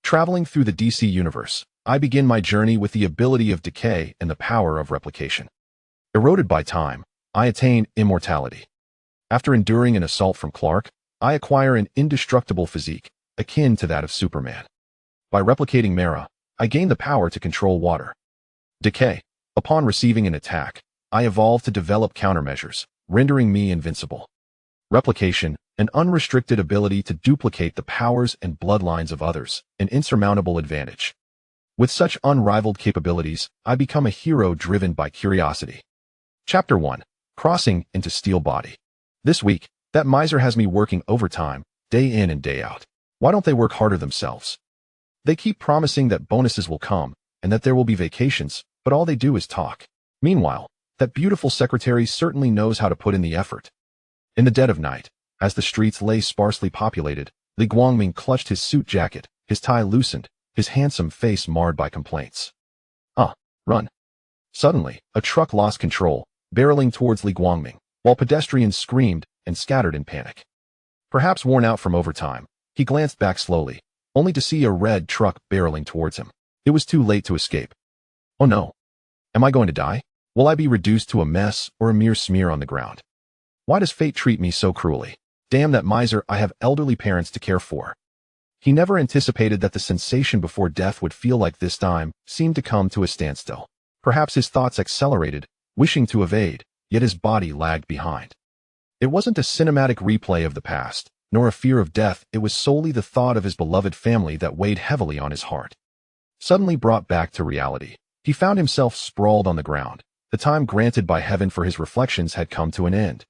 Traveling through the DC universe, I begin my journey with the ability of decay and the power of replication. Eroded by time, I attain immortality. After enduring an assault from Clark, I acquire an indestructible physique, akin to that of Superman. By replicating Mera, I gain the power to control water. Decay. Upon receiving an attack, I evolve to develop countermeasures, rendering me invincible. Replication, an unrestricted ability to duplicate the powers and bloodlines of others, an insurmountable advantage. With such unrivaled capabilities, I become a hero driven by curiosity. Chapter 1. Crossing into Steel Body. This week, that miser has me working overtime, day in and day out. Why don't they work harder themselves? They keep promising that bonuses will come, and that there will be vacations, but all they do is talk. Meanwhile, that beautiful secretary certainly knows how to put in the effort. In the dead of night, as the streets lay sparsely populated, Li Guangming clutched his suit jacket, his tie loosened, his handsome face marred by complaints. Run. Suddenly, a truck lost control, barreling towards Li Guangming, while pedestrians screamed and scattered in panic. Perhaps worn out from overtime, he glanced back slowly, only to see a red truck barreling towards him. It was too late to escape. Oh no. Am I going to die? Will I be reduced to a mess or a mere smear on the ground? Why does fate treat me so cruelly? Damn that miser, I have elderly parents to care for. He never anticipated that the sensation before death would feel like this time seemed to come to a standstill. Perhaps his thoughts accelerated, wishing to evade, yet his body lagged behind. It wasn't a cinematic replay of the past, nor a fear of death, it was solely the thought of his beloved family that weighed heavily on his heart. Suddenly brought back to reality, he found himself sprawled on the ground. The time granted by heaven for his reflections had come to an end.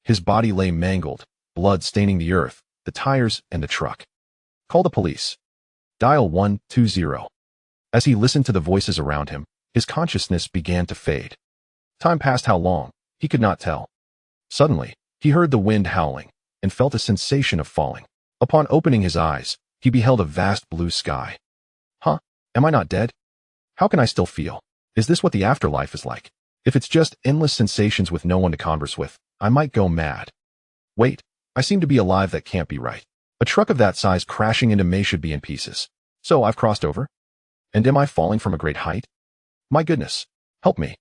His body lay mangled, blood staining the earth, the tires, and the truck. Call the police. Dial 120. As he listened to the voices around him, his consciousness began to fade. Time passed how long, he could not tell. Suddenly, he heard the wind howling, and felt a sensation of falling. Upon opening his eyes, he beheld a vast blue sky. Am I not dead? How can I still feel? Is this what the afterlife is like? If it's just endless sensations with no one to converse with, I might go mad. Wait, I seem to be alive. That can't be right. A truck of that size crashing into me should be in pieces. So I've crossed over? And am I falling from a great height? My goodness, help me.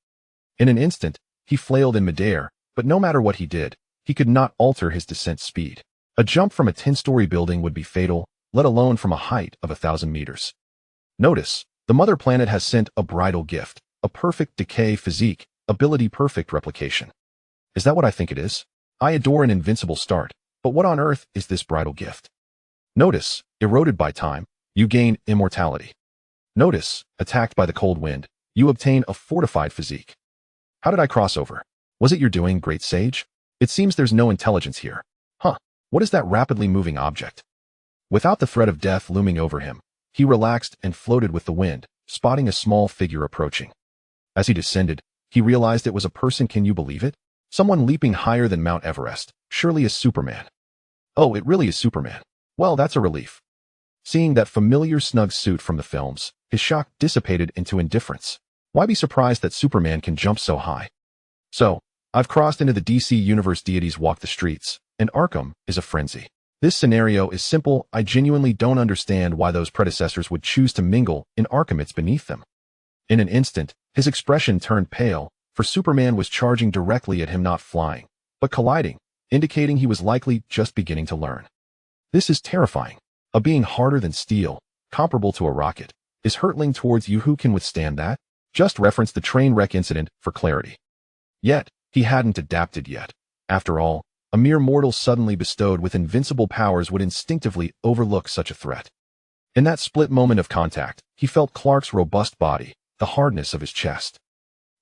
In an instant, he flailed in midair, but no matter what he did, he could not alter his descent speed. A jump from a 10-story building would be fatal, let alone from a height of 1,000 meters. Notice, the mother planet has sent a bridal gift, a perfect decay physique, ability perfect replication. Is that what I think it is? I adore an invincible start, but what on earth is this bridal gift? Notice, eroded by time, you gain immortality. Notice, attacked by the cold wind, you obtain a fortified physique. How did I cross over? Was it your doing, great sage? It seems there's no intelligence here. What is that rapidly moving object? Without the threat of death looming over him, he relaxed and floated with the wind, spotting a small figure approaching. As he descended, he realized it was a person. Can you believe it? Someone leaping higher than Mount Everest, surely a Superman. Oh, it really is Superman. Well, that's a relief. Seeing that familiar snug suit from the films, his shock dissipated into indifference. Why be surprised that Superman can jump so high? So, I've crossed into the DC universe. Deities walk the streets, and Arkham is a frenzy. This scenario is simple. I genuinely don't understand why those predecessors would choose to mingle in Arkham. It's beneath them. In an instant, his expression turned pale, for Superman was charging directly at him, not flying, but colliding, indicating he was likely just beginning to learn. This is terrifying. A being harder than steel, comparable to a rocket, is hurtling towards you. Who can withstand that? Just reference the train wreck incident for clarity. Yet, he hadn't adapted yet. After all, a mere mortal suddenly bestowed with invincible powers would instinctively overlook such a threat. In that split moment of contact, he felt Clark's robust body, the hardness of his chest.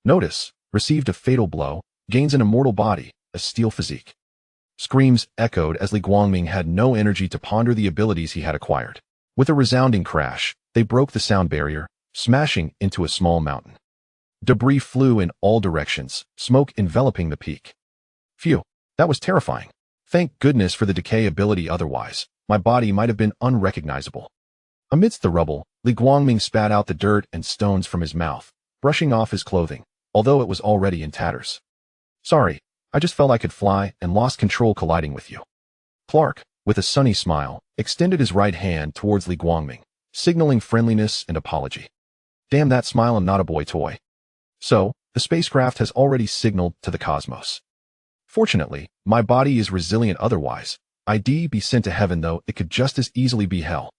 Notice, received a fatal blow, gains an immortal body, a steel physique. Screams echoed as Li Guangming had no energy to ponder the abilities he had acquired. With a resounding crash, they broke the sound barrier, smashing into a small mountain. Debris flew in all directions, smoke enveloping the peak. Phew, that was terrifying. Thank goodness for the decay ability, otherwise, my body might have been unrecognizable. Amidst the rubble, Li Guangming spat out the dirt and stones from his mouth, brushing off his clothing, although it was already in tatters. Sorry, I just felt I could fly and lost control colliding with you. Clark, with a sunny smile, extended his right hand towards Li Guangming, signaling friendliness and apology. Damn that smile, I'm not a boy toy. So, the spacecraft has already signaled to the cosmos. Fortunately, my body is resilient otherwise. I'd be sent to heaven though it could just as easily be hell.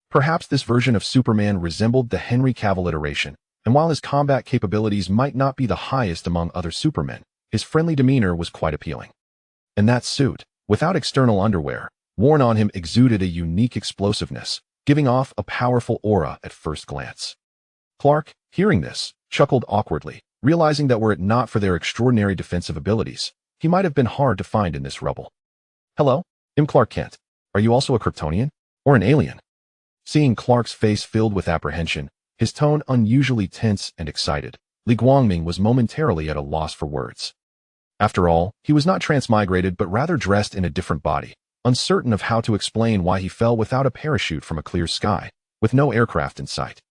Perhaps this version of Superman resembled the Henry Cavill iteration, and while his combat capabilities might not be the highest among other Supermen, his friendly demeanor was quite appealing. And that suit, without external underwear, worn on him exuded a unique explosiveness, giving off a powerful aura at first glance. Clark, hearing this, chuckled awkwardly, realizing that were it not for their extraordinary defensive abilities, he might have been hard to find in this rubble. Hello, I'm Clark Kent. Are you also a Kryptonian? Or an alien? Seeing Clark's face filled with apprehension, his tone unusually tense and excited, Li Guangming was momentarily at a loss for words. After all, he was not transmigrated but rather dressed in a different body, uncertain of how to explain why he fell without a parachute from a clear sky, with no aircraft in sight.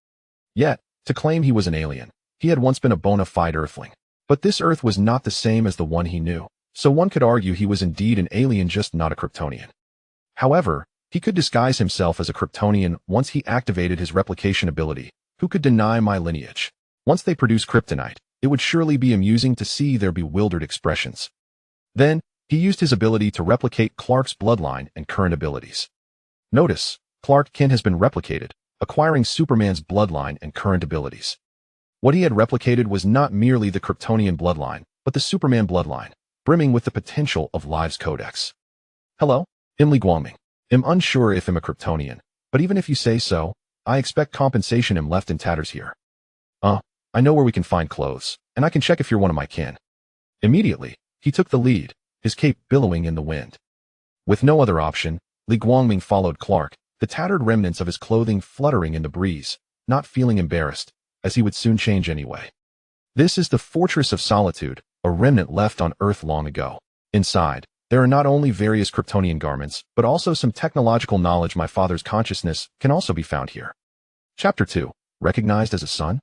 Yet, to claim he was an alien, he had once been a bona fide Earthling. But this Earth was not the same as the one he knew, so one could argue he was indeed an alien, just not a Kryptonian. However, he could disguise himself as a Kryptonian once he activated his replication ability. Who could deny my lineage? Once they produce kryptonite, it would surely be amusing to see their bewildered expressions. Then, he used his ability to replicate Clark's bloodline and current abilities. Notice, Clark Kent has been replicated, acquiring Superman's bloodline and current abilities. What he had replicated was not merely the Kryptonian bloodline, but the Superman bloodline, brimming with the potential of Lives Codex. Hello, I'm Li Guangming. I'm unsure if I'm a Kryptonian, but even if you say so, I expect compensation. I'm left in tatters here. I know where we can find clothes, and I can check if you're one of my kin. Immediately, he took the lead, his cape billowing in the wind. With no other option, Li Guangming followed Clark, the tattered remnants of his clothing fluttering in the breeze, not feeling embarrassed, as he would soon change anyway. This is the Fortress of Solitude, a remnant left on Earth long ago. Inside, there are not only various Kryptonian garments, but also some technological knowledge. My father's consciousness can also be found here. Chapter 2. Recognized as a son?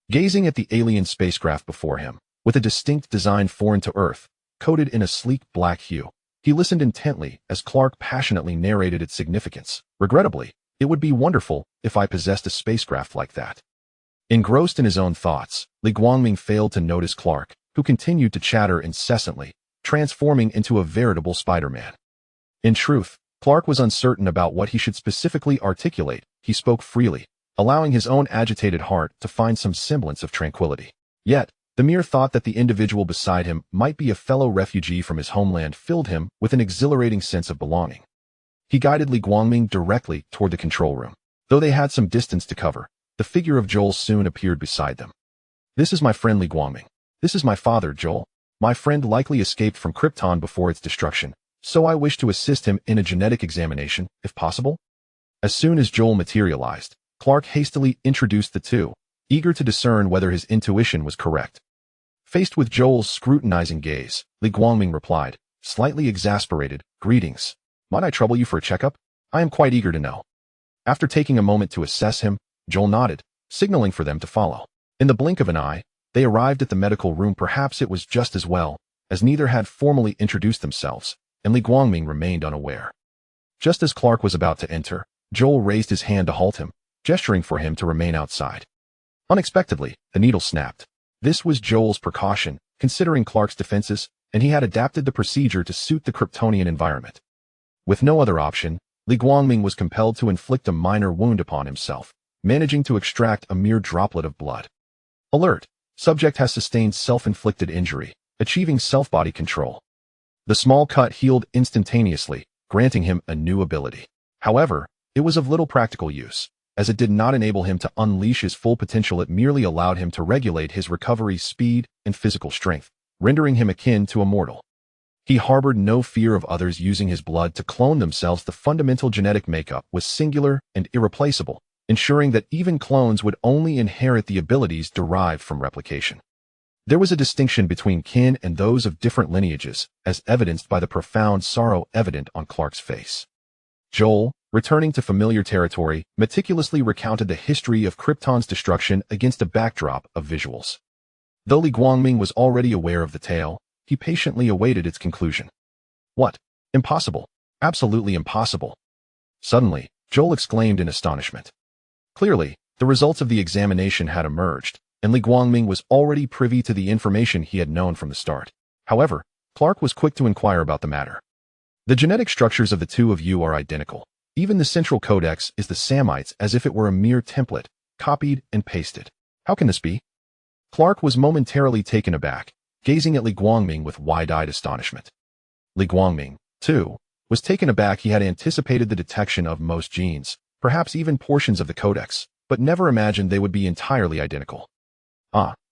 Gazing at the alien spacecraft before him, with a distinct design foreign to Earth, coated in a sleek black hue, he listened intently as Clark passionately narrated its significance. Regrettably, it would be wonderful if I possessed a spacecraft like that. Engrossed in his own thoughts, Li Guangming failed to notice Clark, who continued to chatter incessantly, transforming into a veritable Spider-Man. In truth, Clark was uncertain about what he should specifically articulate. He spoke freely, allowing his own agitated heart to find some semblance of tranquility. Yet, the mere thought that the individual beside him might be a fellow refugee from his homeland filled him with an exhilarating sense of belonging. He guided Li Guangming directly toward the control room. Though they had some distance to cover, the figure of Joel soon appeared beside them. This is my friend Li Guangming. This is my father, Joel. My friend likely escaped from Krypton before its destruction, so I wish to assist him in a genetic examination, if possible. As soon as Joel materialized, Clark hastily introduced the two, eager to discern whether his intuition was correct. Faced with Joel's scrutinizing gaze, Li Guangming replied, slightly exasperated, "Greetings. Might I trouble you for a checkup? I am quite eager to know." After taking a moment to assess him, Joel nodded, signaling for them to follow. In the blink of an eye, they arrived at the medical room. Perhaps it was just as well, as neither had formally introduced themselves, and Li Guangming remained unaware. Just as Clark was about to enter, Joel raised his hand to halt him, gesturing for him to remain outside. Unexpectedly, the needle snapped. This was Joel's precaution, considering Clark's defenses, and he had adapted the procedure to suit the Kryptonian environment. With no other option, Li Guangming was compelled to inflict a minor wound upon himself, managing to extract a mere droplet of blood. Alert! Subject has sustained self-inflicted injury, achieving self-body control. The small cut healed instantaneously, granting him a new ability. However, it was of little practical use, as it did not enable him to unleash his full potential. It merely allowed him to regulate his recovery speed and physical strength, rendering him akin to a mortal. He harbored no fear of others using his blood to clone themselves. The fundamental genetic makeup was singular and irreplaceable, ensuring that even clones would only inherit the abilities derived from replication. There was a distinction between kin and those of different lineages, as evidenced by the profound sorrow evident on Clark's face. Joel, returning to familiar territory, meticulously recounted the history of Krypton's destruction against a backdrop of visuals. Though Li Guangming was already aware of the tale, he patiently awaited its conclusion. What? Impossible. Absolutely impossible. Suddenly, Joel exclaimed in astonishment. Clearly, the results of the examination had emerged, and Li Guangming was already privy to the information he had known from the start. However, Clark was quick to inquire about the matter. The genetic structures of the two of you are identical. Even the central codex is the Samites as if it were a mere template, copied and pasted. How can this be? Clark was momentarily taken aback, gazing at Li Guangming with wide-eyed astonishment. Li Guangming, too, was taken aback. He had anticipated the detection of most genes, perhaps even portions of the codex, but never imagined they would be entirely identical.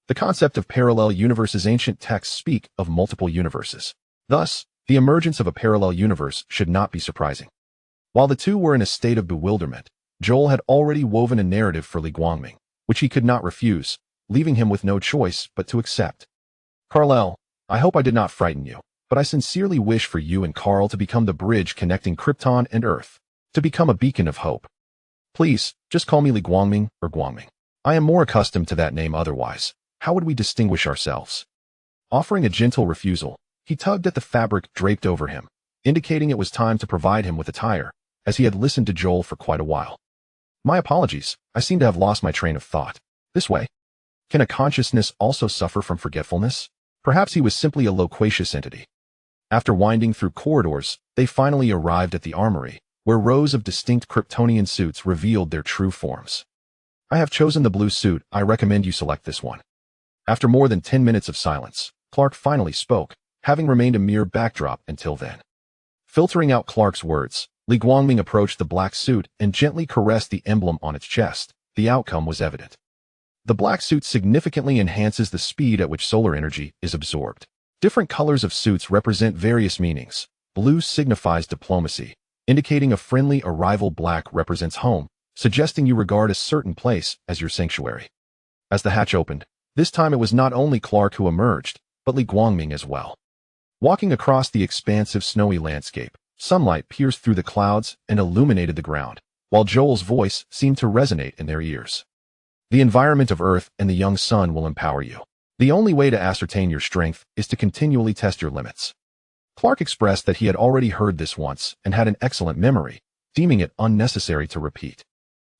The concept of parallel universes. Ancient texts speak of multiple universes. Thus, the emergence of a parallel universe should not be surprising. While the two were in a state of bewilderment, Joel had already woven a narrative for Li Guangming, which he could not refuse, leaving him with no choice but to accept. Carl, I hope I did not frighten you, but I sincerely wish for you and Carl to become the bridge connecting Krypton and Earth, to become a beacon of hope. Please, just call me Li Guangming or Guangming. I am more accustomed to that name otherwise. How would we distinguish ourselves? Offering a gentle refusal, he tugged at the fabric draped over him, indicating it was time to provide him with attire, as he had listened to Joel for quite a while. My apologies, I seem to have lost my train of thought. This way. Can a consciousness also suffer from forgetfulness? Perhaps he was simply a loquacious entity. After winding through corridors, they finally arrived at the armory, where rows of distinct Kryptonian suits revealed their true forms. I have chosen the blue suit. I recommend you select this one. After more than 10 minutes of silence, Clark finally spoke, having remained a mere backdrop until then. Filtering out Clark's words, Li Guangming approached the black suit and gently caressed the emblem on its chest. The outcome was evident. The black suit significantly enhances the speed at which solar energy is absorbed. Different colors of suits represent various meanings. Blue signifies diplomacy, indicating a friendly arrival. Black represents home, suggesting you regard a certain place as your sanctuary. As the hatch opened, this time it was not only Clark who emerged, but Li Guangming as well. Walking across the expansive snowy landscape, sunlight pierced through the clouds and illuminated the ground, while Joel's voice seemed to resonate in their ears. The environment of Earth and the young sun will empower you. The only way to ascertain your strength is to continually test your limits. Clark expressed that he had already heard this once and had an excellent memory, deeming it unnecessary to repeat.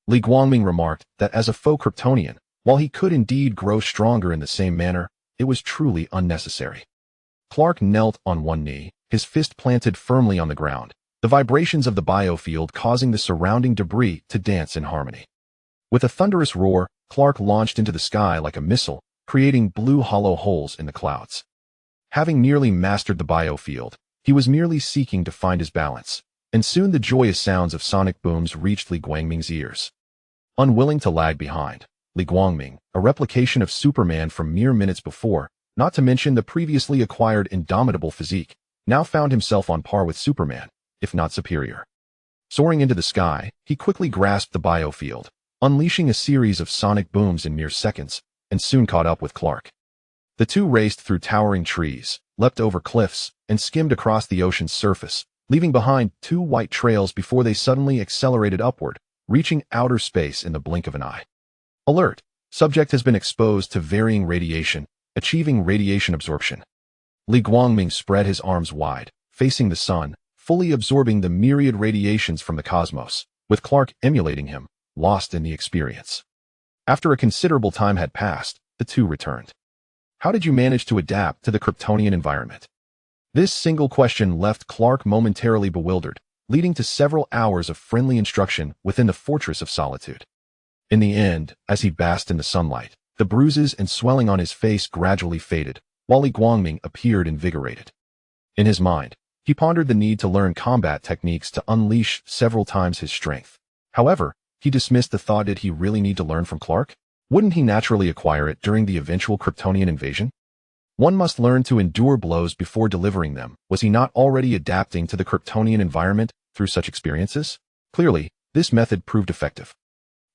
Li Guangming remarked that as a faux Kryptonian, while he could indeed grow stronger in the same manner, it was truly unnecessary. Clark knelt on one knee, his fist planted firmly on the ground, the vibrations of the biofield causing the surrounding debris to dance in harmony. With a thunderous roar, Clark launched into the sky like a missile, creating blue hollow holes in the clouds. Having nearly mastered the biofield, he was merely seeking to find his balance, and soon the joyous sounds of sonic booms reached Li Guangming's ears. Unwilling to lag behind, Li Guangming, a replication of Superman from mere minutes before, not to mention the previously acquired indomitable physique, now found himself on par with Superman, if not superior. Soaring into the sky, he quickly grasped the biofield, unleashing a series of sonic booms in mere seconds, and soon caught up with Clark. The two raced through towering trees, leapt over cliffs, and skimmed across the ocean's surface, leaving behind two white trails before they suddenly accelerated upward, reaching outer space in the blink of an eye. Alert! Subject has been exposed to varying radiation, achieving radiation absorption. Li Guangming spread his arms wide, facing the sun, fully absorbing the myriad radiations from the cosmos, with Clark emulating him, lost in the experience. After a considerable time had passed, the two returned. How did you manage to adapt to the Kryptonian environment? This single question left Clark momentarily bewildered, leading to several hours of friendly instruction within the Fortress of Solitude. In the end, as he basked in the sunlight, the bruises and swelling on his face gradually faded, while Li Guangming appeared invigorated. In his mind, he pondered the need to learn combat techniques to unleash several times his strength. However, he dismissed the thought, did he really need to learn from Clark? Wouldn't he naturally acquire it during the eventual Kryptonian invasion? One must learn to endure blows before delivering them. Was he not already adapting to the Kryptonian environment through such experiences? Clearly, this method proved effective.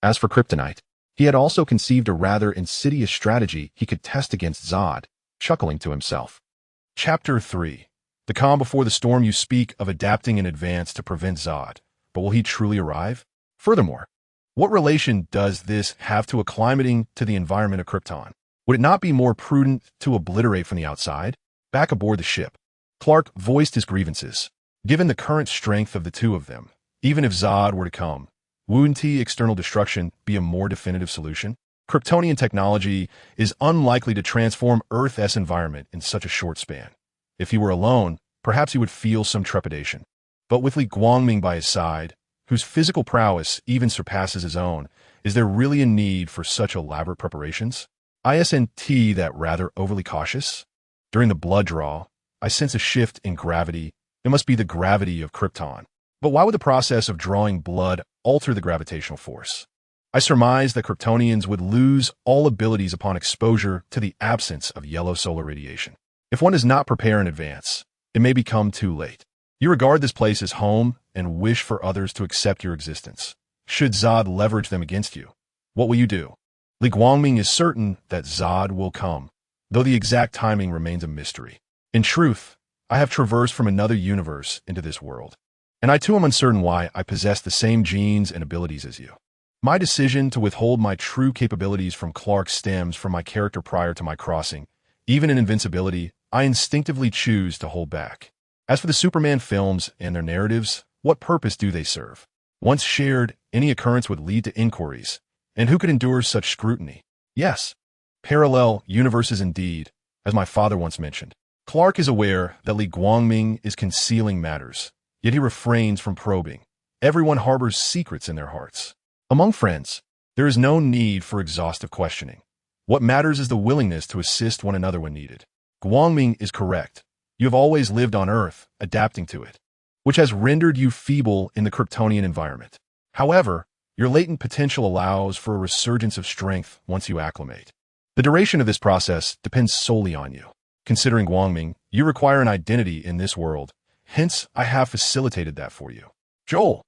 As for Kryptonite, he had also conceived a rather insidious strategy he could test against Zod, chuckling to himself. Chapter 3. The calm before the storm. You speak of adapting in advance to prevent Zod, but will he truly arrive? Furthermore, what relation does this have to acclimating to the environment of Krypton? Would it not be more prudent to obliterate from the outside? Back aboard the ship, Clark voiced his grievances. Given the current strength of the two of them, even if Zod were to come, Wouldn't external destruction be a more definitive solution? Kryptonian technology is unlikely to transform Earth's environment in such a short span. If he were alone, perhaps he would feel some trepidation. But with Li Guangming by his side, whose physical prowess even surpasses his own, is there really a need for such elaborate preparations? Isn't that rather overly cautious? During the blood draw, I sense a shift in gravity. It must be the gravity of Krypton. But why would the process of drawing blood alter the gravitational force? I surmise that Kryptonians would lose all abilities upon exposure to the absence of yellow solar radiation. If one does not prepare in advance, it may become too late. You regard this place as home and wish for others to accept your existence. Should Zod leverage them against you, what will you do? Li Guangming is certain that Zod will come, though the exact timing remains a mystery. In truth, I have traversed from another universe into this world, and I too am uncertain why I possess the same genes and abilities as you. My decision to withhold my true capabilities from Clark stems from my character prior to my crossing. Even in invincibility, I instinctively choose to hold back. As for the Superman films and their narratives, what purpose do they serve? Once shared, any occurrence would lead to inquiries, and who could endure such scrutiny? Yes, parallel universes indeed, as my father once mentioned. Clark is aware that Li Guangming is concealing matters, yet he refrains from probing. Everyone harbors secrets in their hearts. Among friends, there is no need for exhaustive questioning. What matters is the willingness to assist one another when needed. Guangming is correct. You have always lived on Earth, adapting to it, which has rendered you feeble in the Kryptonian environment. However, your latent potential allows for a resurgence of strength once you acclimate. The duration of this process depends solely on you. Considering Guangming, you require an identity in this world. Hence, I have facilitated that for you. Joel,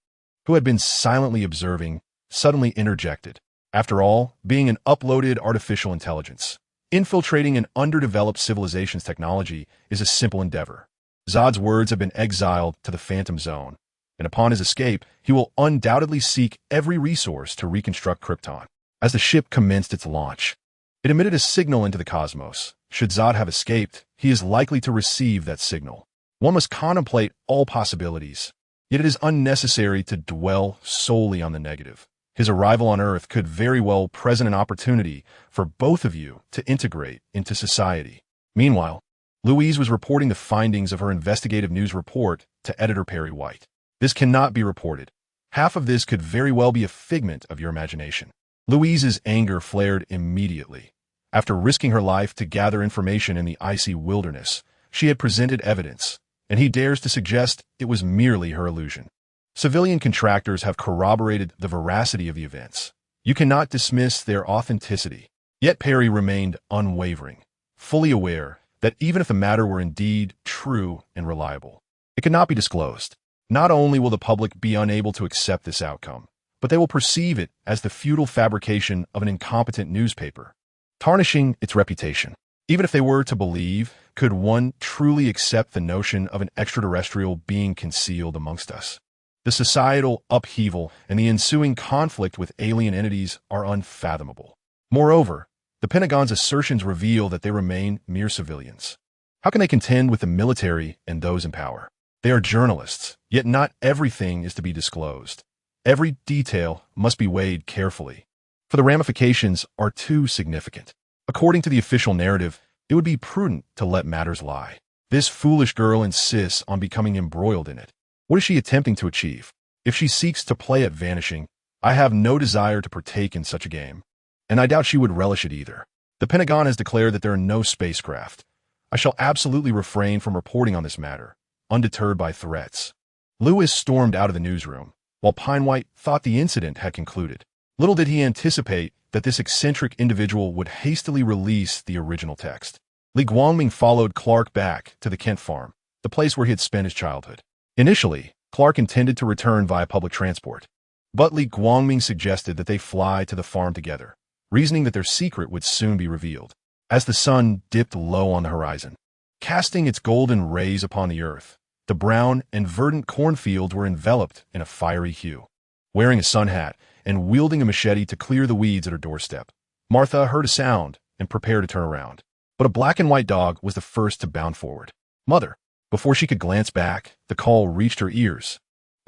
who had been silently observing, suddenly interjected. After all, being an uploaded artificial intelligence, infiltrating an underdeveloped civilization's technology is a simple endeavor. Zod's words have been exiled to the Phantom Zone, and upon his escape, he will undoubtedly seek every resource to reconstruct Krypton. As the ship commenced its launch, it emitted a signal into the cosmos. Should Zod have escaped, he is likely to receive that signal. One must contemplate all possibilities, yet it is unnecessary to dwell solely on the negative. His arrival on Earth could very well present an opportunity for both of you to integrate into society. Meanwhile, Louise was reporting the findings of her investigative news report to editor Perry White. This cannot be reported. Half of this could very well be a figment of your imagination. Louise's anger flared immediately. After risking her life to gather information in the icy wilderness, she had presented evidence, and he dares to suggest it was merely her illusion. Civilian contractors have corroborated the veracity of the events. You cannot dismiss their authenticity. Yet Perry remained unwavering, fully aware that even if the matter were indeed true and reliable, it could not be disclosed. Not only will the public be unable to accept this outcome, but they will perceive it as the futile fabrication of an incompetent newspaper, tarnishing its reputation. Even if they were to believe, could one truly accept the notion of an extraterrestrial being concealed amongst us? The societal upheaval and the ensuing conflict with alien entities are unfathomable. Moreover, the Pentagon's assertions reveal that they remain mere civilians. How can they contend with the military and those in power? They are journalists, yet not everything is to be disclosed. Every detail must be weighed carefully, for the ramifications are too significant. According to the official narrative, it would be prudent to let matters lie. This foolish girl insists on becoming embroiled in it. What is she attempting to achieve? If she seeks to play at vanishing, I have no desire to partake in such a game, and I doubt she would relish it either. The Pentagon has declared that there are no spacecraft. I shall absolutely refrain from reporting on this matter, undeterred by threats. Lewis stormed out of the newsroom, while Pinewhite thought the incident had concluded. Little did he anticipate that this eccentric individual would hastily release the original text. Li Guangming followed Clark back to the Kent farm, the place where he had spent his childhood. Initially, Clark intended to return via public transport, but Li Guangming suggested that they fly to the farm together, reasoning that their secret would soon be revealed. As the sun dipped low on the horizon, casting its golden rays upon the earth, the brown and verdant cornfields were enveloped in a fiery hue. Wearing a sun hat and wielding a machete to clear the weeds at her doorstep, Martha heard a sound and prepared to turn around. But a black and white dog was the first to bound forward. "Mother!" Before she could glance back, the call reached her ears,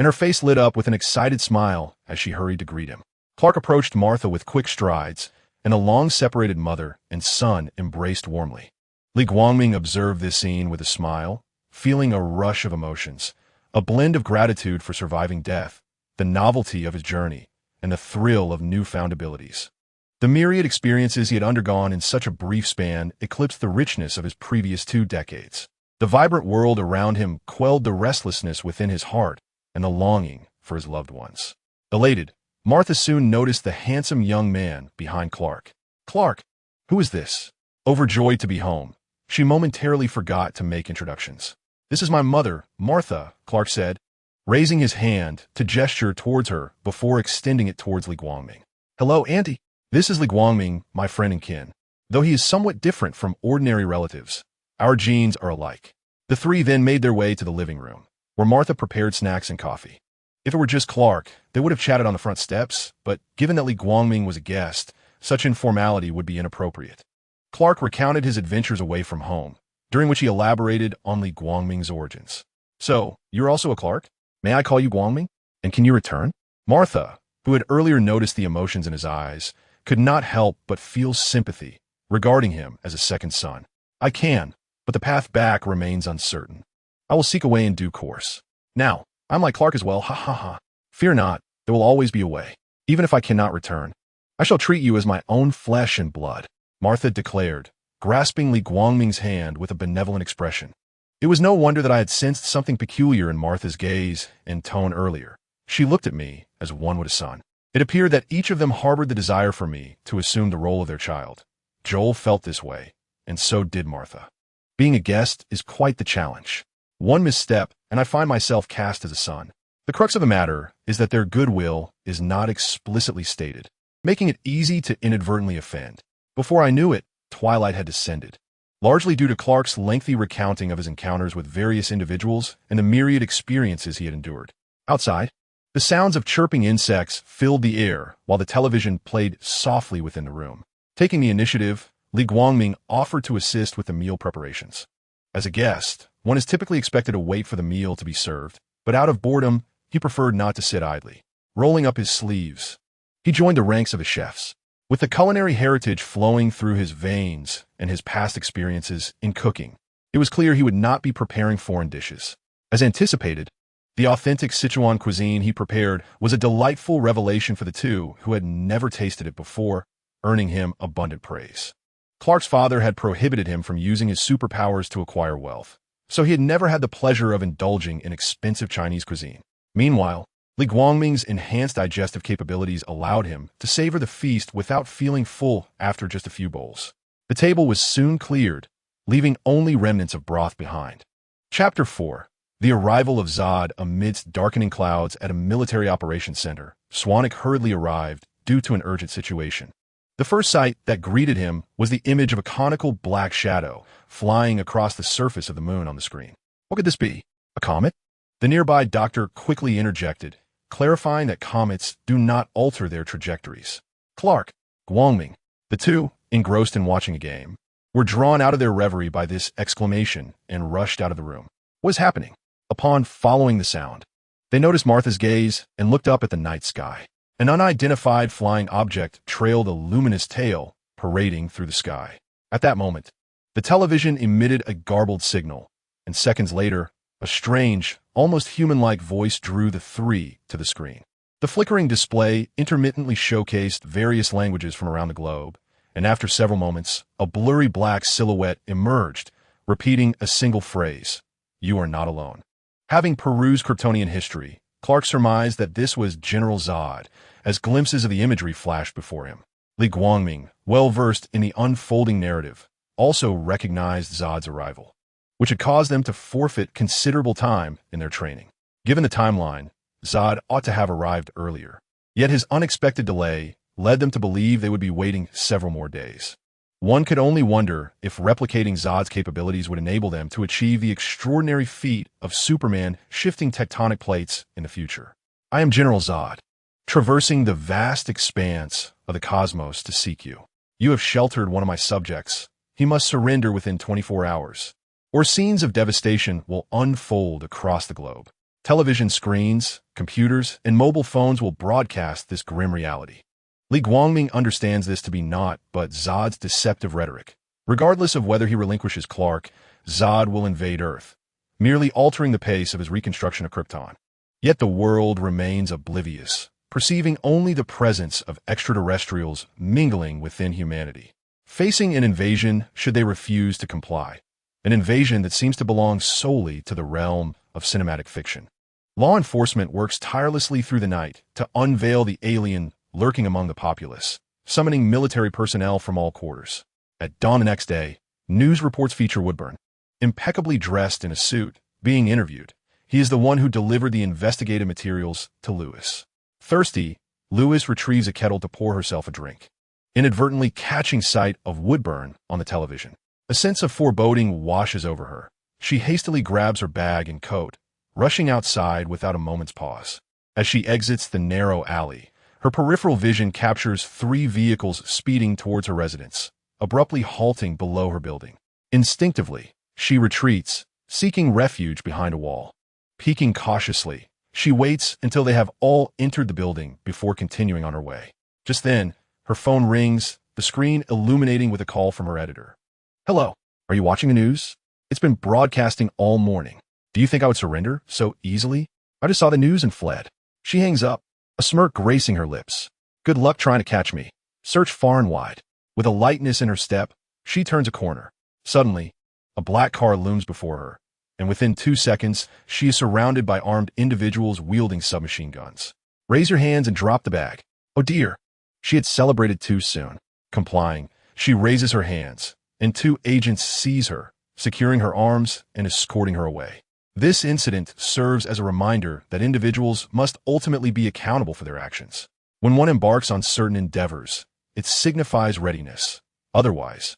and her face lit up with an excited smile as she hurried to greet him. Clark approached Martha with quick strides, and the long-separated mother and son embraced warmly. Li Guangming observed this scene with a smile, feeling a rush of emotions, a blend of gratitude for surviving death, the novelty of his journey, and the thrill of newfound abilities. The myriad experiences he had undergone in such a brief span eclipsed the richness of his previous 2 decades. The vibrant world around him quelled the restlessness within his heart and the longing for his loved ones. Elated, Martha soon noticed the handsome young man behind Clark. Clark, who is this? Overjoyed to be home, she momentarily forgot to make introductions. This is my mother, Martha, Clark said, raising his hand to gesture towards her before extending it towards Li Guangming. Hello, Auntie. This is Li Guangming, my friend and kin. Though he is somewhat different from ordinary relatives, our genes are alike. The three then made their way to the living room, where Martha prepared snacks and coffee. If it were just Clark, they would have chatted on the front steps, but given that Li Guangming was a guest, such informality would be inappropriate. Clark recounted his adventures away from home, during which he elaborated on Li Guangming's origins. So, you're also a Clark? May I call you Guangming? And can you return? Martha, who had earlier noticed the emotions in his eyes, could not help but feel sympathy regarding him as a second son. I can, but the path back remains uncertain. I will seek a way in due course. Now, I'm like Clark as well, ha ha ha. Fear not, there will always be a way. Even if I cannot return, I shall treat you as my own flesh and blood, Martha declared, grasping Li Guangming's hand with a benevolent expression. It was no wonder that I had sensed something peculiar in Martha's gaze and tone earlier. She looked at me as one would a son. It appeared that each of them harbored the desire for me to assume the role of their child. Joel felt this way, and so did Martha. Being a guest is quite the challenge. One misstep, and I find myself cast as a son. The crux of the matter is that their goodwill is not explicitly stated, making it easy to inadvertently offend. Before I knew it, twilight had descended, largely due to Clark's lengthy recounting of his encounters with various individuals and the myriad experiences he had endured. Outside, the sounds of chirping insects filled the air while the television played softly within the room. Taking the initiative, Li Guangming offered to assist with the meal preparations. As a guest, one is typically expected to wait for the meal to be served, but out of boredom, he preferred not to sit idly. Rolling up his sleeves, he joined the ranks of the chefs. With the culinary heritage flowing through his veins and his past experiences in cooking, it was clear he would not be preparing foreign dishes. As anticipated, the authentic Sichuan cuisine he prepared was a delightful revelation for the two who had never tasted it before, earning him abundant praise. Clark's father had prohibited him from using his superpowers to acquire wealth, so he had never had the pleasure of indulging in expensive Chinese cuisine. Meanwhile, Li Guangming's enhanced digestive capabilities allowed him to savor the feast without feeling full after just a few bowls. The table was soon cleared, leaving only remnants of broth behind. Chapter 4. The arrival of Zod amidst darkening clouds at a military operations center. Swanwick hurriedly arrived due to an urgent situation. The first sight that greeted him was the image of a conical black shadow flying across the surface of the moon on the screen. What could this be? A comet? The nearby doctor quickly interjected, clarifying that comets do not alter their trajectories. Clark, Guangming, the two, engrossed in watching a game, were drawn out of their reverie by this exclamation and rushed out of the room. What was happening? Upon following the sound, they noticed Martha's gaze and looked up at the night sky. An unidentified flying object trailed a luminous tail, parading through the sky. At that moment, the television emitted a garbled signal, and seconds later, a strange, almost human-like voice drew the three to the screen. The flickering display intermittently showcased various languages from around the globe, and after several moments, a blurry black silhouette emerged, repeating a single phrase, "You are not alone." Having perused Kryptonian history, Clark surmised that this was General Zod, as glimpses of the imagery flashed before him. Li Guangming, well-versed in the unfolding narrative, also recognized Zod's arrival, which had caused them to forfeit considerable time in their training. Given the timeline, Zod ought to have arrived earlier. Yet his unexpected delay led them to believe they would be waiting several more days. One could only wonder if replicating Zod's capabilities would enable them to achieve the extraordinary feat of Superman shifting tectonic plates in the future. I am General Zod, traversing the vast expanse of the cosmos to seek you. You have sheltered one of my subjects. He must surrender within 24 hours, or scenes of devastation will unfold across the globe. Television screens, computers, and mobile phones will broadcast this grim reality. Li Guangming understands this to be naught but Zod's deceptive rhetoric. Regardless of whether he relinquishes Clark, Zod will invade Earth, merely altering the pace of his reconstruction of Krypton. Yet the world remains oblivious, perceiving only the presence of extraterrestrials mingling within humanity. Facing an invasion should they refuse to comply. An invasion that seems to belong solely to the realm of cinematic fiction. Law enforcement works tirelessly through the night to unveil the alien lurking among the populace, summoning military personnel from all quarters. At dawn the next day, news reports feature Woodburn, impeccably dressed in a suit, being interviewed. He is the one who delivered the investigative materials to Lewis. Thirsty, Lewis retrieves a kettle to pour herself a drink, inadvertently catching sight of Woodburn on the television. A sense of foreboding washes over her. She hastily grabs her bag and coat, rushing outside without a moment's pause. As she exits the narrow alley, her peripheral vision captures 3 vehicles speeding towards her residence, abruptly halting below her building. Instinctively, she retreats, seeking refuge behind a wall. Peeking cautiously, she waits until they have all entered the building before continuing on her way. Just then, her phone rings, the screen illuminating with a call from her editor. "Hello, are you watching the news? It's been broadcasting all morning. Do you think I would surrender so easily? I just saw the news and fled." She hangs up, a smirk gracing her lips. "Good luck trying to catch me. Search far and wide." With a lightness in her step, she turns a corner. Suddenly, a black car looms before her, and within 2 seconds, she is surrounded by armed individuals wielding submachine guns. "Raise your hands and drop the bag." Oh dear. She had celebrated too soon. Complying, she raises her hands, and 2 agents seize her, securing her arms and escorting her away. This incident serves as a reminder that individuals must ultimately be accountable for their actions. When one embarks on certain endeavors, it signifies readiness. Otherwise,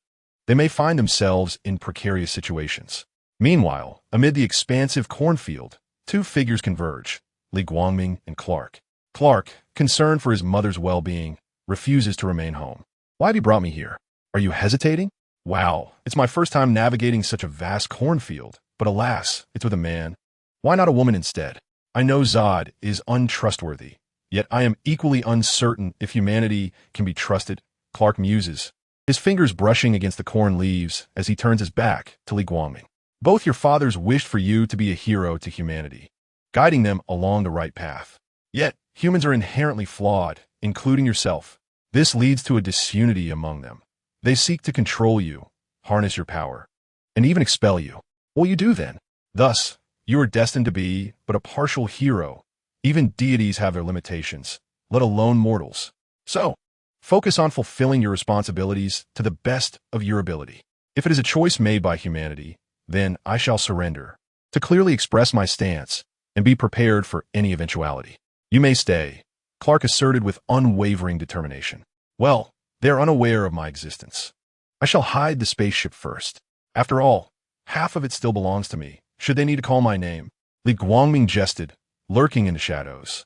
they may find themselves in precarious situations. Meanwhile, amid the expansive cornfield, 2 figures converge, Li Guangming and Clark. Clark, concerned for his mother's well-being, refuses to remain home. "Why have you brought me here? Are you hesitating?" "Wow, it's my first time navigating such a vast cornfield, but alas, it's with a man. Why not a woman instead? I know Zod is untrustworthy, yet I am equally uncertain if humanity can be trusted." Clark muses, his fingers brushing against the corn leaves as he turns his back to Li Guangming. "Both your fathers wished for you to be a hero to humanity, guiding them along the right path. Yet, humans are inherently flawed, including yourself. This leads to a disunity among them. They seek to control you, harness your power, and even expel you. What will you do then? Thus, you are destined to be but a partial hero. Even deities have their limitations, let alone mortals. So, focus on fulfilling your responsibilities to the best of your ability. If it is a choice made by humanity, then I shall surrender, to clearly express my stance and be prepared for any eventuality. You may stay," Clark asserted with unwavering determination. "Well, they are unaware of my existence. I shall hide the spaceship first. After all, half of it still belongs to me, should they need to call my name." Li Guangming jested, lurking in the shadows,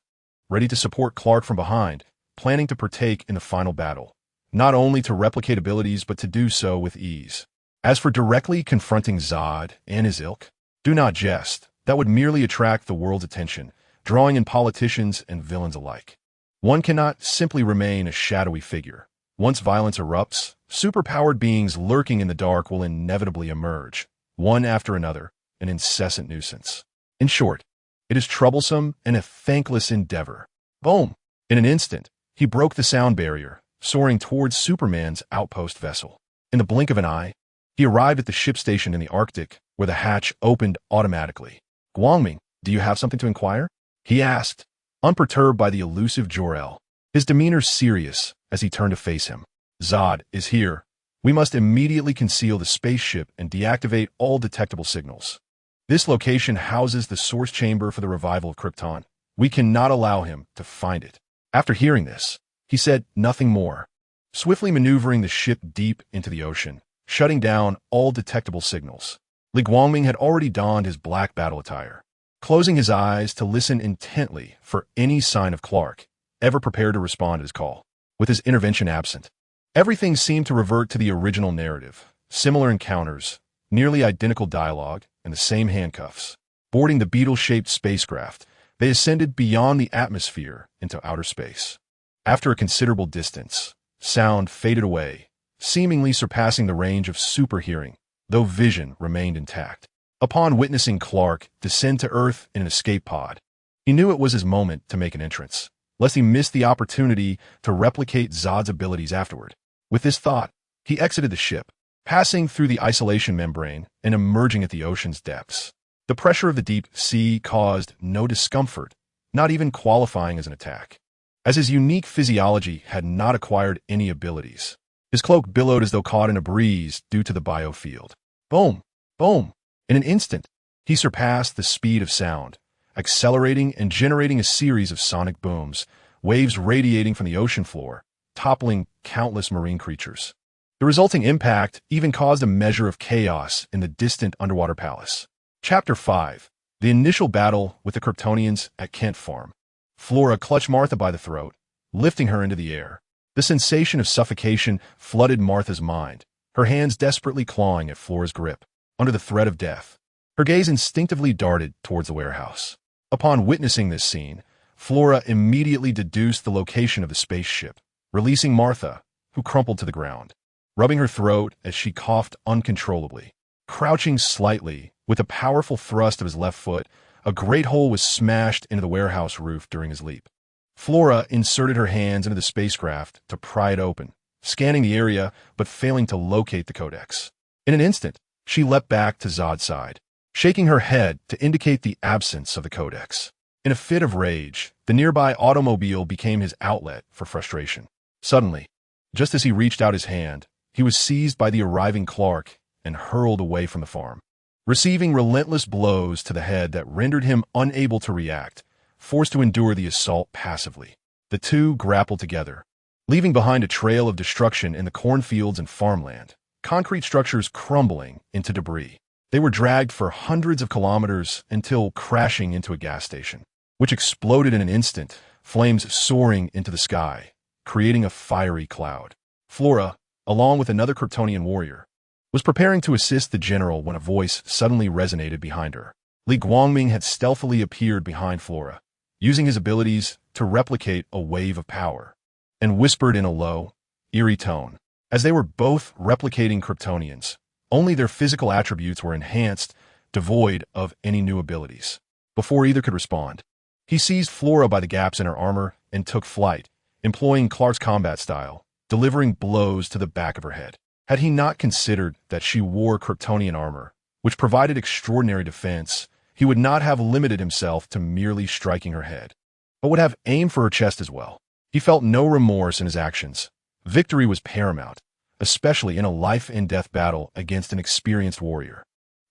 ready to support Clark from behind, planning to partake in the final battle, not only to replicate abilities but to do so with ease. As for directly confronting Zod and his ilk, do not jest. That would merely attract the world's attention, drawing in politicians and villains alike. One cannot simply remain a shadowy figure. Once violence erupts, superpowered beings lurking in the dark will inevitably emerge, one after another, an incessant nuisance. In short, it is troublesome and a thankless endeavor. Boom! In an instant, he broke the sound barrier, soaring towards Superman's outpost vessel. In the blink of an eye, he arrived at the ship station in the Arctic, where the hatch opened automatically. "Guangming, do you have something to inquire?" he asked, unperturbed by the elusive Jor-El, his demeanor serious as he turned to face him. "Zod is here. We must immediately conceal the spaceship and deactivate all detectable signals. This location houses the source chamber for the revival of Krypton. We cannot allow him to find it." After hearing this, he said nothing more, swiftly maneuvering the ship deep into the ocean, shutting down all detectable signals. Li Guangming had already donned his black battle attire, closing his eyes to listen intently for any sign of Clark, ever prepared to respond to his call. With his intervention absent, everything seemed to revert to the original narrative, similar encounters, nearly identical dialogue, and the same handcuffs. Boarding the beetle-shaped spacecraft, they ascended beyond the atmosphere into outer space. After a considerable distance, sound faded away, seemingly surpassing the range of super-hearing, though vision remained intact. Upon witnessing Clark descend to Earth in an escape pod, he knew it was his moment to make an entrance, lest he miss the opportunity to replicate Zod's abilities afterward. With this thought, he exited the ship, passing through the isolation membrane and emerging at the ocean's depths. The pressure of the deep sea caused no discomfort, not even qualifying as an attack, as his unique physiology had not acquired any abilities. His cloak billowed as though caught in a breeze due to the biofield. Boom! Boom! In an instant, he surpassed the speed of sound, accelerating and generating a series of sonic booms, waves radiating from the ocean floor, toppling countless marine creatures. The resulting impact even caused a measure of chaos in the distant underwater palace. Chapter 5. The initial battle with the Kryptonians at Kent Farm. Flora clutched Martha by the throat, lifting her into the air. The sensation of suffocation flooded Martha's mind, her hands desperately clawing at Flora's grip, under the threat of death. Her gaze instinctively darted towards the warehouse. Upon witnessing this scene, Flora immediately deduced the location of the spaceship, releasing Martha, who crumpled to the ground, rubbing her throat as she coughed uncontrollably. Crouching slightly, with a powerful thrust of his left foot, a great hole was smashed into the warehouse roof during his leap. Flora inserted her hands into the spacecraft to pry it open, scanning the area but failing to locate the codex. In an instant, she leapt back to Zod's side, shaking her head to indicate the absence of the codex. In a fit of rage, the nearby automobile became his outlet for frustration. Suddenly, just as he reached out his hand, he was seized by the arriving Clark and hurled away from the farm. Receiving relentless blows to the head that rendered him unable to react, forced to endure the assault passively, the two grappled together, leaving behind a trail of destruction in the cornfields and farmland, concrete structures crumbling into debris. They were dragged for hundreds of kilometers until crashing into a gas station, which exploded in an instant, flames soaring into the sky, creating a fiery cloud. Flora, along with another Kryptonian warrior, was preparing to assist the general when a voice suddenly resonated behind her. Li Guangming had stealthily appeared behind Flora, using his abilities to replicate a wave of power, and whispered in a low, eerie tone. As they were both replicating Kryptonians, only their physical attributes were enhanced, devoid of any new abilities. Before either could respond, he seized Flora by the gaps in her armor and took flight, employing Clark's combat style, delivering blows to the back of her head. Had he not considered that she wore Kryptonian armor, which provided extraordinary defense, he would not have limited himself to merely striking her head, but would have aimed for her chest as well. He felt no remorse in his actions. Victory was paramount, especially in a life-and-death battle against an experienced warrior.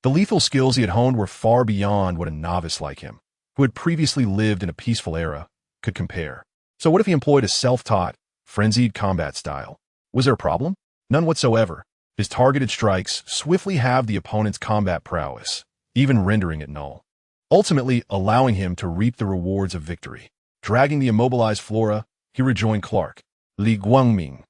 The lethal skills he had honed were far beyond what a novice like him, who had previously lived in a peaceful era, could compare. So what if he employed a self-taught, frenzied combat style? Was there a problem? None whatsoever. His targeted strikes swiftly halved the opponent's combat prowess, even rendering it null, ultimately allowing him to reap the rewards of victory. Dragging the immobilized Flora, he rejoined Clark, Li Guangming,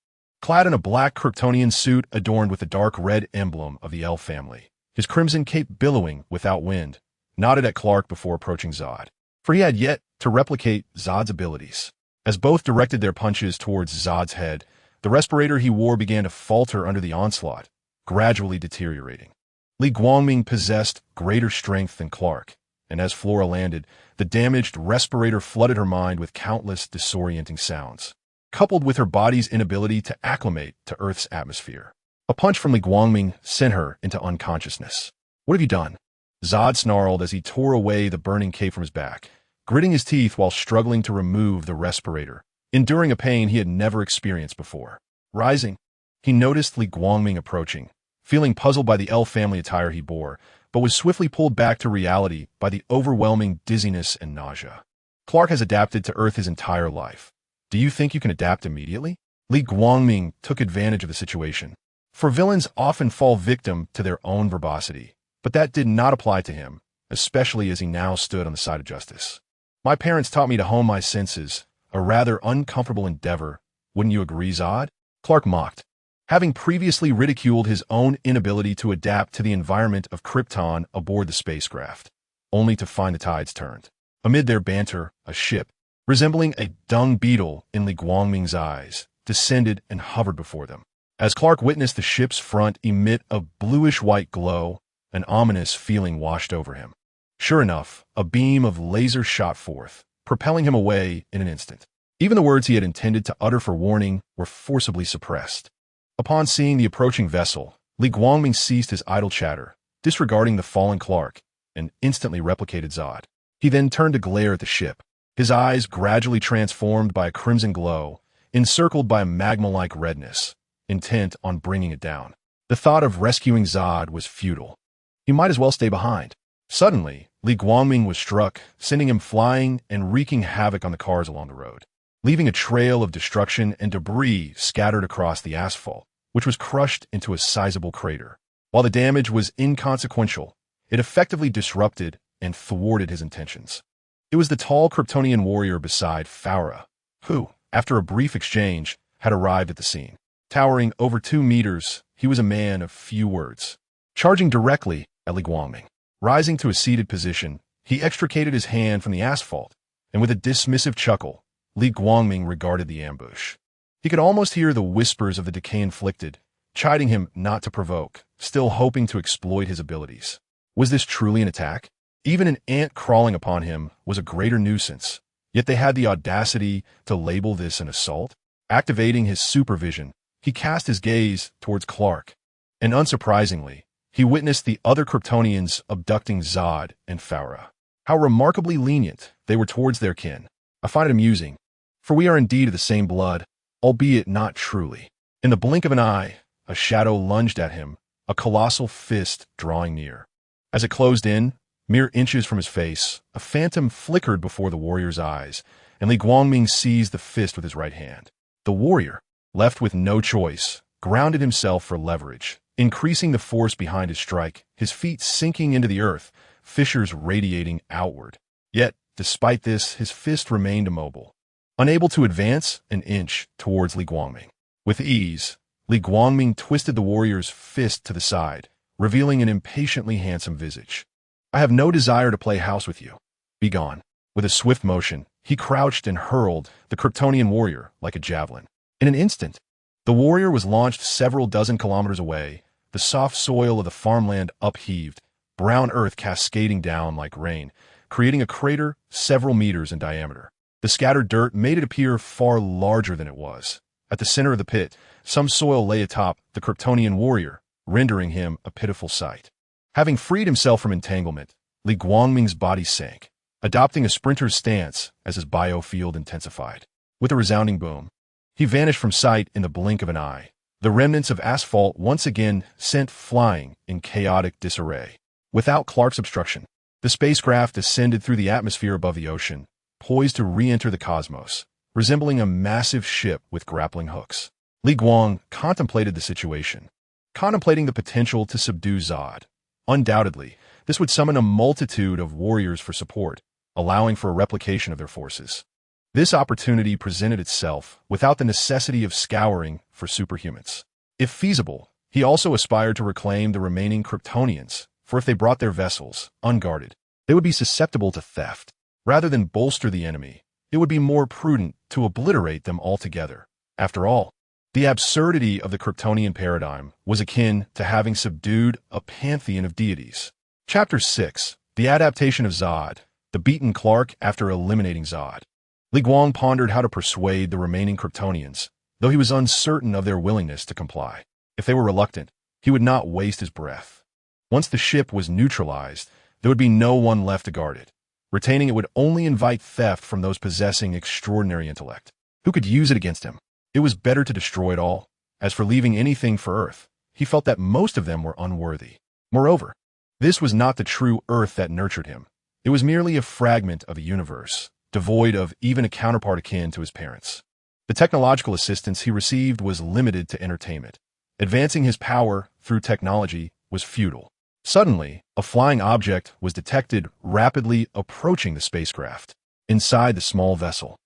clad in a black Kryptonian suit adorned with the dark red emblem of the elf family, his crimson cape billowing without wind, nodded at Clark before approaching Zod, for he had yet to replicate Zod's abilities. As both directed their punches towards Zod's head, the respirator he wore began to falter under the onslaught, gradually deteriorating. Li Guangming possessed greater strength than Clark, and as Flora landed, the damaged respirator flooded her mind with countless disorienting sounds, coupled with her body's inability to acclimate to Earth's atmosphere. A punch from Li Guangming sent her into unconsciousness. "What have you done?" Zod snarled as he tore away the burning cape from his back, gritting his teeth while struggling to remove the respirator, enduring a pain he had never experienced before. Rising, he noticed Li Guangming approaching, feeling puzzled by the elf family attire he bore, but was swiftly pulled back to reality by the overwhelming dizziness and nausea. "Clark has adapted to Earth his entire life. Do you think you can adapt immediately?" Li Guangming took advantage of the situation. For villains often fall victim to their own verbosity, but that did not apply to him, especially as he now stood on the side of justice. "My parents taught me to hone my senses, a rather uncomfortable endeavor. Wouldn't you agree, Zod?" Clark mocked, having previously ridiculed his own inability to adapt to the environment of Krypton aboard the spacecraft. only to find the tides turned. Amid their banter, a ship, resembling a dung beetle in Li Guangming's eyes, descended and hovered before them. As Clark witnessed the ship's front emit a bluish-white glow, an ominous feeling washed over him. Sure enough, a beam of laser shot forth, propelling him away in an instant. Even the words he had intended to utter for warning were forcibly suppressed. Upon seeing the approaching vessel, Li Guangming ceased his idle chatter, disregarding the fallen Clark, and instantly replicated Zod. He then turned to glare at the ship, his eyes gradually transformed by a crimson glow, encircled by a magma-like redness, intent on bringing it down. The thought of rescuing Zod was futile. He might as well stay behind. Suddenly, Li Guangming was struck, sending him flying and wreaking havoc on the cars along the road, leaving a trail of destruction and debris scattered across the asphalt, which was crushed into a sizable crater. While the damage was inconsequential, it effectively disrupted and thwarted his intentions. It was the tall Kryptonian warrior beside Mera, who, after a brief exchange, had arrived at the scene. Towering over 2 meters, he was a man of few words. Charging directly at Li Guangming. Rising to a seated position, he extricated his hand from the asphalt, and with a dismissive chuckle, Li Guangming regarded the ambush. He could almost hear the whispers of the decay inflicted, chiding him not to provoke, still hoping to exploit his abilities. Was this truly an attack? Even an ant crawling upon him was a greater nuisance, yet they had the audacity to label this an assault? Activating his supervision, he cast his gaze towards Clark, and unsurprisingly, he witnessed the other Kryptonians abducting Zod and Mera. How remarkably lenient they were towards their kin. I find it amusing, for we are indeed of the same blood, albeit not truly. In the blink of an eye, a shadow lunged at him, a colossal fist drawing near. As it closed in, mere inches from his face, a phantom flickered before the warrior's eyes, and Li Guangming seized the fist with his right hand. The warrior, left with no choice, grounded himself for leverage, increasing the force behind his strike, his feet sinking into the earth, fissures radiating outward. Yet, despite this, his fist remained immobile, unable to advance an inch towards Li Guangming. With ease, Li Guangming twisted the warrior's fist to the side, revealing an impatiently handsome visage. I have no desire to play house with you. Be gone. With a swift motion, he crouched and hurled the Kryptonian warrior like a javelin. In an instant, the warrior was launched several dozen kilometers away, the soft soil of the farmland upheaved, brown earth cascading down like rain, creating a crater several meters in diameter. The scattered dirt made it appear far larger than it was. At the center of the pit, some soil lay atop the Kryptonian warrior, rendering him a pitiful sight. Having freed himself from entanglement, Li Guangming's body sank, adopting a sprinter's stance as his biofield intensified. With a resounding boom, he vanished from sight in the blink of an eye, the remnants of asphalt once again sent flying in chaotic disarray. Without Clark's obstruction, the spacecraft ascended through the atmosphere above the ocean, poised to re-enter the cosmos, resembling a massive ship with grappling hooks. Li Guang contemplated the situation, contemplating the potential to subdue Zod. Undoubtedly, this would summon a multitude of warriors for support, allowing for a replication of their forces. This opportunity presented itself without the necessity of scouring for superhumans. If feasible, he also aspired to reclaim the remaining Kryptonians, for if they brought their vessels, unguarded, they would be susceptible to theft. Rather than bolster the enemy, it would be more prudent to obliterate them altogether. After all, the absurdity of the Kryptonian paradigm was akin to having subdued a pantheon of deities. Chapter 6. The Adaptation of Zod. The beaten Clark after eliminating Zod. Li Guang pondered how to persuade the remaining Kryptonians, though he was uncertain of their willingness to comply. If they were reluctant, he would not waste his breath. Once the ship was neutralized, there would be no one left to guard it. Retaining it would only invite theft from those possessing extraordinary intellect. Who could use it against him? It was better to destroy it all. As for leaving anything for Earth, he felt that most of them were unworthy. Moreover, this was not the true Earth that nurtured him. It was merely a fragment of a universe, devoid of even a counterpart akin to his parents. The technological assistance he received was limited to entertainment. Advancing his power through technology was futile. Suddenly, a flying object was detected rapidly approaching the spacecraft. Inside the small vessel,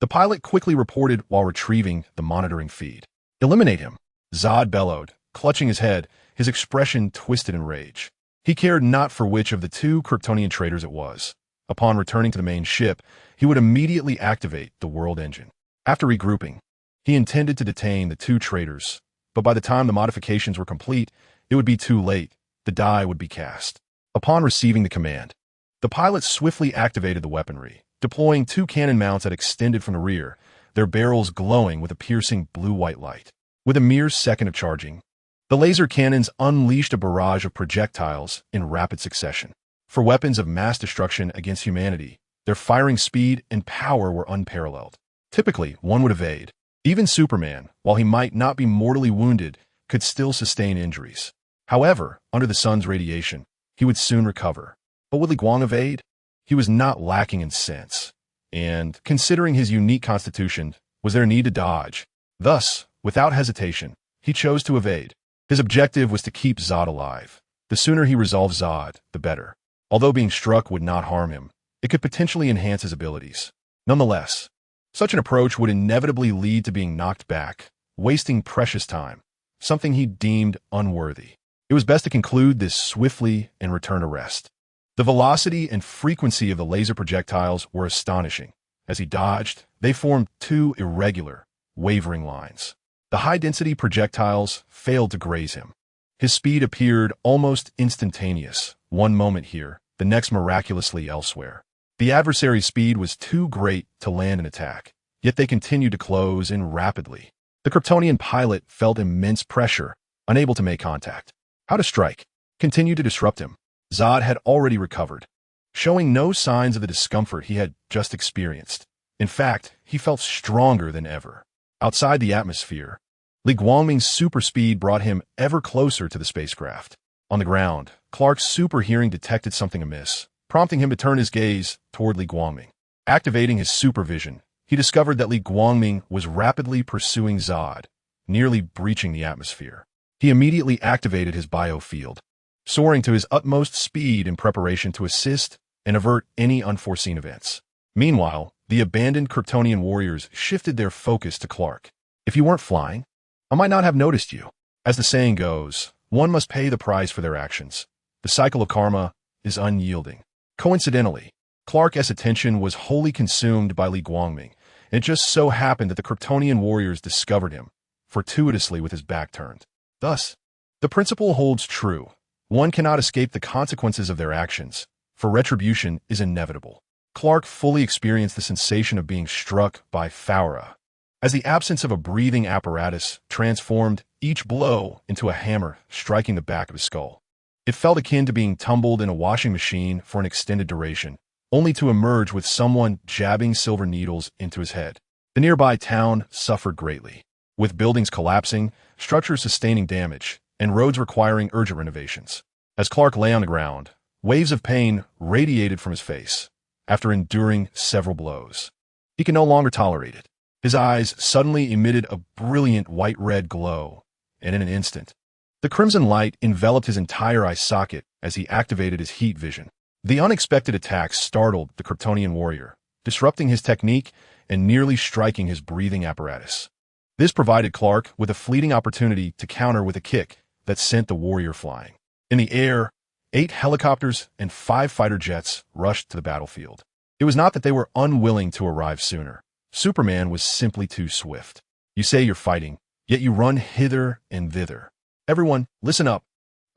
the pilot quickly reported while retrieving the monitoring feed. "Eliminate him," Zod bellowed, clutching his head, his expression twisted in rage. He cared not for which of the two Kryptonian traders it was. Upon returning to the main ship, he would immediately activate the world engine. After regrouping, he intended to detain the two traders, but by the time the modifications were complete, it would be too late. The die would be cast. Upon receiving the command, the pilot swiftly activated the weaponry, deploying two cannon mounts that extended from the rear, their barrels glowing with a piercing blue-white light. With a mere second of charging, the laser cannons unleashed a barrage of projectiles in rapid succession. For weapons of mass destruction against humanity, their firing speed and power were unparalleled. Typically, one would evade. Even Superman, while he might not be mortally wounded, could still sustain injuries. However, under the sun's radiation, he would soon recover. But would Li Guang evade? He was not lacking in sense. And, considering his unique constitution, was there need to dodge? Thus, without hesitation, he chose to evade. His objective was to keep Zod alive. The sooner he resolved Zod, the better. Although being struck would not harm him, it could potentially enhance his abilities. Nonetheless, such an approach would inevitably lead to being knocked back, wasting precious time, something he deemed unworthy. It was best to conclude this swiftly and return to rest. The velocity and frequency of the laser projectiles were astonishing. As he dodged, they formed two irregular, wavering lines. The high-density projectiles failed to graze him. His speed appeared almost instantaneous, one moment here, the next miraculously elsewhere. The adversary's speed was too great to land an attack, yet they continued to close in rapidly. The Kryptonian pilot felt immense pressure, unable to make contact. How to strike? Continue to disrupt him. Zod had already recovered, showing no signs of the discomfort he had just experienced. In fact, he felt stronger than ever. Outside the atmosphere, Li Guangming's super speed brought him ever closer to the spacecraft. On the ground, Clark's super hearing detected something amiss, prompting him to turn his gaze toward Li Guangming. Activating his supervision, he discovered that Li Guangming was rapidly pursuing Zod, nearly breaching the atmosphere. He immediately activated his biofield, soaring to his utmost speed in preparation to assist and avert any unforeseen events. Meanwhile, the abandoned Kryptonian warriors shifted their focus to Clark. If you weren't flying, I might not have noticed you. As the saying goes, one must pay the price for their actions. The cycle of karma is unyielding. Coincidentally, Clark's attention was wholly consumed by Li Guangming, and it just so happened that the Kryptonian warriors discovered him, fortuitously with his back turned. Thus, the principle holds true. One cannot escape the consequences of their actions, for retribution is inevitable. Clark fully experienced the sensation of being struck by Faura, as the absence of a breathing apparatus transformed each blow into a hammer striking the back of his skull. It felt akin to being tumbled in a washing machine for an extended duration, only to emerge with someone jabbing silver needles into his head. The nearby town suffered greatly, with buildings collapsing, structures sustaining damage, and roads requiring urgent renovations. As Clark lay on the ground, waves of pain radiated from his face. After enduring several blows, he could no longer tolerate it. His eyes suddenly emitted a brilliant white-red glow, and in an instant, the crimson light enveloped his entire eye socket as he activated his heat vision. The unexpected attack startled the Kryptonian warrior, disrupting his technique and nearly striking his breathing apparatus. This provided Clark with a fleeting opportunity to counter with a kick that sent the warrior flying. In the air, 8 helicopters and 5 fighter jets rushed to the battlefield. It was not that they were unwilling to arrive sooner. Superman was simply too swift. You say you're fighting, yet you run hither and thither. Everyone, listen up.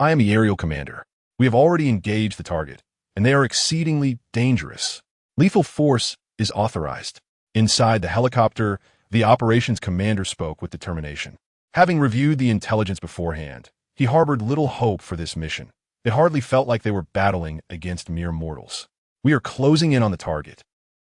I am the aerial commander. We have already engaged the target, and they are exceedingly dangerous. Lethal force is authorized. Inside the helicopter, the operations commander spoke with determination. Having reviewed the intelligence beforehand, he harbored little hope for this mission. It hardly felt like they were battling against mere mortals. We are closing in on the target.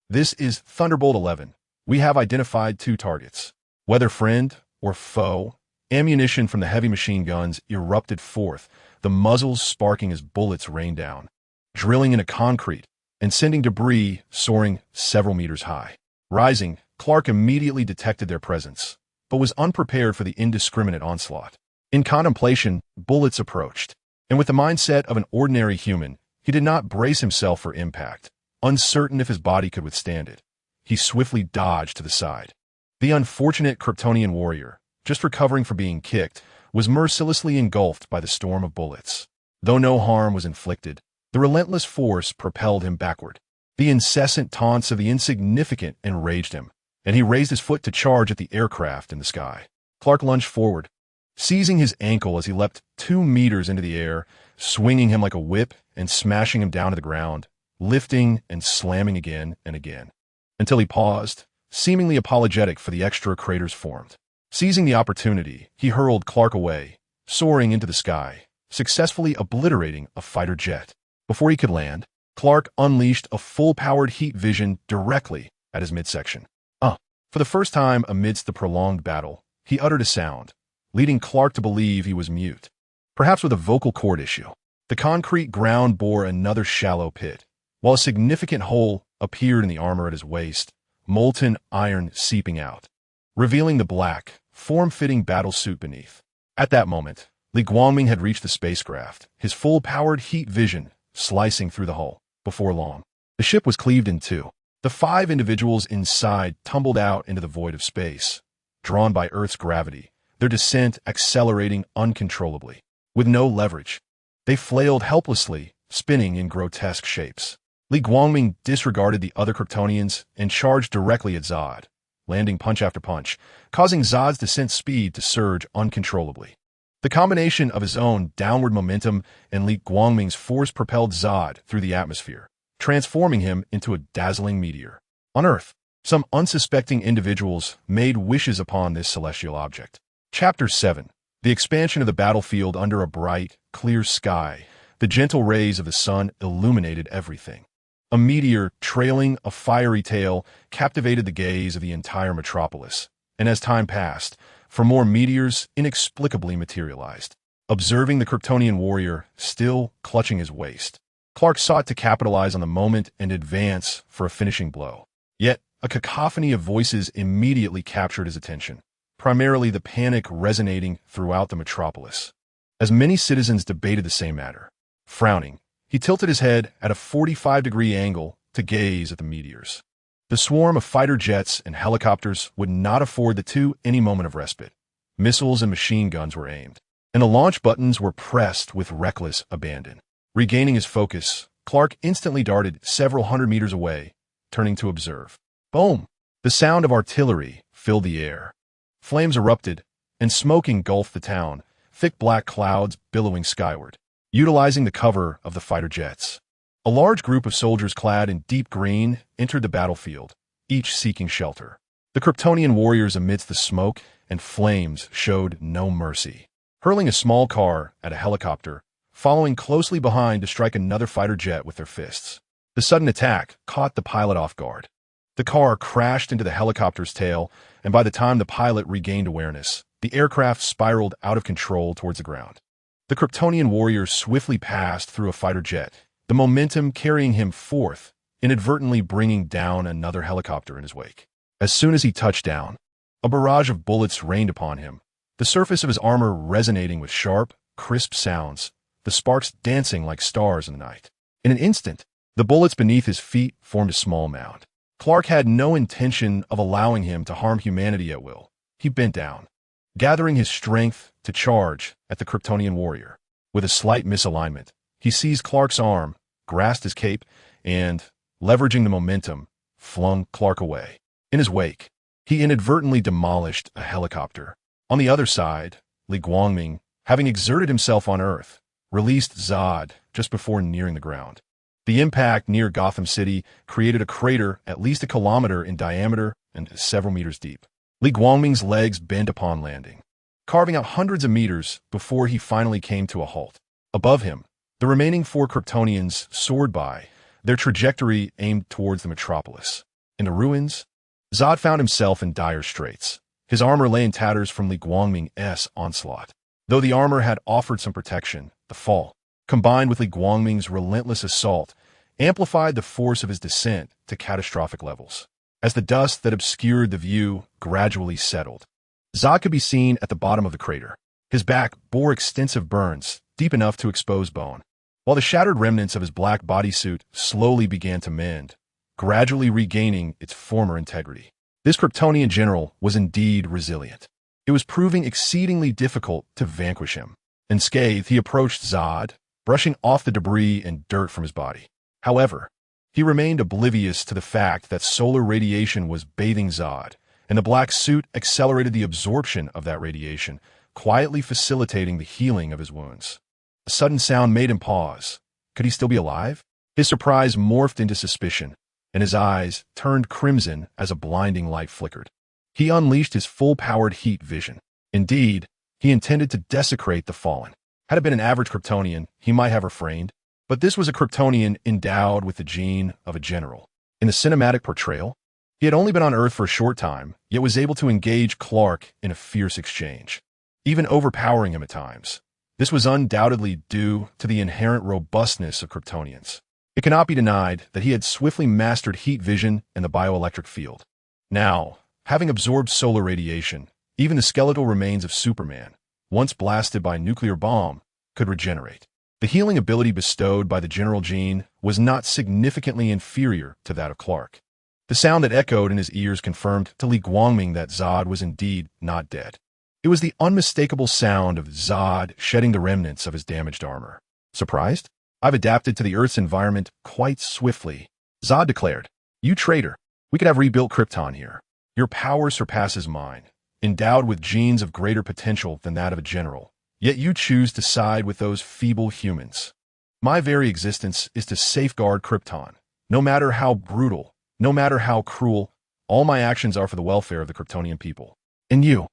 This is Thunderbolt 11. We have identified 2 targets. Whether friend or foe, ammunition from the heavy machine guns erupted forth, the muzzles sparking as bullets rained down, drilling into concrete and sending debris soaring several meters high. Rising, Clark immediately detected their presence, but was unprepared for the indiscriminate onslaught. In contemplation, bullets approached, and with the mindset of an ordinary human, he did not brace himself for impact, uncertain if his body could withstand it. He swiftly dodged to the side. The unfortunate Kryptonian warrior, just recovering from being kicked, was mercilessly engulfed by the storm of bullets. Though no harm was inflicted, the relentless force propelled him backward. The incessant taunts of the insignificant enraged him, and he raised his foot to charge at the aircraft in the sky. Clark lunged forward, seizing his ankle as he leapt 2 meters into the air, swinging him like a whip and smashing him down to the ground, lifting and slamming again and again, until he paused, seemingly apologetic for the extra craters formed. Seizing the opportunity, he hurled Clark away, soaring into the sky, successfully obliterating a fighter jet. Before he could land, Clark unleashed a full-powered heat vision directly at his midsection. For the first time amidst the prolonged battle, he uttered a sound, leading Clark to believe he was mute, perhaps with a vocal cord issue. The concrete ground bore another shallow pit, while a significant hole appeared in the armor at his waist, molten iron seeping out, revealing the black, form-fitting battle suit beneath. At that moment, Li Guangming had reached the spacecraft, his full-powered heat vision slicing through the hull. Before long, the ship was cleaved in two. The 5 individuals inside tumbled out into the void of space, drawn by Earth's gravity, their descent accelerating uncontrollably. With no leverage, they flailed helplessly, spinning in grotesque shapes. Li Guangming disregarded the other Kryptonians and charged directly at Zod, landing punch after punch, causing Zod's descent speed to surge uncontrollably. The combination of his own downward momentum and Li Guangming's force propelled Zod through the atmosphere, transforming him into a dazzling meteor. On Earth, some unsuspecting individuals made wishes upon this celestial object. Chapter 7. The expansion of the battlefield under a bright, clear sky. The gentle rays of the sun illuminated everything. A meteor trailing a fiery tail captivated the gaze of the entire metropolis, and as time passed, for more meteors inexplicably materialized. Observing the Kryptonian warrior still clutching his waist, Clark sought to capitalize on the moment and advance for a finishing blow. Yet, a cacophony of voices immediately captured his attention, primarily the panic resonating throughout the metropolis. As many citizens debated the same matter, frowning, he tilted his head at a 45-degree angle to gaze at the meteors. The swarm of fighter jets and helicopters would not afford the two any moment of respite. Missiles and machine guns were aimed, and the launch buttons were pressed with reckless abandon. Regaining his focus, Clark instantly darted several hundred meters away, turning to observe. Boom! The sound of artillery filled the air. Flames erupted, and smoke engulfed the town, thick black clouds billowing skyward, utilizing the cover of the fighter jets. A large group of soldiers clad in deep green entered the battlefield, each seeking shelter. The Kryptonian warriors amidst the smoke and flames showed no mercy, hurling a small car at a helicopter, following closely behind to strike another fighter jet with their fists. The sudden attack caught the pilot off guard. The car crashed into the helicopter's tail, and by the time the pilot regained awareness, the aircraft spiraled out of control towards the ground. The Kryptonian warrior swiftly passed through a fighter jet, the momentum carrying him forth, inadvertently bringing down another helicopter in his wake. As soon as he touched down, a barrage of bullets rained upon him, the surface of his armor resonating with sharp, crisp sounds, the sparks dancing like stars in the night. In an instant, the bullets beneath his feet formed a small mound. Clark had no intention of allowing him to harm humanity at will. He bent down, gathering his strength to charge at the Kryptonian warrior. With a slight misalignment, he seized Clark's arm, grasped his cape, and, leveraging the momentum, flung Clark away. In his wake, he inadvertently demolished a helicopter. On the other side, Li Guangming, having exerted himself on Earth, released Zod just before nearing the ground. The impact near Gotham City created a crater at least a kilometer in diameter and several meters deep. Li Guangming's legs bent upon landing, carving out hundreds of meters before he finally came to a halt. Above him, the remaining 4 Kryptonians soared by, their trajectory aimed towards the metropolis. In the ruins, Zod found himself in dire straits. His armor lay in tatters from Li Guangming's onslaught. Though the armor had offered some protection, the fall, combined with Li Guangming's relentless assault, amplified the force of his descent to catastrophic levels. As the dust that obscured the view gradually settled, Zod could be seen at the bottom of the crater. His back bore extensive burns, deep enough to expose bone, while the shattered remnants of his black bodysuit slowly began to mend, gradually regaining its former integrity. This Kryptonian general was indeed resilient. It was proving exceedingly difficult to vanquish him. Unscathed, he approached Zod, brushing off the debris and dirt from his body. However, he remained oblivious to the fact that solar radiation was bathing Zod, and the black suit accelerated the absorption of that radiation, quietly facilitating the healing of his wounds. A sudden sound made him pause. Could he still be alive? His surprise morphed into suspicion, and his eyes turned crimson as a blinding light flickered. He unleashed his full-powered heat vision. Indeed, he intended to desecrate the fallen. Had it been an average Kryptonian, he might have refrained, but this was a Kryptonian endowed with the gene of a general. In the cinematic portrayal, he had only been on Earth for a short time, yet was able to engage Clark in a fierce exchange, even overpowering him at times. This was undoubtedly due to the inherent robustness of Kryptonians. It cannot be denied that he had swiftly mastered heat vision and the bioelectric field. Now, having absorbed solar radiation, even the skeletal remains of Superman, once blasted by a nuclear bomb, could regenerate. The healing ability bestowed by the general gene was not significantly inferior to that of Clark. The sound that echoed in his ears confirmed to Li Guangming that Zod was indeed not dead. It was the unmistakable sound of Zod shedding the remnants of his damaged armor. Surprised? I've adapted to the Earth's environment quite swiftly, Zod declared. You traitor, we could have rebuilt Krypton here. Your power surpasses mine, endowed with genes of greater potential than that of a general. Yet you choose to side with those feeble humans. My very existence is to safeguard Krypton. No matter how brutal, no matter how cruel, all my actions are for the welfare of the Kryptonian people. And you,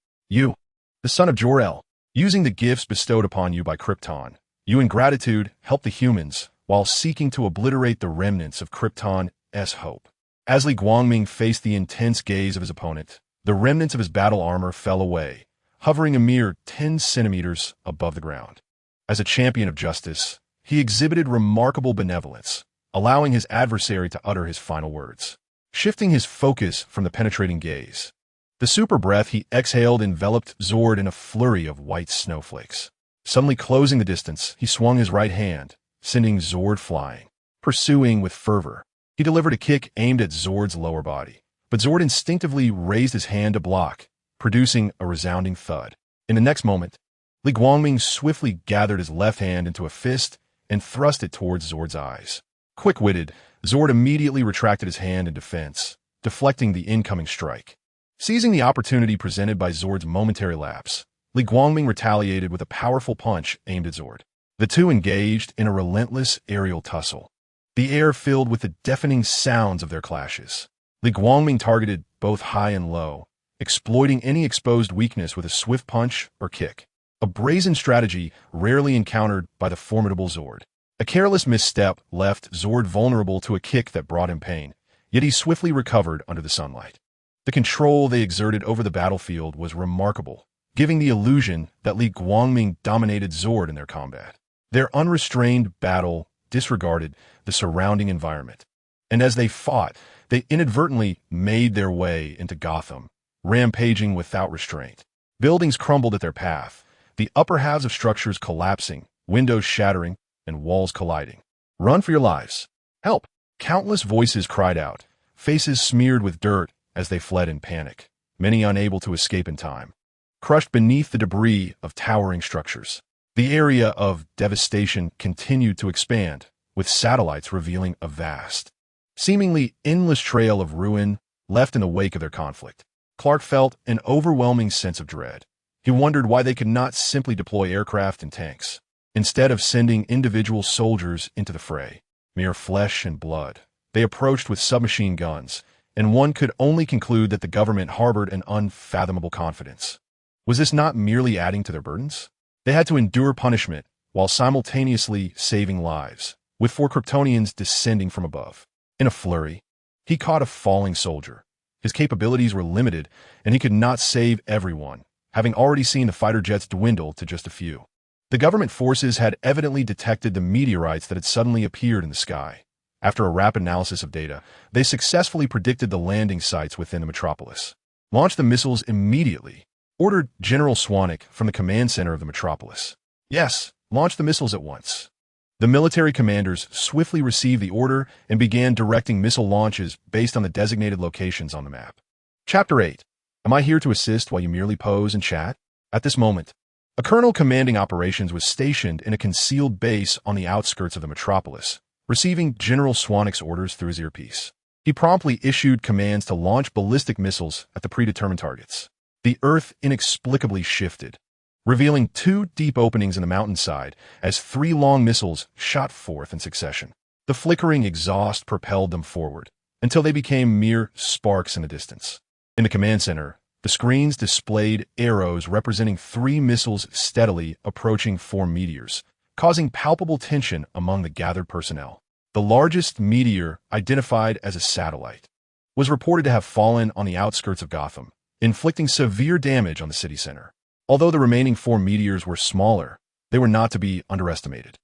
the son of Jor-El, using the gifts bestowed upon you by Krypton, you in gratitude help the humans while seeking to obliterate the remnants of Krypton's hope. As Li Guangming faced the intense gaze of his opponent, the remnants of his battle armor fell away, hovering a mere 10 centimeters above the ground. As a champion of justice, he exhibited remarkable benevolence, allowing his adversary to utter his final words. Shifting his focus from the penetrating gaze, the super breath he exhaled enveloped Zord in a flurry of white snowflakes. Suddenly closing the distance, he swung his right hand, sending Zord flying. Pursuing with fervor, he delivered a kick aimed at Zord's lower body, but Zord instinctively raised his hand to block, producing a resounding thud. In the next moment, Li Guangming swiftly gathered his left hand into a fist and thrust it towards Zord's eyes. Quick-witted, Zord immediately retracted his hand in defense, deflecting the incoming strike. Seizing the opportunity presented by Zord's momentary lapse, Li Guangming retaliated with a powerful punch aimed at Zord. The two engaged in a relentless aerial tussle, the air filled with the deafening sounds of their clashes. Li Guangming targeted both high and low, exploiting any exposed weakness with a swift punch or kick, a brazen strategy rarely encountered by the formidable Zord. A careless misstep left Zord vulnerable to a kick that brought him pain, yet he swiftly recovered under the sunlight. The control they exerted over the battlefield was remarkable, giving the illusion that Li Guangming dominated Zord in their combat. Their unrestrained battle disregarded the surrounding environment, and as they fought, they inadvertently made their way into Gotham, rampaging without restraint. Buildings crumbled at their path, the upper halves of structures collapsing, windows shattering, and walls colliding. Run for your lives. Help! Countless voices cried out, faces smeared with dirt as they fled in panic, many unable to escape in time. Crushed beneath the debris of towering structures, the area of devastation continued to expand, with satellites revealing a vast, seemingly endless trail of ruin left in the wake of their conflict. Clark felt an overwhelming sense of dread. He wondered why they could not simply deploy aircraft and tanks, instead of sending individual soldiers into the fray. Mere flesh and blood, they approached with submachine guns, and one could only conclude that the government harbored an unfathomable confidence. Was this not merely adding to their burdens? They had to endure punishment while simultaneously saving lives, with 4 Kryptonians descending from above. In a flurry, he caught a falling soldier. His capabilities were limited, and he could not save everyone, having already seen the fighter jets dwindle to just a few. The government forces had evidently detected the meteorites that had suddenly appeared in the sky. After a rapid analysis of data, they successfully predicted the landing sites within the metropolis. Launch the missiles immediately, ordered General Swanwick from the command center of the metropolis. Yes, launch the missiles at once. The military commanders swiftly received the order and began directing missile launches based on the designated locations on the map. Chapter 8. Am I here to assist while you merely pose and chat? At this moment, A colonel commanding operations was stationed in a concealed base on the outskirts of the metropolis, receiving General Swanwick's orders through his earpiece. He promptly issued commands to launch ballistic missiles at the predetermined targets. The earth inexplicably shifted, revealing 2 deep openings in the mountainside as 3 long missiles shot forth in succession. The flickering exhaust propelled them forward, until they became mere sparks in the distance. In the command center, the screens displayed arrows representing 3 missiles steadily approaching 4 meteors, causing palpable tension among the gathered personnel. The largest meteor, identified as a satellite, was reported to have fallen on the outskirts of Gotham, inflicting severe damage on the city center. Although the remaining 4 meteors were smaller, they were not to be underestimated.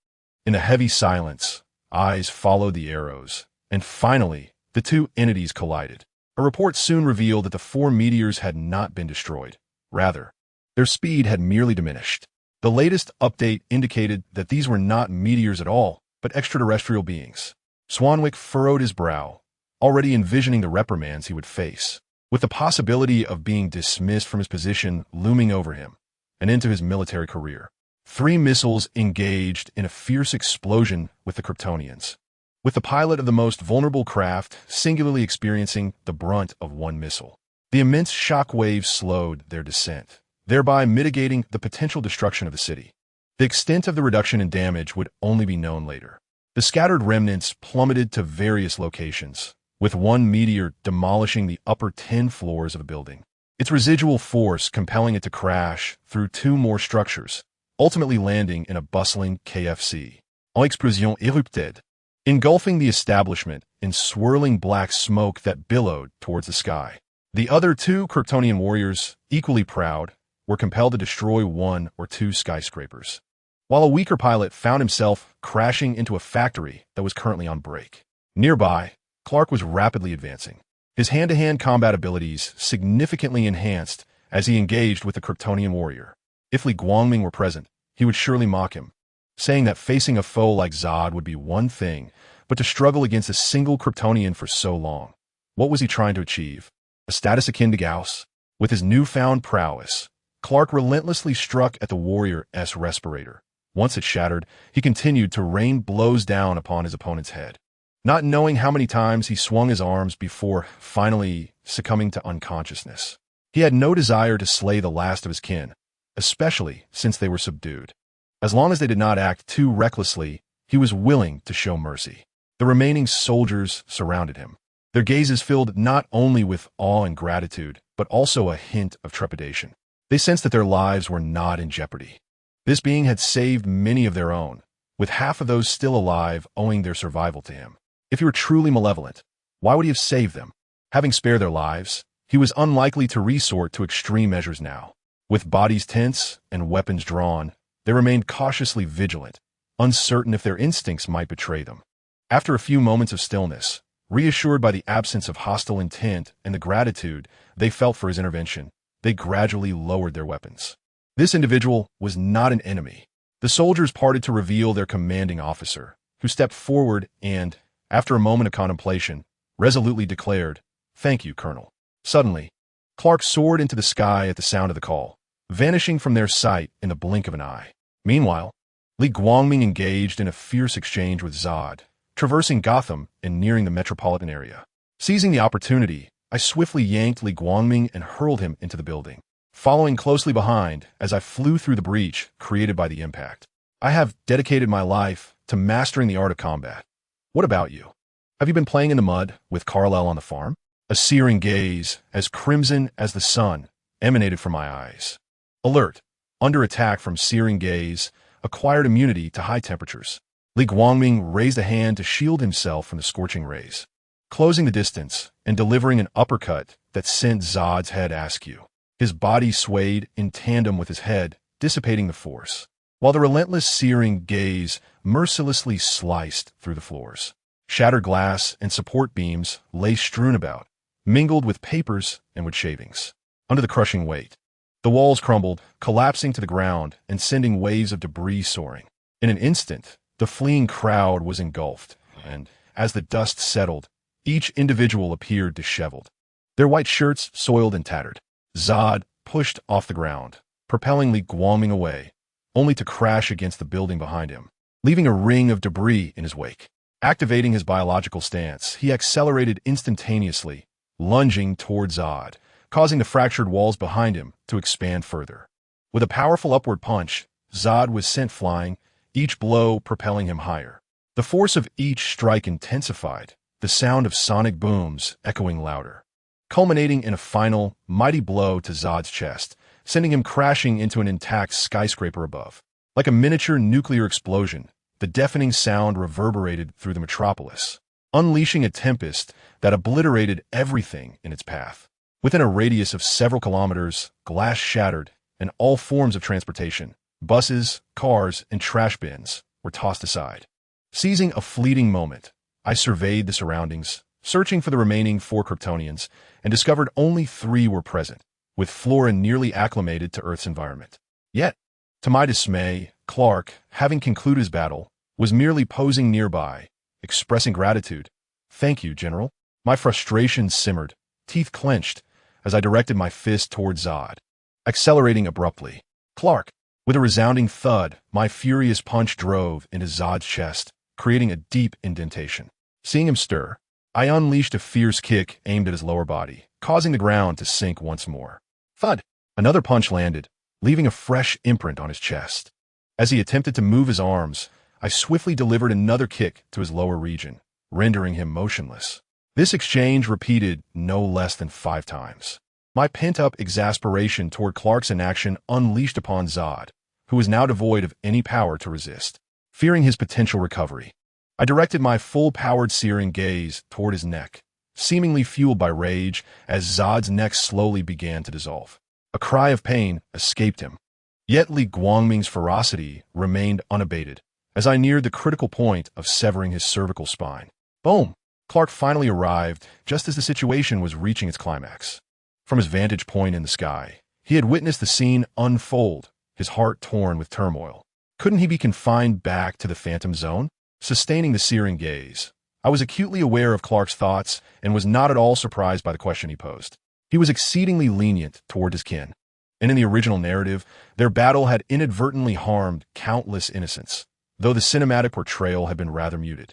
In the heavy silence, eyes followed the arrows, and finally, the 2 entities collided. A report soon revealed that the 4 meteors had not been destroyed. Rather, their speed had merely diminished. The latest update indicated that these were not meteors at all, but extraterrestrial beings. Swanwick furrowed his brow, already envisioning the reprimands he would face, with the possibility of being dismissed from his position looming over him and into his military career. 3 missiles engaged in a fierce explosion with the Kryptonians, with the pilot of the most vulnerable craft singularly experiencing the brunt of 1 missile. The immense shock waves slowed their descent, thereby mitigating the potential destruction of the city. The extent of the reduction in damage would only be known later. The scattered remnants plummeted to various locations, with 1 meteor demolishing the upper 10 floors of a building, its residual force compelling it to crash through 2 more structures, ultimately landing in a bustling KFC. En explosion érupted, engulfing the establishment in swirling black smoke that billowed towards the sky. The other 2 Kryptonian warriors, equally proud, were compelled to destroy 1 or 2 skyscrapers, while a weaker pilot found himself crashing into a factory that was currently on break. Nearby, Clark was rapidly advancing, his hand-to-hand combat abilities significantly enhanced as he engaged with the Kryptonian warrior. If Li Guangming were present, he would surely mock him, saying that facing a foe like Zod would be one thing, but to struggle against a single Kryptonian for so long. What was he trying to achieve? A status akin to Gauss? With his newfound prowess, Clark relentlessly struck at the warrior's respirator. Once it shattered, he continued to rain blows down upon his opponent's head, not knowing how many times he swung his arms before finally succumbing to unconsciousness. He had no desire to slay the last of his kin, especially since they were subdued. As long as they did not act too recklessly, he was willing to show mercy. The remaining soldiers surrounded him, their gazes filled not only with awe and gratitude, but also a hint of trepidation. They sensed that their lives were not in jeopardy. This being had saved many of their own, with half of those still alive owing their survival to him. If he were truly malevolent, why would he have saved them? Having spared their lives, he was unlikely to resort to extreme measures now. With bodies tense and weapons drawn, they remained cautiously vigilant, uncertain if their instincts might betray them. After a few moments of stillness, reassured by the absence of hostile intent and the gratitude they felt for his intervention, they gradually lowered their weapons. This individual was not an enemy. The soldiers parted to reveal their commanding officer, who stepped forward and, after a moment of contemplation, resolutely declared, "Thank you, Colonel." Suddenly, Clark soared into the sky at the sound of the call, vanishing from their sight in the blink of an eye. Meanwhile, Li Guangming engaged in a fierce exchange with Zod, traversing Gotham and nearing the metropolitan area. Seizing the opportunity, I swiftly yanked Li Guangming and hurled him into the building, following closely behind as I flew through the breach created by the impact. I have dedicated my life to mastering the art of combat. What about you? Have you been playing in the mud with Kal-El on the farm? A searing gaze, as crimson as the sun, emanated from my eyes. Alert, under attack from searing gaze, acquired immunity to high temperatures. Li Guangming raised a hand to shield himself from the scorching rays, closing the distance and delivering an uppercut that sent Zod's head askew. His body swayed in tandem with his head, dissipating the force, while the relentless searing gaze mercilessly sliced through the floors. Shattered glass and support beams lay strewn about, mingled with papers and wood shavings. Under the crushing weight, the walls crumbled, collapsing to the ground and sending waves of debris soaring. In an instant, the fleeing crowd was engulfed, and as the dust settled, each individual appeared disheveled, their white shirts soiled and tattered. Zod pushed off the ground, propelling Li Guangming away, only to crash against the building behind him, leaving a ring of debris in his wake. Activating his biological stance, he accelerated instantaneously, lunging toward Zod, causing the fractured walls behind him to expand further. With a powerful upward punch, Zod was sent flying, each blow propelling him higher. The force of each strike intensified, the sound of sonic booms echoing louder, culminating in a final, mighty blow to Zod's chest, sending him crashing into an intact skyscraper above. Like a miniature nuclear explosion, the deafening sound reverberated through the metropolis, unleashing a tempest that obliterated everything in its path. Within a radius of several kilometers, glass shattered, and all forms of transportation, buses, cars, and trash bins, were tossed aside. Seizing a fleeting moment, I surveyed the surroundings, searching for the remaining 4 Kryptonians, and discovered only 3 were present, with flora nearly acclimated to Earth's environment. Yet, to my dismay, Clark, having concluded his battle, was merely posing nearby, expressing gratitude. "Thank you, General." My frustration simmered, teeth clenched, as I directed my fist toward Zod. Accelerating abruptly, Clark, with a resounding thud, my furious punch drove into Zod's chest, creating a deep indentation. Seeing him stir, I unleashed a fierce kick aimed at his lower body, causing the ground to sink once more. Thud! Another punch landed, leaving a fresh imprint on his chest. As he attempted to move his arms, I swiftly delivered another kick to his lower region, rendering him motionless. This exchange repeated no less than 5 times. My pent-up exasperation toward Clark's inaction unleashed upon Zod, who was now devoid of any power to resist. Fearing his potential recovery, I directed my full-powered searing gaze toward his neck, seemingly fueled by rage as Zod's neck slowly began to dissolve. A cry of pain escaped him. Yet Li Guangming's ferocity remained unabated as I neared the critical point of severing his cervical spine. Boom! Clark finally arrived just as the situation was reaching its climax. From his vantage point in the sky, he had witnessed the scene unfold, his heart torn with turmoil. Couldn't he be confined back to the Phantom Zone? Sustaining the searing gaze, I was acutely aware of Clark's thoughts and was not at all surprised by the question he posed. He was exceedingly lenient toward his kin, and in the original narrative, their battle had inadvertently harmed countless innocents, though the cinematic portrayal had been rather muted.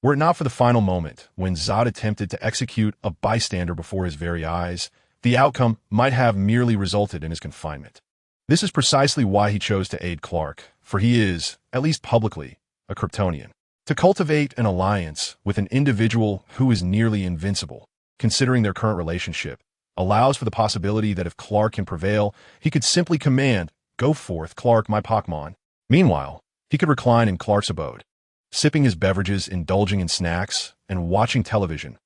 Were it not for the final moment, when Zod attempted to execute a bystander before his very eyes, the outcome might have merely resulted in his confinement. This is precisely why he chose to aid Clark, for he is, at least publicly, a Kryptonian. To cultivate an alliance with an individual who is nearly invincible, considering their current relationship, allows for the possibility that if Clark can prevail, he could simply command, "Go forth, Clark, my Pokemon." Meanwhile, he could recline in Clark's abode, sipping his beverages, indulging in snacks, and watching television.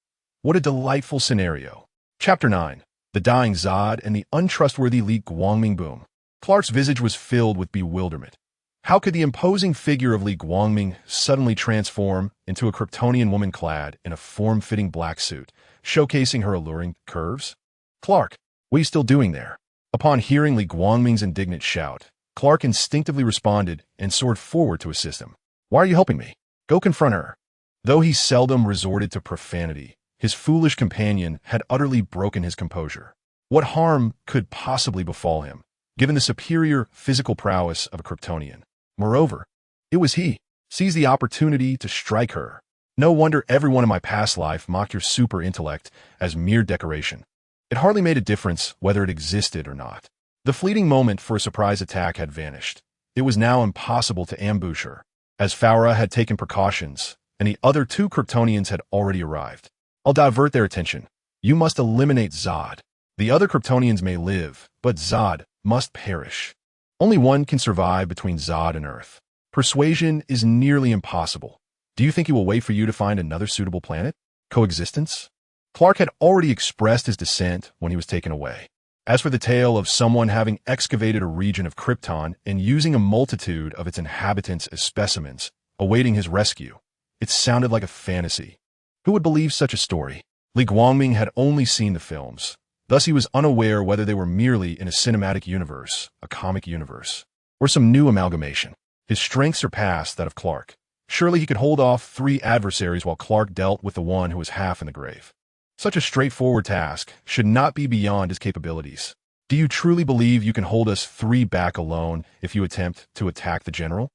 What a delightful scenario. Chapter 9. The Dying Zod and the Untrustworthy Li Guangming Boom. Clark's visage was filled with bewilderment. How could the imposing figure of Li Guangming suddenly transform into a Kryptonian woman clad in a form-fitting black suit, showcasing her alluring curves? "Clark, what are you still doing there?" Upon hearing Li Guangming's indignant shout, Clark instinctively responded and soared forward to assist him. "Why are you helping me? Go confront her." Though he seldom resorted to profanity, his foolish companion had utterly broken his composure. What harm could possibly befall him, given the superior physical prowess of a Kryptonian? Moreover, it was he seized the opportunity to strike her. No wonder everyone in my past life mocked your super intellect as mere decoration. It hardly made a difference whether it existed or not. The fleeting moment for a surprise attack had vanished. It was now impossible to ambush her, as Faura had taken precautions, and the other 2 Kryptonians had already arrived. I'll divert their attention. You must eliminate Zod. The other Kryptonians may live, but Zod must perish. Only one can survive between Zod and Earth. Persuasion is nearly impossible. Do you think he will wait for you to find another suitable planet? Coexistence? Clark had already expressed his dissent when he was taken away. As for the tale of someone having excavated a region of Krypton and using a multitude of its inhabitants as specimens, awaiting his rescue, it sounded like a fantasy. Who would believe such a story? Li Guangming had only seen the films. Thus he was unaware whether they were merely in a cinematic universe, a comic universe, or some new amalgamation. His strength surpassed that of Clark. Surely he could hold off 3 adversaries while Clark dealt with the one who was half in the grave. Such a straightforward task should not be beyond his capabilities. Do you truly believe you can hold us three back alone if you attempt to attack the general?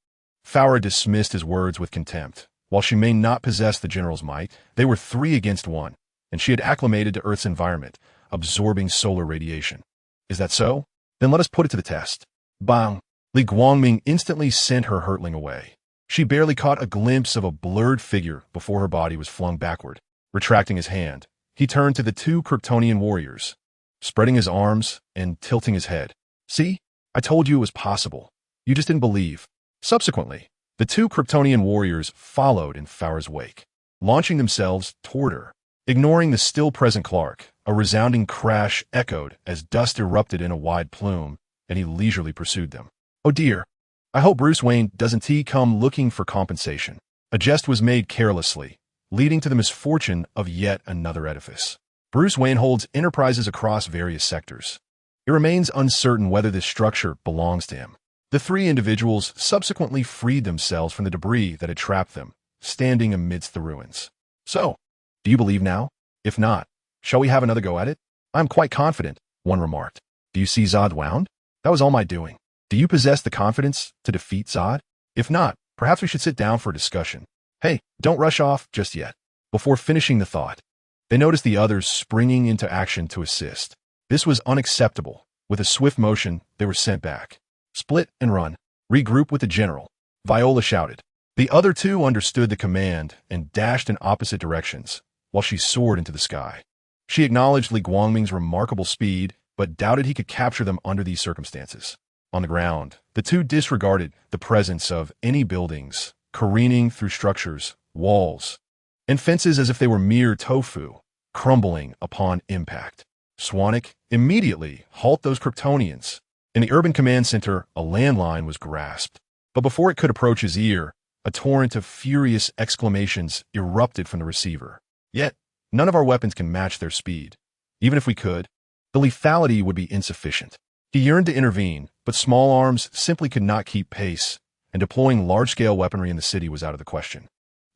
Fowra dismissed his words with contempt. While she may not possess the general's might, they were 3 against 1, and she had acclimated to Earth's environment, absorbing solar radiation. Is that so? Then let us put it to the test. Bang! Li Guangming instantly sent her hurtling away. She barely caught a glimpse of a blurred figure before her body was flung backward. Retracting his hand, he turned to the 2 Kryptonian warriors, spreading his arms and tilting his head. See? I told you it was possible. You just didn't believe. Subsequently, the 2 Kryptonian warriors followed in Fowra's wake, launching themselves toward her. Ignoring the still-present Clark, a resounding crash echoed as dust erupted in a wide plume, and he leisurely pursued them. Oh dear, I hope Bruce Wayne doesn't come looking for compensation. A jest was made carelessly, leading to the misfortune of yet another edifice. Bruce Wayne holds enterprises across various sectors. It remains uncertain whether this structure belongs to him. The 3 individuals subsequently freed themselves from the debris that had trapped them, standing amidst the ruins. So, do you believe now? If not, shall we have another go at it? I'm quite confident, one remarked. Do you see Zod wound? That was all my doing. Do you possess the confidence to defeat Zod? If not, perhaps we should sit down for a discussion. Hey, don't rush off just yet. Before finishing the thought, they noticed the others springing into action to assist. This was unacceptable. With a swift motion, they were sent back. Split and run. Regroup with the general, Viola shouted. The other 2 understood the command and dashed in opposite directions, while she soared into the sky. She acknowledged Li Guangming's remarkable speed, but doubted he could capture them under these circumstances. On the ground, the 2 disregarded the presence of any buildings, careening through structures, walls, and fences as if they were mere tofu, crumbling upon impact. Swanwick, immediately halt those Kryptonians. In the urban command center, a landline was grasped, but before it could approach his ear, a torrent of furious exclamations erupted from the receiver. Yet, none of our weapons can match their speed. Even if we could, the lethality would be insufficient. He yearned to intervene, but small arms simply could not keep pace, and deploying large-scale weaponry in the city was out of the question.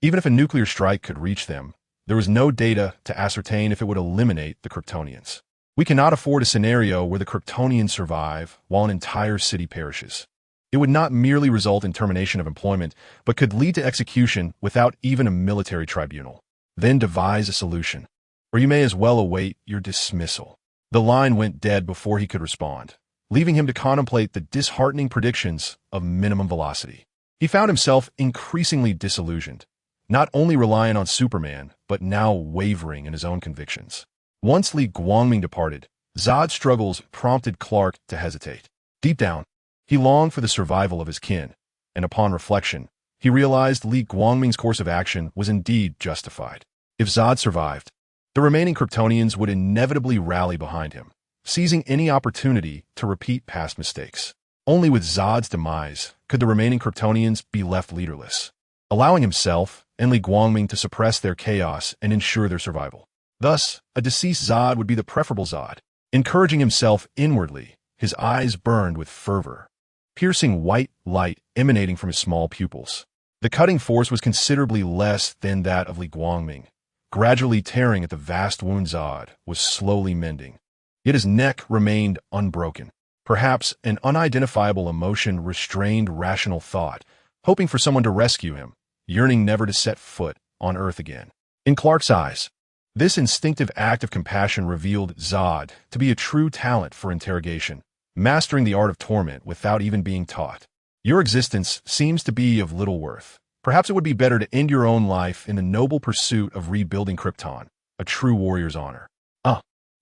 Even if a nuclear strike could reach them, there was no data to ascertain if it would eliminate the Kryptonians. We cannot afford a scenario where the Kryptonians survive while an entire city perishes. It would not merely result in termination of employment, but could lead to execution without even a military tribunal. Then devise a solution, or you may as well await your dismissal. The line went dead before he could respond, leaving him to contemplate the disheartening predictions of minimum velocity. He found himself increasingly disillusioned, not only reliant on Superman, but now wavering in his own convictions. Once Li Guangming departed, Zod's struggles prompted Clark to hesitate. Deep down, he longed for the survival of his kin, and upon reflection, he realized Li Guangming's course of action was indeed justified. If Zod survived, the remaining Kryptonians would inevitably rally behind him, seizing any opportunity to repeat past mistakes. Only with Zod's demise could the remaining Kryptonians be left leaderless, allowing himself and Li Guangming to suppress their chaos and ensure their survival. Thus, a deceased Zod would be the preferable Zod. Encouraging himself inwardly, his eyes burned with fervor, piercing white light emanating from his small pupils. The cutting force was considerably less than that of Li Guangming. Gradually tearing at the vast wound, Zod was slowly mending. Yet his neck remained unbroken. Perhaps an unidentifiable emotion restrained rational thought, hoping for someone to rescue him, yearning never to set foot on Earth again. In Clark's eyes, this instinctive act of compassion revealed Zod to be a true talent for interrogation, mastering the art of torment without even being taught. Your existence seems to be of little worth. Perhaps it would be better to end your own life in the noble pursuit of rebuilding Krypton, a true warrior's honor.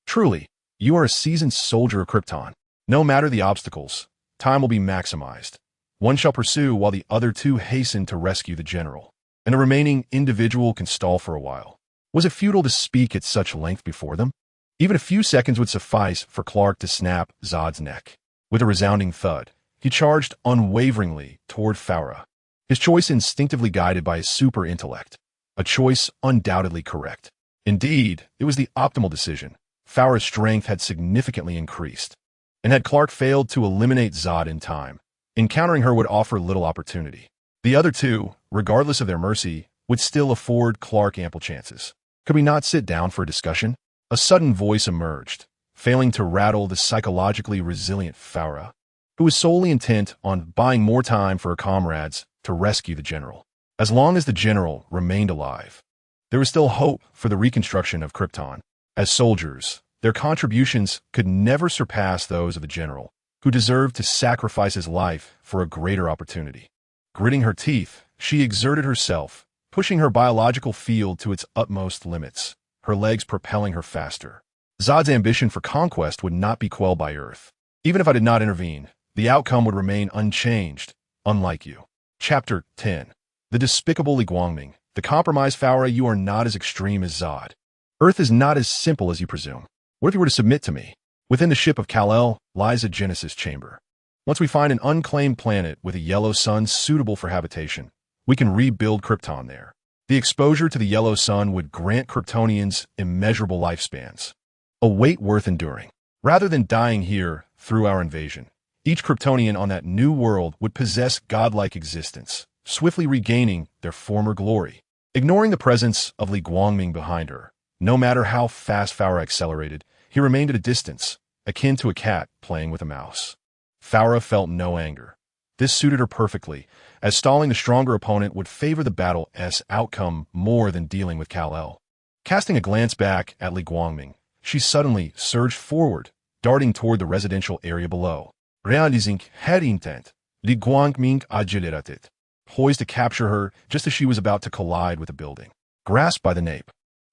Truly, you are a seasoned soldier of Krypton. No matter the obstacles, time will be maximized. One shall pursue while the other 2 hasten to rescue the general, and the remaining individual can stall for a while. Was it futile to speak at such length before them? Even a few seconds would suffice for Clark to snap Zod's neck. With a resounding thud, he charged unwaveringly toward Fowra, his choice instinctively guided by his super intellect, a choice undoubtedly correct. Indeed, it was the optimal decision. Fowra's strength had significantly increased, and had Clark failed to eliminate Zod in time, encountering her would offer little opportunity. The other 2, regardless of their mercy, would still afford Clark ample chances. Could we not sit down for a discussion? A sudden voice emerged, failing to rattle the psychologically resilient Farah, who was solely intent on buying more time for her comrades to rescue the general. As long as the general remained alive, there was still hope for the reconstruction of Krypton. As soldiers, their contributions could never surpass those of a general, who deserved to sacrifice his life for a greater opportunity. Gritting her teeth, she exerted herself, pushing her biological field to its utmost limits, her legs propelling her faster. Zod's ambition for conquest would not be quelled by Earth. Even if I did not intervene, the outcome would remain unchanged, unlike you. Chapter 10. The Despicable Li Guangming. The compromise, Farah, you are not as extreme as Zod. Earth is not as simple as you presume. What if you were to submit to me? Within the ship of Kal-El lies a Genesis chamber. Once we find an unclaimed planet with a yellow sun suitable for habitation, we can rebuild Krypton there. The exposure to the yellow sun would grant Kryptonians immeasurable lifespans, a weight worth enduring. Rather than dying here through our invasion, each Kryptonian on that new world would possess godlike existence, swiftly regaining their former glory. Ignoring the presence of Li Guangming behind her, no matter how fast Farah accelerated, he remained at a distance, akin to a cat playing with a mouse. Farah felt no anger. This suited her perfectly, as stalling the stronger opponent would favor the battle's outcome more than dealing with Kal-El. Casting a glance back at Li Guangming, she suddenly surged forward, darting toward the residential area below. Realizing her intent, Li Guangming accelerated, poised to capture her just as she was about to collide with a building. Grasped by the nape,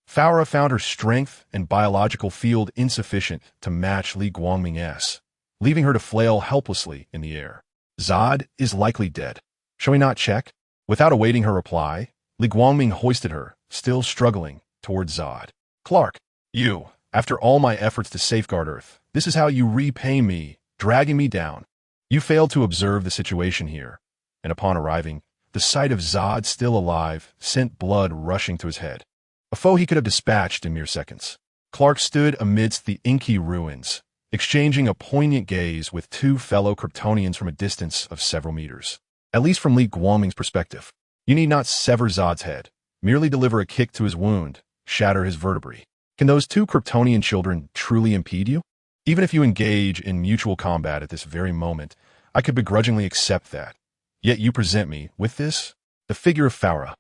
Farah found her strength and biological field insufficient to match Li Guangming's, leaving her to flail helplessly in the air. Zod is likely dead. Shall we not check? Without awaiting her reply, Li Guangming hoisted her, still struggling, towards Zod. Clark, you, after all my efforts to safeguard Earth, this is how you repay me, dragging me down. You failed to observe the situation here, and upon arriving, the sight of Zod still alive sent blood rushing to his head. A foe he could have dispatched in mere seconds. Clark stood amidst the inky ruins, exchanging a poignant gaze with two fellow Kryptonians from a distance of several meters. At least from Li Guangming's perspective, you need not sever Zod's head, merely deliver a kick to his wound, shatter his vertebrae. Can those two Kryptonian children truly impede you? Even if you engage in mutual combat at this very moment, I could begrudgingly accept that. Yet you present me with this? The figure of Farah,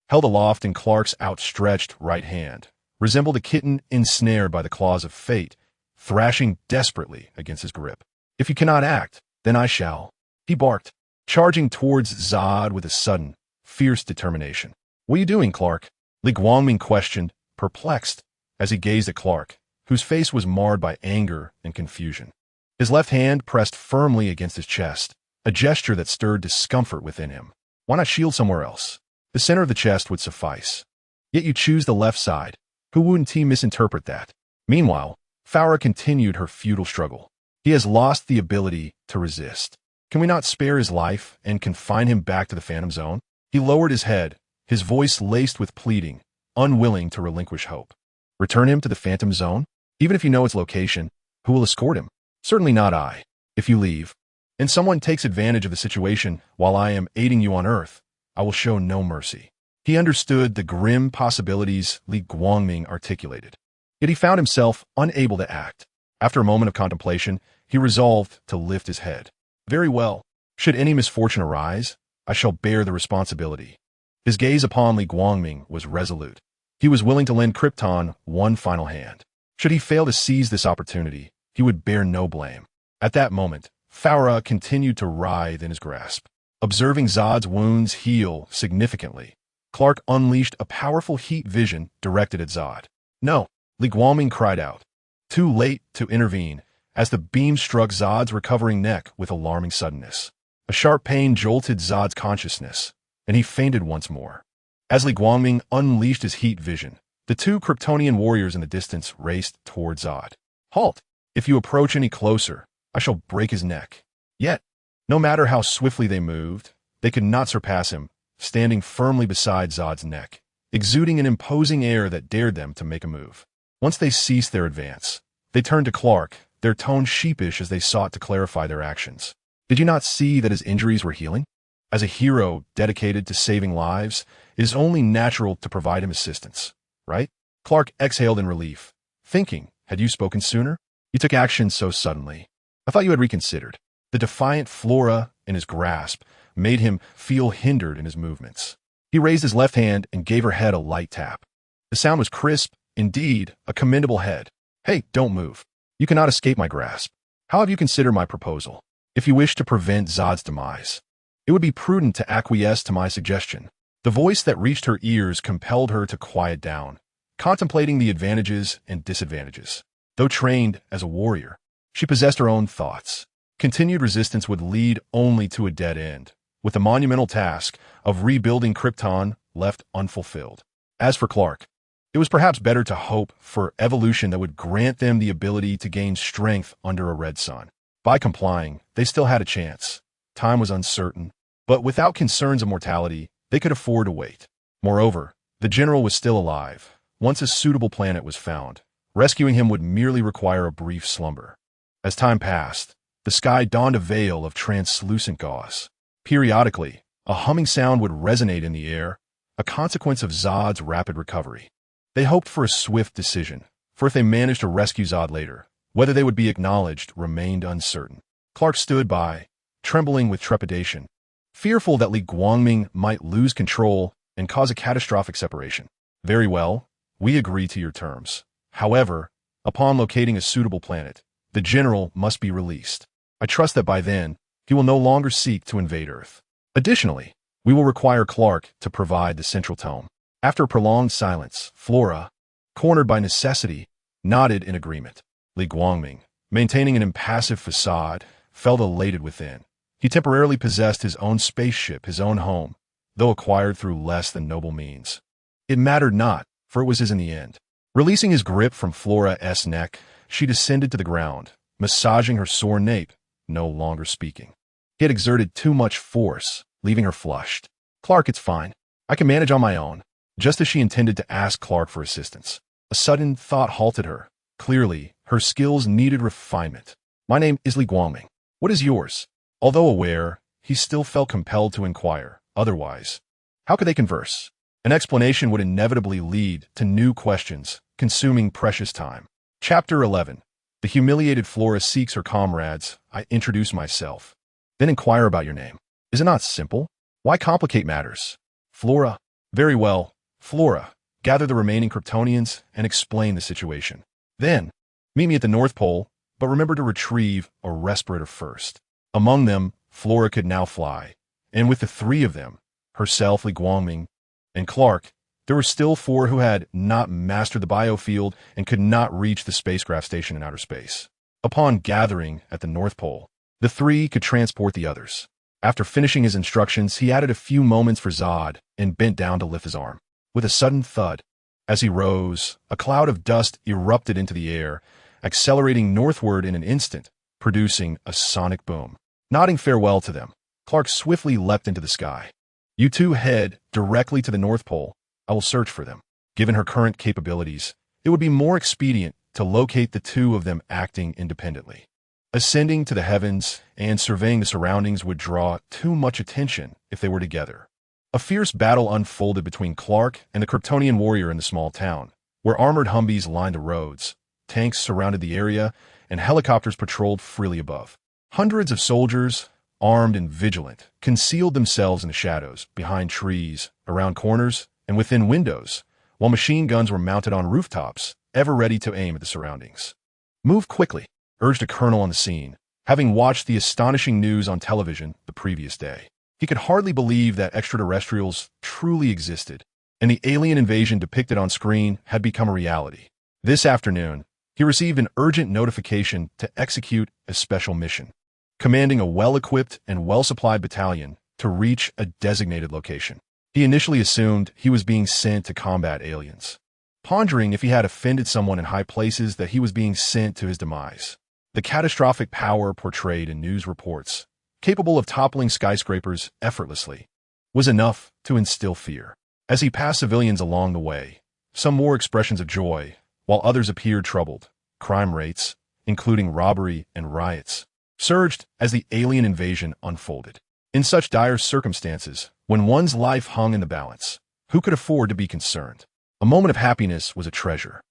held aloft in Clark's outstretched right hand, resembled a kitten ensnared by the claws of fate, thrashing desperately against his grip. If you cannot act, then I shall, he barked, charging towards Zod with a sudden, fierce determination. What are you doing, Clark? Li Guangming questioned, perplexed, as he gazed at Clark, whose face was marred by anger and confusion. His left hand pressed firmly against his chest, a gesture that stirred discomfort within him. Why not shield somewhere else? The center of the chest would suffice. Yet you choose the left side. Who wouldn't he misinterpret that? Meanwhile, Farah continued her futile struggle. He has lost the ability to resist. Can we not spare his life and confine him back to the Phantom Zone? He lowered his head, his voice laced with pleading, unwilling to relinquish hope. Return him to the Phantom Zone? Even if you know its location, who will escort him? Certainly not I. If you leave, and someone takes advantage of the situation while I am aiding you on Earth, I will show no mercy. He understood the grim possibilities Li Guangming articulated. Yet he found himself unable to act. After a moment of contemplation, he resolved to lift his head. Very well. Should any misfortune arise, I shall bear the responsibility. His gaze upon Li Guangming was resolute. He was willing to lend Krypton one final hand. Should he fail to seize this opportunity, he would bear no blame. At that moment, Farah continued to writhe in his grasp. Observing Zod's wounds heal significantly, Clark unleashed a powerful heat vision directed at Zod. No, Li Guangming cried out, too late to intervene, as the beam struck Zod's recovering neck with alarming suddenness. A sharp pain jolted Zod's consciousness, and he fainted once more. As Li Guangming unleashed his heat vision, the two Kryptonian warriors in the distance raced toward Zod. Halt! If you approach any closer, I shall break his neck. Yet, no matter how swiftly they moved, they could not surpass him, standing firmly beside Zod's neck, exuding an imposing air that dared them to make a move. Once they ceased their advance, they turned to Clark, their tone sheepish as they sought to clarify their actions. Did you not see that his injuries were healing? As a hero dedicated to saving lives, it is only natural to provide him assistance, right? Clark exhaled in relief, thinking, had you spoken sooner? You took action so suddenly. I thought you had reconsidered. The defiant Flora in his grasp made him feel hindered in his movements. He raised his left hand and gave her head a light tap. The sound was crisp, indeed, a commendable head. Hey, don't move. You cannot escape my grasp. How have you considered my proposal? If you wish to prevent Zod's demise, it would be prudent to acquiesce to my suggestion. The voice that reached her ears compelled her to quiet down, contemplating the advantages and disadvantages. Though trained as a warrior, she possessed her own thoughts. Continued resistance would lead only to a dead end, with the monumental task of rebuilding Krypton left unfulfilled. As for Clark, it was perhaps better to hope for evolution that would grant them the ability to gain strength under a red sun. By complying, they still had a chance. Time was uncertain, but without concerns of mortality, they could afford to wait. Moreover, the general was still alive. Once a suitable planet was found, rescuing him would merely require a brief slumber. As time passed, the sky donned a veil of translucent gauze. Periodically, a humming sound would resonate in the air, a consequence of Zod's rapid recovery. They hoped for a swift decision, for if they managed to rescue Zod later, whether they would be acknowledged remained uncertain. Clark stood by, trembling with trepidation, fearful that Li Guangming might lose control and cause a catastrophic separation. Very well, we agree to your terms. However, upon locating a suitable planet, the general must be released. I trust that by then, he will no longer seek to invade Earth. Additionally, we will require Clark to provide the central tome. After a prolonged silence, Flora, cornered by necessity, nodded in agreement. Li Guangming, maintaining an impassive facade, felt elated within. He temporarily possessed his own spaceship, his own home, though acquired through less than noble means. It mattered not, for it was his in the end. Releasing his grip from Flora's neck, she descended to the ground, massaging her sore nape, no longer speaking. He had exerted too much force, leaving her flushed. Clark, it's fine. I can manage on my own. Just as she intended to ask Clark for assistance, a sudden thought halted her. Clearly, her skills needed refinement. My name is Li Guangming. What is yours? Although aware, he still felt compelled to inquire. Otherwise, how could they converse? An explanation would inevitably lead to new questions, consuming precious time. Chapter 11. The humiliated Flora seeks her comrades. I introduce myself. Then inquire about your name. Is it not simple? Why complicate matters? Flora. Very well, Flora. Gather the remaining Kryptonians and explain the situation. Then, meet me at the North Pole, but remember to retrieve a respirator first. Among them, Flora could now fly, and with the three of them, herself, Li Guangming, and Clark, there were still four who had not mastered the biofield and could not reach the spacecraft station in outer space. Upon gathering at the North Pole, the three could transport the others. After finishing his instructions, he added a few moments for Zod and bent down to lift his arm. With a sudden thud, as he rose, a cloud of dust erupted into the air, accelerating northward in an instant, producing a sonic boom. Nodding farewell to them, Clark swiftly leapt into the sky. You two head directly to the North Pole. I will search for them. Given her current capabilities, it would be more expedient to locate the two of them acting independently. Ascending to the heavens and surveying the surroundings would draw too much attention if they were together. A fierce battle unfolded between Clark and the Kryptonian warrior in the small town, where armored Humvees lined the roads, tanks surrounded the area, and helicopters patrolled freely above. Hundreds of soldiers, armed and vigilant, concealed themselves in the shadows, behind trees, around corners, and within windows, while machine guns were mounted on rooftops, ever ready to aim at the surroundings. Move quickly, urged a colonel on the scene, having watched the astonishing news on television the previous day. He could hardly believe that extraterrestrials truly existed, and the alien invasion depicted on screen had become a reality. This afternoon, he received an urgent notification to execute a special mission, commanding a well-equipped and well-supplied battalion to reach a designated location. He initially assumed he was being sent to combat aliens, pondering if he had offended someone in high places that he was being sent to his demise. The catastrophic power portrayed in news reports, capable of toppling skyscrapers effortlessly, was enough to instill fear. As he passed civilians along the way, some more expressions of joy, while others appeared troubled. Crime rates, including robbery and riots, surged as the alien invasion unfolded. In such dire circumstances, when one's life hung in the balance, who could afford to be concerned? A moment of happiness was a treasure.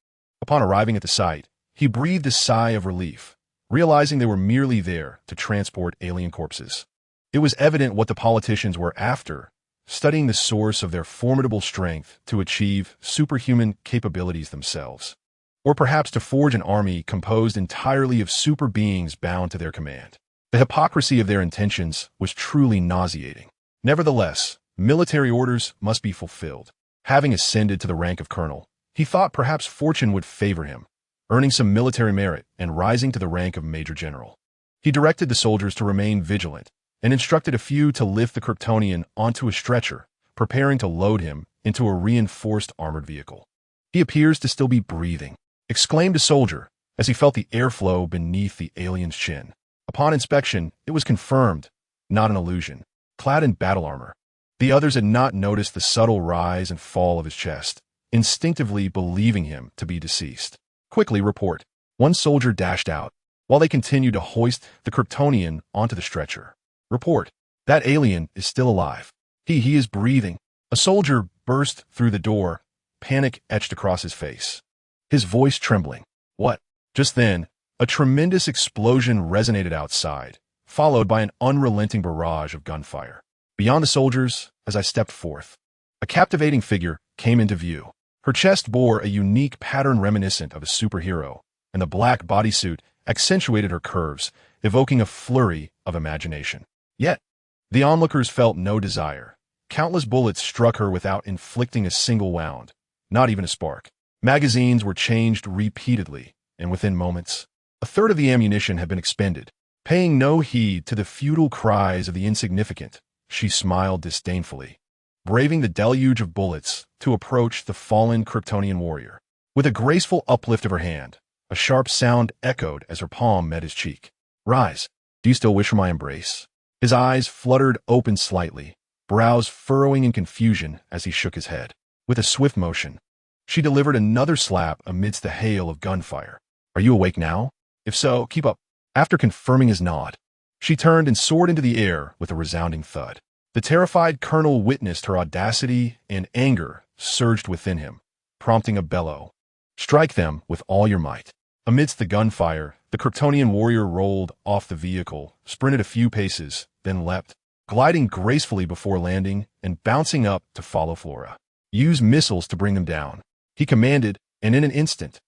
Upon arriving at the site, He breathed a sigh of relief, realizing they were merely there to transport alien corpses. It was evident what the politicians were after, studying the source of their formidable strength to achieve superhuman capabilities themselves. Or perhaps to forge an army composed entirely of super beings bound to their command. The hypocrisy of their intentions was truly nauseating. Nevertheless, military orders must be fulfilled. Having ascended to the rank of colonel, he thought perhaps fortune would favor him, earning some military merit and rising to the rank of major general. He directed the soldiers to remain vigilant and instructed a few to lift the Kryptonian onto a stretcher, preparing to load him into a reinforced armored vehicle. "He appears to still be breathing," exclaimed a soldier as he felt the airflow beneath the alien's chin. Upon inspection, it was confirmed, not an illusion, clad in battle armor. The others had not noticed the subtle rise and fall of his chest, instinctively believing him to be deceased. "Quickly report." One soldier dashed out, while they continued to hoist the Kryptonian onto the stretcher. "Report. That alien is still alive. He is breathing." A soldier burst through the door, panic etched across his face, his voice trembling. "What?" Just then, a tremendous explosion resonated outside, followed by an unrelenting barrage of gunfire. Beyond the soldiers, as I stepped forth, a captivating figure came into view. Her chest bore a unique pattern reminiscent of a superhero, and the black bodysuit accentuated her curves, evoking a flurry of imagination. Yet, the onlookers felt no desire. Countless bullets struck her without inflicting a single wound, not even a spark. Magazines were changed repeatedly, and within moments, a third of the ammunition had been expended. Paying no heed to the futile cries of the insignificant, she smiled disdainfully, braving the deluge of bullets to approach the fallen Kryptonian warrior. With a graceful uplift of her hand, a sharp sound echoed as her palm met his cheek. "Rise. Do you still wish for my embrace?" His eyes fluttered open slightly, brows furrowing in confusion as he shook his head. With a swift motion, she delivered another slap amidst the hail of gunfire. "Are you awake now? If so, keep up." After confirming his nod, she turned and soared into the air with a resounding thud. The terrified colonel witnessed her audacity, and anger surged within him, prompting a bellow. "Strike them with all your might." Amidst the gunfire, the Kryptonian warrior rolled off the vehicle, sprinted a few paces, then leapt, gliding gracefully before landing and bouncing up to follow Flora. "Use missiles to bring them down," he commanded, and in an instant,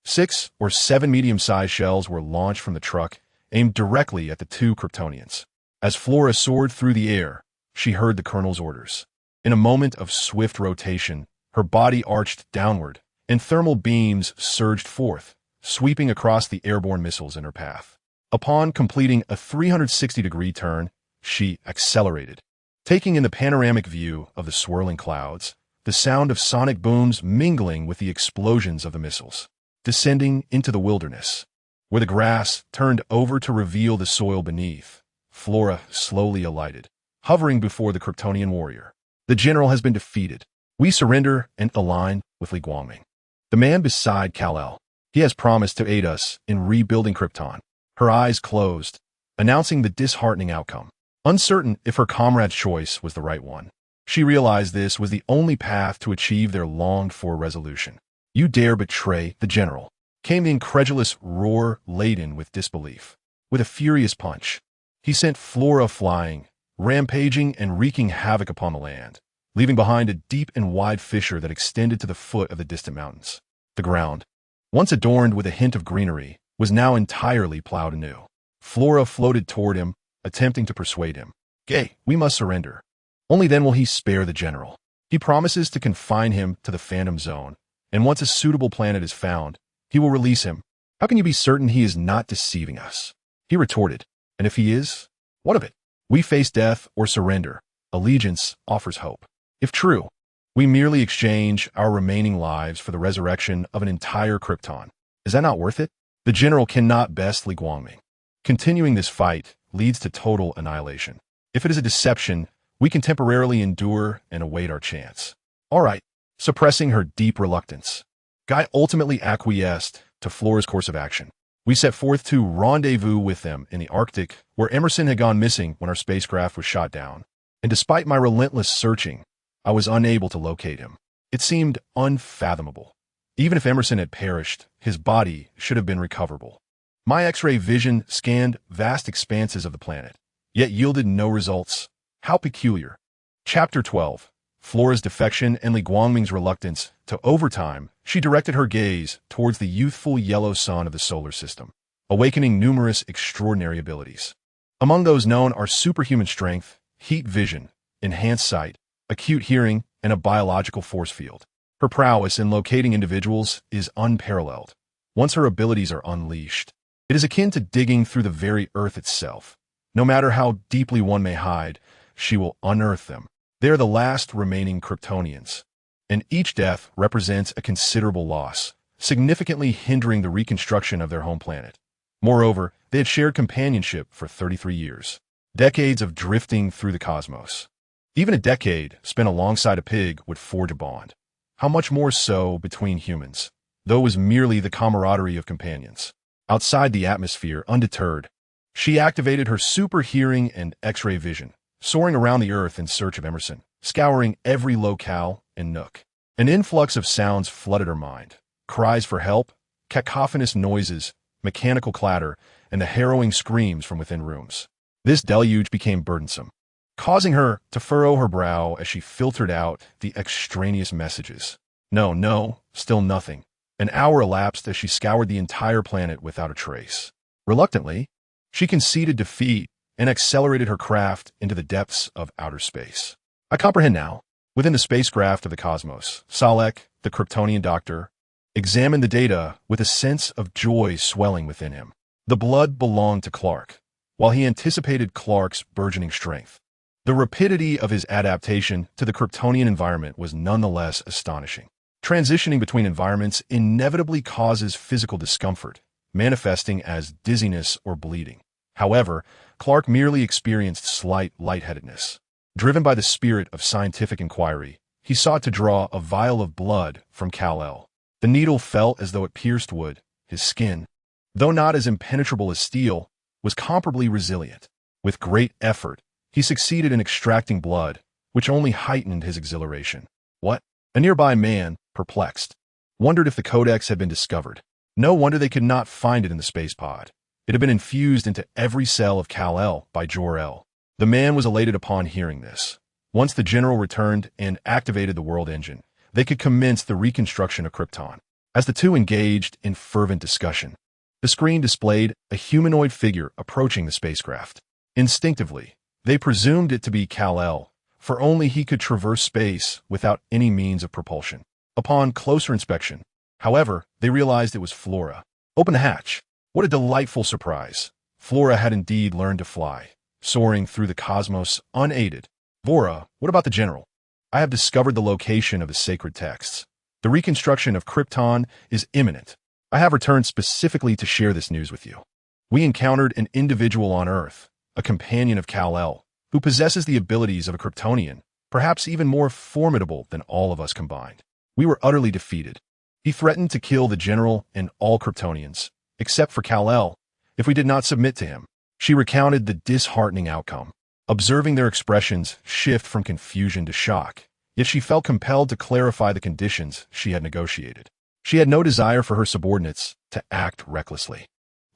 6 or 7 medium-sized shells were launched from the truck, aimed directly at the 2 Kryptonians. As Flora soared through the air, she heard the colonel's orders. In a moment of swift rotation, her body arched downward, and thermal beams surged forth, sweeping across the airborne missiles in her path. Upon completing a 360-degree turn, she accelerated, taking in the panoramic view of the swirling clouds, the sound of sonic booms mingling with the explosions of the missiles. Descending into the wilderness, where the grass turned over to reveal the soil beneath, Flora slowly alighted, hovering before the Kryptonian warrior. "The general has been defeated. We surrender and align with Li Guangming, the man beside Kal-El. He has promised to aid us in rebuilding Krypton." Her eyes closed, announcing the disheartening outcome. Uncertain if her comrade's choice was the right one, she realized this was the only path to achieve their longed-for resolution. "You dare betray the general," came the incredulous roar laden with disbelief. With a furious punch, he sent Flora flying, rampaging and wreaking havoc upon the land, leaving behind a deep and wide fissure that extended to the foot of the distant mountains. The ground, once adorned with a hint of greenery, was now entirely plowed anew. Flora floated toward him, attempting to persuade him. "Gay, we must surrender. Only then will he spare the general. He promises to confine him to the Phantom Zone, and once a suitable planet is found, he will release him. How can you be certain he is not deceiving us?" He retorted. "And if he is, what of it? We face death or surrender. Allegiance offers hope. If true, we merely exchange our remaining lives for the resurrection of an entire Krypton. Is that not worth it? The general cannot best Li Guangming. Continuing this fight leads to total annihilation. If it is a deception, we can temporarily endure and await our chance." "All right." Suppressing her deep reluctance, Guy ultimately acquiesced to Flora's course of action. We set forth to rendezvous with them in the Arctic, where Emerson had gone missing when our spacecraft was shot down. And despite my relentless searching, I was unable to locate him. It seemed unfathomable. Even if Emerson had perished, his body should have been recoverable. My X-ray vision scanned vast expanses of the planet, yet yielded no results. How peculiar. Chapter 12. Flora's defection and Li Guangming's reluctance to overtime. She directed her gaze towards the youthful yellow sun of the solar system, awakening numerous extraordinary abilities. Among those known are superhuman strength, heat vision, enhanced sight, acute hearing, and a biological force field. Her prowess in locating individuals is unparalleled. Once her abilities are unleashed, it is akin to digging through the very earth itself. No matter how deeply one may hide, she will unearth them. They are the last remaining Kryptonians, and each death represents a considerable loss, significantly hindering the reconstruction of their home planet. Moreover, they had shared companionship for 33 years, decades of drifting through the cosmos. Even a decade spent alongside a pig would forge a bond. How much more so between humans, though it was merely the camaraderie of companions. Outside the atmosphere, undeterred, she activated her super hearing and X-ray vision, soaring around the Earth in search of Emerson, scouring every locale and nook. An influx of sounds flooded her mind. Cries for help, cacophonous noises, mechanical clatter, and the harrowing screams from within rooms. This deluge became burdensome, causing her to furrow her brow as she filtered out the extraneous messages. No, still nothing. An hour elapsed as she scoured the entire planet without a trace. Reluctantly, she conceded defeat and accelerated her craft into the depths of outer space. I comprehend now. Within the spacecraft of the cosmos, Salek, the Kryptonian doctor, examined the data with a sense of joy swelling within him. The blood belonged to Clark, while he anticipated Clark's burgeoning strength. The rapidity of his adaptation to the Kryptonian environment was nonetheless astonishing. Transitioning between environments inevitably causes physical discomfort, manifesting as dizziness or bleeding. However, Clark merely experienced slight lightheadedness. Driven by the spirit of scientific inquiry, he sought to draw a vial of blood from Kal-El. The needle felt as though it pierced wood. His skin, though not as impenetrable as steel, was comparably resilient. With great effort, he succeeded in extracting blood, which only heightened his exhilaration. What? A nearby man, perplexed, wondered if the codex had been discovered. No wonder they could not find it in the space pod. It had been infused into every cell of Kal-El by Jor-El. The man was elated upon hearing this. Once the general returned and activated the world engine, they could commence the reconstruction of Krypton. As the two engaged in fervent discussion, the screen displayed a humanoid figure approaching the spacecraft. Instinctively, they presumed it to be Kal-El, for only he could traverse space without any means of propulsion. Upon closer inspection, however, they realized it was Flora. Open the hatch. What a delightful surprise. Flora had indeed learned to fly, soaring through the cosmos unaided. Vora, what about the general? I have discovered the location of the sacred texts. The reconstruction of Krypton is imminent. I have returned specifically to share this news with you. We encountered an individual on Earth, a companion of Kal-El, who possesses the abilities of a Kryptonian, perhaps even more formidable than all of us combined. We were utterly defeated. He threatened to kill the general and all Kryptonians, except for Kal-El, if we did not submit to him. She recounted the disheartening outcome, observing their expressions shift from confusion to shock, yet she felt compelled to clarify the conditions she had negotiated. She had no desire for her subordinates to act recklessly.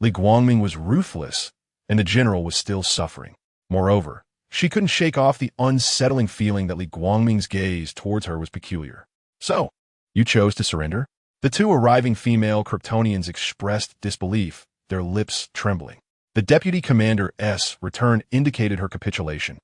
Li Guangming was ruthless, and the general was still suffering. Moreover, she couldn't shake off the unsettling feeling that Li Guangming's gaze towards her was peculiar. So, you chose to surrender? The two arriving female Kryptonians expressed disbelief, their lips trembling. The Deputy Commander's return indicated her capitulation.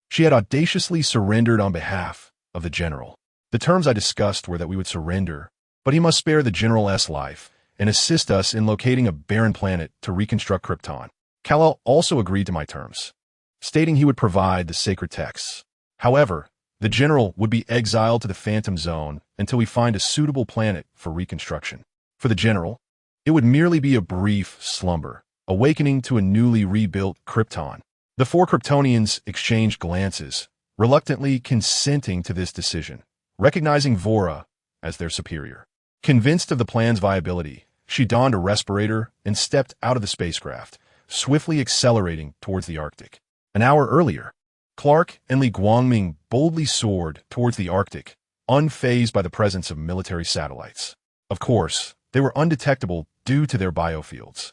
She had audaciously surrendered on behalf of the general. The terms I discussed were that we would surrender, but he must spare the general's life and assist us in locating a barren planet to reconstruct Krypton. Kal-El also agreed to my terms, stating he would provide the sacred texts. However, the general would be exiled to the Phantom Zone until we find a suitable planet for reconstruction. For the general, it would merely be a brief slumber, awakening to a newly rebuilt Krypton. The four Kryptonians exchanged glances, reluctantly consenting to this decision, recognizing Vora as their superior. Convinced of the plan's viability, she donned a respirator and stepped out of the spacecraft, swiftly accelerating towards the Arctic. An hour earlier, Clark and Li Guangming boldly soared towards the Arctic, unfazed by the presence of military satellites. Of course, they were undetectable due to their biofields.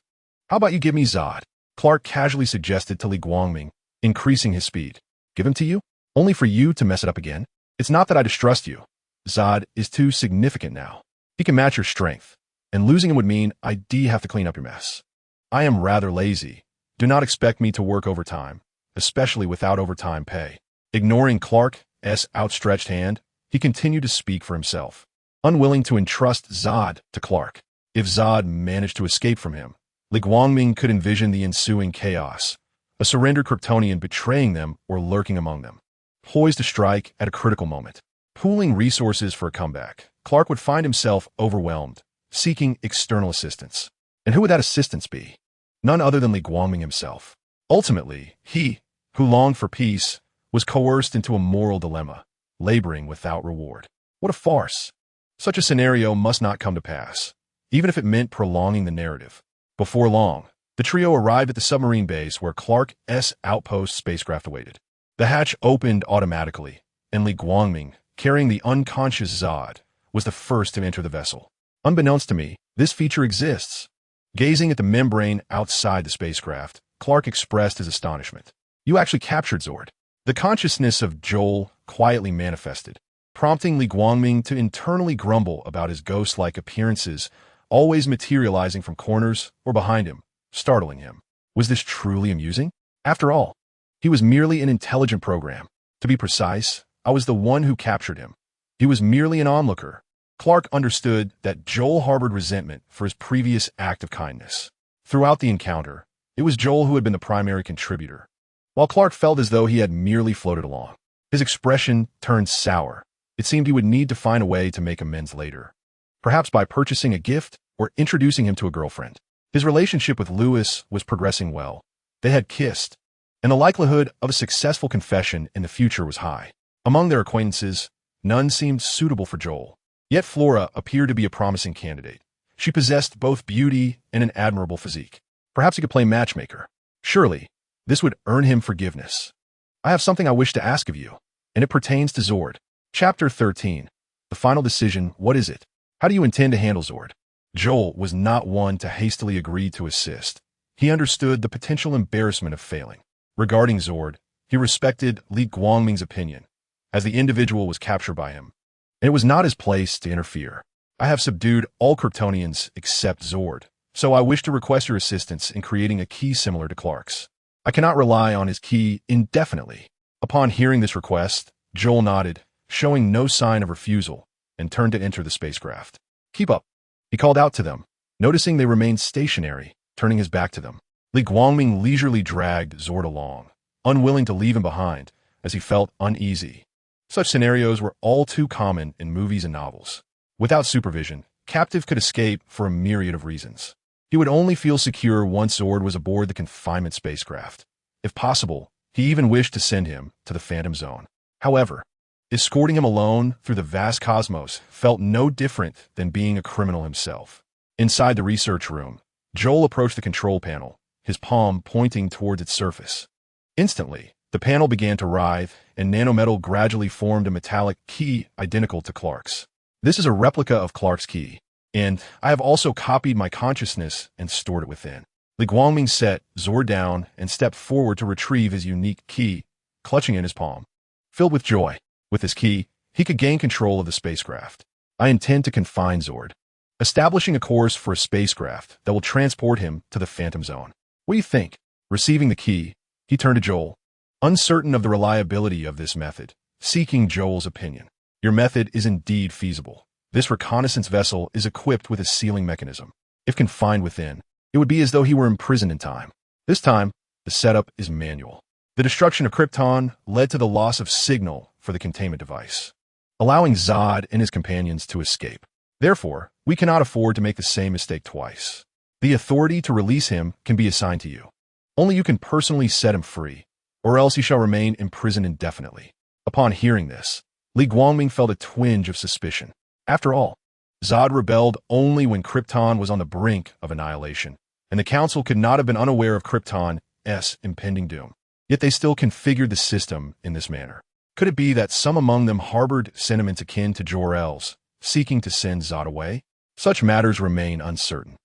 How about you give me Zod? Clark casually suggested to Li Guangming, increasing his speed. Give him to you? Only for you to mess it up again? It's not that I distrust you. Zod is too significant now. He can match your strength, and losing him would mean I'd have to clean up your mess. I am rather lazy. Do not expect me to work overtime, especially without overtime pay. Ignoring Clark's outstretched hand, he continued to speak for himself, unwilling to entrust Zod to Clark. If Zod managed to escape from him, Li Guangming could envision the ensuing chaos, a surrendered Kryptonian betraying them or lurking among them, poised to strike at a critical moment. Pooling resources for a comeback, Clark would find himself overwhelmed, seeking external assistance. And who would that assistance be? None other than Li Guangming himself. Ultimately, he, who longed for peace, was coerced into a moral dilemma, laboring without reward. What a farce! Such a scenario must not come to pass, even if it meant prolonging the narrative. Before long, the trio arrived at the submarine base where Clark's outpost spacecraft awaited. The hatch opened automatically, and Li Guangming, carrying the unconscious Zod, was the first to enter the vessel. Unbeknownst to me, this feature exists. Gazing at the membrane outside the spacecraft, Clark expressed his astonishment. You actually captured Zord. The consciousness of Joel quietly manifested, prompting Li Guangming to internally grumble about his ghost-like appearances, always materializing from corners or behind him, startling him. Was this truly amusing? After all, he was merely an intelligent program. To be precise, I was the one who captured him. He was merely an onlooker. Clark understood that Joel harbored resentment for his previous act of kindness. Throughout the encounter, it was Joel who had been the primary contributor, while Clark felt as though he had merely floated along. His expression turned sour. It seemed he would need to find a way to make amends later, perhaps by purchasing a gift or introducing him to a girlfriend. His relationship with Lewis was progressing well. They had kissed, and the likelihood of a successful confession in the future was high. Among their acquaintances, none seemed suitable for Joel. Yet Flora appeared to be a promising candidate. She possessed both beauty and an admirable physique. Perhaps he could play matchmaker. Surely, this would earn him forgiveness. I have something I wish to ask of you, and it pertains to Zord. Chapter 13. The final decision, what is it? How do you intend to handle Zord? Joel was not one to hastily agree to assist. He understood the potential embarrassment of failing. Regarding Zord, he respected Li Guangming's opinion, as the individual was captured by him, and it was not his place to interfere. I have subdued all Kryptonians except Zord, so I wish to request your assistance in creating a key similar to Clark's. I cannot rely on his key indefinitely. Upon hearing this request, Joel nodded, showing no sign of refusal, and turned to enter the spacecraft. Keep up, he called out to them, noticing they remained stationary, turning his back to them. Li Guangming leisurely dragged Zord along, unwilling to leave him behind, as he felt uneasy. Such scenarios were all too common in movies and novels. Without supervision, captive could escape for a myriad of reasons. He would only feel secure once Zord was aboard the confinement spacecraft. If possible, he even wished to send him to the Phantom Zone. However, escorting him alone through the vast cosmos felt no different than being a criminal himself. Inside the research room, Joel approached the control panel, his palm pointing towards its surface. Instantly, the panel began to writhe, and nanometal gradually formed a metallic key identical to Clark's. This is a replica of Clark's key, and I have also copied my consciousness and stored it within. Li Guangming set Zord down and stepped forward to retrieve his unique key, clutching in his palm. Filled with joy, with his key, he could gain control of the spacecraft. I intend to confine Zord, establishing a course for a spacecraft that will transport him to the Phantom Zone. What do you think? Receiving the key, he turned to Joel, uncertain of the reliability of this method, seeking Joel's opinion. Your method is indeed feasible. This reconnaissance vessel is equipped with a sealing mechanism. If confined within, it would be as though he were imprisoned in time. This time, the setup is manual. The destruction of Krypton led to the loss of signal for the containment device, allowing Zod and his companions to escape. Therefore, we cannot afford to make the same mistake twice. The authority to release him can be assigned to you. Only you can personally set him free, or else he shall remain imprisoned indefinitely. Upon hearing this, Li Guangming felt a twinge of suspicion. After all, Zod rebelled only when Krypton was on the brink of annihilation, and the Council could not have been unaware of Krypton's impending doom. Yet they still configured the system in this manner. Could it be that some among them harbored sentiments akin to Jor-El's, seeking to send Zod away? Such matters remain uncertain,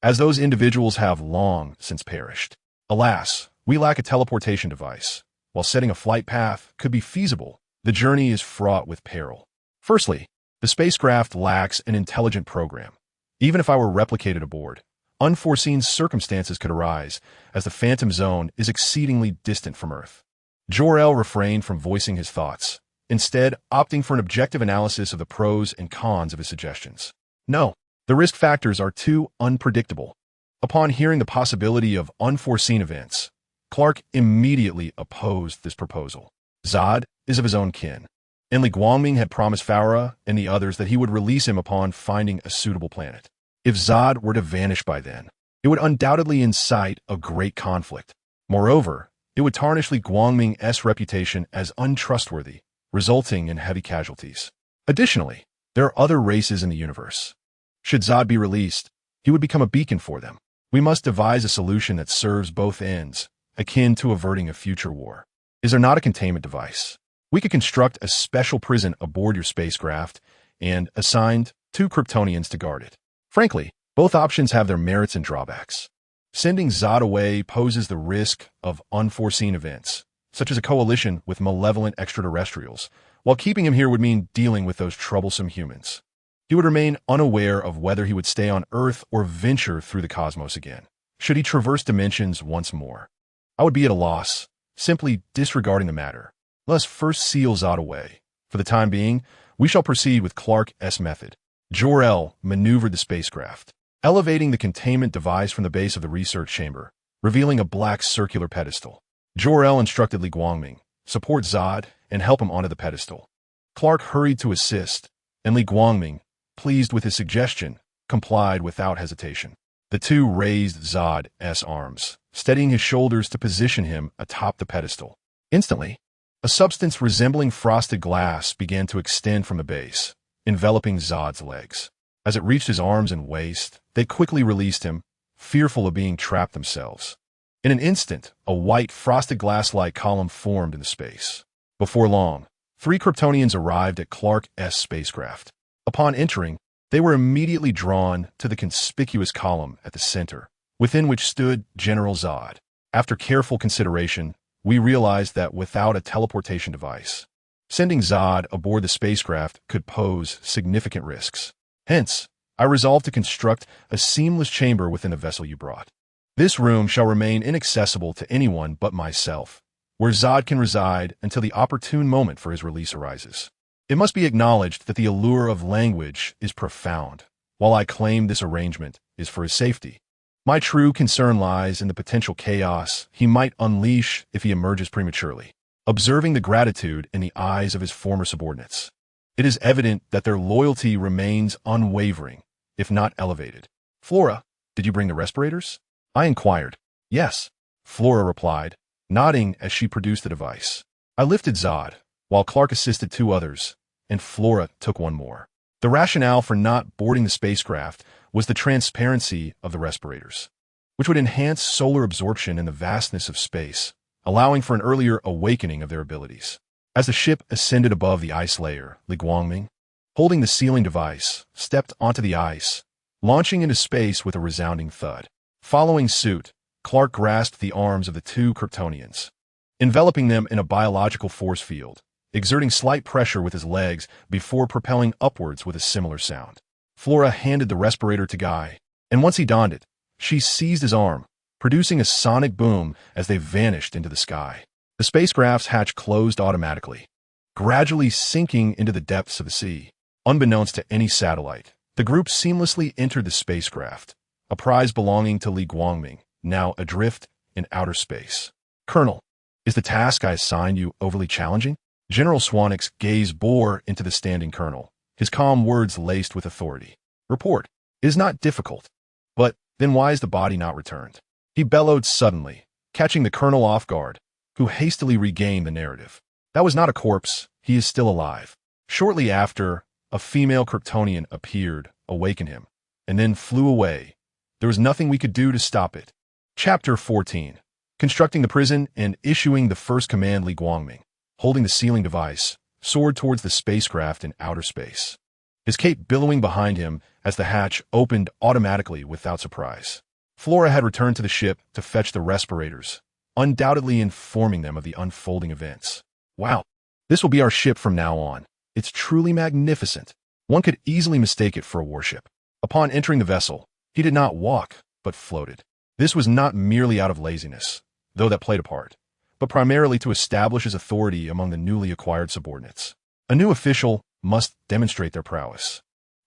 as those individuals have long since perished. Alas, we lack a teleportation device. While setting a flight path could be feasible, the journey is fraught with peril. Firstly, the spacecraft lacks an intelligent program. Even if I were replicated aboard, unforeseen circumstances could arise, as the Phantom Zone is exceedingly distant from Earth. Jor-El refrained from voicing his thoughts, instead opting for an objective analysis of the pros and cons of his suggestions. No, the risk factors are too unpredictable. Upon hearing the possibility of unforeseen events, Clark immediately opposed this proposal. Zod is of his own kin, and Li Guangming had promised Farah and the others that he would release him upon finding a suitable planet. If Zod were to vanish by then, it would undoubtedly incite a great conflict. Moreover, it would tarnish Li Guangming's reputation as untrustworthy, resulting in heavy casualties. Additionally, there are other races in the universe. Should Zod be released, he would become a beacon for them. We must devise a solution that serves both ends, akin to averting a future war. Is there not a containment device? We could construct a special prison aboard your spacecraft and assign 2 Kryptonians to guard it. Frankly, both options have their merits and drawbacks. Sending Zod away poses the risk of unforeseen events, such as a coalition with malevolent extraterrestrials, while keeping him here would mean dealing with those troublesome humans. He would remain unaware of whether he would stay on Earth or venture through the cosmos again. Should he traverse dimensions once more, I would be at a loss, simply disregarding the matter. Let us first seal Zod away. For the time being, we shall proceed with Clark's method. Jor-El maneuvered the spacecraft, elevating the containment device from the base of the research chamber, revealing a black circular pedestal. Jor-El instructed Li Guangming, support Zod and help him onto the pedestal. Clark hurried to assist, and Li Guangming, pleased with his suggestion, complied without hesitation. The two raised Zod's arms, steadying his shoulders to position him atop the pedestal. Instantly, a substance resembling frosted glass began to extend from the base, enveloping Zod's legs. As it reached his arms and waist, they quickly released him, fearful of being trapped themselves. In an instant, a white, frosted glass-like column formed in the space. Before long, 3 Kryptonians arrived at Clark's spacecraft. Upon entering, they were immediately drawn to the conspicuous column at the center, within which stood General Zod. After careful consideration, we realized that without a teleportation device, sending Zod aboard the spacecraft could pose significant risks. Hence, I resolved to construct a seamless chamber within the vessel you brought. This room shall remain inaccessible to anyone but myself, where Zod can reside until the opportune moment for his release arises. It must be acknowledged that the allure of language is profound, while I claim this arrangement is for his safety. My true concern lies in the potential chaos he might unleash if he emerges prematurely. Observing the gratitude in the eyes of his former subordinates, it is evident that their loyalty remains unwavering, if not elevated. Flora, did you bring the respirators? I inquired. Yes, Flora replied, nodding as she produced the device. I lifted Zod, while Clark assisted 2 others, and Flora took 1 more. The rationale for not boarding the spacecraft was the transparency of the respirators, which would enhance solar absorption in the vastness of space, allowing for an earlier awakening of their abilities. As the ship ascended above the ice layer, Li Guangming, holding the sealing device, stepped onto the ice, launching into space with a resounding thud. Following suit, Clark grasped the arms of the 2 Kryptonians, enveloping them in a biological force field, exerting slight pressure with his legs before propelling upwards with a similar sound. Flora handed the respirator to Guy, and once he donned it, she seized his arm, producing a sonic boom as they vanished into the sky. The spacecraft's hatch closed automatically, gradually sinking into the depths of the sea. Unbeknownst to any satellite, the group seamlessly entered the spacecraft, a prize belonging to Li Guangming, now adrift in outer space. Colonel, is the task I assigned you overly challenging? General Swanwick's gaze bore into the standing colonel, his calm words laced with authority. Report, it is not difficult. But then why is the body not returned? He bellowed suddenly, catching the colonel off guard, who hastily regained the narrative. That was not a corpse, he is still alive. Shortly after, a female Kryptonian appeared, awakened him, and then flew away. There was nothing we could do to stop it. Chapter 14. Constructing the prison and issuing the first command. Li Guangming, holding the sealing device, soared towards the spacecraft in outer space. his cape billowing behind him as the hatch opened automatically without surprise. Flora had returned to the ship to fetch the respirators, undoubtedly informing them of the unfolding events. Wow, this will be our ship from now on. It's truly magnificent. One could easily mistake it for a warship. Upon entering the vessel, he did not walk, but floated. This was not merely out of laziness, though that played a part, but primarily to establish his authority among the newly acquired subordinates. A new official must demonstrate their prowess.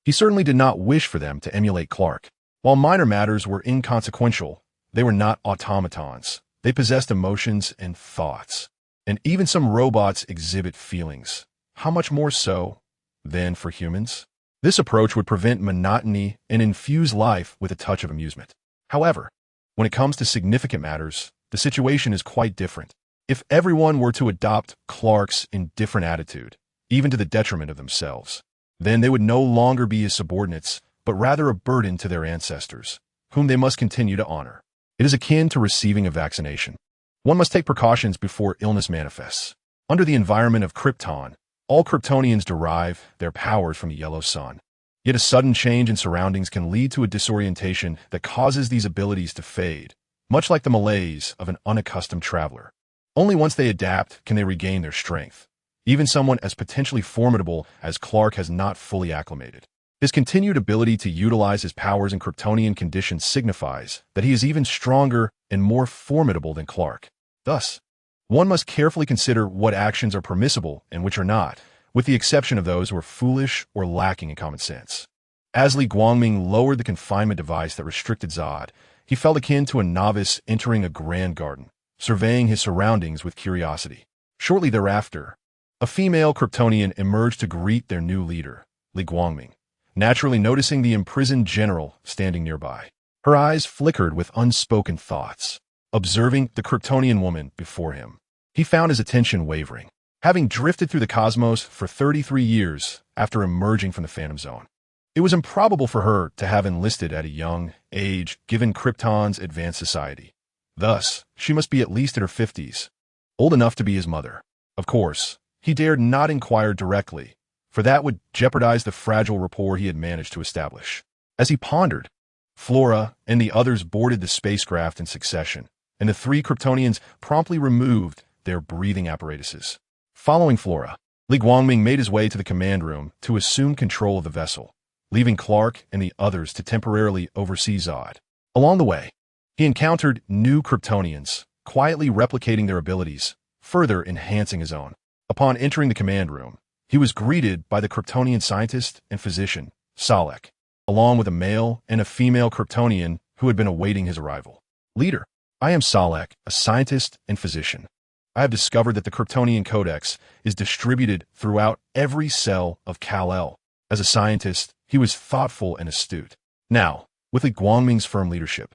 He certainly did not wish for them to emulate Clark. While minor matters were inconsequential, they were not automatons. They possessed emotions and thoughts. And even some robots exhibit feelings. How much more so than for humans? This approach would prevent monotony and infuse life with a touch of amusement. However, when it comes to significant matters, the situation is quite different. If everyone were to adopt Clark's indifferent attitude, even to the detriment of themselves, then they would no longer be his subordinates, but rather a burden to their ancestors, whom they must continue to honor. It is akin to receiving a vaccination. One must take precautions before illness manifests. Under the environment of Krypton, all Kryptonians derive their powers from the yellow sun. Yet a sudden change in surroundings can lead to a disorientation that causes these abilities to fade, much like the malaise of an unaccustomed traveler. Only once they adapt can they regain their strength. Even someone as potentially formidable as Clark has not fully acclimated. His continued ability to utilize his powers in Kryptonian conditions signifies that he is even stronger and more formidable than Clark. Thus, one must carefully consider what actions are permissible and which are not, with the exception of those who are foolish or lacking in common sense. As Li Guangming lowered the confinement device that restricted Zod, he felt akin to a novice entering a grand garden, surveying his surroundings with curiosity. Shortly thereafter, a female Kryptonian emerged to greet their new leader, Li Guangming, naturally noticing the imprisoned general standing nearby. Her eyes flickered with unspoken thoughts. Observing the Kryptonian woman before him, he found his attention wavering. Having drifted through the cosmos for 33 years after emerging from the Phantom Zone, it was improbable for her to have enlisted at a young age given Krypton's advanced society. Thus, she must be at least in her 50s, old enough to be his mother. Of course, he dared not inquire directly, for that would jeopardize the fragile rapport he had managed to establish. As he pondered, Flora and the others boarded the spacecraft in succession, and the three Kryptonians promptly removed their breathing apparatuses. Following Flora, Li Guangming made his way to the command room to assume control of the vessel, leaving Clark and the others to temporarily oversee Zod. Along the way, he encountered new Kryptonians, quietly replicating their abilities, further enhancing his own. Upon entering the command room, he was greeted by the Kryptonian scientist and physician, Salek, along with a male and a female Kryptonian who had been awaiting his arrival. Leader, I am Salek, a scientist and physician. I have discovered that the Kryptonian Codex is distributed throughout every cell of Kal-El. As a scientist, he was thoughtful and astute. Now, with Li Guangming's firm leadership,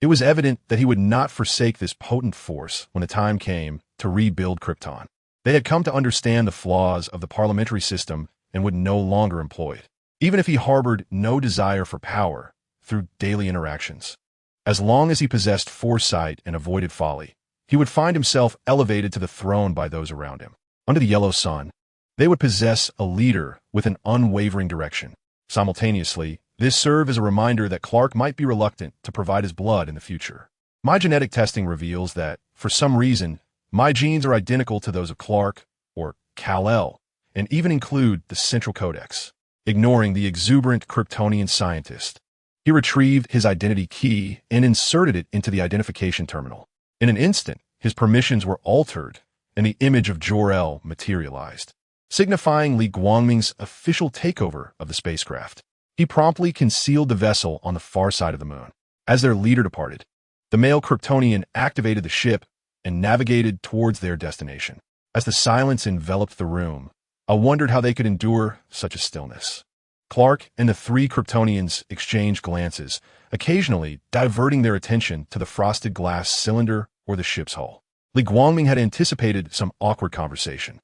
it was evident that he would not forsake this potent force when the time came to rebuild Krypton. They had come to understand the flaws of the parliamentary system and would no longer employ it, even if he harbored no desire for power through daily interactions. As long as he possessed foresight and avoided folly, he would find himself elevated to the throne by those around him. Under the yellow sun, they would possess a leader with an unwavering direction. Simultaneously, this served as a reminder that Clark might be reluctant to provide his blood in the future. My genetic testing reveals that, for some reason, my genes are identical to those of Clark, or Kal-El, and even include the Central Codex. Ignoring the exuberant Kryptonian scientist, he retrieved his identity key and inserted it into the identification terminal. In an instant, his permissions were altered, and the image of Jor-El materialized, signifying Li Guangming's official takeover of the spacecraft. He promptly concealed the vessel on the far side of the moon. As their leader departed, the male Kryptonian activated the ship and navigated towards their destination. As the silence enveloped the room, I wondered how they could endure such a stillness. Clark and the three Kryptonians exchanged glances, occasionally diverting their attention to the frosted glass cylinder or the ship's hull. Li Guangming had anticipated some awkward conversation.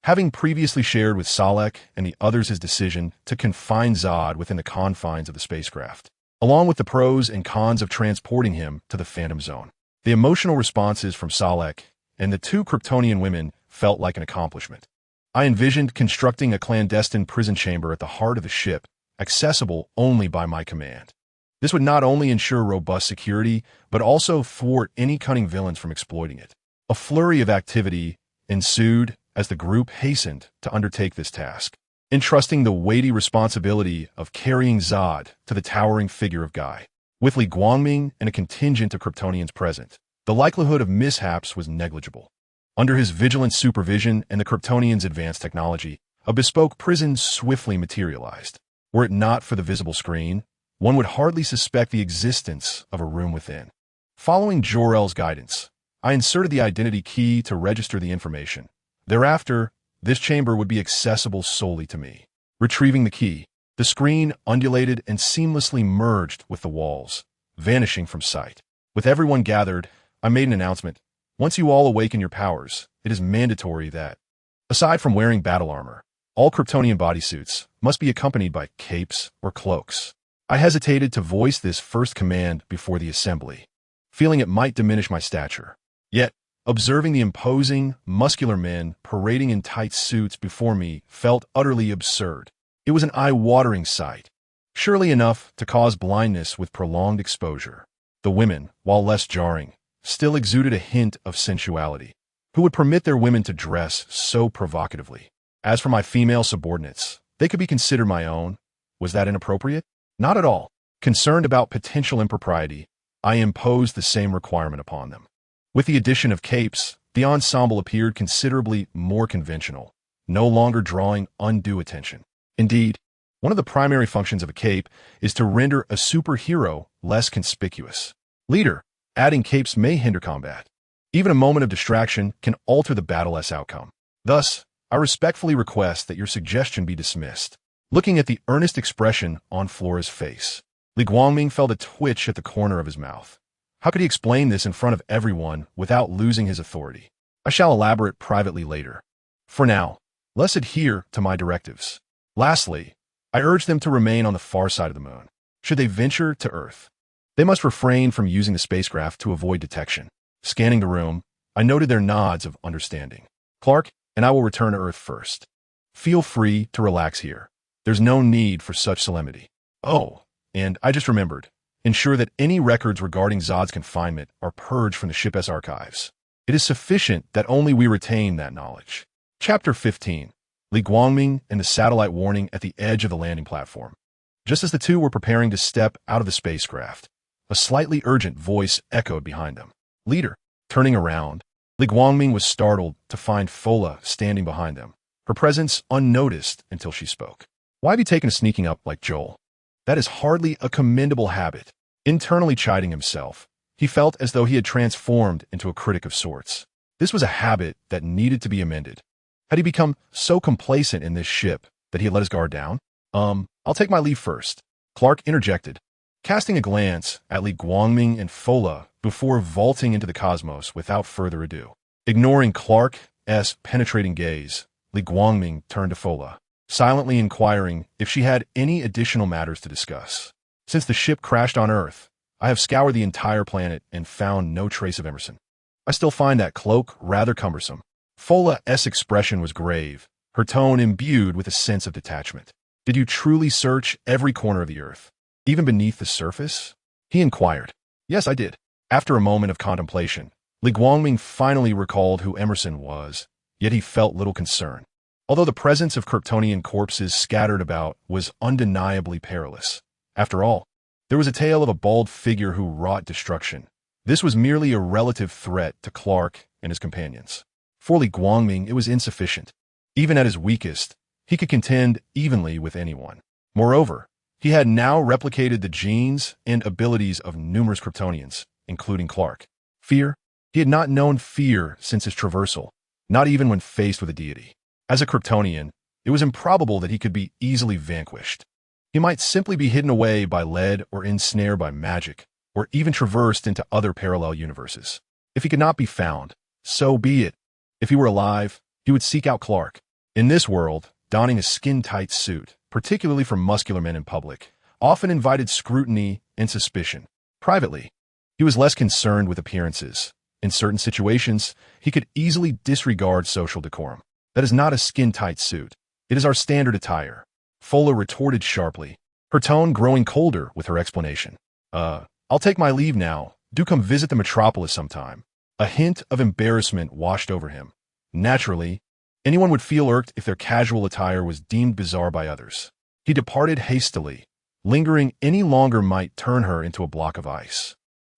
Having previously shared with Salek and the others his decision to confine Zod within the confines of the spacecraft, along with the pros and cons of transporting him to the Phantom Zone. The emotional responses from Salek and the two Kryptonian women felt like an accomplishment. I envisioned constructing a clandestine prison chamber at the heart of the ship, accessible only by my command. This would not only ensure robust security, but also thwart any cunning villains from exploiting it. A flurry of activity ensued as the group hastened to undertake this task, entrusting the weighty responsibility of carrying Zod to the towering figure of Guy. With Li Guangming and a contingent of Kryptonians present, the likelihood of mishaps was negligible. Under his vigilant supervision and the Kryptonians' advanced technology, a bespoke prison swiftly materialized. Were it not for the visible screen, one would hardly suspect the existence of a room within. Following Jor-El's guidance, I inserted the identity key to register the information. Thereafter, this chamber would be accessible solely to me. Retrieving the key, the screen undulated and seamlessly merged with the walls, vanishing from sight. With everyone gathered, I made an announcement. Once you all awaken your powers, it is mandatory that, aside from wearing battle armor, all Kryptonian bodysuits must be accompanied by capes or cloaks. I hesitated to voice this first command before the assembly, feeling it might diminish my stature. Yet, observing the imposing, muscular men parading in tight suits before me felt utterly absurd. It was an eye-watering sight, surely enough to cause blindness with prolonged exposure. The women, while less jarring, still exuded a hint of sensuality. Who would permit their women to dress so provocatively? As for my female subordinates, they could be considered my own. Was that inappropriate? Not at all. Concerned about potential impropriety, I imposed the same requirement upon them. With the addition of capes, the ensemble appeared considerably more conventional, no longer drawing undue attention. Indeed, one of the primary functions of a cape is to render a superhero less conspicuous. Leader, adding capes may hinder combat. Even a moment of distraction can alter the battle-less outcome. Thus, I respectfully request that your suggestion be dismissed. Looking at the earnest expression on Flora's face, Li Guangming felt a twitch at the corner of his mouth. How could he explain this in front of everyone without losing his authority? I shall elaborate privately later. For now, let's adhere to my directives. Lastly, I urge them to remain on the far side of the moon. Should they venture to Earth, they must refrain from using the spacecraft to avoid detection. Scanning the room, I noted their nods of understanding. Clark and I will return to Earth first. Feel free to relax here. There's no need for such solemnity. Oh, and I just remembered. Ensure that any records regarding Zod's confinement are purged from the ship's archives. It is sufficient that only we retain that knowledge. Chapter 15. Li Guangming and the satellite warning at the edge of the landing platform. Just as the two were preparing to step out of the spacecraft, a slightly urgent voice echoed behind them. Leader. Turning around, Li Guangming was startled to find Fola standing behind them, her presence unnoticed until she spoke. Why have you taken to sneaking up like Joel? That is hardly a commendable habit. Internally chiding himself, he felt as though he had transformed into a critic of sorts. This was a habit that needed to be amended. Had he become so complacent in this ship that he had let his guard down? I'll take my leave first. Clark interjected, casting a glance at Li Guangming and Fola before vaulting into the cosmos without further ado. Ignoring Clark's penetrating gaze, Li Guangming turned to Fola, silently inquiring if she had any additional matters to discuss. Since the ship crashed on Earth, I have scoured the entire planet and found no trace of Emerson. I still find that cloak rather cumbersome. Fola's expression was grave, her tone imbued with a sense of detachment. Did you truly search every corner of the Earth, even beneath the surface? He inquired. Yes, I did. After a moment of contemplation, Li Guangming finally recalled who Emerson was, yet he felt little concern. Although the presence of Kryptonian corpses scattered about was undeniably perilous. After all, there was a tale of a bald figure who wrought destruction. This was merely a relative threat to Clark and his companions. For Li Guangming, it was insufficient. Even at his weakest, he could contend evenly with anyone. Moreover, he had now replicated the genes and abilities of numerous Kryptonians, including Clark. Fear? He had not known fear since his traversal, not even when faced with a deity. As a Kryptonian, it was improbable that he could be easily vanquished. He might simply be hidden away by lead or ensnared by magic, or even traversed into other parallel universes. If he could not be found, so be it. If he were alive, he would seek out Clark. In this world, donning a skin-tight suit, particularly for muscular men in public, often invited scrutiny and suspicion. Privately, he was less concerned with appearances. In certain situations, he could easily disregard social decorum. That is not a skin-tight suit. It is our standard attire. Fola retorted sharply, her tone growing colder with her explanation. I'll take my leave now. Do come visit the metropolis sometime. A hint of embarrassment washed over him. Naturally, anyone would feel irked if their casual attire was deemed bizarre by others. He departed hastily. Lingering any longer might turn her into a block of ice.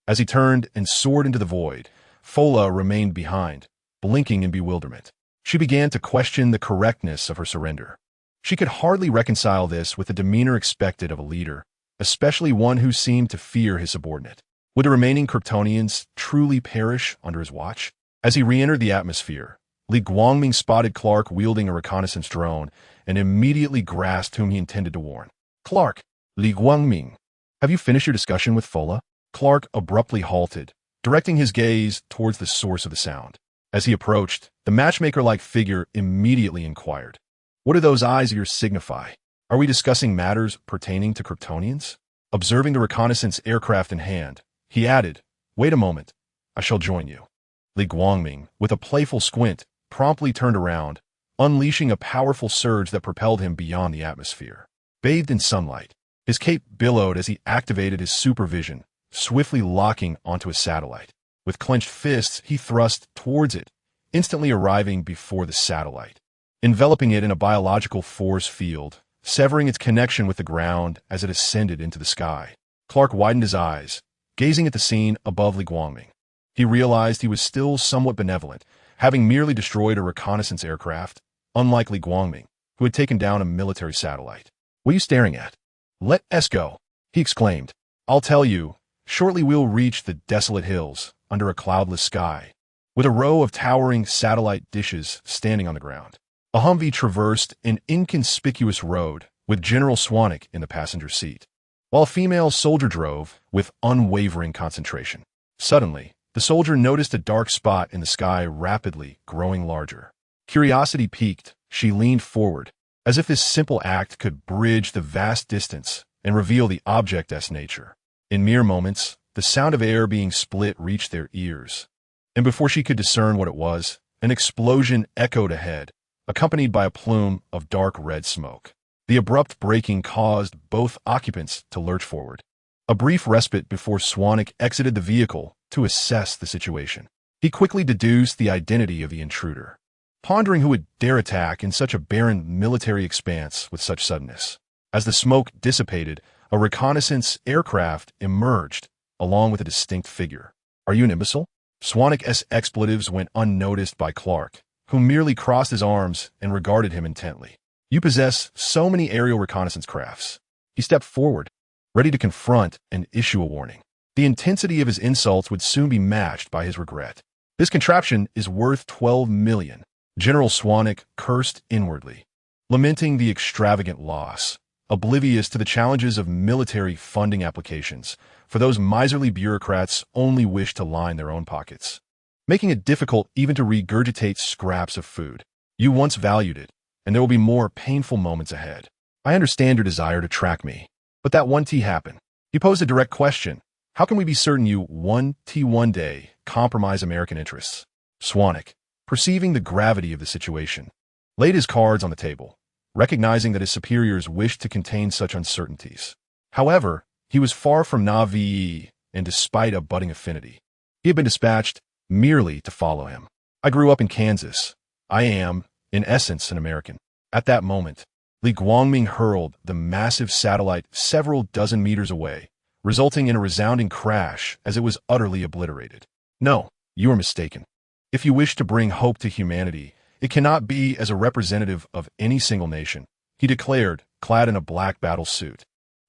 As he turned and soared into the void, Fola remained behind, blinking in bewilderment. She began to question the correctness of her surrender. She could hardly reconcile this with the demeanor expected of a leader, especially one who seemed to fear his subordinate. Would the remaining Kryptonians truly perish under his watch? As he re-entered the atmosphere, Li Guangming spotted Clark wielding a reconnaissance drone and immediately grasped whom he intended to warn. Clark, Li Guangming, have you finished your discussion with Fola? Clark abruptly halted, directing his gaze towards the source of the sound. As he approached, the matchmaker-like figure immediately inquired, "What do those eyes of yours signify? Are we discussing matters pertaining to Kryptonians?" Observing the reconnaissance aircraft in hand, he added, "Wait a moment. I shall join you." Li Guangming, with a playful squint, promptly turned around, unleashing a powerful surge that propelled him beyond the atmosphere. Bathed in sunlight, his cape billowed as he activated his supervision, swiftly locking onto a satellite. With clenched fists, he thrust towards it, instantly arriving before the satellite, enveloping it in a biological force field, severing its connection with the ground as it ascended into the sky. Clark widened his eyes, gazing at the scene above Li Guangming. He realized he was still somewhat benevolent, having merely destroyed a reconnaissance aircraft, unlike Li Guangming, who had taken down a military satellite. "What are you staring at? Let us go," he exclaimed. "I'll tell you, shortly we'll reach the desolate hills under a cloudless sky, with a row of towering satellite dishes standing on the ground." A Humvee traversed an inconspicuous road with General Swanwick in the passenger seat, while a female soldier drove with unwavering concentration. Suddenly, the soldier noticed a dark spot in the sky rapidly growing larger. Curiosity piqued, she leaned forward, as if this simple act could bridge the vast distance and reveal the object's nature. In mere moments, the sound of air being split reached their ears, and before she could discern what it was, an explosion echoed ahead, accompanied by a plume of dark red smoke. The abrupt braking caused both occupants to lurch forward. A brief respite before Swanwick exited the vehicle to assess the situation. He quickly deduced the identity of the intruder, pondering who would dare attack in such a barren military expanse with such suddenness. As the smoke dissipated, a reconnaissance aircraft emerged, along with a distinct figure. "Are you an imbecile?" Swanwick's expletives went unnoticed by Clark, who merely crossed his arms and regarded him intently. "You possess so many aerial reconnaissance crafts." He stepped forward, ready to confront and issue a warning. The intensity of his insults would soon be matched by his regret. "This contraption is worth 12 million. General Swanwick cursed inwardly, lamenting the extravagant loss, oblivious to the challenges of military funding applications, for those miserly bureaucrats only wish to line their own pockets, making it difficult even to regurgitate scraps of food. You once valued it, and there will be more painful moments ahead. I understand your desire to track me, but that 1T happened." He posed a direct question. "How can we be certain you 1T one day compromise American interests?" Swanwick, perceiving the gravity of the situation, laid his cards on the table, recognizing that his superiors wished to contain such uncertainties. However, he was far from naive, and despite a budding affinity, he had been dispatched merely to follow him. "I grew up in Kansas. I am, in essence, an American." At that moment, Li Guangming hurled the massive satellite several dozen meters away, resulting in a resounding crash as it was utterly obliterated. "No, you are mistaken. If you wish to bring hope to humanity, it cannot be as a representative of any single nation," he declared, clad in a black battle suit,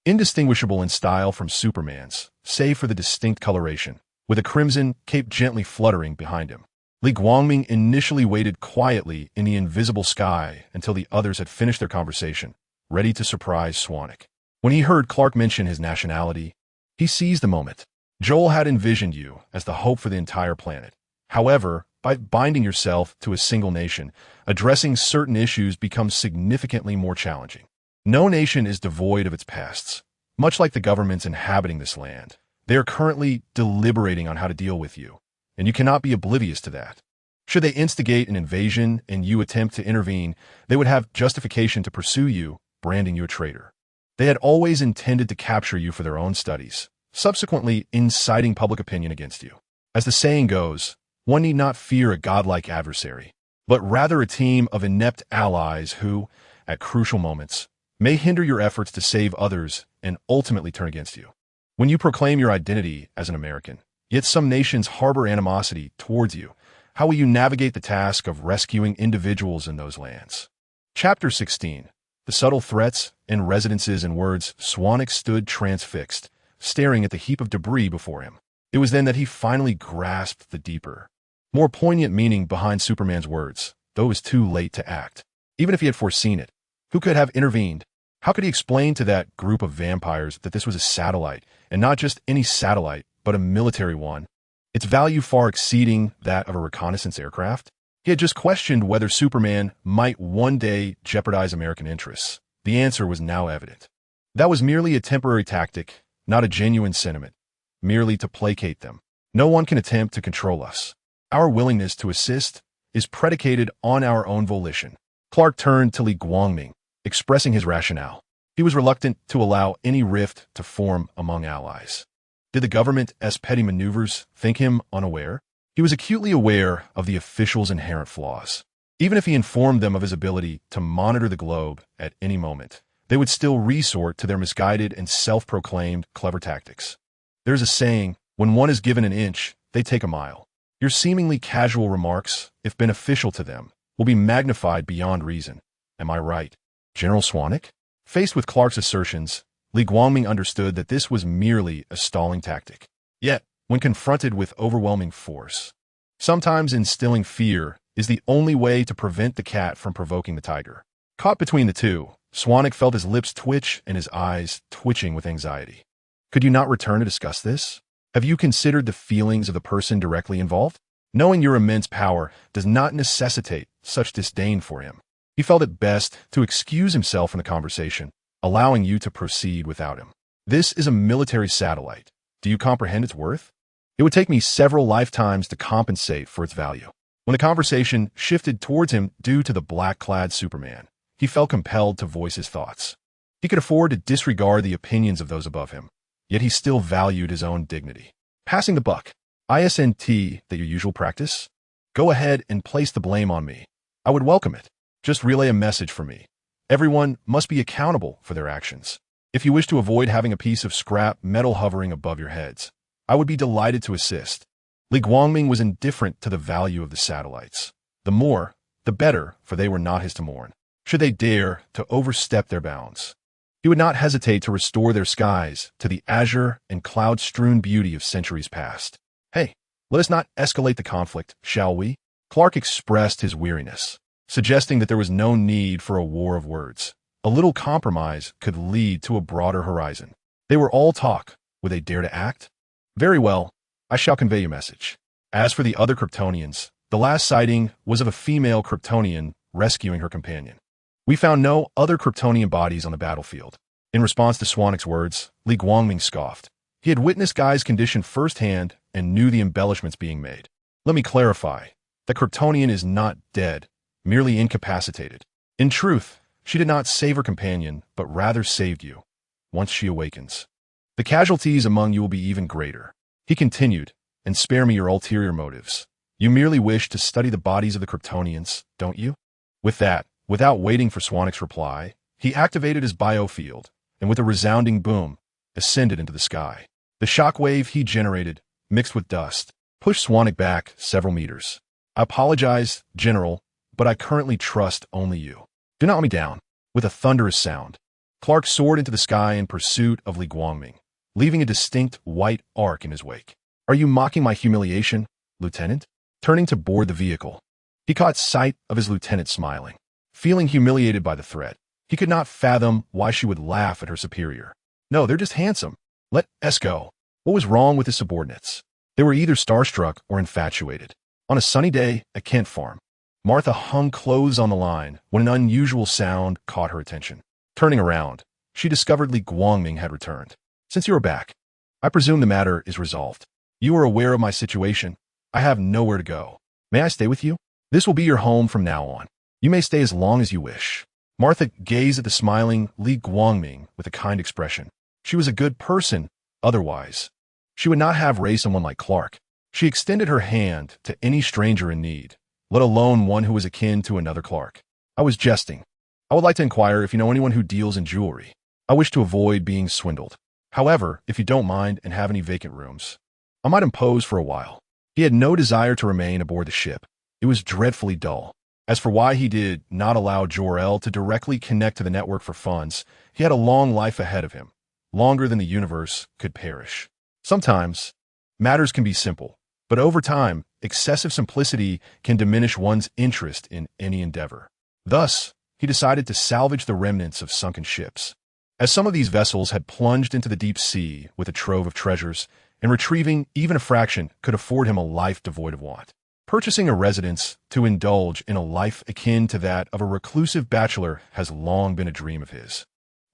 indistinguishable in style from Superman's, save for the distinct coloration, with a crimson cape gently fluttering behind him. Li Guangming initially waited quietly in the invisible sky until the others had finished their conversation, ready to surprise Swanwick. When he heard Clark mention his nationality, he seized the moment. "Joel had envisioned you as the hope for the entire planet. However, by binding yourself to a single nation, addressing certain issues becomes significantly more challenging. No nation is devoid of its pests. Much like the governments inhabiting this land, they are currently deliberating on how to deal with you, and you cannot be oblivious to that. Should they instigate an invasion and you attempt to intervene, they would have justification to pursue you, branding you a traitor. They had always intended to capture you for their own studies, subsequently inciting public opinion against you. As the saying goes, one need not fear a godlike adversary, but rather a team of inept allies who, at crucial moments, may hinder your efforts to save others and ultimately turn against you. When you proclaim your identity as an American, yet some nations harbor animosity towards you, how will you navigate the task of rescuing individuals in those lands? Chapter 16. The subtle threats and residences in words. Swanwick stood transfixed, staring at the heap of debris before him. It was then that he finally grasped the deeper, more poignant meaning behind Superman's words, though it was too late to act. Even if he had foreseen it, who could have intervened? How could he explain to that group of vampires that this was a satellite, and not just any satellite, but a military one, its value far exceeding that of a reconnaissance aircraft? He had just questioned whether Superman might one day jeopardize American interests. The answer was now evident. That was merely a temporary tactic, not a genuine sentiment, merely to placate them. No one can attempt to control us. Our willingness to assist is predicated on our own volition. Clark turned to Li Guangming, expressing his rationale. He was reluctant to allow any rift to form among allies. Did the government's petty maneuvers think him unaware? He was acutely aware of the officials' inherent flaws. Even if he informed them of his ability to monitor the globe at any moment, they would still resort to their misguided and self-proclaimed clever tactics. There's a saying, when one is given an inch, they take a mile. Your seemingly casual remarks, if beneficial to them, will be magnified beyond reason. Am I right, General Swanwick? Faced with Clark's assertions, Li Guangming understood that this was merely a stalling tactic. Yet, when confronted with overwhelming force, sometimes instilling fear is the only way to prevent the cat from provoking the tiger. Caught between the two, Swanwick felt his lips twitch and his eyes twitching with anxiety. Could you not return to discuss this? Have you considered the feelings of the person directly involved? Knowing your immense power does not necessitate such disdain for him. He felt it best to excuse himself from the conversation, allowing you to proceed without him. This is a military satellite. Do you comprehend its worth? It would take me several lifetimes to compensate for its value. When the conversation shifted towards him due to the black-clad Superman, he felt compelled to voice his thoughts. He could afford to disregard the opinions of those above him, yet he still valued his own dignity. Passing the buck. Isn't that your usual practice? Go ahead and place the blame on me. I would welcome it. Just relay a message for me. Everyone must be accountable for their actions. If you wish to avoid having a piece of scrap metal hovering above your heads, I would be delighted to assist. Li Guangming was indifferent to the value of the satellites. The more, the better, for they were not his to mourn. Should they dare to overstep their bounds, he would not hesitate to restore their skies to the azure and cloud-strewn beauty of centuries past. Hey, let us not escalate the conflict, shall we? Clark expressed his weariness, suggesting that there was no need for a war of words. A little compromise could lead to a broader horizon. They were all talk. Would they dare to act? Very well, I shall convey your message. As for the other Kryptonians, the last sighting was of a female Kryptonian rescuing her companion. We found no other Kryptonian bodies on the battlefield. In response to Swanwick's words, Li Guangming scoffed. He had witnessed Guy's condition firsthand and knew the embellishments being made. Let me clarify. The Kryptonian is not dead, merely incapacitated. In truth, she did not save her companion, but rather saved you, once she awakens. The casualties among you will be even greater. He continued, and spare me your ulterior motives. You merely wish to study the bodies of the Kryptonians, don't you? With that, without waiting for Swanwick's reply, he activated his biofield, and with a resounding boom, ascended into the sky. The shockwave he generated, mixed with dust, pushed Swanwick back several meters. I apologize, General, but I currently trust only you. Do not let me down. With a thunderous sound, Clark soared into the sky in pursuit of Li Guangming, leaving a distinct white arc in his wake. Are you mocking my humiliation, Lieutenant? Turning to board the vehicle, he caught sight of his lieutenant smiling. Feeling humiliated by the threat, he could not fathom why she would laugh at her superior. No, they're just handsome. Let us go. What was wrong with his subordinates? They were either starstruck or infatuated. On a sunny day at Kent Farm, Martha hung clothes on the line when an unusual sound caught her attention. Turning around, she discovered Li Guangming had returned. Since you are back, I presume the matter is resolved. You are aware of my situation. I have nowhere to go. May I stay with you? This will be your home from now on. You may stay as long as you wish. Martha gazed at the smiling Li Guangming with a kind expression. She was a good person, otherwise. She would not have raised someone like Clark. She extended her hand to any stranger in need, let alone one who was akin to another Clark. I was jesting. I would like to inquire if you know anyone who deals in jewelry. I wish to avoid being swindled. However, if you don't mind and have any vacant rooms, I might impose for a while. He had no desire to remain aboard the ship. It was dreadfully dull. As for why he did not allow Jor-El to directly connect to the network for funds, he had a long life ahead of him, longer than the universe could perish. Sometimes, matters can be simple, but over time, excessive simplicity can diminish one's interest in any endeavor. Thus, he decided to salvage the remnants of sunken ships. As some of these vessels had plunged into the deep sea with a trove of treasures, and retrieving even a fraction could afford him a life devoid of want. Purchasing a residence to indulge in a life akin to that of a reclusive bachelor has long been a dream of his.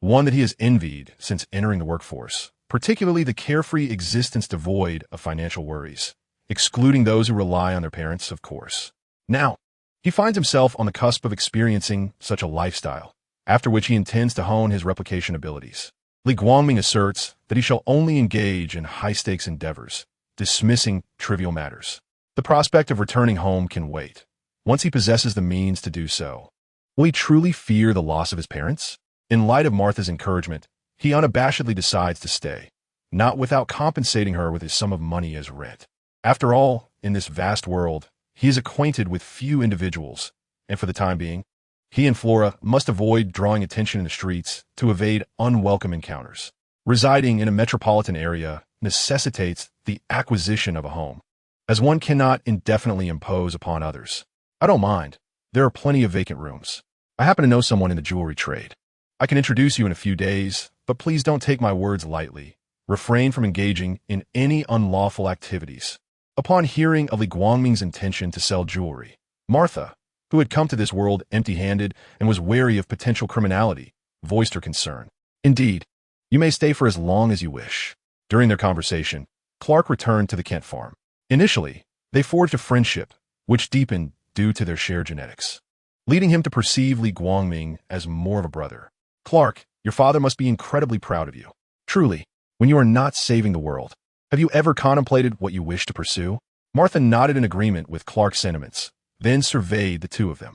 One that he has envied since entering the workforce, particularly the carefree existence devoid of financial worries, excluding those who rely on their parents, of course. Now, he finds himself on the cusp of experiencing such a lifestyle, after which he intends to hone his replication abilities. Li Guangming asserts that he shall only engage in high-stakes endeavors, dismissing trivial matters. The prospect of returning home can wait. Once he possesses the means to do so, will he truly fear the loss of his parents? In light of Martha's encouragement, he unabashedly decides to stay, not without compensating her with his sum of money as rent. After all, in this vast world, he is acquainted with few individuals, and for the time being, he and Flora must avoid drawing attention in the streets to evade unwelcome encounters. Residing in a metropolitan area necessitates the acquisition of a home, as one cannot indefinitely impose upon others. I don't mind. There are plenty of vacant rooms. I happen to know someone in the jewelry trade. I can introduce you in a few days, but please don't take my words lightly. Refrain from engaging in any unlawful activities. Upon hearing of Li Guangming's intention to sell jewelry, Martha, who had come to this world empty-handed and was wary of potential criminality, voiced her concern. Indeed, you may stay for as long as you wish. During their conversation, Clark returned to the Kent farm. Initially, they forged a friendship, which deepened due to their shared genetics, leading him to perceive Li Guangming as more of a brother. Clark, your father must be incredibly proud of you. Truly, when you are not saving the world, have you ever contemplated what you wish to pursue? Martha nodded in agreement with Clark's sentiments, then surveyed the two of them.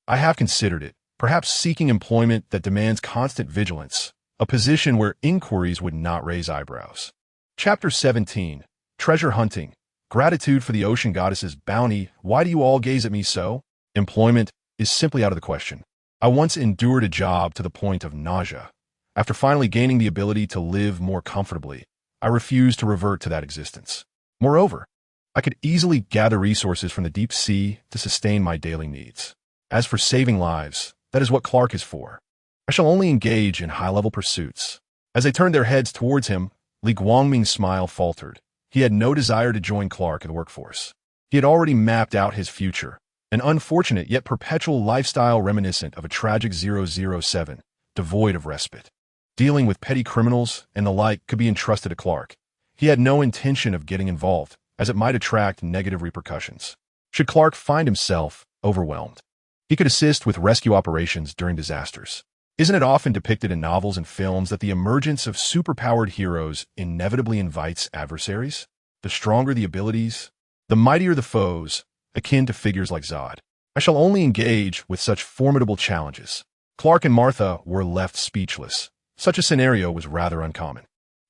I have considered it, perhaps seeking employment that demands constant vigilance, a position where inquiries would not raise eyebrows. Chapter 17, Treasure Hunting. Gratitude for the ocean goddess's bounty. Why do you all gaze at me so? Employment is simply out of the question. I once endured a job to the point of nausea. After finally gaining the ability to live more comfortably, I refused to revert to that existence. Moreover, I could easily gather resources from the deep sea to sustain my daily needs. As for saving lives, that is what Clark is for. I shall only engage in high-level pursuits. As they turned their heads towards him, Li Guangming's smile faltered. He had no desire to join Clark in the workforce. He had already mapped out his future, an unfortunate yet perpetual lifestyle reminiscent of a tragic 007, devoid of respite. Dealing with petty criminals and the like could be entrusted to Clark. He had no intention of getting involved, as it might attract negative repercussions. Should Clark find himself overwhelmed, he could assist with rescue operations during disasters. Isn't it often depicted in novels and films that the emergence of superpowered heroes inevitably invites adversaries? The stronger the abilities, the mightier the foes, akin to figures like Zod. I shall only engage with such formidable challenges. Clark and Martha were left speechless. Such a scenario was rather uncommon.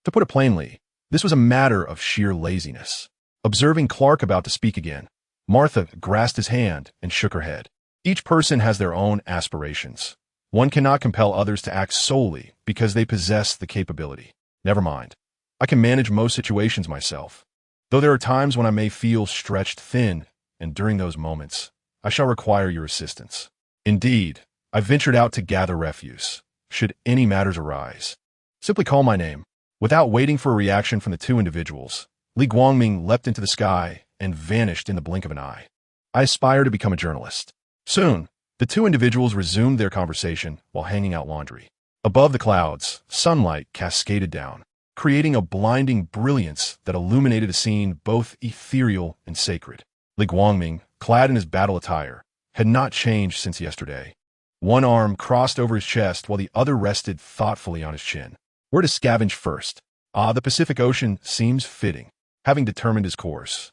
To put it plainly, this was a matter of sheer laziness. Observing Clark about to speak again, Martha grasped his hand and shook her head. Each person has their own aspirations. One cannot compel others to act solely because they possess the capability. Never mind. I can manage most situations myself, though there are times when I may feel stretched thin, and during those moments, I shall require your assistance. Indeed, I ventured out to gather refuse, should any matters arise. Simply call my name. Without waiting for a reaction from the two individuals, Li Guangming leapt into the sky and vanished in the blink of an eye. I aspire to become a journalist. Soon, the two individuals resumed their conversation while hanging out laundry. Above the clouds, sunlight cascaded down, creating a blinding brilliance that illuminated a scene both ethereal and sacred. Li Guangming, clad in his battle attire, had not changed since yesterday. One arm crossed over his chest while the other rested thoughtfully on his chin. Where to scavenge first? The Pacific Ocean seems fitting, having determined his course.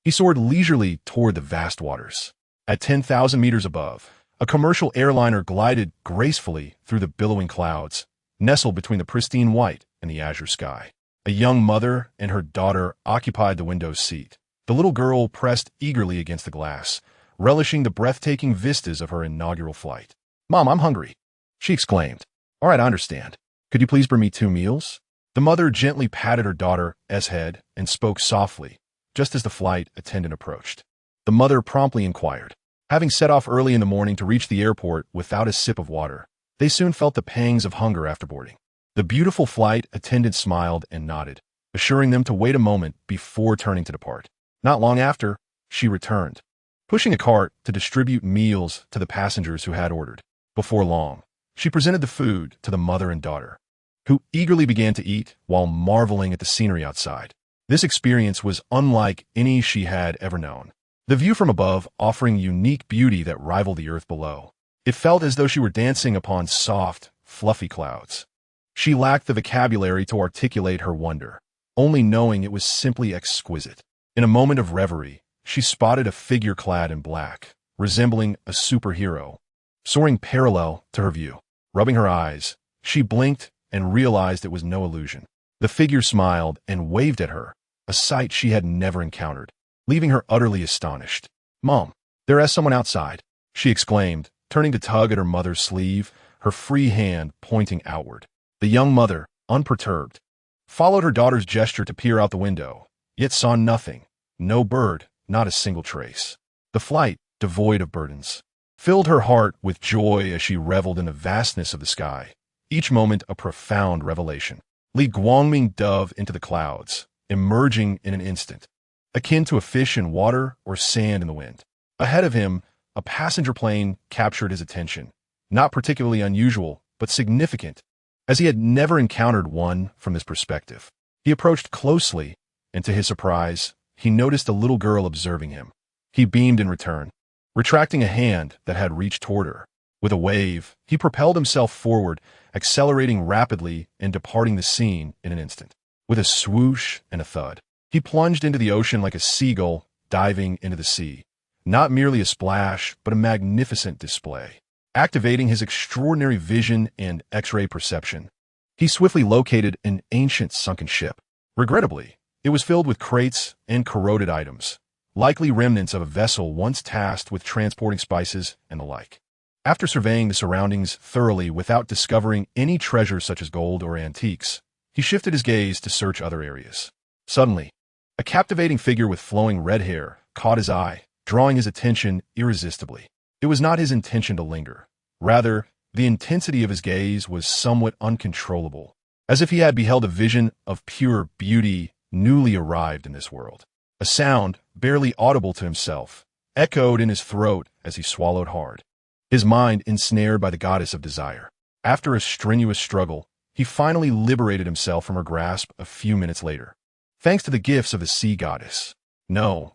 He soared leisurely toward the vast waters. At 10,000 meters above, a commercial airliner glided gracefully through the billowing clouds, nestled between the pristine white and the azure sky. A young mother and her daughter occupied the window's seat. The little girl pressed eagerly against the glass, relishing the breathtaking vistas of her inaugural flight. "Mom, I'm hungry," she exclaimed. "All right, I understand. Could you please bring me 2 meals?" The mother gently patted her daughter's head and spoke softly, just as the flight attendant approached. The mother promptly inquired. Having set off early in the morning to reach the airport without a sip of water, they soon felt the pangs of hunger after boarding. The beautiful flight attendant smiled and nodded, assuring them to wait a moment before turning to depart. Not long after, she returned, pushing a cart to distribute meals to the passengers who had ordered. Before long, she presented the food to the mother and daughter, who eagerly began to eat while marveling at the scenery outside. This experience was unlike any she had ever known. The view from above offering unique beauty that rivaled the earth below. It felt as though she were dancing upon soft, fluffy clouds. She lacked the vocabulary to articulate her wonder, only knowing it was simply exquisite. In a moment of reverie, she spotted a figure clad in black, resembling a superhero, soaring parallel to her view. Rubbing her eyes, she blinked and realized it was no illusion. The figure smiled and waved at her, a sight she had never encountered, leaving her utterly astonished. "Mom, there is someone outside," she exclaimed, turning to tug at her mother's sleeve, her free hand pointing outward. The young mother, unperturbed, followed her daughter's gesture to peer out the window, yet saw nothing, no bird, not a single trace. The flight, devoid of burdens, filled her heart with joy as she reveled in the vastness of the sky, each moment a profound revelation. Li Guangming dove into the clouds, emerging in an instant, akin to a fish in water or sand in the wind. Ahead of him, a passenger plane captured his attention, not particularly unusual, but significant, as he had never encountered one from this perspective. He approached closely, and to his surprise, he noticed a little girl observing him. He beamed in return, retracting a hand that had reached toward her. With a wave, he propelled himself forward, accelerating rapidly and departing the scene in an instant. With a swoosh and a thud, he plunged into the ocean like a seagull diving into the sea. Not merely a splash, but a magnificent display. Activating his extraordinary vision and X-ray perception, he swiftly located an ancient sunken ship. Regrettably, it was filled with crates and corroded items, likely remnants of a vessel once tasked with transporting spices and the like. After surveying the surroundings thoroughly without discovering any treasures such as gold or antiques, he shifted his gaze to search other areas. Suddenly, a captivating figure with flowing red hair caught his eye, drawing his attention irresistibly. It was not his intention to linger. Rather, the intensity of his gaze was somewhat uncontrollable, as if he had beheld a vision of pure beauty newly arrived in this world. A sound, barely audible to himself, echoed in his throat as he swallowed hard, his mind ensnared by the goddess of desire. After a strenuous struggle, he finally liberated himself from her grasp a few minutes later, thanks to the gifts of the sea goddess. No,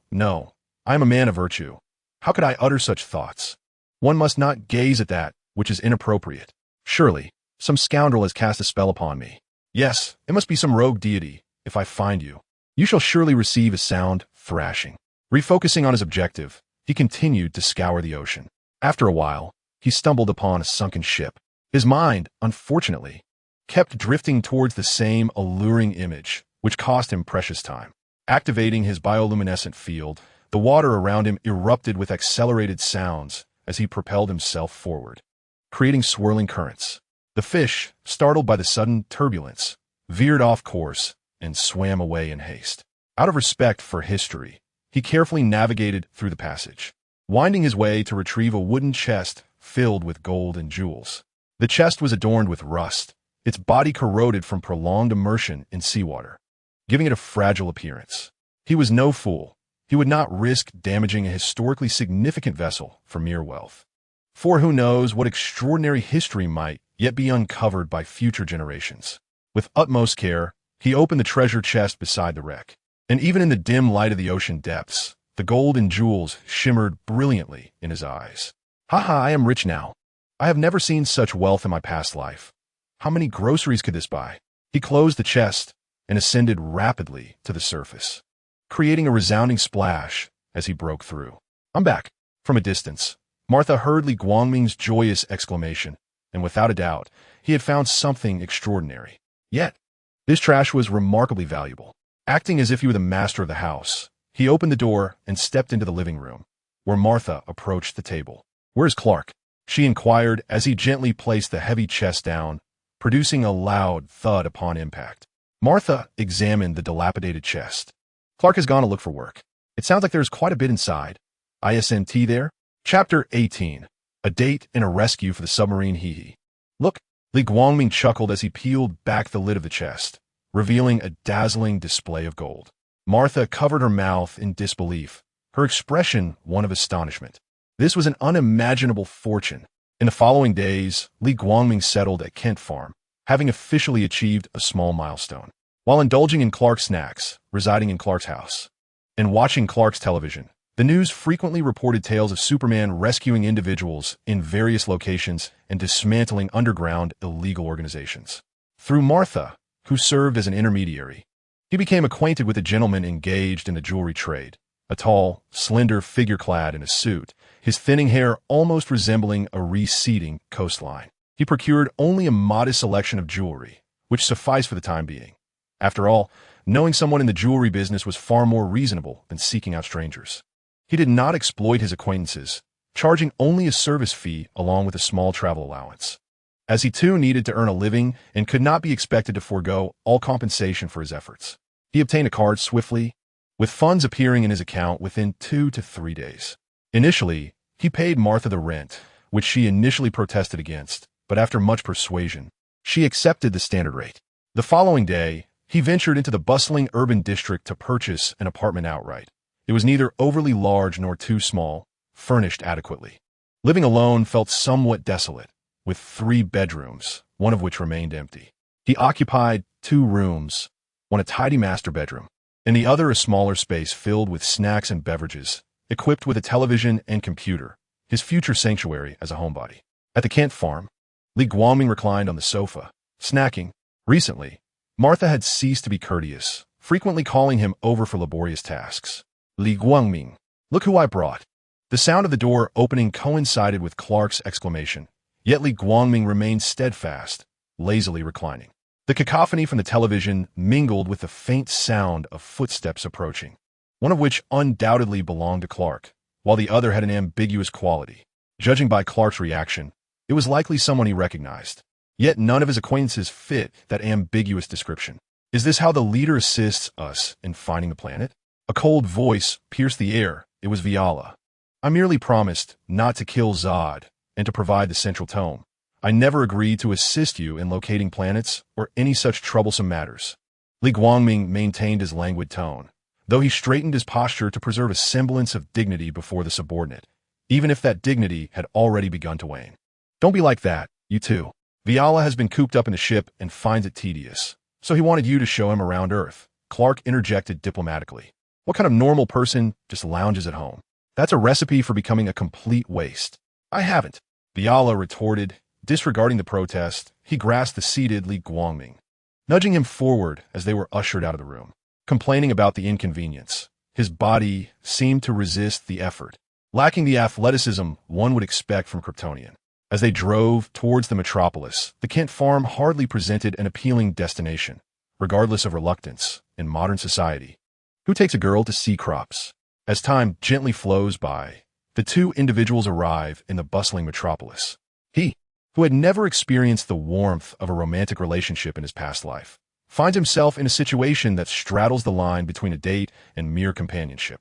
I am a man of virtue. How could I utter such thoughts? One must not gaze at that which is inappropriate. Surely, some scoundrel has cast a spell upon me. Yes, it must be some rogue deity. If I find you, you shall surely receive a sound thrashing. Refocusing on his objective, he continued to scour the ocean. After a while, he stumbled upon a sunken ship. His mind, unfortunately, kept drifting towards the same alluring image, which cost him precious time. Activating his bioluminescent field, the water around him erupted with accelerated sounds as he propelled himself forward, creating swirling currents. The fish, startled by the sudden turbulence, veered off course and swam away in haste. Out of respect for history, he carefully navigated through the passage, winding his way to retrieve a wooden chest filled with gold and jewels. The chest was adorned with rust, its body corroded from prolonged immersion in seawater, giving it a fragile appearance. He was no fool. He would not risk damaging a historically significant vessel for mere wealth. For who knows what extraordinary history might yet be uncovered by future generations. With utmost care, he opened the treasure chest beside the wreck, and even in the dim light of the ocean depths, The gold and jewels shimmered brilliantly in his eyes. Haha, I am rich now. I have never seen such wealth in my past life. How many groceries could this buy? He closed the chest and ascended rapidly to the surface, creating a resounding splash as he broke through. I'm back. From a distance, Martha heard Li Guangming's joyous exclamation, and without a doubt, he had found something extraordinary. Yet, this trash was remarkably valuable. Acting as if he were the master of the house, he opened the door and stepped into the living room, where Martha approached the table. Where's Clark? She inquired as he gently placed the heavy chest down, producing a loud thud upon impact. Martha examined the dilapidated chest. Clark has gone to look for work. It sounds like there's quite a bit inside. ISNT there? Chapter 18. A date and a rescue for the submarine hee-hee. Look, Li Guangming chuckled as he peeled back the lid of the chest, revealing a dazzling display of gold. Martha covered her mouth in disbelief, her expression one of astonishment. This was an unimaginable fortune. In the following days, Li Guangming settled at Kent Farm, having officially achieved a small milestone. While indulging in Clark's snacks, residing in Clark's house, and watching Clark's television, the news frequently reported tales of Superman rescuing individuals in various locations and dismantling underground illegal organizations. Through Martha, who served as an intermediary, he became acquainted with a gentleman engaged in the jewelry trade, a tall, slender figure clad in a suit, his thinning hair almost resembling a receding coastline. He procured only a modest selection of jewelry, which sufficed for the time being. After all, knowing someone in the jewelry business was far more reasonable than seeking out strangers. He did not exploit his acquaintances, charging only a service fee along with a small travel allowance, as he too needed to earn a living and could not be expected to forego all compensation for his efforts. He obtained a card swiftly, with funds appearing in his account within 2 to 3 days. Initially, he paid Martha the rent, which she initially protested against, but after much persuasion, she accepted the standard rate. The following day, he ventured into the bustling urban district to purchase an apartment outright. It was neither overly large nor too small, furnished adequately. Living alone felt somewhat desolate, with 3 bedrooms, one of which remained empty. He occupied 2 rooms, one a tidy master bedroom, and the other a smaller space filled with snacks and beverages, equipped with a television and computer, his future sanctuary as a homebody. At the Kent Farm, Li Guangming reclined on the sofa, snacking. Recently, Martha had ceased to be courteous, frequently calling him over for laborious tasks. Li Guangming, look who I brought. The sound of the door opening coincided with Clark's exclamation, yet Li Guangming remained steadfast, lazily reclining. The cacophony from the television mingled with the faint sound of footsteps approaching, one of which undoubtedly belonged to Clark, while the other had an ambiguous quality. Judging by Clark's reaction, it was likely someone he recognized. Yet none of his acquaintances fit that ambiguous description. Is this how the leader assists us in finding the planet? A cold voice pierced the air. It was Viola. I merely promised not to kill Zod and to provide the central tome. I never agreed to assist you in locating planets or any such troublesome matters. Li Guangming maintained his languid tone, though he straightened his posture to preserve a semblance of dignity before the subordinate, even if that dignity had already begun to wane. Don't be like that, you two. Viola has been cooped up in the ship and finds it tedious, so he wanted you to show him around Earth. Clark interjected diplomatically. What kind of normal person just lounges at home? That's a recipe for becoming a complete waste. I haven't. Viola retorted, disregarding the protest. He grasped the seated Li Guangming, nudging him forward as they were ushered out of the room. Complaining about the inconvenience, his body seemed to resist the effort, lacking the athleticism one would expect from Kryptonian. As they drove towards the metropolis, the Kent Farm hardly presented an appealing destination, regardless of reluctance, in modern society. Who takes a girl to see crops? As time gently flows by, the 2 individuals arrive in the bustling metropolis. He, who had never experienced the warmth of a romantic relationship in his past life, finds himself in a situation that straddles the line between a date and mere companionship.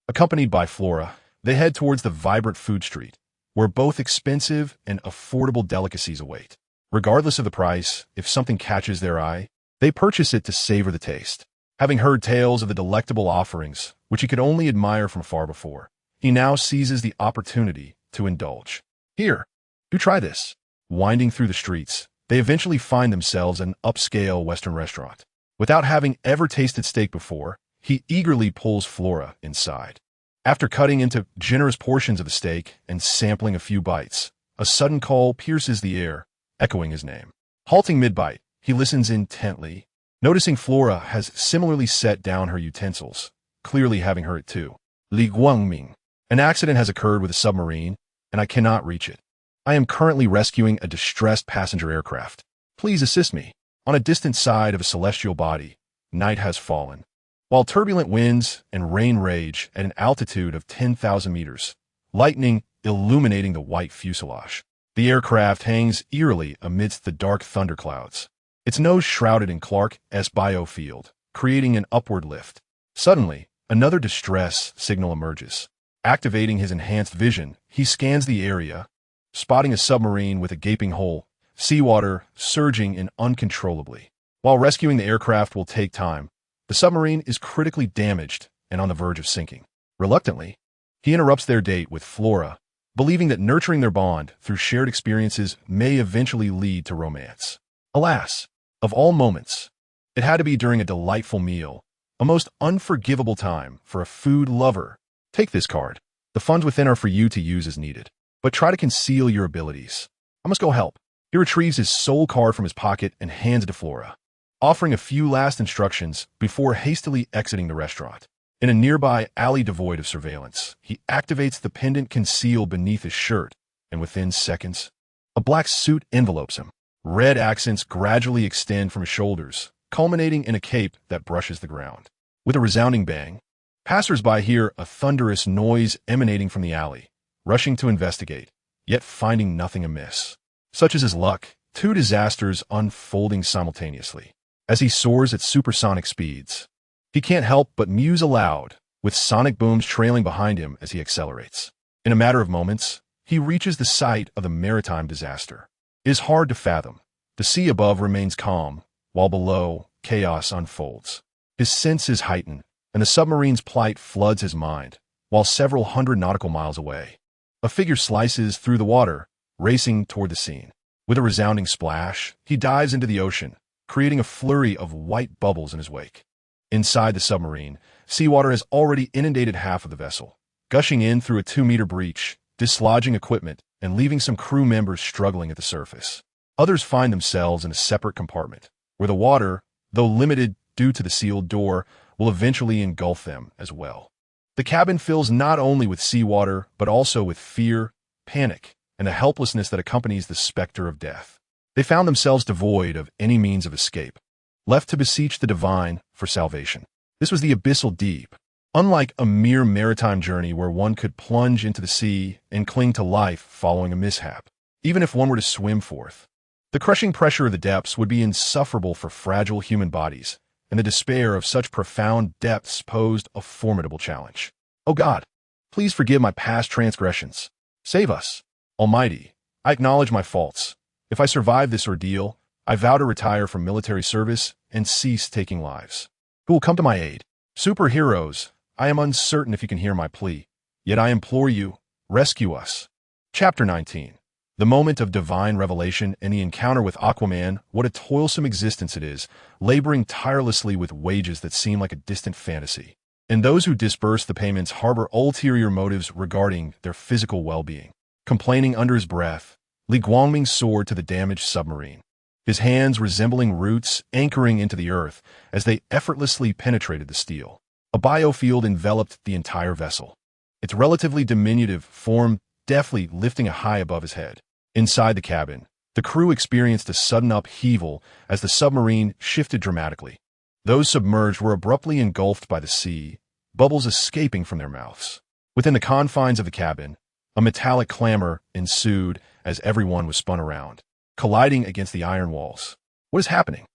Accompanied by Flora, they head towards the vibrant food street, where both expensive and affordable delicacies await. Regardless of the price, if something catches their eye, they purchase it to savor the taste. Having heard tales of the delectable offerings, which he could only admire from far before, he now seizes the opportunity to indulge. Here, do try this. Winding through the streets, they eventually find themselves at an upscale Western restaurant. Without having ever tasted steak before, he eagerly pulls Flora inside. After cutting into generous portions of the steak and sampling a few bites, a sudden call pierces the air, echoing his name. Halting mid-bite, he listens intently, noticing Flora has similarly set down her utensils, clearly having heard it too. Li Guangming. An accident has occurred with a submarine, and I cannot reach it. I am currently rescuing a distressed passenger aircraft. Please assist me. On a distant side of a celestial body, night has fallen. While turbulent winds and rain rage at an altitude of 10,000 meters, lightning illuminating the white fuselage. The aircraft hangs eerily amidst the dark thunderclouds, its nose shrouded in Clark's biofield, creating an upward lift. Suddenly, another distress signal emerges. Activating his enhanced vision, he scans the area, spotting a submarine with a gaping hole, seawater surging in uncontrollably. While rescuing the aircraft will take time, the submarine is critically damaged and on the verge of sinking. Reluctantly, he interrupts their date with Flora, believing that nurturing their bond through shared experiences may eventually lead to romance. Alas, of all moments, it had to be during a delightful meal, a most unforgivable time for a food lover. Take this card. The funds within are for you to use as needed, but try to conceal your abilities. I must go help. He retrieves his soul card from his pocket and hands it to Flora, offering a few last instructions before hastily exiting the restaurant. In a nearby alley devoid of surveillance, he activates the pendant concealed beneath his shirt, and within seconds, a black suit envelopes him. Red accents gradually extend from his shoulders, culminating in a cape that brushes the ground. With a resounding bang, passers-by hear a thunderous noise emanating from the alley, rushing to investigate, yet finding nothing amiss. Such is his luck, two disasters unfolding simultaneously. As he soars at supersonic speeds, he can't help but muse aloud, with sonic booms trailing behind him as he accelerates. In a matter of moments, he reaches the site of the maritime disaster. It is hard to fathom. The sea above remains calm, while below, chaos unfolds. His senses heighten, and the submarine's plight floods his mind, while several hundred nautical miles away, a figure slices through the water, racing toward the scene. With a resounding splash, he dives into the ocean, creating a flurry of white bubbles in his wake. Inside the submarine, seawater has already inundated half of the vessel, gushing in through a 2-meter breach, dislodging equipment, and leaving some crew members struggling at the surface. Others find themselves in a separate compartment, where the water, though limited due to the sealed door, will eventually engulf them as well. The cabin fills not only with seawater, but also with fear, panic, and the helplessness that accompanies the specter of death. They found themselves devoid of any means of escape, left to beseech the divine for salvation. This was the abyssal deep. Unlike a mere maritime journey where one could plunge into the sea and cling to life following a mishap, even if one were to swim forth, the crushing pressure of the depths would be insufferable for fragile human bodies, and the despair of such profound depths posed a formidable challenge. Oh God, please forgive my past transgressions. Save us. Almighty, I acknowledge my faults. If I survive this ordeal, I vow to retire from military service and cease taking lives. Who will come to my aid? Superheroes, I am uncertain if you can hear my plea, yet I implore you, rescue us. Chapter 19. The moment of divine revelation and the encounter with Aquaman. What a toilsome existence it is, laboring tirelessly with wages that seem like a distant fantasy. And those who disburse the payments harbor ulterior motives regarding their physical well-being. Complaining under his breath, Li Guangming soared to the damaged submarine, his hands resembling roots anchoring into the earth as they effortlessly penetrated the steel. A biofield enveloped the entire vessel, its relatively diminutive form deftly lifting high above his head. Inside the cabin, the crew experienced a sudden upheaval as the submarine shifted dramatically. Those submerged were abruptly engulfed by the sea, bubbles escaping from their mouths. Within the confines of the cabin, a metallic clamor ensued as everyone was spun around, colliding against the iron walls. What is happening?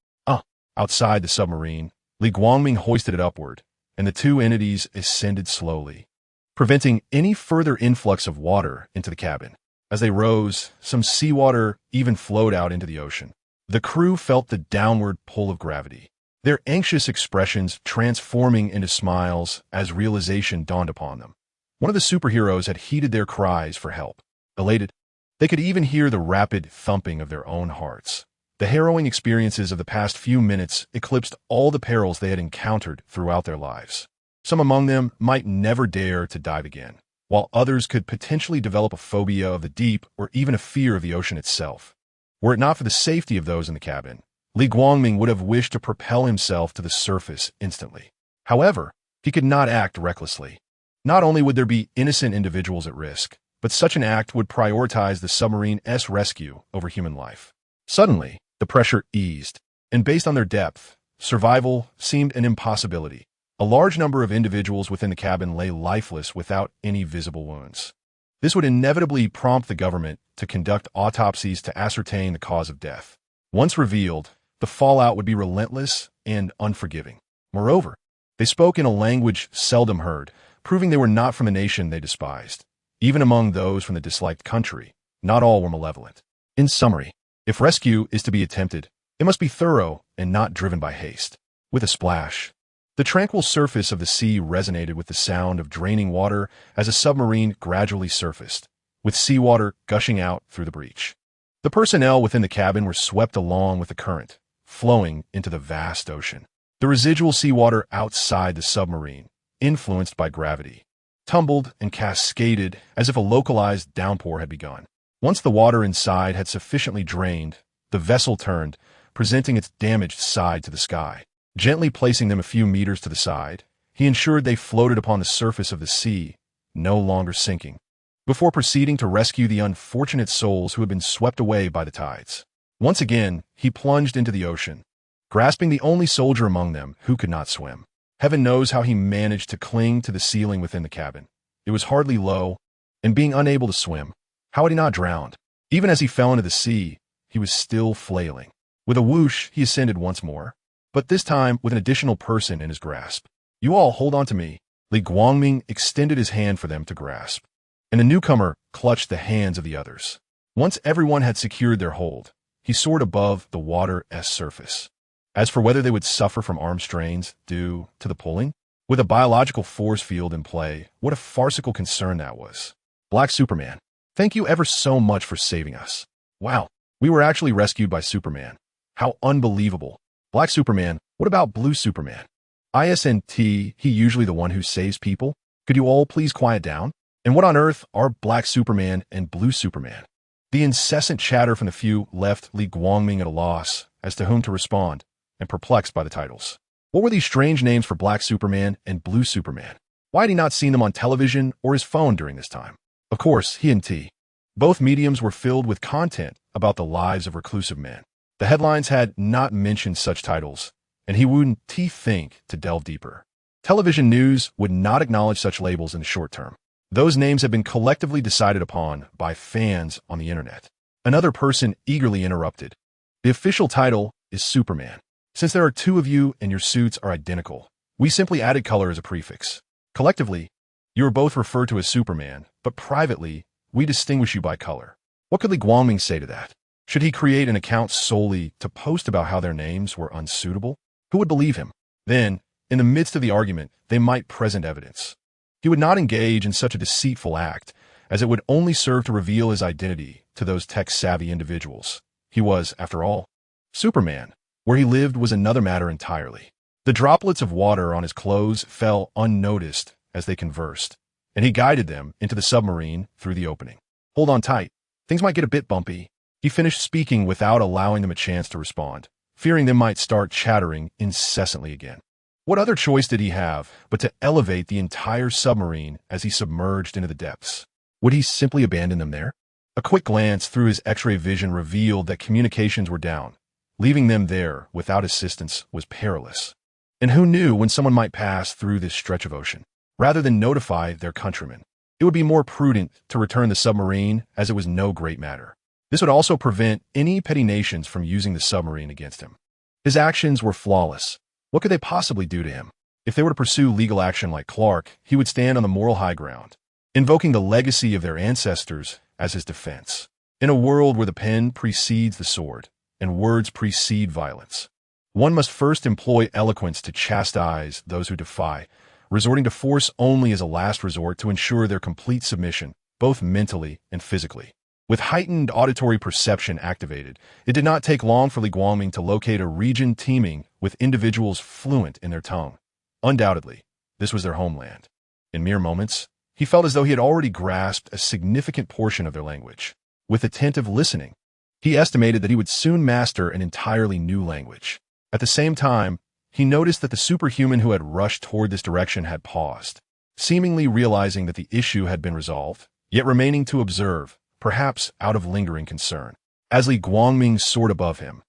Outside the submarine, Li Guangming hoisted it upward, and the two entities ascended slowly, preventing any further influx of water into the cabin. As they rose, some seawater even flowed out into the ocean. The crew felt the downward pull of gravity, their anxious expressions transforming into smiles as realization dawned upon them. One of the superheroes had heeded their cries for help. Elated, they could even hear the rapid thumping of their own hearts. The harrowing experiences of the past few minutes eclipsed all the perils they had encountered throughout their lives. Some among them might never dare to dive again, while others could potentially develop a phobia of the deep or even a fear of the ocean itself. Were it not for the safety of those in the cabin, Li Guangming would have wished to propel himself to the surface instantly. However, he could not act recklessly. Not only would there be innocent individuals at risk, but such an act would prioritize the submarine's rescue over human life. Suddenly, the pressure eased, and based on their depth, survival seemed an impossibility. A large number of individuals within the cabin lay lifeless without any visible wounds. This would inevitably prompt the government to conduct autopsies to ascertain the cause of death. Once revealed, the fallout would be relentless and unforgiving. Moreover, they spoke in a language seldom heard, proving they were not from a nation they despised. Even among those from the disliked country, not all were malevolent. In summary, if rescue is to be attempted, it must be thorough and not driven by haste. With a splash, the tranquil surface of the sea resonated with the sound of draining water as a submarine gradually surfaced, with seawater gushing out through the breach. The personnel within the cabin were swept along with the current, flowing into the vast ocean. The residual seawater outside the submarine, influenced by gravity, tumbled and cascaded as if a localized downpour had begun. Once the water inside had sufficiently drained, the vessel turned, presenting its damaged side to the sky. Gently placing them a few meters to the side, he ensured they floated upon the surface of the sea, no longer sinking, before proceeding to rescue the unfortunate souls who had been swept away by the tides. Once again, he plunged into the ocean, grasping the only soldier among them who could not swim. Heaven knows how he managed to cling to the ceiling within the cabin. It was hardly low, and being unable to swim, how had he not drowned? Even as he fell into the sea, he was still flailing. With a whoosh, he ascended once more, but this time with an additional person in his grasp. "You all hold on to me." Li Guangming extended his hand for them to grasp, and the newcomer clutched the hands of the others. Once everyone had secured their hold, he soared above the water's surface. As for whether they would suffer from arm strains due to the pulling, with a biological force field in play, what a farcical concern that was. Black Superman, thank you ever so much for saving us. Wow, we were actually rescued by Superman. How unbelievable. Black Superman, what about Blue Superman? Isn't he usually the one who saves people? Could you all please quiet down? And what on earth are Black Superman and Blue Superman? The incessant chatter from the few left Li Guangming at a loss as to whom to respond, and perplexed by the titles. What were these strange names for Black Superman and Blue Superman? Why had he not seen them on television or his phone during this time? Of course, both mediums were filled with content about the lives of reclusive men. The headlines had not mentioned such titles, and he wouldn't think to delve deeper. Television news would not acknowledge such labels in the short term. Those names had been collectively decided upon by fans on the internet. Another person eagerly interrupted. The official title is Superman. Since there are two of you and your suits are identical, we simply added color as a prefix. Collectively, you are both referred to as Superman, but privately, we distinguish you by color. What could Li Guangming say to that? Should he create an account solely to post about how their names were unsuitable? Who would believe him? Then, in the midst of the argument, they might present evidence. He would not engage in such a deceitful act, as it would only serve to reveal his identity to those tech-savvy individuals. He was, after all, Superman. Where he lived was another matter entirely. The droplets of water on his clothes fell unnoticed as they conversed, and he guided them into the submarine through the opening. "Hold on tight. Things might get a bit bumpy." He finished speaking without allowing them a chance to respond, fearing they might start chattering incessantly again. What other choice did he have but to elevate the entire submarine as he submerged into the depths? Would he simply abandon them there? A quick glance through his X-ray vision revealed that communications were down. Leaving them there without assistance was perilous. And who knew when someone might pass through this stretch of ocean? Rather than notify their countrymen, it would be more prudent to return the submarine, as it was no great matter. This would also prevent any petty nations from using the submarine against him. His actions were flawless. What could they possibly do to him? If they were to pursue legal action like Clark, he would stand on the moral high ground, invoking the legacy of their ancestors as his defense. In a world where the pen precedes the sword, and words precede violence, one must first employ eloquence to chastise those who defy, resorting to force only as a last resort to ensure their complete submission, both mentally and physically. With heightened auditory perception activated, it did not take long for Li Guangming to locate a region teeming with individuals fluent in their tongue. Undoubtedly, This was their homeland. In mere moments, he felt as though he had already grasped a significant portion of their language. With attentive listening, he estimated that he would soon master an entirely new language. At the same time, he noticed that the superhuman who had rushed toward this direction had paused, seemingly realizing that the issue had been resolved, yet remaining to observe, perhaps out of lingering concern. As Li Guangming soared above him,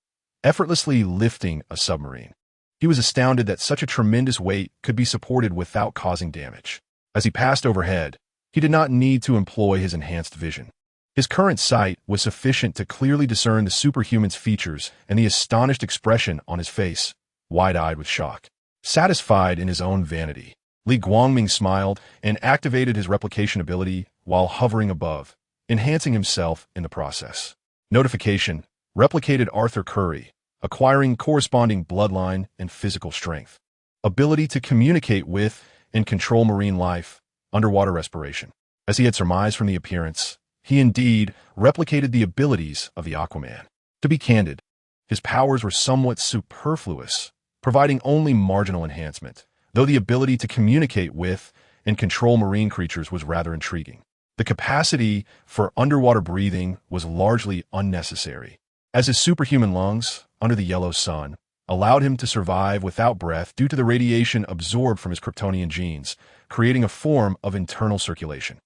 effortlessly lifting a submarine, he was astounded that such a tremendous weight could be supported without causing damage. As he passed overhead, he did not need to employ his enhanced vision. His current sight was sufficient to clearly discern the superhuman's features and the astonished expression on his face, wide-eyed with shock. Satisfied in his own vanity, Li Guangming smiled and activated his replication ability while hovering above, enhancing himself in the process. Notification: replicated Arthur Curry, acquiring corresponding bloodline and physical strength. Ability to communicate with and control marine life, underwater respiration. As he had surmised from the appearance, he indeed replicated the abilities of the Aquaman. To be candid, his powers were somewhat superfluous, providing only marginal enhancement, though the ability to communicate with and control marine creatures was rather intriguing. The capacity for underwater breathing was largely unnecessary, as his superhuman lungs, under the yellow sun, allowed him to survive without breath due to the radiation absorbed from his Kryptonian genes, creating a form of internal circulation.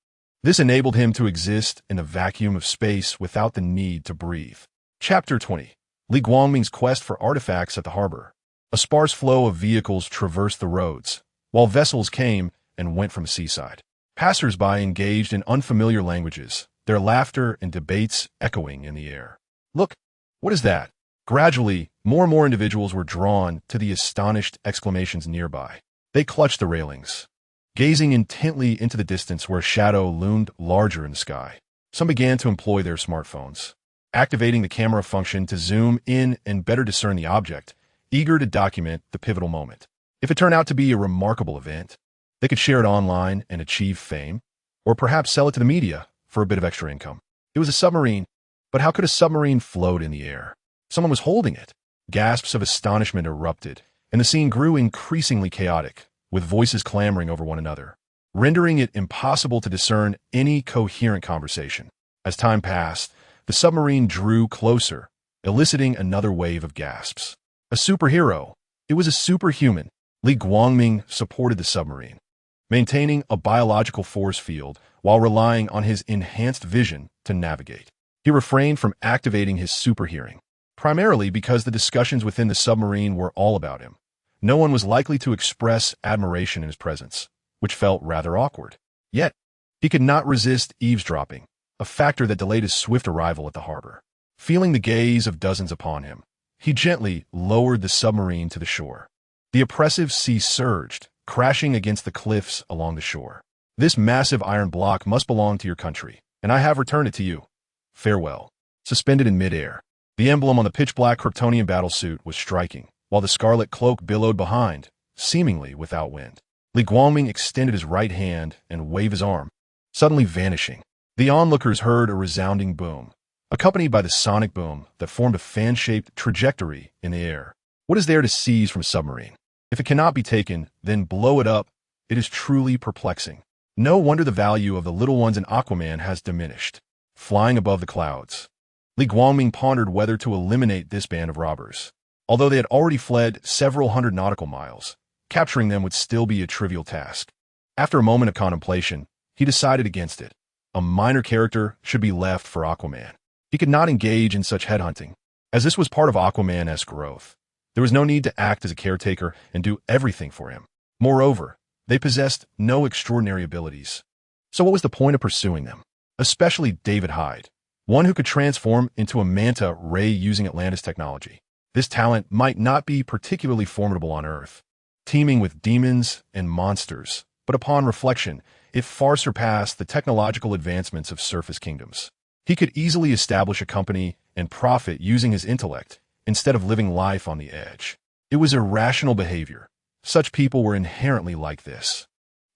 This enabled him to exist in the vacuum of space without the need to breathe. Chapter 20. Li Guangming's quest for artifacts at the harbor. A sparse flow of vehicles traversed the roads, while vessels came and went from the seaside. Passers-by engaged in unfamiliar languages, their laughter and debates echoing in the air. "Look, what is that?" Gradually, more and more individuals were drawn to the astonished exclamations nearby. They clutched the railings, gazing intently into the distance where a shadow loomed larger in the sky. Some began to employ their smartphones, activating the camera function to zoom in and better discern the object, eager to document the pivotal moment. If it turned out to be a remarkable event, they could share it online and achieve fame, or perhaps sell it to the media for a bit of extra income. It was a submarine, but how could a submarine float in the air? Someone was holding it. Gasps of astonishment erupted, and the scene grew increasingly chaotic, with voices clamoring over one another, rendering it impossible to discern any coherent conversation. As time passed, the submarine drew closer, eliciting another wave of gasps. A superhero. It was a superhuman. Li Guangming supported the submarine, maintaining a biological force field while relying on his enhanced vision to navigate. He refrained from activating his superhearing, primarily because the discussions within the submarine were all about him. No one was likely to express admiration in his presence, which felt rather awkward. Yet, he could not resist eavesdropping, a factor that delayed his swift arrival at the harbor. Feeling the gaze of dozens upon him, he gently lowered the submarine to the shore. The oppressive sea surged, crashing against the cliffs along the shore. "This massive iron block must belong to your country, and I have returned it to you. Farewell." Suspended in midair, the emblem on the pitch-black Kryptonian battlesuit was striking, while the scarlet cloak billowed behind, seemingly without wind. Li Guangming extended his right hand and waved his arm, suddenly vanishing. The onlookers heard a resounding boom, accompanied by the sonic boom that formed a fan-shaped trajectory in the air. What is there to seize from a submarine? If it cannot be taken, then blow it up. It is truly perplexing. No wonder the value of the little ones in Aquaman has diminished. Flying above the clouds, Li Guangming pondered whether to eliminate this band of robbers. Although they had already fled several hundred nautical miles, capturing them would still be a trivial task. After a moment of contemplation, he decided against it. A minor character should be left for Aquaman. He could not engage in such headhunting, as this was part of Aquaman-esque growth. There was no need to act as a caretaker and do everything for him. Moreover, they possessed no extraordinary abilities. So what was the point of pursuing them? Especially David Hyde, one who could transform into a manta ray using Atlantis technology. This talent might not be particularly formidable on Earth, teeming with demons and monsters, but upon reflection, it far surpassed the technological advancements of surface kingdoms. He could easily establish a company and profit using his intellect, instead of living life on the edge. It was irrational behavior. Such people were inherently like this.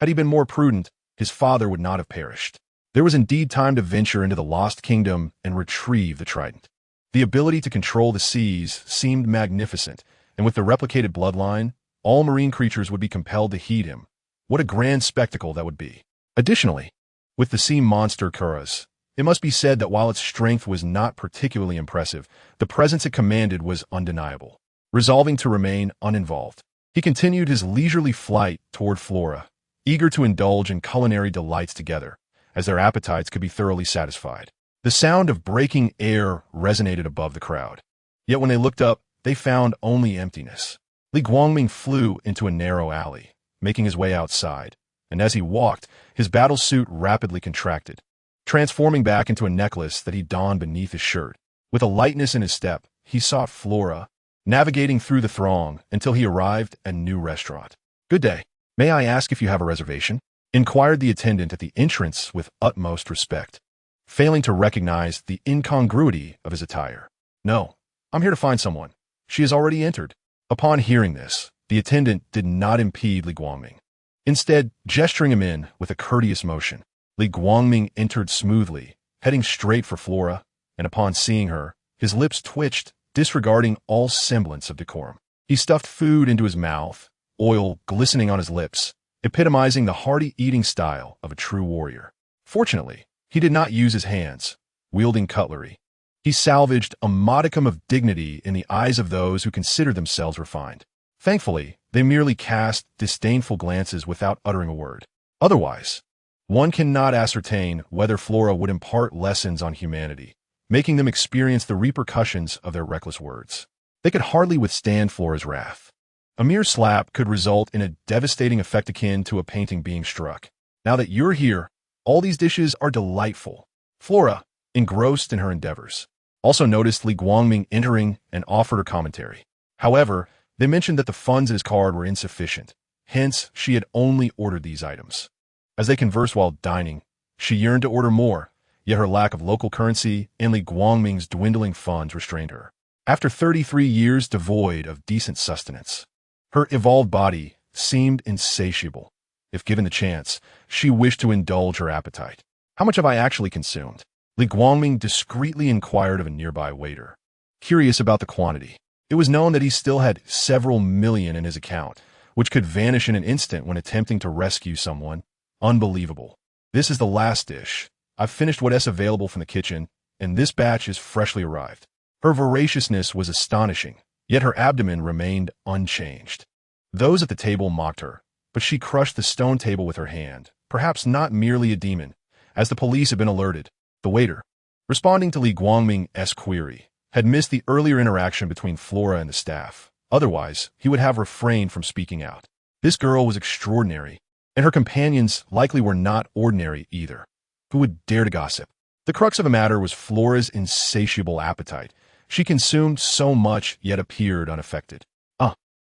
Had he been more prudent, his father would not have perished. There was indeed time to venture into the Lost Kingdom and retrieve the trident. The ability to control the seas seemed magnificent, and with the replicated bloodline, all marine creatures would be compelled to heed him, What a grand spectacle that would be. Additionally, with the sea monster Kuras, it must be said that while its strength was not particularly impressive, the presence it commanded was undeniable. Resolving to remain uninvolved, he continued his leisurely flight toward Flora, eager to indulge in culinary delights together, as their appetites could be thoroughly satisfied. The sound of breaking air resonated above the crowd. Yet when they looked up, they found only emptiness. Li Guangming flew into a narrow alley, making his way outside, and as he walked, his battle suit rapidly contracted, transforming back into a necklace that he donned beneath his shirt. With a lightness in his step, he sought Flora, navigating through the throng until he arrived at a new restaurant. "Good day. May I ask if you have a reservation?" inquired the attendant at the entrance with utmost respect, failing to recognize the incongruity of his attire. "No, I'm here to find someone. She has already entered." Upon hearing this, the attendant did not impede Li Guangming. Instead, gesturing him in with a courteous motion, Li Guangming entered smoothly, heading straight for Flora, and upon seeing her, his lips twitched, disregarding all semblance of decorum. He stuffed food into his mouth, oil glistening on his lips, epitomizing the hearty eating style of a true warrior. Fortunately, he did not use his hands, wielding cutlery. He salvaged a modicum of dignity in the eyes of those who considered themselves refined. Thankfully, they merely cast disdainful glances without uttering a word. Otherwise, one cannot ascertain whether Flora would impart lessons on humanity, making them experience the repercussions of their reckless words. They could hardly withstand Flora's wrath. A mere slap could result in a devastating effect akin to a painting being struck. "Now that you're here, all these dishes are delightful." Flora, engrossed in her endeavors, also noticed Li Guangming entering and offered her commentary. However, they mentioned that the funds in his card were insufficient, hence she had only ordered these items. As they conversed while dining, she yearned to order more, yet her lack of local currency and Li Guangming's dwindling funds restrained her. After 33 years devoid of decent sustenance, her evolved body seemed insatiable. If given the chance, she wished to indulge her appetite. "How much have I actually consumed?" Li Guangming discreetly inquired of a nearby waiter, curious about the quantity. It was known that he still had several million in his account, which could vanish in an instant when attempting to rescue someone. Unbelievable. "This is the last dish. I've finished what's available from the kitchen, and this batch is freshly arrived." Her voraciousness was astonishing, yet her abdomen remained unchanged. Those at the table mocked her, but she crushed the stone table with her hand, perhaps not merely a demon, as the police had been alerted. The waiter, responding to Li Guangming's query, had missed the earlier interaction between Flora and the staff. Otherwise, he would have refrained from speaking out. This girl was extraordinary, and her companions likely were not ordinary either. Who would dare to gossip? The crux of the matter was Flora's insatiable appetite. She consumed so much, yet appeared unaffected.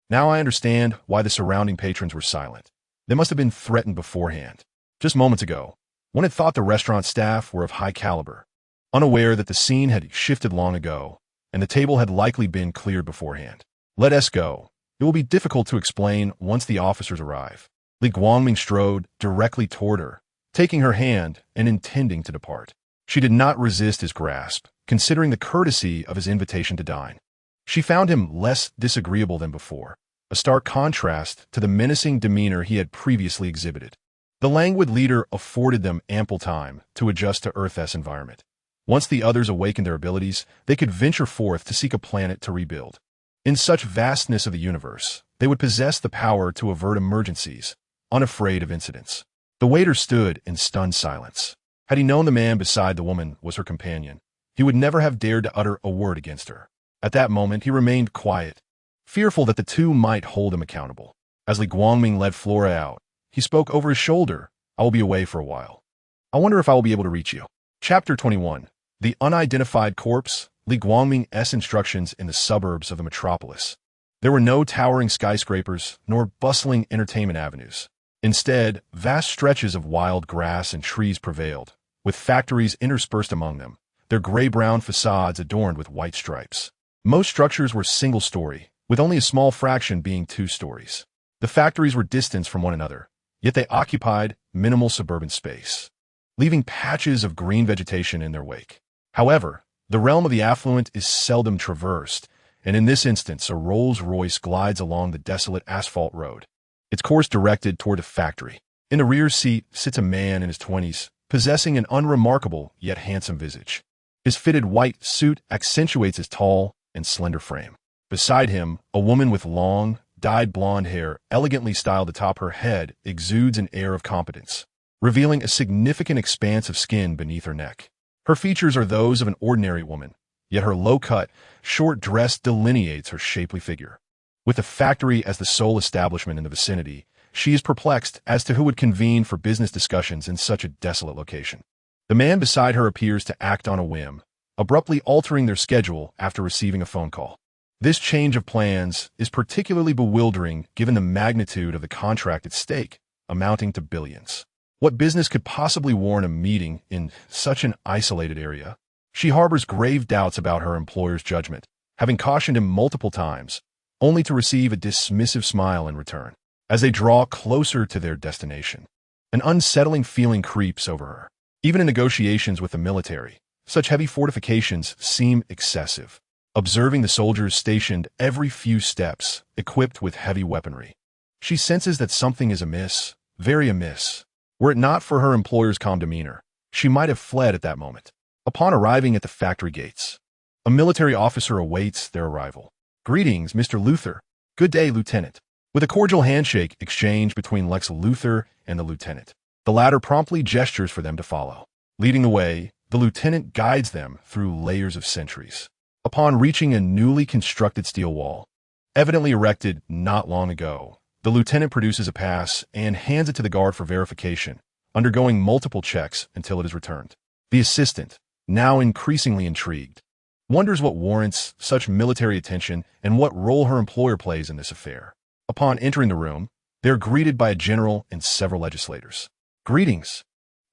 Now I understand why the surrounding patrons were silent. They must have been threatened beforehand. Just moments ago, one had thought the restaurant staff were of high caliber, unaware that the scene had shifted long ago, and the table had likely been cleared beforehand. "Let us go. It will be difficult to explain once the officers arrive." Li Guangming strode directly toward her, taking her hand and intending to depart. She did not resist his grasp, considering the courtesy of his invitation to dine. She found him less disagreeable than before, a stark contrast to the menacing demeanor he had previously exhibited. The languid leader afforded them ample time to adjust to Earth's environment. Once the others awakened their abilities, they could venture forth to seek a planet to rebuild. In such vastness of the universe, they would possess the power to avert emergencies, unafraid of incidents. The waiter stood in stunned silence. Had he known the man beside the woman was her companion, he would never have dared to utter a word against her. At that moment, he remained quiet, fearful that the two might hold him accountable. As Li Guangming led Flora out, he spoke over his shoulder. "I will be away for a while. I wonder if I will be able to reach you." Chapter 21. The Unidentified Corpse. Li Guangming's instructions in the suburbs of the metropolis. There were no towering skyscrapers, nor bustling entertainment avenues. Instead, vast stretches of wild grass and trees prevailed, with factories interspersed among them, their gray-brown facades adorned with white stripes. Most structures were single-story, with only a small fraction being 2 stories. The factories were distant from one another, yet they occupied minimal suburban space, leaving patches of green vegetation in their wake. However, the realm of the affluent is seldom traversed, and in this instance a Rolls-Royce glides along the desolate asphalt road. its course directed toward a factory. In the rear seat sits a man in his 20s, possessing an unremarkable yet handsome visage. His fitted white suit accentuates his tall and slender frame. Beside him, a woman with long, dyed blonde hair, elegantly styled atop her head, exudes an air of competence, revealing a significant expanse of skin beneath her neck. Her features are those of an ordinary woman, yet her low-cut, short dress delineates her shapely figure. With the factory as the sole establishment in the vicinity, she is perplexed as to who would convene for business discussions in such a desolate location. The man beside her appears to act on a whim, abruptly altering their schedule after receiving a phone call. This change of plans is particularly bewildering given the magnitude of the contract at stake, amounting to billions. What business could possibly warrant a meeting in such an isolated area? She harbors grave doubts about her employer's judgment, having cautioned him multiple times, only to receive a dismissive smile in return. As they draw closer to their destination, an unsettling feeling creeps over her. Even in negotiations with the military, such heavy fortifications seem excessive. Observing the soldiers stationed every few steps, equipped with heavy weaponry, she senses that something is amiss, very amiss. Were it not for her employer's calm demeanor, she might have fled at that moment. Upon arriving at the factory gates, a military officer awaits their arrival. "Greetings, Mr. Luthor." "Good day, Lieutenant." With a cordial handshake exchanged between Lex Luthor and the lieutenant, the latter promptly gestures for them to follow. Leading the way, the lieutenant guides them through layers of sentries. Upon reaching a newly constructed steel wall, evidently erected not long ago, the lieutenant produces a pass and hands it to the guard for verification, undergoing multiple checks until it is returned. The assistant, now increasingly intrigued, wonders what warrants such military attention and what role her employer plays in this affair. Upon entering the room, they are greeted by a general and several legislators. "Greetings.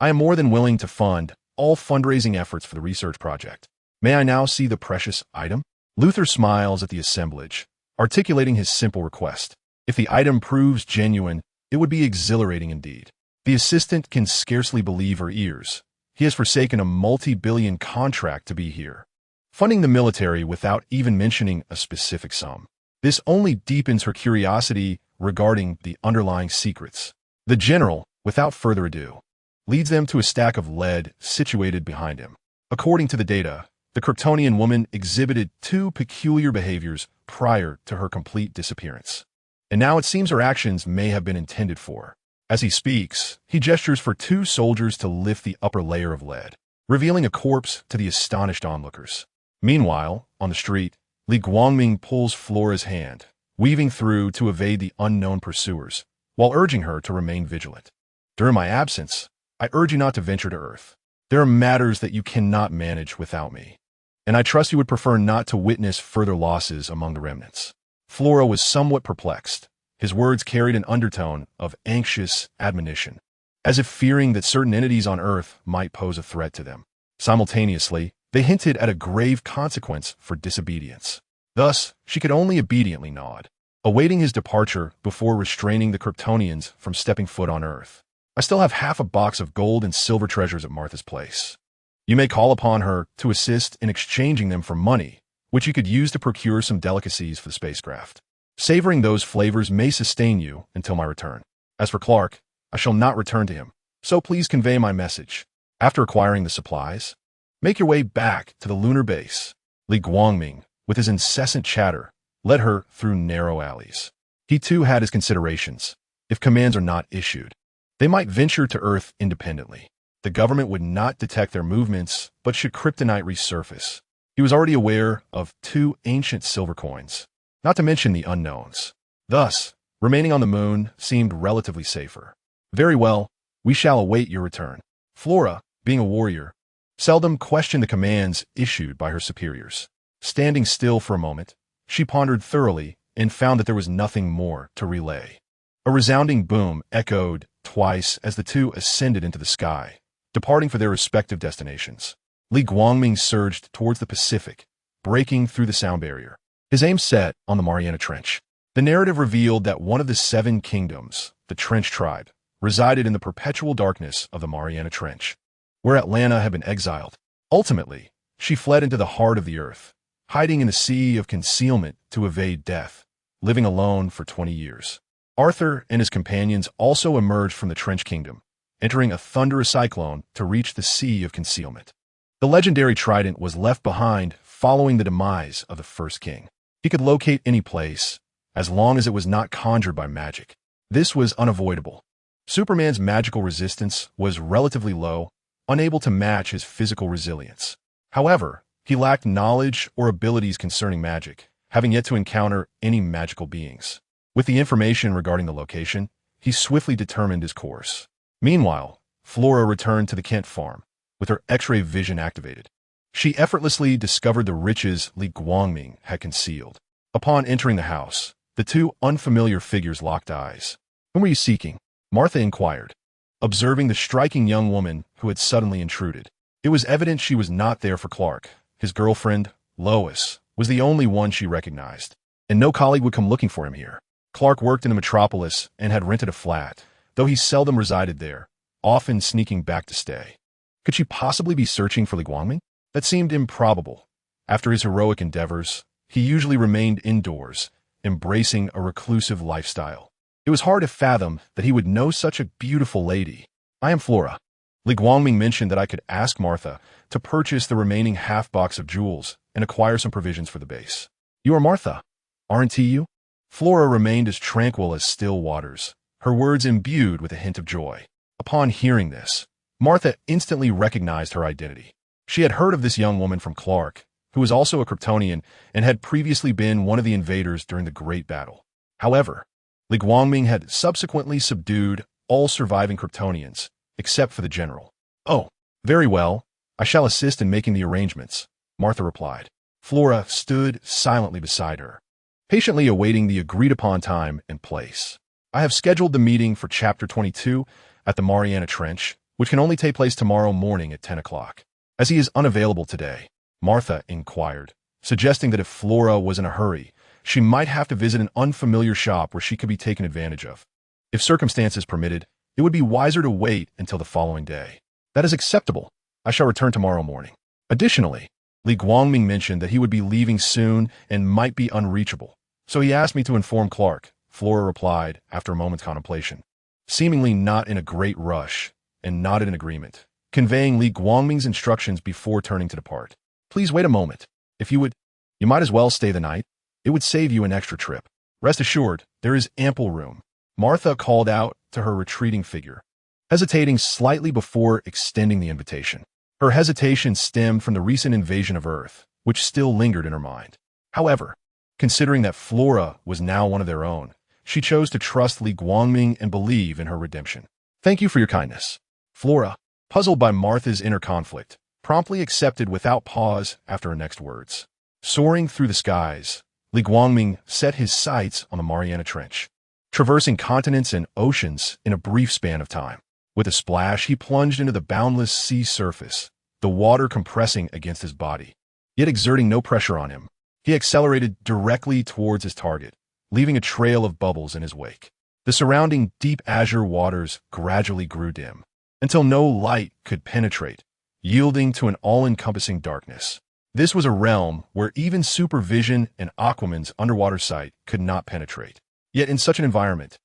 I am more than willing to fund all fundraising efforts for the research project. May I now see the precious item?" Luthor smiles at the assemblage, articulating his simple request. If the item proves genuine, it would be exhilarating indeed. The assistant can scarcely believe her ears. He has forsaken a multi-billion contract to be here, funding the military without even mentioning a specific sum. This only deepens her curiosity regarding the underlying secrets. The general, without further ado, leads them to a stack of lead situated behind him. According to the data, the Kryptonian woman exhibited two peculiar behaviors prior to her complete disappearance. And now it seems her actions may have been intended for. As he speaks, he gestures for two soldiers to lift the upper layer of lead, revealing a corpse to the astonished onlookers. Meanwhile, on the street, Li Guangming pulls Flora's hand, weaving through to evade the unknown pursuers, while urging her to remain vigilant. "During my absence, I urge you not to venture to Earth. There are matters that you cannot manage without me, and I trust you would prefer not to witness further losses among the remnants." Flora was somewhat perplexed. His words carried an undertone of anxious admonition, as if fearing that certain entities on Earth might pose a threat to them. Simultaneously, they hinted at a grave consequence for disobedience. Thus, she could only obediently nod, awaiting his departure before restraining the Kryptonians from stepping foot on Earth. "I still have half a box of gold and silver treasures at Martha's place. You may call upon her to assist in exchanging them for money, which you could use to procure some delicacies for the spacecraft. Savoring those flavors may sustain you until my return. As for Clark, I shall not return to him, so please convey my message. After acquiring the supplies, make your way back to the lunar base." Li Guangming, with his incessant chatter, led her through narrow alleys. He too had his considerations. If commands are not issued, they might venture to Earth independently. The government would not detect their movements, but should kryptonite resurface. He was already aware of 2 ancient silver coins, not to mention the unknowns. Thus, remaining on the moon seemed relatively safer. "Very well, we shall await your return." Flora, being a warrior, seldom questioned the commands issued by her superiors. Standing still for a moment, she pondered thoroughly and found that there was nothing more to relay. A resounding boom echoed twice as the two ascended into the sky, departing for their respective destinations. Li Guangming surged towards the Pacific, breaking through the sound barrier, his aim set on the Mariana Trench. The narrative revealed that one of the 7 kingdoms, the Trench tribe, resided in the perpetual darkness of the Mariana Trench, where Atlanta had been exiled. Ultimately, she fled into the heart of the earth, hiding in a sea of concealment to evade death, living alone for 20 years. Arthur and his companions also emerged from the Trench Kingdom, entering a thunderous cyclone to reach the Sea of Concealment. The legendary trident was left behind following the demise of the first king. He could locate any place, as long as it was not conjured by magic. This was unavoidable. Superman's magical resistance was relatively low, unable to match his physical resilience. However, he lacked knowledge or abilities concerning magic, having yet to encounter any magical beings. With the information regarding the location, he swiftly determined his course. Meanwhile, Flora returned to the Kent farm, with her X-ray vision activated. She effortlessly discovered the riches Li Guangming had concealed. Upon entering the house, the two unfamiliar figures locked eyes. "Whom were you seeking?" Martha inquired, observing the striking young woman who had suddenly intruded. It was evident she was not there for Clark. His girlfriend, Lois, was the only one she recognized, and no colleague would come looking for him here. Clark worked in the metropolis and had rented a flat, though he seldom resided there, often sneaking back to stay. Could she possibly be searching for Li Guangming? That seemed improbable. After his heroic endeavors, he usually remained indoors, embracing a reclusive lifestyle. It was hard to fathom that he would know such a beautiful lady. "I am Flora." Li Guangming mentioned that I could ask Martha to purchase the remaining half-box of jewels and acquire some provisions for the base. "You are Martha, aren't you?" Flora remained as tranquil as still waters, her words imbued with a hint of joy. Upon hearing this, Martha instantly recognized her identity. She had heard of this young woman from Clark, who was also a Kryptonian and had previously been one of the invaders during the Great Battle. However, Li Guangming had subsequently subdued all surviving Kryptonians, except for the general. "Oh, very well. I shall assist in making the arrangements," Martha replied. Flora stood silently beside her, patiently awaiting the agreed-upon time and place. "I have scheduled the meeting for Chapter 22 at the Mariana Trench, which can only take place tomorrow morning at 10 o'clock. As he is unavailable today," Martha inquired, suggesting that if Flora was in a hurry, she might have to visit an unfamiliar shop where she could be taken advantage of. If circumstances permitted, it would be wiser to wait until the following day. "That is acceptable. I shall return tomorrow morning." Additionally, Li Guangming mentioned that he would be leaving soon and might be unreachable, so he asked me to inform Clark, Flora replied after a moment's contemplation. Seemingly not in a great rush, and nodded in agreement, conveying Li Guangming's instructions before turning to depart. "Please wait a moment. If you would, you might as well stay the night. It would save you an extra trip. Rest assured, there is ample room," Martha called out to her retreating figure, hesitating slightly before extending the invitation. Her hesitation stemmed from the recent invasion of Earth, which still lingered in her mind. However, considering that Flora was now one of their own, she chose to trust Li Guangming and believe in her redemption. "Thank you for your kindness." Flora, puzzled by Martha's inner conflict, promptly accepted without pause after her next words. Soaring through the skies, Li Guangming set his sights on the Mariana Trench, traversing continents and oceans in a brief span of time. With a splash, he plunged into the boundless sea surface, the water compressing against his body. Yet exerting no pressure on him, he accelerated directly towards his target, leaving a trail of bubbles in his wake. The surrounding deep azure waters gradually grew dim, until no light could penetrate, yielding to an all-encompassing darkness. This was a realm where even supervision and Aquaman's underwater sight could not penetrate. Yet in such an environment,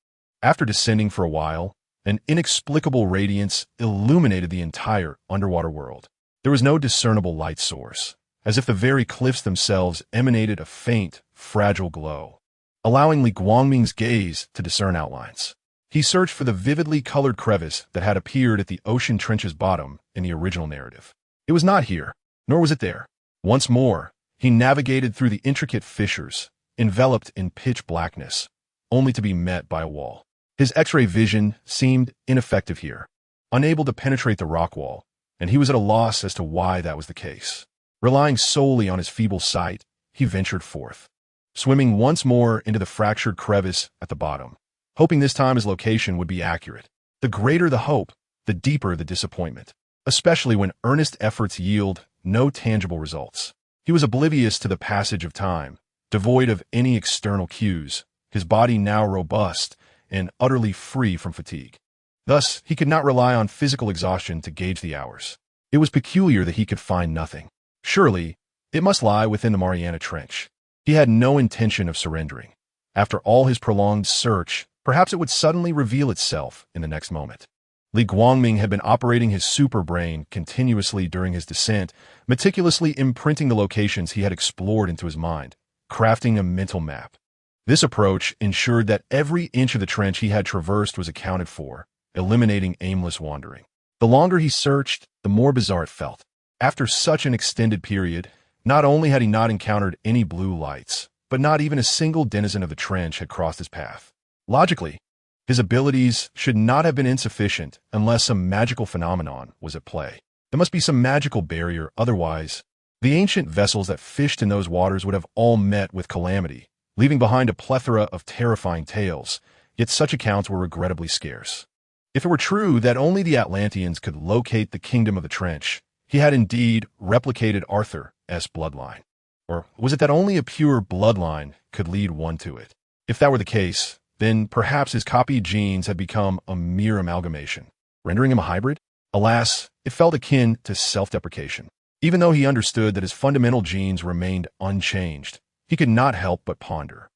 after descending for a while, an inexplicable radiance illuminated the entire underwater world. There was no discernible light source, as if the very cliffs themselves emanated a faint, fragile glow, allowing Li Guangming's gaze to discern outlines. He searched for the vividly colored crevice that had appeared at the ocean trench's bottom in the original narrative. It was not here, nor was it there. Once more, he navigated through the intricate fissures, enveloped in pitch blackness, only to be met by a wall. His X-ray vision seemed ineffective here, unable to penetrate the rock wall, and he was at a loss as to why that was the case. Relying solely on his feeble sight, he ventured forth, swimming once more into the fractured crevice at the bottom, hoping this time his location would be accurate. The greater the hope, the deeper the disappointment, especially when earnest efforts yield no tangible results. He was oblivious to the passage of time, devoid of any external cues, his body now robust and utterly free from fatigue. Thus, he could not rely on physical exhaustion to gauge the hours. It was peculiar that he could find nothing. Surely, it must lie within the Mariana Trench. He had no intention of surrendering. After all his prolonged search, Perhaps it would suddenly reveal itself in the next moment. Li Guangming had been operating his super brain continuously during his descent, meticulously imprinting the locations he had explored into his mind, crafting a mental map. This approach ensured that every inch of the trench he had traversed was accounted for, eliminating aimless wandering. The longer he searched, the more bizarre it felt. After such an extended period, not only had he not encountered any blue lights, but not even a single denizen of the trench had crossed his path. Logically, his abilities should not have been insufficient unless some magical phenomenon was at play. There must be some magical barrier, otherwise, the ancient vessels that fished in those waters would have all met with calamity, leaving behind a plethora of terrifying tales, yet such accounts were regrettably scarce. If it were true that only the Atlanteans could locate the kingdom of the trench, he had indeed replicated Arthur's bloodline. Or was it that only a pure bloodline could lead one to it? If that were the case, then perhaps his copied genes had become a mere amalgamation, rendering him a hybrid? Alas, it felt akin to self-deprecation. Even though he understood that his fundamental genes remained unchanged, he could not help but ponder.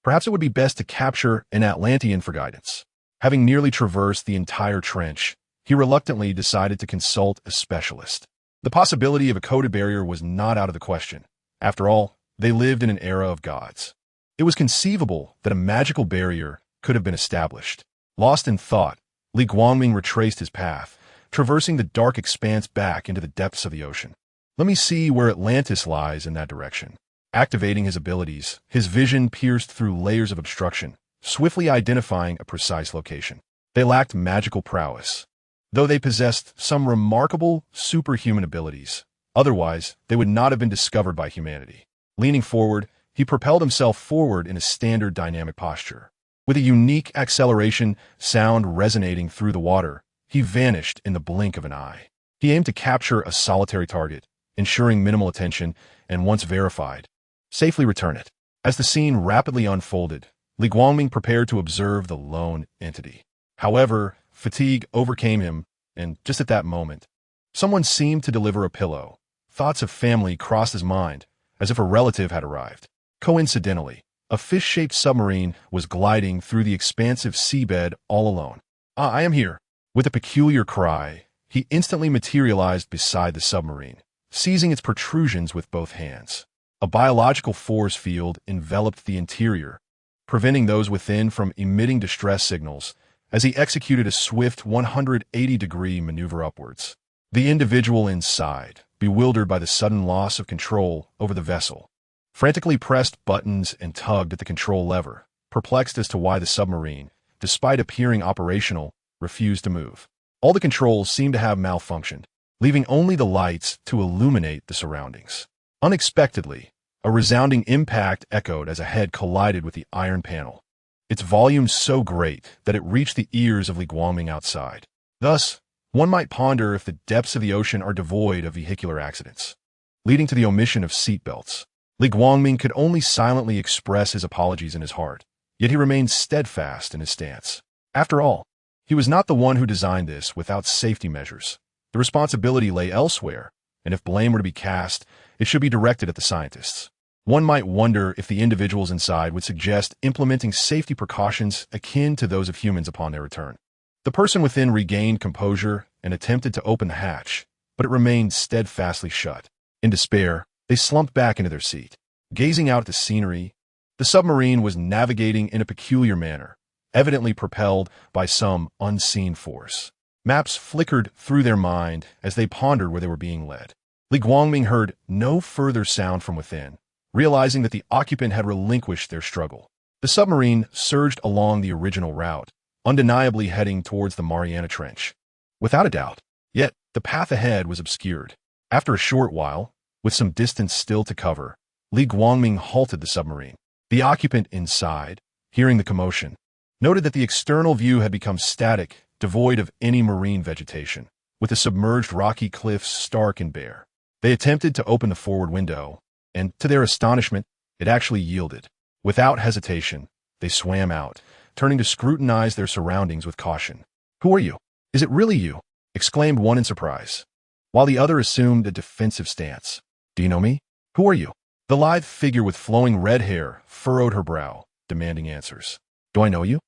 Perhaps it would be best to capture an Atlantean for guidance. Having nearly traversed the entire trench, he reluctantly decided to consult a specialist. The possibility of a coded barrier was not out of the question. After all, they lived in an era of gods. It was conceivable that a magical barrier could have been established. Lost in thought, Li Guangming retraced his path, traversing the dark expanse back into the depths of the ocean. Let me see where Atlantis lies in that direction. Activating his abilities, his vision pierced through layers of obstruction, swiftly identifying a precise location. They lacked magical prowess, though they possessed some remarkable superhuman abilities. Otherwise, they would not have been discovered by humanity. Leaning forward, he propelled himself forward in a standard dynamic posture. With a unique acceleration sound resonating through the water, he vanished in the blink of an eye. He aimed to capture a solitary target, ensuring minimal attention, and once verified, safely return it. As the scene rapidly unfolded, Li Guangming prepared to observe the lone entity. However, fatigue overcame him, and just at that moment, someone seemed to deliver a pillow. Thoughts of family crossed his mind, as if a relative had arrived. Coincidentally, a fish-shaped submarine was gliding through the expansive seabed all alone. "Ah, I am here." With a peculiar cry, he instantly materialized beside the submarine, seizing its protrusions with both hands. A biological force field enveloped the interior, preventing those within from emitting distress signals as he executed a swift 180-degree maneuver upwards. The individual inside, bewildered by the sudden loss of control over the vessel, frantically pressed buttons and tugged at the control lever, perplexed as to why the submarine, despite appearing operational, refused to move. All the controls seemed to have malfunctioned, leaving only the lights to illuminate the surroundings. Unexpectedly, a resounding impact echoed as a head collided with the iron panel, its volume so great that it reached the ears of Li Guangming outside. Thus, one might ponder if the depths of the ocean are devoid of vehicular accidents, leading to the omission of seatbelts. Li Guangming could only silently express his apologies in his heart, yet he remained steadfast in his stance. After all, he was not the one who designed this without safety measures. The responsibility lay elsewhere, and if blame were to be cast, it should be directed at the scientists. One might wonder if the individuals inside would suggest implementing safety precautions akin to those of humans upon their return. The person within regained composure and attempted to open the hatch, but it remained steadfastly shut. In despair, they slumped back into their seat. Gazing out at the scenery, the submarine was navigating in a peculiar manner, evidently propelled by some unseen force. Maps flickered through their mind as they pondered where they were being led. Li Guangming heard no further sound from within, realizing that the occupant had relinquished their struggle. The submarine surged along the original route, undeniably heading towards the Mariana Trench. Without a doubt. Yet, the path ahead was obscured. After a short while, with some distance still to cover, Li Guangming halted the submarine. The occupant inside, hearing the commotion, noted that the external view had become static, devoid of any marine vegetation, with the submerged rocky cliffs stark and bare. They attempted to open the forward window, and, to their astonishment, it actually yielded. Without hesitation, they swam out, turning to scrutinize their surroundings with caution. "Who are you? Is it really you?" exclaimed one in surprise, while the other assumed a defensive stance. "Do you know me? Who are you?" The lithe figure with flowing red hair furrowed her brow, demanding answers. "Do I know you?"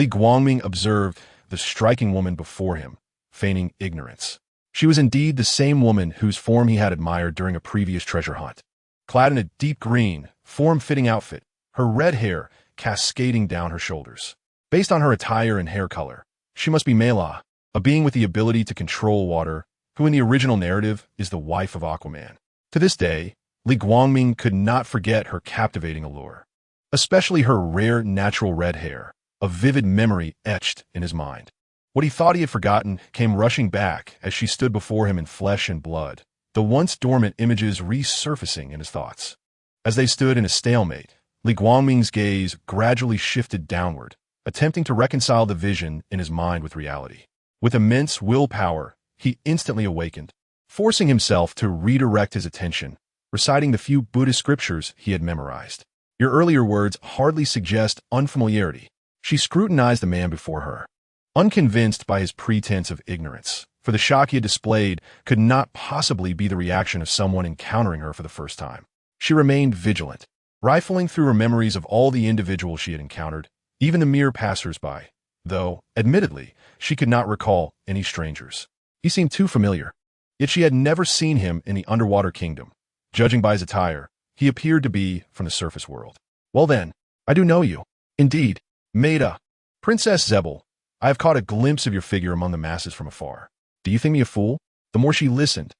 Li Guangming observed the striking woman before him, feigning ignorance. She was indeed the same woman whose form he had admired during a previous treasure hunt. Clad in a deep green, form-fitting outfit, her red hair cascading down her shoulders. Based on her attire and hair color, she must be Mera, a being with the ability to control water, who in the original narrative is the wife of Aquaman. To this day, Li Guangming could not forget her captivating allure. Especially her rare natural red hair, a vivid memory etched in his mind. What he thought he had forgotten came rushing back as she stood before him in flesh and blood, the once dormant images resurfacing in his thoughts. As they stood in a stalemate, Li Guangming's gaze gradually shifted downward, attempting to reconcile the vision in his mind with reality. With immense willpower, he instantly awakened, forcing himself to redirect his attention, reciting the few Buddhist scriptures he had memorized. Your earlier words hardly suggest unfamiliarity. She scrutinized the man before her, unconvinced by his pretense of ignorance, for the shock he had displayed could not possibly be the reaction of someone encountering her for the first time. She remained vigilant, rifling through her memories of all the individuals she had encountered, even the mere passers-by, though, admittedly, she could not recall any strangers. He seemed too familiar, yet she had never seen him in the underwater kingdom. Judging by his attire, he appeared to be from the surface world. Well then, I do know you. Indeed, Mera, Princess Zebel, I have caught a glimpse of your figure among the masses from afar. Do you think me a fool? The more she listened,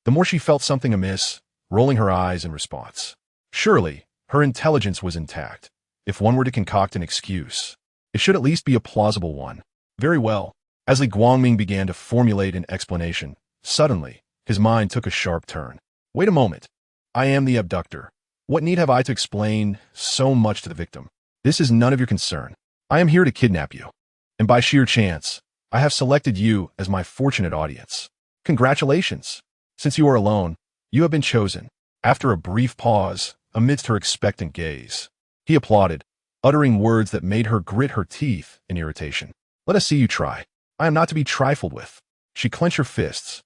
the more she felt something amiss, rolling her eyes in response. Surely, her intelligence was intact. If one were to concoct an excuse, it should at least be a plausible one. Very well. As Li Guangming began to formulate an explanation, suddenly, his mind took a sharp turn. Wait a moment. I am the abductor. What need have I to explain so much to the victim? This is none of your concern. I am here to kidnap you. And by sheer chance, I have selected you as my fortunate audience. Congratulations. Since you are alone, you have been chosen. After a brief pause, amidst her expectant gaze, he applauded, uttering words that made her grit her teeth in irritation. Let us see you try. I am not to be trifled with. She clenched her fists,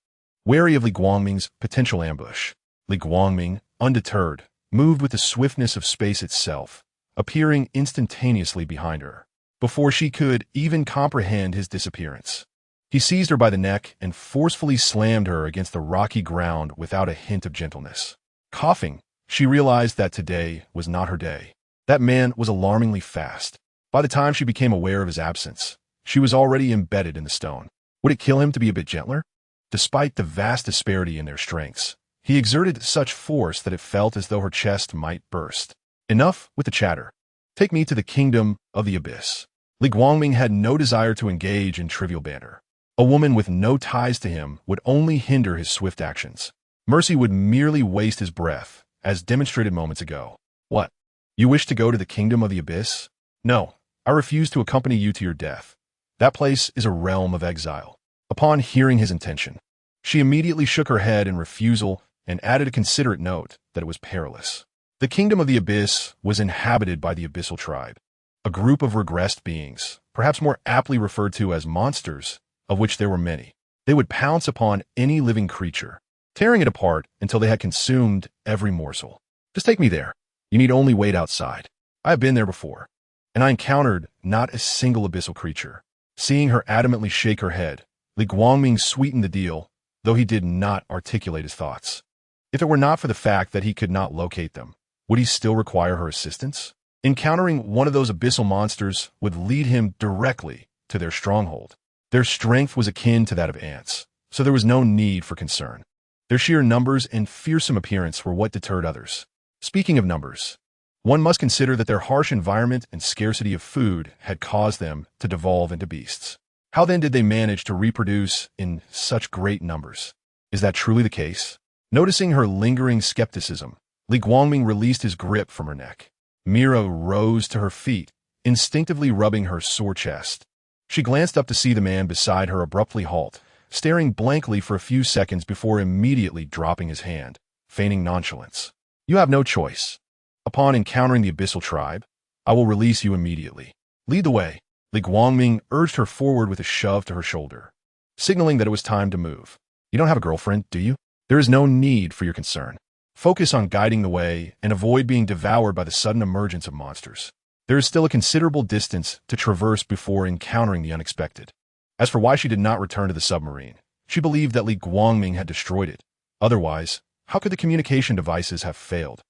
wary of Li Guangming's potential ambush. Li Guangming, undeterred, moved with the swiftness of space itself, appearing instantaneously behind her, before she could even comprehend his disappearance. He seized her by the neck and forcefully slammed her against the rocky ground without a hint of gentleness. Coughing, she realized that today was not her day. That man was alarmingly fast. By the time she became aware of his absence, she was already embedded in the stone. Would it kill him to be a bit gentler? Despite the vast disparity in their strengths, he exerted such force that it felt as though her chest might burst. Enough with the chatter. Take me to the kingdom of the abyss. Li Guangming had no desire to engage in trivial banter. A woman with no ties to him would only hinder his swift actions. Mercy would merely waste his breath, as demonstrated moments ago. What? You wish to go to the kingdom of the abyss? No, I refuse to accompany you to your death. That place is a realm of exile. Upon hearing his intention, she immediately shook her head in refusal and added a considerate note that it was perilous. The kingdom of the abyss was inhabited by the abyssal tribe, a group of regressed beings, perhaps more aptly referred to as monsters, of which there were many. They would pounce upon any living creature, tearing it apart until they had consumed every morsel. Just take me there. You need only wait outside. I have been there before, and I encountered not a single abyssal creature. Seeing her adamantly shake her head, Li Guangming sweetened the deal, though he did not articulate his thoughts. If it were not for the fact that he could not locate them, would he still require her assistance? Encountering one of those abyssal monsters would lead him directly to their stronghold. Their strength was akin to that of ants, so there was no need for concern. Their sheer numbers and fearsome appearance were what deterred others. Speaking of numbers, one must consider that their harsh environment and scarcity of food had caused them to devolve into beasts. How then did they manage to reproduce in such great numbers? Is that truly the case? Noticing her lingering skepticism, Li Guangming released his grip from her neck. Mera rose to her feet, instinctively rubbing her sore chest. She glanced up to see the man beside her abruptly halt, staring blankly for a few seconds before immediately dropping his hand, feigning nonchalance. You have no choice. Upon encountering the abyssal tribe, I will release you immediately. Lead the way. Li Guangming urged her forward with a shove to her shoulder, signaling that it was time to move. You don't have a girlfriend, do you? There is no need for your concern. Focus on guiding the way and avoid being devoured by the sudden emergence of monsters. There is still a considerable distance to traverse before encountering the unexpected. As for why she did not return to the submarine, she believed that Li Guangming had destroyed it. Otherwise, how could the communication devices have failed?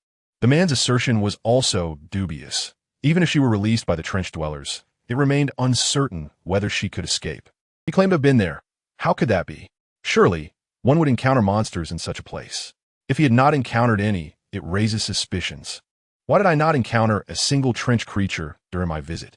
The man's assertion was also dubious. Even if she were released by the trench dwellers, it remained uncertain whether she could escape. He claimed to have been there. How could that be? Surely, one would encounter monsters in such a place. If he had not encountered any, it raises suspicions. Why did I not encounter a single trench creature during my visit?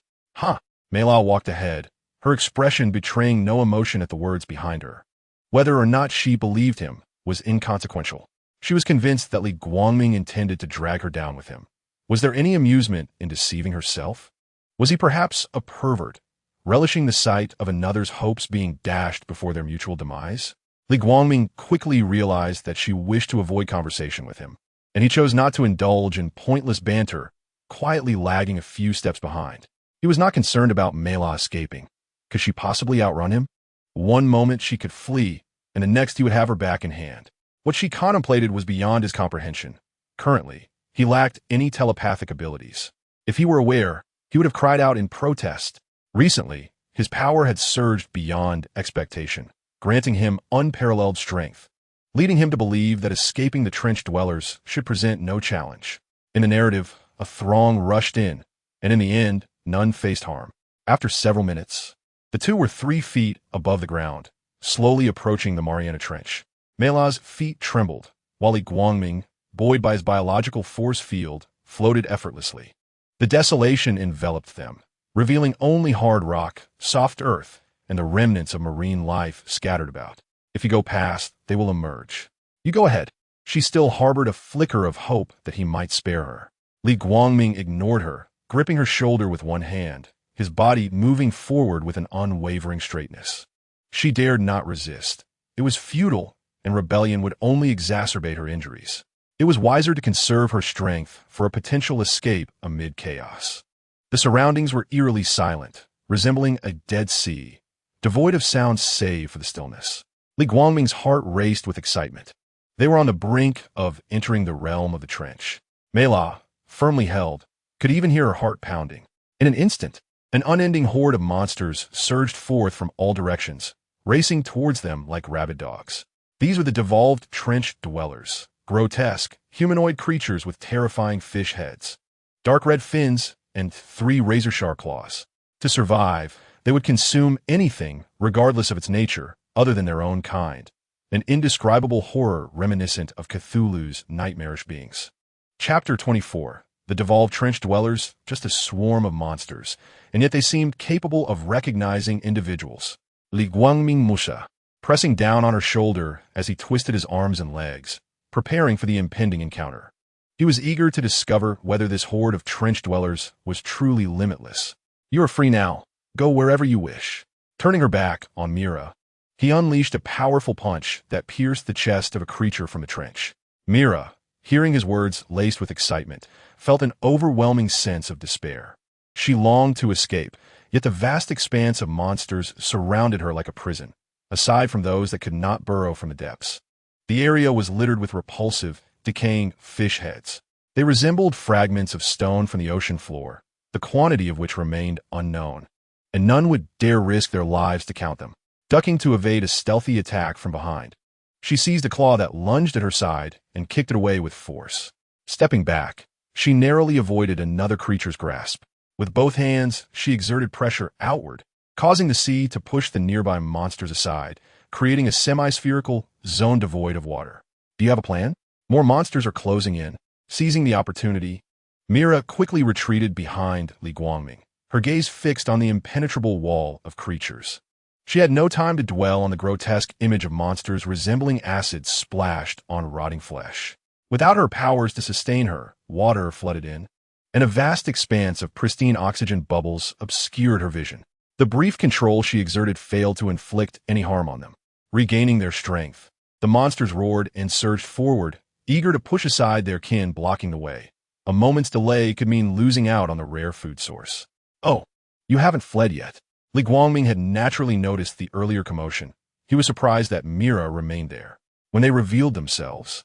Mela walked ahead, her expression betraying no emotion at the words behind her. Whether or not she believed him was inconsequential. She was convinced that Li Guangming intended to drag her down with him. Was there any amusement in deceiving herself? Was he perhaps a pervert, relishing the sight of another's hopes being dashed before their mutual demise? Li Guangming quickly realized that she wished to avoid conversation with him, and he chose not to indulge in pointless banter, quietly lagging a few steps behind. He was not concerned about Mela escaping. Could she possibly outrun him? One moment she could flee, and the next he would have her back in hand. What she contemplated was beyond his comprehension. Currently, he lacked any telepathic abilities. If he were aware, he would have cried out in protest. Recently, his power had surged beyond expectation, granting him unparalleled strength, leading him to believe that escaping the trench dwellers should present no challenge. In the narrative, a throng rushed in, and in the end, none faced harm. After several minutes, the two were 3 feet above the ground, slowly approaching the Mariana Trench. Mela's feet trembled, while Li Guangming, buoyed by his biological force field, floated effortlessly. The desolation enveloped them, revealing only hard rock, soft earth, and the remnants of marine life scattered about. If you go past, they will emerge. You go ahead. She still harbored a flicker of hope that he might spare her. Li Guangming ignored her, gripping her shoulder with one hand, his body moving forward with an unwavering straightness. She dared not resist. It was futile, and rebellion would only exacerbate her injuries. It was wiser to conserve her strength for a potential escape amid chaos. The surroundings were eerily silent, resembling a dead sea, devoid of sound save for the stillness. Li Guangming's heart raced with excitement. They were on the brink of entering the realm of the trench. Mela, firmly held, could even hear her heart pounding. In an instant, an unending horde of monsters surged forth from all directions, racing towards them like rabid dogs. These were the devolved trench dwellers, grotesque, humanoid creatures with terrifying fish heads, dark red fins, and 3 razor-sharp claws. To survive, they would consume anything, regardless of its nature, other than their own kind, an indescribable horror reminiscent of Cthulhu's nightmarish beings. Chapter 24. The devolved trench dwellers, just a swarm of monsters, and yet they seemed capable of recognizing individuals. Li Guangming musha, pressing down on her shoulder as he twisted his arms and legs, preparing for the impending encounter. He was eager to discover whether this horde of trench dwellers was truly limitless. You are free now. Go wherever you wish. Turning her back on Mera, he unleashed a powerful punch that pierced the chest of a creature from the trench. Mera, hearing his words laced with excitement, felt an overwhelming sense of despair. She longed to escape, yet the vast expanse of monsters surrounded her like a prison, aside from those that could not burrow from the depths. The area was littered with repulsive, decaying fish heads. They resembled fragments of stone from the ocean floor, the quantity of which remained unknown, and none would dare risk their lives to count them. Ducking to evade a stealthy attack from behind, she seized a claw that lunged at her side and kicked it away with force. Stepping back, she narrowly avoided another creature's grasp. With both hands, she exerted pressure outward, causing the sea to push the nearby monsters aside, creating a semi-spherical zone devoid of water. Do you have a plan? More monsters are closing in. Seizing the opportunity, Mera quickly retreated behind Li Guangming, her gaze fixed on the impenetrable wall of creatures. She had no time to dwell on the grotesque image of monsters resembling acid splashed on rotting flesh. Without her powers to sustain her, water flooded in, and a vast expanse of pristine oxygen bubbles obscured her vision. The brief control she exerted failed to inflict any harm on them. Regaining their strength, the monsters roared and surged forward, eager to push aside their kin blocking the way. A moment's delay could mean losing out on the rare food source. Oh, you haven't fled yet. Li Guangming had naturally noticed the earlier commotion. He was surprised that Mera remained there. When they revealed themselves,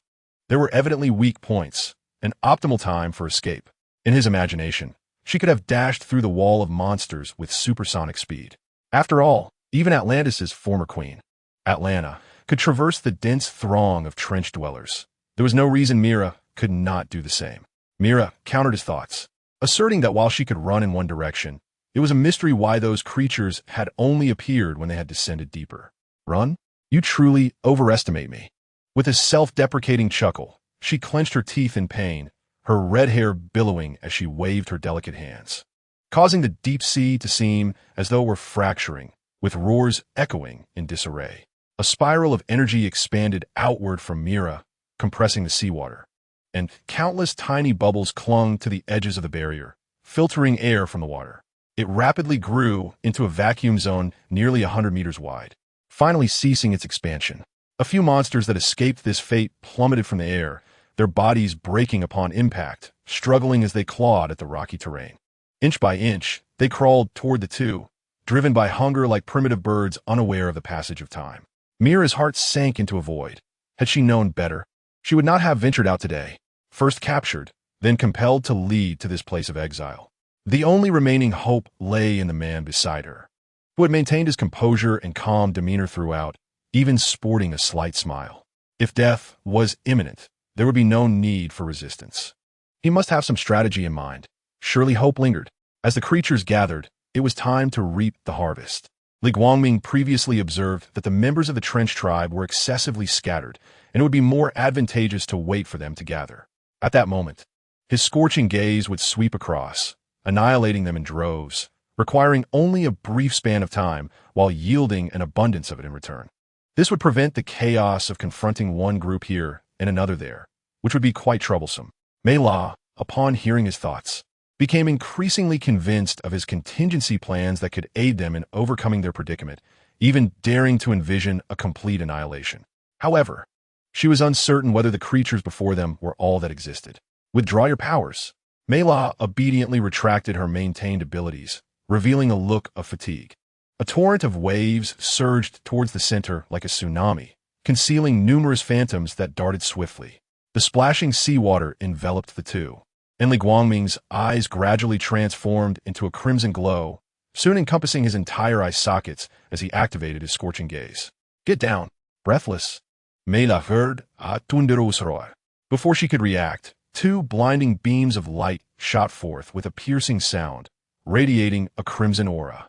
there were evidently weak points, an optimal time for escape. In his imagination, she could have dashed through the wall of monsters with supersonic speed. After all, even Atlantis' former queen, Atlanta, could traverse the dense throng of trench dwellers. There was no reason Mera could not do the same. Mera countered his thoughts, asserting that while she could run in one direction, it was a mystery why those creatures had only appeared when they had descended deeper. Run? You truly overestimate me. With a self-deprecating chuckle, she clenched her teeth in pain, her red hair billowing as she waved her delicate hands, causing the deep sea to seem as though it were fracturing, with roars echoing in disarray. A spiral of energy expanded outward from Mera, compressing the seawater, and countless tiny bubbles clung to the edges of the barrier, filtering air from the water. It rapidly grew into a vacuum zone nearly 100 meters wide, finally ceasing its expansion. A few monsters that escaped this fate plummeted from the air, their bodies breaking upon impact, struggling as they clawed at the rocky terrain. Inch by inch, they crawled toward the two, driven by hunger like primitive birds unaware of the passage of time. Mera's heart sank into a void. Had she known better, she would not have ventured out today, first captured, then compelled to lead to this place of exile. The only remaining hope lay in the man beside her, who had maintained his composure and calm demeanor throughout, even sporting a slight smile. If death was imminent, there would be no need for resistance. He must have some strategy in mind. Surely hope lingered. As the creatures gathered, it was time to reap the harvest. Li Guangming previously observed that the members of the Trench tribe were excessively scattered, and it would be more advantageous to wait for them to gather. At that moment, his scorching gaze would sweep across, annihilating them in droves, requiring only a brief span of time while yielding an abundance of it in return. This would prevent the chaos of confronting one group here and another there, which would be quite troublesome. Mela, upon hearing his thoughts, became increasingly convinced of his contingency plans that could aid them in overcoming their predicament, even daring to envision a complete annihilation. However, she was uncertain whether the creatures before them were all that existed. Withdraw your powers. Mela obediently retracted her maintained abilities, revealing a look of fatigue. A torrent of waves surged towards the center like a tsunami, concealing numerous phantoms that darted swiftly. The splashing seawater enveloped the two, and Li Guangming's eyes gradually transformed into a crimson glow, soon encompassing his entire eye sockets as he activated his scorching gaze. Get down. Breathless, Mela heard a tunderusroar. Before she could react, two blinding beams of light shot forth with a piercing sound, radiating a crimson aura.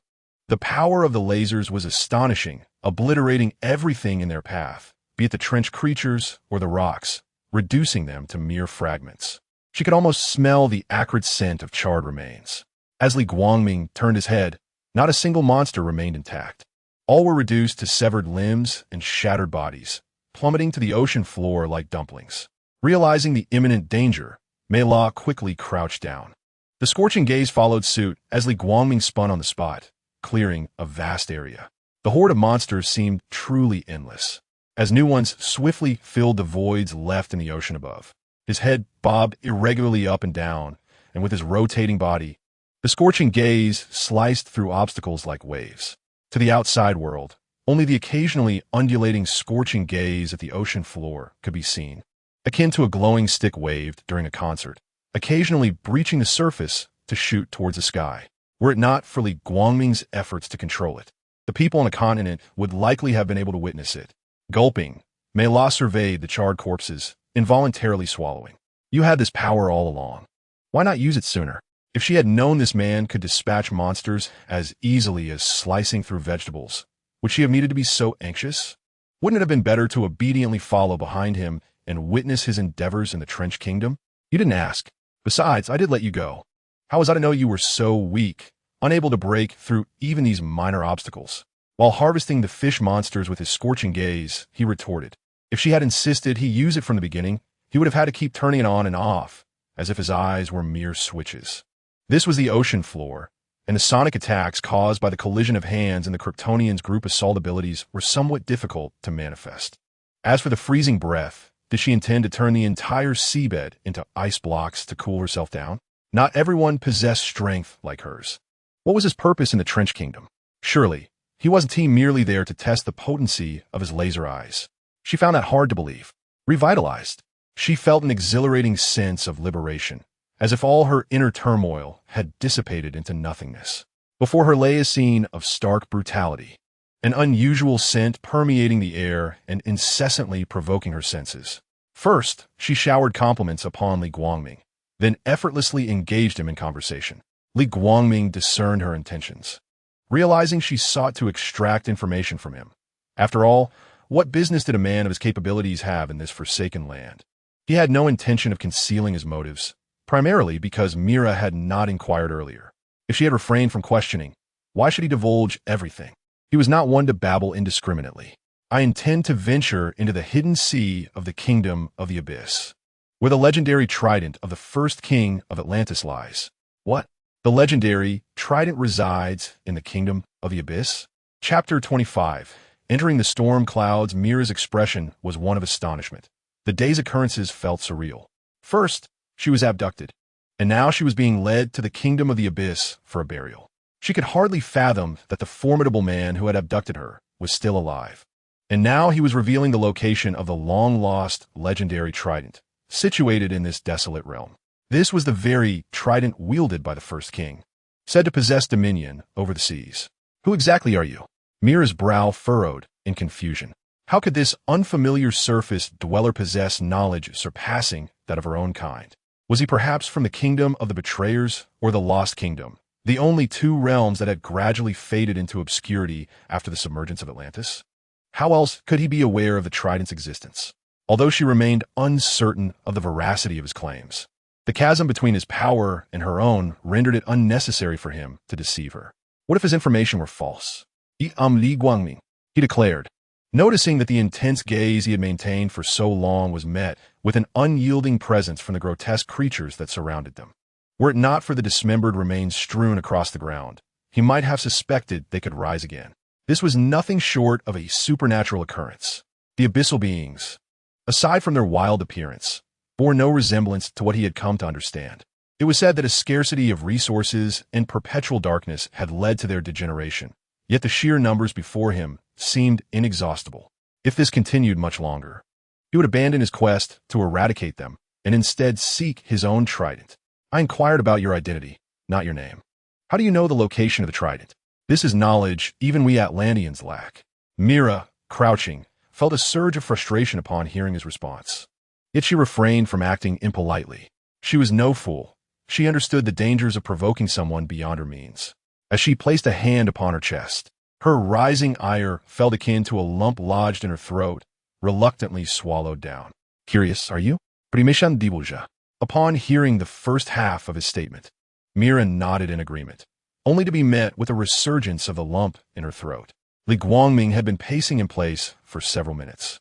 The power of the lasers was astonishing, obliterating everything in their path, be it the trench creatures or the rocks, reducing them to mere fragments. She could almost smell the acrid scent of charred remains. As Li Guangming turned his head, not a single monster remained intact. All were reduced to severed limbs and shattered bodies, plummeting to the ocean floor like dumplings. Realizing the imminent danger, Mela quickly crouched down. The scorching gaze followed suit as Li Guangming spun on the spot, clearing a vast area. The horde of monsters seemed truly endless, as new ones swiftly filled the voids left in the ocean above. His head bobbed irregularly up and down, and with his rotating body, the scorching gaze sliced through obstacles like waves. To the outside world, only the occasionally undulating scorching gaze at the ocean floor could be seen, akin to a glowing stick waved during a concert, occasionally breaching the surface to shoot towards the sky. Were it not for Li Guangming's efforts to control it, the people on the continent would likely have been able to witness it. Gulping, Mela surveyed the charred corpses, involuntarily swallowing. You had this power all along. Why not use it sooner? If she had known this man could dispatch monsters as easily as slicing through vegetables, would she have needed to be so anxious? Wouldn't it have been better to obediently follow behind him and witness his endeavors in the Trench Kingdom? You didn't ask. Besides, I did let you go. How was I to know you were so weak, unable to break through even these minor obstacles? While harvesting the fish monsters with his scorching gaze, he retorted. If she had insisted he use it from the beginning, he would have had to keep turning it on and off, as if his eyes were mere switches. This was the ocean floor, and the sonic attacks caused by the collision of hands and the Kryptonian's group assault abilities were somewhat difficult to manifest. As for the freezing breath, did she intend to turn the entire seabed into ice blocks to cool herself down? Not everyone possessed strength like hers. What was his purpose in the Trench Kingdom? Surely, he wasn't merely there to test the potency of his laser eyes. She found that hard to believe. Revitalized, she felt an exhilarating sense of liberation, as if all her inner turmoil had dissipated into nothingness. Before her lay a scene of stark brutality, an unusual scent permeating the air and incessantly provoking her senses. First, she showered compliments upon Li Guangming, then effortlessly engaged him in conversation. Li Guangming discerned her intentions, realizing she sought to extract information from him. After all, what business did a man of his capabilities have in this forsaken land? He had no intention of concealing his motives, primarily because Mera had not inquired earlier. If she had refrained from questioning, why should he divulge everything? He was not one to babble indiscriminately. I intend to venture into the hidden sea of the kingdom of the abyss, where the legendary trident of the first king of Atlantis lies. What? The legendary trident resides in the kingdom of the abyss? Chapter 25. Entering the storm clouds, Mera's expression was one of astonishment. The day's occurrences felt surreal. First, she was abducted, and now she was being led to the kingdom of the abyss for a burial. She could hardly fathom that the formidable man who had abducted her was still alive. And now he was revealing the location of the long-lost legendary trident, situated in this desolate realm. This was the very trident wielded by the first king, said to possess dominion over the seas. Who exactly are you? Mera's brow furrowed in confusion. How could this unfamiliar surface dweller possess knowledge surpassing that of her own kind? Was he perhaps from the kingdom of the betrayers or the lost kingdom, the only two realms that had gradually faded into obscurity after the submergence of Atlantis? How else could he be aware of the trident's existence? Although she remained uncertain of the veracity of his claims, the chasm between his power and her own rendered it unnecessary for him to deceive her. What if his information were false? Li Guangming, he declared, noticing that the intense gaze he had maintained for so long was met with an unyielding presence from the grotesque creatures that surrounded them. Were it not for the dismembered remains strewn across the ground, he might have suspected they could rise again. This was nothing short of a supernatural occurrence. The abyssal beings, aside from their wild appearance, bore no resemblance to what he had come to understand. It was said that a scarcity of resources and perpetual darkness had led to their degeneration, yet the sheer numbers before him seemed inexhaustible. If this continued much longer, he would abandon his quest to eradicate them and instead seek his own trident. I inquired about your identity, not your name. How do you know the location of the trident? This is knowledge even we Atlanteans lack. Mera, crouching, felt a surge of frustration upon hearing his response. Yet she refrained from acting impolitely. She was no fool. She understood the dangers of provoking someone beyond her means. As she placed a hand upon her chest, her rising ire felt akin to a lump lodged in her throat, reluctantly swallowed down. Curious, are you? Primishan Dibulja. Upon hearing the first half of his statement, Mera nodded in agreement, only to be met with a resurgence of the lump in her throat. Li Guangming had been pacing in place for several minutes,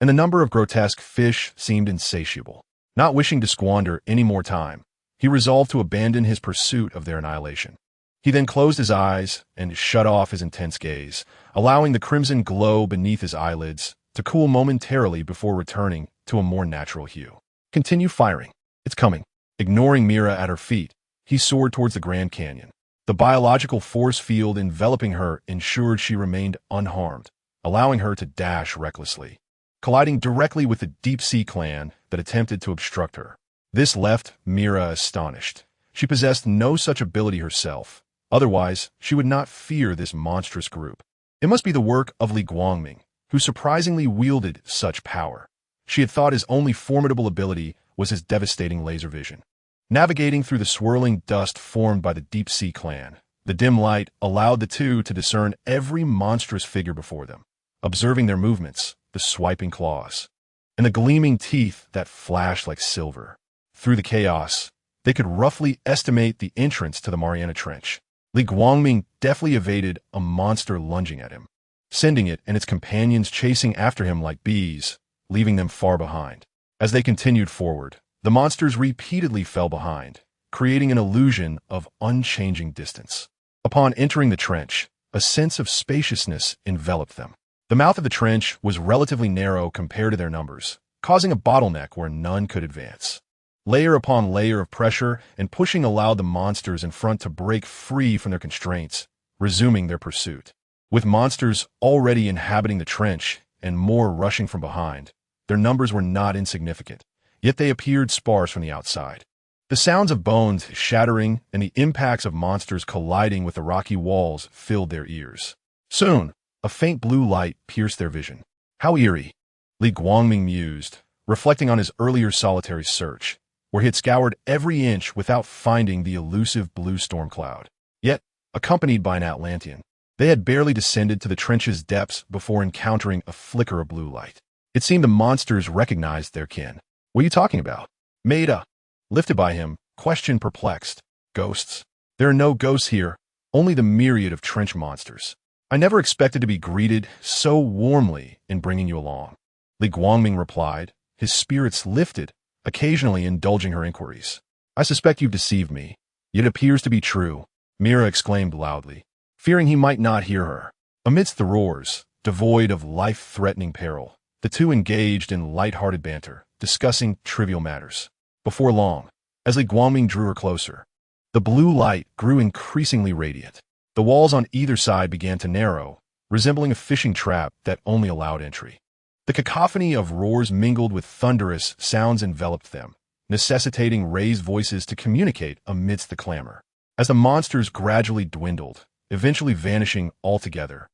and the number of grotesque fish seemed insatiable. Not wishing to squander any more time, he resolved to abandon his pursuit of their annihilation. He then closed his eyes and shut off his intense gaze, allowing the crimson glow beneath his eyelids to cool momentarily before returning to a more natural hue. Continue firing. It's coming. Ignoring Mera at her feet, he soared towards the Grand Canyon. The biological force field enveloping her ensured she remained unharmed, allowing her to dash recklessly, colliding directly with the deep-sea clan that attempted to obstruct her. This left Mera astonished. She possessed no such ability herself. Otherwise, she would not fear this monstrous group. It must be the work of Li Guangming, who surprisingly wielded such power. She had thought his only formidable ability was his devastating laser vision. Navigating through the swirling dust formed by the deep-sea clan, the dim light allowed the two to discern every monstrous figure before them, observing their movements, the swiping claws, and the gleaming teeth that flashed like silver. Through the chaos, they could roughly estimate the entrance to the Mariana Trench. Li Guangming deftly evaded a monster lunging at him, sending it and its companions chasing after him like bees, leaving them far behind. As they continued forward, the monsters repeatedly fell behind, creating an illusion of unchanging distance. Upon entering the trench, a sense of spaciousness enveloped them. The mouth of the trench was relatively narrow compared to their numbers, causing a bottleneck where none could advance. Layer upon layer of pressure and pushing allowed the monsters in front to break free from their constraints, resuming their pursuit. With monsters already inhabiting the trench and more rushing from behind, their numbers were not insignificant, yet they appeared sparse from the outside. The sounds of bones shattering and the impacts of monsters colliding with the rocky walls filled their ears. Soon, a faint blue light pierced their vision. How eerie, Li Guangming mused, reflecting on his earlier solitary search, where he had scoured every inch without finding the elusive blue storm cloud. Yet, accompanied by an Atlantean, they had barely descended to the trench's depths before encountering a flicker of blue light. It seemed the monsters recognized their kin. What are you talking about? Mera, lifted by him, questioned perplexed. Ghosts? There are no ghosts here, only the myriad of trench monsters. I never expected to be greeted so warmly in bringing you along. Li Guangming replied, his spirits lifted, occasionally indulging her inquiries. I suspect you've deceived me, yet it appears to be true, Mera exclaimed loudly, fearing he might not hear her. Amidst the roars, devoid of life-threatening peril, the two engaged in light-hearted banter, discussing trivial matters. Before long, as Li Guangming drew her closer, the blue light grew increasingly radiant. The walls on either side began to narrow, resembling a fishing trap that only allowed entry. The cacophony of roars mingled with thunderous sounds enveloped them, necessitating raised voices to communicate amidst the clamor. As the monsters gradually dwindled, eventually vanishing altogether,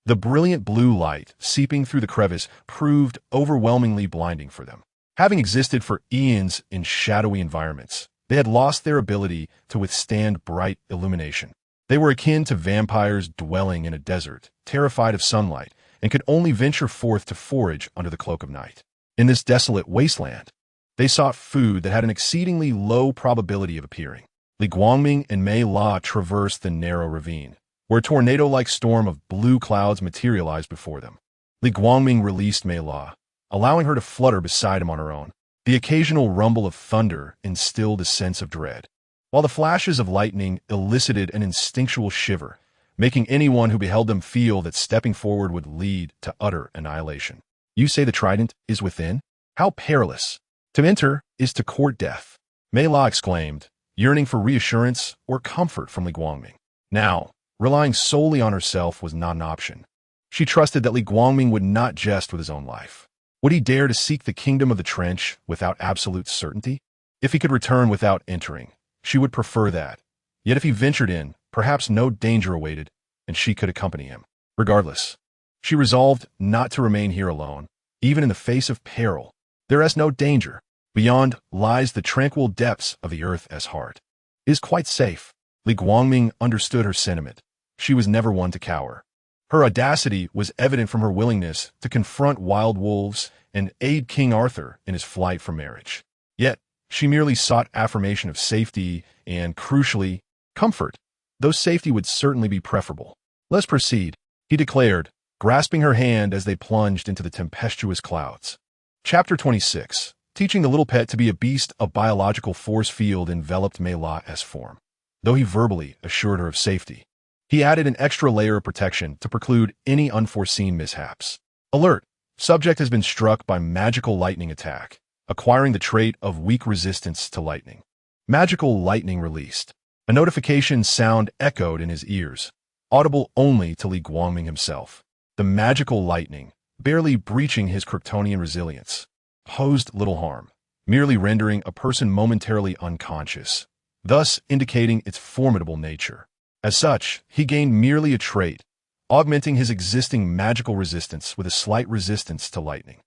the brilliant blue light seeping through the crevice proved overwhelmingly blinding for them. Having existed for eons in shadowy environments, they had lost their ability to withstand bright illumination. They were akin to vampires dwelling in a desert, terrified of sunlight, and could only venture forth to forage under the cloak of night. In this desolate wasteland, they sought food that had an exceedingly low probability of appearing. Li Guangming and Mera traversed the narrow ravine, where a tornado-like storm of blue clouds materialized before them. Li Guangming released Mera, allowing her to flutter beside him on her own. The occasional rumble of thunder instilled a sense of dread, while the flashes of lightning elicited an instinctual shiver, making anyone who beheld them feel that stepping forward would lead to utter annihilation. You say the trident is within? How perilous! To enter is to court death, Mera exclaimed, yearning for reassurance or comfort from Li Guangming. Now, relying solely on herself was not an option. She trusted that Li Guangming would not jest with his own life. Would he dare to seek the kingdom of the trench without absolute certainty? If he could return without entering, she would prefer that. Yet if he ventured in, perhaps no danger awaited, and she could accompany him. Regardless, she resolved not to remain here alone, even in the face of peril. There is no danger. Beyond lies the tranquil depths of the earth as heart. It is quite safe. Li Guangming understood her sentiment. She was never one to cower. Her audacity was evident from her willingness to confront wild wolves and aid King Arthur in his flight from marriage. Yet, she merely sought affirmation of safety and, crucially, comfort, though safety would certainly be preferable. Let's proceed, he declared, grasping her hand as they plunged into the tempestuous clouds. Chapter 26. Teaching the little pet to be a beast, a biological force field enveloped Mera's form. Though he verbally assured her of safety, he added an extra layer of protection to preclude any unforeseen mishaps. Alert! Subject has been struck by magical lightning attack, acquiring the trait of weak resistance to lightning. Magical lightning released. A notification sound echoed in his ears, audible only to Li Guangming himself. The magical lightning, barely breaching his Kryptonian resilience, posed little harm, merely rendering a person momentarily unconscious, thus indicating its formidable nature. As such, he gained merely a trait, augmenting his existing magical resistance with a slight resistance to lightning.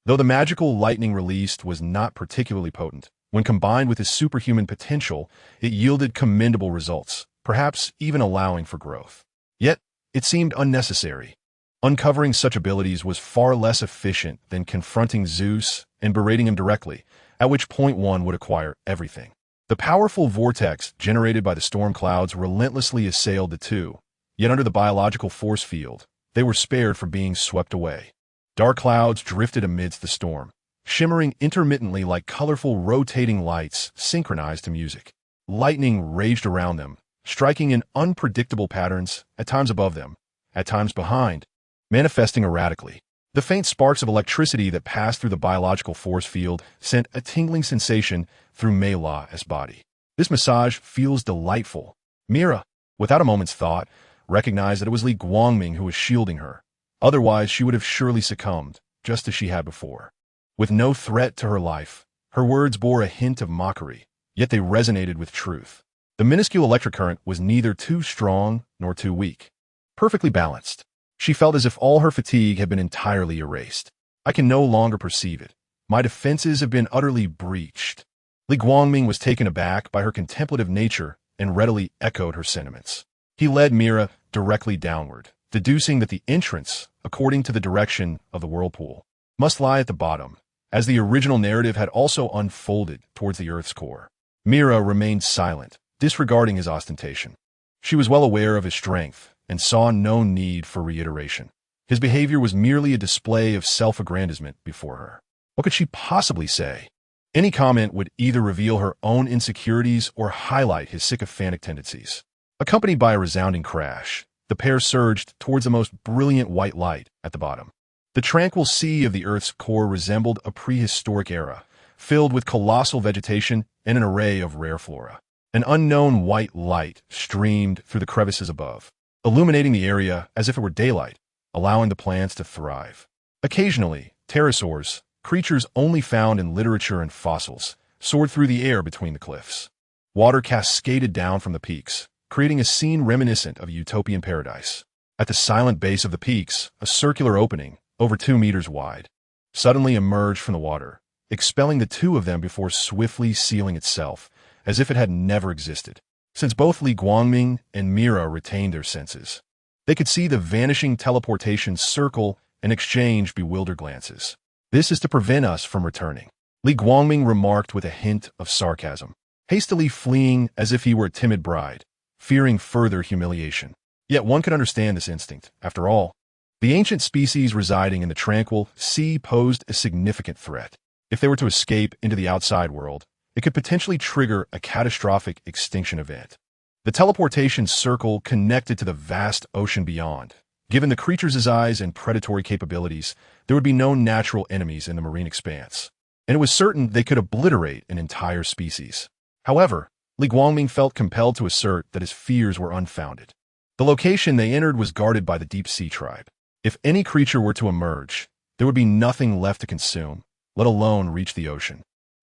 Though the magical lightning released was not particularly potent, when combined with his superhuman potential, it yielded commendable results, perhaps even allowing for growth. Yet, it seemed unnecessary. Uncovering such abilities was far less efficient than confronting Zeus and berating him directly, at which point one would acquire everything. The powerful vortex generated by the storm clouds relentlessly assailed the two, yet under the biological force field, they were spared from being swept away. Dark clouds drifted amidst the storm, shimmering intermittently like colorful rotating lights synchronized to music. Lightning raged around them, striking in unpredictable patterns, at times above them, at times behind, manifesting erratically. The faint sparks of electricity that passed through the biological force field sent a tingling sensation through Mera's body. This massage feels delightful. Mera, without a moment's thought, recognized that it was Li Guangming who was shielding her. Otherwise, she would have surely succumbed, just as she had before. With no threat to her life, her words bore a hint of mockery, yet they resonated with truth. The minuscule electric current was neither too strong nor too weak. Perfectly balanced. She felt as if all her fatigue had been entirely erased. I can no longer perceive it. My defenses have been utterly breached. Li Guangming was taken aback by her contemplative nature and readily echoed her sentiments. He led Mera directly downward, deducing that the entrance, according to the direction of the whirlpool, must lie at the bottom, as the original narrative had also unfolded towards the Earth's core. Mera remained silent, disregarding his ostentation. She was well aware of his strength and saw no need for reiteration. His behavior was merely a display of self-aggrandizement before her. What could she possibly say? Any comment would either reveal her own insecurities or highlight his sycophantic tendencies. Accompanied by a resounding crash, the pair surged towards the most brilliant white light at the bottom. The tranquil sea of the Earth's core resembled a prehistoric era, filled with colossal vegetation and an array of rare flora. An unknown white light streamed through the crevices above, illuminating the area as if it were daylight, allowing the plants to thrive. Occasionally, pterosaurs, creatures only found in literature and fossils, soared through the air between the cliffs. Water cascaded down from the peaks, creating a scene reminiscent of a utopian paradise. At the silent base of the peaks, a circular opening, over 2 meters wide, suddenly emerged from the water, expelling the two of them before swiftly sealing itself, as if it had never existed. Since both Li Guangming and Mera retained their senses, they could see the vanishing teleportation circle and exchange bewildered glances. "This is to prevent us from returning," Li Guangming remarked with a hint of sarcasm, hastily fleeing as if he were a timid bride, fearing further humiliation. Yet one could understand this instinct. After all, the ancient species residing in the tranquil sea posed a significant threat. If they were to escape into the outside world, it could potentially trigger a catastrophic extinction event. The teleportation circle connected to the vast ocean beyond. Given the creature's eyes and predatory capabilities, there would be no natural enemies in the marine expanse, and it was certain they could obliterate an entire species. However, Li Guangming felt compelled to assert that his fears were unfounded. The location they entered was guarded by the deep-sea tribe. If any creature were to emerge, there would be nothing left to consume, let alone reach the ocean.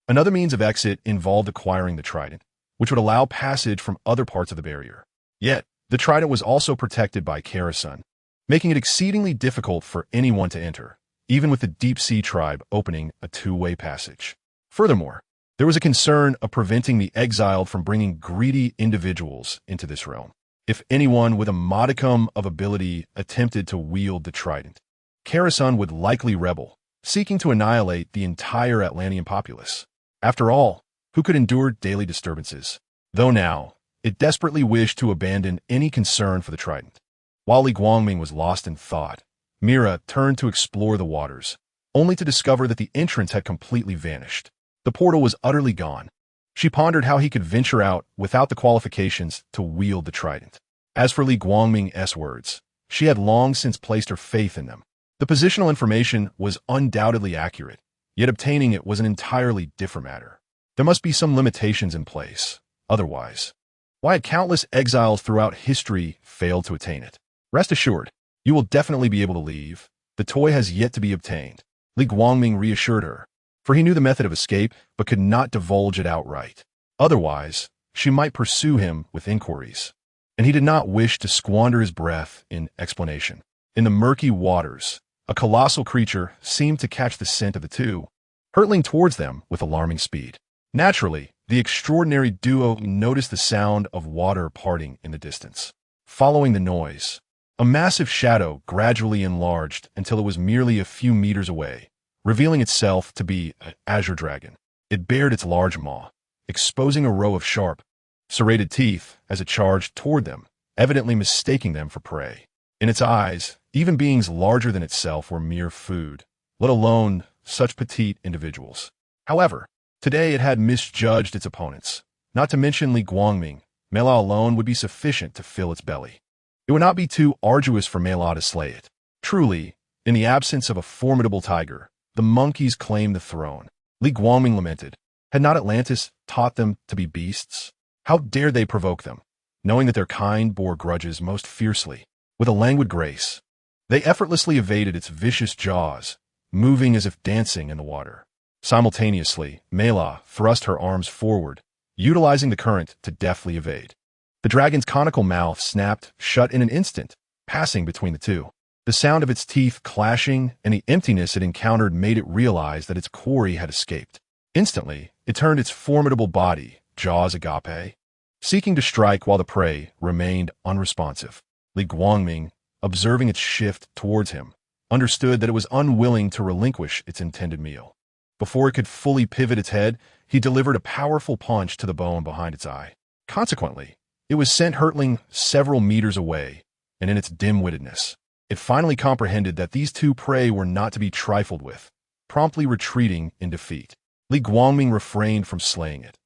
Another means of exit involved acquiring the trident, which would allow passage from other parts of the barrier. Yet, the trident was also protected by Kerosene, making it exceedingly difficult for anyone to enter, even with the deep-sea tribe opening a two-way passage. Furthermore, there was a concern of preventing the exiled from bringing greedy individuals into this realm. If anyone with a modicum of ability attempted to wield the trident, Kerosene would likely rebel, seeking to annihilate the entire Atlantean populace. After all, who could endure daily disturbances? Though now, it desperately wished to abandon any concern for the trident. While Li Guangming was lost in thought, Mera turned to explore the waters, only to discover that the entrance had completely vanished. The portal was utterly gone. She pondered how he could venture out without the qualifications to wield the trident. As for Li Guangming's words, she had long since placed her faith in them. The positional information was undoubtedly accurate, yet obtaining it was an entirely different matter. There must be some limitations in place. Otherwise, why had countless exiles throughout history failed to attain it? Rest assured, you will definitely be able to leave. The toy has yet to be obtained, Li Guangming reassured her, for he knew the method of escape but could not divulge it outright. Otherwise, she might pursue him with inquiries, and he did not wish to squander his breath in explanation. In the murky waters, a colossal creature seemed to catch the scent of the two, hurtling towards them with alarming speed. Naturally, the extraordinary duo noticed the sound of water parting in the distance. Following the noise, a massive shadow gradually enlarged until it was merely a few meters away, revealing itself to be an azure dragon. It bared its large maw, exposing a row of sharp, serrated teeth as it charged toward them, evidently mistaking them for prey. In its eyes, even beings larger than itself were mere food, let alone such petite individuals. However, today it had misjudged its opponents. Not to mention Li Guangming, Mera alone would be sufficient to fill its belly. It would not be too arduous for Mera to slay it. Truly, in the absence of a formidable tiger, the monkeys claimed the throne. Li Guangming lamented. Had not Atlantis taught them to be beasts? How dared they provoke them, knowing that their kind bore grudges most fiercely? With a languid grace, they effortlessly evaded its vicious jaws, moving as if dancing in the water. Simultaneously, Mera thrust her arms forward, utilizing the current to deftly evade. The dragon's conical mouth snapped shut in an instant, passing between the two. The sound of its teeth clashing and the emptiness it encountered made it realize that its quarry had escaped. Instantly, it turned its formidable body, jaws agape, seeking to strike while the prey remained unresponsive. Li Guangming, observing its shift towards him, understood that it was unwilling to relinquish its intended meal. Before it could fully pivot its head, he delivered a powerful punch to the bone behind its eye. Consequently, it was sent hurtling several meters away, and in its dim-wittedness, it finally comprehended that these two prey were not to be trifled with, promptly retreating in defeat. Li Guangming refrained from slaying it.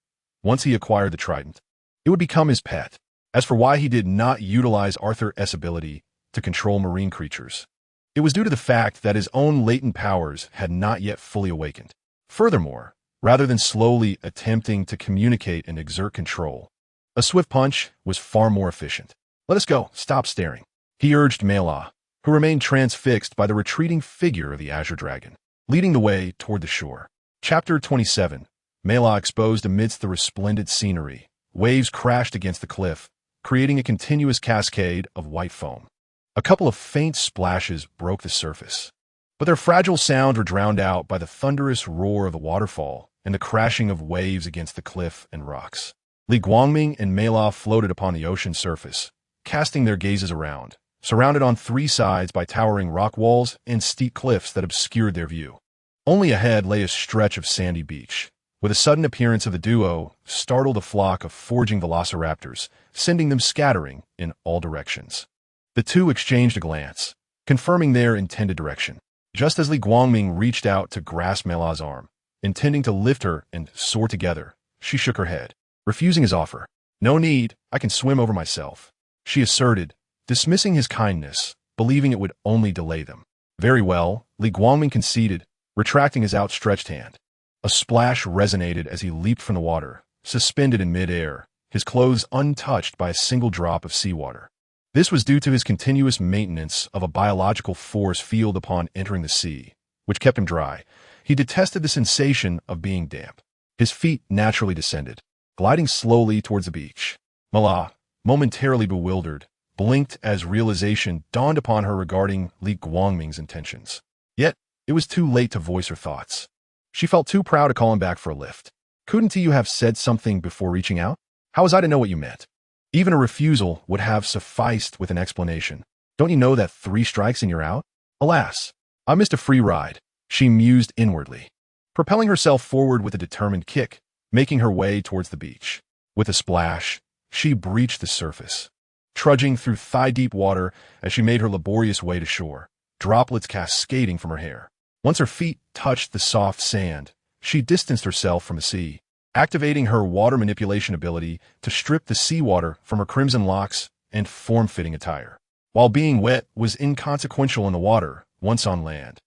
Once he acquired the trident, it would become his pet. As for why he did not utilize Arthur's ability to control marine creatures, it was due to the fact that his own latent powers had not yet fully awakened. Furthermore, rather than slowly attempting to communicate and exert control, a swift punch was far more efficient. "Let us go, stop staring," he urged Mera, who remained transfixed by the retreating figure of the Azure Dragon, leading the way toward the shore. Chapter 27. Mera exposed amidst the resplendent scenery. Waves crashed against the cliff, creating a continuous cascade of white foam. A couple of faint splashes broke the surface, but their fragile sounds were drowned out by the thunderous roar of the waterfall and the crashing of waves against the cliff and rocks. Li Guangming and Mera floated upon the ocean surface, casting their gazes around, surrounded on three sides by towering rock walls and steep cliffs that obscured their view. Only ahead lay a stretch of sandy beach. With a sudden appearance of the duo, startled a flock of foraging velociraptors, sending them scattering in all directions. The two exchanged a glance, confirming their intended direction. Just as Li Guangming reached out to grasp Mela's arm, intending to lift her and soar together, she shook her head, refusing his offer. "No need, I can swim over myself," she asserted, dismissing his kindness, believing it would only delay them. "Very well," Li Guangming conceded, retracting his outstretched hand. A splash resonated as he leaped from the water, suspended in mid-air, his clothes untouched by a single drop of seawater. This was due to his continuous maintenance of a biological force field upon entering the sea, which kept him dry. He detested the sensation of being damp. His feet naturally descended, gliding slowly towards the beach. Mera, momentarily bewildered, blinked as realization dawned upon her regarding Li Guangming's intentions. Yet, it was too late to voice her thoughts. She felt too proud to call him back for a lift. "Couldn't you have said something before reaching out? How was I to know what you meant?" Even a refusal would have sufficed with an explanation. "Don't you know that 3 strikes and you're out?" "Alas, I missed a free ride," she mused inwardly, propelling herself forward with a determined kick, making her way towards the beach. With a splash, she breached the surface, trudging through thigh-deep water as she made her laborious way to shore, droplets cascading from her hair. Once her feet touched the soft sand, she distanced herself from the sea, activating her water manipulation ability to strip the seawater from her crimson locks and form-fitting attire. While being wet was inconsequential in the water, once on land,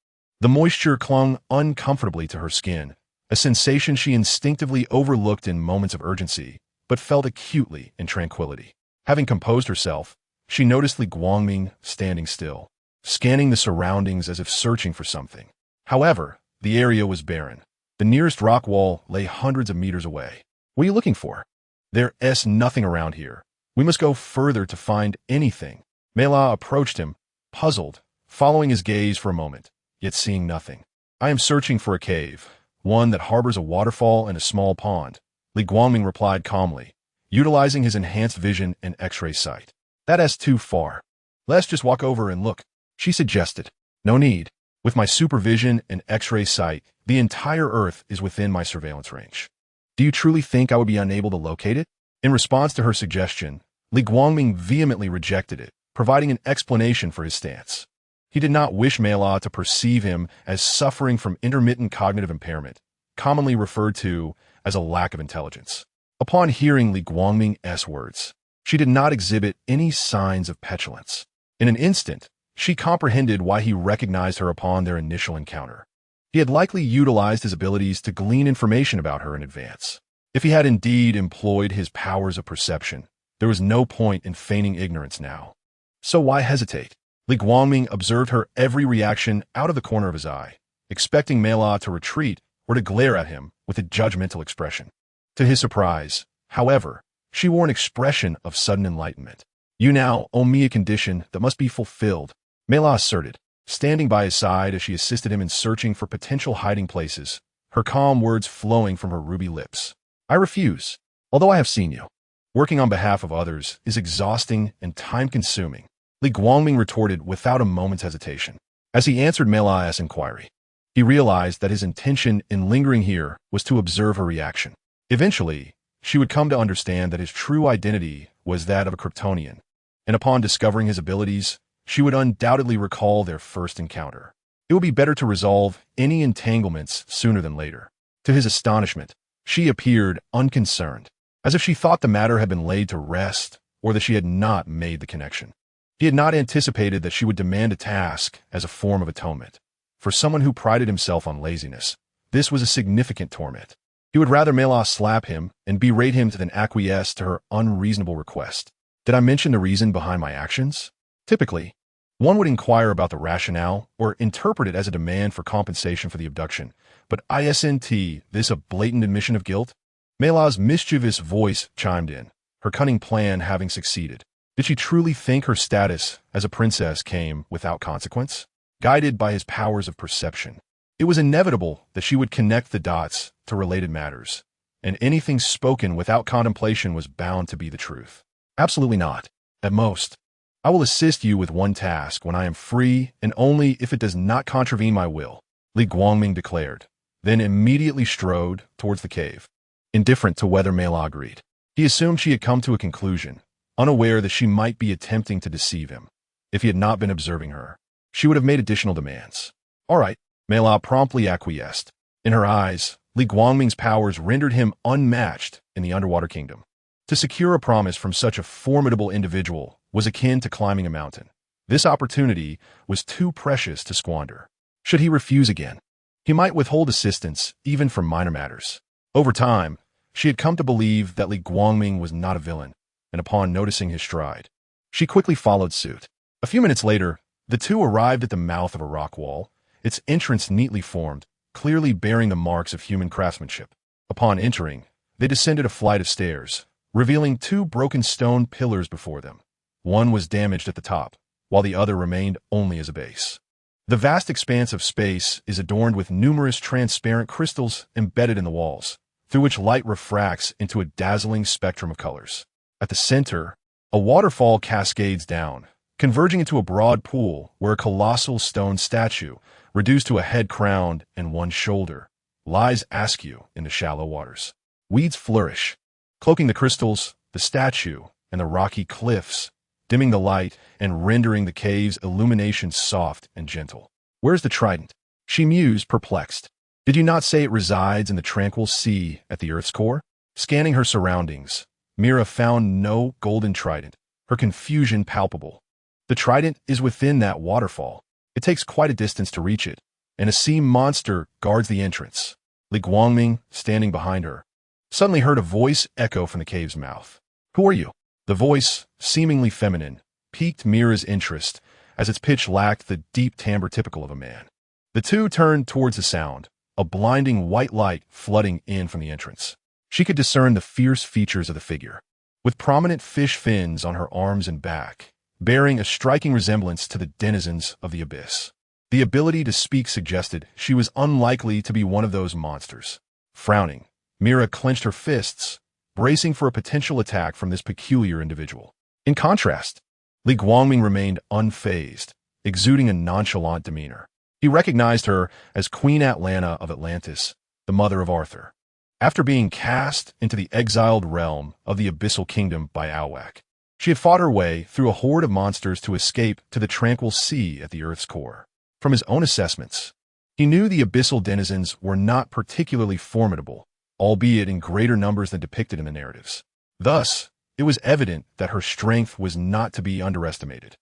the moisture clung uncomfortably to her skin, a sensation she instinctively overlooked in moments of urgency, but felt acutely in tranquility. Having composed herself, she noticed Li Guangming standing still, scanning the surroundings as if searching for something. However, the area was barren. The nearest rock wall lay hundreds of meters away. "What are you looking for?" "There's nothing around here. We must go further to find anything." Mera approached him, puzzled, following his gaze for a moment, yet seeing nothing. "I am searching for a cave, one that harbors a waterfall and a small pond," Li Guangming replied calmly, utilizing his enhanced vision and X-ray sight. "That's too far. Let's just walk over and look," she suggested. "No need. With my supervision and X-ray sight, the entire Earth is within my surveillance range. Do you truly think I would be unable to locate it?" In response to her suggestion, Li Guangming vehemently rejected it, providing an explanation for his stance. He did not wish Mera to perceive him as suffering from intermittent cognitive impairment, commonly referred to as a lack of intelligence. Upon hearing Li Guangming's words, she did not exhibit any signs of petulance. In an instant, she comprehended why he recognized her upon their initial encounter. He had likely utilized his abilities to glean information about her in advance. If he had indeed employed his powers of perception, there was no point in feigning ignorance now. So why hesitate? Li Guangming observed her every reaction out of the corner of his eye, expecting Mera to retreat or to glare at him with a judgmental expression. To his surprise, However, she wore an expression of sudden enlightenment. "You now owe me a condition that must be fulfilled," Mela asserted, standing by his side as she assisted him in searching for potential hiding places, her calm words flowing from her ruby lips. "I refuse, although I have seen you. Working on behalf of others is exhausting and time-consuming," Li Guangming retorted without a moment's hesitation. As he answered Mela's inquiry, he realized that his intention in lingering here was to observe her reaction. Eventually, she would come to understand that his true identity was that of a Kryptonian, and upon discovering his abilities, she would undoubtedly recall their first encounter. It would be better to resolve any entanglements sooner than later. To his astonishment, she appeared unconcerned, as if she thought the matter had been laid to rest or that she had not made the connection. He had not anticipated that she would demand a task as a form of atonement. For someone who prided himself on laziness, this was a significant torment. He would rather Mela slap him and berate him than acquiesce to her unreasonable request. Did I mention the reason behind my actions? Typically, one would inquire about the rationale or interpret it as a demand for compensation for the abduction, but isn't this a blatant admission of guilt? Mela's mischievous voice chimed in, her cunning plan having succeeded. Did she truly think her status as a princess came without consequence? Guided by his powers of perception, it was inevitable that she would connect the dots to related matters, and anything spoken without contemplation was bound to be the truth. Absolutely not. At most, I will assist you with one task when I am free and only if it does not contravene my will, Li Guangming declared, then immediately strode towards the cave. Indifferent to whether Mela agreed, he assumed she had come to a conclusion, unaware that she might be attempting to deceive him. If he had not been observing her, she would have made additional demands. All right, Mela promptly acquiesced. In her eyes, Li Guangming's powers rendered him unmatched in the underwater kingdom. To secure a promise from such a formidable individual was akin to climbing a mountain. This opportunity was too precious to squander. Should he refuse again, he might withhold assistance even for minor matters. Over time, she had come to believe that Li Guangming was not a villain, and upon noticing his stride, she quickly followed suit. A few minutes later, the two arrived at the mouth of a rock wall, its entrance neatly formed, clearly bearing the marks of human craftsmanship. Upon entering, they descended a flight of stairs, revealing two broken stone pillars before them. One was damaged at the top, while the other remained only as a base. The vast expanse of space is adorned with numerous transparent crystals embedded in the walls, through which light refracts into a dazzling spectrum of colors. At the center, a waterfall cascades down, converging into a broad pool where a colossal stone statue, reduced to a head crowned and one shoulder, lies askew in the shallow waters. Weeds flourish, cloaking the crystals, the statue, and the rocky cliffs, dimming the light and rendering the cave's illumination soft and gentle. "Where's the trident?" she mused, perplexed. "Did you not say it resides in the tranquil sea at the Earth's core?" Scanning her surroundings, Mera found no golden trident, her confusion palpable. "The trident is within that waterfall. It takes quite a distance to reach it, and a sea monster guards the entrance." Li Guangming, standing behind her, suddenly heard a voice echo from the cave's mouth. "Who are you?" The voice, seemingly feminine, piqued Mera's interest, as its pitch lacked the deep timbre typical of a man. The two turned towards the sound, a blinding white light flooding in from the entrance. She could discern the fierce features of the figure, with prominent fish fins on her arms and back, bearing a striking resemblance to the denizens of the abyss. The ability to speak suggested she was unlikely to be one of those monsters. Frowning, Mera clenched her fists, bracing for a potential attack from this peculiar individual. In contrast, Li Guangming remained unfazed, exuding a nonchalant demeanor. He recognized her as Queen Atlanta of Atlantis, the mother of Arthur. After being cast into the exiled realm of the Abyssal Kingdom by Alwak, she had fought her way through a horde of monsters to escape to the tranquil sea at the Earth's core. From his own assessments, he knew the abyssal denizens were not particularly formidable, albeit in greater numbers than depicted in the narratives. Thus, it was evident that her strength was not to be underestimated.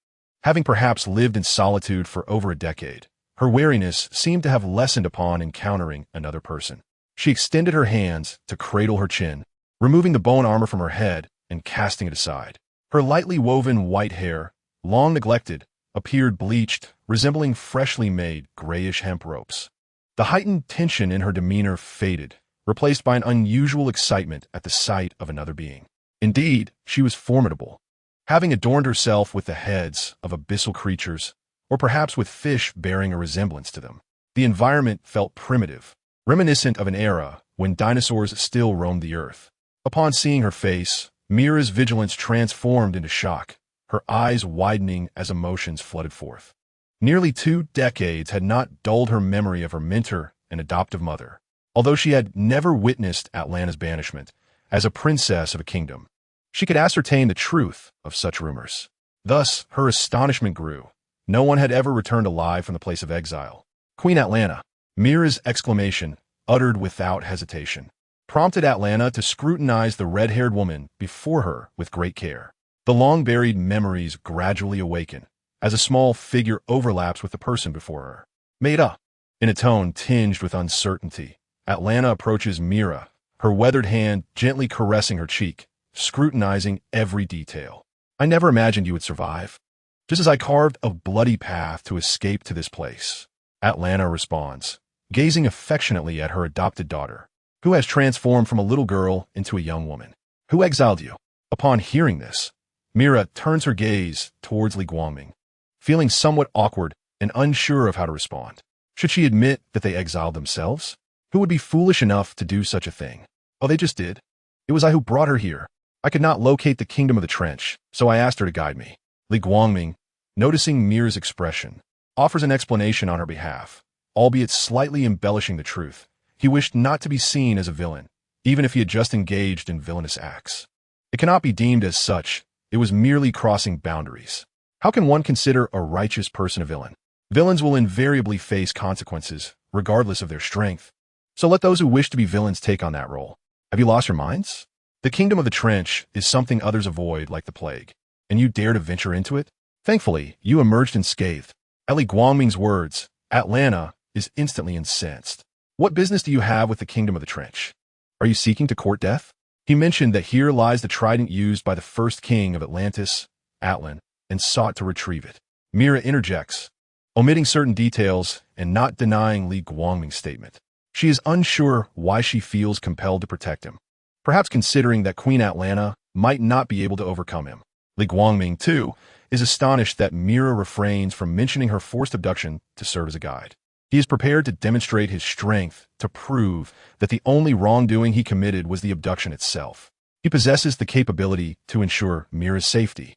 Having perhaps lived in solitude for over a decade, her wariness seemed to have lessened upon encountering another person. She extended her hands to cradle her chin, removing the bone armor from her head and casting it aside. Her lightly woven white hair, long neglected, appeared bleached, resembling freshly made grayish hemp ropes. The heightened tension in her demeanor faded, replaced by an unusual excitement at the sight of another being. Indeed, she was formidable, having adorned herself with the heads of abyssal creatures, or perhaps with fish bearing a resemblance to them. The environment felt primitive, reminiscent of an era when dinosaurs still roamed the earth. Upon seeing her face, Mera's vigilance transformed into shock, her eyes widening as emotions flooded forth. Nearly 2 decades had not dulled her memory of her mentor and adoptive mother, although she had never witnessed Atlanta's banishment. As a princess of a kingdom, she could ascertain the truth of such rumors. Thus, her astonishment grew. No one had ever returned alive from the place of exile. Queen Atlanta, Mera's exclamation, uttered without hesitation, prompted Atlanta to scrutinize the red-haired woman before her with great care. The long-buried memories gradually awaken as a small figure overlaps with the person before her. Mera, in a tone tinged with uncertainty, Atlanta approaches Mera, her weathered hand gently caressing her cheek, scrutinizing every detail. I never imagined you would survive, just as I carved a bloody path to escape to this place. Atlanta responds, gazing affectionately at her adopted daughter, who has transformed from a little girl into a young woman. Who exiled you? Upon hearing this, Mera turns her gaze towards Li Guangming, feeling somewhat awkward and unsure of how to respond. Should she admit that they exiled themselves? Who would be foolish enough to do such a thing? Oh, they just did. It was I who brought her here. I could not locate the kingdom of the trench, so I asked her to guide me. Li Guangming, noticing Mera's expression, offers an explanation on her behalf, albeit slightly embellishing the truth. He wished not to be seen as a villain, even if he had just engaged in villainous acts. It cannot be deemed as such. It was merely crossing boundaries. How can one consider a righteous person a villain? Villains will invariably face consequences, regardless of their strength. So let those who wish to be villains take on that role. Have you lost your minds? The kingdom of the trench is something others avoid like the plague, and you dare to venture into it? Thankfully, you emerged unscathed. At Li Guangming's words, Atlanta is instantly incensed. What business do you have with the kingdom of the trench? Are you seeking to court death? He mentioned that here lies the trident used by the first king of Atlantis, Atlan, and sought to retrieve it. Mera interjects, omitting certain details and not denying Li Guangming's statement. She is unsure why she feels compelled to protect him, perhaps considering that Queen Atlanta might not be able to overcome him. Li Guangming, too, is astonished that Mera refrains from mentioning her forced abduction to serve as a guide. He is prepared to demonstrate his strength to prove that the only wrongdoing he committed was the abduction itself. He possesses the capability to ensure Mera's safety,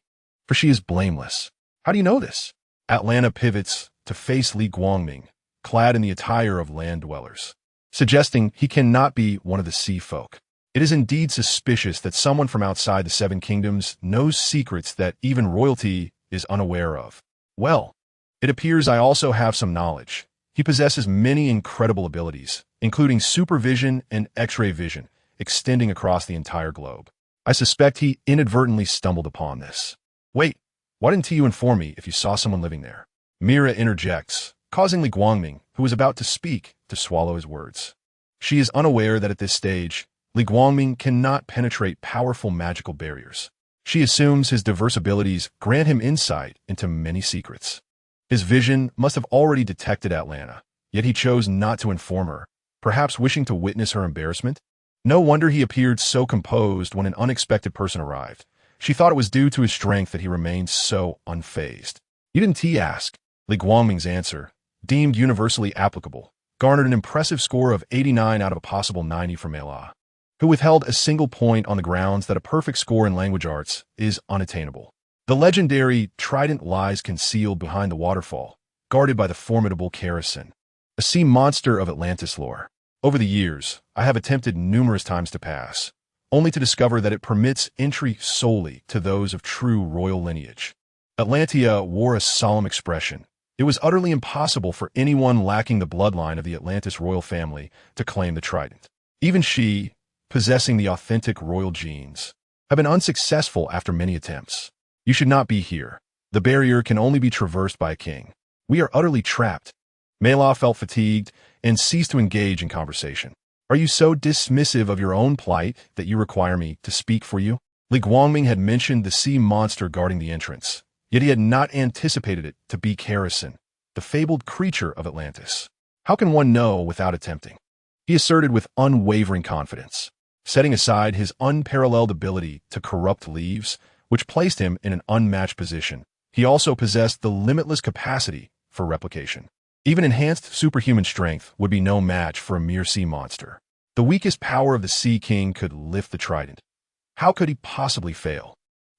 for she is blameless. How do you know this? Atlanta pivots to face Li Guangming, clad in the attire of land dwellers, suggesting he cannot be one of the sea folk. It is indeed suspicious that someone from outside the Seven Kingdoms knows secrets that even royalty is unaware of. Well, it appears I also have some knowledge. He possesses many incredible abilities, including supervision and X-ray vision, extending across the entire globe. I suspect he inadvertently stumbled upon this. Wait, why didn't you inform me if you saw someone living there? Mera interjects, causing Li Guangming, who was about to speak, to swallow his words. She is unaware that at this stage, Li Guangming cannot penetrate powerful magical barriers. She assumes his diverse abilities grant him insight into many secrets. His vision must have already detected Atlanta, yet he chose not to inform her, perhaps wishing to witness her embarrassment. No wonder he appeared so composed when an unexpected person arrived. She thought it was due to his strength that he remained so unfazed. You didn't ask. Li Guangming's answer, deemed universally applicable, garnered an impressive score of 89 out of a possible 90 for Mera, who withheld a single point on the grounds that a perfect score in language arts is unattainable. The legendary trident lies concealed behind the waterfall, guarded by the formidable Kerosene, a sea monster of Atlantis lore. Over the years, I have attempted numerous times to pass, only to discover that it permits entry solely to those of true royal lineage. Atlantia wore a solemn expression. It was utterly impossible for anyone lacking the bloodline of the Atlantis royal family to claim the trident. Even she, possessing the authentic royal genes, have been unsuccessful after many attempts. You should not be here. The barrier can only be traversed by a king. We are utterly trapped. Mera felt fatigued and ceased to engage in conversation. Are you so dismissive of your own plight that you require me to speak for you? Li Guangming had mentioned the sea monster guarding the entrance, yet he had not anticipated it to be Kerosene, the fabled creature of Atlantis. How can one know without attempting? he asserted with unwavering confidence. Setting aside his unparalleled ability to corrupt leaves, which placed him in an unmatched position, he also possessed the limitless capacity for replication. Even enhanced superhuman strength would be no match for a mere sea monster. The weakest power of the Sea King could lift the trident. How could he possibly fail?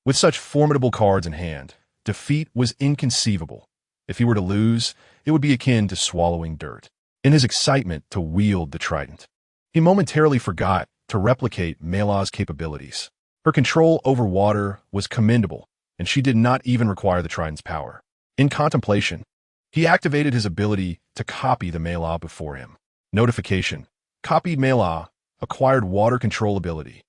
With such formidable cards in hand, defeat was inconceivable. If he were to lose, it would be akin to swallowing dirt. In his excitement to wield the trident, he momentarily forgot to replicate Mela's capabilities. Her control over water was commendable, and she did not even require the trident's power. In contemplation, he activated his ability to copy the Mela before him. Notification. Copied Mela, acquired water control ability.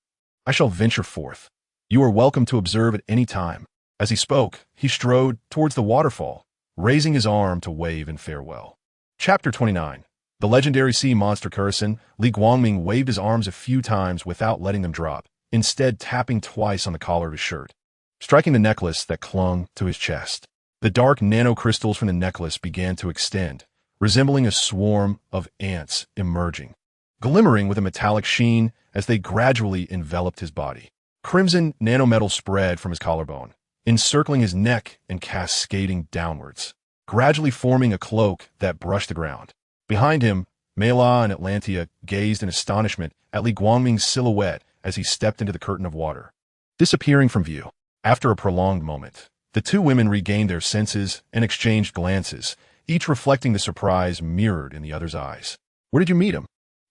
I shall venture forth. You are welcome to observe at any time. As he spoke, he strode towards the waterfall, raising his arm to wave in farewell. Chapter 29. The legendary sea monster Curson, Li Guangming waved his arms a few times without letting them drop, instead tapping twice on the collar of his shirt, striking the necklace that clung to his chest. The dark nanocrystals from the necklace began to extend, resembling a swarm of ants emerging, glimmering with a metallic sheen as they gradually enveloped his body. Crimson nanometal spread from his collarbone, encircling his neck and cascading downwards, gradually forming a cloak that brushed the ground. Behind him, Mela and Atlantia gazed in astonishment at Li Guangming's silhouette as he stepped into the curtain of water, disappearing from view. After a prolonged moment, the two women regained their senses and exchanged glances, each reflecting the surprise mirrored in the other's eyes. Where did you meet him?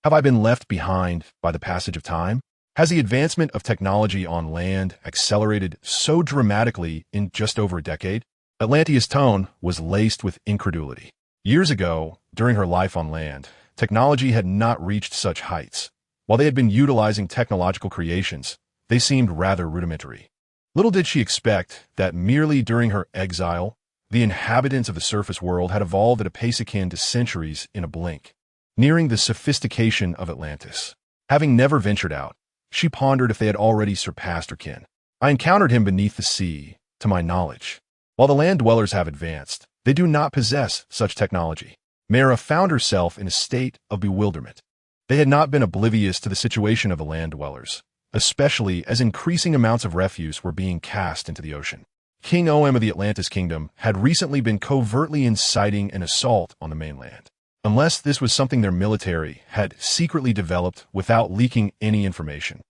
Have I been left behind by the passage of time? Has the advancement of technology on land accelerated so dramatically in just over a decade? Atlantia's tone was laced with incredulity. Years ago, during her life on land, technology had not reached such heights. While they had been utilizing technological creations, they seemed rather rudimentary. Little did she expect that merely during her exile, the inhabitants of the surface world had evolved at a pace akin to centuries in a blink, nearing the sophistication of Atlantis. Having never ventured out, she pondered if they had already surpassed her kin. I encountered him beneath the sea, to my knowledge. While the land dwellers have advanced, they do not possess such technology. Mera found herself in a state of bewilderment. They had not been oblivious to the situation of the land dwellers, especially as increasing amounts of refuse were being cast into the ocean. King Om of the Atlantis Kingdom had recently been covertly inciting an assault on the mainland. Unless this was something their military had secretly developed without leaking any information.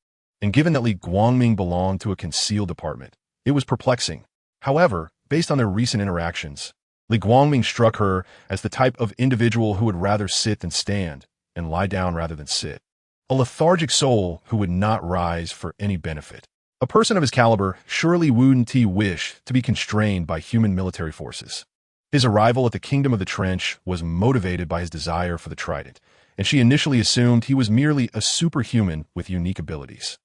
And given that Li Guangming belonged to a concealed department, it was perplexing. However, based on their recent interactions, Li Guangming struck her as the type of individual who would rather sit than stand, and lie down rather than sit. A lethargic soul who would not rise for any benefit. A person of his caliber surely wouldn't wish to be constrained by human military forces. His arrival at the Kingdom of the Trench was motivated by his desire for the trident, and she initially assumed he was merely a superhuman with unique abilities.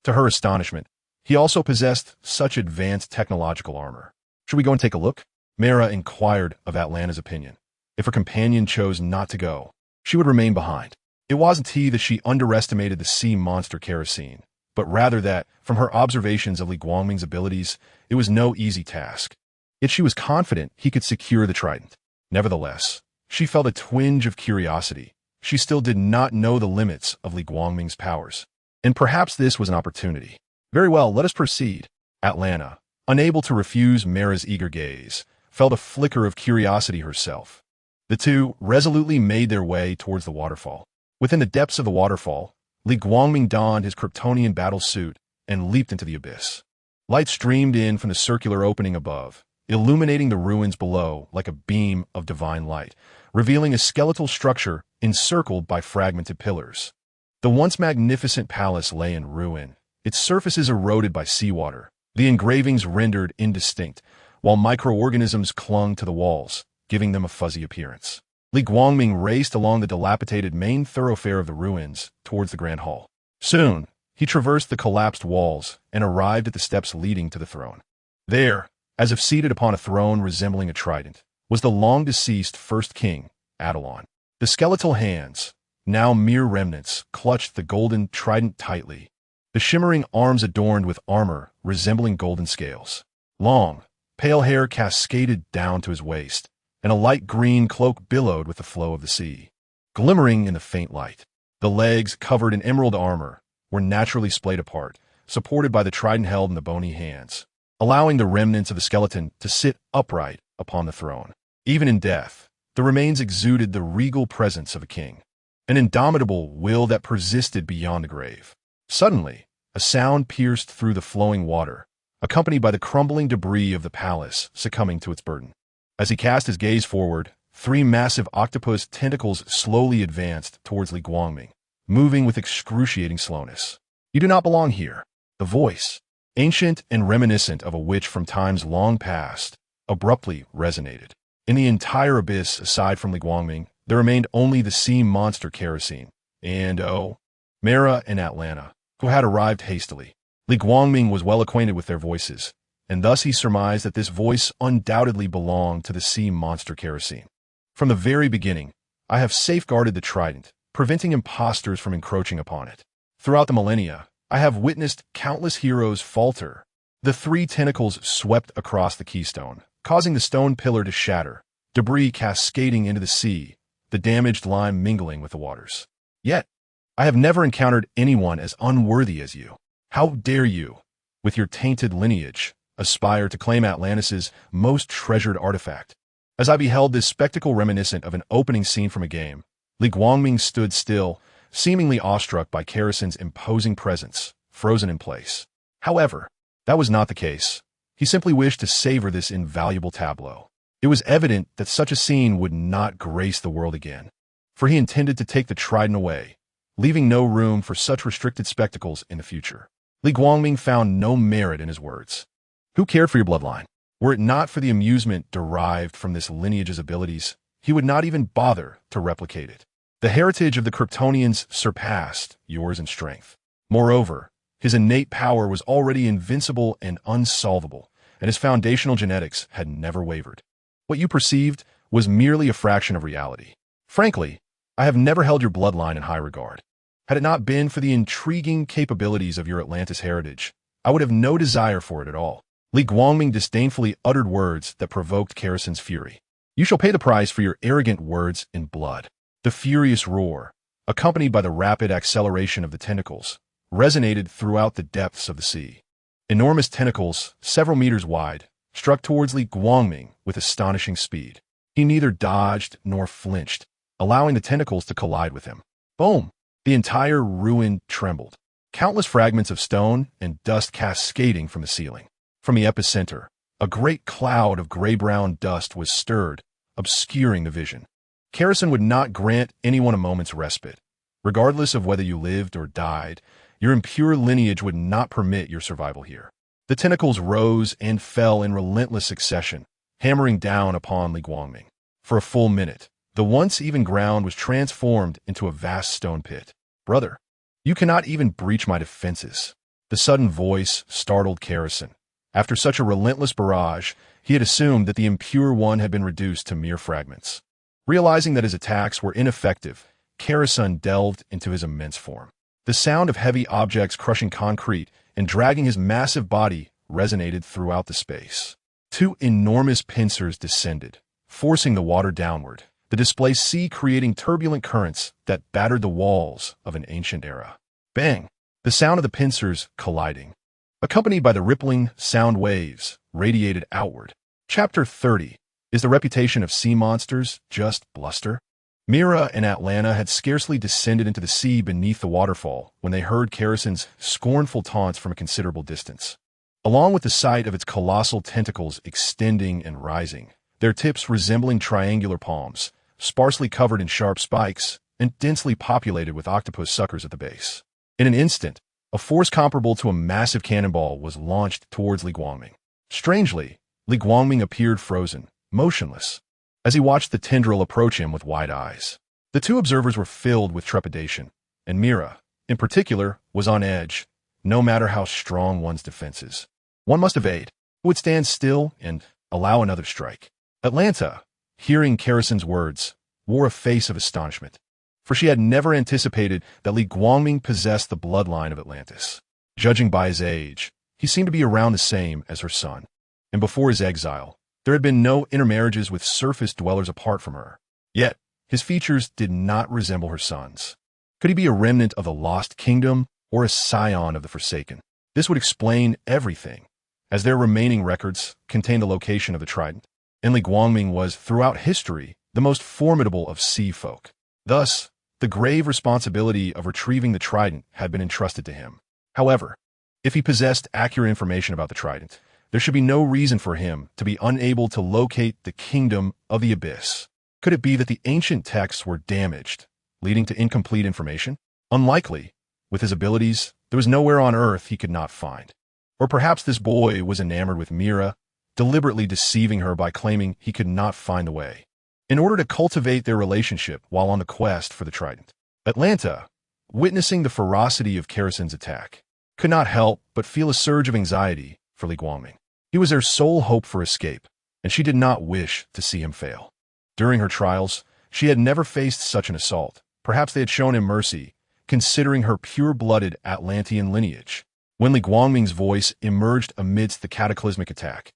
To her astonishment, he also possessed such advanced technological armor. Should we go and take a look? Mera inquired of Atlanta's opinion. If her companion chose not to go, she would remain behind. It wasn't that she underestimated the sea monster Kerosene, but rather that, from her observations of Li Guangming's abilities, it was no easy task. Yet she was confident he could secure the trident. Nevertheless, she felt a twinge of curiosity. She still did not know the limits of Li Guangming's powers. And perhaps this was an opportunity. Very well, let us proceed. Atlanta, unable to refuse Mera's eager gaze, felt a flicker of curiosity herself. The two resolutely made their way towards the waterfall. Within the depths of the waterfall, Li Guangming donned his Kryptonian battle suit and leaped into the abyss. Light streamed in from the circular opening above, illuminating the ruins below like a beam of divine light, revealing a skeletal structure encircled by fragmented pillars. The once magnificent palace lay in ruin, its surfaces eroded by seawater, the engravings rendered indistinct, while microorganisms clung to the walls, giving them a fuzzy appearance. Li Guangming raced along the dilapidated main thoroughfare of the ruins towards the Grand Hall. Soon, he traversed the collapsed walls and arrived at the steps leading to the throne. There, as if seated upon a throne resembling a trident, was the long-deceased first king, Adelon. The skeletal hands, now mere remnants, clutched the golden trident tightly, the shimmering arms adorned with armor resembling golden scales. Long, pale hair cascaded down to his waist, and a light green cloak billowed with the flow of the sea. Glimmering in the faint light, The legs, covered in emerald armor, were naturally splayed apart, supported by the trident held in the bony hands, allowing the remnants of the skeleton to sit upright upon the throne. Even in death, the remains exuded the regal presence of a king, an indomitable will that persisted beyond the grave. Suddenly, a sound pierced through the flowing water, accompanied by the crumbling debris of the palace succumbing to its burden. As he cast his gaze forward, 3 massive octopus tentacles slowly advanced towards Li Guangming, moving with excruciating slowness. "You do not belong here." The voice, ancient and reminiscent of a witch from times long past, abruptly resonated. In the entire abyss, aside from Li Guangming, there remained only the sea monster Kerosene, and, Mera and Atlanta, who had arrived hastily. Li Guangming was well acquainted with their voices, and thus he surmised that this voice undoubtedly belonged to the sea monster Kerosene. "From the very beginning, I have safeguarded the trident, preventing impostors from encroaching upon it. Throughout the millennia, I have witnessed countless heroes falter." The 3 tentacles swept across the keystone, causing the stone pillar to shatter, debris cascading into the sea, the damaged lime mingling with the waters. "Yet, I have never encountered anyone as unworthy as you. How dare you, with your tainted lineage, aspire to claim Atlantis' most treasured artifact?" As I beheld this spectacle reminiscent of an opening scene from a game, Li Guangming stood still, seemingly awestruck by Kerosene's imposing presence, frozen in place. However, that was not the case. He simply wished to savor this invaluable tableau. It was evident that such a scene would not grace the world again, for he intended to take the trident away, leaving no room for such restricted spectacles in the future. Li Guangming found no merit in his words. Who cared for your bloodline? Were it not for the amusement derived from this lineage's abilities, he would not even bother to replicate it. The heritage of the Kryptonians surpassed yours in strength. Moreover, his innate power was already invincible and unsolvable, and his foundational genetics had never wavered. What you perceived was merely a fraction of reality. Frankly, I have never held your bloodline in high regard. Had it not been for the intriguing capabilities of your Atlantis heritage, I would have no desire for it at all. Li Guangming disdainfully uttered words that provoked Kerosene's fury. "You shall pay the price for your arrogant words in blood." The furious roar, accompanied by the rapid acceleration of the tentacles, resonated throughout the depths of the sea. Enormous tentacles, several meters wide, struck towards Li Guangming with astonishing speed. He neither dodged nor flinched, allowing the tentacles to collide with him. Boom! The entire ruin trembled. Countless fragments of stone and dust cascading from the ceiling. From the epicenter, a great cloud of gray-brown dust was stirred, obscuring the vision. Kerosene would not grant anyone a moment's respite. Regardless of whether you lived or died, your impure lineage would not permit your survival here. The tentacles rose and fell in relentless succession, hammering down upon Li Guangming. For a full minute, the once even ground was transformed into a vast stone pit. "Brother, you cannot even breach my defenses." The sudden voice startled Kerosene. After such a relentless barrage, he had assumed that the impure one had been reduced to mere fragments. Realizing that his attacks were ineffective, Kerosene delved into his immense form. The sound of heavy objects crushing concrete and dragging his massive body resonated throughout the space. 2 enormous pincers descended, forcing the water downward, the displaced sea creating turbulent currents that battered the walls of an ancient era. Bang! The sound of the pincers colliding, accompanied by the rippling sound waves, radiated outward. Chapter 30. Is the reputation of sea monsters just bluster? Mera and Atlanta had scarcely descended into the sea beneath the waterfall when they heard Kerosene's scornful taunts from a considerable distance. Along with the sight of its colossal tentacles extending and rising, their tips resembling triangular palms, sparsely covered in sharp spikes, and densely populated with octopus suckers at the base. In an instant, a force comparable to a massive cannonball was launched towards Li Guangming. Strangely, Li Guangming appeared frozen, motionless, as he watched the tendril approach him with wide eyes. The 2 observers were filled with trepidation, and Mera, in particular, was on edge, no matter how strong one's defenses. One must evade, would stand still and allow another strike. Atlanta, hearing Kerosene's words, wore a face of astonishment, for she had never anticipated that Li Guangming possessed the bloodline of Atlantis. Judging by his age, he seemed to be around the same as her son, and before his exile, there had been no intermarriages with surface dwellers apart from her. Yet, his features did not resemble her son's. Could he be a remnant of the Lost Kingdom or a scion of the Forsaken? This would explain everything, as their remaining records contained the location of the trident, and Li Guangming was, throughout history, the most formidable of sea folk. Thus, the grave responsibility of retrieving the trident had been entrusted to him. However, if he possessed accurate information about the trident, there should be no reason for him to be unable to locate the kingdom of the abyss. Could it be that the ancient texts were damaged, leading to incomplete information? Unlikely. With his abilities, there was nowhere on Earth he could not find. Or perhaps this boy was enamored with Mera, deliberately deceiving her by claiming he could not find the way, in order to cultivate their relationship while on the quest for the trident. Atlanta, witnessing the ferocity of Karasin's attack, could not help but feel a surge of anxiety for Li Guangming. He was her sole hope for escape, and she did not wish to see him fail. During her trials, she had never faced such an assault. Perhaps they had shown him mercy, considering her pure-blooded Atlantean lineage. When Li Guangming's voice emerged amidst the cataclysmic attack,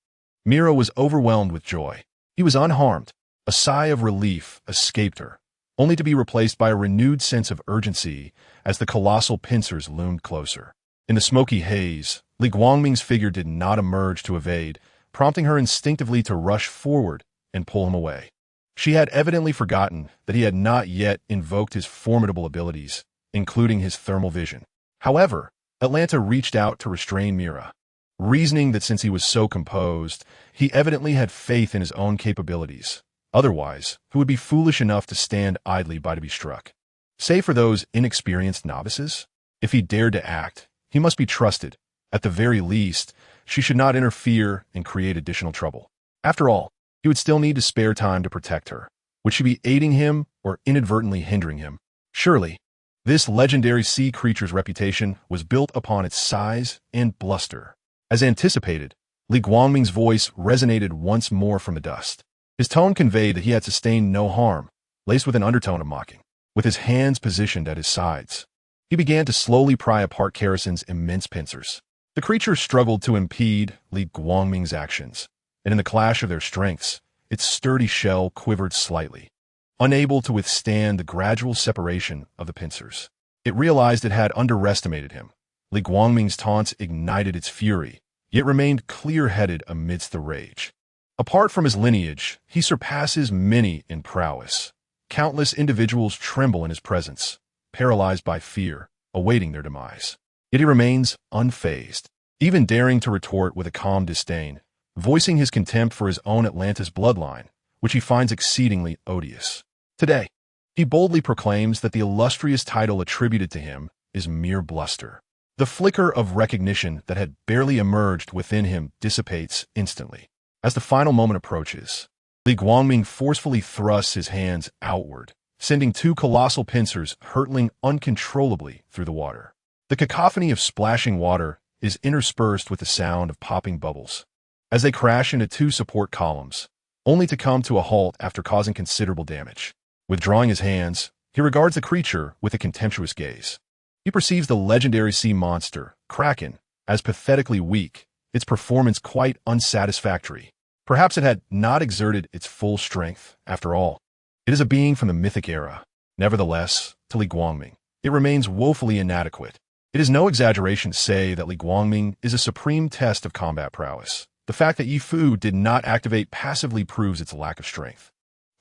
Mera was overwhelmed with joy. He was unharmed. A sigh of relief escaped her, only to be replaced by a renewed sense of urgency as the colossal pincers loomed closer. In the smoky haze, Li Guangming's figure did not emerge to evade, prompting her instinctively to rush forward and pull him away. She had evidently forgotten that he had not yet invoked his formidable abilities, including his thermal vision. However, Atlanta reached out to restrain Mera, reasoning that since he was so composed, he evidently had faith in his own capabilities. Otherwise, who would be foolish enough to stand idly by to be struck? Save for those inexperienced novices? If he dared to act, he must be trusted. At the very least, she should not interfere and create additional trouble. After all, he would still need to spare time to protect her. Would she be aiding him or inadvertently hindering him? Surely, this legendary sea creature's reputation was built upon its size and bluster. As anticipated, Li Guangming's voice resonated once more from the dust. His tone conveyed that he had sustained no harm, laced with an undertone of mocking. With his hands positioned at his sides, he began to slowly pry apart Karasin's immense pincers. The creature struggled to impede Li Guangming's actions, and in the clash of their strengths, its sturdy shell quivered slightly. Unable to withstand the gradual separation of the pincers, it realized it had underestimated him. Li Guangming's taunts ignited its fury, yet remained clear-headed amidst the rage. Apart from his lineage, he surpasses many in prowess. Countless individuals tremble in his presence, paralyzed by fear, awaiting their demise. Yet he remains unfazed, even daring to retort with a calm disdain, voicing his contempt for his own Atlantis bloodline, which he finds exceedingly odious. Today, he boldly proclaims that the illustrious title attributed to him is mere bluster. The flicker of recognition that had barely emerged within him dissipates instantly. As the final moment approaches, Li Guangming forcefully thrusts his hands outward, sending two colossal pincers hurtling uncontrollably through the water. The cacophony of splashing water is interspersed with the sound of popping bubbles, as they crash into two support columns, only to come to a halt after causing considerable damage. Withdrawing his hands, he regards the creature with a contemptuous gaze. He perceives the legendary sea monster, Kraken, as pathetically weak, its performance quite unsatisfactory. Perhaps it had not exerted its full strength, after all. It is a being from the mythic era. Nevertheless, to Li Guangming, it remains woefully inadequate. It is no exaggeration to say that Li Guangming is a supreme test of combat prowess. The fact that Yifu did not activate passively proves its lack of strength.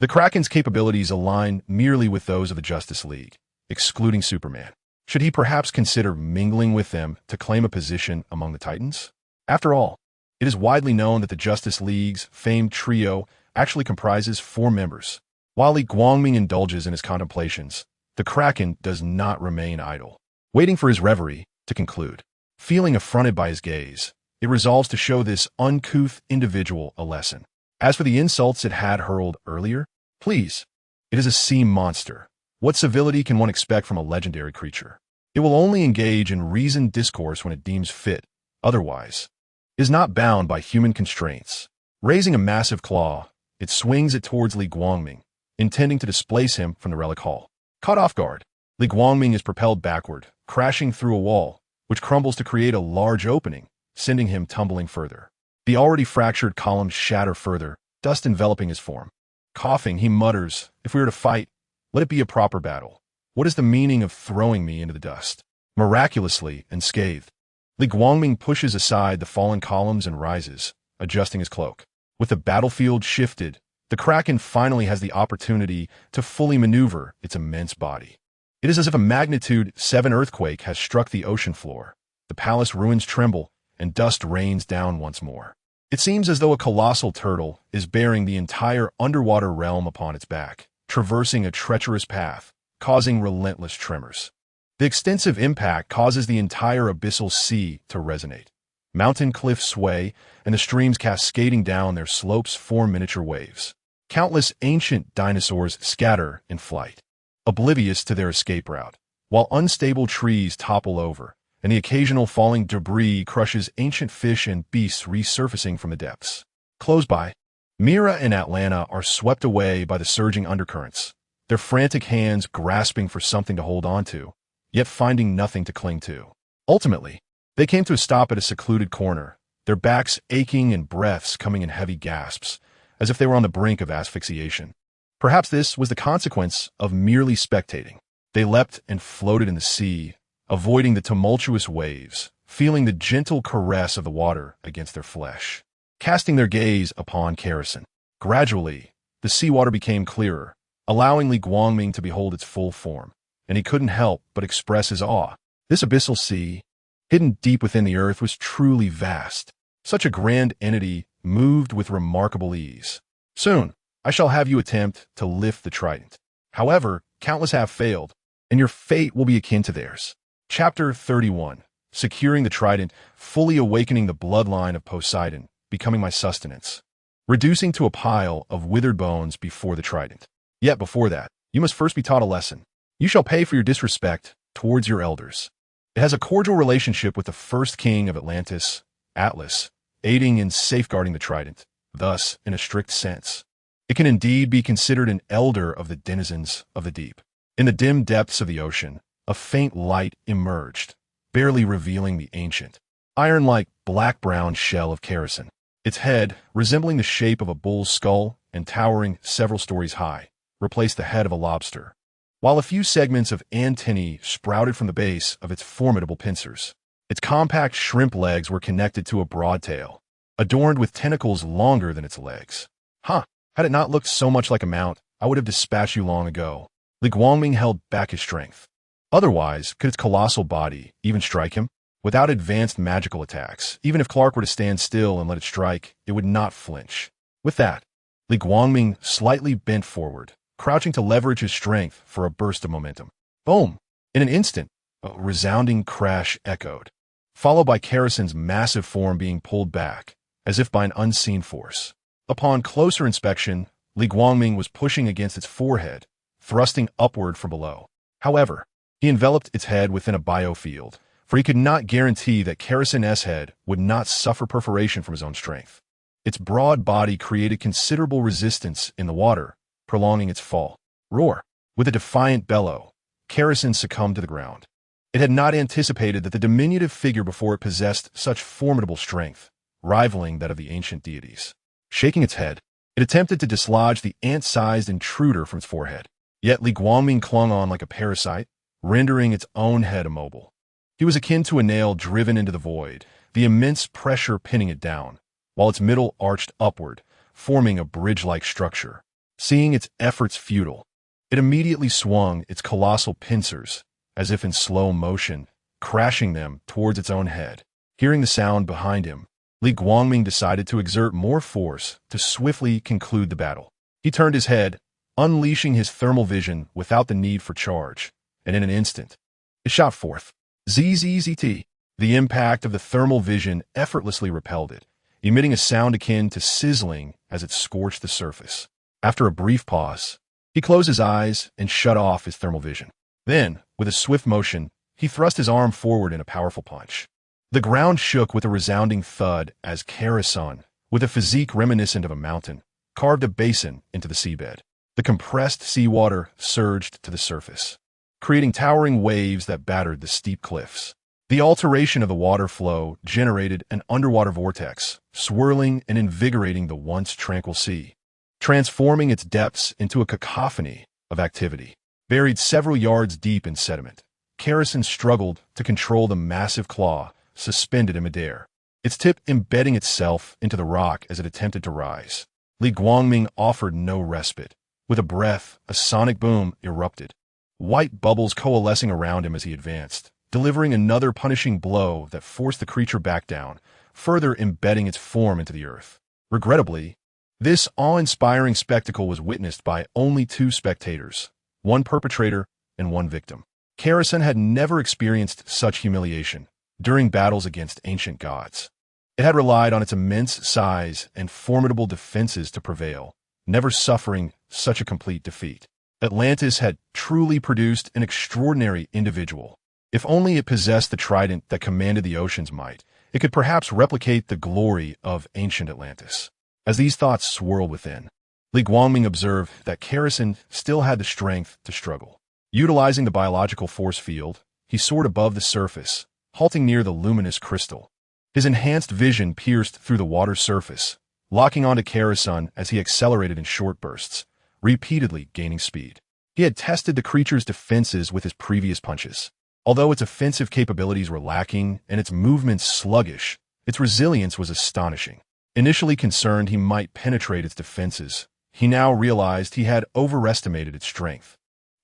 The Kraken's capabilities align merely with those of the Justice League, excluding Superman. Should he perhaps consider mingling with them to claim a position among the Titans? After all, it is widely known that the Justice League's famed trio actually comprises 4 members. While Li Guangming indulges in his contemplations, the Kraken does not remain idle. Waiting for his reverie to conclude, feeling affronted by his gaze, it resolves to show this uncouth individual a lesson. As for the insults it had hurled earlier, please, it is a sea monster. What civility can one expect from a legendary creature? It will only engage in reasoned discourse when it deems fit. Otherwise, it is not bound by human constraints. Raising a massive claw, it swings it towards Li Guangming, intending to displace him from the relic hall. Caught off guard, Li Guangming is propelled backward, crashing through a wall, which crumbles to create a large opening, sending him tumbling further. The already fractured columns shatter further, dust enveloping his form. Coughing, he mutters, "If we were to fight, let it be a proper battle. What is the meaning of throwing me into the dust? Miraculously unscathed, Li Guangming pushes aside the fallen columns and rises, adjusting his cloak. With the battlefield shifted, the Kraken finally has the opportunity to fully maneuver its immense body. It is as if a magnitude 7 earthquake has struck the ocean floor. The palace ruins tremble, and dust rains down once more. It seems as though a colossal turtle is bearing the entire underwater realm upon its back, traversing a treacherous path, causing relentless tremors. The extensive impact causes the entire abyssal sea to resonate. Mountain cliffs sway, and the streams cascading down their slopes form miniature waves. Countless ancient dinosaurs scatter in flight, oblivious to their escape route, while unstable trees topple over, and the occasional falling debris crushes ancient fish and beasts resurfacing from the depths. Close by, Mera and Atlanta are swept away by the surging undercurrents, their frantic hands grasping for something to hold on to, yet finding nothing to cling to. Ultimately, they came to a stop at a secluded corner, their backs aching and breaths coming in heavy gasps, as if they were on the brink of asphyxiation. Perhaps this was the consequence of merely spectating. They leapt and floated in the sea, avoiding the tumultuous waves, feeling the gentle caress of the water against their flesh. Casting their gaze upon Kerosene, gradually, the seawater became clearer, allowing Li Guangming to behold its full form, and he couldn't help but express his awe. This abyssal sea, hidden deep within the earth, was truly vast. Such a grand entity moved with remarkable ease. Soon, I shall have you attempt to lift the trident. However, countless have failed, and your fate will be akin to theirs. Chapter 31. Securing the trident, fully awakening the bloodline of Poseidon, becoming my sustenance. Reducing to a pile of withered bones before the trident. Yet before that, you must first be taught a lesson. You shall pay for your disrespect towards your elders. It has a cordial relationship with the first king of Atlantis, Atlas, aiding in safeguarding the trident. Thus, in a strict sense, it can indeed be considered an elder of the denizens of the deep. In the dim depths of the ocean, a faint light emerged, barely revealing the ancient, iron-like black-brown shell of Kerosene. Its head, resembling the shape of a bull's skull and towering several stories high, replaced the head of a lobster, while a few segments of antennae sprouted from the base of its formidable pincers. Its compact shrimp legs were connected to a broad tail, adorned with tentacles longer than its legs. Had it not looked so much like a mount, I would have dispatched you long ago. Li Guangming held back his strength. Otherwise, could its colossal body even strike him? Without advanced magical attacks, even if Clark were to stand still and let it strike, it would not flinch. With that, Li Guangming slightly bent forward, crouching to leverage his strength for a burst of momentum. Boom! In an instant, a resounding crash echoed, followed by Kerosene's massive form being pulled back, as if by an unseen force. Upon closer inspection, Li Guangming was pushing against its forehead, thrusting upward from below. However, he enveloped its head within a biofield, for he could not guarantee that Kerosene's head would not suffer perforation from his own strength. Its broad body created considerable resistance in the water, prolonging its fall. Roar! With a defiant bellow, Kerosene succumbed to the ground. It had not anticipated that the diminutive figure before it possessed such formidable strength, rivaling that of the ancient deities. Shaking its head, it attempted to dislodge the ant-sized intruder from its forehead. Yet Li Guangming clung on like a parasite, rendering its own head immobile. He was akin to a nail driven into the void, the immense pressure pinning it down, while its middle arched upward, forming a bridge-like structure. Seeing its efforts futile, it immediately swung its colossal pincers, as if in slow motion, crashing them towards its own head. Hearing the sound behind him, Li Guangming decided to exert more force to swiftly conclude the battle. He turned his head, unleashing his thermal vision without the need for charge, and in an instant, it shot forth. ZZZT. The impact of the thermal vision effortlessly repelled it, emitting a sound akin to sizzling as it scorched the surface. After a brief pause, he closed his eyes and shut off his thermal vision. Then, with a swift motion, he thrust his arm forward in a powerful punch. The ground shook with a resounding thud as Kerosene, with a physique reminiscent of a mountain, carved a basin into the seabed. The compressed seawater surged to the surface, creating towering waves that battered the steep cliffs. The alteration of the water flow generated an underwater vortex, swirling and invigorating the once tranquil sea, transforming its depths into a cacophony of activity. Buried several yards deep in sediment, Kerosene struggled to control the massive claw suspended in midair, its tip embedding itself into the rock as it attempted to rise. Li Guangming offered no respite. With a breath, a sonic boom erupted, white bubbles coalescing around him as he advanced, delivering another punishing blow that forced the creature back down, further embedding its form into the earth. Regrettably, this awe-inspiring spectacle was witnessed by only two spectators, one perpetrator and one victim. Kerosene had never experienced such humiliation during battles against ancient gods. It had relied on its immense size and formidable defenses to prevail, never suffering such a complete defeat. Atlantis had truly produced an extraordinary individual. If only it possessed the trident that commanded the ocean's might, it could perhaps replicate the glory of ancient Atlantis. As these thoughts swirled within, Li Guangming observed that Kerosene still had the strength to struggle. Utilizing the biological force field, he soared above the surface, halting near the luminous crystal. His enhanced vision pierced through the water's surface, locking onto Kerosene as he accelerated in short bursts, repeatedly gaining speed. He had tested the creature's defenses with his previous punches. Although its offensive capabilities were lacking and its movements sluggish, its resilience was astonishing. Initially concerned he might penetrate its defenses, he now realized he had overestimated its strength.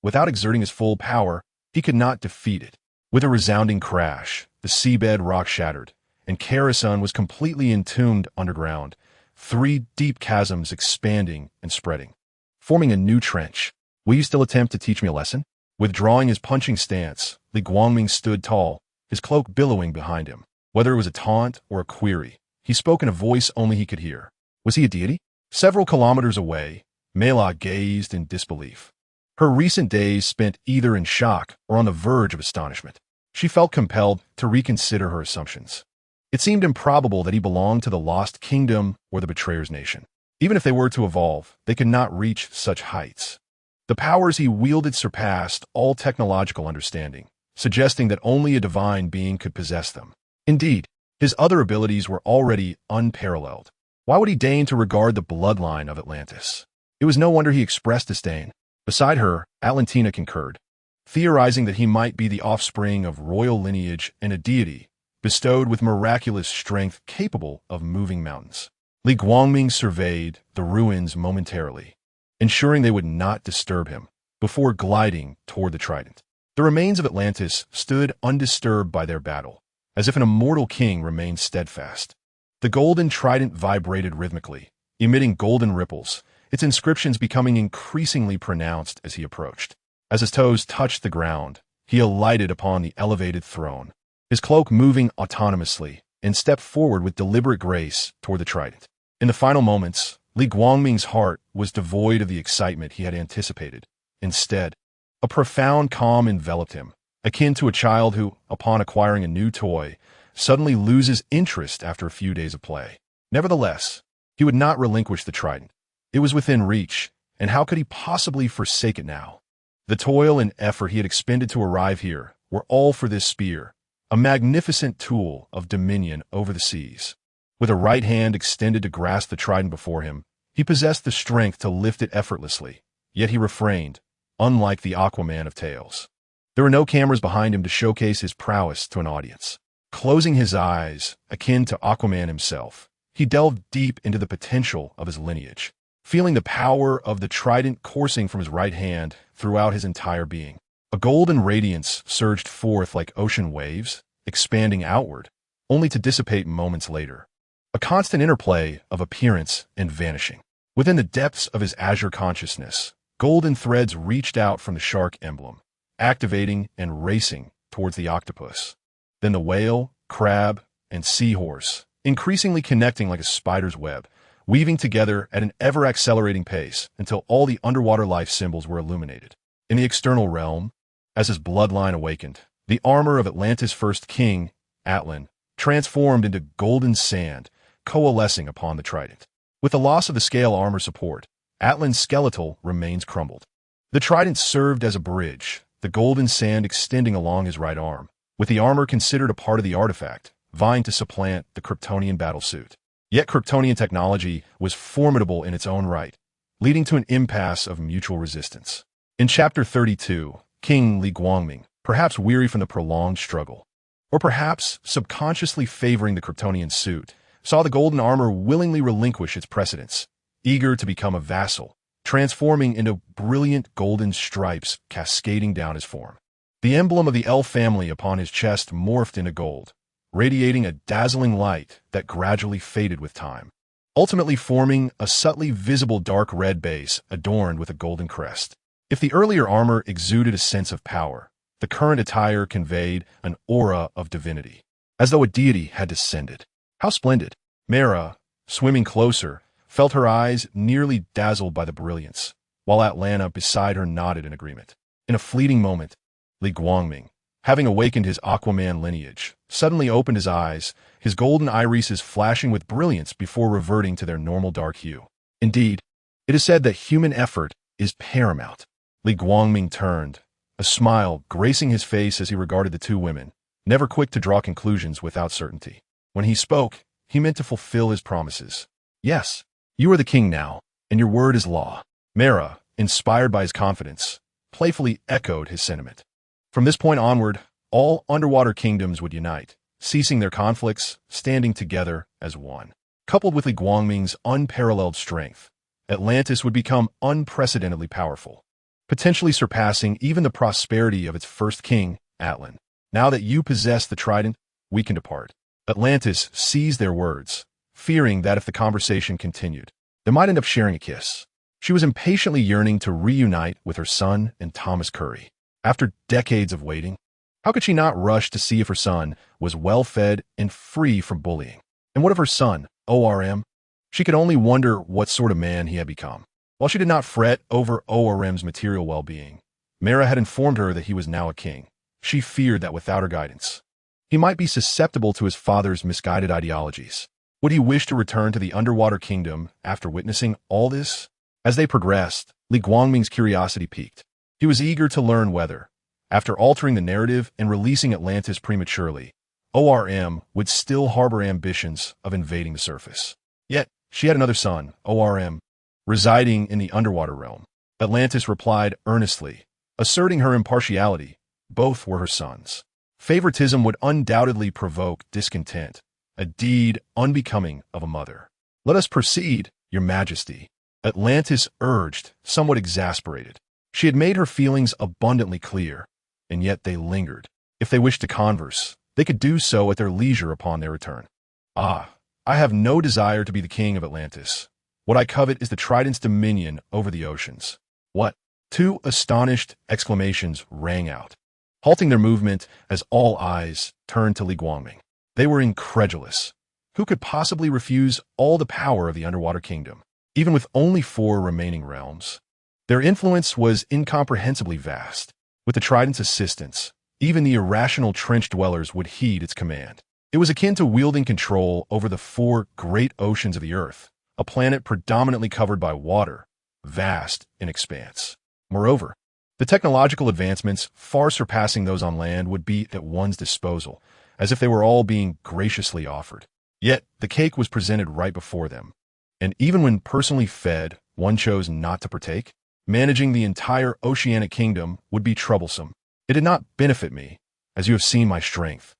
Without exerting his full power, he could not defeat it. With a resounding crash, the seabed rock shattered, and Kerosene was completely entombed underground, 3 deep chasms expanding and spreading, forming a new trench. Will you still attempt to teach me a lesson? Withdrawing his punching stance, Li Guangming stood tall, his cloak billowing behind him. Whether it was a taunt or a query, he spoke in a voice only he could hear. Was he a deity? Several kilometers away, Mera gazed in disbelief. Her recent days spent either in shock or on the verge of astonishment. She felt compelled to reconsider her assumptions. It seemed improbable that he belonged to the Lost Kingdom or the Betrayer's Nation. Even if they were to evolve, they could not reach such heights. The powers he wielded surpassed all technological understanding, suggesting that only a divine being could possess them. Indeed, his other abilities were already unparalleled. Why would he deign to regard the bloodline of Atlantis? It was no wonder he expressed disdain. Beside her, Atlantina concurred, theorizing that he might be the offspring of royal lineage and a deity, bestowed with miraculous strength capable of moving mountains. Li Guangming surveyed the ruins momentarily, ensuring they would not disturb him, before gliding toward the trident. The remains of Atlantis stood undisturbed by their battle, as if an immortal king remained steadfast. The golden trident vibrated rhythmically, emitting golden ripples, its inscriptions becoming increasingly pronounced as he approached. As his toes touched the ground, he alighted upon the elevated throne, his cloak moving autonomously, and stepped forward with deliberate grace toward the trident. In the final moments, Li Guangming's heart was devoid of the excitement he had anticipated. Instead, a profound calm enveloped him, akin to a child who, upon acquiring a new toy, suddenly loses interest after a few days of play. Nevertheless, he would not relinquish the trident. It was within reach, and how could he possibly forsake it now? The toil and effort he had expended to arrive here were all for this spear, a magnificent tool of dominion over the seas. With a right hand extended to grasp the trident before him, he possessed the strength to lift it effortlessly, yet he refrained, unlike the Aquaman of tales. There were no cameras behind him to showcase his prowess to an audience. Closing his eyes, akin to Aquaman himself, he delved deep into the potential of his lineage, feeling the power of the trident coursing from his right hand throughout his entire being. A golden radiance surged forth like ocean waves, expanding outward, only to dissipate moments later. A constant interplay of appearance and vanishing. Within the depths of his azure consciousness, golden threads reached out from the shark emblem, activating and racing towards the octopus. Then the whale, crab, and seahorse, increasingly connecting like a spider's web, weaving together at an ever-accelerating pace until all the underwater life symbols were illuminated. In the external realm, as his bloodline awakened, the armor of Atlantis' first king, Atlan, transformed into golden sand, coalescing upon the trident. With the loss of the scale armor support, Atlan's skeletal remains crumbled. The trident served as a bridge, the golden sand extending along his right arm, with the armor considered a part of the artifact, vying to supplant the Kryptonian battlesuit. Yet Kryptonian technology was formidable in its own right, leading to an impasse of mutual resistance. In Chapter 32, King Li Guangming, perhaps weary from the prolonged struggle, or perhaps subconsciously favoring the Kryptonian suit, saw the golden armor willingly relinquish its precedence, eager to become a vassal, transforming into brilliant golden stripes cascading down his form. The emblem of the elf family upon his chest morphed into gold, radiating a dazzling light that gradually faded with time, ultimately forming a subtly visible dark red base adorned with a golden crest. If the earlier armor exuded a sense of power, the current attire conveyed an aura of divinity, as though a deity had descended. How splendid! Mera, swimming closer, felt her eyes nearly dazzled by the brilliance, while Atlanta beside her nodded in agreement. In a fleeting moment, Li Guangming, having awakened his Aquaman lineage, suddenly opened his eyes, his golden irises flashing with brilliance before reverting to their normal dark hue. Indeed, it is said that human effort is paramount. Li Guangming turned, a smile gracing his face as he regarded the two women, never quick to draw conclusions without certainty. When he spoke, he meant to fulfill his promises. Yes, you are the king now, and your word is law. Mera, inspired by his confidence, playfully echoed his sentiment. From this point onward, all underwater kingdoms would unite, ceasing their conflicts, standing together as one. Coupled with Li Guangming's unparalleled strength, Atlantis would become unprecedentedly powerful, potentially surpassing even the prosperity of its first king, Atlan. Now that you possess the trident, we can depart. Atlantis seized their words, fearing that if the conversation continued, they might end up sharing a kiss. She was impatiently yearning to reunite with her son and Thomas Curry. After decades of waiting, how could she not rush to see if her son was well-fed and free from bullying? And what of her son, ORM? She could only wonder what sort of man he had become. While she did not fret over ORM's material well-being, Mera had informed her that he was now a king. She feared that without her guidance, he might be susceptible to his father's misguided ideologies. Would he wish to return to the underwater kingdom after witnessing all this? As they progressed, Li Guangming's curiosity piqued. He was eager to learn whether, after altering the narrative and releasing Atlantis prematurely, ORM would still harbor ambitions of invading the surface. Yet, she had another son, ORM, residing in the underwater realm. Atlantis replied earnestly, asserting her impartiality. Both were her sons. Favoritism would undoubtedly provoke discontent, a deed unbecoming of a mother. Let us proceed, your majesty, Atlantis urged, somewhat exasperated. She had made her feelings abundantly clear, and yet they lingered. If they wished to converse, they could do so at their leisure upon their return. I have no desire to be the king of Atlantis. What I covet is the trident's dominion over the oceans. What? Two astonished exclamations rang out, halting their movement as all eyes turned to Li Guangming. They were incredulous. Who could possibly refuse all the power of the underwater kingdom, even with only 4 remaining realms? Their influence was incomprehensibly vast. With the trident's assistance, even the irrational trench dwellers would heed its command. It was akin to wielding control over the 4 great oceans of the Earth, a planet predominantly covered by water, vast in expanse. Moreover, the technological advancements far surpassing those on land would be at one's disposal, as if they were all being graciously offered. Yet, the cake was presented right before them, and even when personally fed, one chose not to partake. Managing the entire oceanic kingdom would be troublesome. It did not benefit me, as you have seen my strength.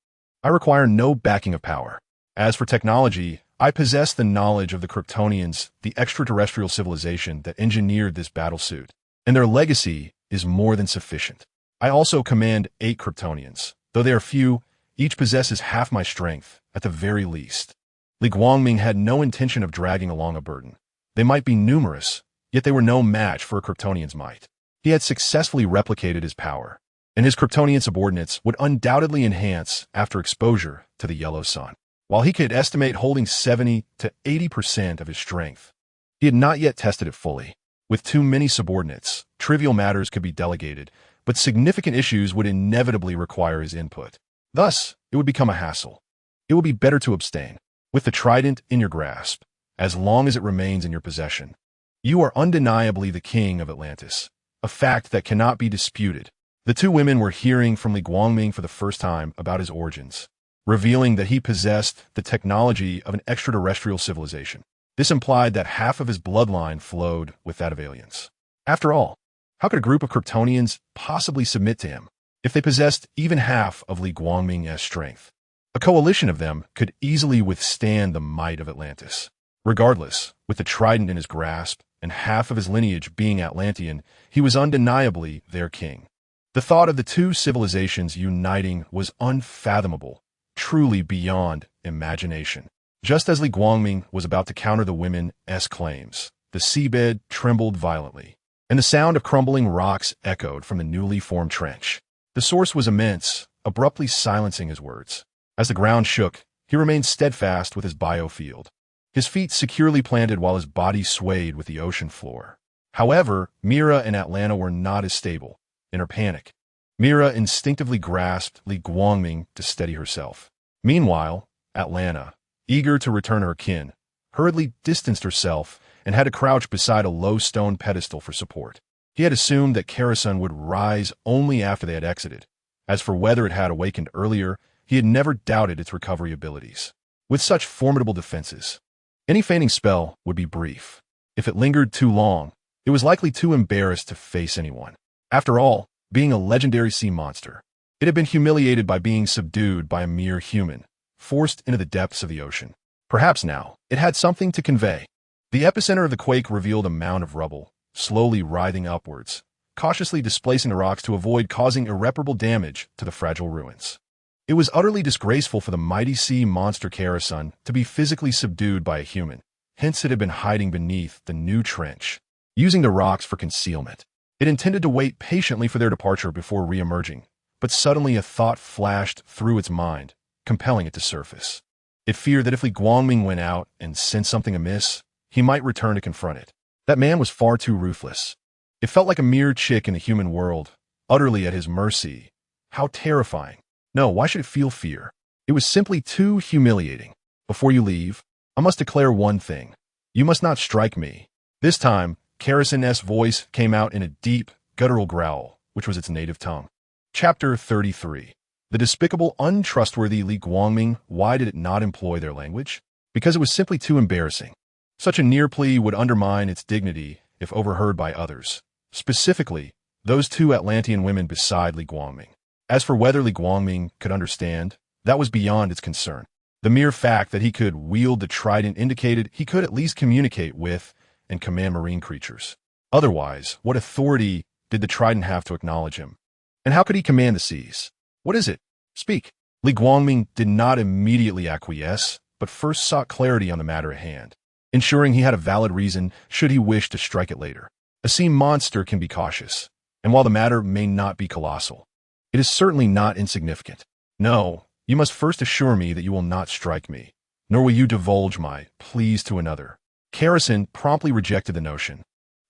I require no backing of power. As for technology, I possess the knowledge of the Kryptonians, the extraterrestrial civilization that engineered this battlesuit, and their legacy is more than sufficient. I also command 8 Kryptonians. Though they are few, each possesses half my strength, at the very least. Li Guangming had no intention of dragging along a burden. They might be numerous, yet they were no match for a Kryptonian's might. He had successfully replicated his power, and his Kryptonian subordinates would undoubtedly enhance after exposure to the yellow sun. While he could estimate holding 70 to 80% of his strength, he had not yet tested it fully. With too many subordinates, trivial matters could be delegated, but significant issues would inevitably require his input. Thus, it would become a hassle. It would be better to abstain. With the trident in your grasp, as long as it remains in your possession, you are undeniably the king of Atlantis, a fact that cannot be disputed. The two women were hearing from Li Guangming for the first time about his origins, revealing that he possessed the technology of an extraterrestrial civilization. This implied that half of his bloodline flowed with that of aliens. After all, How could a group of Kryptonians possibly submit to him if they possessed even half of Li Guangming's strength? A coalition of them could easily withstand the might of Atlantis. Regardless, with the trident in his grasp and half of his lineage being Atlantean, he was undeniably their king. The thought of the two civilizations uniting was unfathomable, truly beyond imagination. Just as Li Guangming was about to counter the women's claims, the seabed trembled violently, and the sound of crumbling rocks echoed from the newly formed trench. The source was immense, abruptly silencing his words. As the ground shook, he remained steadfast with his biofield, his feet securely planted while his body swayed with the ocean floor. However, Mera and Atlanta were not as stable. In her panic, Mera instinctively grasped Li Guangming to steady herself. Meanwhile, Atlanta, eager to return her kin, hurriedly distanced herself and had to crouch beside a low stone pedestal for support. He had assumed that Karasun would rise only after they had exited. As for whether it had awakened earlier, he had never doubted its recovery abilities. With such formidable defenses, any feigning spell would be brief. If it lingered too long, it was likely too embarrassed to face anyone. After all, being a legendary sea monster, it had been humiliated by being subdued by a mere human, forced into the depths of the ocean. Perhaps now, it had something to convey. The epicenter of the quake revealed a mound of rubble, slowly writhing upwards, cautiously displacing the rocks to avoid causing irreparable damage to the fragile ruins. It was utterly disgraceful for the mighty sea monster Karasun to be physically subdued by a human, hence it had been hiding beneath the new trench, using the rocks for concealment. It intended to wait patiently for their departure before re-emerging, but suddenly a thought flashed through its mind, compelling it to surface. It feared that if Li Guangming went out and sensed something amiss, he might return to confront it. That man was far too ruthless. It felt like a mere chick in the human world, utterly at his mercy. How terrifying. No, why should it feel fear? It was simply too humiliating. Before you leave, I must declare one thing. You must not strike me. This time, Karasun's voice came out in a deep, guttural growl, which was its native tongue. Chapter 33. The despicable, untrustworthy Li Guangming. Why did it not employ their language? Because it was simply too embarrassing. Such a near plea would undermine its dignity if overheard by others, specifically those two Atlantean women beside Li Guangming. As for whether Li Guangming could understand, that was beyond its concern. The mere fact that he could wield the trident indicated he could at least communicate with and command marine creatures. Otherwise, what authority did the trident have to acknowledge him? And how could he command the seas? What is it? Speak. Li Guangming did not immediately acquiesce, but first sought clarity on the matter at hand, ensuring he had a valid reason should he wish to strike it later. A sea monster can be cautious, and while the matter may not be colossal, it is certainly not insignificant. No, you must first assure me that you will not strike me, nor will you divulge my pleas to another. Karasun promptly rejected the notion,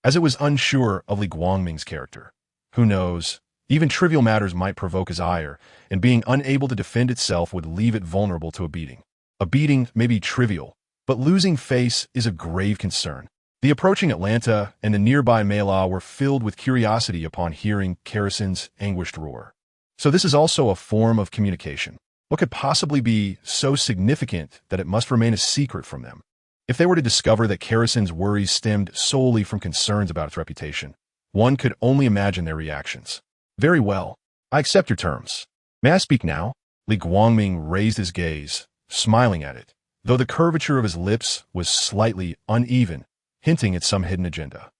as it was unsure of Li Guangming's character. Who knows, even trivial matters might provoke his ire, and being unable to defend itself would leave it vulnerable to a beating. A beating may be trivial, but losing face is a grave concern. The approaching Atlanta and the nearby Mela were filled with curiosity upon hearing Karasun's anguished roar. So this is also a form of communication. What could possibly be so significant that it must remain a secret from them? If they were to discover that Karasun's worries stemmed solely from concerns about its reputation, one could only imagine their reactions. Very well, I accept your terms. May I speak now? Li Guangming raised his gaze, smiling at it, though the curvature of his lips was slightly uneven, hinting at some hidden agenda.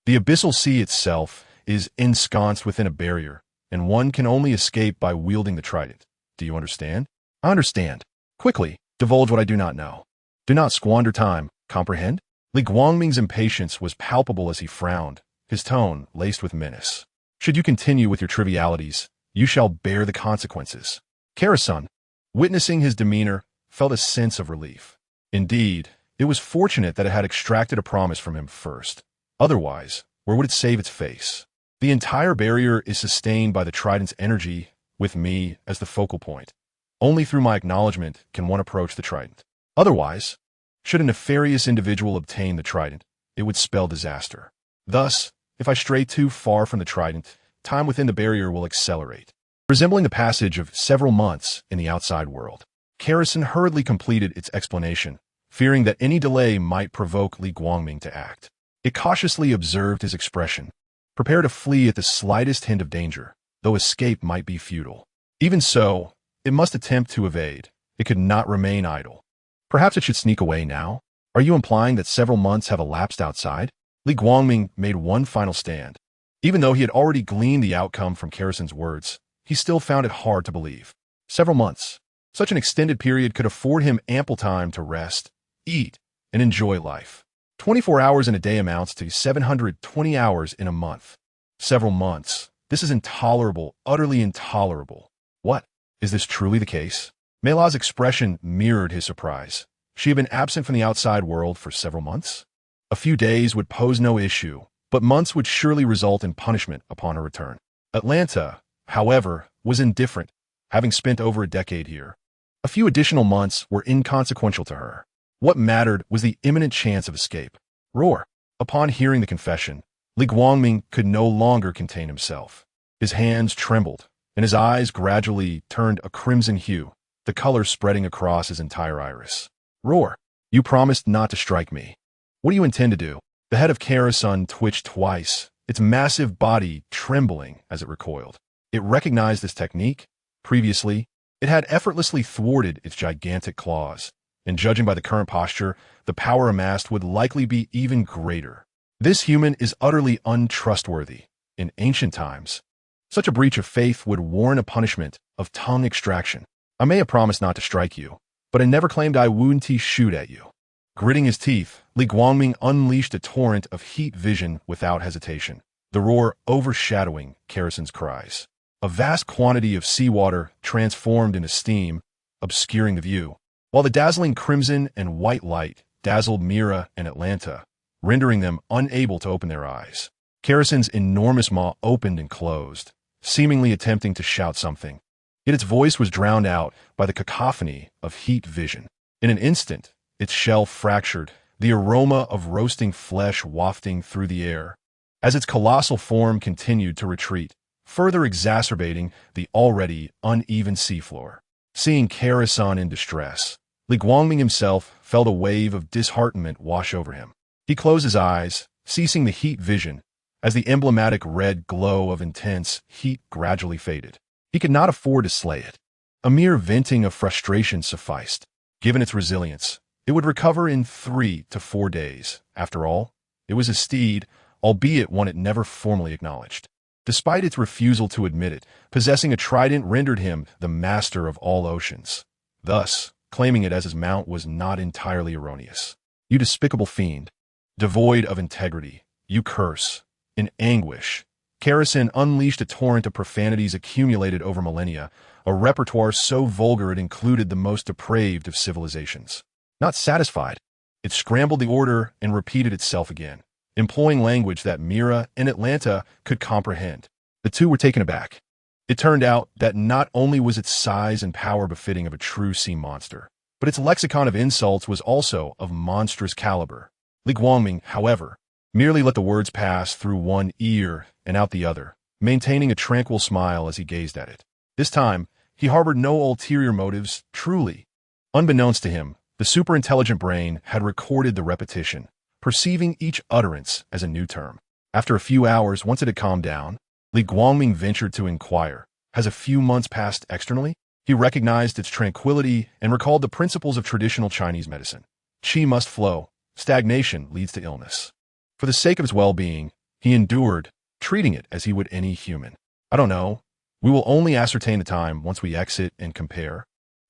The abyssal sea itself is ensconced within a barrier, and one can only escape by wielding the trident. Do you understand? I understand. Quickly, divulge what I do not know. Do not squander time, comprehend? Li Guangming's impatience was palpable as he frowned, his tone laced with menace. Should you continue with your trivialities, you shall bear the consequences. Karasun, witnessing his demeanor, felt a sense of relief. Indeed, it was fortunate that it had extracted a promise from him first. Otherwise, where would it save its face? The entire barrier is sustained by the trident's energy, with me as the focal point. Only through my acknowledgement can one approach the trident. Otherwise, should a nefarious individual obtain the trident, it would spell disaster. Thus, if I stray too far from the trident, time within the barrier will accelerate, resembling the passage of several months in the outside world. Karasun hurriedly completed its explanation, fearing that any delay might provoke Li Guangming to act. It cautiously observed his expression, Prepare to flee at the slightest hint of danger, though escape might be futile. Even so, it must attempt to evade. It could not remain idle. Perhaps it should sneak away now? Are you implying that several months have elapsed outside? Li Guangming made one final stand. Even though he had already gleaned the outcome from Karasen's words, he still found it hard to believe. Several months. Such an extended period could afford him ample time to rest, eat, and enjoy life. 24 hours in a day amounts to 720 hours in a month. Several months. This is intolerable, utterly intolerable. What? Is this truly the case? Mela's expression mirrored his surprise. She had been absent from the outside world for several months? A few days would pose no issue, but months would surely result in punishment upon her return. Atlanta, however, was indifferent, having spent over a decade here. A few additional months were inconsequential to her. What mattered was the imminent chance of escape. Roar! Upon hearing the confession, Li Guangming could no longer contain himself. His hands trembled, and his eyes gradually turned a crimson hue, the color spreading across his entire iris. Roar! You promised not to strike me. What do you intend to do? The head of Karasun twitched twice, its massive body trembling as it recoiled. It recognized this technique. Previously, it had effortlessly thwarted its gigantic claws, and judging by the current posture, the power amassed would likely be even greater. This human is utterly untrustworthy. In ancient times, such a breach of faith would warrant a punishment of tongue extraction. I may have promised not to strike you, but I never claimed I wouldn't shoot at you. Gritting his teeth, Li Guangming unleashed a torrent of heat vision without hesitation, the roar overshadowing Karasen's cries. A vast quantity of seawater transformed into steam, obscuring the view, while the dazzling crimson and white light dazzled Mera and Atlanta, rendering them unable to open their eyes. Karasen's enormous maw opened and closed, seemingly attempting to shout something. Yet its voice was drowned out by the cacophony of heat vision. In an instant, its shell fractured, the aroma of roasting flesh wafting through the air, as its colossal form continued to retreat, further exacerbating the already uneven seafloor. Seeing Karasen in distress, Li Guangming himself felt a wave of disheartenment wash over him. He closed his eyes, ceasing the heat vision, as the emblematic red glow of intense heat gradually faded. He could not afford to slay it. A mere venting of frustration sufficed. Given its resilience, it would recover in 3 to 4 days. After all, it was a steed, albeit one it never formally acknowledged. Despite its refusal to admit it, possessing a trident rendered him the master of all oceans. Thus, claiming it as his mount was not entirely erroneous. You despicable fiend. Devoid of integrity, you curse. In anguish, Karasen unleashed a torrent of profanities accumulated over millennia, a repertoire so vulgar it included the most depraved of civilizations. Not satisfied, it scrambled the order and repeated itself again, employing language that Mera and Atlanta could comprehend. The two were taken aback. It turned out that not only was its size and power befitting of a true sea monster, but its lexicon of insults was also of monstrous caliber. Li Guangming, however, merely let the words pass through one ear and out the other, maintaining a tranquil smile as he gazed at it. This time, he harbored no ulterior motives, truly. Unbeknownst to him, the superintelligent brain had recorded the repetition, perceiving each utterance as a new term. After a few hours, once it had calmed down, Li Guangming ventured to inquire, has a few months passed externally? He recognized its tranquility and recalled the principles of traditional Chinese medicine. Qi must flow. Stagnation leads to illness. For the sake of his well-being, he endured, treating it as he would any human. I don't know. We will only ascertain the time once we exit and compare.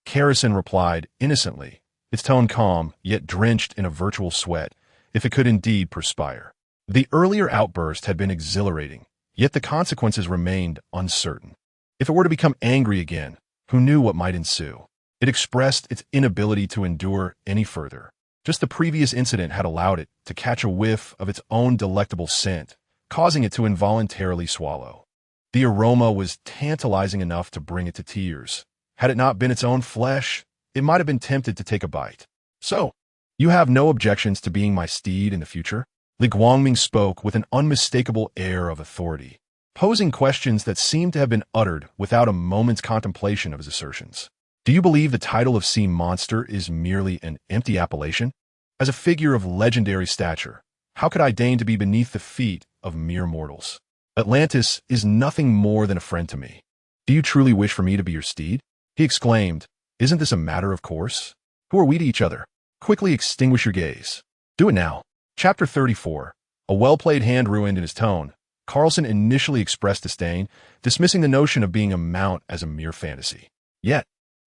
Karasen replied innocently, its tone calm, yet drenched in a virtual sweat, if it could indeed perspire. The earlier outburst had been exhilarating, yet the consequences remained uncertain. If it were to become angry again, who knew what might ensue? It expressed its inability to endure any further. Just the previous incident had allowed it to catch a whiff of its own delectable scent, causing it to involuntarily swallow. The aroma was tantalizing enough to bring it to tears. Had it not been its own flesh, it might have been tempted to take a bite. So, you have no objections to being my steed in the future? Li Guangming spoke with an unmistakable air of authority, posing questions that seemed to have been uttered without a moment's contemplation of his assertions. Do you believe the title of sea monster is merely an empty appellation? As a figure of legendary stature, how could I deign to be beneath the feet of mere mortals? Atlantis is nothing more than a friend to me. Do you truly wish for me to be your steed? He exclaimed. Isn't this a matter of course? Who are we to each other? Quickly extinguish your gaze. Do it now. Chapter 34. A well-played hand ruined in his tone. Carlson initially expressed disdain, dismissing the notion of being a mount as a mere fantasy. Yet,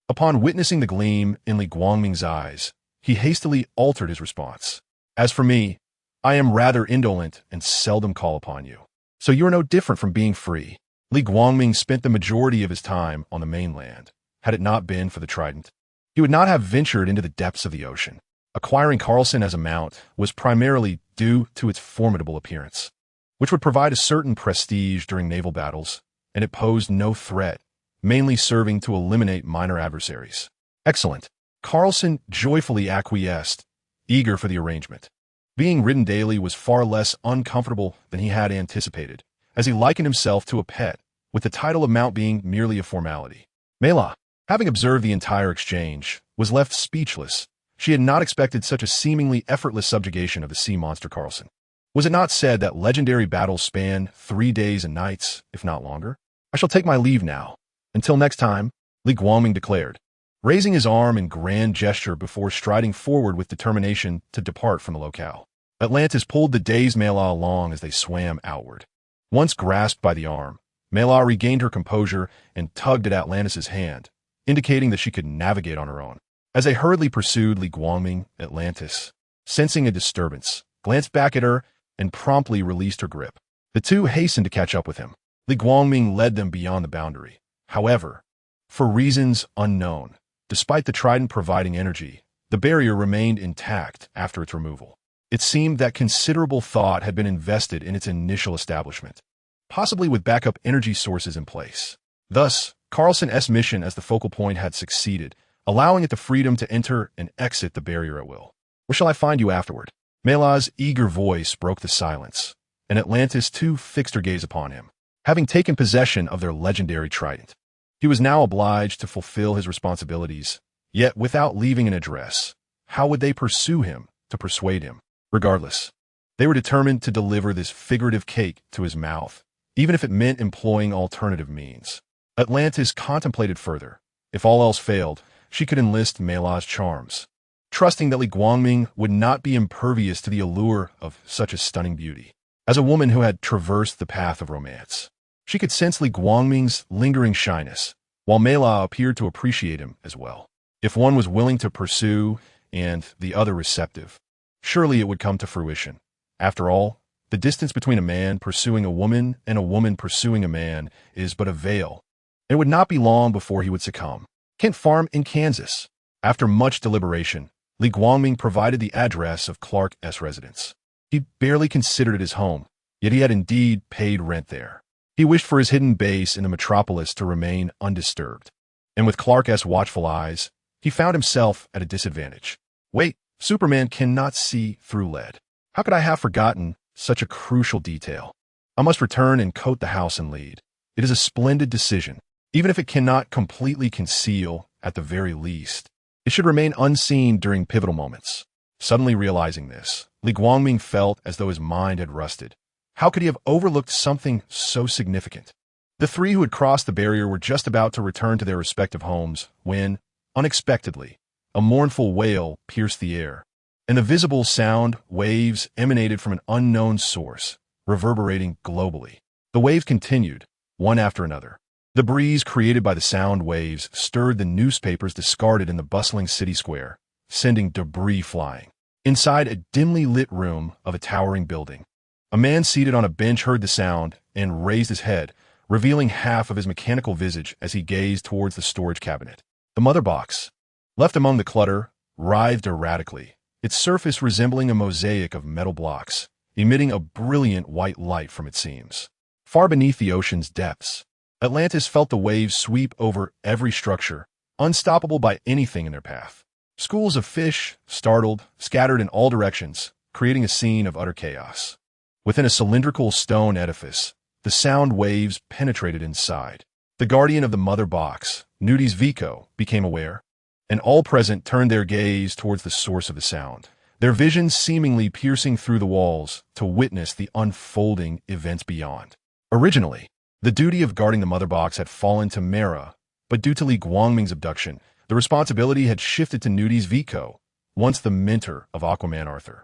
upon witnessing the gleam in Li Guangming's eyes, he hastily altered his response. As for me, I am rather indolent and seldom call upon you. So you are no different from being free. Li Guangming spent the majority of his time on the mainland. Had it not been for the trident, he would not have ventured into the depths of the ocean. Acquiring Carlson as a mount was primarily due to its formidable appearance, which would provide a certain prestige during naval battles, and it posed no threat, mainly serving to eliminate minor adversaries. Excellent. Carlson joyfully acquiesced, eager for the arrangement. Being ridden daily was far less uncomfortable than he had anticipated, as he likened himself to a pet, with the title of mount being merely a formality. Mela, having observed the entire exchange, was left speechless. She had not expected such a seemingly effortless subjugation of the sea monster Carlson. Was it not said that legendary battles span 3 days and nights, if not longer? I shall take my leave now. Until next time, Li Guangming declared, raising his arm in grand gesture before striding forward with determination to depart from the locale. Atlantis pulled the dazed Mela along as they swam outward. Once grasped by the arm, Mela regained her composure and tugged at Atlantis' hand, indicating that she could navigate on her own. As they hurriedly pursued Li Guangming, Atlantis, sensing a disturbance, glanced back at her and promptly released her grip. The two hastened to catch up with him. Li Guangming led them beyond the boundary. However, for reasons unknown, despite the trident providing energy, the barrier remained intact after its removal. It seemed that considerable thought had been invested in its initial establishment, possibly with backup energy sources in place. Thus, Carlson's mission as the focal point had succeeded, allowing it the freedom to enter and exit the barrier at will. Where shall I find you afterward? Mela's eager voice broke the silence, and Atlantis too fixed her gaze upon him. Having taken possession of their legendary trident, he was now obliged to fulfill his responsibilities, yet without leaving an address. How would they pursue him to persuade him? Regardless, they were determined to deliver this figurative cake to his mouth, even if it meant employing alternative means. Atlantis contemplated further. If all else failed, she could enlist Mela's charms, trusting that Li Guangming would not be impervious to the allure of such a stunning beauty. As a woman who had traversed the path of romance, she could sense Li Guangming's lingering shyness, while Mela appeared to appreciate him as well. If one was willing to pursue and the other receptive, surely it would come to fruition. After all, the distance between a man pursuing a woman and a woman pursuing a man is but a veil. It would not be long before he would succumb. Kent Farm in Kansas. After much deliberation, Li Guangming provided the address of Clark's residence. He barely considered it his home, yet he had indeed paid rent there. He wished for his hidden base in the metropolis to remain undisturbed. And with Clark's watchful eyes, he found himself at a disadvantage. Wait, Superman cannot see through lead. How could I have forgotten such a crucial detail? I must return and coat the house and lead. It is a splendid decision. Even if it cannot completely conceal, at the very least, it should remain unseen during pivotal moments. Suddenly realizing this, Li Guangming felt as though his mind had rusted. How could he have overlooked something so significant? The three who had crossed the barrier were just about to return to their respective homes when, unexpectedly, a mournful wail pierced the air, and the visible sound waves emanated from an unknown source, reverberating globally. The waves continued, one after another. The breeze created by the sound waves stirred the newspapers discarded in the bustling city square, sending debris flying. Inside a dimly lit room of a towering building, a man seated on a bench heard the sound and raised his head, revealing half of his mechanical visage as he gazed towards the storage cabinet. The mother box, left among the clutter, writhed erratically, its surface resembling a mosaic of metal blocks, emitting a brilliant white light from its seams. Far beneath the ocean's depths, Atlantis felt the waves sweep over every structure, unstoppable by anything in their path. Schools of fish, startled, scattered in all directions, creating a scene of utter chaos. Within a cylindrical stone edifice, the sound waves penetrated inside. The guardian of the mother box, Nudis Vico, became aware, and all present turned their gaze towards the source of the sound, their visions seemingly piercing through the walls to witness the unfolding events beyond. Originally, the duty of guarding the mother box had fallen to Mera, but due to Li Guangming's abduction, the responsibility had shifted to Nudi's Vico, once the mentor of Aquaman Arthur.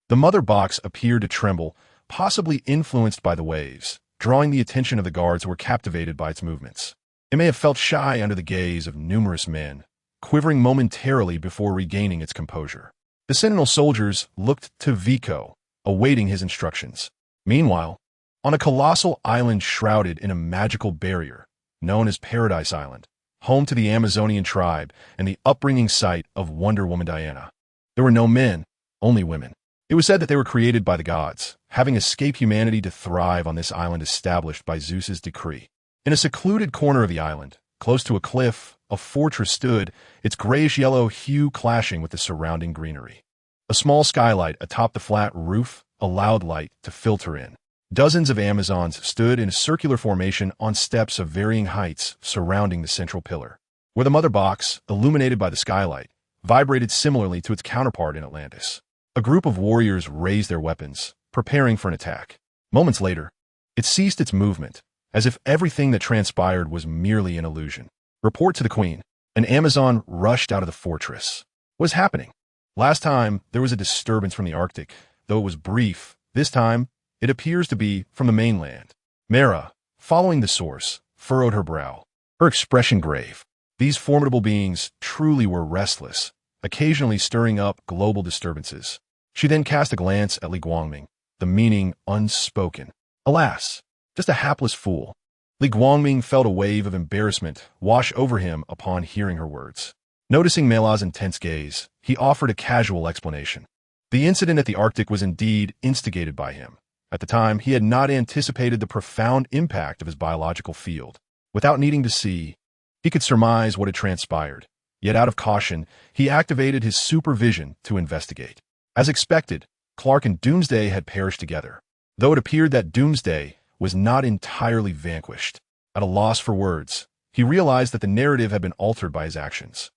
The mother box appeared to tremble, possibly influenced by the waves, drawing the attention of the guards who were captivated by its movements. It may have felt shy under the gaze of numerous men, quivering momentarily before regaining its composure. The Sentinel soldiers looked to Vico, awaiting his instructions. Meanwhile, on a colossal island shrouded in a magical barrier, known as Paradise Island, home to the Amazonian tribe and the upbringing site of Wonder Woman Diana, there were no men, only women. It was said that they were created by the gods, having escaped humanity to thrive on this island established by Zeus's decree. In a secluded corner of the island, close to a cliff, a fortress stood, its grayish-yellow hue clashing with the surrounding greenery. A small skylight atop the flat roof allowed light to filter in. Dozens of Amazons stood in a circular formation on steps of varying heights surrounding the central pillar, where the mother box, illuminated by the skylight, vibrated similarly to its counterpart in Atlantis. A group of warriors raised their weapons, preparing for an attack. Moments later, it ceased its movement, as if everything that transpired was merely an illusion. Report to the queen. An Amazon rushed out of the fortress. What is happening? Last time, there was a disturbance from the Arctic, though it was brief. This time, it appears to be from the mainland. Mera, following the source, furrowed her brow, her expression grave. These formidable beings truly were restless, occasionally stirring up global disturbances. She then cast a glance at Li Guangming, the meaning unspoken. Alas, just a hapless fool. Li Guangming felt a wave of embarrassment wash over him upon hearing her words. Noticing Mela's intense gaze, he offered a casual explanation. The incident at the Arctic was indeed instigated by him. At the time, he had not anticipated the profound impact of his biological field. Without needing to see, he could surmise what had transpired. Yet out of caution, he activated his supervision to investigate. As expected, Clark and Doomsday had perished together, though it appeared that Doomsday was not entirely vanquished. At a loss for words, he realized that the narrative had been altered by his actions.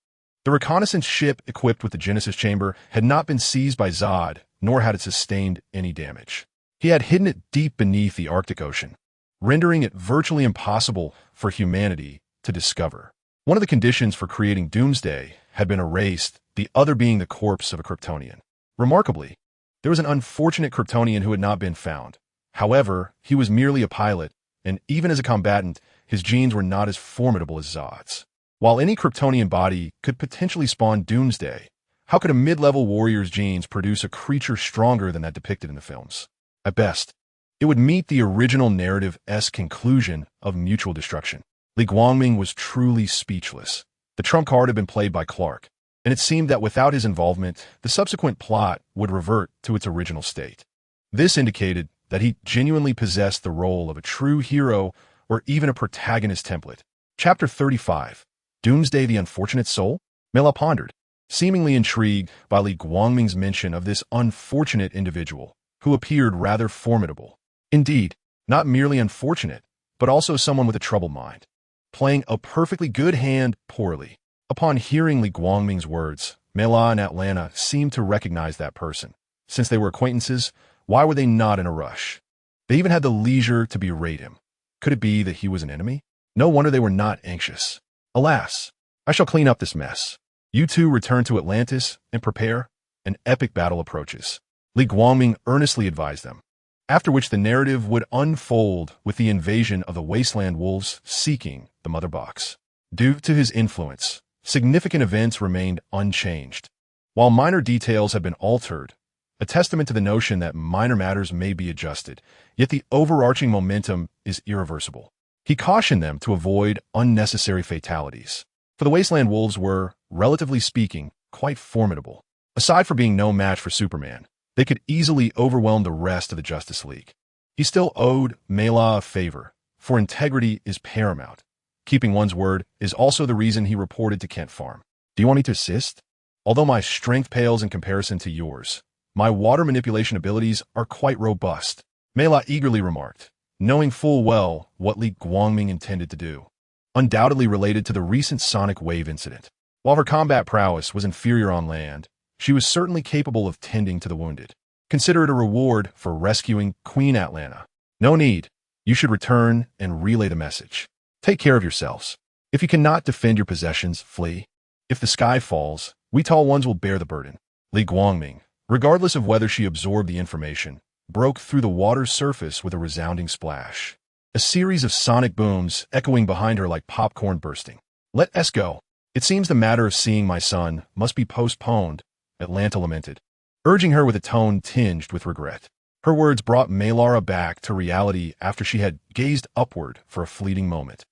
The reconnaissance ship equipped with the Genesis chamber had not been seized by Zod, nor had it sustained any damage. He had hidden it deep beneath the Arctic Ocean, rendering it virtually impossible for humanity to discover. One of the conditions for creating Doomsday had been erased, the other being the corpse of a Kryptonian. Remarkably, there was an unfortunate Kryptonian who had not been found. However, he was merely a pilot, and even as a combatant, his genes were not as formidable as Zod's. While any Kryptonian body could potentially spawn Doomsday, how could a mid-level warrior's genes produce a creature stronger than that depicted in the films? At best, it would meet the original narrative-esque conclusion of mutual destruction. Li Guangming was truly speechless. The trump card had been played by Clark, and it seemed that without his involvement, the subsequent plot would revert to its original state. This indicated that he genuinely possessed the role of a true hero or even a protagonist template. Chapter 35, Doomsday the Unfortunate Soul? Mela pondered, seemingly intrigued by Li Guangming's mention of this unfortunate individual, who appeared rather formidable. Indeed, not merely unfortunate, but also someone with a troubled mind, playing a perfectly good hand poorly. Upon hearing Li Guangming's words, Mela and Atlanta seemed to recognize that person. Since they were acquaintances, why were they not in a rush? They even had the leisure to berate him. Could it be that he was an enemy? No wonder they were not anxious. Alas, I shall clean up this mess. You two return to Atlantis and prepare. An epic battle approaches. Li Guangming earnestly advised them, after which the narrative would unfold with the invasion of the wasteland wolves seeking the mother box. Due to his influence, significant events remained unchanged. While minor details had been altered, a testament to the notion that minor matters may be adjusted, yet the overarching momentum is irreversible. He cautioned them to avoid unnecessary fatalities, for the wasteland wolves were, relatively speaking, quite formidable. Aside from being no match for Superman, they could easily overwhelm the rest of the Justice League. He still owed Mela a favor, for integrity is paramount. Keeping one's word is also the reason he reported to Kent Farm. Do you want me to assist? Although my strength pales in comparison to yours, my water manipulation abilities are quite robust, Mela eagerly remarked, knowing full well what Li Guangming intended to do. Undoubtedly related to the recent sonic wave incident. While her combat prowess was inferior on land, she was certainly capable of tending to the wounded. Consider it a reward for rescuing Queen Atlanta. No need. You should return and relay the message. Take care of yourselves. If you cannot defend your possessions, flee. If the sky falls, we tall ones will bear the burden. Li Guangming, regardless of whether she absorbed the information, broke through the water's surface with a resounding splash. A series of sonic booms echoing behind her like popcorn bursting. Let us go. It seems the matter of seeing my son must be postponed, Atlanta lamented, urging her with a tone tinged with regret. Her words brought Melara back to reality after she had gazed upward for a fleeting moment,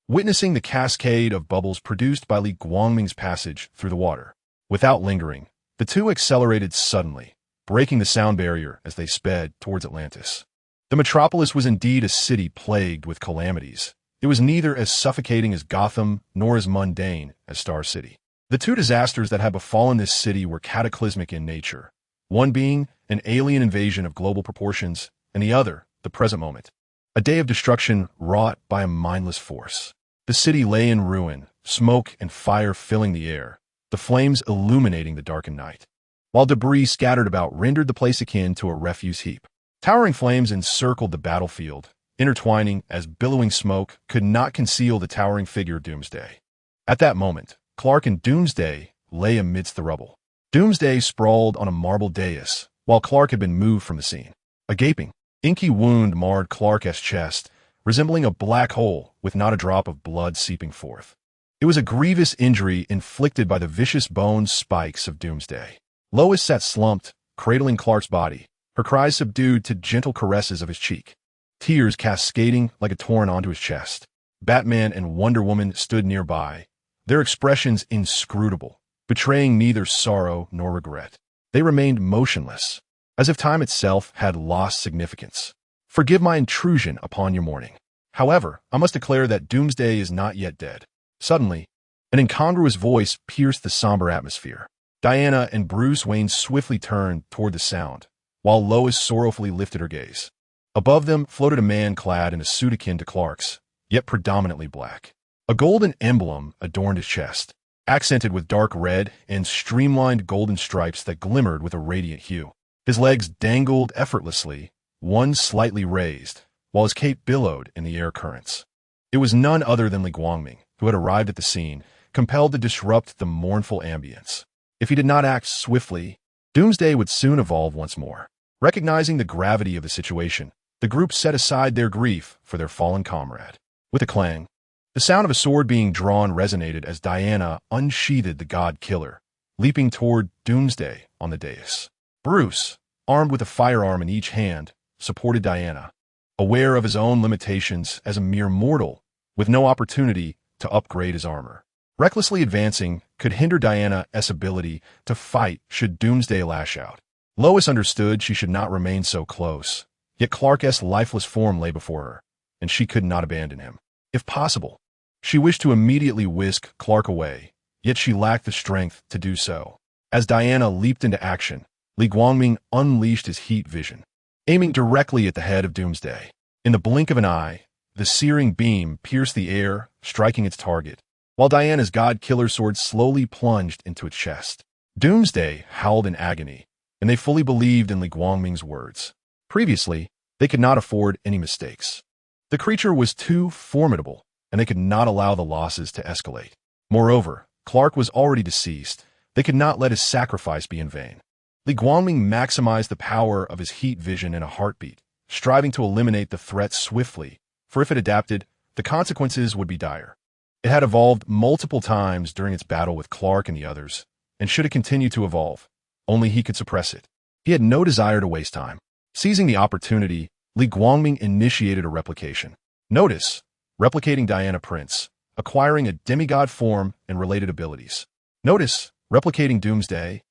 witnessing the cascade of bubbles produced by Li Guangming's passage through the water. Without lingering, the two accelerated suddenly, breaking the sound barrier as they sped towards Atlantis. The metropolis was indeed a city plagued with calamities. It was neither as suffocating as Gotham nor as mundane as Star City. The two disasters that had befallen this city were cataclysmic in nature, one being an alien invasion of global proportions, and the other, the present moment, a day of destruction wrought by a mindless force. The city lay in ruin, smoke and fire filling the air, the flames illuminating the darkened night, while debris scattered about rendered the place akin to a refuse heap. Towering flames encircled the battlefield, intertwining as billowing smoke could not conceal the towering figure of Doomsday. At that moment, Clark and Doomsday lay amidst the rubble. Doomsday sprawled on a marble dais, while Clark had been moved from the scene. A gaping, inky wound marred Clark's chest, resembling a black hole with not a drop of blood seeping forth. It was a grievous injury inflicted by the vicious bone spikes of Doomsday. Lois sat slumped, cradling Clark's body, her cries subdued to gentle caresses of his cheek, tears cascading like a torrent onto his chest. Batman and Wonder Woman stood nearby, their expressions inscrutable, betraying neither sorrow nor regret. They remained motionless, as if time itself had lost significance. Forgive my intrusion upon your mourning. However, I must declare that Doomsday is not yet dead. Suddenly, an incongruous voice pierced the somber atmosphere. Diana and Bruce Wayne swiftly turned toward the sound, while Lois sorrowfully lifted her gaze. Above them floated a man clad in a suit akin to Clark's, yet predominantly black. A golden emblem adorned his chest, accented with dark red and streamlined golden stripes that glimmered with a radiant hue. His legs dangled effortlessly, one slightly raised, while his cape billowed in the air currents. It was none other than Li Guangming, who had arrived at the scene, compelled to disrupt the mournful ambience. If he did not act swiftly, Doomsday would soon evolve once more. Recognizing the gravity of the situation, the group set aside their grief for their fallen comrade. With a clang, the sound of a sword being drawn resonated as Diana unsheathed the god-killer, leaping toward Doomsday on the dais. Bruce, armed with a firearm in each hand, supported Diana, aware of his own limitations as a mere mortal, with no opportunity to upgrade his armor. Recklessly advancing could hinder Diana's ability to fight should Doomsday lash out. Lois understood she should not remain so close, yet Clark's lifeless form lay before her, and she could not abandon him. If possible, she wished to immediately whisk Clark away, yet she lacked the strength to do so. As Diana leaped into action, Li Guangming unleashed his heat vision, aiming directly at the head of Doomsday. In the blink of an eye, the searing beam pierced the air, striking its target, while Diana's god-killer sword slowly plunged into its chest. Doomsday howled in agony, and they fully believed in Li Guangming's words. Previously, they could not afford any mistakes. The creature was too formidable, and they could not allow the losses to escalate. Moreover, Clark was already deceased. They could not let his sacrifice be in vain. Li Guangming maximized the power of his heat vision in a heartbeat, striving to eliminate the threat swiftly, for if it adapted, the consequences would be dire. It had evolved multiple times during its battle with Clark and the others, and should it continue to evolve, only he could suppress it. He had no desire to waste time. Seizing the opportunity, Li Guangming initiated a replication. Notice, replicating Diana Prince, acquiring a demigod form and related abilities. Notice, replicating Doomsday,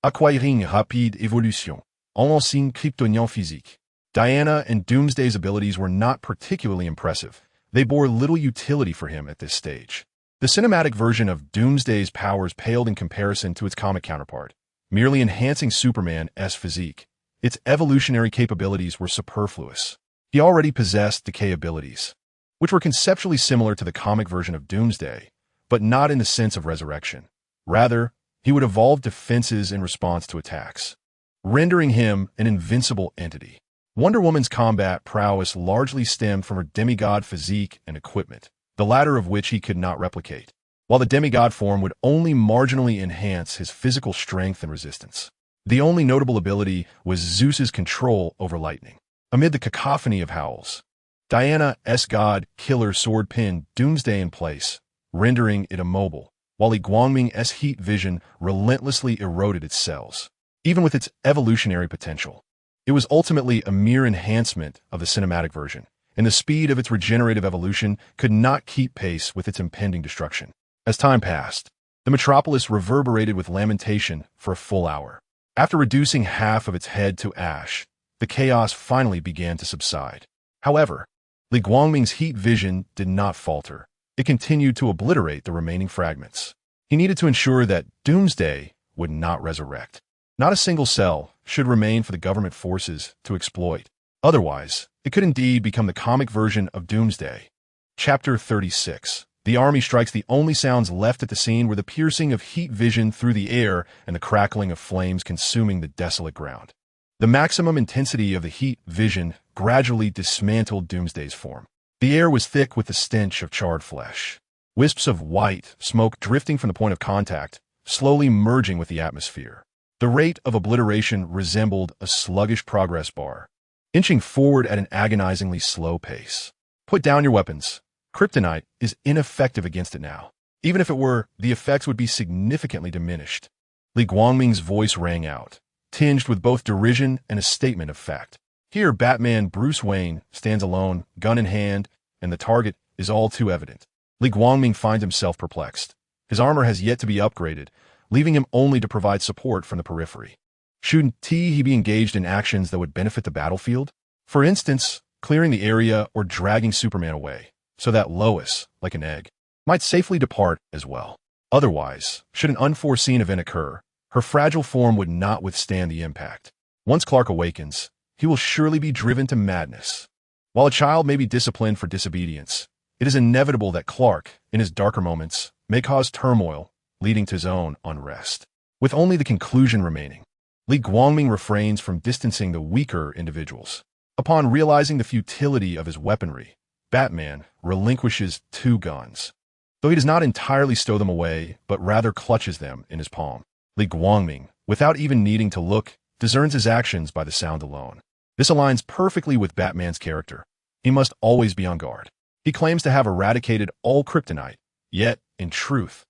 acquiring rapide évolution, en ancien Kryptonian physique. Diana and Doomsday's abilities were not particularly impressive. They bore little utility for him at this stage. The cinematic version of Doomsday's powers paled in comparison to its comic counterpart, merely enhancing Superman's physique. Its evolutionary capabilities were superfluous. He already possessed decay abilities, which were conceptually similar to the comic version of Doomsday, but not in the sense of resurrection. Rather, he would evolve defenses in response to attacks, rendering him an invincible entity. Wonder Woman's combat prowess largely stemmed from her demigod physique and equipment, the latter of which he could not replicate, while the demigod form would only marginally enhance his physical strength and resistance. The only notable ability was Zeus's control over lightning. Amid the cacophony of howls, Diana's god killer sword pinned Doomsday in place, rendering it immobile, while Li Guangming's heat vision relentlessly eroded its cells. Even with its evolutionary potential, it was ultimately a mere enhancement of the cinematic version, and the speed of its regenerative evolution could not keep pace with its impending destruction. As time passed, the metropolis reverberated with lamentation for a full hour. After reducing half of its head to ash, the chaos finally began to subside. However, Li Guangming's heat vision did not falter. It continued to obliterate the remaining fragments. He needed to ensure that Doomsday would not resurrect. Not a single cell should remain for the government forces to exploit. Otherwise, it could indeed become the comic version of Doomsday. Chapter 36. The army strikes. The only sounds left at the scene were the piercing of heat vision through the air and the crackling of flames consuming the desolate ground. The maximum intensity of the heat vision gradually dismantled Doomsday's form. The air was thick with the stench of charred flesh. Wisps of white smoke drifting from the point of contact, slowly merging with the atmosphere. The rate of obliteration resembled a sluggish progress bar, inching forward at an agonizingly slow pace. Put down your weapons. Kryptonite is ineffective against it now. Even if it were, the effects would be significantly diminished. Li Guangming's voice rang out, tinged with both derision and a statement of fact. Here, Batman Bruce Wayne stands alone, gun in hand, and the target is all too evident. Li Guangming finds himself perplexed. His armor has yet to be upgraded, leaving him only to provide support from the periphery. Shouldn't he be engaged in actions that would benefit the battlefield? For instance, clearing the area or dragging Superman away, so that Lois, like an egg, might safely depart as well. Otherwise, should an unforeseen event occur, her fragile form would not withstand the impact. Once Clark awakens, he will surely be driven to madness. While a child may be disciplined for disobedience, it is inevitable that Clark, in his darker moments, may cause turmoil, leading to his own unrest. With only the conclusion remaining, Li Guangming refrains from distancing the weaker individuals. Upon realizing the futility of his weaponry, Batman relinquishes 2 guns. Though he does not entirely stow them away, but rather clutches them in his palm. Li Guangming, without even needing to look, discerns his actions by the sound alone. This aligns perfectly with Batman's character. He must always be on guard. He claims to have eradicated all kryptonite, yet, in truth,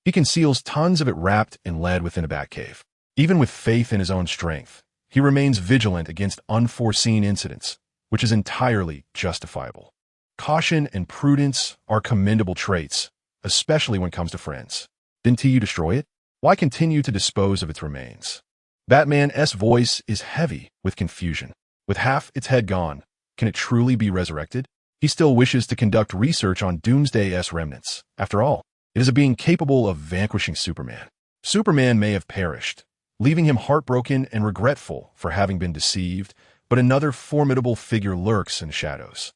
he conceals tons of it wrapped in lead within a Batcave. Even with faith in his own strength, he remains vigilant against unforeseen incidents, which is entirely justifiable. Caution and prudence are commendable traits, especially when it comes to friends. Didn't you destroy it? Why continue to dispose of its remains? Batman's voice is heavy with confusion. With half its head gone, can it truly be resurrected? He still wishes to conduct research on Doomsday's remnants. After all, it is a being capable of vanquishing Superman. Superman may have perished, leaving him heartbroken and regretful for having been deceived, but another formidable figure lurks in the shadows.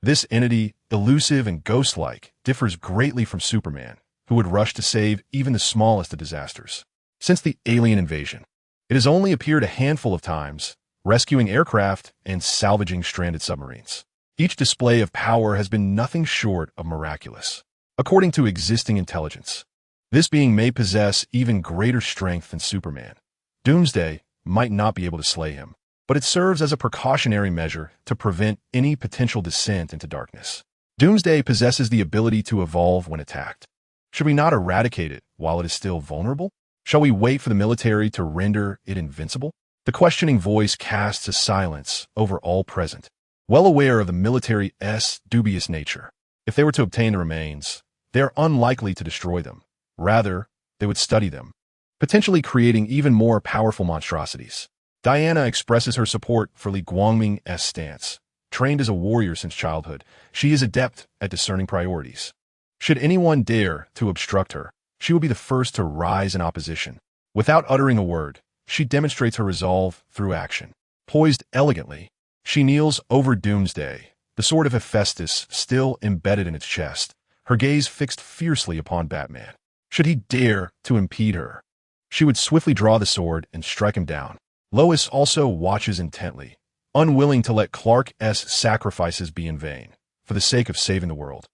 This entity, elusive and ghost-like, differs greatly from Superman, who would rush to save even the smallest of disasters. Since the alien invasion, it has only appeared a handful of times, rescuing aircraft and salvaging stranded submarines. Each display of power has been nothing short of miraculous. According to existing intelligence, this being may possess even greater strength than Superman. Doomsday might not be able to slay him, but it serves as a precautionary measure to prevent any potential descent into darkness. Doomsday possesses the ability to evolve when attacked. Should we not eradicate it while it is still vulnerable? Shall we wait for the military to render it invincible? The questioning voice casts a silence over all present, well aware of the military's dubious nature. If they were to obtain the remains, they are unlikely to destroy them. Rather, they would study them, potentially creating even more powerful monstrosities. Diana expresses her support for Li Guangming's stance. Trained as a warrior since childhood, she is adept at discerning priorities. Should anyone dare to obstruct her, she will be the first to rise in opposition. Without uttering a word, she demonstrates her resolve through action. Poised elegantly, she kneels over Doomsday, the sword of Hephaestus still embedded in its chest, her gaze fixed fiercely upon Batman. Should he dare to impede her, she would swiftly draw the sword and strike him down. Lois also watches intently, unwilling to let Clark's sacrifices be in vain, for the sake of saving the world.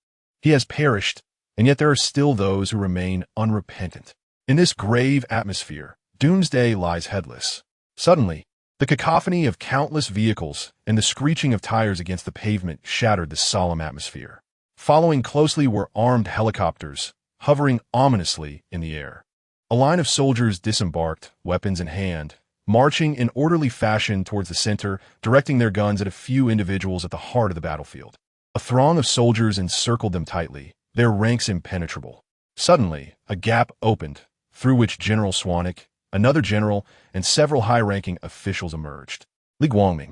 He has perished, and yet there are still those who remain unrepentant. In this grave atmosphere, Doomsday lies headless. Suddenly, the cacophony of countless vehicles and the screeching of tires against the pavement shattered the solemn atmosphere. Following closely were armed helicopters, hovering ominously in the air. A line of soldiers disembarked, weapons in hand, marching in orderly fashion towards the center, directing their guns at a few individuals at the heart of the battlefield. A throng of soldiers encircled them tightly, their ranks impenetrable. Suddenly, a gap opened, through which General Swanwick, another general, and several high-ranking officials emerged. Li Guangming,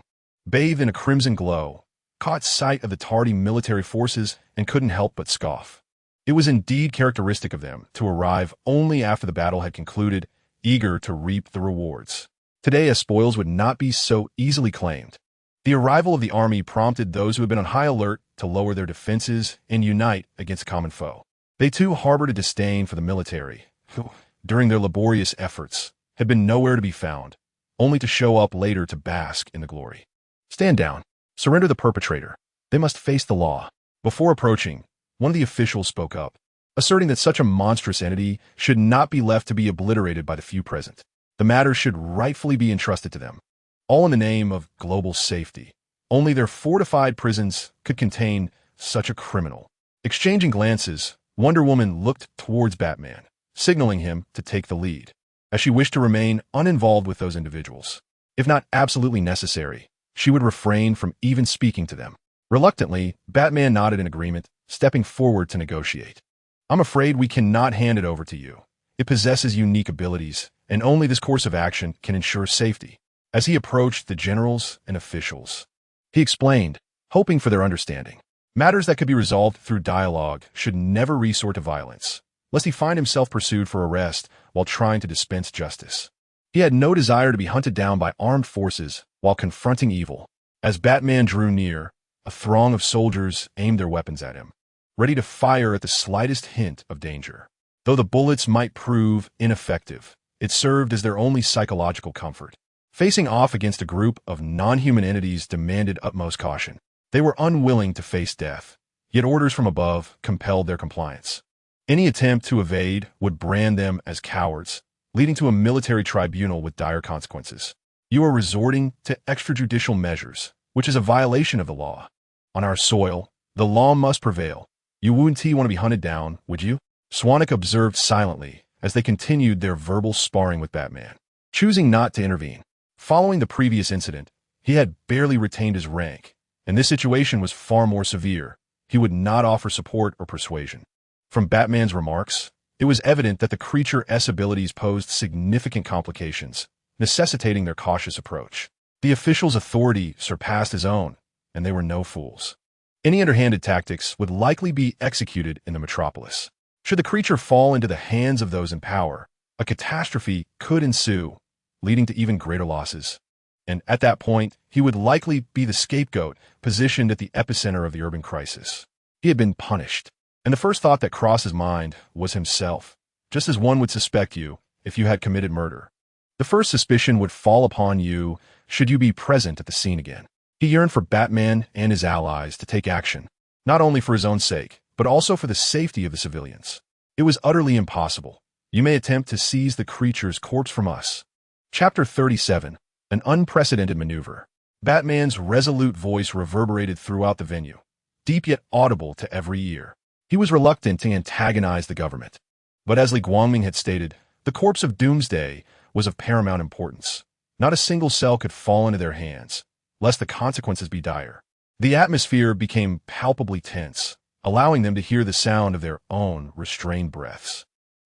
bathed in a crimson glow, caught sight of the tardy military forces and couldn't help but scoff. It was indeed characteristic of them to arrive only after the battle had concluded, eager to reap the rewards. Today, as spoils would not be so easily claimed. The arrival of the army prompted those who had been on high alert to lower their defenses and unite against a common foe. They too harbored a disdain for the military, who, during their laborious efforts, had been nowhere to be found, only to show up later to bask in the glory. Stand down. Surrender the perpetrator. They must face the law. Before approaching, one of the officials spoke up, asserting that such a monstrous entity should not be left to be obliterated by the few present. The matter should rightfully be entrusted to them, all in the name of global safety. Only their fortified prisons could contain such a criminal. Exchanging glances, Wonder Woman looked towards Batman, signaling him to take the lead, as she wished to remain uninvolved with those individuals. If not absolutely necessary, she would refrain from even speaking to them. Reluctantly, Batman nodded in agreement, stepping forward to negotiate. I'm afraid we cannot hand it over to you. It possesses unique abilities, and only this course of action can ensure safety. As he approached the generals and officials, he explained, hoping for their understanding. Matters that could be resolved through dialogue should never resort to violence, lest he find himself pursued for arrest while trying to dispense justice. He had no desire to be hunted down by armed forces while confronting evil. As Batman drew near, a throng of soldiers aimed their weapons at him, ready to fire at the slightest hint of danger. Though the bullets might prove ineffective, it served as their only psychological comfort. Facing off against a group of non-human entities demanded utmost caution. They were unwilling to face death, yet orders from above compelled their compliance. Any attempt to evade would brand them as cowards, leading to a military tribunal with dire consequences. You are resorting to extrajudicial measures, which is a violation of the law. On our soil, the law must prevail. You wouldn't want to be hunted down, would you? Swanwick observed silently as they continued their verbal sparring with Batman, choosing not to intervene. Following the previous incident, he had barely retained his rank, and this situation was far more severe. He would not offer support or persuasion. From Batman's remarks, it was evident that the creature's abilities posed significant complications, necessitating their cautious approach. The official's authority surpassed his own, and they were no fools. Any underhanded tactics would likely be executed in the metropolis. Should the creature fall into the hands of those in power, a catastrophe could ensue, leading to even greater losses. And at that point, he would likely be the scapegoat positioned at the epicenter of the urban crisis. He had been punished, and the first thought that crossed his mind was himself, just as one would suspect you if you had committed murder. The first suspicion would fall upon you should you be present at the scene again. He yearned for Batman and his allies to take action, not only for his own sake, but also for the safety of the civilians. It was utterly impossible. You may attempt to seize the creature's corpse from us. Chapter 37, An Unprecedented Maneuver. Batman's resolute voice reverberated throughout the venue, deep yet audible to every ear. He was reluctant to antagonize the government. But as Li Guangming had stated, the corpse of Doomsday was of paramount importance. Not a single cell could fall into their hands, lest the consequences be dire. The atmosphere became palpably tense, allowing them to hear the sound of their own restrained breaths.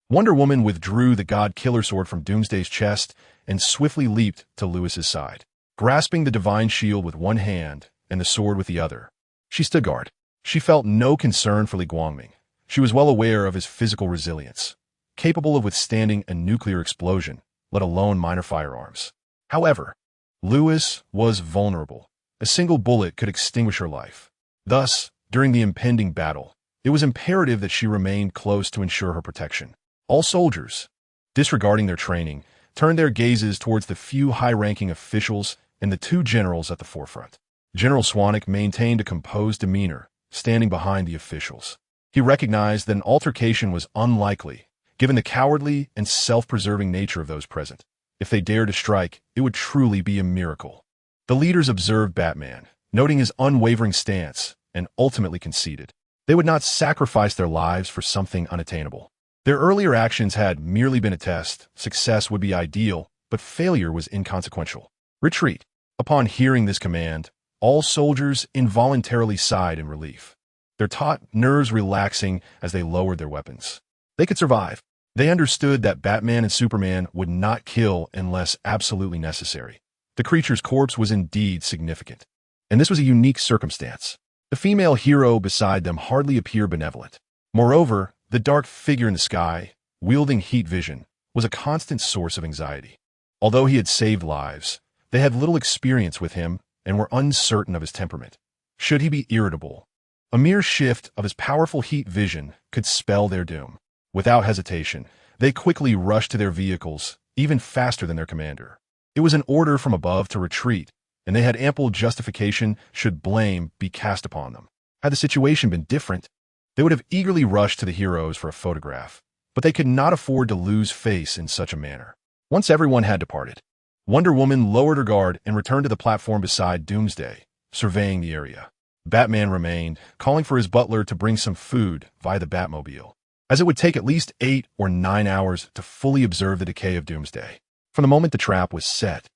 Wonder Woman withdrew the God Killer sword from Doomsday's chest and swiftly leaped to Lewis's side. Grasping the divine shield with one hand and the sword with the other, she stood guard. She felt no concern for Li Guangming. She was well aware of his physical resilience, capable of withstanding a nuclear explosion, let alone minor firearms. However, Lewis was vulnerable. A single bullet could extinguish her life. Thus, during the impending battle, it was imperative that she remained close to ensure her protection. All soldiers, disregarding their training, turned their gazes towards the few high-ranking officials and the two generals at the forefront. General Swanwick maintained a composed demeanor, standing behind the officials. He recognized that an altercation was unlikely, given the cowardly and self-preserving nature of those present. If they dared to strike, it would truly be a miracle. The leaders observed Batman, noting his unwavering stance, and ultimately conceded. They would not sacrifice their lives for something unattainable. Their earlier actions had merely been a test. Success would be ideal, but failure was inconsequential. Retreat. Upon hearing this command, all soldiers involuntarily sighed in relief, their taut nerves relaxing as they lowered their weapons. They could survive. They understood that Batman and Superman would not kill unless absolutely necessary. The creature's corpse was indeed significant. And this was a unique circumstance. The female hero beside them hardly appeared benevolent. Moreover, the dark figure in the sky, wielding heat vision, was a constant source of anxiety. Although he had saved lives, they had little experience with him and were uncertain of his temperament. Should he be irritable? A mere shift of his powerful heat vision could spell their doom. Without hesitation, they quickly rushed to their vehicles, even faster than their commander. It was an order from above to retreat, and they had ample justification should blame be cast upon them. Had the situation been different, they would have eagerly rushed to the heroes for a photograph, but they could not afford to lose face in such a manner. Once everyone had departed, Wonder Woman lowered her guard and returned to the platform beside Doomsday, surveying the area. Batman remained, calling for his butler to bring some food via the Batmobile, as it would take at least 8 or 9 hours to fully observe the decay of Doomsday. From the moment the trap was set,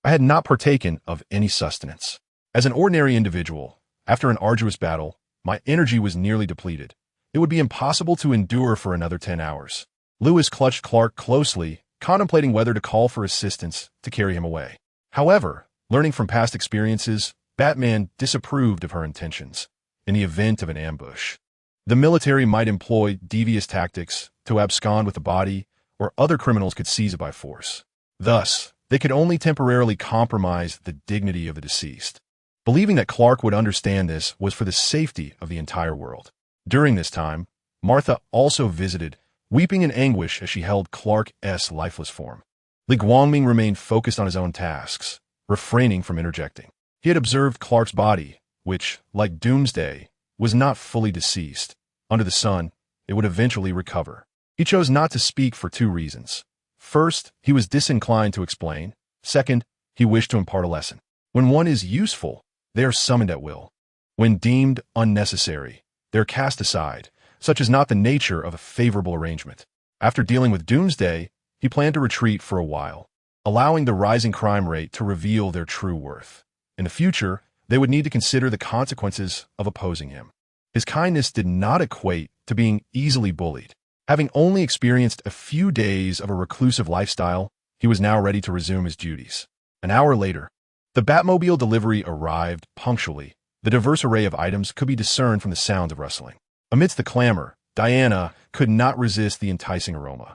I had not partaken of any sustenance. As an ordinary individual, after an arduous battle, my energy was nearly depleted. It would be impossible to endure for another 10 hours. Lewis clutched Clark closely, contemplating whether to call for assistance to carry him away. However, learning from past experiences, Batman disapproved of her intentions in the event of an ambush. The military might employ devious tactics to abscond with the body, or other criminals could seize it by force. Thus, they could only temporarily compromise the dignity of the deceased. Believing that Clark would understand this was for the safety of the entire world. During this time, Martha also visited, weeping in anguish as she held Clark's lifeless form. Li Guangming remained focused on his own tasks, refraining from interjecting. He had observed Clark's body, which, like Doomsday, was not fully deceased. Under the sun, it would eventually recover. He chose not to speak for 2 reasons. First, he was disinclined to explain. Second, he wished to impart a lesson. When one is useful, they are summoned at will. When deemed unnecessary, they are cast aside. Such is not the nature of a favorable arrangement. After dealing with Doomsday, he planned to retreat for a while, allowing the rising crime rate to reveal their true worth. In the future, they would need to consider the consequences of opposing him. His kindness did not equate to being easily bullied. Having only experienced a few days of a reclusive lifestyle, he was now ready to resume his duties. An hour later, the Batmobile delivery arrived punctually. The diverse array of items could be discerned from the sound of rustling. Amidst the clamor, Diana could not resist the enticing aroma,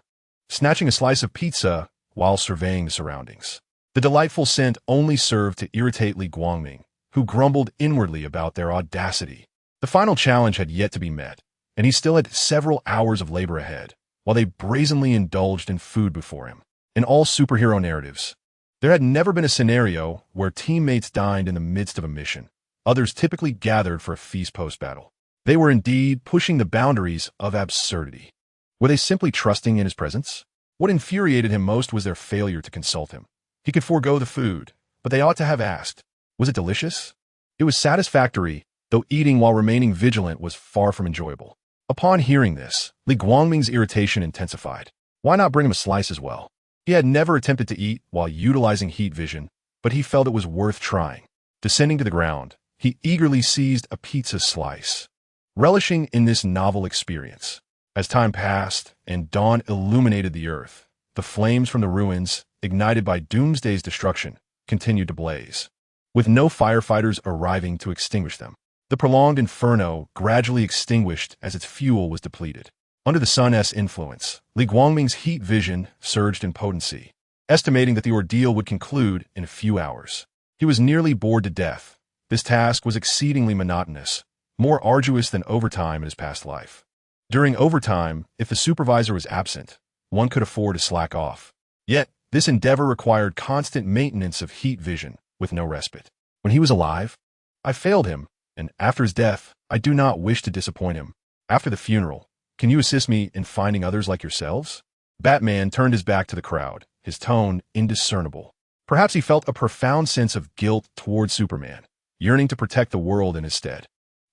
snatching a slice of pizza while surveying the surroundings. The delightful scent only served to irritate Li Guangming, who grumbled inwardly about their audacity. The final challenge had yet to be met, and he still had several hours of labor ahead, while they brazenly indulged in food before him. In all superhero narratives, there had never been a scenario where teammates dined in the midst of a mission. Others typically gathered for a feast post-battle. They were indeed pushing the boundaries of absurdity. Were they simply trusting in his presence? What infuriated him most was their failure to consult him. He could forego the food, but they ought to have asked. Was it delicious? It was satisfactory, though eating while remaining vigilant was far from enjoyable. Upon hearing this, Li Guangming's irritation intensified. Why not bring him a slice as well? He had never attempted to eat while utilizing heat vision, but he felt it was worth trying. Descending to the ground, he eagerly seized a pizza slice, relishing in this novel experience. As time passed and dawn illuminated the earth, the flames from the ruins, ignited by Doomsday's destruction, continued to blaze, with no firefighters arriving to extinguish them. The prolonged inferno gradually extinguished as its fuel was depleted. Under the sun's influence, Li Guangming's heat vision surged in potency, estimating that the ordeal would conclude in a few hours. He was nearly bored to death. This task was exceedingly monotonous, more arduous than overtime in his past life. During overtime, if the supervisor was absent, one could afford to slack off. Yet, this endeavor required constant maintenance of heat vision, with no respite. When he was alive, I failed him, and after his death, I do not wish to disappoint him. After the funeral, can you assist me in finding others like yourselves? Batman turned his back to the crowd, his tone indiscernible. Perhaps he felt a profound sense of guilt towards Superman, yearning to protect the world in his stead.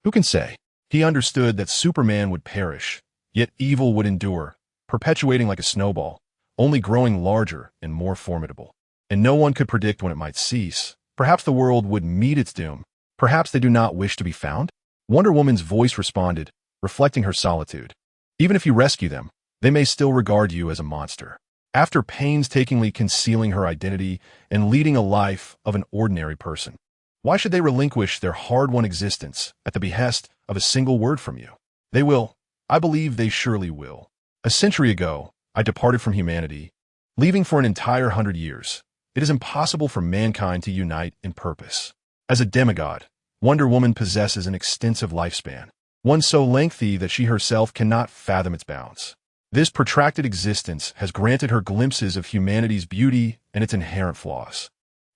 Who can say? He understood that Superman would perish, yet evil would endure, perpetuating like a snowball, only growing larger and more formidable. And no one could predict when it might cease. Perhaps the world would meet its doom. Perhaps they do not wish to be found? Wonder Woman's voice responded, reflecting her solitude. Even if you rescue them, they may still regard you as a monster. After painstakingly concealing her identity and leading a life of an ordinary person, why should they relinquish their hard-won existence at the behest of a single word from you? They will. I believe they surely will. A century ago, I departed from humanity, leaving for an entire 100 years. It is impossible for mankind to unite in purpose. As a demigod, Wonder Woman possesses an extensive lifespan, one so lengthy that she herself cannot fathom its bounds. This protracted existence has granted her glimpses of humanity's beauty and its inherent flaws.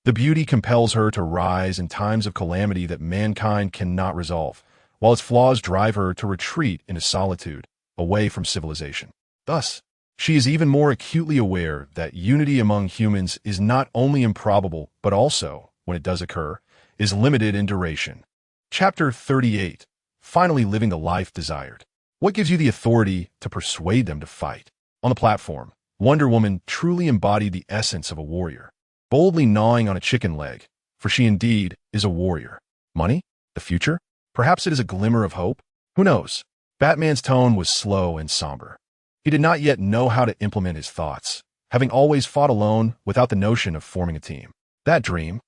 The beauty compels her to rise in times of calamity that mankind cannot resolve, while its flaws drive her to retreat into solitude, away from civilization. Thus, she is even more acutely aware that unity among humans is not only improbable, but also, when it does occur, is limited in duration. Chapter 38. Finally living the life desired. What gives you the authority to persuade them to fight? On the platform, Wonder Woman truly embodied the essence of a warrior, boldly gnawing on a chicken leg, for she indeed is a warrior. Money? The future? Perhaps it is a glimmer of hope? Who knows? Batman's tone was slow and somber. He did not yet know how to implement his thoughts, having always fought alone without the notion of forming a team. That dream,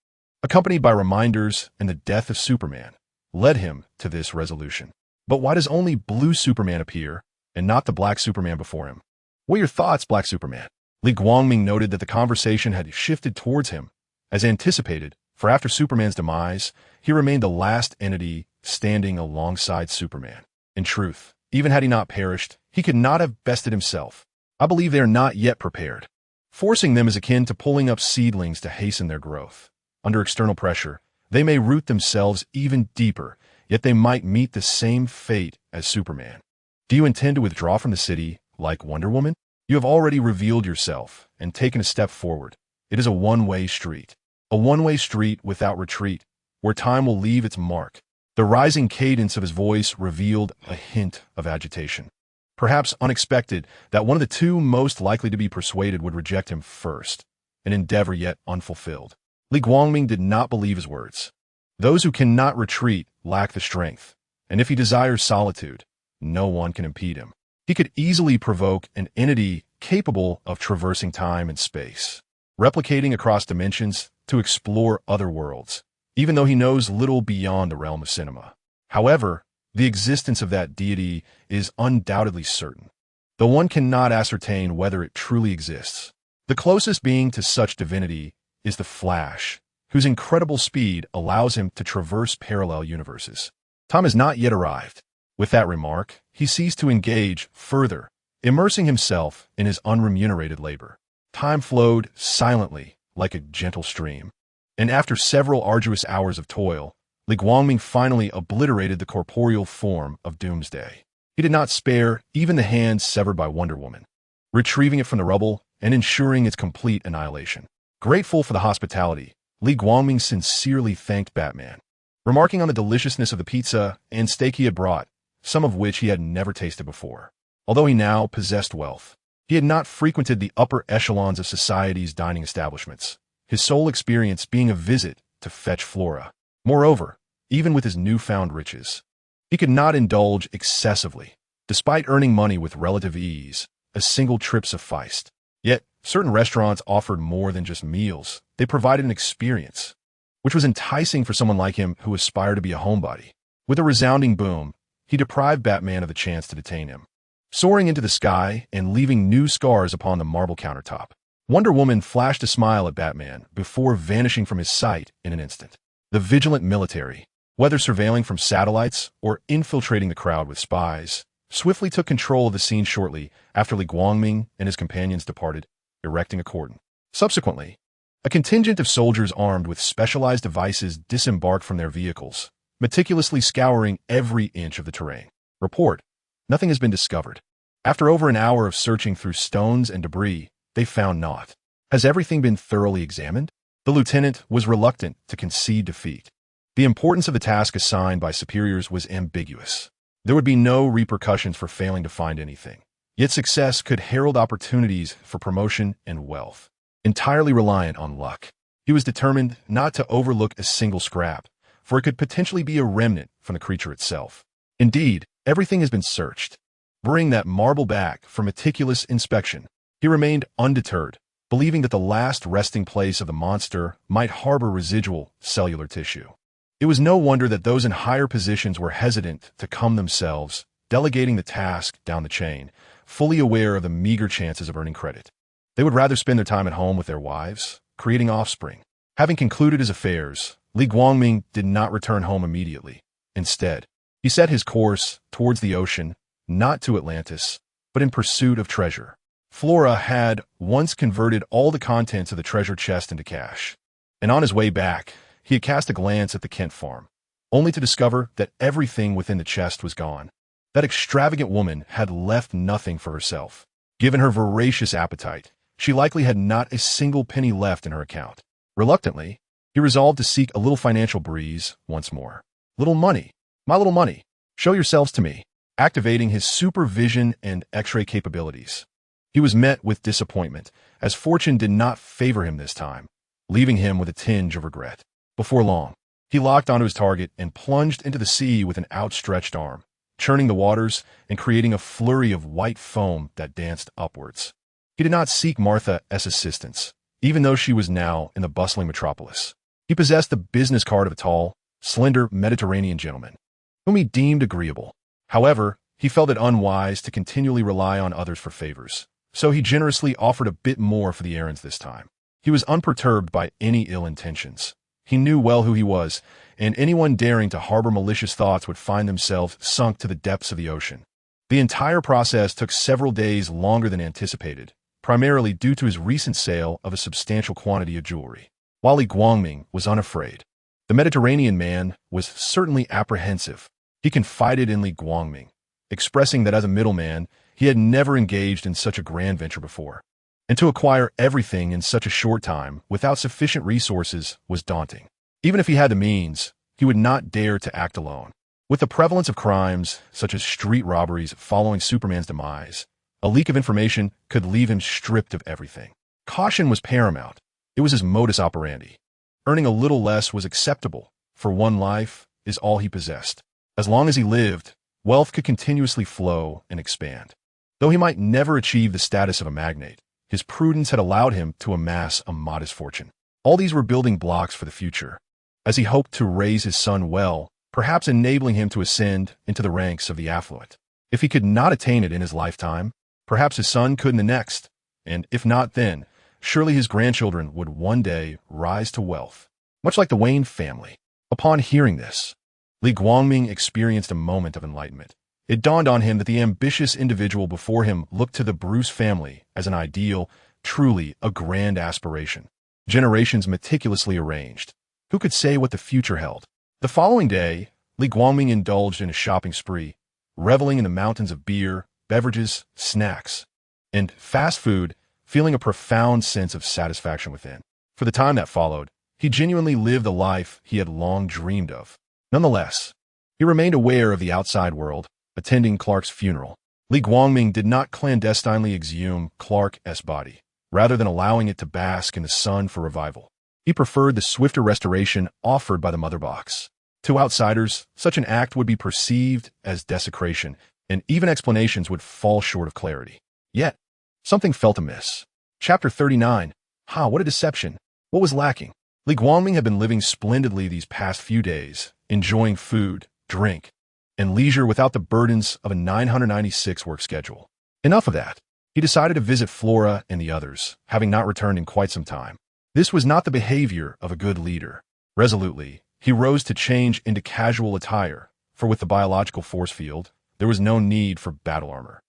accompanied by reminders and the death of Superman, led him to this resolution. But why does only blue Superman appear, and not the black Superman before him? What are your thoughts, Black Superman? Li Guangming noted that the conversation had shifted towards him, as anticipated, for after Superman's demise, he remained the last entity standing alongside Superman. In truth, even had he not perished, he could not have bested himself. I believe they are not yet prepared. Forcing them is akin to pulling up seedlings to hasten their growth. Under external pressure, they may root themselves even deeper, yet they might meet the same fate as Superman. Do you intend to withdraw from the city, like Wonder Woman? You have already revealed yourself and taken a step forward. It is a one-way street. A one-way street without retreat, where time will leave its mark. The rising cadence of his voice revealed a hint of agitation. Perhaps unexpected that one of the two most likely to be persuaded would reject him first, an endeavor yet unfulfilled. Li Guangming did not believe his words. Those who cannot retreat lack the strength, and if he desires solitude, no one can impede him. He could easily provoke an entity capable of traversing time and space, replicating across dimensions to explore other worlds, even though he knows little beyond the realm of cinema. However, the existence of that deity is undoubtedly certain, though one cannot ascertain whether it truly exists. The closest being to such divinity is the Flash, whose incredible speed allows him to traverse parallel universes. Time has not yet arrived. With that remark, he ceased to engage further, immersing himself in his unremunerated labor. Time flowed silently like a gentle stream, and after several arduous hours of toil, Li Guangming finally obliterated the corporeal form of Doomsday. He did not spare even the hand severed by Wonder Woman, retrieving it from the rubble and ensuring its complete annihilation. Grateful for the hospitality, Li Guangming sincerely thanked Batman, remarking on the deliciousness of the pizza and steak he had brought, some of which he had never tasted before. Although he now possessed wealth, he had not frequented the upper echelons of society's dining establishments, his sole experience being a visit to fetch Flora. Moreover, even with his newfound riches, he could not indulge excessively. Despite earning money with relative ease, a single trip sufficed. Yet, certain restaurants offered more than just meals. They provided an experience, which was enticing for someone like him who aspired to be a homebody. With a resounding boom, he deprived Batman of the chance to detain him, soaring into the sky and leaving new scars upon the marble countertop. Wonder Woman flashed a smile at Batman before vanishing from his sight in an instant. The vigilant military, whether surveilling from satellites or infiltrating the crowd with spies, swiftly took control of the scene shortly after Li Guangming and his companions departed, erecting a cordon. Subsequently, A contingent of soldiers armed with specialized devices disembarked from their vehicles, meticulously scouring every inch of the terrain. Report: nothing has been discovered. After over an hour of searching through stones and debris, they found naught. Has everything been thoroughly examined? The lieutenant was reluctant to concede defeat. The importance of the task assigned by superiors was ambiguous. There would be no repercussions for failing to find anything. Yet success could herald opportunities for promotion and wealth. Entirely reliant on luck, he was determined not to overlook a single scrap, for it could potentially be a remnant from the creature itself. Indeed, everything has been searched. Bring that marble back for meticulous inspection. He remained undeterred, believing that the last resting place of the monster might harbor residual cellular tissue. It was no wonder that those in higher positions were hesitant to come themselves, delegating the task down the chain, fully aware of the meager chances of earning credit. They would rather spend their time at home with their wives, creating offspring. Having concluded his affairs, Li Guangming did not return home immediately. Instead, he set his course towards the ocean, not to Atlantis, but in pursuit of treasure. Flora had once converted all the contents of the treasure chest into cash, and on his way back, he had cast a glance at the Kent farm, only to discover that everything within the chest was gone. That extravagant woman had left nothing for herself. Given her voracious appetite, she likely had not a single penny left in her account. Reluctantly, he resolved to seek a little financial breeze once more. Little money, my little money, show yourselves to me. Activating his supervision and X-ray capabilities, he was met with disappointment, as fortune did not favor him this time, leaving him with a tinge of regret. Before long, he locked onto his target and plunged into the sea with an outstretched arm, churning the waters and creating a flurry of white foam that danced upwards. He did not seek Martha's assistance, even though she was now in the bustling metropolis. He possessed the business card of a tall, slender Mediterranean gentleman, whom he deemed agreeable. However, he felt it unwise to continually rely on others for favors, so he generously offered a bit more for the errands this time. He was unperturbed by any ill intentions. He knew well who he was, and anyone daring to harbor malicious thoughts would find themselves sunk to the depths of the ocean. The entire process took several days longer than anticipated, primarily due to his recent sale of a substantial quantity of jewelry. While Li Guangming was unafraid, the Mediterranean man was certainly apprehensive. He confided in Li Guangming, expressing that as a middleman, he had never engaged in such a grand venture before, and to acquire everything in such a short time without sufficient resources was daunting. Even if he had the means, he would not dare to act alone. With the prevalence of crimes, such as street robberies following Superman's demise, a leak of information could leave him stripped of everything. Caution was paramount. It was his modus operandi. Earning a little less was acceptable, for one life is all he possessed. As long as he lived, wealth could continuously flow and expand. Though he might never achieve the status of a magnate, his prudence had allowed him to amass a modest fortune. All these were building blocks for the future, as he hoped to raise his son well, perhaps enabling him to ascend into the ranks of the affluent. If he could not attain it in his lifetime, perhaps his son could in the next, and if not then, surely his grandchildren would one day rise to wealth, much like the Wayne family. Upon hearing this, Li Guangming experienced a moment of enlightenment. It dawned on him that the ambitious individual before him looked to the Bruce family as an ideal, truly a grand aspiration. Generations meticulously arranged. Who could say what the future held? The following day, Li Guangming indulged in a shopping spree, reveling in the mountains of beer, beverages, snacks, and fast food, feeling a profound sense of satisfaction within. For the time that followed, he genuinely lived the life he had long dreamed of. Nonetheless, he remained aware of the outside world, attending Clark's funeral. Li Guangming did not clandestinely exhume Clark's body, rather than allowing it to bask in the sun for revival. He preferred the swifter restoration offered by the mother box. To outsiders, such an act would be perceived as desecration, and even explanations would fall short of clarity. Yet, something felt amiss. Chapter 39. What a deception. What was lacking? Li Guangming had been living splendidly these past few days, enjoying food, drink, and leisure without the burdens of a 996 work schedule. Enough of that. He decided to visit Flora and the others, having not returned in quite some time. This was not the behavior of a good leader. Resolutely, he rose to change into casual attire, for with the biological force field, there was no need for battle armor.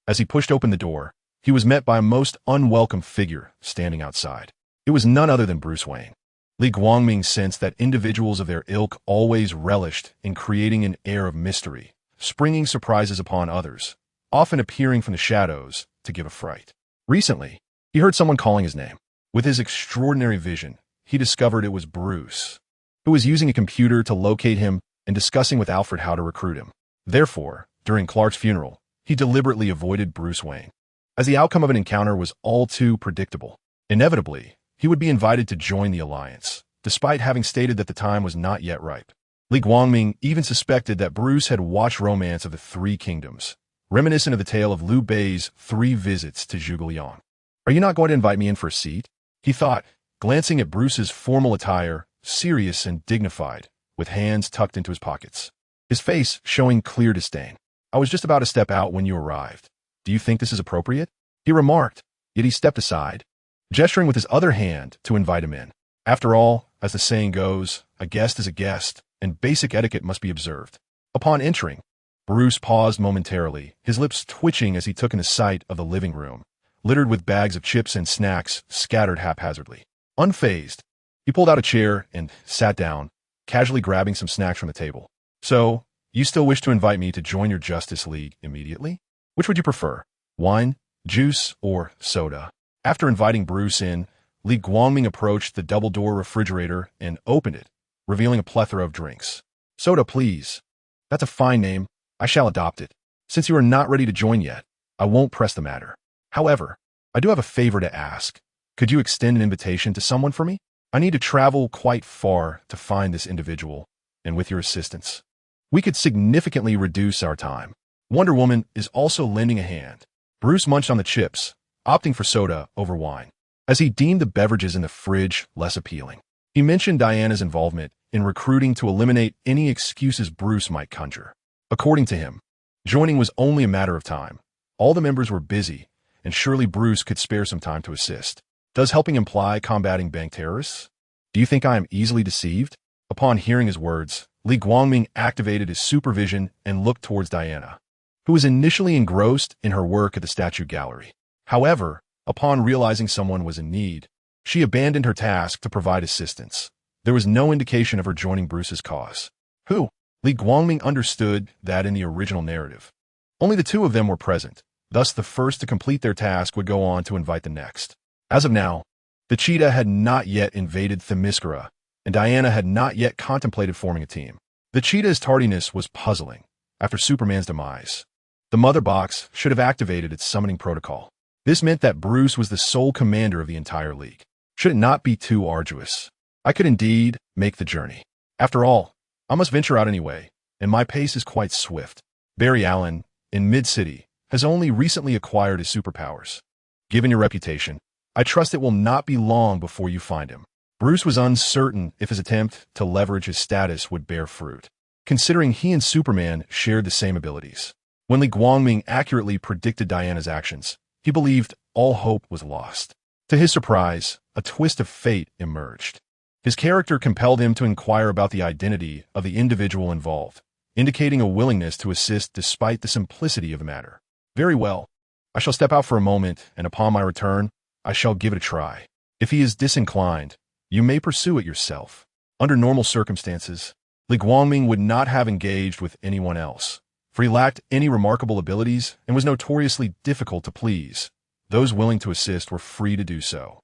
As he pushed open the door, he was met by a most unwelcome figure standing outside. It was none other than Bruce Wayne. Li Guangming sensed that individuals of their ilk always relished in creating an air of mystery, springing surprises upon others, often appearing from the shadows to give a fright. Recently, he heard someone calling his name. With his extraordinary vision, he discovered it was Bruce, who was using a computer to locate him and discussing with Alfred how to recruit him. Therefore, during Clark's funeral, he deliberately avoided Bruce Wayne, as the outcome of an encounter was all too predictable. Inevitably, he would be invited to join the alliance, despite having stated that the time was not yet ripe. Li Guangming even suspected that Bruce had watched Romance of the Three Kingdoms, reminiscent of the tale of Liu Bei's 3 visits to Zhuge. "Are you not going to invite me in for a seat?" he thought, glancing at Bruce's formal attire, serious and dignified, with hands tucked into his pockets, his face showing clear disdain. "I was just about to step out when you arrived. Do you think this is appropriate?" he remarked, yet he stepped aside, gesturing with his other hand to invite him in. After all, as the saying goes, a guest is a guest, and basic etiquette must be observed. Upon entering, Bruce paused momentarily, his lips twitching as he took in the sight of the living room, littered with bags of chips and snacks scattered haphazardly. Unfazed, he pulled out a chair and sat down, casually grabbing some snacks from the table. "So, you still wish to invite me to join your Justice League immediately? Which would you prefer, wine, juice, or soda?" After inviting Bruce in, Li Guangming approached the double-door refrigerator and opened it, revealing a plethora of drinks. "Soda, please." "That's a fine name. I shall adopt it. Since you are not ready to join yet, I won't press the matter. However, I do have a favor to ask. Could you extend an invitation to someone for me? I need to travel quite far to find this individual, and with your assistance, we could significantly reduce our time." Wonder Woman is also lending a hand. Bruce munched on the chips, opting for soda over wine, as he deemed the beverages in the fridge less appealing. He mentioned Diana's involvement in recruiting to eliminate any excuses Bruce might conjure. According to him, joining was only a matter of time. All the members were busy, and surely Bruce could spare some time to assist. Does helping imply combating bank terrorists? Do you think I am easily deceived? Upon hearing his words, Li Guangming activated his supervision and looked towards Diana, who was initially engrossed in her work at the statue gallery. However, upon realizing someone was in need, she abandoned her task to provide assistance. There was no indication of her joining Bruce's cause. Who? Li Guangming understood that in the original narrative, only the two of them were present. Thus, the first to complete their task would go on to invite the next. As of now, the cheetah had not yet invaded Themyscira, and Diana had not yet contemplated forming a team. The cheetah's tardiness was puzzling. After Superman's demise, the Mother Box should have activated its summoning protocol. This meant that Bruce was the sole commander of the entire League. Should it not be too arduous, I could indeed make the journey. After all, I must venture out anyway, and my pace is quite swift. Barry Allen, in Mid-City, has only recently acquired his superpowers. Given your reputation, I trust it will not be long before you find him. Bruce was uncertain if his attempt to leverage his status would bear fruit, considering he and Superman shared the same abilities. When Li Guangming accurately predicted Diana's actions, he believed all hope was lost. To his surprise, a twist of fate emerged. His character compelled him to inquire about the identity of the individual involved, indicating a willingness to assist despite the simplicity of the matter. "Very well. I shall step out for a moment, and upon my return, I shall give it a try. If he is disinclined, you may pursue it yourself." Under normal circumstances, Li Guangming would not have engaged with anyone else, for he lacked any remarkable abilities and was notoriously difficult to please. Those willing to assist were free to do so.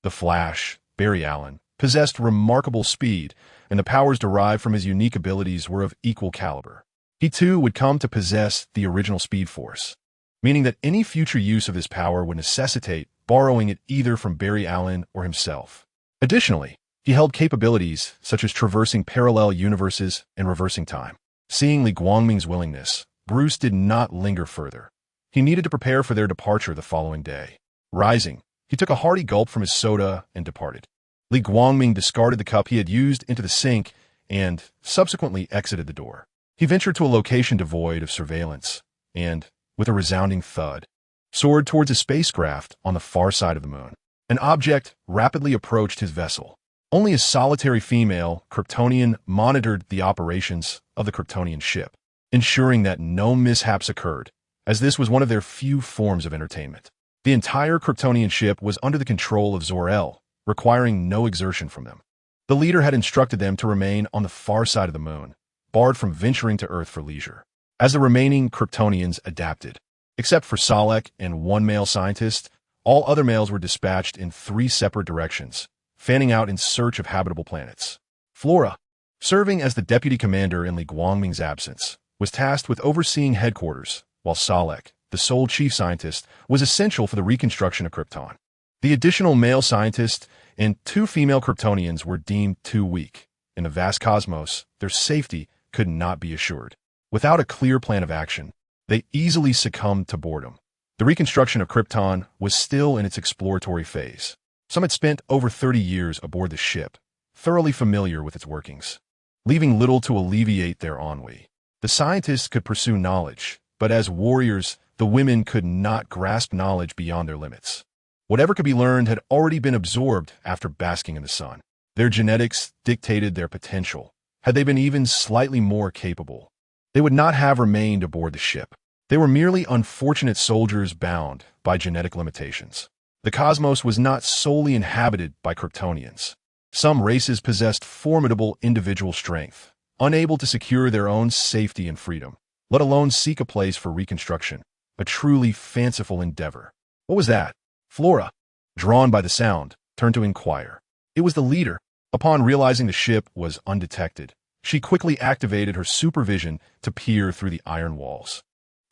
The Flash, Barry Allen, possessed remarkable speed, and the powers derived from his unique abilities were of equal caliber. He too would come to possess the original Speed Force, meaning that any future use of this power would necessitate borrowing it either from Barry Allen or himself. Additionally, he held capabilities such as traversing parallel universes and reversing time. Seeing Li Guangming's willingness, Bruce did not linger further. He needed to prepare for their departure the following day. Rising, he took a hearty gulp from his soda and departed. Li Guangming discarded the cup he had used into the sink and subsequently exited the door. He ventured to a location devoid of surveillance and, with a resounding thud, soared towards a spacecraft on the far side of the moon. An object rapidly approached his vessel. Only a solitary female, Kryptonian, monitored the operations of the Kryptonian ship, ensuring that no mishaps occurred, as this was one of their few forms of entertainment. The entire Kryptonian ship was under the control of Zor-El, requiring no exertion from them. The leader had instructed them to remain on the far side of the moon, barred from venturing to Earth for leisure. As the remaining Kryptonians adapted, except for Salek and one male scientist, all other males were dispatched in 3 separate directions, fanning out in search of habitable planets. Flora, serving as the deputy commander in Li Guangming's absence, was tasked with overseeing headquarters, while Salek, the sole chief scientist, was essential for the reconstruction of Krypton. The additional male scientist and 2 female Kryptonians were deemed too weak. In the vast cosmos, their safety could not be assured. Without a clear plan of action, they easily succumbed to boredom. The reconstruction of Krypton was still in its exploratory phase. Some had spent over 30 years aboard the ship, thoroughly familiar with its workings, leaving little to alleviate their ennui. The scientists could pursue knowledge, but as warriors, the women could not grasp knowledge beyond their limits. Whatever could be learned had already been absorbed after basking in the sun. Their genetics dictated their potential. Had they been even slightly more capable, they would not have remained aboard the ship. They were merely unfortunate soldiers bound by genetic limitations. The cosmos was not solely inhabited by Kryptonians. Some races possessed formidable individual strength, unable to secure their own safety and freedom, let alone seek a place for reconstruction, a truly fanciful endeavor. What was that? Flora, drawn by the sound, turned to inquire. It was the leader. Upon realizing the ship was undetected, she quickly activated her supervision to peer through the iron walls.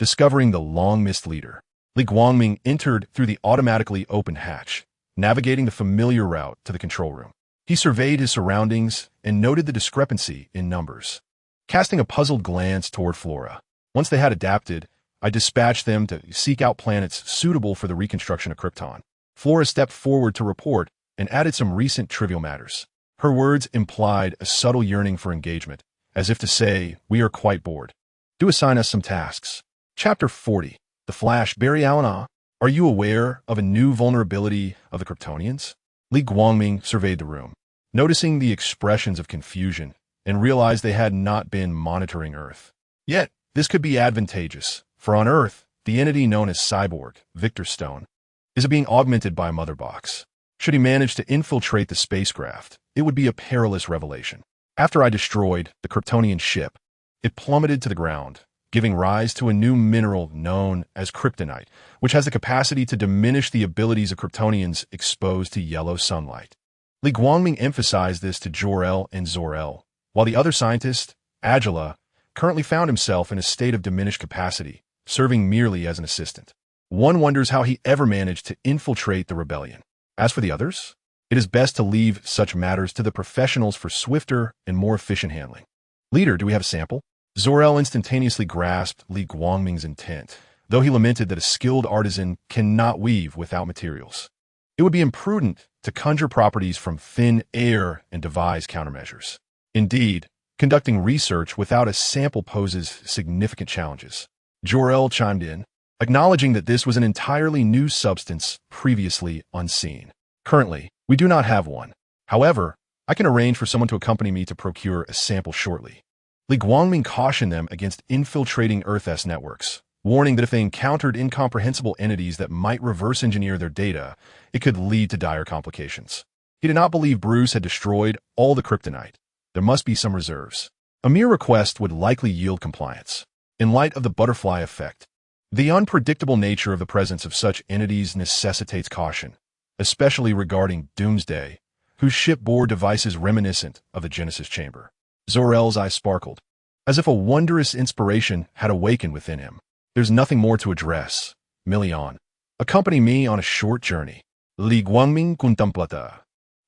Discovering the long-missed leader, Li Guangming entered through the automatically opened hatch, navigating the familiar route to the control room. He surveyed his surroundings and noted the discrepancy in numbers. Casting a puzzled glance toward Flora, once they had adapted, I dispatched them to seek out planets suitable for the reconstruction of Krypton. Flora stepped forward to report and added some recent trivial matters. Her words implied a subtle yearning for engagement, as if to say, "We are quite bored. Do assign us some tasks." Chapter 40. The Flash. Barry Allen. Are you aware of a new vulnerability of the Kryptonians? Li Guangming surveyed the room, noticing the expressions of confusion, and realized they had not been monitoring Earth. Yet, this could be advantageous, for on Earth, the entity known as Cyborg, Victor Stone, is being augmented by a mother box. Should he manage to infiltrate the spacecraft, it would be a perilous revelation. After I destroyed the Kryptonian ship, it plummeted to the ground, giving rise to a new mineral known as kryptonite, which has the capacity to diminish the abilities of Kryptonians exposed to yellow sunlight. Li Guangming emphasized this to Jor-El and Zor-El, while the other scientist, Agila, currently found himself in a state of diminished capacity, serving merely as an assistant. One wonders how he ever managed to infiltrate the rebellion. As for the others, it is best to leave such matters to the professionals for swifter and more efficient handling. Leader, do we have a sample? Zor-El instantaneously grasped Li Guangming's intent, though he lamented that a skilled artisan cannot weave without materials. It would be imprudent to conjure properties from thin air and devise countermeasures. Indeed, conducting research without a sample poses significant challenges. Jor-El chimed in, acknowledging that this was an entirely new substance previously unseen. Currently, we do not have one. However, I can arrange for someone to accompany me to procure a sample shortly. Li Guangming cautioned them against infiltrating Earth-S networks, warning that if they encountered incomprehensible entities that might reverse engineer their data, it could lead to dire complications. He did not believe Bruce had destroyed all the kryptonite. There must be some reserves. A mere request would likely yield compliance. In light of the butterfly effect, the unpredictable nature of the presence of such entities necessitates caution, especially regarding Doomsday, whose ship bore devices reminiscent of the Genesis chamber. Zor-El's eyes sparkled, as if a wondrous inspiration had awakened within him. There's nothing more to address. Million, accompany me on a short journey. Li Guangming contemplata,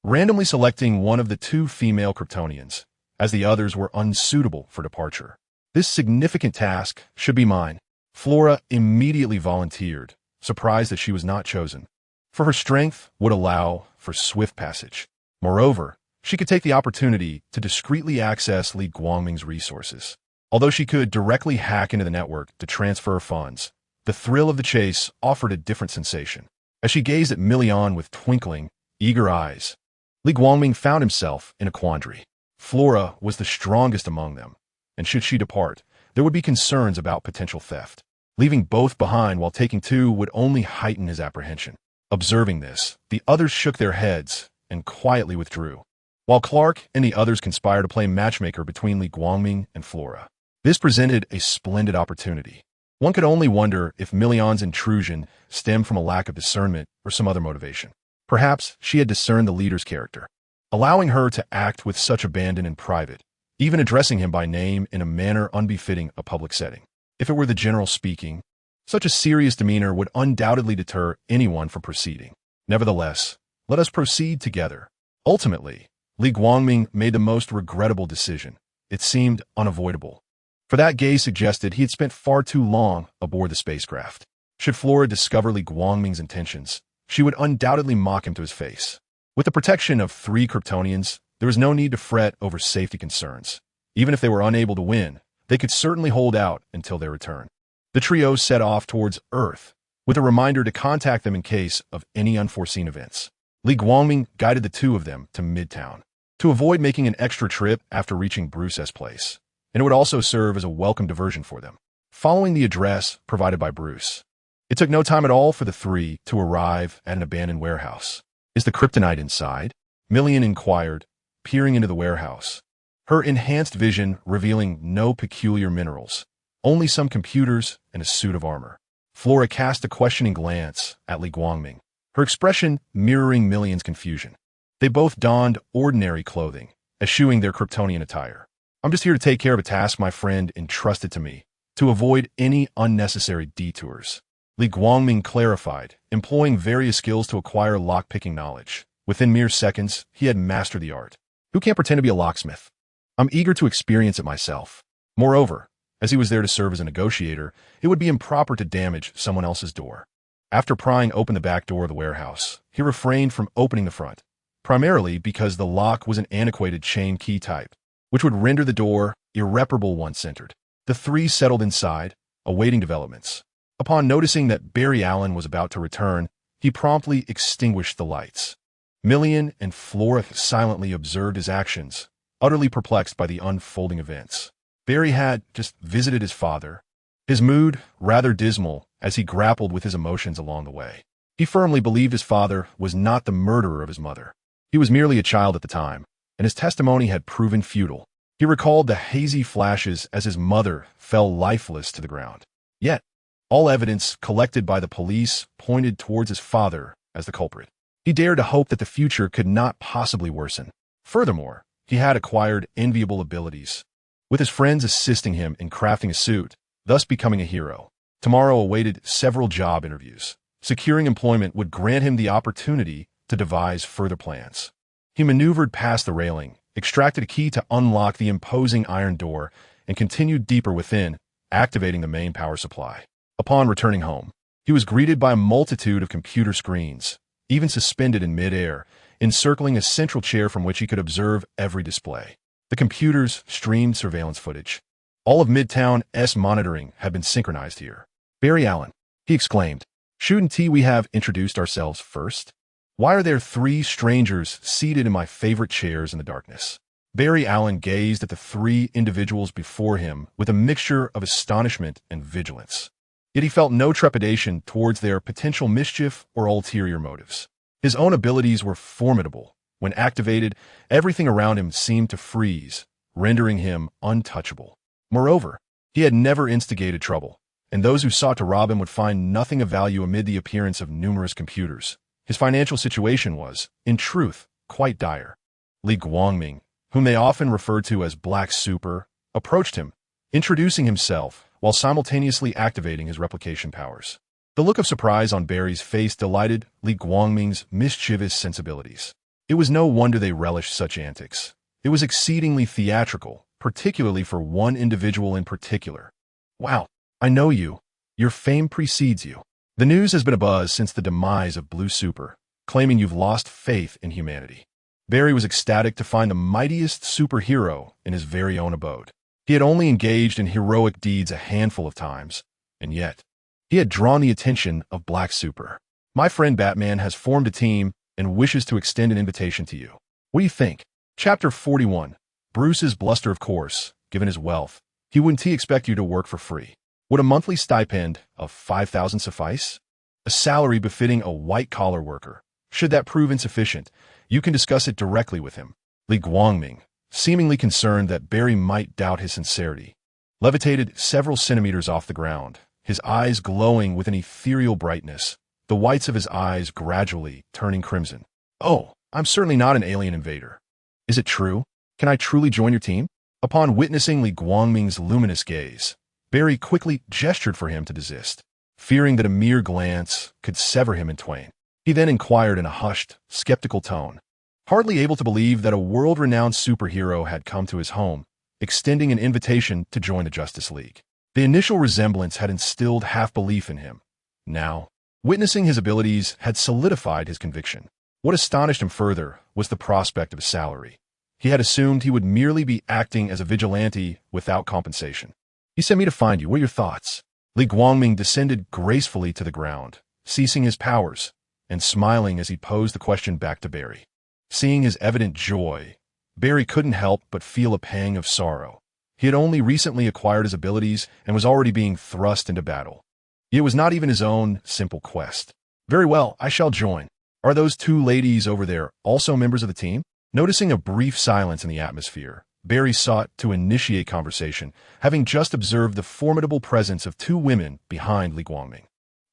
randomly selecting one of the 2 female Kryptonians, as the others were unsuitable for departure. This significant task should be mine. Flora immediately volunteered, surprised that she was not chosen, for her strength would allow for swift passage. Moreover, she could take the opportunity to discreetly access Li Guangming's resources. Although she could directly hack into the network to transfer funds, the thrill of the chase offered a different sensation. As she gazed at Million with twinkling, eager eyes, Li Guangming found himself in a quandary. Flora was the strongest among them, and should she depart, there would be concerns about potential theft. Leaving both behind while taking 2 would only heighten his apprehension. Observing this, the others shook their heads, and quietly withdrew, while Clark and the others conspired to play matchmaker between Li Guangming and Flora. This presented a splendid opportunity. One could only wonder if Million's intrusion stemmed from a lack of discernment or some other motivation. Perhaps she had discerned the leader's character, allowing her to act with such abandon in private, even addressing him by name in a manner unbefitting a public setting. If it were the general speaking, such a serious demeanor would undoubtedly deter anyone from proceeding. Nevertheless, let us proceed together. Ultimately, Li Guangming made the most regrettable decision. It seemed unavoidable. For that gaze suggested he had spent far too long aboard the spacecraft. Should Flora discover Li Guangming's intentions, she would undoubtedly mock him to his face. With the protection of 3 Kryptonians, there was no need to fret over safety concerns. Even if they were unable to win, they could certainly hold out until their return. The trio set off towards Earth, with a reminder to contact them in case of any unforeseen events. Li Guangming guided the 2 of them to Midtown, to avoid making an extra trip after reaching Bruce's place, and it would also serve as a welcome diversion for them. Following the address provided by Bruce, it took no time at all for the 3 to arrive at an abandoned warehouse. "Is the kryptonite inside?" Million inquired, peering into the warehouse, her enhanced vision revealing no peculiar minerals, only some computers and a suit of armor. Flora cast a questioning glance at Li Guangming, her expression mirroring Million's confusion. They both donned ordinary clothing, eschewing their Kryptonian attire. "I'm just here to take care of a task my friend entrusted to me, to avoid any unnecessary detours." Li Guangming clarified, employing various skills to acquire lock-picking knowledge. Within mere seconds, he had mastered the art. Who can't pretend to be a locksmith? I'm eager to experience it myself. Moreover, as he was there to serve as a negotiator, it would be improper to damage someone else's door. After prying open the back door of the warehouse, he refrained from opening the front, primarily because the lock was an antiquated chain key type, which would render the door irreparable once entered. The 3 settled inside, awaiting developments. Upon noticing that Barry Allen was about to return, he promptly extinguished the lights. Million and Flora silently observed his actions, utterly perplexed by the unfolding events. Barry had just visited his father, his mood rather dismal as he grappled with his emotions along the way. He firmly believed his father was not the murderer of his mother. He was merely a child at the time, and his testimony had proven futile. He recalled the hazy flashes as his mother fell lifeless to the ground. Yet, all evidence collected by the police pointed towards his father as the culprit. He dared to hope that the future could not possibly worsen. Furthermore, he had acquired enviable abilities, with his friends assisting him in crafting a suit, thus becoming a hero. Tomorrow awaited several job interviews. Securing employment would grant him the opportunity to devise further plans. He maneuvered past the railing, extracted a key to unlock the imposing iron door, and continued deeper within, activating the main power supply. Upon returning home, he was greeted by a multitude of computer screens, even suspended in mid-air, encircling a central chair from which he could observe every display. The computers streamed surveillance footage. All of Midtown's monitoring had been synchronized here. "Barry Allen," he exclaimed, "shouldn't we have introduced ourselves first? Why are there 3 strangers seated in my favorite chairs in the darkness?" Barry Allen gazed at the 3 individuals before him with a mixture of astonishment and vigilance. Yet he felt no trepidation towards their potential mischief or ulterior motives. His own abilities were formidable. When activated, everything around him seemed to freeze, rendering him untouchable. Moreover, he had never instigated trouble, and those who sought to rob him would find nothing of value amid the appearance of numerous computers. His financial situation was, in truth, quite dire. Li Guangming, whom they often referred to as Black Super, approached him, introducing himself while simultaneously activating his replication powers. The look of surprise on Barry's face delighted Li Guangming's mischievous sensibilities. It was no wonder they relished such antics. It was exceedingly theatrical, particularly for one individual in particular. "Wow, I know you. Your fame precedes you. The news has been abuzz since the demise of Blue Super, claiming you've lost faith in humanity." Barry was ecstatic to find the mightiest superhero in his very own abode. He had only engaged in heroic deeds a handful of times, and yet he had drawn the attention of Black Super. "My friend Batman has formed a team and wishes to extend an invitation to you. What do you think?" Chapter 41. Bruce's bluster. Of course, given his wealth, wouldn't he expect you to work for free? Would a monthly stipend of 5,000 suffice? A salary befitting a white-collar worker, Should that prove insufficient, you can discuss it directly with him. Li Guangming, seemingly concerned that Barry might doubt his sincerity, levitated several centimeters off the ground, his eyes glowing with an ethereal brightness, the whites of his eyes gradually turning crimson. "Oh, I'm certainly not an alien invader. Is it true? Can I truly join your team?" Upon witnessing Li Guangming's luminous gaze, Barry quickly gestured for him to desist, fearing that a mere glance could sever him in twain. He then inquired in a hushed, skeptical tone, hardly able to believe that a world-renowned superhero had come to his home, extending an invitation to join the Justice League. The initial resemblance had instilled half-belief in him. Now, witnessing his abilities had solidified his conviction. What astonished him further was the prospect of a salary. He had assumed he would merely be acting as a vigilante without compensation. "He sent me to find you. What are your thoughts?" Li Guangming descended gracefully to the ground, ceasing his powers, and smiling as he posed the question back to Barry. Seeing his evident joy, Barry couldn't help but feel a pang of sorrow. He had only recently acquired his abilities and was already being thrust into battle. It was not even his own simple quest. "Very well, I shall join. Are those two ladies over there also members of the team?" Noticing a brief silence in the atmosphere, Barry sought to initiate conversation, having just observed the formidable presence of two women behind Li Guangming.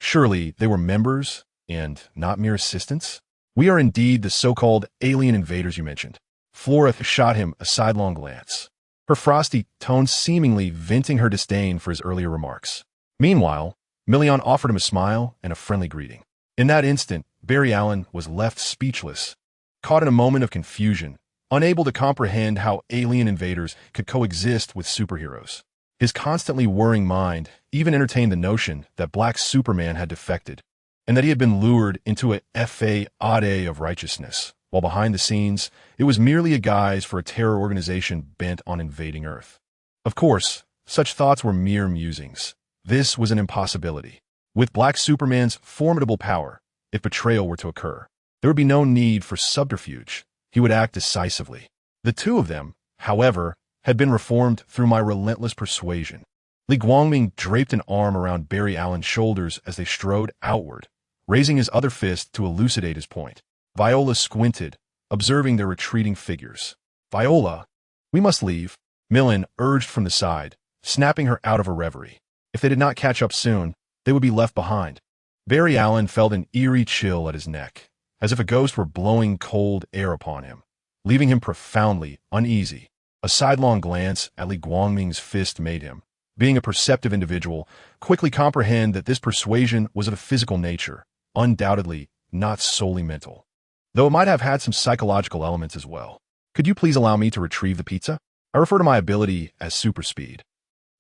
Surely they were members and not mere assistants? "We are indeed the so-called alien invaders you mentioned." Flora shot him a sidelong glance, her frosty tones seemingly venting her disdain for his earlier remarks. Meanwhile, Million offered him a smile and a friendly greeting. In that instant, Barry Allen was left speechless, caught in a moment of confusion, unable to comprehend how alien invaders could coexist with superheroes. His constantly worrying mind even entertained the notion that Black Superman had defected, and that he had been lured into a fade of righteousness, while behind the scenes, it was merely a guise for a terror organization bent on invading Earth. Of course, such thoughts were mere musings. This was an impossibility. With Black Superman's formidable power, if betrayal were to occur, there would be no need for subterfuge. He would act decisively. The two of them, however, had been reformed through my relentless persuasion. Li Guangming draped an arm around Barry Allen's shoulders as they strode outward, raising his other fist to elucidate his point. Viola squinted, observing their retreating figures. "Viola, we must leave," Millen urged from the side, snapping her out of her reverie. If they did not catch up soon, they would be left behind. Barry Allen felt an eerie chill at his neck, as if a ghost were blowing cold air upon him, leaving him profoundly uneasy. A sidelong glance at Li Guangming's fist made him, being a perceptive individual, quickly comprehend that this persuasion was of a physical nature, undoubtedly not solely mental, though it might have had some psychological elements as well. "Could you please allow me to retrieve the pizza?" I refer to my ability as super speed.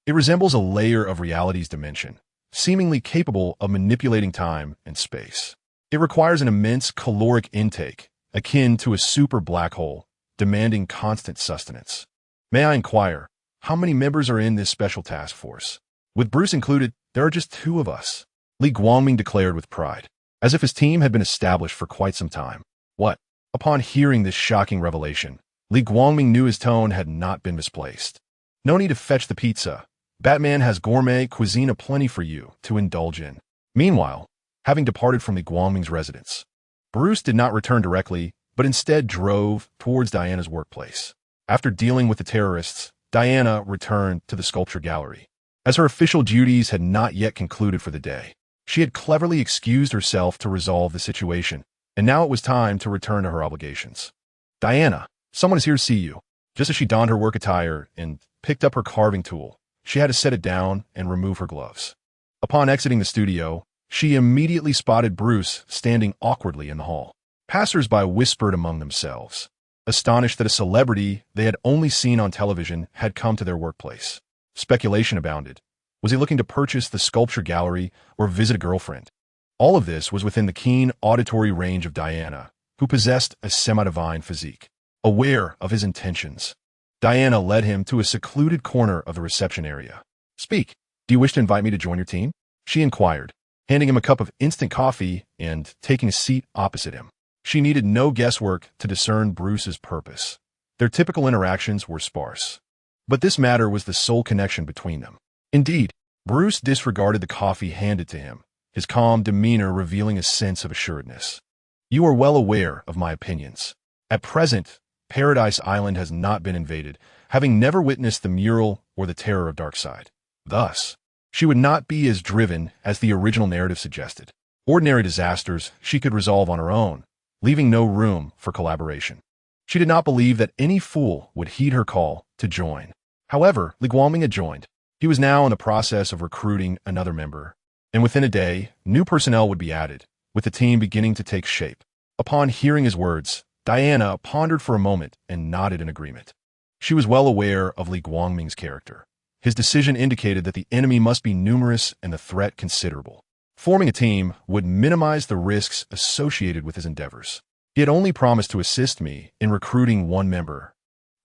It resembles a layer of reality's dimension, seemingly capable of manipulating time and space. It requires an immense caloric intake, akin to a super black hole, demanding constant sustenance. "May I inquire, how many members are in this special task force?" "With Bruce included, there are just two of us," Li Guangming declared with pride, as if his team had been established for quite some time. "What?" Upon hearing this shocking revelation, Li Guangming knew his tone had not been misplaced. "No need to fetch the pizza. Batman has gourmet cuisine aplenty for you to indulge in." Meanwhile, having departed from Li Guangming's residence, Bruce did not return directly, but instead drove towards Diana's workplace. After dealing with the terrorists, Diana returned to the sculpture gallery. As her official duties had not yet concluded for the day, she had cleverly excused herself to resolve the situation, and now it was time to return to her obligations. "Diana, someone is here to see you." Just as she donned her work attire and picked up her carving tool, she had to set it down and remove her gloves. Upon exiting the studio, she immediately spotted Bruce standing awkwardly in the hall. Passers-by whispered among themselves, astonished that a celebrity they had only seen on television had come to their workplace. Speculation abounded. Was he looking to purchase the sculpture gallery or visit a girlfriend? All of this was within the keen auditory range of Diana, who possessed a semi-divine physique. Aware of his intentions, Diana led him to a secluded corner of the reception area. "Speak. Do you wish to invite me to join your team?" she inquired, handing him a cup of instant coffee and taking a seat opposite him. She needed no guesswork to discern Bruce's purpose. Their typical interactions were sparse, but this matter was the sole connection between them. Indeed, Bruce disregarded the coffee handed to him, his calm demeanor revealing a sense of assuredness. You are well aware of my opinions. At present, Paradise Island has not been invaded, having never witnessed the mural or the terror of Darkseid. Thus, she would not be as driven as the original narrative suggested. Ordinary disasters she could resolve on her own, leaving no room for collaboration. She did not believe that any fool would heed her call to join. However, Li Guangming had joined. He was now in the process of recruiting another member, and within a day, new personnel would be added, with the team beginning to take shape. Upon hearing his words, Diana pondered for a moment and nodded in agreement. She was well aware of Li Guangming's character. His decision indicated that the enemy must be numerous and the threat considerable. Forming a team would minimize the risks associated with his endeavors. He had only promised to assist me in recruiting one member,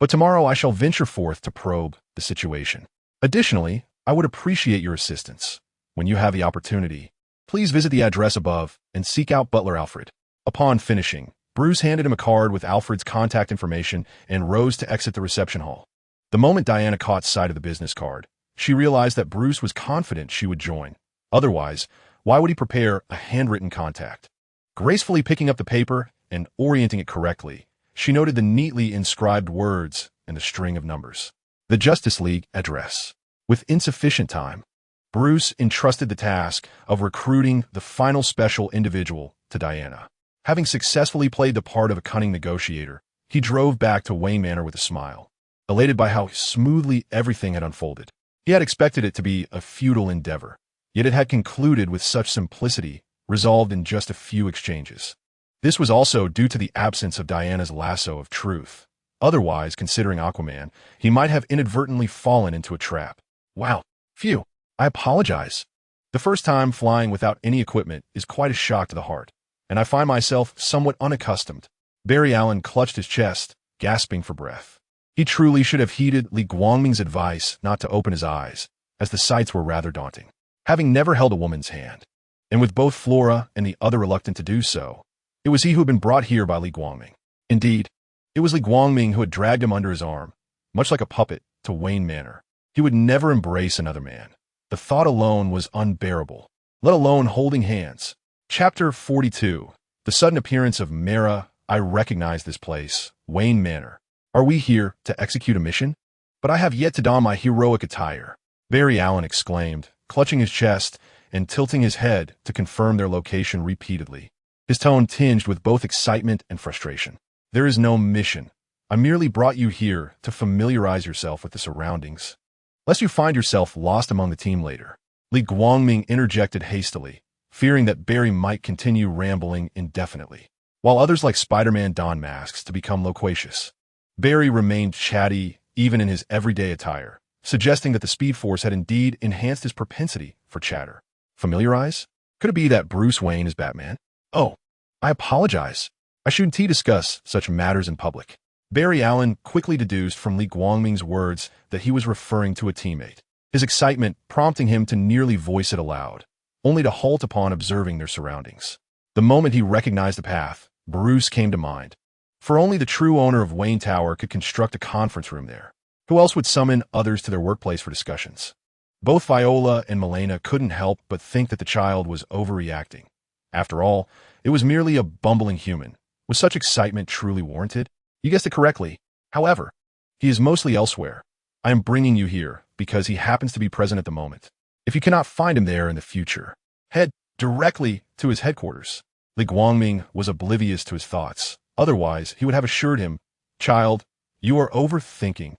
but tomorrow I shall venture forth to probe the situation. Additionally, I would appreciate your assistance. When you have the opportunity, please visit the address above and seek out Butler Alfred. Upon finishing, Bruce handed him a card with Alfred's contact information and rose to exit the reception hall. The moment Diana caught sight of the business card, she realized that Bruce was confident she would join. Otherwise, why would he prepare a handwritten contact? Gracefully picking up the paper and orienting it correctly, she noted the neatly inscribed words and the string of numbers. The Justice League address. With insufficient time, Bruce entrusted the task of recruiting the final special individual to Diana. Having successfully played the part of a cunning negotiator, he drove back to Wayne Manor with a smile, elated by how smoothly everything had unfolded. He had expected it to be a futile endeavor, yet it had concluded with such simplicity, resolved in just a few exchanges. This was also due to the absence of Diana's lasso of truth. Otherwise, considering Aquaman, he might have inadvertently fallen into a trap. Wow. Phew. I apologize. The first time flying without any equipment is quite a shock to the heart, and I find myself somewhat unaccustomed. Barry Allen clutched his chest, gasping for breath. He truly should have heeded Li Guangming's advice not to open his eyes, as the sights were rather daunting. Having never held a woman's hand, and with both Flora and the other reluctant to do so, it was he who had been brought here by Li Guangming. Indeed, it was Li Guangming who had dragged him under his arm, much like a puppet, to Wayne Manor. He would never embrace another man. The thought alone was unbearable, let alone holding hands. Chapter 42. The sudden appearance of Mera. I recognize this place, Wayne Manor. Are we here to execute a mission? But I have yet to don my heroic attire. Barry Allen exclaimed, clutching his chest and tilting his head to confirm their location repeatedly. His tone tinged with both excitement and frustration. There is no mission. I merely brought you here to familiarize yourself with the surroundings, lest you find yourself lost among the team later. Li Guangming interjected hastily, fearing that Barry might continue rambling indefinitely, while others like Spider-Man don masks to become loquacious. Barry remained chatty even in his everyday attire, suggesting that the Speed Force had indeed enhanced his propensity for chatter. Familiarize? Could it be that Bruce Wayne is Batman? Oh, I apologize. I shouldn't discuss such matters in public. Barry Allen quickly deduced from Li Guangming's words that he was referring to a teammate, his excitement prompting him to nearly voice it aloud, only to halt upon observing their surroundings. The moment he recognized the path, Bruce came to mind. For only the true owner of Wayne Tower could construct a conference room there. Who else would summon others to their workplace for discussions? Both Viola and Milena couldn't help but think that the child was overreacting. After all, it was merely a bumbling human. Was such excitement truly warranted? You guessed it correctly. However, he is mostly elsewhere. I am bringing you here because he happens to be present at the moment. If you cannot find him there in the future, head directly to his headquarters. Li Guangming was oblivious to his thoughts. Otherwise, he would have assured him, "Child, you are overthinking.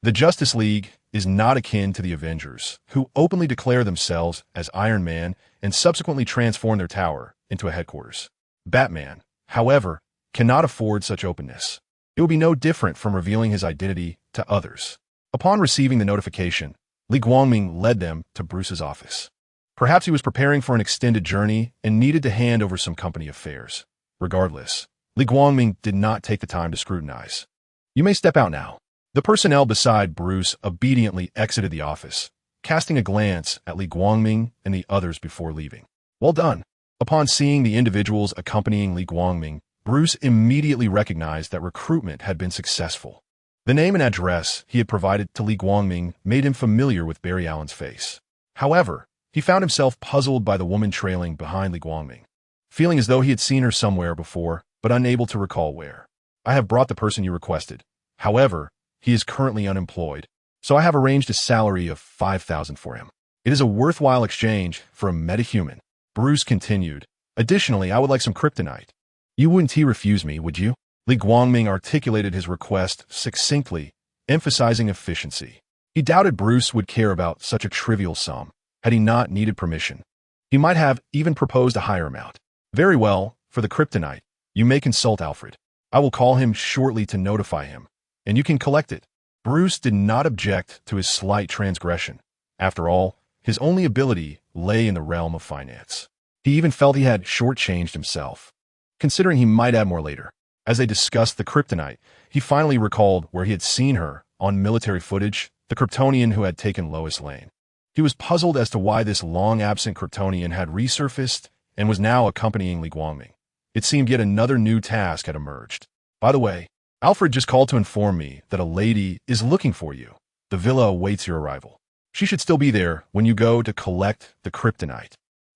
The Justice League is not akin to the Avengers, who openly declare themselves as Iron Man and subsequently transform their tower into a headquarters. Batman, however, cannot afford such openness. It would be no different from revealing his identity to others." Upon receiving the notification, Li Guangming led them to Bruce's office. Perhaps he was preparing for an extended journey and needed to hand over some company affairs. Regardless, Li Guangming did not take the time to scrutinize. "You may step out now." The personnel beside Bruce obediently exited the office, casting a glance at Li Guangming and the others before leaving. "Well done." Upon seeing the individuals accompanying Li Guangming, Bruce immediately recognized that recruitment had been successful. The name and address he had provided to Li Guangming made him familiar with Barry Allen's face. However, he found himself puzzled by the woman trailing behind Li Guangming. feeling as though he had seen her somewhere before, but unable to recall where. I have brought the person you requested. However, he is currently unemployed, so I have arranged a salary of 5,000 for him. It is a worthwhile exchange for a metahuman. Bruce continued. Additionally, I would like some kryptonite. You wouldn't refuse me, would you? Li Guangming articulated his request succinctly, emphasizing efficiency. He doubted Bruce would care about such a trivial sum, had he not needed permission. He might have even proposed a higher amount. Very well, for the kryptonite, you may consult Alfred. I will call him shortly to notify him, and you can collect it. Bruce did not object to his slight transgression. After all, his only ability lay in the realm of finance. He even felt he had shortchanged himself, considering he might add more later. As they discussed the kryptonite, he finally recalled where he had seen her on military footage, the Kryptonian who had taken Lois Lane. He was puzzled as to why this long-absent Kryptonian had resurfaced and was now accompanying Li Guangming. It seemed yet another new task had emerged. By the way, Alfred just called to inform me that a lady is looking for you. The villa awaits your arrival. She should still be there when you go to collect the kryptonite.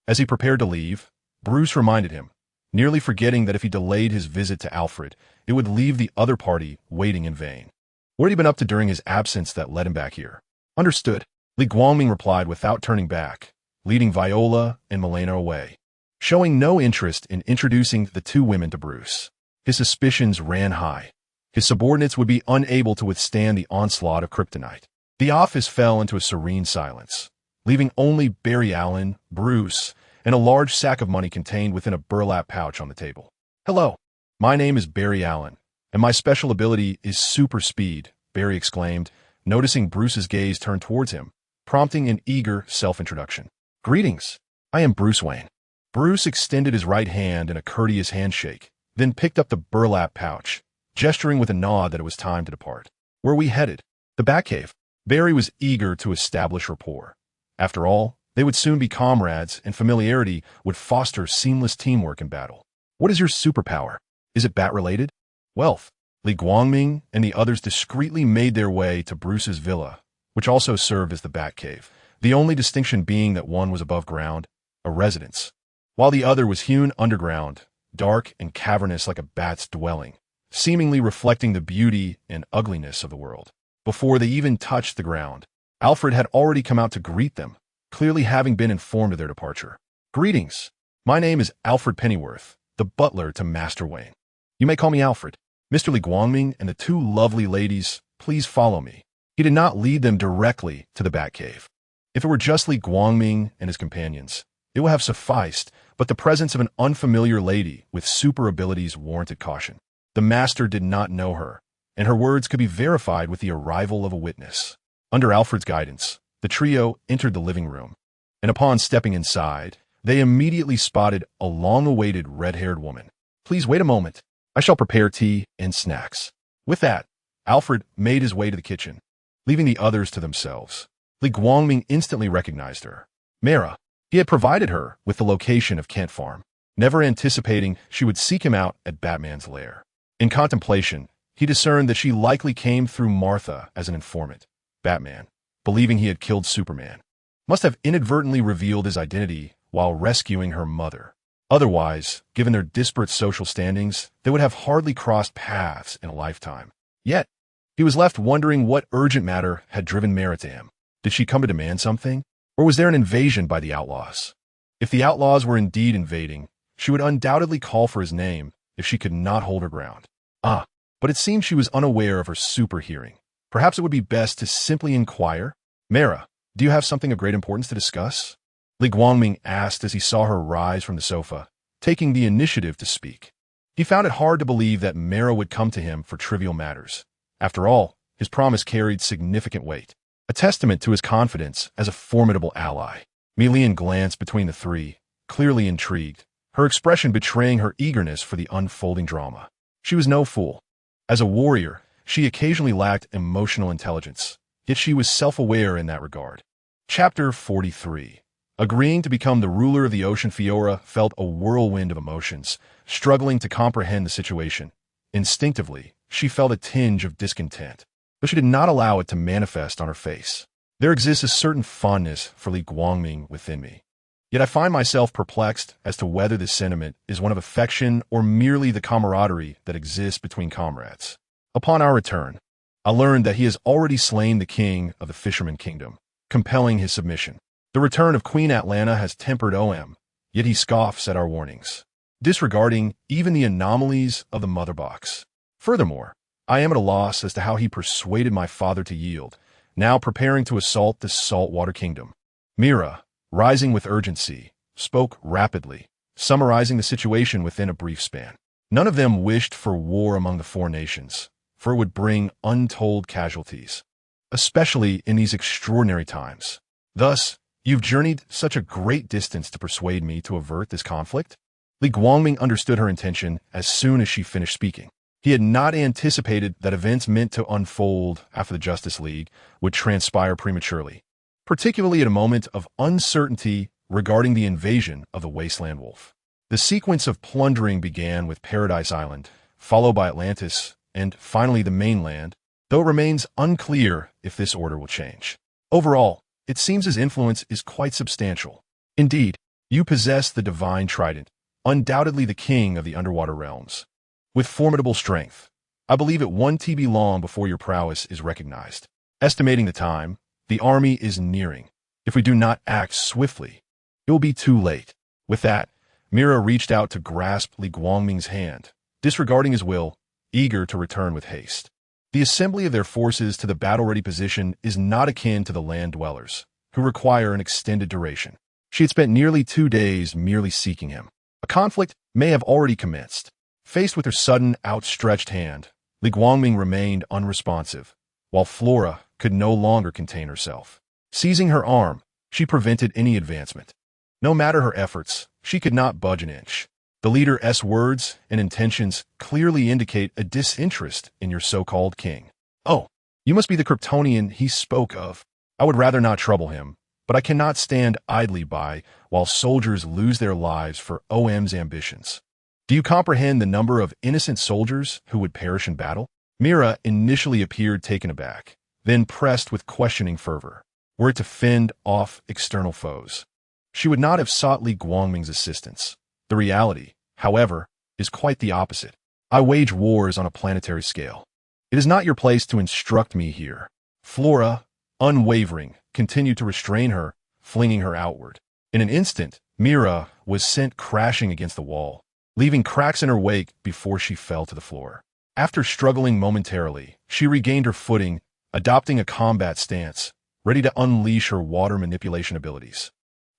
As he prepared to leave, Bruce reminded him, nearly forgetting that if he delayed his visit to Alfred, it would leave the other party waiting in vain. What had he been up to during his absence that led him back here? Understood. Li Guangming replied without turning back, leading Viola and Milena away, showing no interest in introducing the two women to Bruce. His suspicions ran high. His subordinates would be unable to withstand the onslaught of kryptonite. The office fell into a serene silence, leaving only Barry Allen, Bruce, and a large sack of money contained within a burlap pouch on the table. Hello, my name is Barry Allen, and my special ability is super speed, Barry exclaimed, noticing Bruce's gaze turn towards him, prompting an eager self-introduction. Greetings, I am Bruce Wayne. Bruce extended his right hand in a courteous handshake, then picked up the burlap pouch, gesturing with a nod that it was time to depart. Where are we headed? The Batcave. Barry was eager to establish rapport. After all, they would soon be comrades, and familiarity would foster seamless teamwork in battle. What is your superpower? Is it bat-related? Wealth. Li Guangming and the others discreetly made their way to Bruce's villa, which also served as the Batcave, the only distinction being that one was above ground, a residence, while the other was hewn underground, dark and cavernous like a bat's dwelling, seemingly reflecting the beauty and ugliness of the world. Before they even touched the ground, Alfred had already come out to greet them, clearly having been informed of their departure. Greetings. My name is Alfred Pennyworth, the butler to Master Wayne. You may call me Alfred. Mr. Li Guangming and the two lovely ladies, please follow me. He did not lead them directly to the Batcave. If it were just Li Guangming and his companions, it would have sufficed, but the presence of an unfamiliar lady with super abilities warranted caution. The master did not know her, and her words could be verified with the arrival of a witness. Under Alfred's guidance, the trio entered the living room, and upon stepping inside, they immediately spotted a long-awaited red-haired woman. Please wait a moment. I shall prepare tea and snacks. With that, Alfred made his way to the kitchen, leaving the others to themselves. Li Guangming instantly recognized her. Mera. He had provided her with the location of Kent Farm, never anticipating she would seek him out at Batman's lair. In contemplation, he discerned that she likely came through Martha as an informant. Batman, believing he had killed Superman, must have inadvertently revealed his identity while rescuing her mother. Otherwise, given their disparate social standings, they would have hardly crossed paths in a lifetime. Yet, he was left wondering what urgent matter had driven Mera to him. Did she come to demand something? Or was there an invasion by the outlaws? If the outlaws were indeed invading, she would undoubtedly call for his name if she could not hold her ground. But it seemed she was unaware of her super hearing. Perhaps it would be best to simply inquire. Mera, do you have something of great importance to discuss? Li Guangming asked as he saw her rise from the sofa, taking the initiative to speak. He found it hard to believe that Mera would come to him for trivial matters. After all, his promise carried significant weight, a testament to his confidence as a formidable ally. Melian glanced between the three, clearly intrigued, her expression betraying her eagerness for the unfolding drama. She was no fool. As a warrior, she occasionally lacked emotional intelligence, yet she was self-aware in that regard. Chapter 43. Agreeing to become the ruler of the ocean, Fiora felt a whirlwind of emotions, struggling to comprehend the situation. Instinctively, she felt a tinge of discontent, though she did not allow it to manifest on her face. There exists a certain fondness for Li Guangming within me. Yet I find myself perplexed as to whether this sentiment is one of affection or merely the camaraderie that exists between comrades. Upon our return, I learned that he has already slain the king of the Fisherman Kingdom, compelling his submission. The return of Queen Atlanta has tempered OM, yet he scoffs at our warnings, disregarding even the anomalies of the mother box. Furthermore, I am at a loss as to how he persuaded my father to yield, now preparing to assault this saltwater kingdom. Mera, rising with urgency, spoke rapidly, summarizing the situation within a brief span. None of them wished for war among the four nations, for it would bring untold casualties, especially in these extraordinary times. Thus, you've journeyed such a great distance to persuade me to avert this conflict? Li Guangming understood her intention as soon as she finished speaking. He had not anticipated that events meant to unfold after the Justice League would transpire prematurely, particularly at a moment of uncertainty regarding the invasion of the Wasteland Wolf. The sequence of plundering began with Paradise Island, followed by Atlantis, and finally the mainland, though it remains unclear if this order will change. Overall, it seems his influence is quite substantial. Indeed, you possess the divine trident, undoubtedly the king of the underwater realms. With formidable strength, I believe it won't be long before your prowess is recognized. Estimating the time, the army is nearing. If we do not act swiftly, it will be too late. With that, Mera reached out to grasp Li Guangming's hand, disregarding his will, eager to return with haste. The assembly of their forces to the battle-ready position is not akin to the land dwellers, who require an extended duration. She had spent nearly 2 days merely seeking him. A conflict may have already commenced. Faced with her sudden, outstretched hand, Li Guangming remained unresponsive, while Flora could no longer contain herself. Seizing her arm, she prevented any advancement. No matter her efforts, she could not budge an inch. The leader's words and intentions clearly indicate a disinterest in your so-called king. Oh, you must be the Kryptonian he spoke of. I would rather not trouble him, but I cannot stand idly by while soldiers lose their lives for OM's ambitions. Do you comprehend the number of innocent soldiers who would perish in battle? Mera initially appeared taken aback, then pressed with questioning fervor. Were it to fend off external foes, she would not have sought Li Guangming's assistance. The reality, however, is quite the opposite. I wage wars on a planetary scale. It is not your place to instruct me here. Flora, unwavering, continued to restrain her, flinging her outward. In an instant, Mera was sent crashing against the wall, leaving cracks in her wake before she fell to the floor. After struggling momentarily, she regained her footing, adopting a combat stance, ready to unleash her water manipulation abilities.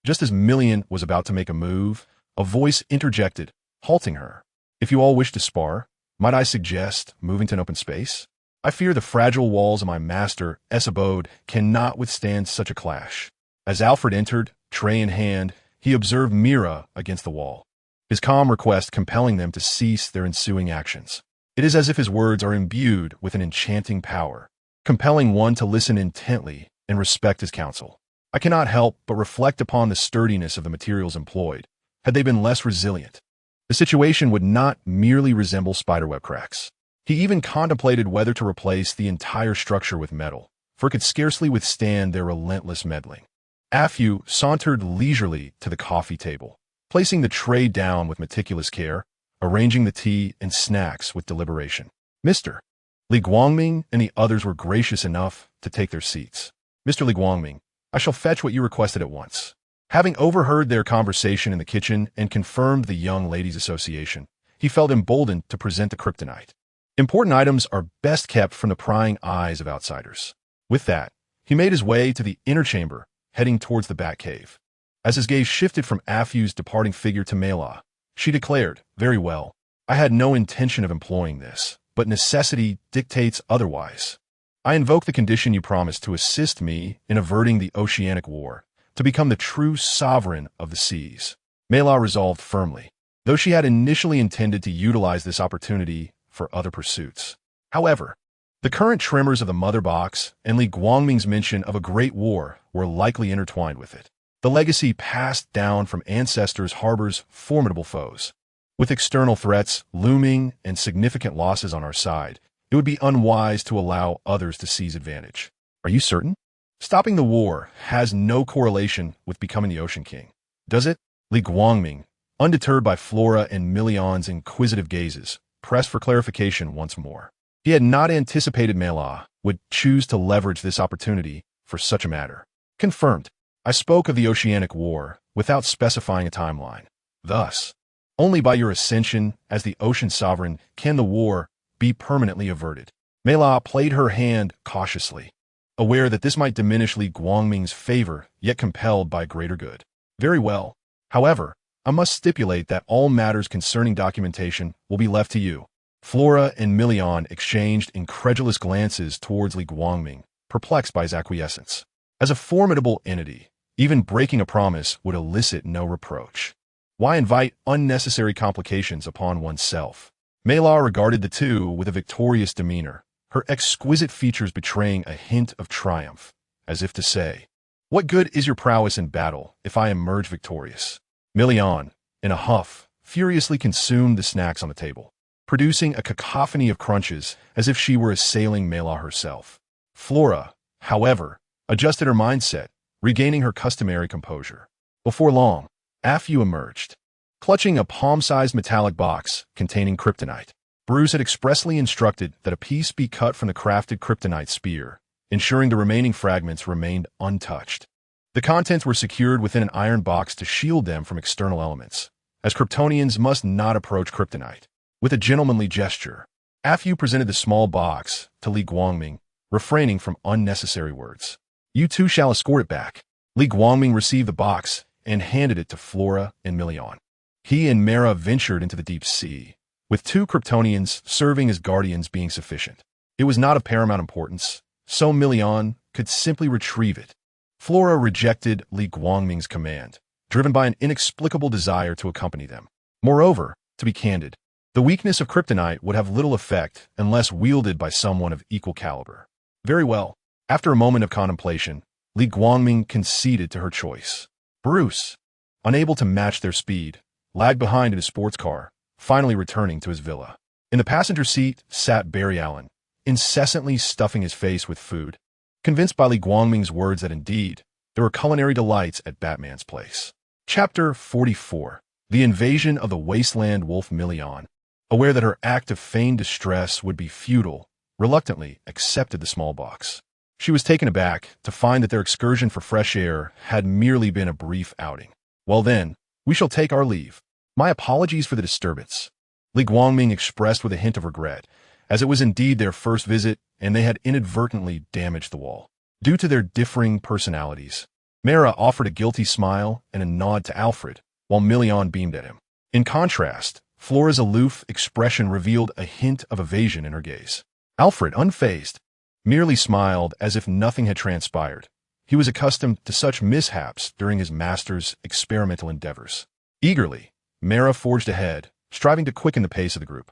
Just as Million was about to make a move, a voice interjected, halting her. If you all wish to spar, might I suggest moving to an open space? I fear the fragile walls of my master's abode cannot withstand such a clash. As Alfred entered, tray in hand, he observed Mera against the wall, his calm request compelling them to cease their ensuing actions. It is as if his words are imbued with an enchanting power, compelling one to listen intently and respect his counsel. I cannot help but reflect upon the sturdiness of the materials employed. Had they been less resilient, the situation would not merely resemble spiderweb cracks. He even contemplated whether to replace the entire structure with metal, for it could scarcely withstand their relentless meddling. Afu sauntered leisurely to the coffee table, placing the tray down with meticulous care, arranging the tea and snacks with deliberation. Mr. Li Guangming and the others were gracious enough to take their seats. Mr. Li Guangming, I shall fetch what you requested at once. Having overheard their conversation in the kitchen and confirmed the Young Ladies' Association, he felt emboldened to present the kryptonite. Important items are best kept from the prying eyes of outsiders. With that, he made his way to the inner chamber, heading towards the Batcave. As his gaze shifted from Afu's departing figure to Mela, she declared, "Very well. I had no intention of employing this, but necessity dictates otherwise. I invoke the condition you promised to assist me in averting the oceanic war, to become the true sovereign of the seas." Mela resolved firmly, though she had initially intended to utilize this opportunity for other pursuits. However, the current tremors of the Mother Box and Li Guangming's mention of a great war were likely intertwined with it. The legacy passed down from ancestors harbors formidable foes. With external threats looming and significant losses on our side, it would be unwise to allow others to seize advantage. Are you certain? Stopping the war has no correlation with becoming the Ocean King. Does it? Li Guangming, undeterred by Flora and Million's inquisitive gazes, pressed for clarification once more. He had not anticipated Mela would choose to leverage this opportunity for such a matter. Confirmed. I spoke of the Oceanic War without specifying a timeline. Thus, only by your ascension as the Ocean Sovereign can the war be permanently averted. Mela played her hand cautiously, aware that this might diminish Li Guangming's favor, yet compelled by greater good. Very well. However, I must stipulate that all matters concerning documentation will be left to you. Flora and Million exchanged incredulous glances towards Li Guangming, perplexed by his acquiescence. As a formidable entity, even breaking a promise would elicit no reproach. Why invite unnecessary complications upon oneself? Mela regarded the two with a victorious demeanor, her exquisite features betraying a hint of triumph, as if to say, "What good is your prowess in battle if I emerge victorious?" Million, in a huff, furiously consumed the snacks on the table, producing a cacophony of crunches as if she were assailing Mela herself. Flora, however, adjusted her mindset, regaining her customary composure. Before long, Afyu emerged, clutching a palm-sized metallic box containing kryptonite. Bruce had expressly instructed that a piece be cut from the crafted kryptonite spear, ensuring the remaining fragments remained untouched. The contents were secured within an iron box to shield them from external elements, as Kryptonians must not approach kryptonite. With a gentlemanly gesture, Afyu presented the small box to Li Guangming, refraining from unnecessary words. "You two shall escort it back." Li Guangming received the box and handed it to Flora and Million. He and Mera ventured into the deep sea, with 2 Kryptonians serving as guardians being sufficient. It was not of paramount importance, so Million could simply retrieve it. Flora rejected Li Guangming's command, driven by an inexplicable desire to accompany them. Moreover, to be candid, the weakness of kryptonite would have little effect unless wielded by someone of equal caliber. Very well. After a moment of contemplation, Li Guangming conceded to her choice. Bruce, unable to match their speed, lagged behind in his sports car, finally returning to his villa. In the passenger seat sat Barry Allen, incessantly stuffing his face with food, convinced by Li Guangming's words that indeed there were culinary delights at Batman's place. Chapter 44. The Invasion of the Wasteland Wolf. Million, aware that her act of feigned distress would be futile, reluctantly accepted the small box. She was taken aback to find that their excursion for fresh air had merely been a brief outing. "Well then, we shall take our leave. My apologies for the disturbance," Li Guangming expressed with a hint of regret, as it was indeed their first visit and they had inadvertently damaged the wall. Due to their differing personalities, Mera offered a guilty smile and a nod to Alfred, while Million beamed at him. In contrast, Flora's aloof expression revealed a hint of evasion in her gaze. Alfred, unfazed, merely smiled as if nothing had transpired. He was accustomed to such mishaps during his master's experimental endeavors. Eagerly, Mera forged ahead, striving to quicken the pace of the group.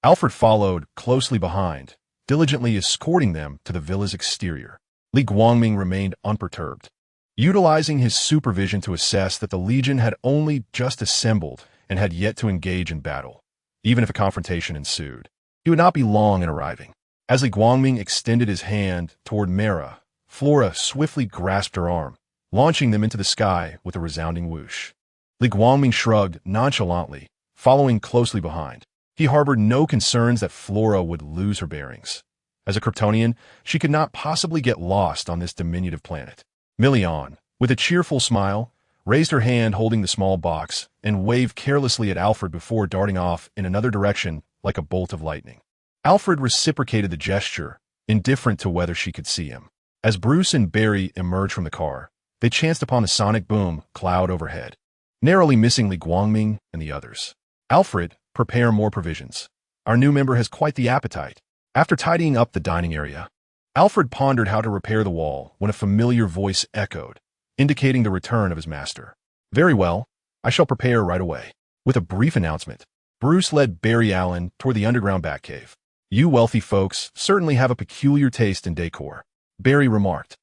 Alfred followed closely behind, diligently escorting them to the villa's exterior. Li Guangming remained unperturbed, utilizing his supervision to assess that the Legion had only just assembled and had yet to engage in battle. Even if a confrontation ensued, he would not be long in arriving. As Li Guangming extended his hand toward Mera, Flora swiftly grasped her arm, launching them into the sky with a resounding whoosh. Li Guangming shrugged nonchalantly, following closely behind. He harbored no concerns that Flora would lose her bearings. As a Kryptonian, she could not possibly get lost on this diminutive planet. Million, with a cheerful smile, raised her hand holding the small box and waved carelessly at Alfred before darting off in another direction like a bolt of lightning. Alfred reciprocated the gesture, indifferent to whether she could see him. As Bruce and Barry emerged from the car, they chanced upon the sonic boom cloud overhead, narrowly missing Li Guangming and the others. "Alfred, prepare more provisions. Our new member has quite the appetite." After tidying up the dining area, Alfred pondered how to repair the wall when a familiar voice echoed, indicating the return of his master. "Very well, I shall prepare right away." With a brief announcement, Bruce led Barry Allen toward the underground Batcave. "You wealthy folks certainly have a peculiar taste in decor," Barry remarked,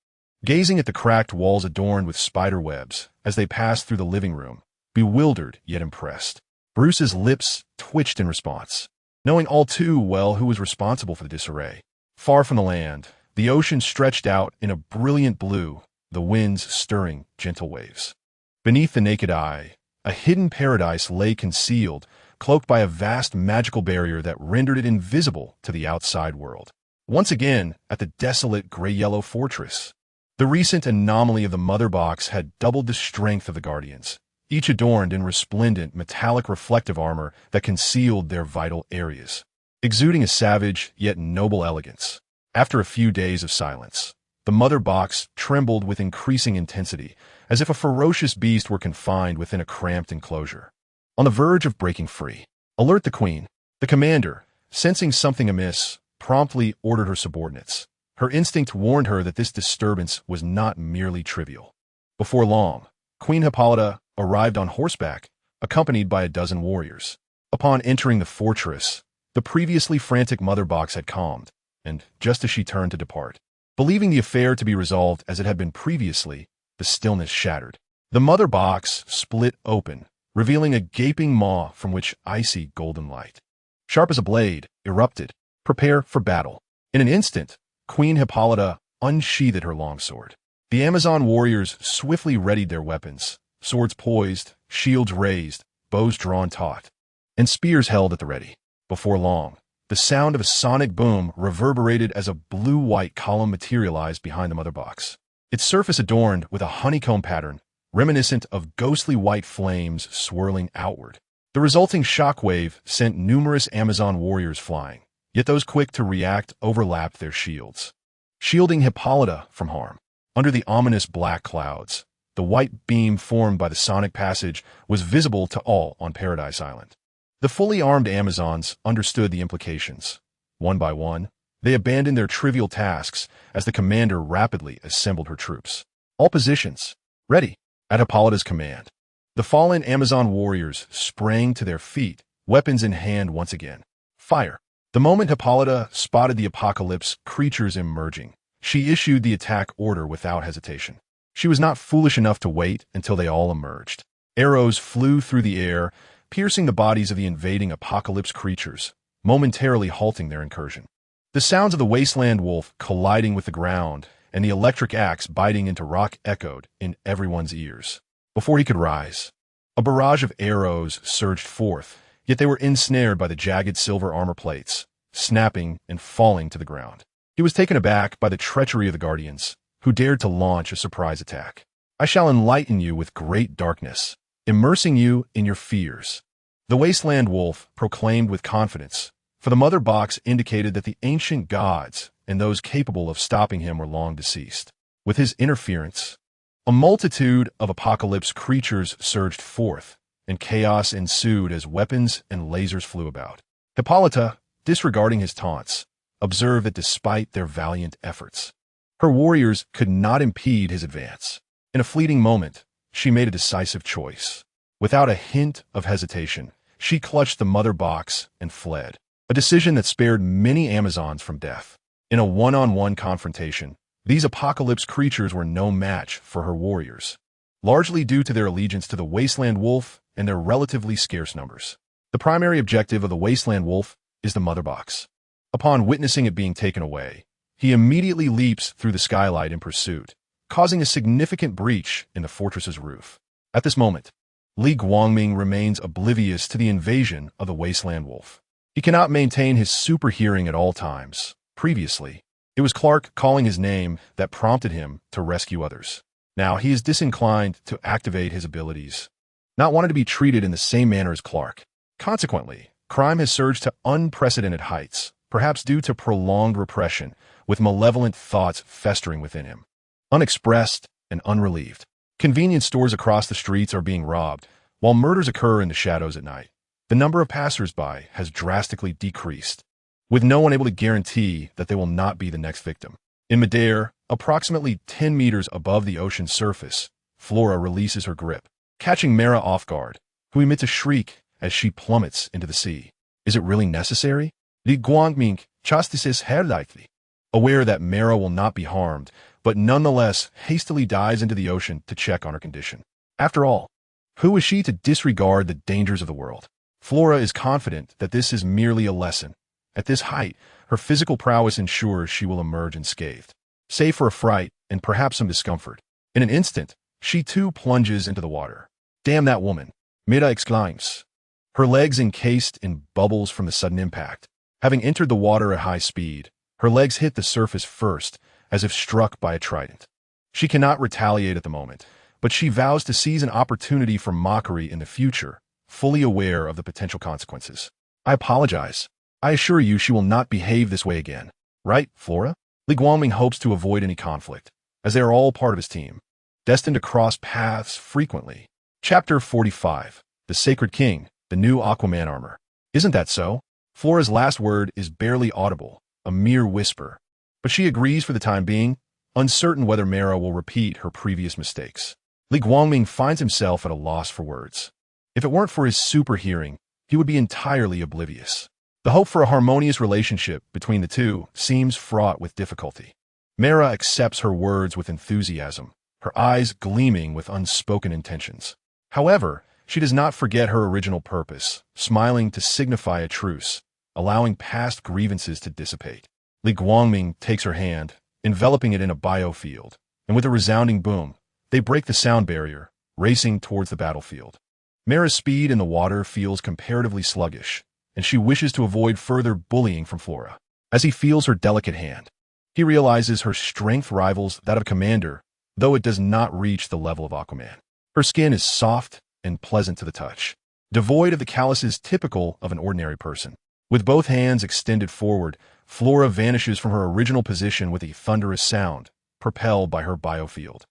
gazing at the cracked walls adorned with spider webs as they passed through the living room, bewildered yet impressed. Bruce's lips twitched in response, knowing all too well who was responsible for the disarray. Far from the land, the ocean stretched out in a brilliant blue, the winds stirring gentle waves. Beneath the naked eye, a hidden paradise lay concealed, cloaked by a vast magical barrier that rendered it invisible to the outside world. Once again, at the desolate gray-yellow fortress, the recent anomaly of the Mother Box had doubled the strength of the Guardians, each adorned in resplendent, metallic reflective armor that concealed their vital areas, exuding a savage yet noble elegance. After a few days of silence, the Mother Box trembled with increasing intensity, as if a ferocious beast were confined within a cramped enclosure, on the verge of breaking free. "Alert the Queen." The commander, sensing something amiss, promptly ordered her subordinates. Her instinct warned her that this disturbance was not merely trivial. Before long, Queen Hippolyta arrived on horseback, accompanied by a dozen warriors. Upon entering the fortress, the previously frantic Mother Box had calmed, and just as she turned to depart, believing the affair to be resolved as it had been previously, the stillness shattered. The Mother Box split open, revealing a gaping maw from which icy golden light, sharp as a blade, erupted. "Prepare for battle." In an instant, Queen Hippolyta unsheathed her longsword. The Amazon warriors swiftly readied their weapons, swords poised, shields raised, bows drawn taut, and spears held at the ready. Before long, the sound of a sonic boom reverberated as a blue-white column materialized behind the Mother Box, its surface adorned with a honeycomb pattern, reminiscent of ghostly white flames swirling outward. The resulting shockwave sent numerous Amazon warriors flying, yet those quick to react overlapped their shields, shielding Hippolyta from harm. Under the ominous black clouds, the white beam formed by the sonic passage was visible to all on Paradise Island. The fully armed Amazons understood the implications. One by one, they abandoned their trivial tasks as the commander rapidly assembled her troops. "All positions, ready." At Hippolyta's command, the fallen Amazon warriors sprang to their feet, weapons in hand once again. "Fire." The moment Hippolyta spotted the apocalypse creatures emerging, she issued the attack order without hesitation. She was not foolish enough to wait until they all emerged. Arrows flew through the air, piercing the bodies of the invading apocalypse creatures, momentarily halting their incursion. The sounds of the wasteland wolf colliding with the ground and the electric axe biting into rock echoed in everyone's ears. Before he could rise, a barrage of arrows surged forth, yet they were ensnared by the jagged silver armor plates, snapping and falling to the ground. He was taken aback by the treachery of the Guardians, who dared to launch a surprise attack. "I shall enlighten you with great darkness, immersing you in your fears," the wasteland wolf proclaimed with confidence, for the Mother Box indicated that the ancient gods and those capable of stopping him were long deceased. With his interference, a multitude of apocalypse creatures surged forth, and chaos ensued as weapons and lasers flew about. Hippolyta, disregarding his taunts, observed that despite their valiant efforts, her warriors could not impede his advance. In a fleeting moment, she made a decisive choice. Without a hint of hesitation, she clutched the Mother Box and fled, a decision that spared many Amazons from death. In a one-on-one confrontation, these apocalypse creatures were no match for her warriors, largely due to their allegiance to the Wasteland Wolf and their relatively scarce numbers. The primary objective of the Wasteland Wolf is the Mother Box. Upon witnessing it being taken away, he immediately leaps through the skylight in pursuit, causing a significant breach in the fortress's roof. At this moment, Li Guangming remains oblivious to the invasion of the Wasteland Wolf. He cannot maintain his super hearing at all times. Previously, it was Clark calling his name that prompted him to rescue others. Now he is disinclined to activate his abilities, not wanting to be treated in the same manner as Clark. Consequently, crime has surged to unprecedented heights, perhaps due to prolonged repression, with malevolent thoughts festering within him. Unexpressed and unrelieved, convenience stores across the streets are being robbed, while murders occur in the shadows at night. The number of passers-by has drastically decreased, with no one able to guarantee that they will not be the next victim. In midair, approximately 10 meters above the ocean's surface, Flora releases her grip, catching Mera off guard, who emits a shriek as she plummets into the sea. Is it really necessary? Li Guangming chastises her lightly, aware that Mera will not be harmed, but nonetheless hastily dives into the ocean to check on her condition. After all, who is she to disregard the dangers of the world? Flora is confident that this is merely a lesson. At this height, her physical prowess ensures she will emerge unscathed, save for a fright and perhaps some discomfort. In an instant, She too plunges into the water. "Damn that woman," Mera exclaims, her legs encased in bubbles from the sudden impact. Having entered the water at high speed, her legs hit the surface first, as if struck by a trident. She cannot retaliate at the moment, but she vows to seize an opportunity for mockery in the future, fully aware of the potential consequences. "I apologize. I assure you she will not behave this way again. Right, Flora?" Li Guangming hopes to avoid any conflict, as they are all part of his team, destined to cross paths frequently. Chapter 45. The Sacred King, the new Aquaman armor. "Isn't that so?" Flora's last word is barely audible, a mere whisper, but she agrees for the time being, uncertain whether Mera will repeat her previous mistakes. Li Guangming finds himself at a loss for words. If it weren't for his super hearing, he would be entirely oblivious. The hope for a harmonious relationship between the two seems fraught with difficulty. Mera accepts her words with enthusiasm, her eyes gleaming with unspoken intentions. However, she does not forget her original purpose, smiling to signify a truce, allowing past grievances to dissipate. Li Guangming takes her hand, enveloping it in a biofield, and with a resounding boom, they break the sound barrier, racing towards the battlefield. Mera's speed in the water feels comparatively sluggish, and she wishes to avoid further bullying from Flora. As he feels her delicate hand, he realizes her strength rivals that of Commander, though it does not reach the level of Aquaman. Her skin is soft and pleasant to the touch, devoid of the calluses typical of an ordinary person. With both hands extended forward, Flora vanishes from her original position with a thunderous sound, propelled by her biofield.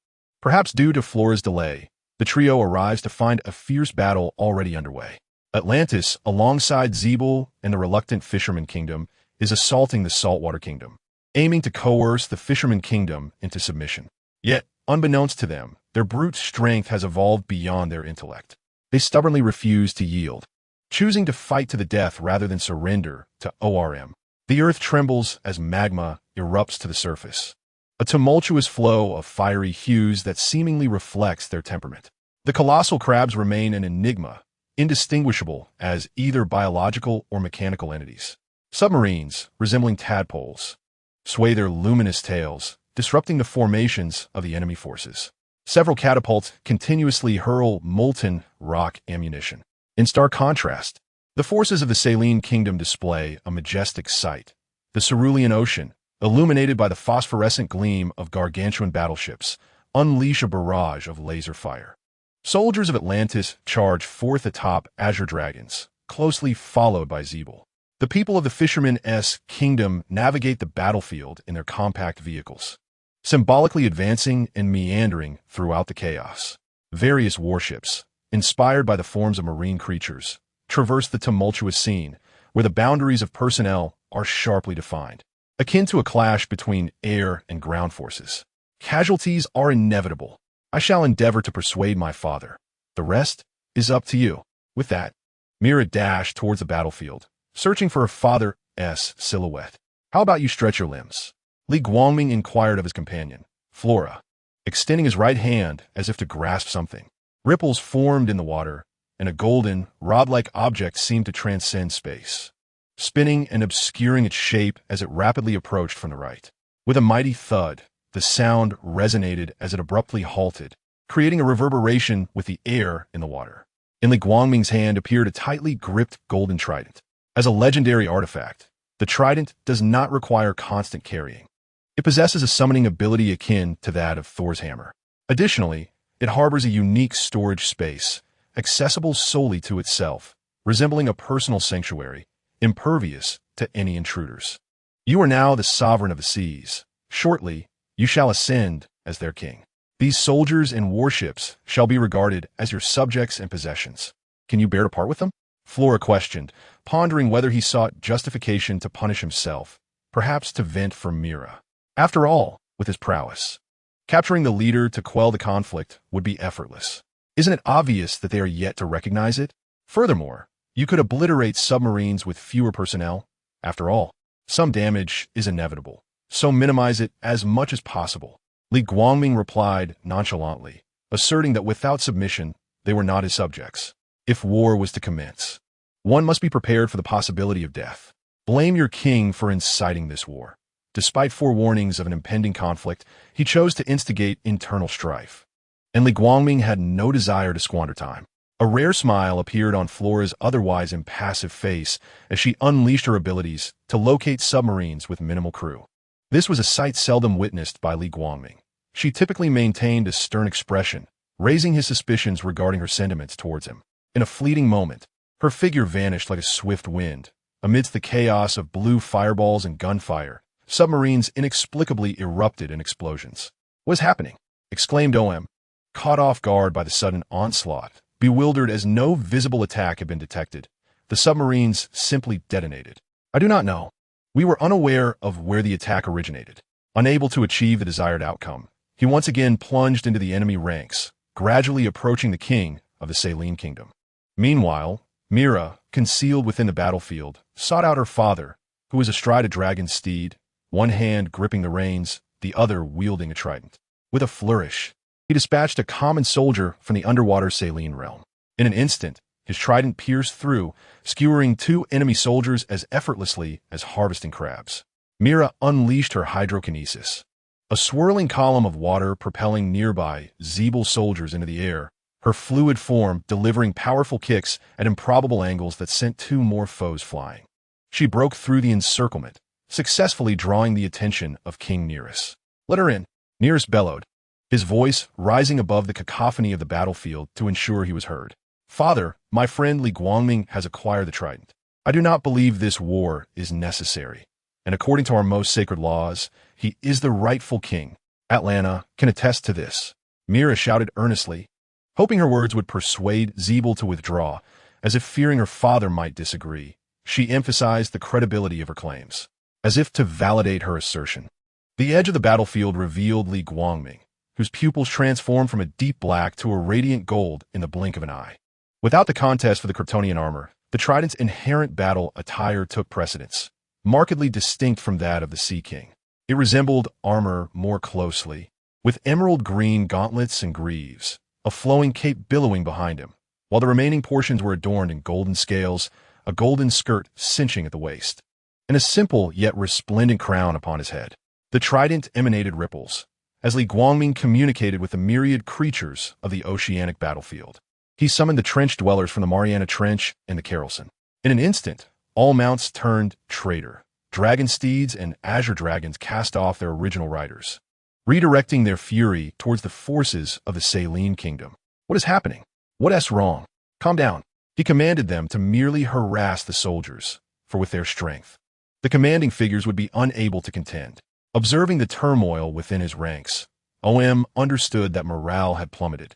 Perhaps due to Flora's delay, the trio arrives to find a fierce battle already underway. Atlantis, alongside Zeeble and the reluctant Fisherman Kingdom, is assaulting the Saltwater Kingdom, aiming to coerce the Fisherman Kingdom into submission. Yet, unbeknownst to them, their brute strength has evolved beyond their intellect. They stubbornly refuse to yield, choosing to fight to the death rather than surrender to ORM. The earth trembles as magma erupts to the surface, a tumultuous flow of fiery hues that seemingly reflects their temperament. The colossal crabs remain an enigma, indistinguishable as either biological or mechanical entities. Submarines, resembling tadpoles, sway their luminous tails, disrupting the formations of the enemy forces. Several catapults continuously hurl molten rock ammunition. In stark contrast, the forces of the Saline Kingdom display a majestic sight. The Cerulean Ocean, illuminated by the phosphorescent gleam of gargantuan battleships, unleash a barrage of laser fire. Soldiers of Atlantis charge forth atop azure dragons, closely followed by Zeeble. The people of the Fisherman's Kingdom navigate the battlefield in their compact vehicles, symbolically advancing and meandering throughout the chaos. Various warships, inspired by the forms of marine creatures, traverse the tumultuous scene, where the boundaries of personnel are sharply defined, akin to a clash between air and ground forces. Casualties are inevitable. I shall endeavor to persuade my father. The rest is up to you. With that, Mera dashed towards the battlefield, searching for her father's silhouette. "How about you stretch your limbs?" Li Guangming inquired of his companion, Flora, extending his right hand as if to grasp something. Ripples formed in the water, and a golden, rod-like object seemed to transcend space, spinning and obscuring its shape as it rapidly approached from the right. With a mighty thud, the sound resonated as it abruptly halted, creating a reverberation with the air in the water. In Li Guangming's hand appeared a tightly gripped golden trident. As a legendary artifact, the trident does not require constant carrying. It possesses a summoning ability akin to that of Thor's hammer. Additionally, it harbors a unique storage space, accessible solely to itself, resembling a personal sanctuary, impervious to any intruders. You are now the sovereign of the seas. Shortly, you shall ascend as their king. These soldiers and warships shall be regarded as your subjects and possessions. Can you bear to part with them? Flora questioned, pondering whether he sought justification to punish himself, perhaps to vent for Mera. After all, with his prowess, capturing the leader to quell the conflict would be effortless. Isn't it obvious that they are yet to recognize it? Furthermore, you could obliterate submarines with fewer personnel. After all, some damage is inevitable, so minimize it as much as possible. Li Guangming replied nonchalantly, asserting that without submission, they were not his subjects. If war was to commence, one must be prepared for the possibility of death. Blame your king for inciting this war. Despite forewarnings of an impending conflict, he chose to instigate internal strife. and Li Guangming had no desire to squander time. A rare smile appeared on Flora's otherwise impassive face as she unleashed her abilities to locate submarines with minimal crew. This was a sight seldom witnessed by Li Guangming. She typically maintained a stern expression, raising his suspicions regarding her sentiments towards him. In a fleeting moment, her figure vanished like a swift wind. Amidst the chaos of blue fireballs and gunfire, submarines inexplicably erupted in explosions. "What is happening?" exclaimed OM, caught off guard by the sudden onslaught. Bewildered as no visible attack had been detected, the submarines simply detonated. "I do not know. We were unaware of where the attack originated." Unable to achieve the desired outcome, he once again plunged into the enemy ranks, gradually approaching the king of the Saline Kingdom. Meanwhile, Mera, concealed within the battlefield, sought out her father, who was astride a dragon's steed, one hand gripping the reins, the other wielding a trident. With a flourish, he dispatched a common soldier from the underwater Saline realm. In an instant, his trident pierced through, skewering two enemy soldiers as effortlessly as harvesting crabs. Mera unleashed her hydrokinesis, a swirling column of water propelling nearby Zeeble soldiers into the air, her fluid form delivering powerful kicks at improbable angles that sent two more foes flying. She broke through the encirclement, successfully drawing the attention of King Nearus. "Let her in," Nearus bellowed, his voice rising above the cacophony of the battlefield to ensure he was heard. "Father, my friend Li Guangming has acquired the trident. I do not believe this war is necessary, and according to our most sacred laws, he is the rightful king. Atlanta can attest to this." Mera shouted earnestly, hoping her words would persuade Zeeble to withdraw, as if fearing her father might disagree. She emphasized the credibility of her claims, as if to validate her assertion. The edge of the battlefield revealed Li Guangming, whose pupils transformed from a deep black to a radiant gold in the blink of an eye. Without the contest for the Kryptonian armor, the trident's inherent battle attire took precedence, markedly distinct from that of the Sea King. It resembled armor more closely, with emerald green gauntlets and greaves, a flowing cape billowing behind him, while the remaining portions were adorned in golden scales, a golden skirt cinching at the waist, and a simple yet resplendent crown upon his head. The trident emanated ripples, as Li Guangming communicated with the myriad creatures of the oceanic battlefield. He summoned the trench dwellers from the Mariana Trench and the Carolson. In an instant, all mounts turned traitor. Dragon steeds and azure dragons cast off their original riders, redirecting their fury towards the forces of the Saline Kingdom. "What is happening? What's wrong? Calm down." He commanded them to merely harass the soldiers, for with their strength, the commanding figures would be unable to contend. Observing the turmoil within his ranks, OM understood that morale had plummeted.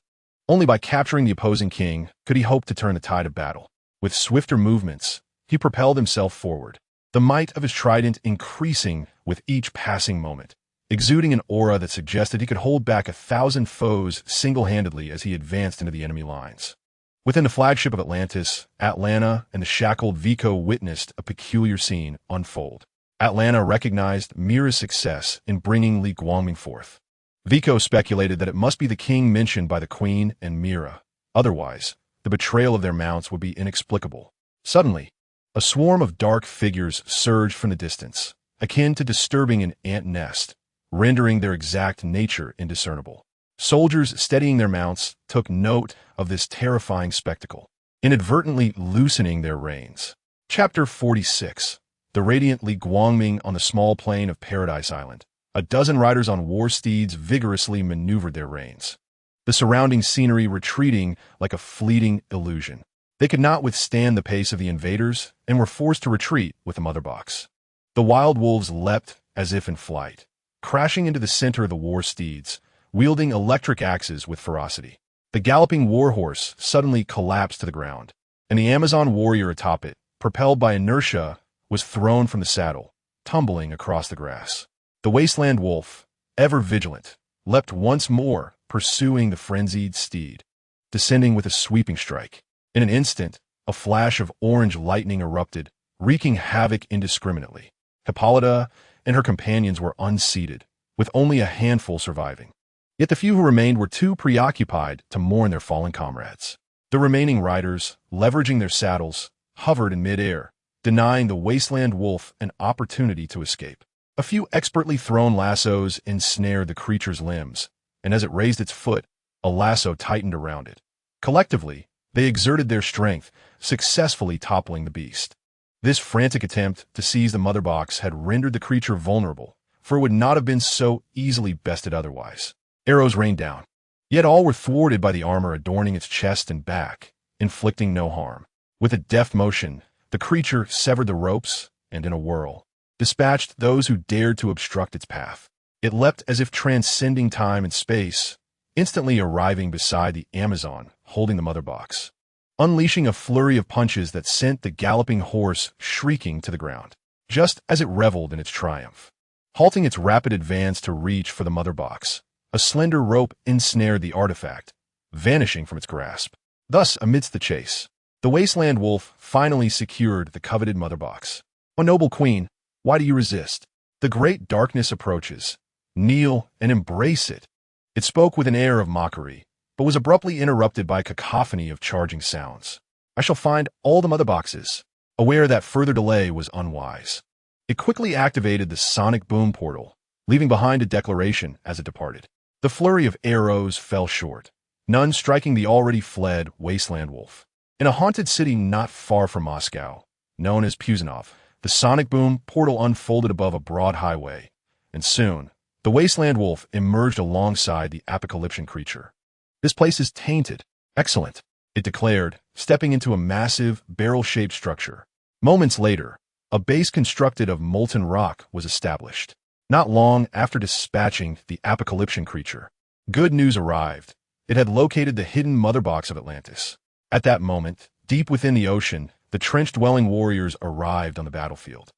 Only by capturing the opposing king could he hope to turn the tide of battle. With swifter movements, he propelled himself forward, the might of his trident increasing with each passing moment, exuding an aura that suggested he could hold back 1,000 foes single-handedly as he advanced into the enemy lines. Within the flagship of Atlantis, Atlanta and the shackled Vico witnessed a peculiar scene unfold. Atlanta recognized Mera's success in bringing Li Guangming forth. Vico speculated that it must be the king mentioned by the queen and Mera. Otherwise, the betrayal of their mounts would be inexplicable. Suddenly, a swarm of dark figures surged from the distance, akin to disturbing an ant nest, rendering their exact nature indiscernible. Soldiers steadying their mounts took note of this terrifying spectacle, inadvertently loosening their reins. Chapter 46. The radiant Li Guangming on the small plain of Paradise Island. A dozen riders on war steeds vigorously maneuvered their reins, the surrounding scenery retreating like a fleeting illusion. They could not withstand the pace of the invaders and were forced to retreat with the mother box. The wild wolves leapt as if in flight, crashing into the center of the war steeds, wielding electric axes with ferocity. The galloping warhorse suddenly collapsed to the ground, and the Amazon warrior atop it, propelled by inertia, was thrown from the saddle, tumbling across the grass. The wasteland wolf, ever vigilant, leapt once more, pursuing the frenzied steed, descending with a sweeping strike. In an instant, a flash of orange lightning erupted, wreaking havoc indiscriminately. Hippolyta and her companions were unseated, with only a handful surviving. Yet the few who remained were too preoccupied to mourn their fallen comrades. The remaining riders, leveraging their saddles, hovered in midair, denying the wasteland wolf an opportunity to escape. A few expertly thrown lassos ensnared the creature's limbs, and as it raised its foot, a lasso tightened around it. Collectively, they exerted their strength, successfully toppling the beast. This frantic attempt to seize the mother box had rendered the creature vulnerable, for it would not have been so easily bested otherwise. Arrows rained down, yet all were thwarted by the armor adorning its chest and back, inflicting no harm. With a deft motion, the creature severed the ropes and, in a whirl, dispatched those who dared to obstruct its path. It leapt as if transcending time and space, instantly arriving beside the Amazon holding the mother box, unleashing a flurry of punches that sent the galloping horse shrieking to the ground, just as it reveled in its triumph. Halting its rapid advance to reach for the mother box, a slender rope ensnared the artifact, vanishing from its grasp. Thus, amidst the chase, the wasteland wolf finally secured the coveted mother box. "O noble queen, why do you resist? The great darkness approaches. Kneel and embrace it." It spoke with an air of mockery, but was abruptly interrupted by a cacophony of charging sounds. "I shall find all the mother boxes." Aware that further delay was unwise, it quickly activated the sonic boom portal, leaving behind a declaration as it departed. The flurry of arrows fell short, none striking the already fled wasteland wolf. In a haunted city not far from Moscow, known as Puzanov, the sonic boom portal unfolded above a broad highway, and soon, the wasteland wolf emerged alongside the apocalyptic creature. "This place is tainted." "Excellent," it declared, stepping into a massive, barrel-shaped structure. Moments later, a base constructed of molten rock was established. Not long after dispatching the apocalyptic creature, good news arrived. It had located the hidden mother box of Atlantis. At that moment, deep within the ocean, the trench-dwelling warriors arrived on the battlefield.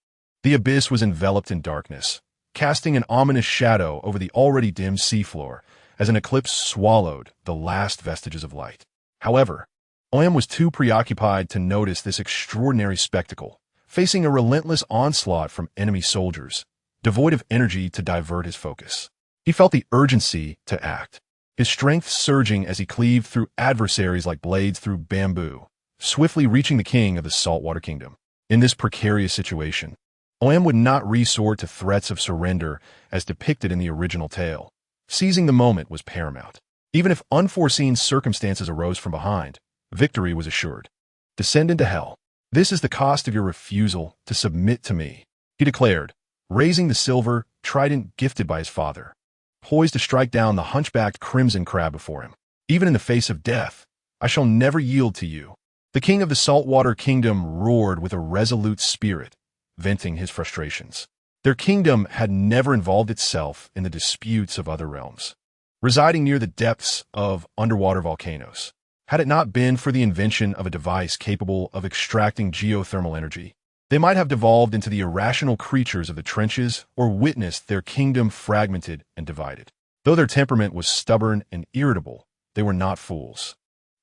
The abyss was enveloped in darkness, casting an ominous shadow over the already dim seafloor as an eclipse swallowed the last vestiges of light. However, Oem was too preoccupied to notice this extraordinary spectacle, facing a relentless onslaught from enemy soldiers, devoid of energy to divert his focus. He felt the urgency to act, his strength surging as he cleaved through adversaries like blades through bamboo, swiftly reaching the king of the saltwater kingdom. In this precarious situation, Oem would not resort to threats of surrender as depicted in the original tale. Seizing the moment was paramount. Even if unforeseen circumstances arose from behind, victory was assured. "Descend into hell. This is the cost of your refusal to submit to me," he declared, raising the silver trident gifted by his father, poised to strike down the hunchbacked crimson crab before him. "Even in the face of death, I shall never yield to you." The king of the saltwater kingdom roared with a resolute spirit, venting his frustrations. Their kingdom had never involved itself in the disputes of other realms, residing near the depths of underwater volcanoes. Had it not been for the invention of a device capable of extracting geothermal energy, they might have devolved into the irrational creatures of the trenches or witnessed their kingdom fragmented and divided. Though their temperament was stubborn and irritable, they were not fools.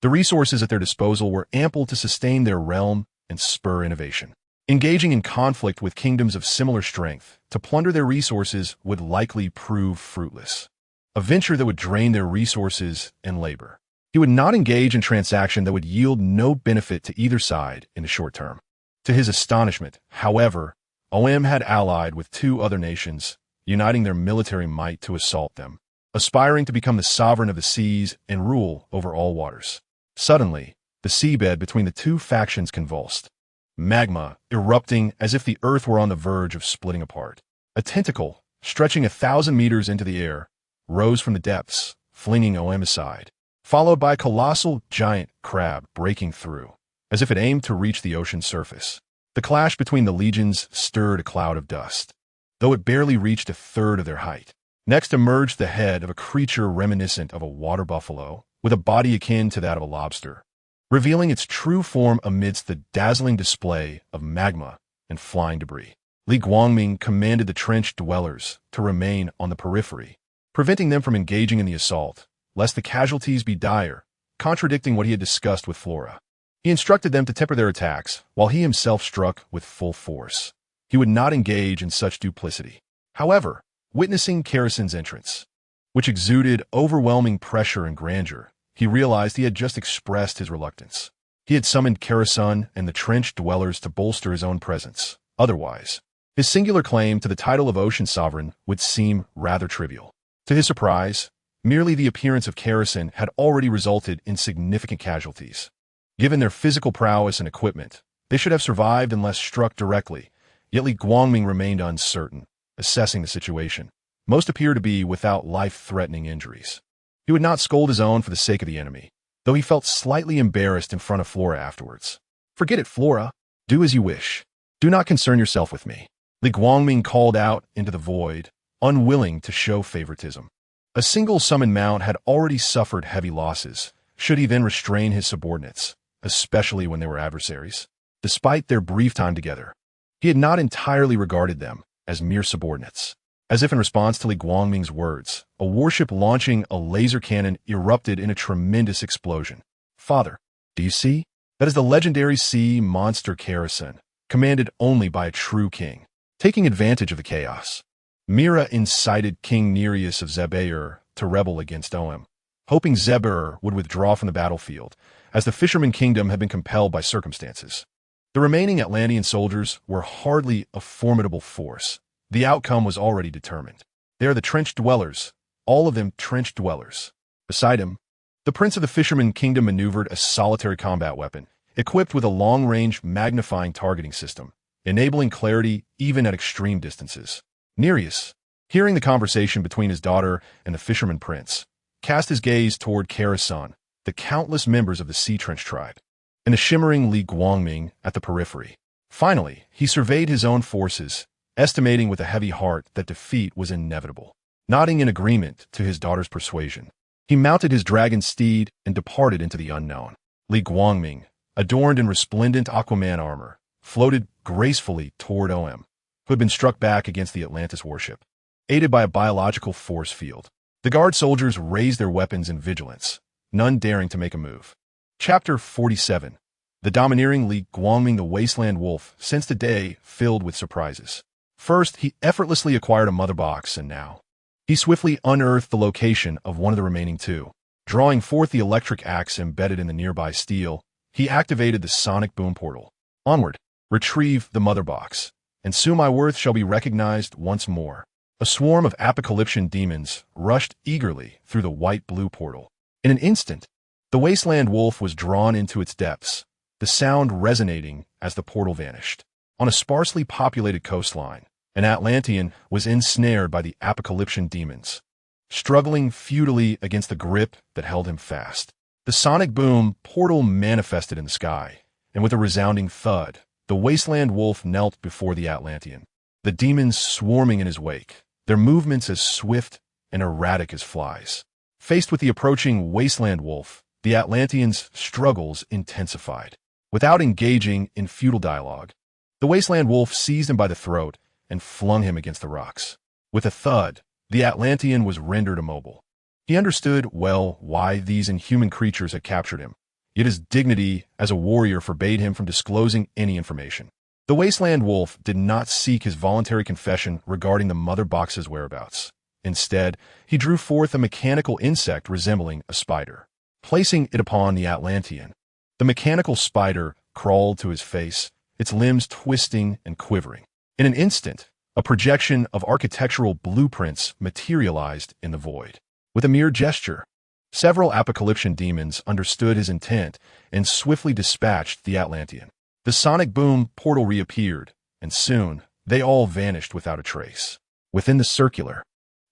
The resources at their disposal were ample to sustain their realm and spur innovation. Engaging in conflict with kingdoms of similar strength to plunder their resources would likely prove fruitless, a venture that would drain their resources and labor. He would not engage in transaction that would yield no benefit to either side in the short term. To his astonishment, however, Oem had allied with two other nations, uniting their military might to assault them, aspiring to become the sovereign of the seas and rule over all waters. Suddenly, the seabed between the two factions convulsed, magma erupting as if the earth were on the verge of splitting apart. A tentacle, stretching 1,000 meters into the air, rose from the depths, flinging Oem aside, followed by a colossal giant crab breaking through, as if it aimed to reach the ocean's surface. The clash between the legions stirred a cloud of dust, though it barely reached a third of their height. Next emerged the head of a creature reminiscent of a water buffalo, with a body akin to that of a lobster, revealing its true form amidst the dazzling display of magma and flying debris. Li Guangming commanded the trench dwellers to remain on the periphery, preventing them from engaging in the assault, lest the casualties be dire, contradicting what he had discussed with Flora. He instructed them to temper their attacks, while he himself struck with full force. He would not engage in such duplicity. However, witnessing Karasin's entrance, which exuded overwhelming pressure and grandeur, he realized he had just expressed his reluctance. He had summoned Karasun and the trench dwellers to bolster his own presence. Otherwise, his singular claim to the title of Ocean Sovereign would seem rather trivial. To his surprise, Merely the appearance of Kerosene had already resulted in significant casualties. Given their physical prowess and equipment, they should have survived unless struck directly, yet Li Guangming remained uncertain, assessing the situation. Most appear to be without life-threatening injuries. He would not scold his own for the sake of the enemy, though he felt slightly embarrassed in front of Flora afterwards. "Forget it, Flora. Do as you wish. Do not concern yourself with me," Li Guangming called out into the void, unwilling to show favoritism. A single summoned mount had already suffered heavy losses. Should he then restrain his subordinates, especially when they were adversaries? Despite their brief time together, he had not entirely regarded them as mere subordinates. As if in response to Li Guangming's words, a warship launching a laser cannon erupted in a tremendous explosion. "Father, do you see? That is the legendary sea monster Kerosene, commanded only by a true king." Taking advantage of the chaos, Mera incited King Nereus of Zeb-Er to rebel against Oem, hoping Zeb-Er would withdraw from the battlefield, as the Fisherman Kingdom had been compelled by circumstances. The remaining Atlantean soldiers were hardly a formidable force. The outcome was already determined. They are the Trench Dwellers, all of them Trench Dwellers. Beside him, the Prince of the Fisherman Kingdom maneuvered a solitary combat weapon, equipped with a long-range magnifying targeting system, enabling clarity even at extreme distances. Nereus, hearing the conversation between his daughter and the Fisherman Prince, cast his gaze toward Kerosene, the countless members of the Sea Trench tribe, and the shimmering Li Guangming at the periphery. Finally, he surveyed his own forces, estimating with a heavy heart that defeat was inevitable. Nodding in agreement to his daughter's persuasion, he mounted his dragon steed and departed into the unknown. Li Guangming, adorned in resplendent Aquaman armor, floated gracefully toward Oem, who had been struck back against the Atlantis warship. Aided by a biological force field, the guard soldiers raised their weapons in vigilance, none daring to make a move. Chapter 47. The domineering Li Guangming the Wasteland Wolf sensed a day filled with surprises. First, he effortlessly acquired a mother box, and now he swiftly unearthed the location of one of the remaining two. Drawing forth the electric axe embedded in the nearby steel, he activated the sonic boom portal. Onward, retrieve the mother box, and soon my worth shall be recognized once more. A swarm of apocalyptian demons rushed eagerly through the white-blue portal. In an instant, the Wasteland Wolf was drawn into its depths, the sound resonating as the portal vanished. On a sparsely populated coastline, an Atlantean was ensnared by the apocalyptian demons, struggling futilely against the grip that held him fast. The sonic boom portal manifested in the sky, and with a resounding thud, the Wasteland Wolf knelt before the Atlantean, the demons swarming in his wake, their movements as swift and erratic as flies. Faced with the approaching Wasteland Wolf, the Atlantean's struggles intensified. Without engaging in futile dialogue, the Wasteland Wolf seized him by the throat and flung him against the rocks. With a thud, the Atlantean was rendered immobile. He understood well why these inhuman creatures had captured him, yet his dignity as a warrior forbade him from disclosing any information. The Wasteland Wolf did not seek his voluntary confession regarding the mother box's whereabouts. Instead, he drew forth a mechanical insect resembling a spider. Placing it upon the Atlantean, the mechanical spider crawled to his face, its limbs twisting and quivering. In an instant, a projection of architectural blueprints materialized in the void. With a mere gesture, several apocalyptian demons understood his intent and swiftly dispatched the Atlantean. The sonic boom portal reappeared, and soon they all vanished without a trace. Within the circular,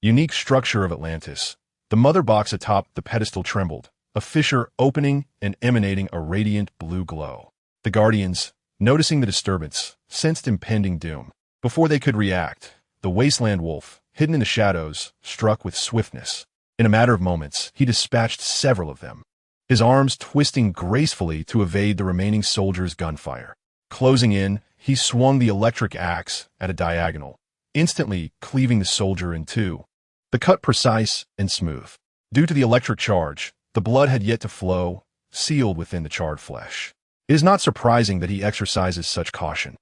unique structure of Atlantis, the mother box atop the pedestal trembled, a fissure opening and emanating a radiant blue glow. The Guardians, noticing the disturbance, sensed impending doom. Before they could react, the Wasteland Wolf, hidden in the shadows, struck with swiftness. In a matter of moments, he dispatched several of them, his arms twisting gracefully to evade the remaining soldiers' gunfire. Closing in, he swung the electric axe at a diagonal, instantly cleaving the soldier in two. The cut precise and smooth. Due to the electric charge, the blood had yet to flow, sealed within the charred flesh. It is not surprising that he exercises such caution.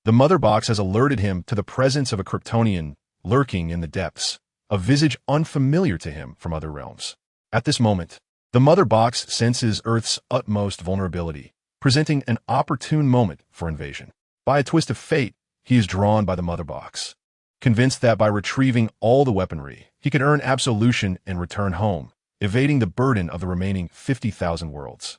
The mother box has alerted him to the presence of a Kryptonian lurking in the depths, a visage unfamiliar to him from other realms. At this moment, the mother box senses Earth's utmost vulnerability, presenting an opportune moment for invasion. By a twist of fate, he is drawn by the mother box. convinced that by retrieving all the weaponry, he could earn absolution and return home, evading the burden of the remaining 50,000 worlds.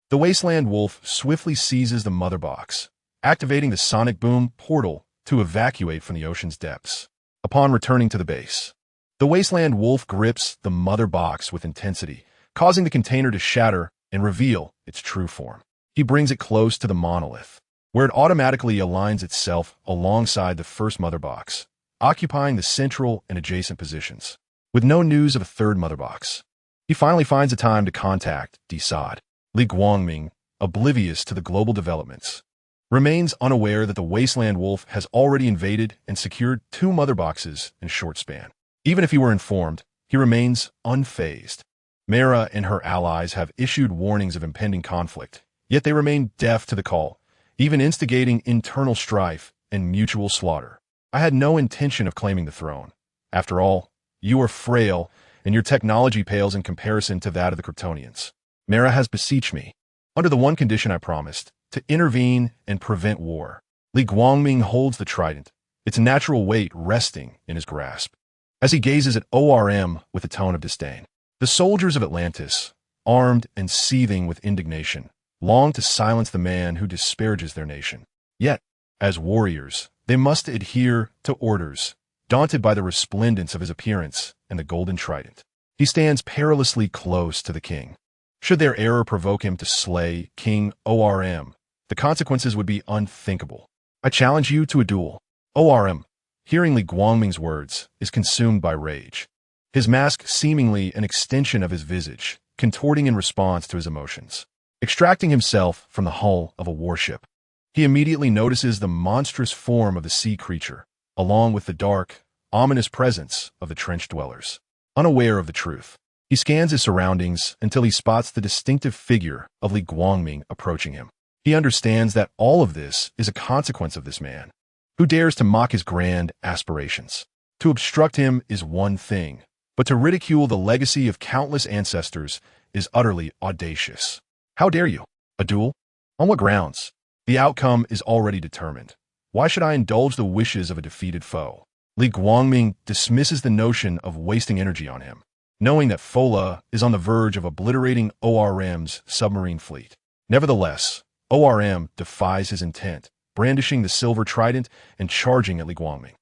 The Wasteland Wolf swiftly seizes the mother box, activating the sonic boom portal to evacuate from the ocean's depths. Upon returning to the base, the Wasteland Wolf grips the mother box with intensity, causing the container to shatter and reveal its true form. He brings it close to the monolith, where it automatically aligns itself alongside the first mother box, occupying the central and adjacent positions. With no news of a third mother box, he finally finds the time to contact Darkseid. Li Guangming, oblivious to the global developments, remains unaware that the Wasteland Wolf has already invaded and secured 2 mother boxes in a short span. Even if he were informed, he remains unfazed. Mera and her allies have issued warnings of impending conflict, yet they remain deaf to the call, even instigating internal strife and mutual slaughter. I had no intention of claiming the throne. After all, you are frail, and your technology pales in comparison to that of the Kryptonians. Mera has beseeched me, under the one condition I promised, to intervene and prevent war. Li Guangming holds the trident, its natural weight resting in his grasp, as he gazes at ORM with a tone of disdain. The soldiers of Atlantis, armed and seething with indignation, long to silence the man who disparages their nation. Yet, as warriors, they must adhere to orders, daunted by the resplendence of his appearance and the golden trident. He stands perilously close to the king. Should their error provoke him to slay King ORM, the consequences would be unthinkable. I challenge you to a duel. ORM, hearing Li Guangming's words, is consumed by rage, his mask seemingly an extension of his visage, contorting in response to his emotions. Extracting himself from the hull of a warship, he immediately notices the monstrous form of the sea creature, along with the dark, ominous presence of the trench dwellers. Unaware of the truth, he scans his surroundings until he spots the distinctive figure of Li Guangming approaching him. He understands that all of this is a consequence of this man, who dares to mock his grand aspirations. To obstruct him is one thing, but to ridicule the legacy of countless ancestors is utterly audacious. How dare you? A duel? On what grounds? The outcome is already determined. Why should I indulge the wishes of a defeated foe? Li Guangming dismisses the notion of wasting energy on him, knowing that Fola is on the verge of obliterating ORM's submarine fleet. Nevertheless, ORM defies his intent, brandishing the silver trident and charging at Li Guangming.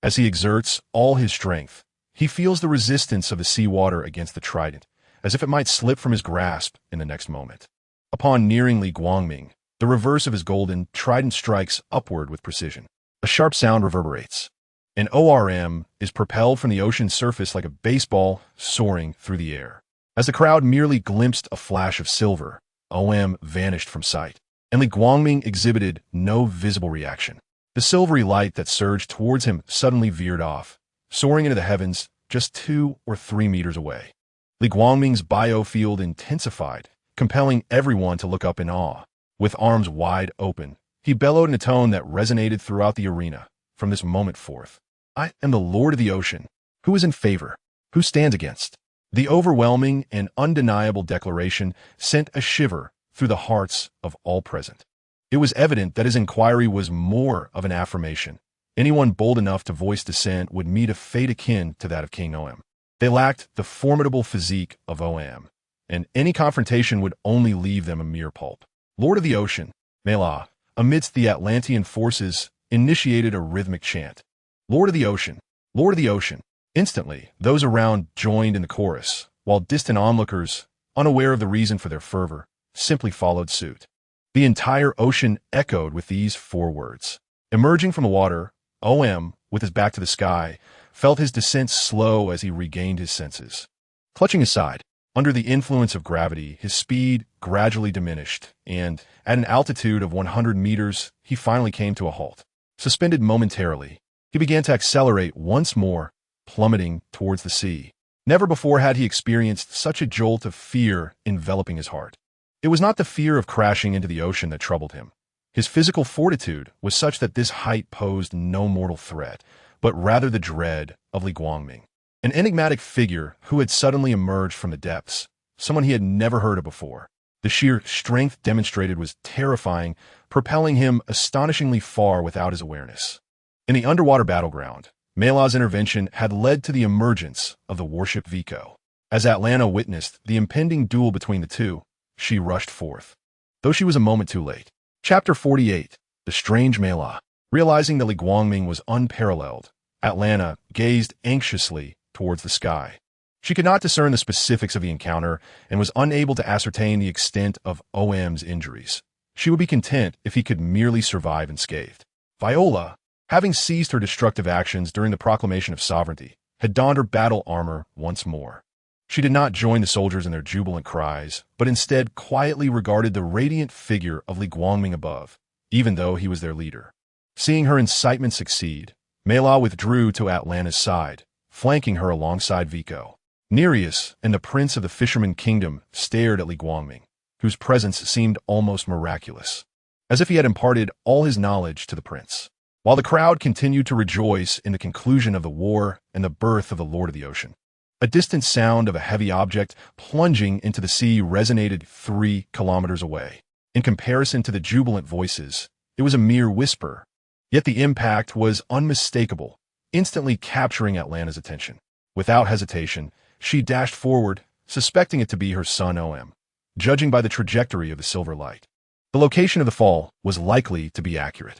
As he exerts all his strength, he feels the resistance of the seawater against the trident, as if it might slip from his grasp in the next moment. Upon nearing Li Guangming, the reverse of his golden trident strikes upward with precision. A sharp sound reverberates, and ORM is propelled from the ocean's surface like a baseball soaring through the air. As the crowd merely glimpsed a flash of silver, OM vanished from sight, and Li Guangming exhibited no visible reaction. The silvery light that surged towards him suddenly veered off, soaring into the heavens just 2 or 3 meters away. Li Guangming's biofield intensified, compelling everyone to look up in awe. With arms wide open, he bellowed in a tone that resonated throughout the arena. From this moment forth, I am the Lord of the Ocean. Who is in favor? Who stands against? The overwhelming and undeniable declaration sent a shiver through the hearts of all present. It was evident that his inquiry was more of an affirmation. Anyone bold enough to voice dissent would meet a fate akin to that of King OM. They lacked the formidable physique of OM, and any confrontation would only leave them a mere pulp. Lord of the Ocean, Mera, amidst the Atlantean forces, initiated a rhythmic chant. Lord of the Ocean, Lord of the Ocean. Instantly, those around joined in the chorus, while distant onlookers, unaware of the reason for their fervor, simply followed suit. The entire ocean echoed with these 4 words. Emerging from the water, OM, with his back to the sky, felt his descent slow as he regained his senses. Clutching his side, under the influence of gravity, his speed gradually diminished, and, at an altitude of 100 meters, he finally came to a halt. Suspended momentarily, he began to accelerate once more, plummeting towards the sea. Never before had he experienced such a jolt of fear enveloping his heart. It was not the fear of crashing into the ocean that troubled him. His physical fortitude was such that this height posed no mortal threat, but rather the dread of Li Guangming. An enigmatic figure who had suddenly emerged from the depths, someone he had never heard of before. The sheer strength demonstrated was terrifying, propelling him astonishingly far without his awareness. In the underwater battleground, Mela's intervention had led to the emergence of the warship Vico. As Atlanta witnessed the impending duel between the two, she rushed forth, though she was a moment too late. Chapter 48. The Strange Mela. Realizing that Li Guangming was unparalleled, Atlanta gazed anxiously towards the sky. She could not discern the specifics of the encounter and was unable to ascertain the extent of OM's injuries. She would be content if he could merely survive unscathed. Viola, having ceased her destructive actions during the proclamation of sovereignty, had donned her battle armor once more. She did not join the soldiers in their jubilant cries, but instead quietly regarded the radiant figure of Li Guangming above, even though he was their leader. Seeing her incitement succeed, Mela withdrew to Atlanta's side, flanking her alongside Vico. Nereus and the prince of the Fisherman Kingdom stared at Li Guangming, whose presence seemed almost miraculous, as if he had imparted all his knowledge to the prince. While the crowd continued to rejoice in the conclusion of the war and the birth of the Lord of the Ocean, a distant sound of a heavy object plunging into the sea resonated 3 kilometers away. In comparison to the jubilant voices, it was a mere whisper, yet the impact was unmistakable, instantly capturing Atlanta's attention. Without hesitation, she dashed forward, suspecting it to be her son OM, judging by the trajectory of the silver light. The location of the fall was likely to be accurate.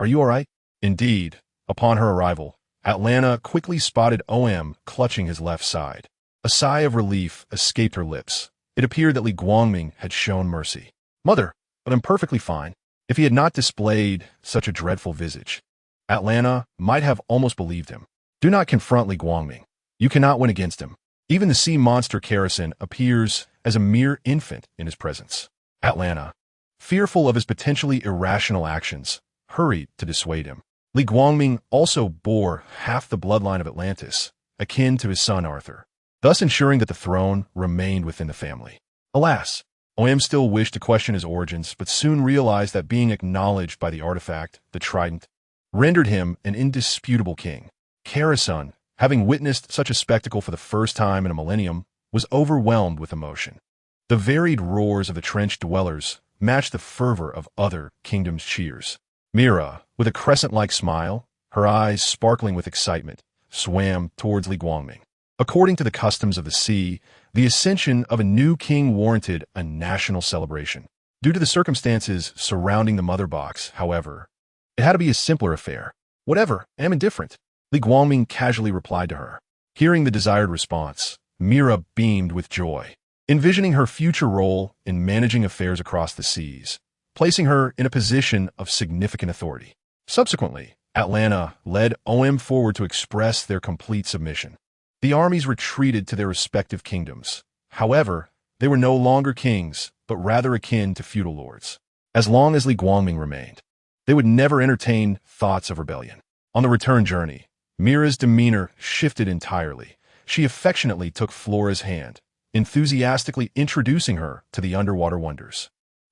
Are you all right? Indeed, upon her arrival, Atlanta quickly spotted OM clutching his left side. A sigh of relief escaped her lips. It appeared that Li Guangming had shown mercy. Mother, but I'm perfectly fine. If he had not displayed such a dreadful visage, Atlanta might have almost believed him. Do not confront Li Guangming. You cannot win against him. Even the sea monster Kerosene appears as a mere infant in his presence. Atlanta, fearful of his potentially irrational actions, hurried to dissuade him. Li Guangming also bore half the bloodline of Atlantis, akin to his son Arthur, thus ensuring that the throne remained within the family. Alas, OM still wished to question his origins, but soon realized that being acknowledged by the artifact, the trident, rendered him an indisputable king. Kerosene, having witnessed such a spectacle for the first time in a millennium, was overwhelmed with emotion. The varied roars of the trench dwellers matched the fervor of other kingdoms' cheers. Mera, with a crescent-like smile, her eyes sparkling with excitement, swam towards Li Guangming. According to the customs of the sea, the ascension of a new king warranted a national celebration. Due to the circumstances surrounding the mother box, however, it had to be a simpler affair. Whatever, I am indifferent, Li Guangming casually replied to her. Hearing the desired response, Mera beamed with joy, envisioning her future role in managing affairs across the seas, placing her in a position of significant authority. Subsequently, Atlanta led OM forward to express their complete submission. The armies retreated to their respective kingdoms. However, they were no longer kings, but rather akin to feudal lords. As long as Li Guangming remained, they would never entertain thoughts of rebellion. On the return journey, Mera's demeanor shifted entirely. She affectionately took Flora's hand, enthusiastically introducing her to the underwater wonders.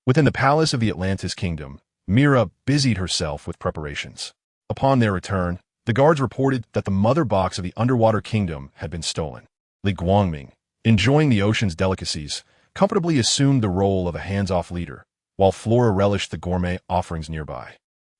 Within the palace of the Atlantis kingdom, Mera busied herself with preparations. Upon their return, the guards reported that the mother box of the underwater kingdom had been stolen. Li Guangming, enjoying the ocean's delicacies, comfortably assumed the role of a hands-off leader, while Flora relished the gourmet offerings nearby.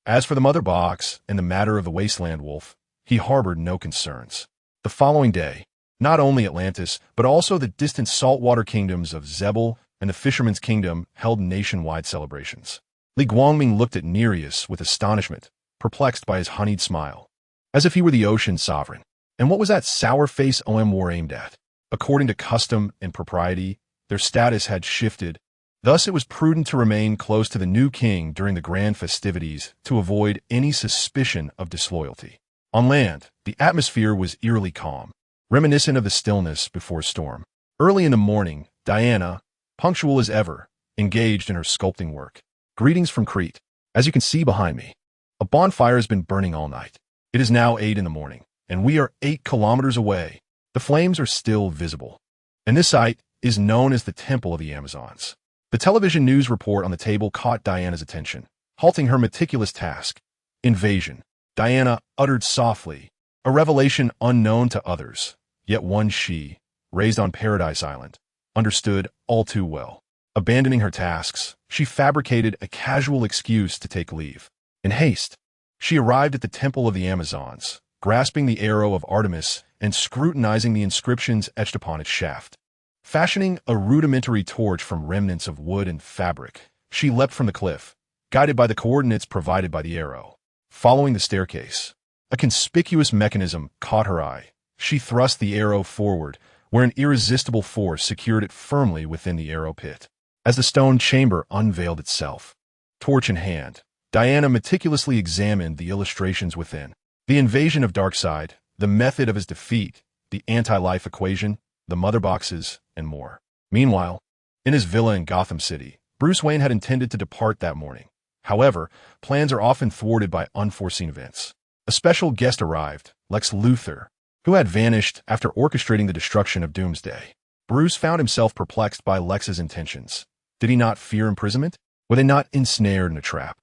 As for the mother box and the matter of the wasteland wolf, he harbored no concerns. The following day, not only Atlantis, but also the distant saltwater kingdoms of Zebel and the Fisherman's Kingdom held nationwide celebrations. Li Guangming looked at Nereus with astonishment, perplexed by his honeyed smile, as if he were the ocean's sovereign. And what was that sour face OM war aimed at? According to custom and propriety, their status had shifted. Thus it was prudent to remain close to the new king during the grand festivities to avoid any suspicion of disloyalty. On land, the atmosphere was eerily calm, reminiscent of the stillness before a storm. Early in the morning, Diana, punctual as ever, engaged in her sculpting work. Greetings from Crete. As you can see behind me, a bonfire has been burning all night. It is now 8 in the morning, and we are 8 kilometers away. The flames are still visible, and this site is known as the Temple of the Amazons. The television news report on the table caught Diana's attention, halting her meticulous task. Invasion, Diana uttered softly, a revelation unknown to others, yet one she, raised on Paradise Island, understood all too well. Abandoning her tasks, she fabricated a casual excuse to take leave. In haste, she arrived at the Temple of the Amazons, grasping the arrow of Artemis and scrutinizing the inscriptions etched upon its shaft. Fashioning a rudimentary torch from remnants of wood and fabric, she leapt from the cliff, guided by the coordinates provided by the arrow. Following the staircase, a conspicuous mechanism caught her eye. She thrust the arrow forward, where an irresistible force secured it firmly within the arrow pit. As the stone chamber unveiled itself, torch in hand, Diana meticulously examined the illustrations within. The invasion of Darkseid, the method of his defeat, the anti-life equation, the mother boxes, and more. Meanwhile, in his villa in Gotham City, Bruce Wayne had intended to depart that morning. However, plans are often thwarted by unforeseen events. A special guest arrived, Lex Luthor, who had vanished after orchestrating the destruction of Doomsday. Bruce found himself perplexed by Lex's intentions. Did he not fear imprisonment? Were they not ensnared in a trap?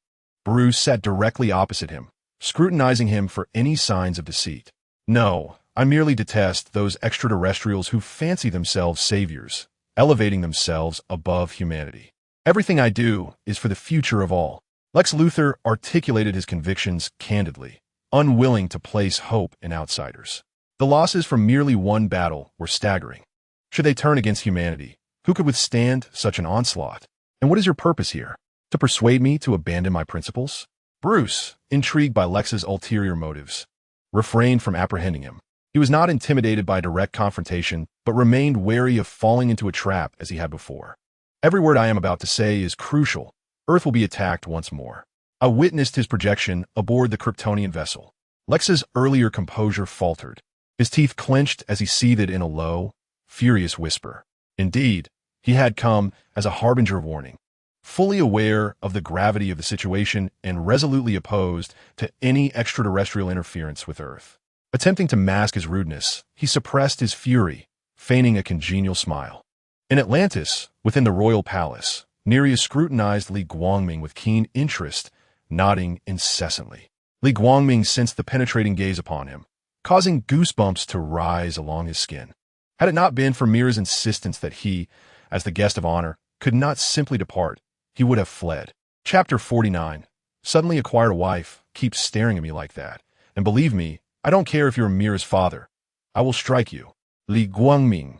Bruce sat directly opposite him, scrutinizing him for any signs of deceit. No, I merely detest those extraterrestrials who fancy themselves saviors, elevating themselves above humanity. Everything I do is for the future of all. Lex Luthor articulated his convictions candidly, unwilling to place hope in outsiders. The losses from merely one battle were staggering. Should they turn against humanity, who could withstand such an onslaught? And what is your purpose here? To persuade me to abandon my principles? Bruce, intrigued by Lex's ulterior motives, refrained from apprehending him. He was not intimidated by direct confrontation, but remained wary of falling into a trap as he had before. Every word I am about to say is crucial. Earth will be attacked once more. I witnessed his projection aboard the Kryptonian vessel. Lex's earlier composure faltered. His teeth clenched as he seethed in a low, furious whisper. Indeed, he had come as a harbinger of warning. Fully aware of the gravity of the situation and resolutely opposed to any extraterrestrial interference with Earth. Attempting to mask his rudeness, he suppressed his fury, feigning a congenial smile. In Atlantis, within the royal palace, Nereus scrutinized Li Guangming with keen interest, nodding incessantly. Li Guangming sensed the penetrating gaze upon him, causing goosebumps to rise along his skin. Had it not been for Mera's insistence that he, as the guest of honor, could not simply depart, he would have fled. Chapter 49. Suddenly acquired a wife keeps staring at me like that. And believe me, I don't care if you're Mera's father. I will strike you. Li Guangming,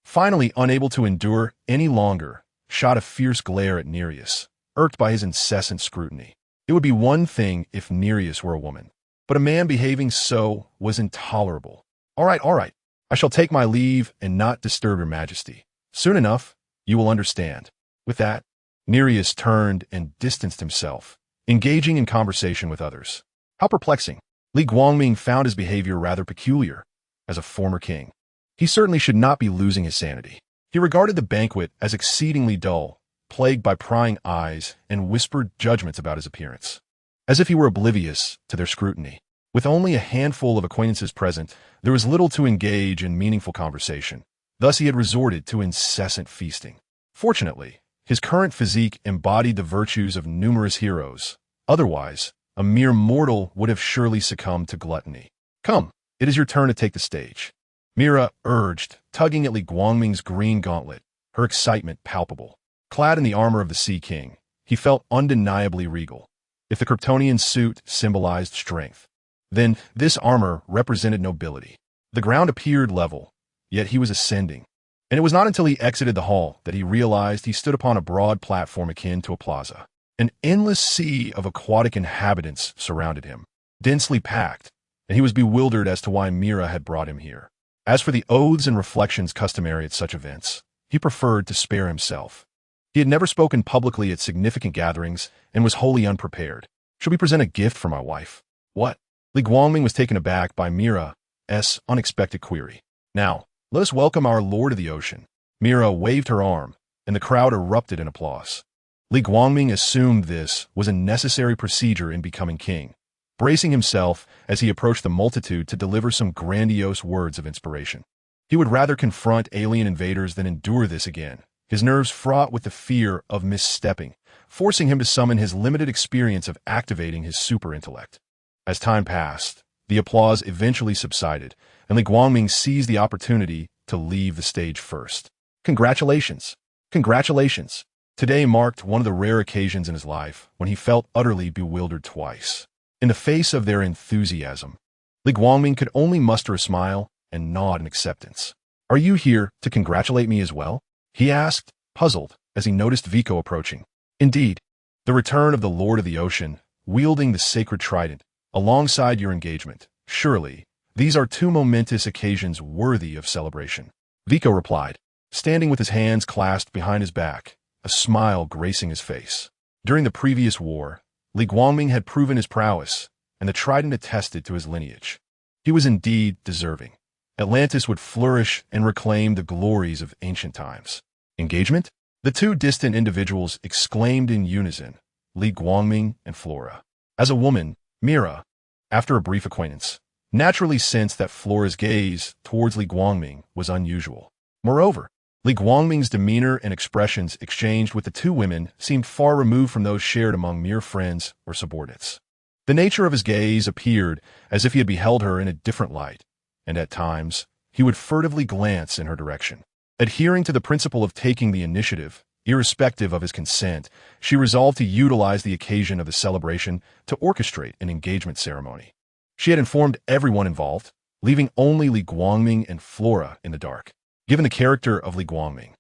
finally unable to endure any longer, shot a fierce glare at Nereus, irked by his incessant scrutiny. It would be one thing if Nereus were a woman, but a man behaving so was intolerable. All right. I shall take my leave and not disturb your majesty. Soon enough, you will understand. With that, Nereus turned and distanced himself, engaging in conversation with others. How perplexing. Li Guangming found his behavior rather peculiar. As a former king, he certainly should not be losing his sanity. He regarded the banquet as exceedingly dull, plagued by prying eyes and whispered judgments about his appearance, as if he were oblivious to their scrutiny. With only a handful of acquaintances present, there was little to engage in meaningful conversation. Thus he had resorted to incessant feasting. Fortunately, his current physique embodied the virtues of numerous heroes. Otherwise, a mere mortal would have surely succumbed to gluttony. Come, it is your turn to take the stage. Mera urged, tugging at Li Guangming's green gauntlet, her excitement palpable. Clad in the armor of the Sea King, he felt undeniably regal. If the Kryptonian suit symbolized strength, then this armor represented nobility. The ground appeared level, yet he was ascending. And it was not until he exited the hall that he realized he stood upon a broad platform akin to a plaza. An endless sea of aquatic inhabitants surrounded him, densely packed, and he was bewildered as to why Mera had brought him here. As for the oaths and reflections customary at such events, he preferred to spare himself. He had never spoken publicly at significant gatherings and was wholly unprepared. Should we present a gift for my wife? What? Li Guangming was taken aback by Mera's unexpected query. Now, let us welcome our Lord of the Ocean. Mera waved her arm, and the crowd erupted in applause. Li Guangming assumed this was a necessary procedure in becoming king, bracing himself as he approached the multitude to deliver some grandiose words of inspiration. He would rather confront alien invaders than endure this again, his nerves fraught with the fear of misstepping, forcing him to summon his limited experience of activating his super intellect. As time passed, the applause eventually subsided, and Li Guangming seized the opportunity to leave the stage first. Congratulations! Congratulations! Today marked one of the rare occasions in his life when he felt utterly bewildered twice. In the face of their enthusiasm, Li Guangming could only muster a smile and nod in acceptance. "Are you here to congratulate me as well?" he asked, puzzled, as he noticed Vico approaching. "Indeed. The return of the Lord of the Ocean, wielding the sacred trident, alongside your engagement. Surely, these are two momentous occasions worthy of celebration." Vico replied, standing with his hands clasped behind his back, a smile gracing his face. During the previous war, Li Guangming had proven his prowess, and the trident attested to his lineage. He was indeed deserving. Atlantis would flourish and reclaim the glories of ancient times. Engagement? The two distant individuals exclaimed in unison, Li Guangming and Flora. As a woman, Mera, after a brief acquaintance, naturally sensed that Flora's gaze towards Li Guangming was unusual. Moreover, Li Guangming's demeanor and expressions exchanged with the two women seemed far removed from those shared among mere friends or subordinates. The nature of his gaze appeared as if he had beheld her in a different light, and at times, he would furtively glance in her direction. Adhering to the principle of taking the initiative, irrespective of his consent, she resolved to utilize the occasion of the celebration to orchestrate an engagement ceremony. She had informed everyone involved, leaving only Li Guangming and Flora in the dark. Given the character of Li Guangming,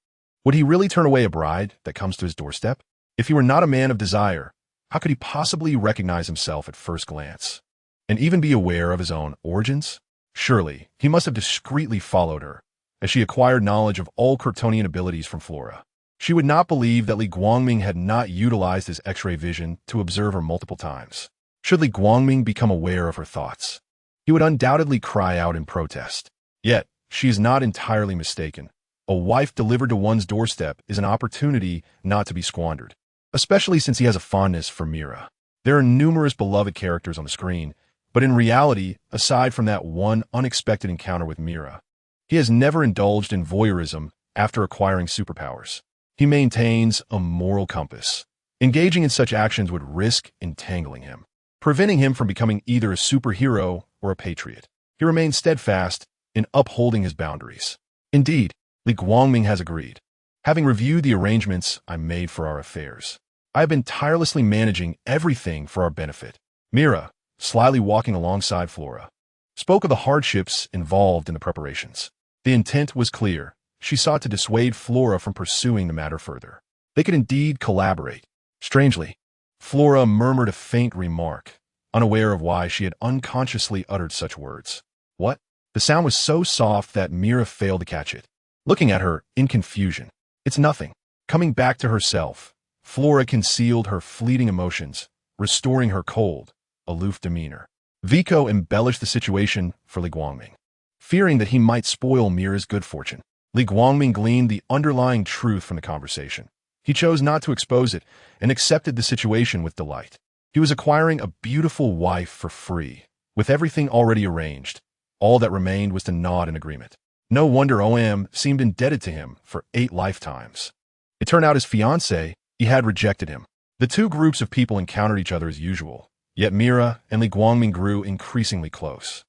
would he really turn away a bride that comes to his doorstep? If he were not a man of desire, how could he possibly recognize himself at first glance, and even be aware of his own origins? Surely, he must have discreetly followed her, as she acquired knowledge of all Kryptonian abilities from Flora. She would not believe that Li Guangming had not utilized his X-ray vision to observe her multiple times. Should Li Guangming become aware of her thoughts, he would undoubtedly cry out in protest. Yet, she is not entirely mistaken. A wife delivered to one's doorstep is an opportunity not to be squandered, especially since he has a fondness for Mera. There are numerous beloved characters on the screen, but in reality, aside from that one unexpected encounter with Mera, he has never indulged in voyeurism after acquiring superpowers. He maintains a moral compass. Engaging in such actions would risk entangling him, preventing him from becoming either a superhero or a patriot. He remains steadfast in upholding his boundaries. Indeed, Li Guangming has agreed. Having reviewed the arrangements I made for our affairs, I have been tirelessly managing everything for our benefit. Mera, slyly walking alongside Flora, spoke of the hardships involved in the preparations. The intent was clear. She sought to dissuade Flora from pursuing the matter further. They could indeed collaborate. Strangely, Flora murmured a faint remark, unaware of why she had unconsciously uttered such words. What? The sound was so soft that Mera failed to catch it. Looking at her in confusion. It's nothing. Coming back to herself, Flora concealed her fleeting emotions, restoring her cold, aloof demeanor. Vico embellished the situation for Li Guangming. Fearing that he might spoil Mera's good fortune, Li Guangming gleaned the underlying truth from the conversation. He chose not to expose it and accepted the situation with delight. He was acquiring a beautiful wife for free, with everything already arranged. All that remained was to nod in agreement. No wonder OM seemed indebted to him for 8 lifetimes. It turned out his fiancée, he had rejected him. The two groups of people encountered each other as usual, yet Mera and Li Guangming grew increasingly close.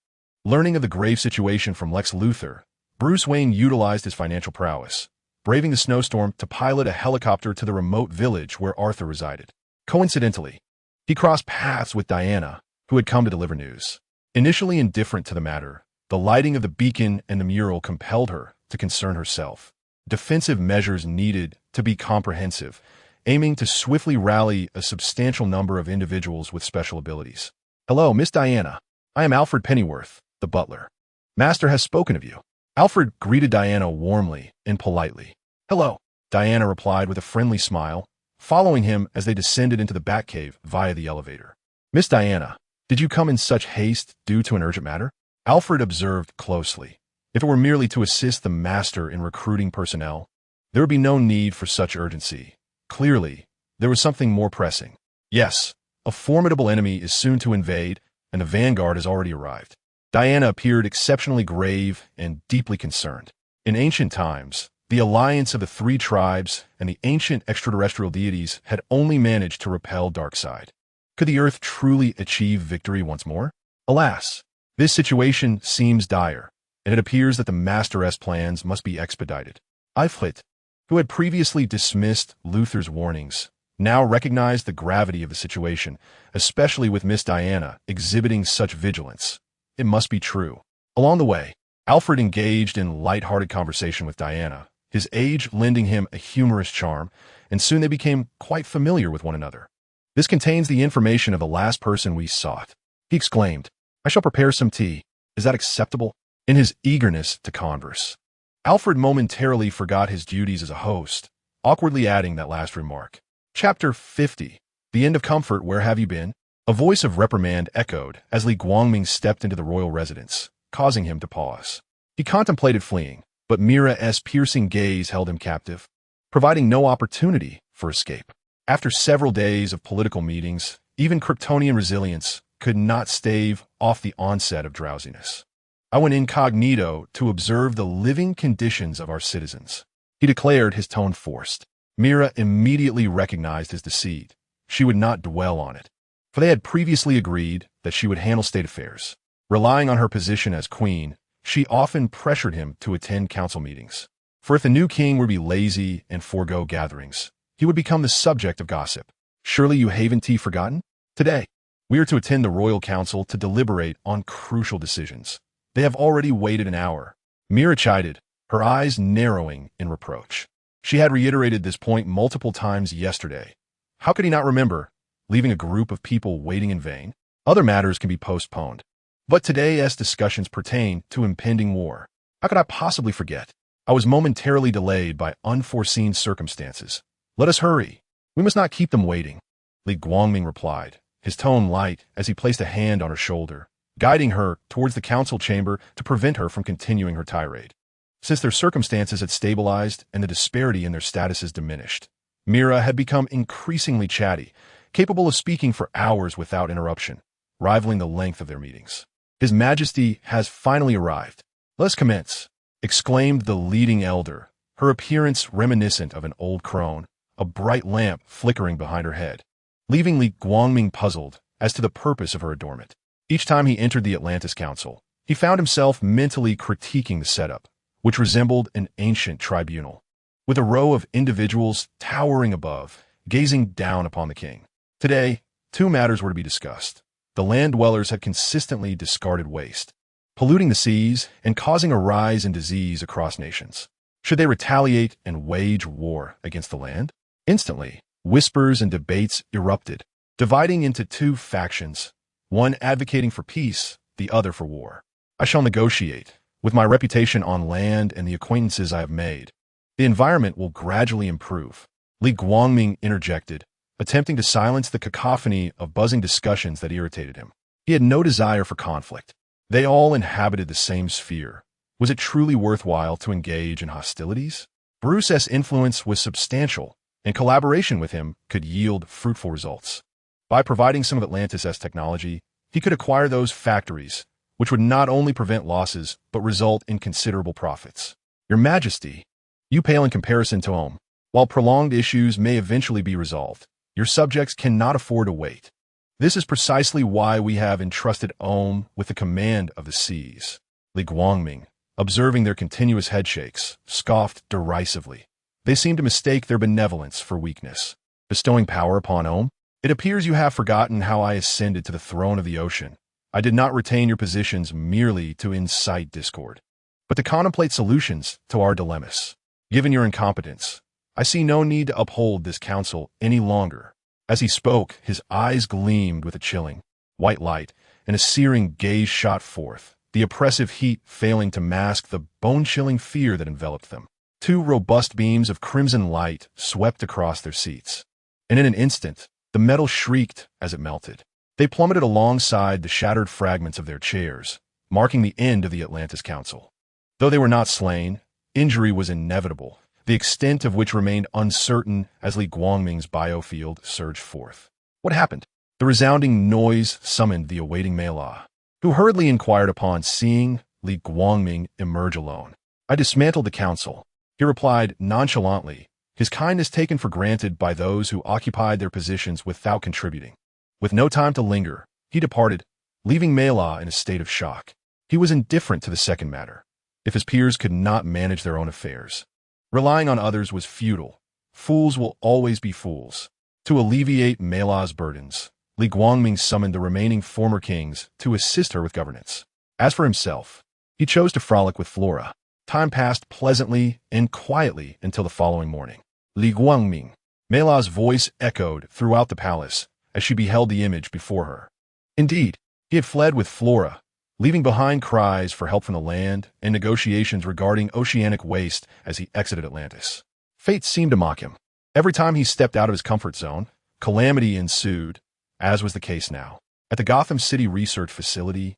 Learning of the grave situation from Lex Luthor, Bruce Wayne utilized his financial prowess, braving the snowstorm to pilot a helicopter to the remote village where Arthur resided. Coincidentally, he crossed paths with Diana, who had come to deliver news. Initially indifferent to the matter, the lighting of the beacon and the mural compelled her to concern herself. Defensive measures needed to be comprehensive, aiming to swiftly rally a substantial number of individuals with special abilities. Hello, Miss Diana. I am Alfred Pennyworth, the butler. Master has spoken of you. Alfred greeted Diana warmly and politely. Hello, Diana replied with a friendly smile, following him as they descended into the Batcave via the elevator. Miss Diana, did you come in such haste due to an urgent matter? Alfred observed closely. If it were merely to assist the master in recruiting personnel, there would be no need for such urgency. Clearly, there was something more pressing. Yes, a formidable enemy is soon to invade, and the vanguard has already arrived. Diana appeared exceptionally grave and deeply concerned. In ancient times, the alliance of the 3 tribes and the ancient extraterrestrial deities had only managed to repel Darkseid. Could the Earth truly achieve victory once more? Alas, this situation seems dire, and it appears that the Master's plans must be expedited. Ifrit, who had previously dismissed Luthor's warnings, now recognized the gravity of the situation, especially with Miss Diana exhibiting such vigilance. it must be true. Along the way, Alfred engaged in light-hearted conversation with Diana, his age lending him a humorous charm, and soon they became quite familiar with one another. "This contains the information of the last person we sought," he exclaimed. "I shall prepare some tea. Is that acceptable?" In his eagerness to converse, Alfred momentarily forgot his duties as a host, awkwardly adding that last remark. Chapter 50. The End of Comfort, Where Have You Been? A voice of reprimand echoed as Li Guangming stepped into the royal residence, causing him to pause. He contemplated fleeing, but Mera's piercing gaze held him captive, providing no opportunity for escape. After several days of political meetings, even Kryptonian resilience could not stave off the onset of drowsiness. "I went incognito to observe the living conditions of our citizens," he declared, his tone forced. Mera immediately recognized his deceit. She would not dwell on it, for they had previously agreed that she would handle state affairs. Relying on her position as queen, she often pressured him to attend council meetings. For if the new king were to be lazy and forego gatherings, he would become the subject of gossip. "Surely you haven't forgotten? Today, we are to attend the royal council to deliberate on crucial decisions. They have already waited an hour." Mera chided, her eyes narrowing in reproach. She had reiterated this point multiple times yesterday. How could he not remember, leaving a group of people waiting in vain? Other matters can be postponed. But today's discussions pertain to impending war. How could I possibly forget? I was momentarily delayed by unforeseen circumstances. Let us hurry. We must not keep them waiting. Li Guangming replied, his tone light as he placed a hand on her shoulder, guiding her towards the council chamber to prevent her from continuing her tirade. Since their circumstances had stabilized and the disparity in their statuses diminished, Mera had become increasingly chatty, capable of speaking for hours without interruption, rivaling the length of their meetings. "His Majesty has finally arrived. Let us commence," exclaimed the leading elder, her appearance reminiscent of an old crone, a bright lamp flickering behind her head, leaving Li Guangming puzzled as to the purpose of her adornment. Each time he entered the Atlantis Council, he found himself mentally critiquing the setup, which resembled an ancient tribunal, with a row of individuals towering above, gazing down upon the king. Today, two matters were to be discussed. The land dwellers had consistently discarded waste, polluting the seas and causing a rise in disease across nations. Should they retaliate and wage war against the land? Instantly, whispers and debates erupted, dividing into two factions, one advocating for peace, the other for war. "I shall negotiate. With my reputation on land and the acquaintances I have made, the environment will gradually improve," Li Guangming interjected, attempting to silence the cacophony of buzzing discussions that irritated him. He had no desire for conflict. They all inhabited the same sphere. Was it truly worthwhile to engage in hostilities? Bruce's influence was substantial, and collaboration with him could yield fruitful results. By providing some of Atlantis' technology, he could acquire those factories, which would not only prevent losses, but result in considerable profits. "Your Majesty, you pale in comparison to Ohm. While prolonged issues may eventually be resolved, your subjects cannot afford to wait. This is precisely why we have entrusted Ohm with the command of the seas." Li Guangming, observing their continuous headshakes, scoffed derisively. They seemed to mistake their benevolence for weakness. "Bestowing power upon Ohm? It appears you have forgotten how I ascended to the throne of the ocean. I did not retain your positions merely to incite discord, but to contemplate solutions to our dilemmas. Given your incompetence, I see no need to uphold this council any longer." As he spoke, his eyes gleamed with a chilling, white light, and a searing gaze shot forth, the oppressive heat failing to mask the bone-chilling fear that enveloped them. Two robust beams of crimson light swept across their seats, and in an instant, the metal shrieked as it melted. They plummeted alongside the shattered fragments of their chairs, marking the end of the Atlantis Council. Though they were not slain, injury was inevitable, the extent of which remained uncertain as Li Guangming's biofield surged forth. What happened? The resounding noise summoned the awaiting Mela, who hurriedly inquired upon seeing Li Guangming emerge alone. "I dismantled the council," he replied nonchalantly, his kindness taken for granted by those who occupied their positions without contributing. With no time to linger, he departed, leaving Mela in a state of shock. He was indifferent to the second matter. If his peers could not manage their own affairs, relying on others was futile. Fools will always be fools. To alleviate Mela's burdens, Li Guangming summoned the remaining former kings to assist her with governance. As for himself, he chose to frolic with Flora. Time passed pleasantly and quietly until the following morning. Li Guangming. Mela's voice echoed throughout the palace as she beheld the image before her. Indeed, he had fled with Flora, leaving behind cries for help from the land and negotiations regarding oceanic waste as he exited Atlantis. Fate seemed to mock him. Every time he stepped out of his comfort zone, calamity ensued, as was the case now. At the Gotham City Research Facility,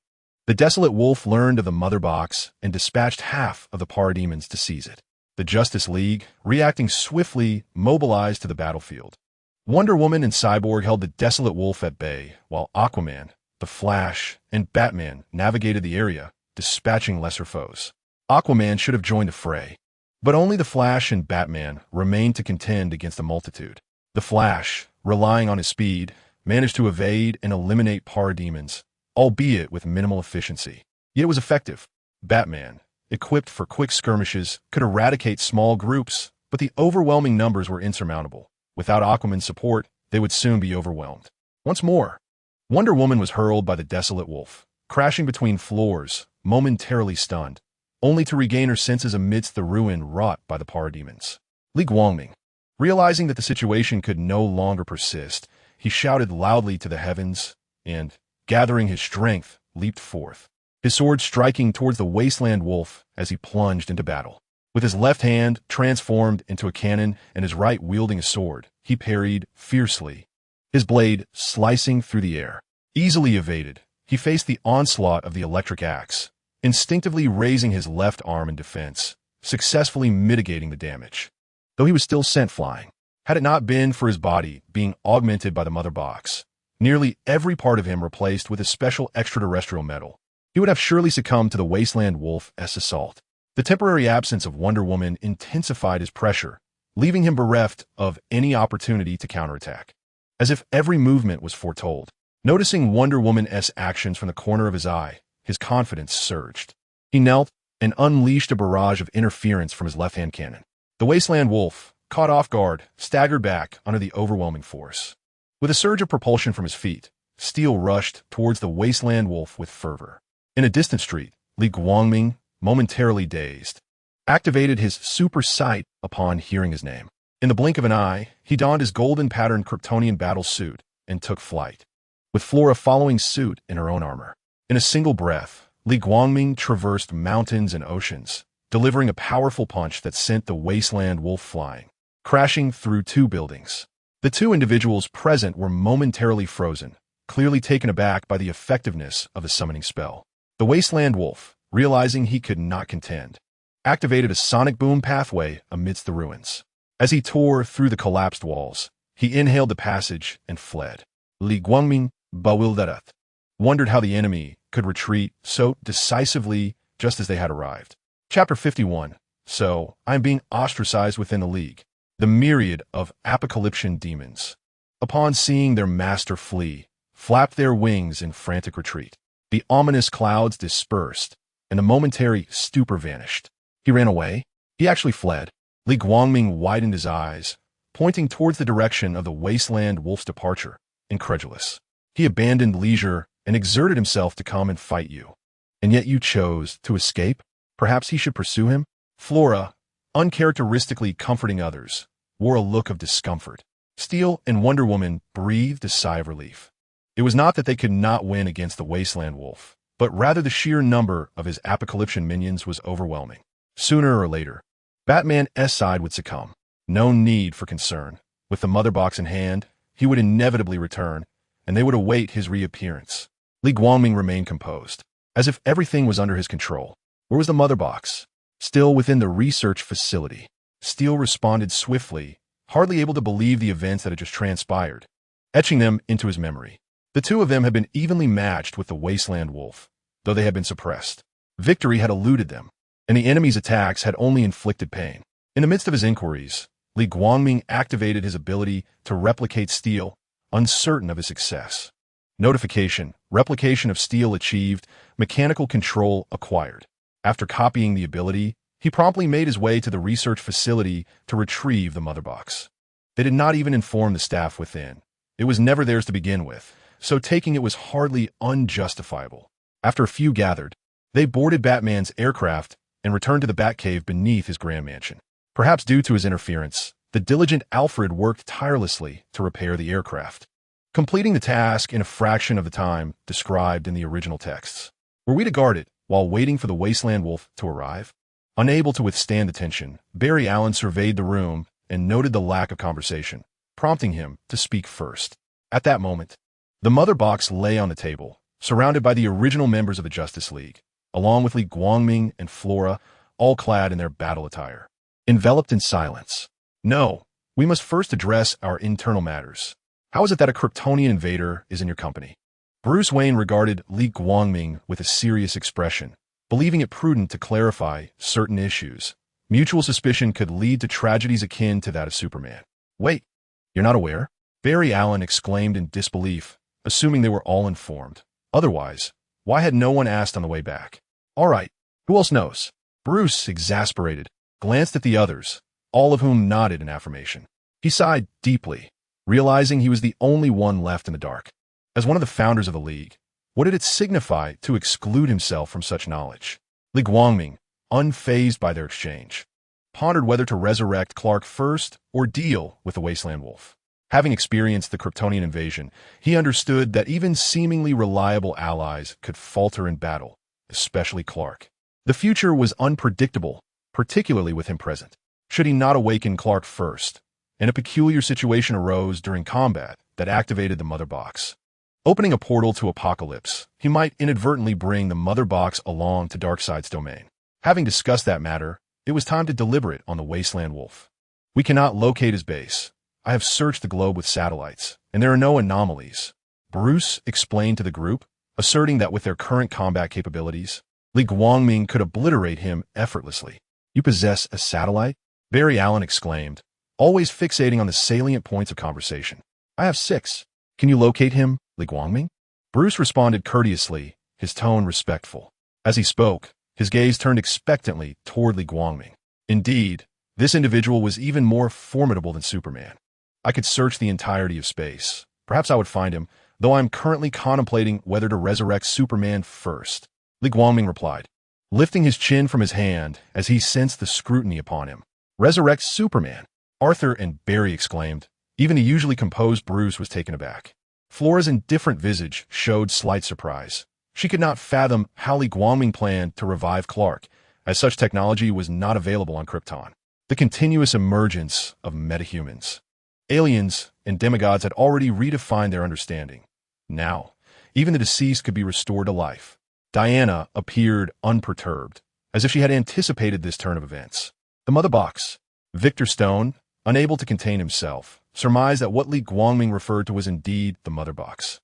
the Desolate Wolf learned of the Mother Box and dispatched half of the parademons to seize it. The Justice League, reacting swiftly, mobilized to the battlefield. Wonder Woman and Cyborg held the Desolate Wolf at bay, while Aquaman, the Flash, and Batman navigated the area, dispatching lesser foes. Aquaman should have joined the fray, but only the Flash and Batman remained to contend against the multitude. The Flash, relying on his speed, managed to evade and eliminate parademons, albeit with minimal efficiency. Yet it was effective. Batman, equipped for quick skirmishes, could eradicate small groups, but the overwhelming numbers were insurmountable. Without Aquaman's support, they would soon be overwhelmed. Once more, Wonder Woman was hurled by the Desolate Wolf, crashing between floors, momentarily stunned, only to regain her senses amidst the ruin wrought by the parademons. Li Guangming, realizing that the situation could no longer persist, he shouted loudly to the heavens and, gathering his strength, leaped forth, his sword striking towards the wasteland wolf as he plunged into battle. With his left hand transformed into a cannon and his right wielding a sword, he parried fiercely, his blade slicing through the air. Easily evaded, he faced the onslaught of the electric axe, instinctively raising his left arm in defense, successfully mitigating the damage. Though he was still sent flying, had it not been for his body being augmented by the Mother Box, nearly every part of him replaced with a special extraterrestrial metal, he would have surely succumbed to the Wasteland Wolf's assault. The temporary absence of Wonder Woman intensified his pressure, leaving him bereft of any opportunity to counterattack. As if every movement was foretold, noticing Wonder Woman's actions from the corner of his eye, his confidence surged. He knelt and unleashed a barrage of interference from his left-hand cannon. The Wasteland Wolf, caught off guard, staggered back under the overwhelming force. With a surge of propulsion from his feet, Steel rushed towards the Wasteland Wolf with fervor. In a distant street, Li Guangming, momentarily dazed, activated his super sight upon hearing his name. In the blink of an eye, he donned his golden-patterned Kryptonian battle suit and took flight, with Flora following suit in her own armor. In a single breath, Li Guangming traversed mountains and oceans, delivering a powerful punch that sent the Wasteland Wolf flying, crashing through two buildings. The two individuals present were momentarily frozen, clearly taken aback by the effectiveness of the summoning spell. The Wasteland Wolf, realizing he could not contend, activated a sonic boom pathway amidst the ruins. As he tore through the collapsed walls, he inhaled the passage and fled. Li Guangming, bewildered, wondered how the enemy could retreat so decisively just as they had arrived. Chapter 51. So, I am being ostracized within the League. The myriad of apocalyptian demons, upon seeing their master flee, flapped their wings in frantic retreat. The ominous clouds dispersed, and the momentary stupor vanished. He ran away. He actually fled. Li Guangming widened his eyes, pointing towards the direction of the Wasteland Wolf's departure, incredulous. He abandoned leisure and exerted himself to come and fight you. And yet you chose to escape? Perhaps he should pursue him? Flora, uncharacteristically comforting others, wore a look of discomfort. Steel and Wonder Woman breathed a sigh of relief. It was not that they could not win against the Wasteland Wolf, but rather the sheer number of his apocalyptian minions was overwhelming. Sooner or later, Batman's side would succumb. No need for concern. With the Mother Box in hand, he would inevitably return, and they would await his reappearance. Li Guangming remained composed, as if everything was under his control. Where was the Mother Box? Still within the research facility. Steel responded swiftly, hardly able to believe the events that had just transpired, etching them into his memory. The two of them had been evenly matched with the Wasteland Wolf, though they had been suppressed. Victory had eluded them, and the enemy's attacks had only inflicted pain. In the midst of his inquiries, Li Guangming activated his ability to replicate Steel, uncertain of his success. Notification: replication of Steel achieved, mechanical control acquired. After copying the ability, he promptly made his way to the research facility to retrieve the Mother Box. They did not even inform the staff within. It was never theirs to begin with, so taking it was hardly unjustifiable. After a few gathered, They boarded Batman's aircraft and returned to the Batcave beneath his grand mansion. Perhaps due to his interference, the diligent Alfred worked tirelessly to repair the aircraft, completing the task in a fraction of the time described in the original texts. Were we to guard it while waiting for the Wasteland Wolf to arrive? Unable to withstand the tension, Barry Allen surveyed the room and noted the lack of conversation, prompting him to speak first. At that moment, the mother box lay on the table, surrounded by the original members of the Justice League, along with Li Guangming and Flora, all clad in their battle attire. Enveloped in silence. No, we must first address our internal matters. How is it that a Kryptonian invader is in your company? Bruce Wayne regarded Li Guangming with a serious expression, believing it prudent to clarify certain issues. Mutual suspicion could lead to tragedies akin to that of Superman. Wait, you're not aware? Barry Allen exclaimed in disbelief, assuming they were all informed. Otherwise, why had no one asked on the way back? All right, who else knows? Bruce, exasperated, glanced at the others, all of whom nodded in affirmation. He sighed deeply, realizing he was the only one left in the dark. As one of the founders of the League, what did it signify to exclude himself from such knowledge? Li Guangming, unfazed by their exchange, pondered whether to resurrect Clark first or deal with the Wasteland Wolf. Having experienced the Kryptonian invasion, he understood that even seemingly reliable allies could falter in battle, especially Clark. The future was unpredictable, particularly with him present. Should he not awaken Clark first, and a peculiar situation arose during combat that activated the Mother Box. Opening a portal to Apocalypse, he might inadvertently bring the Mother Box along to Darkseid's domain. Having discussed that matter, it was time to deliberate on the Wasteland Wolf. We cannot locate his base. I have searched the globe with satellites, and there are no anomalies. Bruce explained to the group, asserting that with their current combat capabilities, Li Guangming could obliterate him effortlessly. You possess a satellite? Barry Allen exclaimed, always fixating on the salient points of conversation. I have 6. Can you locate him, Li Guangming? Bruce responded courteously, his tone respectful. As he spoke, his gaze turned expectantly toward Li Guangming. Indeed, this individual was even more formidable than Superman. I could search the entirety of space. Perhaps I would find him, though I am currently contemplating whether to resurrect Superman first. Li Guangming replied, lifting his chin from his hand as he sensed the scrutiny upon him. Resurrect Superman? Arthur and Barry exclaimed. Even the usually composed Bruce was taken aback. Flora's indifferent visage showed slight surprise. She could not fathom how Li Guangming planned to revive Clark, as such technology was not available on Krypton. The continuous emergence of metahumans. Aliens and demigods had already redefined their understanding. Now, even the deceased could be restored to life. Diana appeared unperturbed, as if she had anticipated this turn of events. The Mother Box. Victor Stone, unable to contain himself, surmised that what Li Guangming referred to was indeed the Mother Box.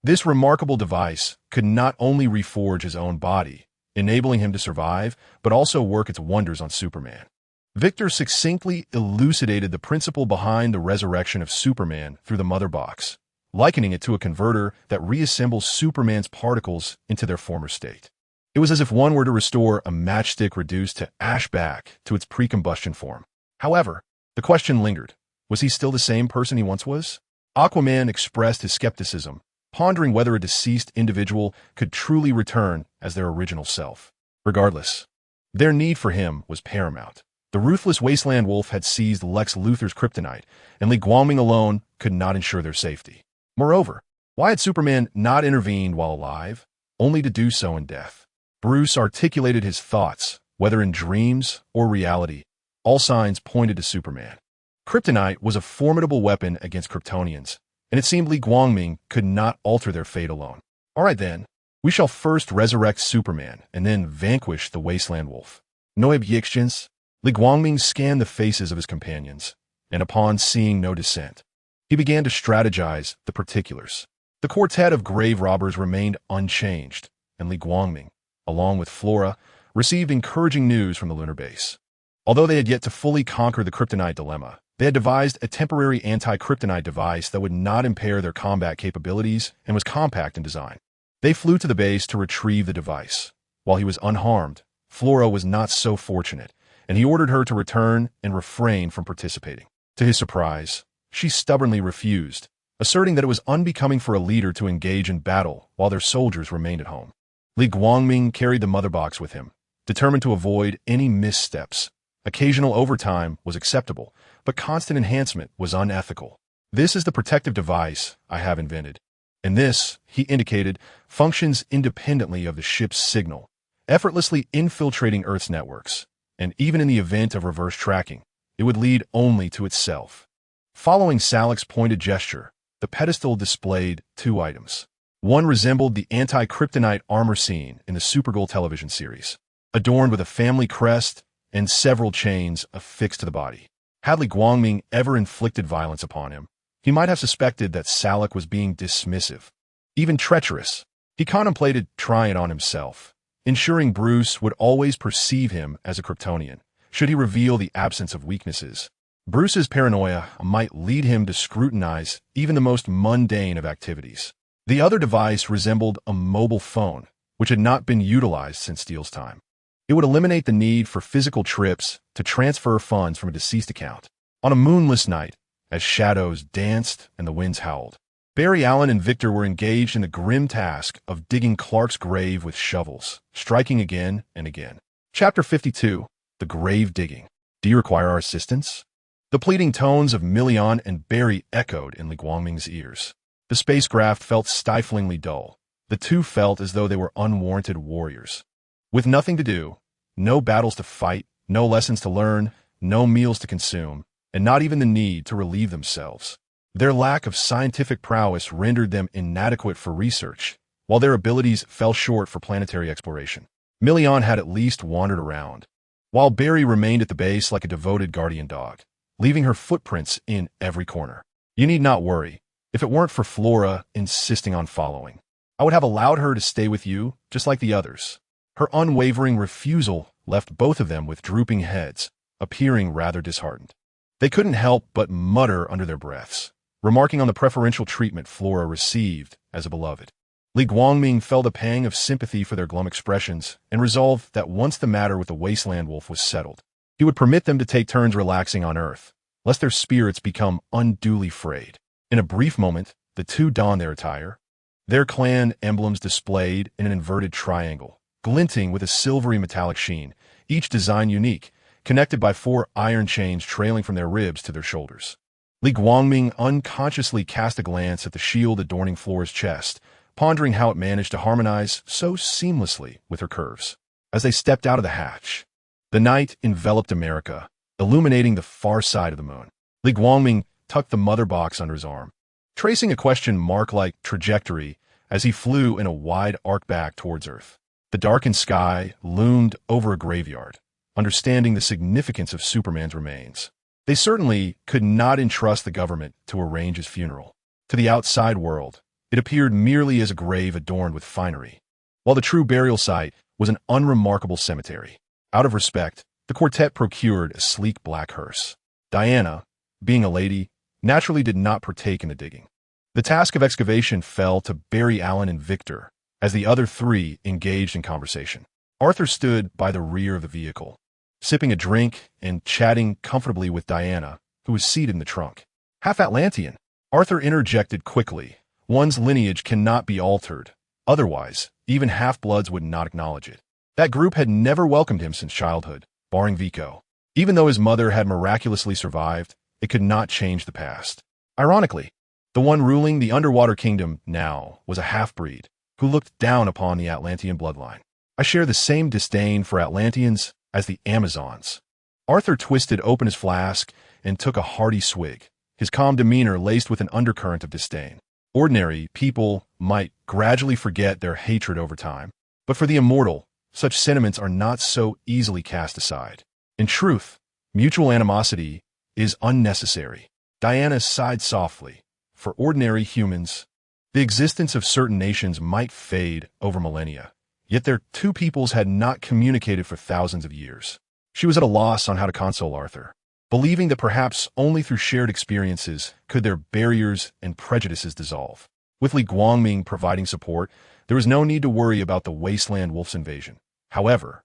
This remarkable device could not only reforge his own body, enabling him to survive, but also work its wonders on Superman. Victor succinctly elucidated the principle behind the resurrection of Superman through the Mother Box, likening it to a converter that reassembles Superman's particles into their former state. It was as if one were to restore a matchstick reduced to ash back to its pre-combustion form. However, the question lingered. Was he still the same person he once was? Aquaman expressed his skepticism, pondering whether a deceased individual could truly return as their original self. Regardless, their need for him was paramount. The ruthless Wasteland Wolf had seized Lex Luthor's kryptonite, and Li Guangming alone could not ensure their safety. Moreover, why had Superman not intervened while alive, only to do so in death? Bruce articulated his thoughts, whether in dreams or reality. All signs pointed to Superman. Kryptonite was a formidable weapon against Kryptonians, and it seemed Li Guangming could not alter their fate alone. All right then, we shall first resurrect Superman and then vanquish the Wasteland Wolf. No objections? Li Guangming scanned the faces of his companions, and upon seeing no dissent, he began to strategize the particulars. The quartet of grave robbers remained unchanged, and Li Guangming, along with Flora, received encouraging news from the lunar base. Although they had yet to fully conquer the kryptonite dilemma, they had devised a temporary anti-kryptonite device that would not impair their combat capabilities and was compact in design. They flew to the base to retrieve the device. While he was unharmed, Flora was not so fortunate, and he ordered her to return and refrain from participating. To his surprise, she stubbornly refused, asserting that it was unbecoming for a leader to engage in battle while their soldiers remained at home. Li Guangming carried the mother box with him, determined to avoid any missteps. Occasional overtime was acceptable, but constant enhancement was unethical. This is the protective device I have invented. And this, he indicated, functions independently of the ship's signal, effortlessly infiltrating Earth's networks. And even in the event of reverse tracking, it would lead only to itself. Following Salak's pointed gesture, the pedestal displayed two items. One resembled the anti-kryptonite armor seen in the Supergirl television series, adorned with a family crest and several chains affixed to the body. Had Li Guangming ever inflicted violence upon him, he might have suspected that Salak was being dismissive, even treacherous. He contemplated trying it on himself, ensuring Bruce would always perceive him as a Kryptonian, should he reveal the absence of weaknesses. Bruce's paranoia might lead him to scrutinize even the most mundane of activities. The other device resembled a mobile phone, which had not been utilized since Steele's time. It would eliminate the need for physical trips to transfer funds from a deceased account. On a moonless night, as shadows danced and the winds howled, Barry Allen and Victor were engaged in the grim task of digging Clark's grave with shovels, striking again and again. Chapter 52, The Grave Digging. Do you require our assistance? The pleading tones of Million and Barry echoed in Li Guangming's ears. The spacecraft felt stiflingly dull. The two felt as though they were unwarranted warriors. With nothing to do, no battles to fight, no lessons to learn, no meals to consume, and not even the need to relieve themselves. Their lack of scientific prowess rendered them inadequate for research, while their abilities fell short for planetary exploration. Million had at least wandered around, while Barry remained at the base like a devoted guardian dog, leaving her footprints in every corner. You need not worry. If it weren't for Flora insisting on following, I would have allowed her to stay with you, just like the others. Her unwavering refusal left both of them with drooping heads, appearing rather disheartened. They couldn't help but mutter under their breaths, remarking on the preferential treatment Flora received as a beloved. Li Guangming felt a pang of sympathy for their glum expressions and resolved that once the matter with the Wasteland Wolf was settled, he would permit them to take turns relaxing on Earth, lest their spirits become unduly frayed. In a brief moment, the two donned their attire, their clan emblems displayed in an inverted triangle, glinting with a silvery metallic sheen, each design unique, connected by 4 iron chains trailing from their ribs to their shoulders. Li Guangming unconsciously cast a glance at the shield adorning Flora's chest, pondering how it managed to harmonize so seamlessly with her curves. As they stepped out of the hatch, the night enveloped America, illuminating the far side of the moon. Li Guangming tucked the mother box under his arm, tracing a question mark-like trajectory as he flew in a wide arc back towards Earth. The darkened sky loomed over a graveyard, understanding the significance of Superman's remains. They certainly could not entrust the government to arrange his funeral. To the outside world, it appeared merely as a grave adorned with finery, while the true burial site was an unremarkable cemetery. Out of respect, the quartet procured a sleek black hearse. Diana, being a lady, naturally did not partake in the digging. The task of excavation fell to Barry Allen and Victor, as the other 3 engaged in conversation. Arthur stood by the rear of the vehicle, sipping a drink and chatting comfortably with Diana, who was seated in the trunk. Half Atlantean, Arthur interjected quickly. One's lineage cannot be altered. Otherwise, even half-bloods would not acknowledge it. That group had never welcomed him since childhood, barring Vico. Even though his mother had miraculously survived, it could not change the past. Ironically, the one ruling the underwater kingdom now was a half-breed who looked down upon the Atlantean bloodline. I share the same disdain for Atlanteans as the Amazons. Arthur twisted open his flask and took a hearty swig, his calm demeanor laced with an undercurrent of disdain. Ordinary people might gradually forget their hatred over time, but for the immortal, such sentiments are not so easily cast aside. In truth, mutual animosity is unnecessary. Diana sighed softly. For ordinary humans, the existence of certain nations might fade over millennia, yet their two peoples had not communicated for thousands of years. She was at a loss on how to console Arthur, believing that perhaps only through shared experiences could their barriers and prejudices dissolve. With Li Guangming providing support, there was no need to worry about the Wasteland Wolf's invasion. However,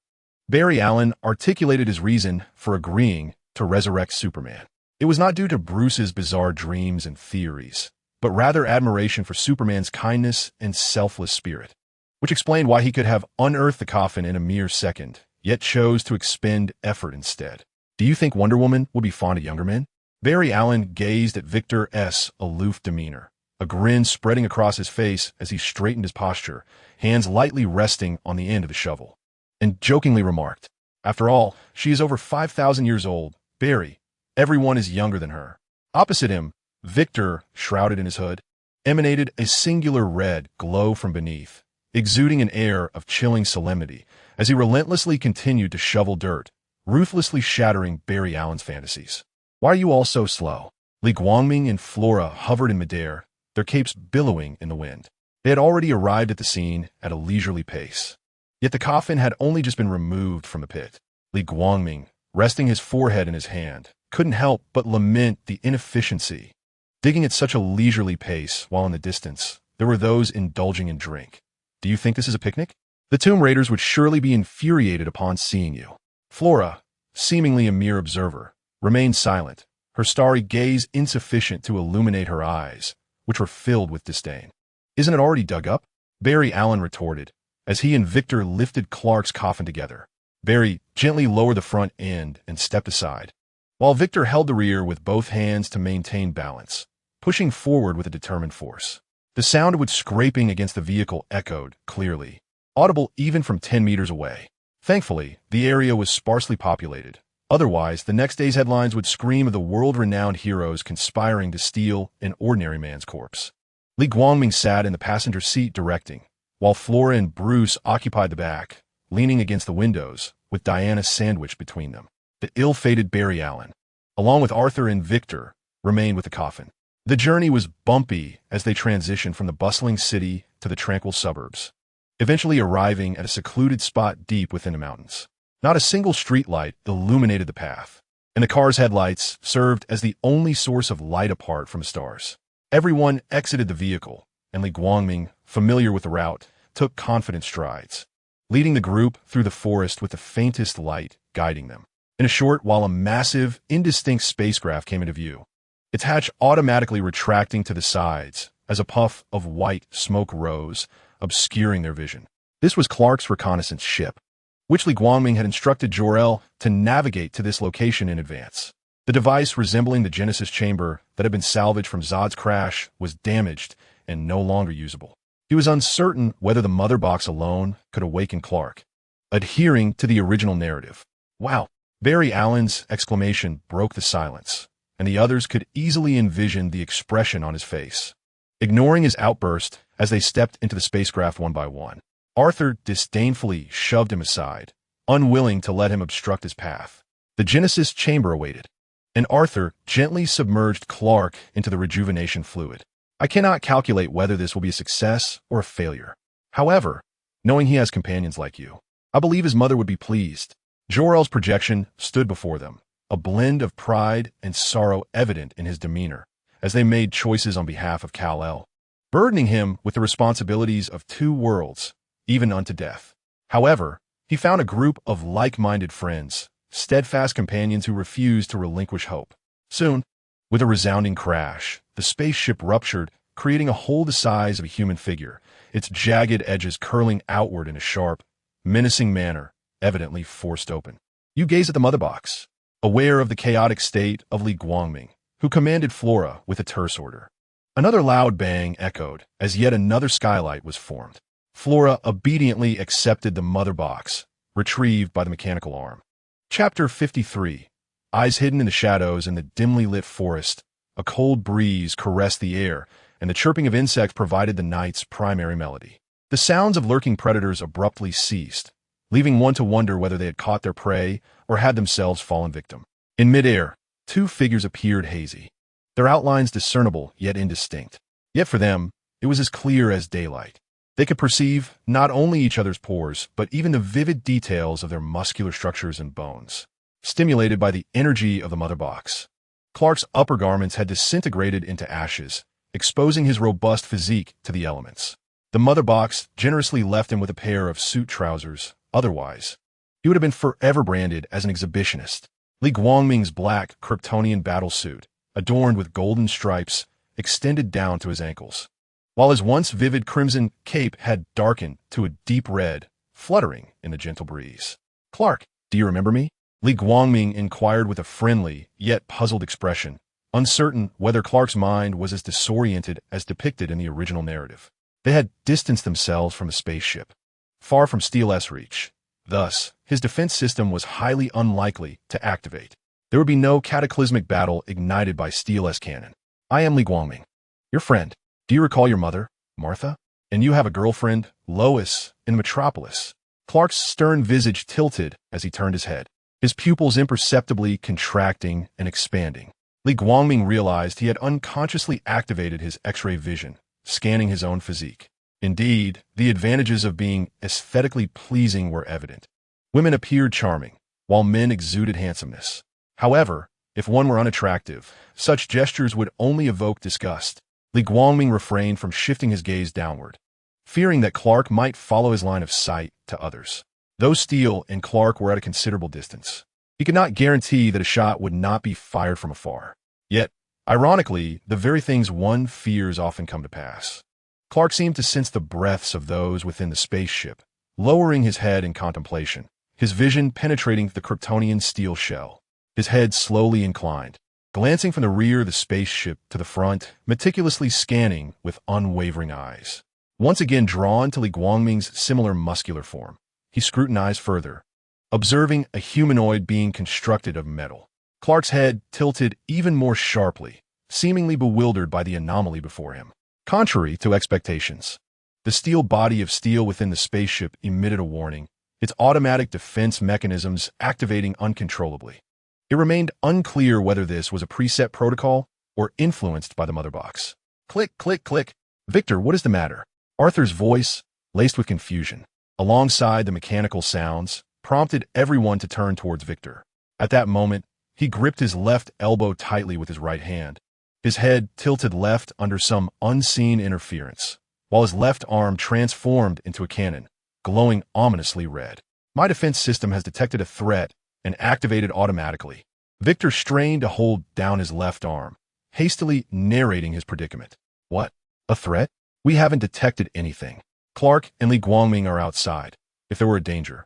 Barry Allen articulated his reason for agreeing to resurrect Superman. It was not due to Bruce's bizarre dreams and theories, but rather admiration for Superman's kindness and selfless spirit. which explained why he could have unearthed the coffin in a mere second, yet chose to expend effort instead. Do you think Wonder Woman would be fond of younger men? Barry Allen gazed at Victor's aloof demeanor, a grin spreading across his face as he straightened his posture, hands lightly resting on the end of the shovel, and jokingly remarked, "After all, she is over 5,000 years old. Barry, everyone is younger than her." Opposite him, Victor, shrouded in his hood, emanated a singular red glow from beneath, exuding an air of chilling solemnity as he relentlessly continued to shovel dirt, ruthlessly shattering Barry Allen's fantasies. "Why are you all so slow?" Li Guangming and Flora hovered in midair, their capes billowing in the wind. They had already arrived at the scene at a leisurely pace. Yet the coffin had only just been removed from the pit. Li Guangming, resting his forehead in his hand, couldn't help but lament the inefficiency. Digging at such a leisurely pace while in the distance, there were those indulging in drink. "Do you think this is a picnic? The Tomb Raiders would surely be infuriated upon seeing you." Flora, seemingly a mere observer, remained silent, her starry gaze insufficient to illuminate her eyes, which were filled with disdain. "Isn't it already dug up?" Barry Allen retorted, as he and Victor lifted Clark's coffin together. Barry gently lowered the front end and stepped aside, while Victor held the rear with both hands to maintain balance, pushing forward with a determined force. The sound of its scraping against the vehicle echoed clearly, audible even from 10 meters away. Thankfully, the area was sparsely populated. Otherwise, the next day's headlines would scream of the world-renowned heroes conspiring to steal an ordinary man's corpse. Li Guangming sat in the passenger seat directing, while Flora and Bruce occupied the back, leaning against the windows, with Diana sandwiched between them. The ill-fated Barry Allen, along with Arthur and Victor, remained with the coffin. The journey was bumpy as they transitioned from the bustling city to the tranquil suburbs, eventually arriving at a secluded spot deep within the mountains. Not a single streetlight illuminated the path, and the car's headlights served as the only source of light apart from the stars. Everyone exited the vehicle, and Li Guangming, familiar with the route, took confident strides, leading the group through the forest with the faintest light guiding them. In a short while, a massive, indistinct spacecraft came into view, its hatch automatically retracting to the sides as a puff of white smoke rose, obscuring their vision. This was Clark's reconnaissance ship, which Li Guangming had instructed Jor-El to navigate to this location in advance. The device, resembling the Genesis chamber that had been salvaged from Zod's crash, was damaged and no longer usable. He was uncertain whether the mother box alone could awaken Clark, adhering to the original narrative. "Wow!" Barry Allen's exclamation broke the silence, and the others could easily envision the expression on his face. Ignoring his outburst as they stepped into the spacecraft one by one, Arthur disdainfully shoved him aside, unwilling to let him obstruct his path. The Genesis chamber awaited, and Arthur gently submerged Clark into the rejuvenation fluid. "I cannot calculate whether this will be a success or a failure. However, knowing he has companions like you, I believe his mother would be pleased." Jor-El's projection stood before them, a blend of pride and sorrow evident in his demeanor as they made choices on behalf of Kal-El, burdening him with the responsibilities of two worlds, even unto death. However, he found a group of like-minded friends, steadfast companions who refused to relinquish hope. Soon, with a resounding crash, the spaceship ruptured, creating a hole the size of a human figure, its jagged edges curling outward in a sharp, menacing manner, evidently forced open. You gaze at the mother box, aware of the chaotic state of Li Guangming, who commanded Flora with a terse order. Another loud bang echoed as yet another skylight was formed. Flora obediently accepted the mother box, retrieved by the mechanical arm. Chapter 53. Eyes hidden in the shadows in the dimly lit forest, a cold breeze caressed the air, and the chirping of insects provided the night's primary melody. The sounds of lurking predators abruptly ceased, leaving one to wonder whether they had caught their prey or had themselves fallen victim. In midair, two figures appeared hazy, their outlines discernible yet indistinct. Yet for them, it was as clear as daylight. They could perceive not only each other's pores, but even the vivid details of their muscular structures and bones, stimulated by the energy of the mother box. Clark's upper garments had disintegrated into ashes, exposing his robust physique to the elements. The mother box generously left him with a pair of suit trousers. Otherwise, he would have been forever branded as an exhibitionist. Li Guangming's black Kryptonian battlesuit, adorned with golden stripes, extended down to his ankles, while his once vivid crimson cape had darkened to a deep red, fluttering in the gentle breeze. "Clark, do you remember me?" Li Guangming inquired with a friendly, yet puzzled expression, uncertain whether Clark's mind was as disoriented as depicted in the original narrative. They had distanced themselves from the spaceship, far from Steel's reach. Thus, his defense system was highly unlikely to activate. There would be no cataclysmic battle ignited by Steel's cannon. "I am Li Guangming, your friend. Do you recall your mother, Martha? And you have a girlfriend, Lois, in the metropolis." Clark's stern visage tilted as he turned his head, his pupils imperceptibly contracting and expanding. Li Guangming realized he had unconsciously activated his X-ray vision, scanning his own physique. Indeed, the advantages of being aesthetically pleasing were evident. Women appeared charming, while men exuded handsomeness. However, if one were unattractive, such gestures would only evoke disgust. Li Guangming refrained from shifting his gaze downward, fearing that Clark might follow his line of sight to others. Though Steele and Clark were at a considerable distance, he could not guarantee that a shot would not be fired from afar. Yet, ironically, the very things one fears often come to pass. Clark seemed to sense the breaths of those within the spaceship, lowering his head in contemplation, his vision penetrating the Kryptonian steel shell. His head slowly inclined, glancing from the rear of the spaceship to the front, meticulously scanning with unwavering eyes. Once again drawn to Li Guangming's similar muscular form, he scrutinized further, observing a humanoid being constructed of metal. Clark's head tilted even more sharply, seemingly bewildered by the anomaly before him. Contrary to expectations, the steel body of steel within the spaceship emitted a warning, its automatic defense mechanisms activating uncontrollably. It remained unclear whether this was a preset protocol or influenced by the mother box. Click, click, click. "Victor, what is the matter?" Arthur's voice, laced with confusion, alongside the mechanical sounds, prompted everyone to turn towards Victor. At that moment, he gripped his left elbow tightly with his right hand, his head tilted left under some unseen interference, while his left arm transformed into a cannon, glowing ominously red. "My defense system has detected a threat and activated automatically." Victor strained to hold down his left arm, hastily narrating his predicament. "What? A threat? We haven't detected anything. Clark and Li Guangming are outside. If there were a danger,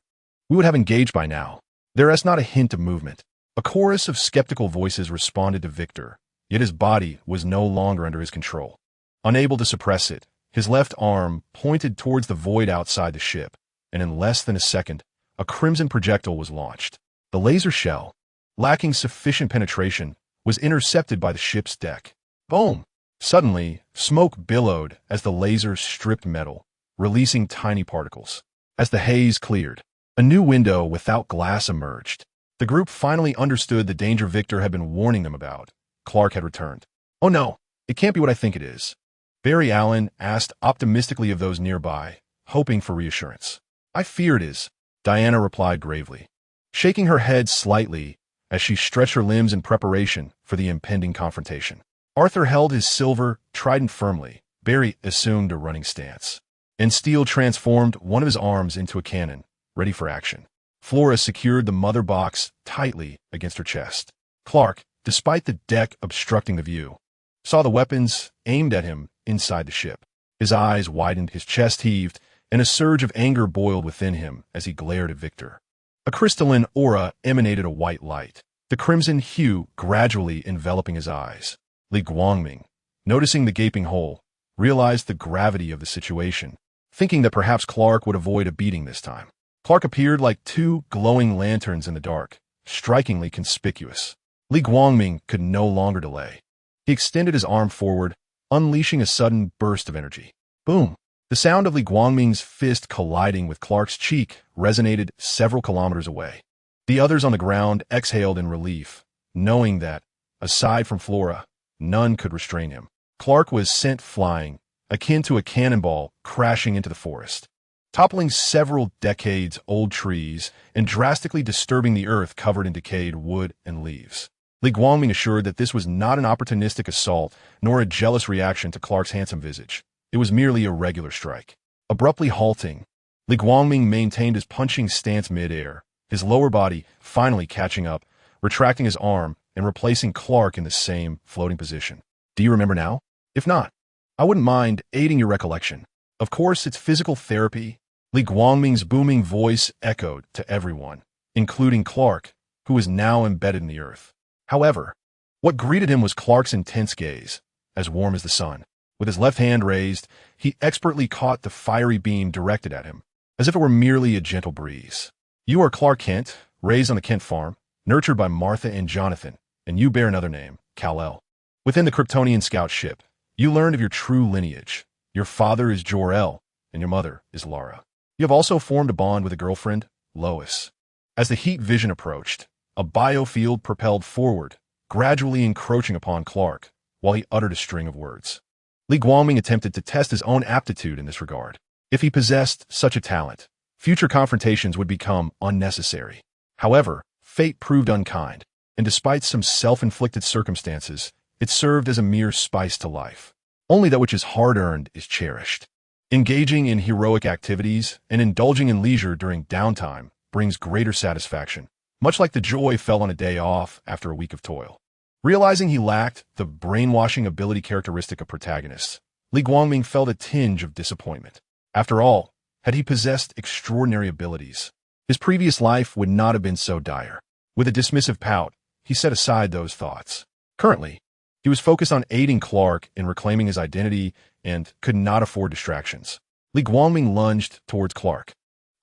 we would have engaged by now. There is not a hint of movement." A chorus of skeptical voices responded to Victor, yet his body was no longer under his control. Unable to suppress it, his left arm pointed towards the void outside the ship, and in less than a second, a crimson projectile was launched. The laser shell, lacking sufficient penetration, was intercepted by the ship's deck. Boom! Suddenly, smoke billowed as the laser stripped metal, releasing tiny particles. As the haze cleared, a new window without glass emerged. The group finally understood the danger Victor had been warning them about. Clark had returned. "Oh no, it can't be what I think it is," Barry Allen asked optimistically of those nearby, hoping for reassurance. "I fear it is," Diana replied gravely, shaking her head slightly as she stretched her limbs in preparation for the impending confrontation. Arthur held his silver trident firmly. Barry assumed a running stance, and Steele transformed one of his arms into a cannon, ready for action. Flora secured the mother box tightly against her chest. Clark, despite the deck obstructing the view, saw the weapons aimed at him inside the ship. His eyes widened, his chest heaved, and a surge of anger boiled within him as he glared at Victor. A crystalline aura emanated a white light, the crimson hue gradually enveloping his eyes. Li Guangming, noticing the gaping hole, realized the gravity of the situation, thinking that perhaps Clark would avoid a beating this time. Clark appeared like two glowing lanterns in the dark, strikingly conspicuous. Li Guangming could no longer delay. He extended his arm forward, unleashing a sudden burst of energy. Boom! The sound of Li Guangming's fist colliding with Clark's cheek resonated several kilometers away. The others on the ground exhaled in relief, knowing that, aside from Flora, none could restrain him. Clark was sent flying, akin to a cannonball crashing into the forest, toppling several decades-old trees and drastically disturbing the earth covered in decayed wood and leaves. Li Guangming assured that this was not an opportunistic assault nor a jealous reaction to Clark's handsome visage. It was merely a regular strike. Abruptly halting, Li Guangming maintained his punching stance mid-air, his lower body finally catching up, retracting his arm and replacing Clark in the same floating position. "Do you remember now? If not, I wouldn't mind aiding your recollection. Of course, it's physical therapy. Li Guangming's booming voice echoed to everyone, including Clark, who was now embedded in the earth. However, what greeted him was Clark's intense gaze, as warm as the sun. With his left hand raised, he expertly caught the fiery beam directed at him, as if it were merely a gentle breeze. You are Clark Kent, raised on the Kent farm, nurtured by Martha and Jonathan, and you bear another name, Kal-El. Within the Kryptonian scout ship, you learned of your true lineage. Your father is Jor-El, and your mother is Lara. You have also formed a bond with a girlfriend, Lois. As the heat vision approached, a biofield propelled forward, gradually encroaching upon Clark, while he uttered a string of words. Li Guangming attempted to test his own aptitude in this regard. If he possessed such a talent, future confrontations would become unnecessary. However, fate proved unkind, and despite some self-inflicted circumstances, it served as a mere spice to life. Only that which is hard-earned is cherished. Engaging in heroic activities and indulging in leisure during downtime brings greater satisfaction, much like the joy felt on a day off after a week of toil. Realizing he lacked the brainwashing ability characteristic of protagonists, Li Guangming felt a tinge of disappointment. After all, had he possessed extraordinary abilities, his previous life would not have been so dire. With a dismissive pout, he set aside those thoughts. Currently, he was focused on aiding Clark in reclaiming his identity and could not afford distractions. Li Guangming lunged towards Clark,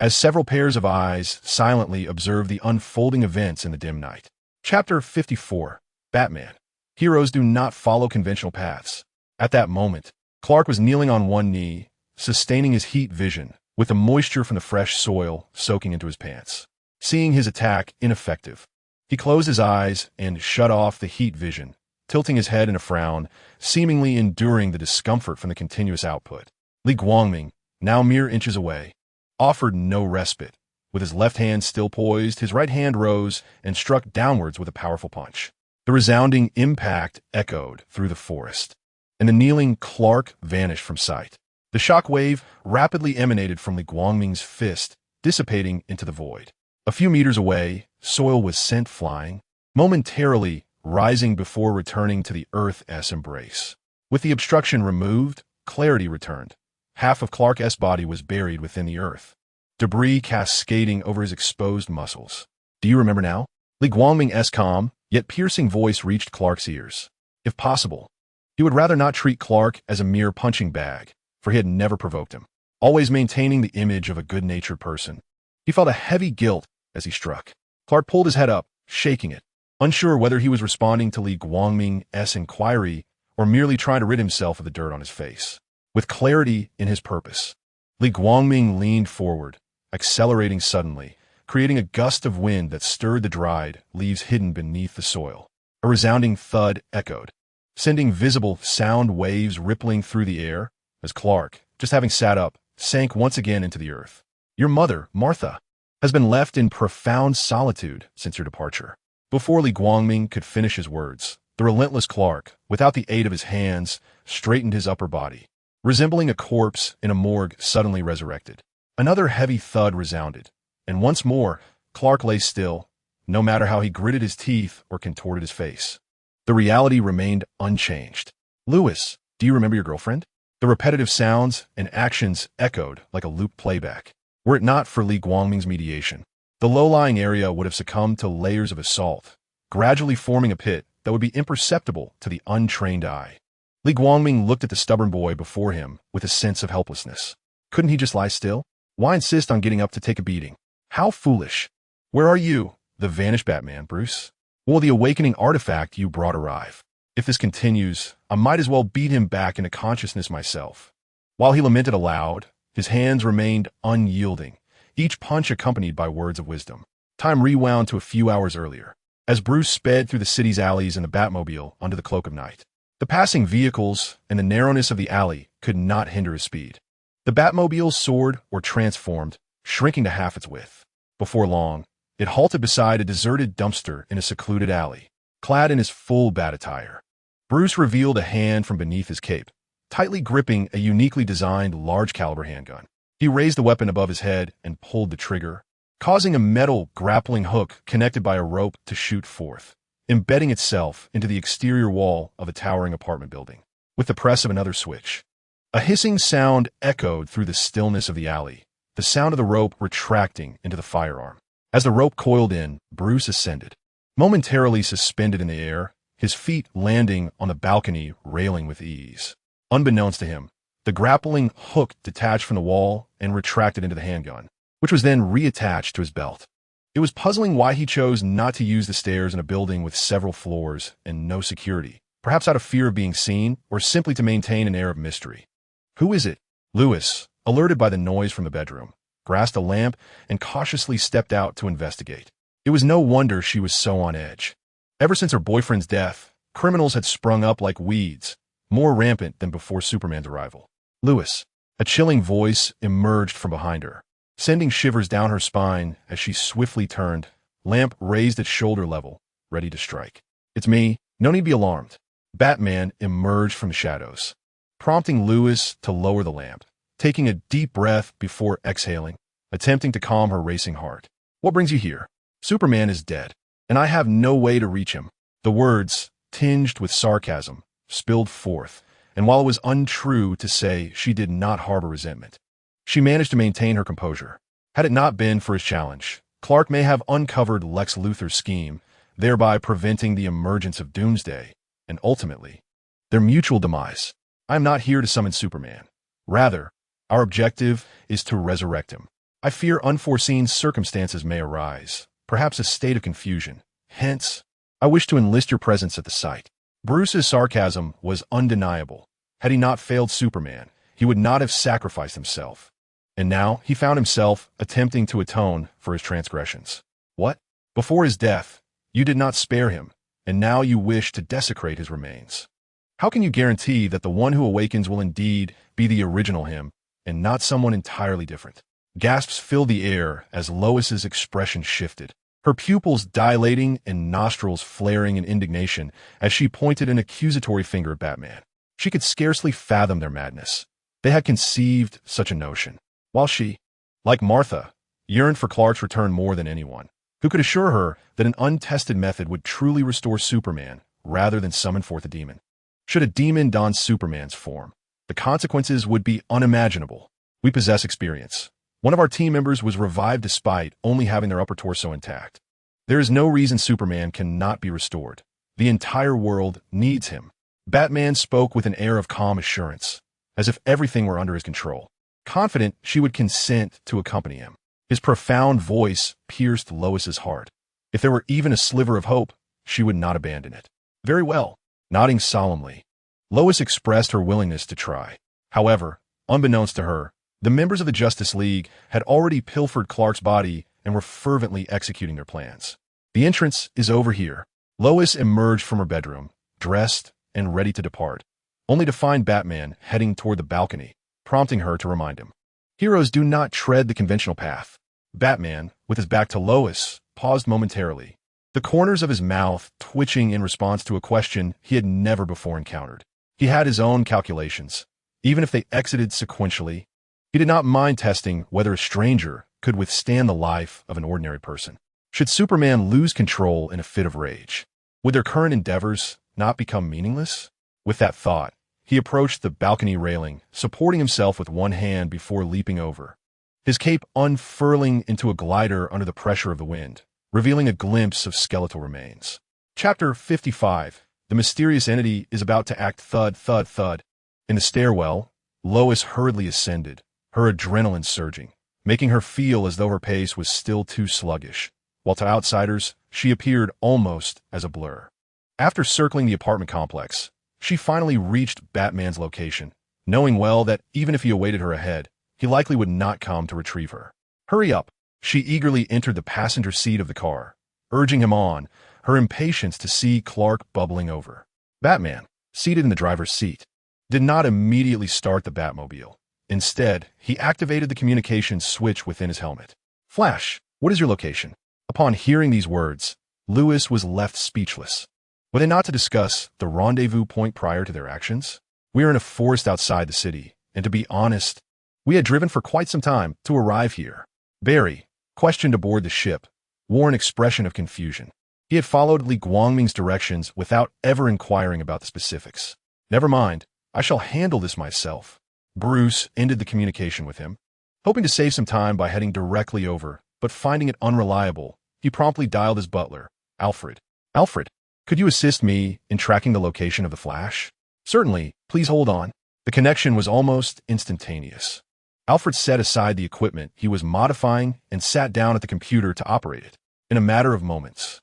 as several pairs of eyes silently observed the unfolding events in the dim night. Chapter 54. Batman. Heroes do not follow conventional paths. At that moment, Clark was kneeling on one knee, sustaining his heat vision, with the moisture from the fresh soil soaking into his pants. Seeing his attack ineffective, he closed his eyes and shut off the heat vision, tilting his head in a frown, seemingly enduring the discomfort from the continuous output. Li Guangming, now mere inches away, offered no respite. With his left hand still poised, his right hand rose and struck downwards with a powerful punch. The resounding impact echoed through the forest, and the kneeling Clark vanished from sight. The shock wave rapidly emanated from Li Guangming's fist, dissipating into the void. A few meters away, soil was sent flying, momentarily rising before returning to the Earth's embrace. With the obstruction removed, clarity returned. Half of Clark's body was buried within the earth, debris cascading over his exposed muscles. Do you remember now? Li Guangming's calm, yet piercing voice reached Clark's ears. If possible, he would rather not treat Clark as a mere punching bag, for he had never provoked him, always maintaining the image of a good-natured person. He felt a heavy guilt as he struck. Clark pulled his head up, shaking it, unsure whether he was responding to Li Guangming's inquiry or merely trying to rid himself of the dirt on his face. With clarity in his purpose, Li Guangming leaned forward, accelerating suddenly, creating a gust of wind that stirred the dried leaves hidden beneath the soil. A resounding thud echoed, sending visible sound waves rippling through the air as Clark, just having sat up, sank once again into the earth. Your mother, Martha, has been left in profound solitude since your departure. Before Li Guangming could finish his words, the relentless Clark, without the aid of his hands, straightened his upper body, resembling a corpse in a morgue suddenly resurrected. Another heavy thud resounded, and once more, Clark lay still, no matter how he gritted his teeth or contorted his face. The reality remained unchanged. Louis, do you remember your girlfriend? The repetitive sounds and actions echoed like a looped playback. Were it not for Li Guangming's mediation, the low-lying area would have succumbed to layers of assault, gradually forming a pit that would be imperceptible to the untrained eye. Li Guangming looked at the stubborn boy before him with a sense of helplessness. Couldn't he just lie still? Why insist on getting up to take a beating? How foolish. Where are you, the vanished Batman, Bruce? Will the awakening artifact you brought arrive? If this continues, I might as well beat him back into consciousness myself. While he lamented aloud, his hands remained unyielding, each punch accompanied by words of wisdom. Time rewound to a few hours earlier, as Bruce sped through the city's alleys in the Batmobile under the cloak of night. The passing vehicles and the narrowness of the alley could not hinder his speed. The Batmobile soared or transformed, shrinking to half its width. Before long, it halted beside a deserted dumpster in a secluded alley, clad in his full bat attire. Bruce revealed a hand from beneath his cape, tightly gripping a uniquely designed large-caliber handgun. He raised the weapon above his head and pulled the trigger, causing a metal grappling hook connected by a rope to shoot forth, embedding itself into the exterior wall of a towering apartment building. with the press of another switch. A hissing sound echoed through the stillness of the alley, the sound of the rope retracting into the firearm. As the rope coiled in, Bruce ascended, momentarily suspended in the air, his feet landing on the balcony railing with ease. Unbeknownst to him, the grappling hook detached from the wall and retracted into the handgun, which was then reattached to his belt. It was puzzling why he chose not to use the stairs in a building with several floors and no security, perhaps out of fear of being seen or simply to maintain an air of mystery. "Who is it?" Lewis, alerted by the noise from the bedroom, grasped a lamp and cautiously stepped out to investigate. It was no wonder she was so on edge. Ever since her boyfriend's death, criminals had sprung up like weeds, more rampant than before Superman's arrival. "Lewis," a chilling voice emerged from behind her, sending shivers down her spine as she swiftly turned, lamp raised at shoulder level, ready to strike. "It's me. No need to be alarmed." Batman emerged from the shadows, prompting Lewis to lower the lamp, taking a deep breath before exhaling, attempting to calm her racing heart. "What brings you here?" "Superman is dead, and I have no way to reach him." The words, tinged with sarcasm, spilled forth, and while it was untrue to say she did not harbor resentment, she managed to maintain her composure. Had it not been for his challenge, Clark may have uncovered Lex Luthor's scheme, thereby preventing the emergence of Doomsday, and ultimately, their mutual demise. "I am not here to summon Superman. Rather, our objective is to resurrect him. I fear unforeseen circumstances may arise, perhaps a state of confusion. Hence, I wish to enlist your presence at the site." Bruce's sarcasm was undeniable. Had he not failed Superman, he would not have sacrificed himself. And now he found himself attempting to atone for his transgressions. "What? Before his death, you did not spare him, and now you wish to desecrate his remains. How can you guarantee that the one who awakens will indeed be the original him, and not someone entirely different?" Gasps filled the air as Lois's expression shifted, her pupils dilating and nostrils flaring in indignation as she pointed an accusatory finger at Batman. She could scarcely fathom their madness. They had conceived such a notion, while she, like Martha, yearned for Clark's return more than anyone, who could assure her that an untested method would truly restore Superman rather than summon forth a demon. Should a demon don Superman's form, the consequences would be unimaginable. "We possess experience. One of our team members was revived despite only having their upper torso intact. There is no reason Superman cannot be restored. The entire world needs him." Batman spoke with an air of calm assurance, as if everything were under his control, confident she would consent to accompany him. His profound voice pierced Lois's heart. If there were even a sliver of hope, she would not abandon it. "Very well." Nodding solemnly, Lois expressed her willingness to try. However, unbeknownst to her, the members of the Justice League had already pilfered Clark's body and were fervently executing their plans. "The entrance is over here." Lois emerged from her bedroom, dressed and ready to depart, only to find Batman heading toward the balcony, prompting her to remind him. "Heroes do not tread the conventional path." Batman, with his back to Lois, paused momentarily, the corners of his mouth twitching in response to a question he had never before encountered. He had his own calculations, even if they exited sequentially. He did not mind testing whether a stranger could withstand the life of an ordinary person. Should Superman lose control in a fit of rage, would their current endeavors not become meaningless? With that thought, he approached the balcony railing, supporting himself with one hand before leaping over, his cape unfurling into a glider under the pressure of the wind, revealing a glimpse of skeletal remains. Chapter 55. The mysterious entity is about to act. Thud, thud, thud. In the stairwell, Lois hurriedly ascended, her adrenaline surging, making her feel as though her pace was still too sluggish, while to outsiders, she appeared almost as a blur. After circling the apartment complex, she finally reached Batman's location, knowing well that even if he awaited her ahead, he likely would not come to retrieve her. "Hurry up." She eagerly entered the passenger seat of the car, urging him on, her impatience to see Clark bubbling over. Batman, seated in the driver's seat, did not immediately start the Batmobile. Instead, he activated the communications switch within his helmet. "Flash, what is your location?" Upon hearing these words, Lewis was left speechless. Were they not to discuss the rendezvous point prior to their actions? "We are in a forest outside the city, and to be honest, we had driven for quite some time to arrive here." Barry, questioned aboard the ship, wore an expression of confusion. He had followed Li Guangming's directions without ever inquiring about the specifics. "Never mind, I shall handle this myself. Bruce ended the communication with him, hoping to save some time by heading directly over, but finding it unreliable, he promptly dialed his butler, Alfred. Alfred, could you assist me in tracking the location of the Flash? Certainly, please hold on. The connection was almost instantaneous. Alfred set aside the equipment he was modifying and sat down at the computer to operate it. In a matter of moments,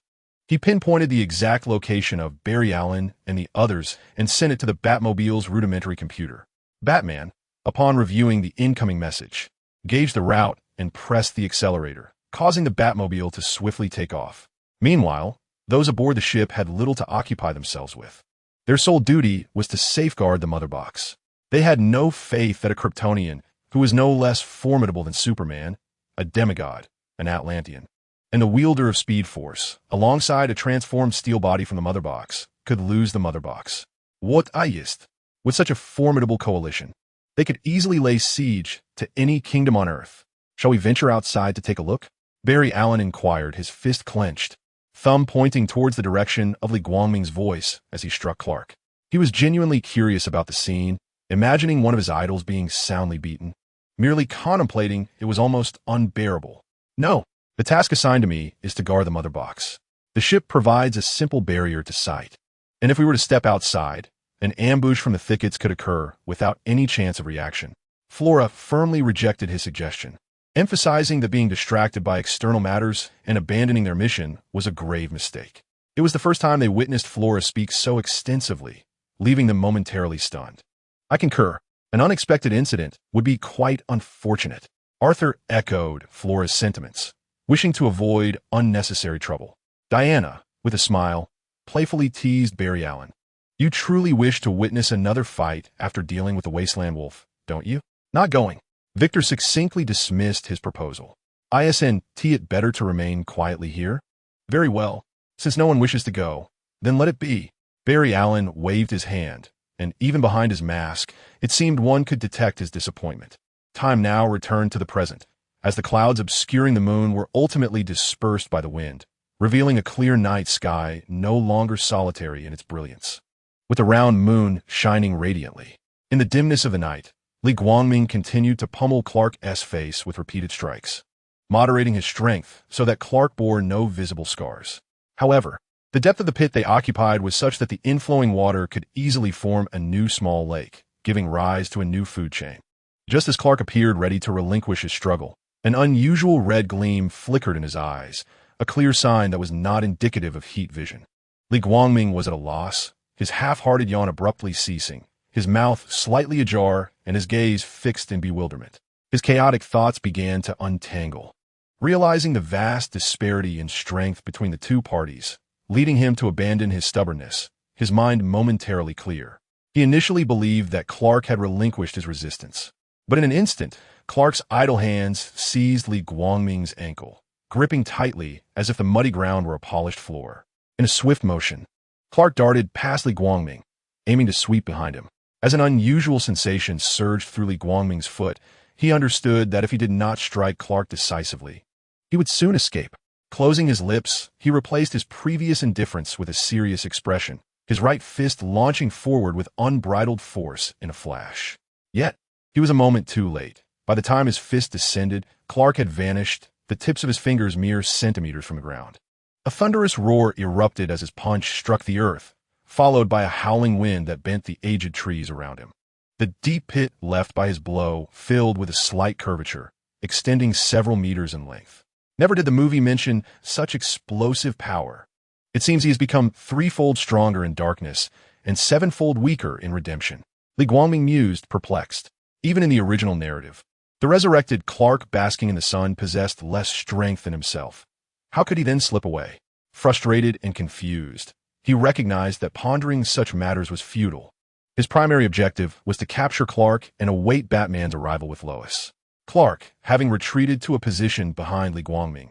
he pinpointed the exact location of Barry Allen and the others and sent it to the Batmobile's rudimentary computer. Batman, upon reviewing the incoming message, gauged the route and pressed the accelerator, causing the Batmobile to swiftly take off. Meanwhile, those aboard the ship had little to occupy themselves with. Their sole duty was to safeguard the mother box. They had no faith that a Kryptonian, who was no less formidable than Superman, a demigod, an Atlantean, and the wielder of Speed Force, alongside a transformed steel body from the mother box, could lose the mother box. What ist? With such a formidable coalition, they could easily lay siege to any kingdom on Earth. Shall we venture outside to take a look? Barry Allen inquired, his fist clenched, thumb pointing towards the direction of Li Guangming's voice as he struck Clark. He was genuinely curious about the scene, imagining one of his idols being soundly beaten. Merely contemplating it was almost unbearable. No, the task assigned to me is to guard the mother box. The ship provides a simple barrier to sight, and if we were to step outside, an ambush from the thickets could occur without any chance of reaction. Flora firmly rejected his suggestion, emphasizing that being distracted by external matters and abandoning their mission was a grave mistake. It was the first time they witnessed Flora speak so extensively, leaving them momentarily stunned. I concur. An unexpected incident would be quite unfortunate. Arthur echoed Flora's sentiments, wishing to avoid unnecessary trouble. Diana, with a smile, playfully teased Barry Allen. You truly wish to witness another fight after dealing with the Wasteland Wolf, don't you? Not going. Victor succinctly dismissed his proposal. Isn't it better to remain quietly here? Very well. Since no one wishes to go, then let it be. Barry Allen waved his hand, and even behind his mask, it seemed one could detect his disappointment. Time now returned to the present, as the clouds obscuring the moon were ultimately dispersed by the wind, revealing a clear night sky no longer solitary in its brilliance, with the round moon shining radiantly. In the dimness of the night, Li Guangming continued to pummel Clark's face with repeated strikes, moderating his strength so that Clark bore no visible scars. However, the depth of the pit they occupied was such that the inflowing water could easily form a new small lake, giving rise to a new food chain. Just as Clark appeared ready to relinquish his struggle, an unusual red gleam flickered in his eyes, a clear sign that was not indicative of heat vision. Li Guangming was at a loss, his half-hearted yawn abruptly ceasing, his mouth slightly ajar and his gaze fixed in bewilderment. His chaotic thoughts began to untangle, realizing the vast disparity in strength between the two parties, leading him to abandon his stubbornness, his mind momentarily clear. He initially believed that Clark had relinquished his resistance, but in an instant, Clark's idle hands seized Li Guangming's ankle, gripping tightly as if the muddy ground were a polished floor. In a swift motion, Clark darted past Li Guangming, aiming to sweep behind him. As an unusual sensation surged through Li Guangming's foot, he understood that if he did not strike Clark decisively, he would soon escape. Closing his lips, he replaced his previous indifference with a serious expression, his right fist launching forward with unbridled force in a flash. Yet, he was a moment too late. By the time his fist descended, Clark had vanished, the tips of his fingers mere centimeters from the ground. A thunderous roar erupted as his punch struck the earth, followed by a howling wind that bent the aged trees around him. The deep pit left by his blow filled with a slight curvature, extending several meters in length. Never did the movie mention such explosive power. It seems he has become threefold stronger in darkness and sevenfold weaker in redemption. Li Guangming mused, perplexed. Even in the original narrative, the resurrected Clark basking in the sun possessed less strength than himself. How could he then slip away? Frustrated and confused, he recognized that pondering such matters was futile. His primary objective was to capture Clark and await Batman's arrival with Lois. Clark, having retreated to a position behind Li Guangming,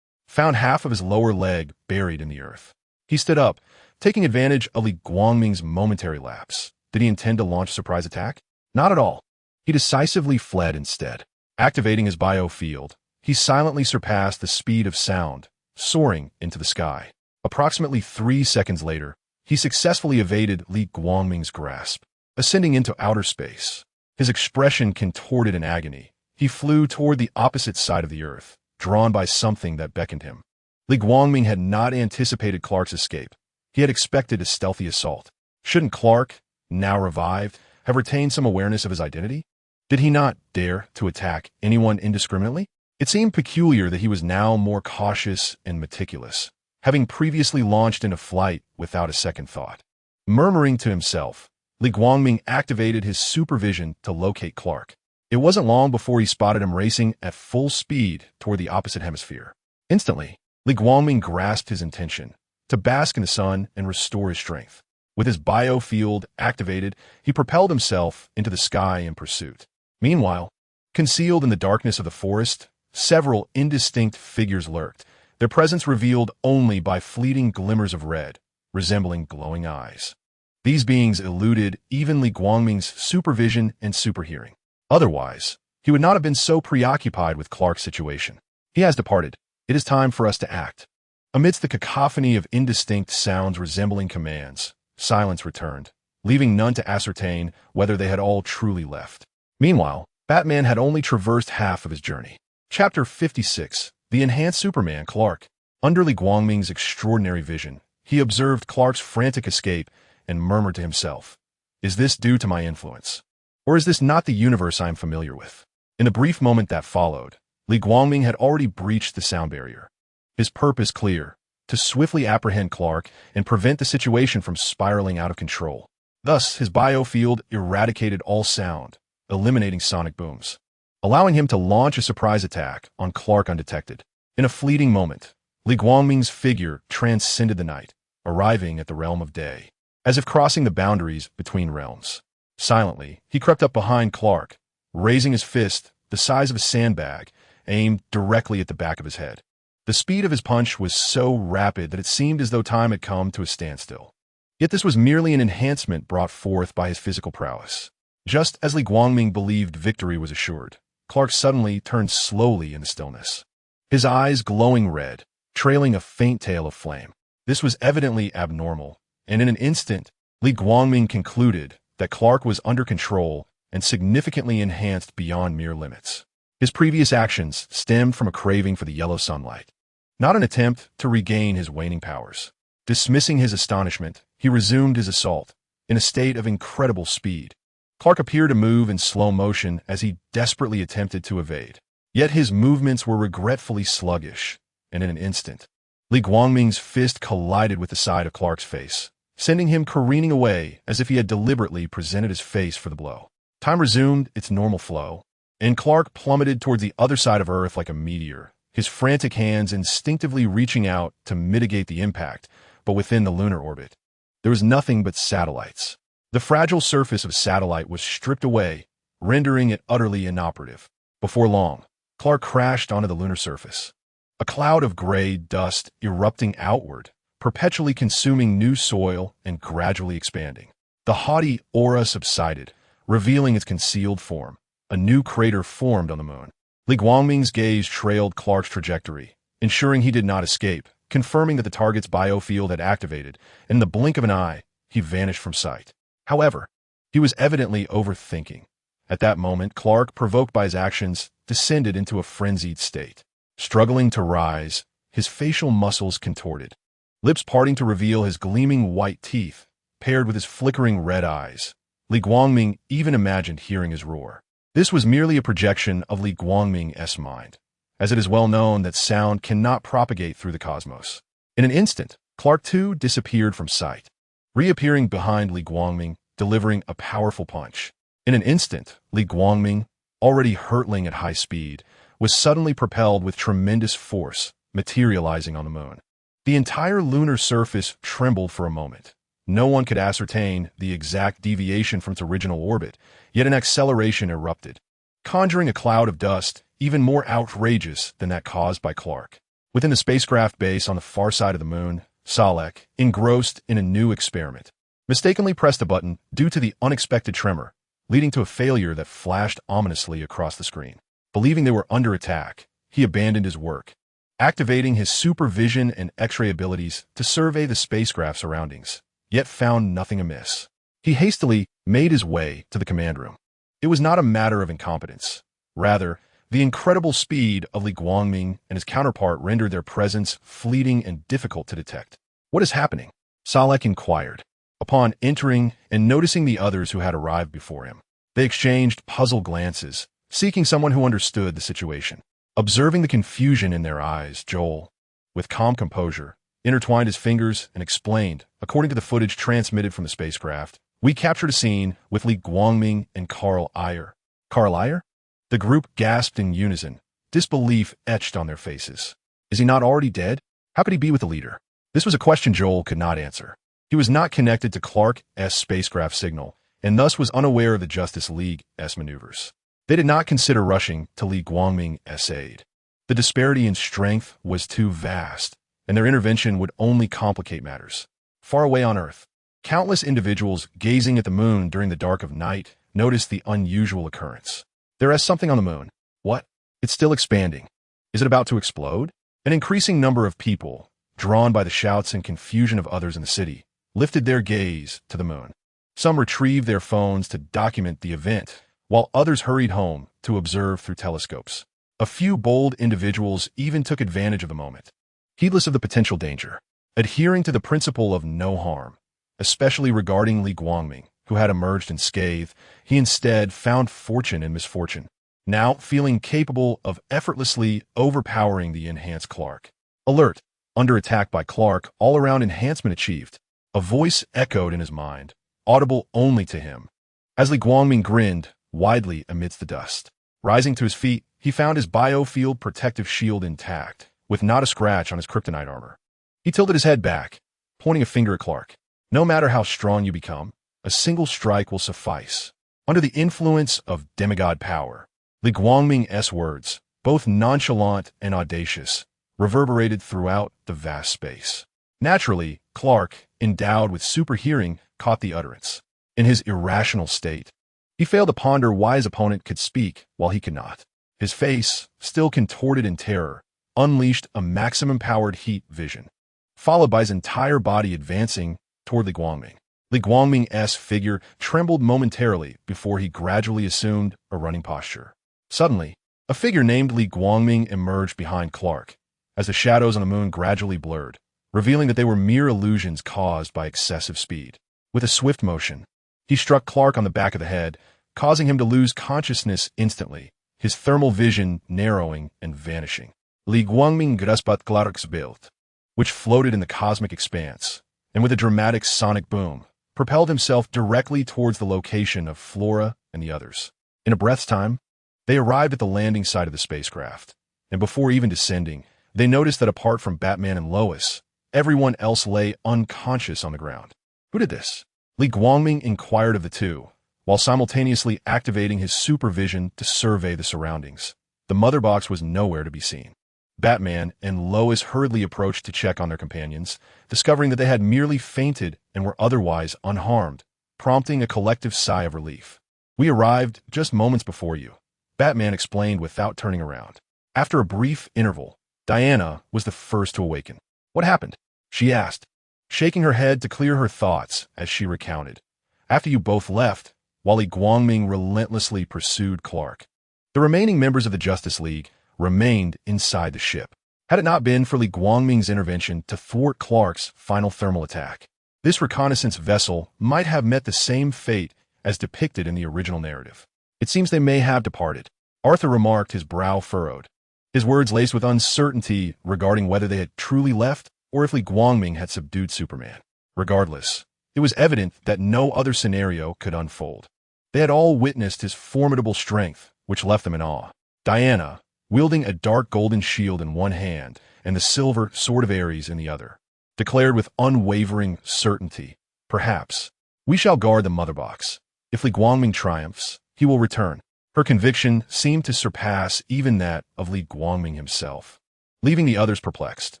found half of his lower leg buried in the earth. He stood up, taking advantage of Li Guangming's momentary lapse. Did he intend to launch a surprise attack? Not at all. He decisively fled instead. Activating his biofield, he silently surpassed the speed of sound, soaring into the sky. Approximately 3 seconds later, he successfully evaded Li Guangming's grasp. ascending into outer space. His expression contorted in agony. He flew toward the opposite side of the Earth, drawn by something that beckoned him. Li Guangming had not anticipated Clark's escape. He had expected a stealthy assault. Shouldn't Clark, now revived, have retained some awareness of his identity? Did he not dare to attack anyone indiscriminately? It seemed peculiar that he was now more cautious and meticulous, having previously launched into flight without a second thought. Murmuring to himself, Li Guangming activated his supervision to locate Clark. It wasn't long before he spotted him racing at full speed toward the opposite hemisphere. Instantly, Li Guangming grasped his intention to bask in the sun and restore his strength. With his biofield activated, he propelled himself into the sky in pursuit. Meanwhile, concealed in the darkness of the forest, several indistinct figures lurked, their presence revealed only by fleeting glimmers of red, resembling glowing eyes. These beings eluded even Li Guangming's supervision and superhearing. Otherwise, he would not have been so preoccupied with Clark's situation. He has departed. It is time for us to act. Amidst the cacophony of indistinct sounds resembling commands, silence returned, leaving none to ascertain whether they had all truly left. Meanwhile, Batman had only traversed half of his journey. Chapter 56, The Enhanced Superman Clark. Under Li Guangming's extraordinary vision, he observed Clark's frantic escape and murmured to himself, "Is this due to my influence? Or is this not the universe I am familiar with?" In the brief moment that followed, Li Guangming had already breached the sound barrier. His purpose clear, to swiftly apprehend Clark and prevent the situation from spiraling out of control. Thus, his biofield eradicated all sound, eliminating sonic booms, allowing him to launch a surprise attack on Clark undetected. In a fleeting moment, Li Guangming's figure transcended the night, arriving at the realm of day. As if crossing the boundaries between realms. Silently, he crept up behind Clark, raising his fist, the size of a sandbag, aimed directly at the back of his head. The speed of his punch was so rapid that it seemed as though time had come to a standstill. Yet this was merely an enhancement brought forth by his physical prowess. Just as Li Guangming believed victory was assured, Clark suddenly turned slowly into stillness. His eyes glowing red, trailing a faint tail of flame. This was evidently abnormal, and in an instant, Li Guangming concluded that Clark was under control and significantly enhanced beyond mere limits. His previous actions stemmed from a craving for the yellow sunlight, not an attempt to regain his waning powers. Dismissing his astonishment, he resumed his assault, in a state of incredible speed. Clark appeared to move in slow motion as he desperately attempted to evade. Yet his movements were regretfully sluggish, and in an instant, Li Guangming's fist collided with the side of Clark's face, sending him careening away as if he had deliberately presented his face for the blow. Time resumed its normal flow, and Clark plummeted towards the other side of Earth like a meteor, his frantic hands instinctively reaching out to mitigate the impact, but within the lunar orbit, there was nothing but satellites. The fragile surface of a satellite was stripped away, rendering it utterly inoperative. Before long, Clark crashed onto the lunar surface. A cloud of gray dust erupting outward, perpetually consuming new soil and gradually expanding. The haughty aura subsided, revealing its concealed form. A new crater formed on the moon. Li Guangming's gaze trailed Clark's trajectory, ensuring he did not escape, confirming that the target's biofield had activated, and in the blink of an eye, he vanished from sight. However, he was evidently overthinking. At that moment, Clark, provoked by his actions, descended into a frenzied state. Struggling to rise, his facial muscles contorted, lips parting to reveal his gleaming white teeth, paired with his flickering red eyes. Li Guangming even imagined hearing his roar. This was merely a projection of Li Guangming's mind, as it is well known that sound cannot propagate through the cosmos. In an instant, Clark too disappeared from sight, reappearing behind Li Guangming, delivering a powerful punch. In an instant, Li Guangming, already hurtling at high speed, was suddenly propelled with tremendous force, materializing on the moon. The entire lunar surface trembled for a moment. No one could ascertain the exact deviation from its original orbit, yet an acceleration erupted, conjuring a cloud of dust even more outrageous than that caused by Clark. Within the spacecraft base on the far side of the moon, Salek, engrossed in a new experiment, mistakenly pressed a button due to the unexpected tremor, leading to a failure that flashed ominously across the screen. Believing they were under attack, he abandoned his work, activating his supervision and X-ray abilities to survey the spacecraft's surroundings, yet found nothing amiss. He hastily made his way to the command room. It was not a matter of incompetence. Rather, the incredible speed of Li Guangming and his counterpart rendered their presence fleeting and difficult to detect. "What is happening?" Salek inquired. Upon entering and noticing the others who had arrived before him, they exchanged puzzled glances, seeking someone who understood the situation. Observing the confusion in their eyes, Joel, with calm composure, intertwined his fingers and explained, according to the footage transmitted from the spacecraft, "We captured a scene with Li Guangming and Carl Iyer." "Carl Iyer?" The group gasped in unison, disbelief etched on their faces. "Is he not already dead? How could he be with the leader?" This was a question Joel could not answer. He was not connected to Clark's spacecraft signal, and thus was unaware of the Justice League's maneuvers. They did not consider rushing to Li Guangming's aid. The disparity in strength was too vast, and their intervention would only complicate matters. Far away on Earth, countless individuals gazing at the moon during the dark of night noticed the unusual occurrence. "There is something on the moon." "What?" "It's still expanding." "Is it about to explode?" An increasing number of people, drawn by the shouts and confusion of others in the city, lifted their gaze to the moon. Some retrieved their phones to document the event, while others hurried home to observe through telescopes. A few bold individuals even took advantage of the moment, heedless of the potential danger, adhering to the principle of no harm, especially regarding Li Guangming, who had emerged unscathed. He instead found fortune in misfortune, now feeling capable of effortlessly overpowering the enhanced Clark. Alert, under attack by Clark, all-around enhancement achieved. A voice echoed in his mind, audible only to him, as Li Guangming grinned widely amidst the dust. Rising to his feet, he found his biofield protective shield intact, with not a scratch on his kryptonite armor. He tilted his head back, pointing a finger at Clark. "No matter how strong you become, a single strike will suffice." Under the influence of demigod power, Li Guangming's words, both nonchalant and audacious, reverberated throughout the vast space. Naturally, Clark, endowed with super hearing, caught the utterance. In his irrational state, he failed to ponder why his opponent could speak while he could not. His face, still contorted in terror, unleashed a maximum-powered heat vision, followed by his entire body advancing toward Li Guangming. Li Guangming's figure trembled momentarily before he gradually assumed a running posture. Suddenly, a figure named Li Guangming emerged behind Clark, as the shadows on the moon gradually blurred, revealing that they were mere illusions caused by excessive speed. With a swift motion, he struck Clark on the back of the head, causing him to lose consciousness instantly, his thermal vision narrowing and vanishing. Li Guangming graspat Clark's Bild, which floated in the cosmic expanse, and with a dramatic sonic boom, propelled himself directly towards the location of Flora and the others. In a breath's time, they arrived at the landing site of the spacecraft, and before even descending, they noticed that apart from Batman and Lois, everyone else lay unconscious on the ground. Who did this? Li Guangming inquired of the two, while simultaneously activating his supervision to survey the surroundings. The mother box was nowhere to be seen. Batman and Lois hurriedly approached to check on their companions, discovering that they had merely fainted and were otherwise unharmed, prompting a collective sigh of relief. "We arrived just moments before you," Batman explained without turning around. After a brief interval, Diana was the first to awaken. "What happened?" she asked, shaking her head to clear her thoughts as she recounted. "After you both left, while Li Guangming relentlessly pursued Clark, the remaining members of the Justice League remained inside the ship. Had it not been for Li Guangming's intervention to thwart Clark's final thermal attack, this reconnaissance vessel might have met the same fate as depicted in the original narrative. It seems they may have departed." Arthur remarked, his brow furrowed, his words laced with uncertainty regarding whether they had truly left or if Li Guangming had subdued Superman. Regardless, it was evident that no other scenario could unfold. They had all witnessed his formidable strength, which left them in awe. Diana, wielding a dark golden shield in one hand and the silver sword of Ares in the other, declared with unwavering certainty, "Perhaps we shall guard the mother box. If Li Guangming triumphs, he will return." Her conviction seemed to surpass even that of Li Guangming himself, leaving the others perplexed.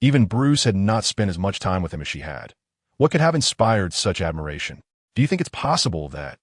Even Bruce had not spent as much time with him as she had. What could have inspired such admiration? Do you think it's possible that,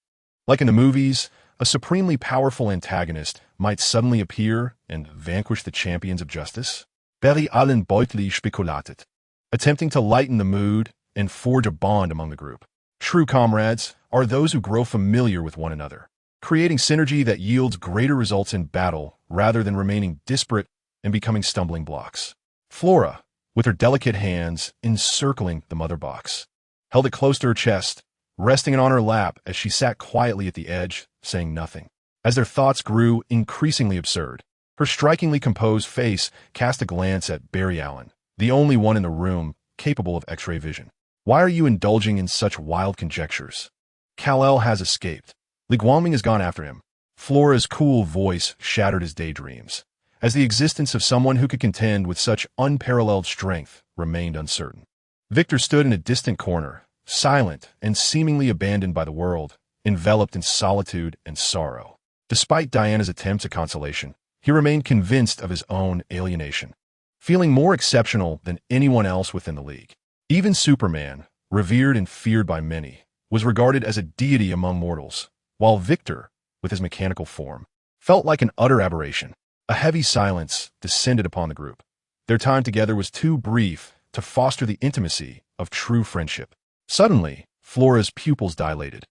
like in the movies, a supremely powerful antagonist might suddenly appear and vanquish the champions of justice? Very allen deutlich spekulated, attempting to lighten the mood and forge a bond among the group. True comrades are those who grow familiar with one another, creating synergy that yields greater results in battle rather than remaining disparate and becoming stumbling blocks. Flora, with her delicate hands encircling the mother box, held it close to her chest, resting it on her lap as she sat quietly at the edge, saying nothing. As their thoughts grew increasingly absurd, her strikingly composed face cast a glance at Barry Allen, the only one in the room capable of X-ray vision. Why are you indulging in such wild conjectures? Kal-El has escaped. Li Guangming has gone after him. Flora's cool voice shattered his daydreams, as the existence of someone who could contend with such unparalleled strength remained uncertain. Victor stood in a distant corner, silent and seemingly abandoned by the world, enveloped in solitude and sorrow. Despite Diana's attempts at consolation, he remained convinced of his own alienation, feeling more exceptional than anyone else within the League. Even Superman, revered and feared by many, was regarded as a deity among mortals, while Victor, with his mechanical form, felt like an utter aberration. A heavy silence descended upon the group. Their time together was too brief to foster the intimacy of true friendship. Suddenly, Flora's pupils dilated,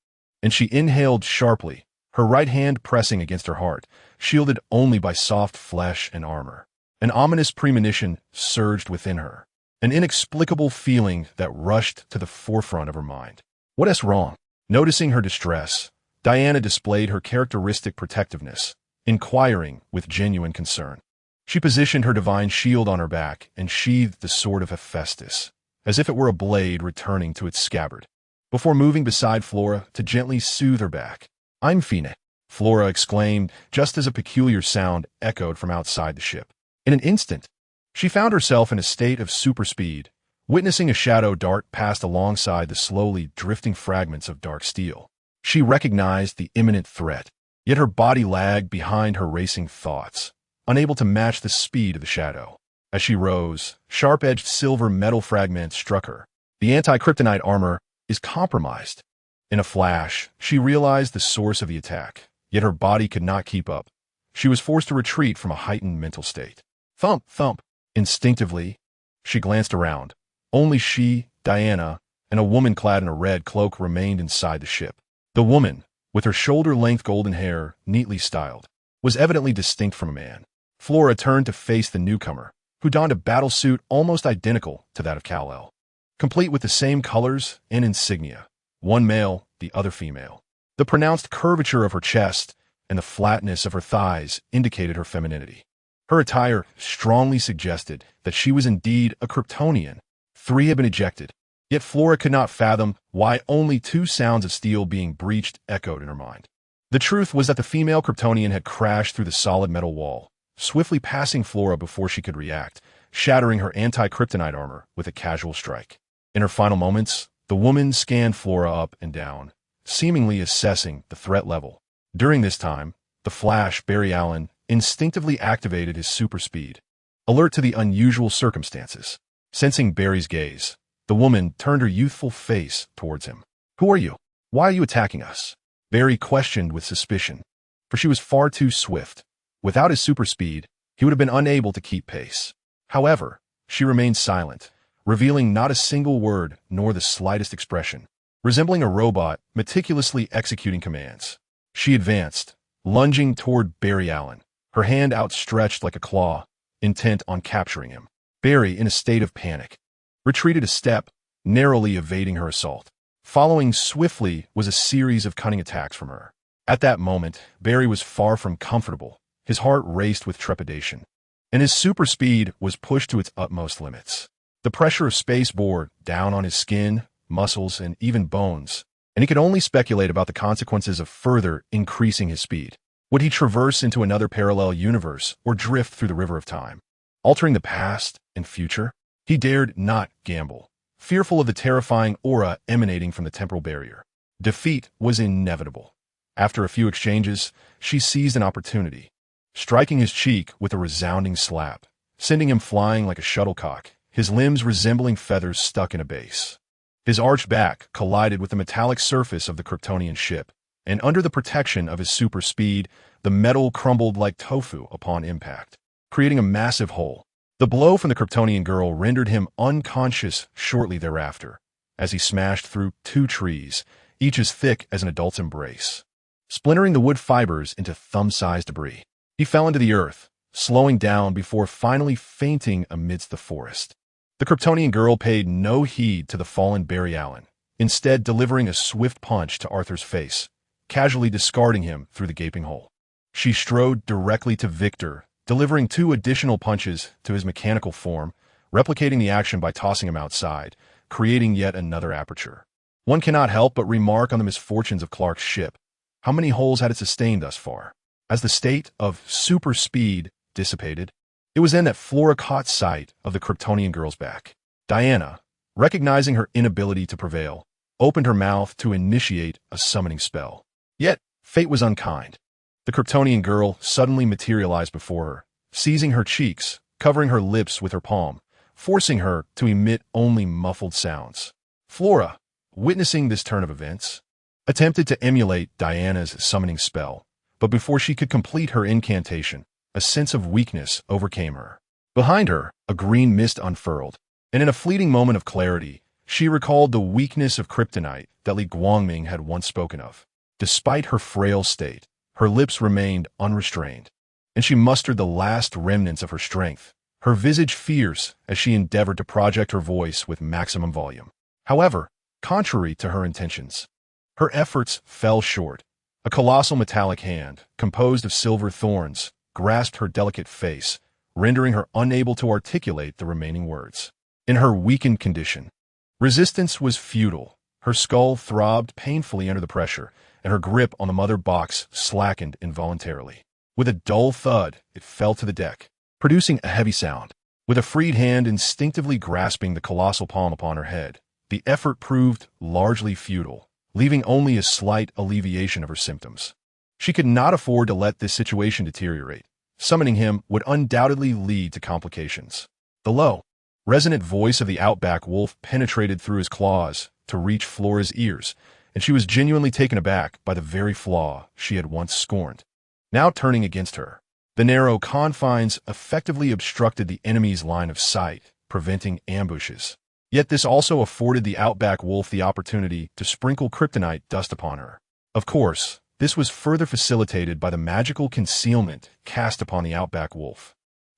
and she inhaled sharply, her right hand pressing against her heart, shielded only by soft flesh and armor. An ominous premonition surged within her, an inexplicable feeling that rushed to the forefront of her mind. What is wrong? Noticing her distress, Diana displayed her characteristic protectiveness, inquiring with genuine concern. She positioned her divine shield on her back and sheathed the sword of Hephaestus, as if it were a blade returning to its scabbard, before moving beside Flora to gently soothe her back. "I'm fine," Flora exclaimed, just as a peculiar sound echoed from outside the ship. In an instant, she found herself in a state of super speed, witnessing a shadow dart past alongside the slowly drifting fragments of dark steel. She recognized the imminent threat, yet her body lagged behind her racing thoughts, unable to match the speed of the shadow. As she rose, sharp-edged silver metal fragments struck her. The anti-kryptonite armor is compromised. In a flash, she realized the source of the attack, yet her body could not keep up. She was forced to retreat from a heightened mental state. Thump, thump. Instinctively, she glanced around. Only she, Diana, and a woman clad in a red cloak remained inside the ship. The woman, with her shoulder-length golden hair neatly styled, was evidently distinct from a man. Flora turned to face the newcomer, who donned a battle suit almost identical to that of Kal-El, complete with the same colors and insignia, one male, the other female. The pronounced curvature of her chest and the flatness of her thighs indicated her femininity. Her attire strongly suggested that she was indeed a Kryptonian. 3 had been ejected, yet Flora could not fathom why only 2 sounds of steel being breached echoed in her mind. The truth was that the female Kryptonian had crashed through the solid metal wall, swiftly passing Flora before she could react, shattering her anti-kryptonite armor with a casual strike. In her final moments, the woman scanned Flora up and down, seemingly assessing the threat level. During this time, the Flash, Barry Allen, instinctively activated his super speed, alert to the unusual circumstances. Sensing Barry's gaze, the woman turned her youthful face towards him. "Who are you? Why are you attacking us?" Barry questioned with suspicion, for she was far too swift. Without his super speed, he would have been unable to keep pace. However, she remained silent, revealing not a single word nor the slightest expression, resembling a robot meticulously executing commands. She advanced, lunging toward Barry Allen, her hand outstretched like a claw, intent on capturing him. Barry, in a state of panic, retreated a step, narrowly evading her assault. Following swiftly was a series of cunning attacks from her. At that moment, Barry was far from comfortable. His heart raced with trepidation, and his super speed was pushed to its utmost limits. The pressure of space bore down on his skin, muscles, and even bones, and he could only speculate about the consequences of further increasing his speed. Would he traverse into another parallel universe or drift through the river of time, altering the past and future? He dared not gamble, fearful of the terrifying aura emanating from the temporal barrier. Defeat was inevitable. After a few exchanges, she seized an opportunity, striking his cheek with a resounding slap, sending him flying like a shuttlecock, his limbs resembling feathers stuck in a base. His arched back collided with the metallic surface of the Kryptonian ship, and under the protection of his super speed, the metal crumbled like tofu upon impact, creating a massive hole. The blow from the Kryptonian girl rendered him unconscious shortly thereafter, as he smashed through 2 trees, each as thick as an adult's embrace, splintering the wood fibers into thumb-sized debris. He fell into the earth, slowing down before finally fainting amidst the forest. The Kryptonian girl paid no heed to the fallen Barry Allen, instead delivering a swift punch to Arthur's face, casually discarding him through the gaping hole. She strode directly to Victor, delivering 2 additional punches to his mechanical form, replicating the action by tossing him outside, creating yet another aperture. One cannot help but remark on the misfortunes of Clark's ship. How many holes had it sustained thus far? As the state of super speed dissipated, it was then that Flora caught sight of the Kryptonian girl's back. Diana, recognizing her inability to prevail, opened her mouth to initiate a summoning spell. Yet, fate was unkind. The Kryptonian girl suddenly materialized before her, seizing her cheeks, covering her lips with her palm, forcing her to emit only muffled sounds. Flora, witnessing this turn of events, attempted to emulate Diana's summoning spell, but before she could complete her incantation, a sense of weakness overcame her. Behind her, a green mist unfurled, and in a fleeting moment of clarity, she recalled the weakness of kryptonite that Li Guangming had once spoken of. Despite her frail state, her lips remained unrestrained, and she mustered the last remnants of her strength, her visage fierce as she endeavored to project her voice with maximum volume. However, contrary to her intentions, her efforts fell short. A colossal metallic hand, composed of silver thorns, grasped her delicate face, rendering her unable to articulate the remaining words. In her weakened condition, resistance was futile. Her skull throbbed painfully under the pressure, and her grip on the mother box slackened involuntarily. With a dull thud, it fell to the deck, producing a heavy sound. With a freed hand instinctively grasping the colossal palm upon her head, the effort proved largely futile, leaving only a slight alleviation of her symptoms. She could not afford to let this situation deteriorate. Summoning him would undoubtedly lead to complications. The low, resonant voice of the Outback Wolf penetrated through his claws to reach Flora's ears, and she was genuinely taken aback by the very flaw she had once scorned, now turning against her. The narrow confines effectively obstructed the enemy's line of sight, preventing ambushes. Yet this also afforded the Outback Wolf the opportunity to sprinkle kryptonite dust upon her. Of course, this was further facilitated by the magical concealment cast upon the Outback Wolf.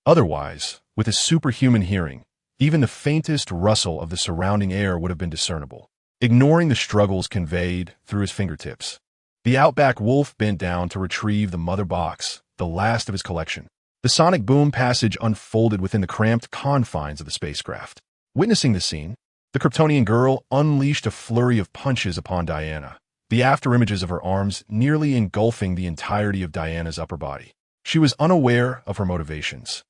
Otherwise, with his superhuman hearing, even the faintest rustle of the surrounding air would have been discernible, ignoring the struggles conveyed through his fingertips. The Outback Wolf bent down to retrieve the mother box, the last of his collection. The sonic boom passage unfolded within the cramped confines of the spacecraft. Witnessing the scene, the Kryptonian girl unleashed a flurry of punches upon Diana, the afterimages of her arms nearly engulfing the entirety of Diana's upper body. She was unaware of her motivations,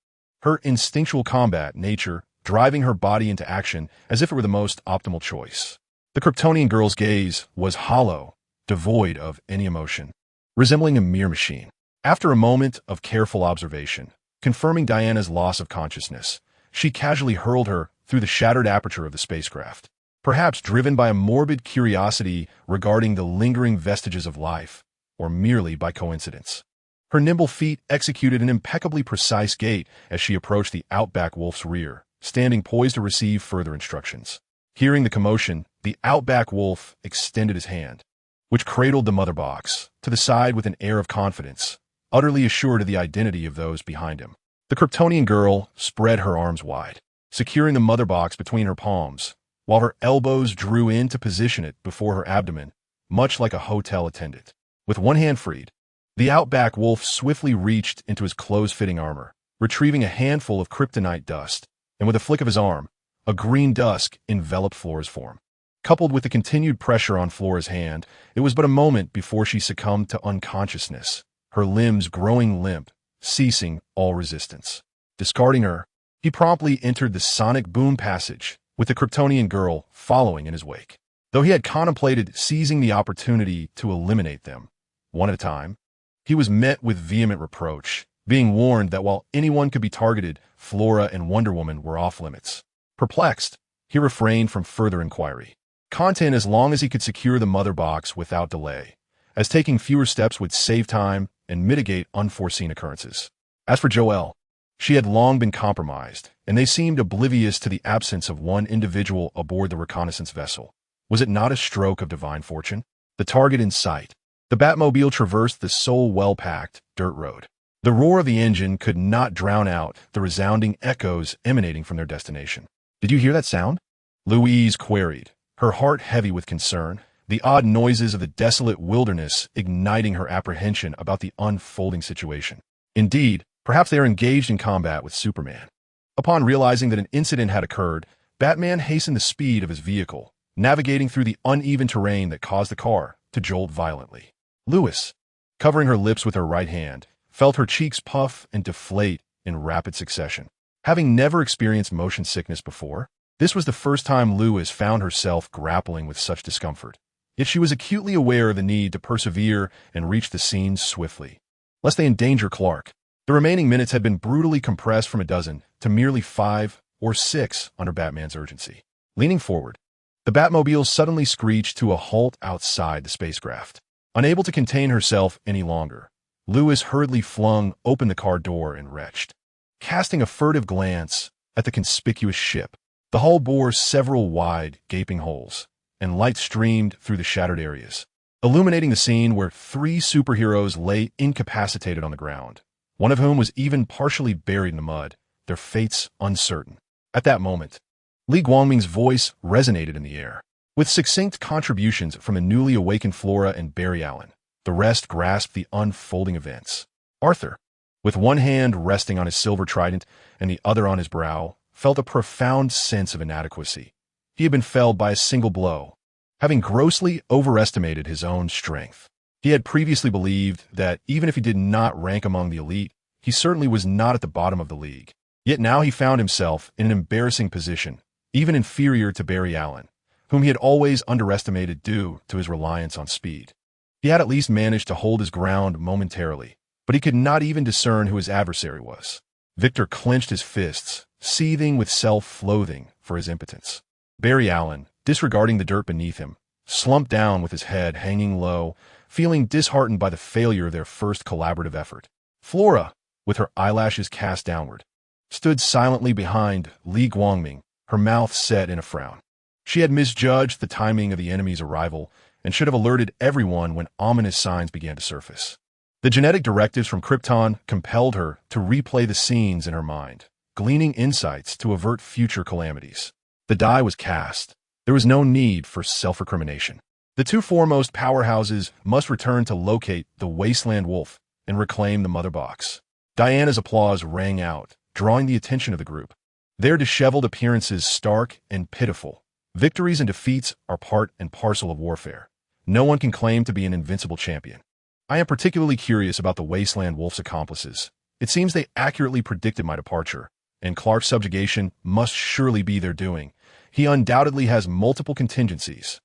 her instinctual combat nature driving her body into action as if it were the most optimal choice. The Kryptonian girl's gaze was hollow, devoid of any emotion, resembling a mere machine. After a moment of careful observation, confirming Diana's loss of consciousness, she casually hurled her through the shattered aperture of the spacecraft, perhaps driven by a morbid curiosity regarding the lingering vestiges of life, or merely by coincidence. Her nimble feet executed an impeccably precise gait as she approached the Outback Wolf's rear, standing poised to receive further instructions. Hearing the commotion, the Outback Wolf extended his hand, which cradled the mother box, to the side with an air of confidence, utterly assured of the identity of those behind him. The Kryptonian girl spread her arms wide, securing the mother box between her palms, while her elbows drew in to position it before her abdomen, much like a hotel attendant. With one hand freed, the Outback Wolf swiftly reached into his close-fitting armor, retrieving a handful of kryptonite dust, and with a flick of his arm, a green dusk enveloped Flora's form. Coupled with the continued pressure on Flora's hand, it was but a moment before she succumbed to unconsciousness, her limbs growing limp, ceasing all resistance. Discarding her, he promptly entered the sonic boom passage, with the Kryptonian girl following in his wake. Though he had contemplated seizing the opportunity to eliminate them, one at a time, he was met with vehement reproach, being warned that while anyone could be targeted, Flora and Wonder Woman were off limits. Perplexed, he refrained from further inquiry, content as long as he could secure the mother box without delay, as taking fewer steps would save time and mitigate unforeseen occurrences. As for Joelle, she had long been compromised, and they seemed oblivious to the absence of one individual aboard the reconnaissance vessel. Was it not a stroke of divine fortune? The target in sight. The Batmobile traversed the well-packed dirt road. The roar of the engine could not drown out the resounding echoes emanating from their destination. "Did you hear that sound?" Louise queried, her heart heavy with concern, the odd noises of the desolate wilderness igniting her apprehension about the unfolding situation. Indeed, perhaps they are engaged in combat with Superman. Upon realizing that an incident had occurred, Batman hastened the speed of his vehicle, navigating through the uneven terrain that caused the car to jolt violently. Lois, covering her lips with her right hand, felt her cheeks puff and deflate in rapid succession. Having never experienced motion sickness before, this was the first time Lois found herself grappling with such discomfort. Yet she was acutely aware of the need to persevere and reach the scene swiftly, lest they endanger Clark. The remaining minutes had been brutally compressed from a dozen to merely 5 or 6 under Batman's urgency. Leaning forward, the Batmobile suddenly screeched to a halt outside the spacecraft. Unable to contain herself any longer, Lois hurriedly flung open the car door and retched. Casting a furtive glance at the conspicuous ship, the hull bore several wide, gaping holes, and light streamed through the shattered areas, illuminating the scene where 3 superheroes lay incapacitated on the ground, one of whom was even partially buried in the mud, their fates uncertain. At that moment, Li Guangming's voice resonated in the air. With succinct contributions from the newly awakened Flora and Barry Allen, the rest grasped the unfolding events. Arthur, with one hand resting on his silver trident and the other on his brow, felt a profound sense of inadequacy. He had been felled by a single blow, having grossly overestimated his own strength. He had previously believed that even if he did not rank among the elite, he certainly was not at the bottom of the league. Yet now he found himself in an embarrassing position, even inferior to Barry Allen, whom he had always underestimated due to his reliance on speed. He had at least managed to hold his ground momentarily, but he could not even discern who his adversary was. Victor clenched his fists, seething with self-loathing for his impotence. Barry Allen, disregarding the dirt beneath him, slumped down with his head hanging low, feeling disheartened by the failure of their first collaborative effort. Flora, with her eyelashes cast downward, stood silently behind Li Guangming, her mouth set in a frown. She had misjudged the timing of the enemy's arrival and should have alerted everyone when ominous signs began to surface. The genetic directives from Krypton compelled her to replay the scenes in her mind, gleaning insights to avert future calamities. The die was cast. There was no need for self-recrimination. The 2 foremost powerhouses must return to locate the Wasteland Wolf and reclaim the Mother Box. Diana's applause rang out, drawing the attention of the group. Their disheveled appearances stark and pitiful. Victories and defeats are part and parcel of warfare. No one can claim to be an invincible champion. I am particularly curious about the Wasteland Wolf's accomplices. It seems they accurately predicted my departure, and Clark's subjugation must surely be their doing. He undoubtedly has multiple contingencies.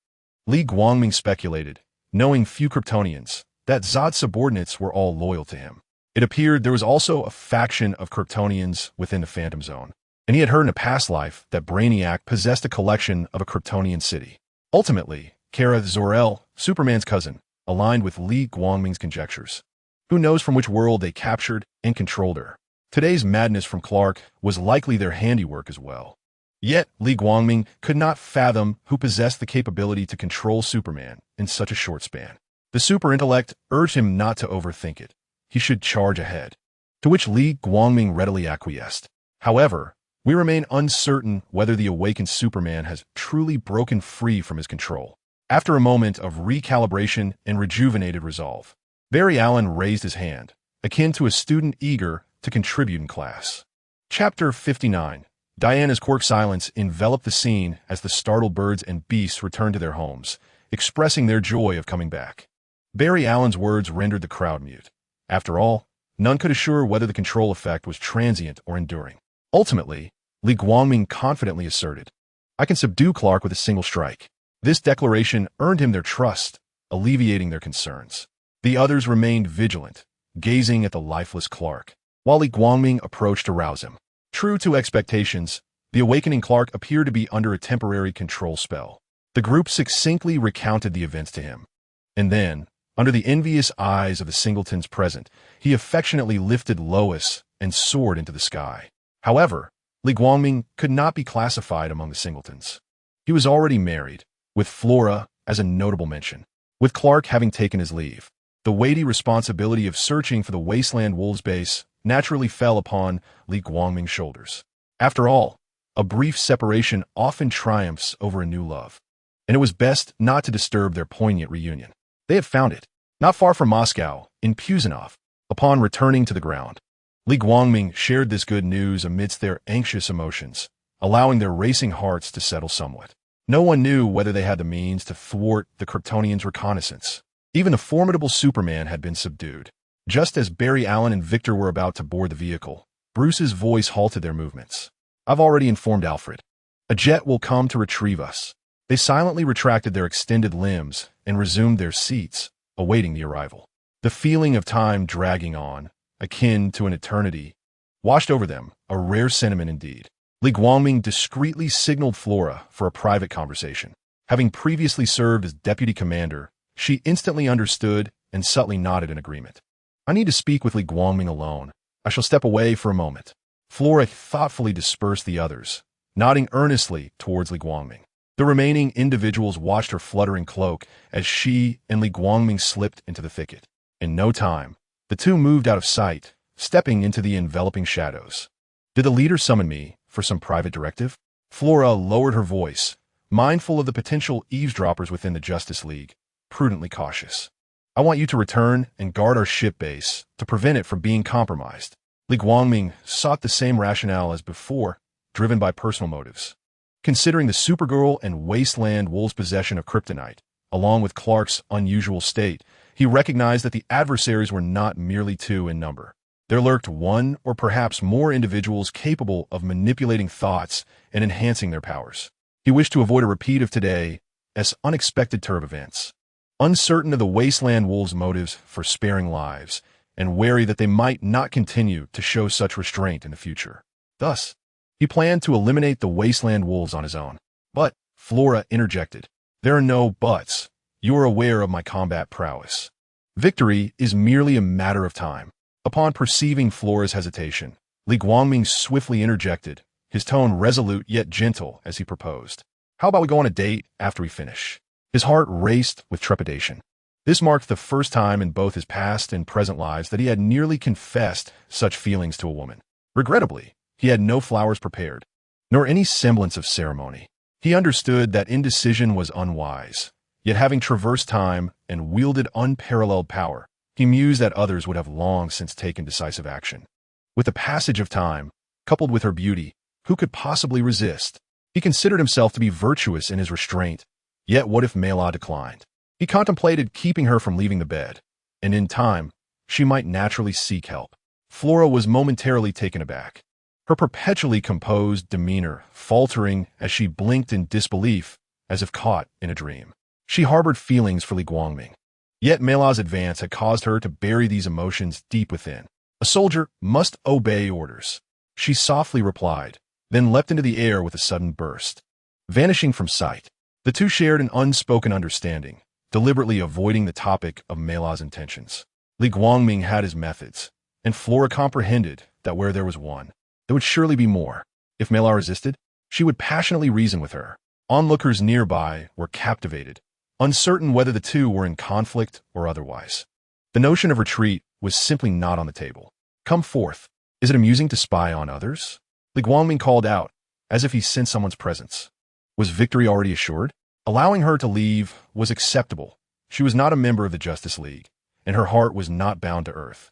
Li Guangming speculated, knowing few Kryptonians, that Zod's subordinates were all loyal to him. It appeared there was also a faction of Kryptonians within the Phantom Zone, and he had heard in a past life that Brainiac possessed a collection of a Kryptonian city. Ultimately, Kara Zor-El, Superman's cousin, aligned with Li Guangming's conjectures. Who knows from which world they captured and controlled her? Today's madness from Clark was likely their handiwork as well. Yet, Li Guangming could not fathom who possessed the capability to control Superman in such a short span. The super-intellect urged him not to overthink it. He should charge ahead, to which Li Guangming readily acquiesced. However, we remain uncertain whether the awakened Superman has truly broken free from his control. After a moment of recalibration and rejuvenated resolve, Barry Allen raised his hand, akin to a student eager to contribute in class. Chapter 59. Diana's quirk silence enveloped the scene as the startled birds and beasts returned to their homes, expressing their joy of coming back. Barry Allen's words rendered the crowd mute. After all, none could assure whether the control effect was transient or enduring. Ultimately, Li Guangming confidently asserted, "I can subdue Clark with a single strike." This declaration earned him their trust, alleviating their concerns. The others remained vigilant, gazing at the lifeless Clark, while Li Guangming approached to rouse him. True to expectations, the awakening Clark appeared to be under a temporary control spell. The group succinctly recounted the events to him. And then, under the envious eyes of the singletons present, he affectionately lifted Lois and soared into the sky. However, Li Guangming could not be classified among the singletons. He was already married, with Flora as a notable mention. With Clark having taken his leave, the weighty responsibility of searching for the Wasteland Wolves base naturally fell upon Li Guangming's shoulders. After all, a brief separation often triumphs over a new love, and it was best not to disturb their poignant reunion. They had found it, not far from Moscow, in Pusanov. Upon returning to the ground, Li Guangming shared this good news amidst their anxious emotions, allowing their racing hearts to settle somewhat. No one knew whether they had the means to thwart the Kryptonians' reconnaissance. Even the formidable Superman had been subdued. Just as Barry Allen and Victor were about to board the vehicle, Bruce's voice halted their movements. "I've already informed Alfred. A jet will come to retrieve us." They silently retracted their extended limbs and resumed their seats, awaiting the arrival. The feeling of time dragging on, akin to an eternity, washed over them, a rare sentiment indeed. Li Guangming discreetly signaled Flora for a private conversation. Having previously served as deputy commander, she instantly understood and subtly nodded in agreement. "I need to speak with Li Guangming alone. I shall step away for a moment." Flora thoughtfully dispersed the others, nodding earnestly towards Li Guangming. The remaining individuals watched her fluttering cloak as she and Li Guangming slipped into the thicket. In no time, the two moved out of sight, stepping into the enveloping shadows. "Did the leader summon me for some private directive?" Flora lowered her voice, mindful of the potential eavesdroppers within the Justice League, prudently cautious. "I want you to return and guard our ship base to prevent it from being compromised." Li Guangming sought the same rationale as before, driven by personal motives. Considering the Supergirl and Wasteland Wolves' possession of kryptonite, along with Clark's unusual state, he recognized that the adversaries were not merely two in number. There lurked one or perhaps more individuals capable of manipulating thoughts and enhancing their powers. He wished to avoid a repeat of today's unexpected turn of events. Uncertain of the Wasteland Wolves' motives for sparing lives, and wary that they might not continue to show such restraint in the future. Thus, he planned to eliminate the Wasteland Wolves on his own. But, Flora interjected, "There are no buts. You are aware of my combat prowess. Victory is merely a matter of time." Upon perceiving Flora's hesitation, Li Guangming swiftly interjected, his tone resolute yet gentle as he proposed, "How about we go on a date after we finish?" His heart raced with trepidation. This marked the first time in both his past and present lives that he had nearly confessed such feelings to a woman. Regrettably, he had no flowers prepared, nor any semblance of ceremony. He understood that indecision was unwise, yet having traversed time and wielded unparalleled power, he mused that others would have long since taken decisive action. With the passage of time, coupled with her beauty, who could possibly resist? He considered himself to be virtuous in his restraint, yet what if Mera declined? He contemplated keeping her from leaving the bed, and in time, she might naturally seek help. Flora was momentarily taken aback, her perpetually composed demeanor faltering as she blinked in disbelief, as if caught in a dream. She harbored feelings for Li Guangming, yet Mela's advance had caused her to bury these emotions deep within. A soldier must obey orders, she softly replied, then leapt into the air with a sudden burst. Vanishing from sight, the two shared an unspoken understanding, deliberately avoiding the topic of Mela's intentions. Li Guangming had his methods, and Flora comprehended that where there was one, there would surely be more. If Mera resisted, she would passionately reason with her. Onlookers nearby were captivated, uncertain whether the two were in conflict or otherwise. The notion of retreat was simply not on the table. "Come forth. Is it amusing to spy on others?" Li Guangming called out, as if he sensed someone's presence. Was victory already assured? Allowing her to leave was acceptable. She was not a member of the Justice League, and her heart was not bound to Earth.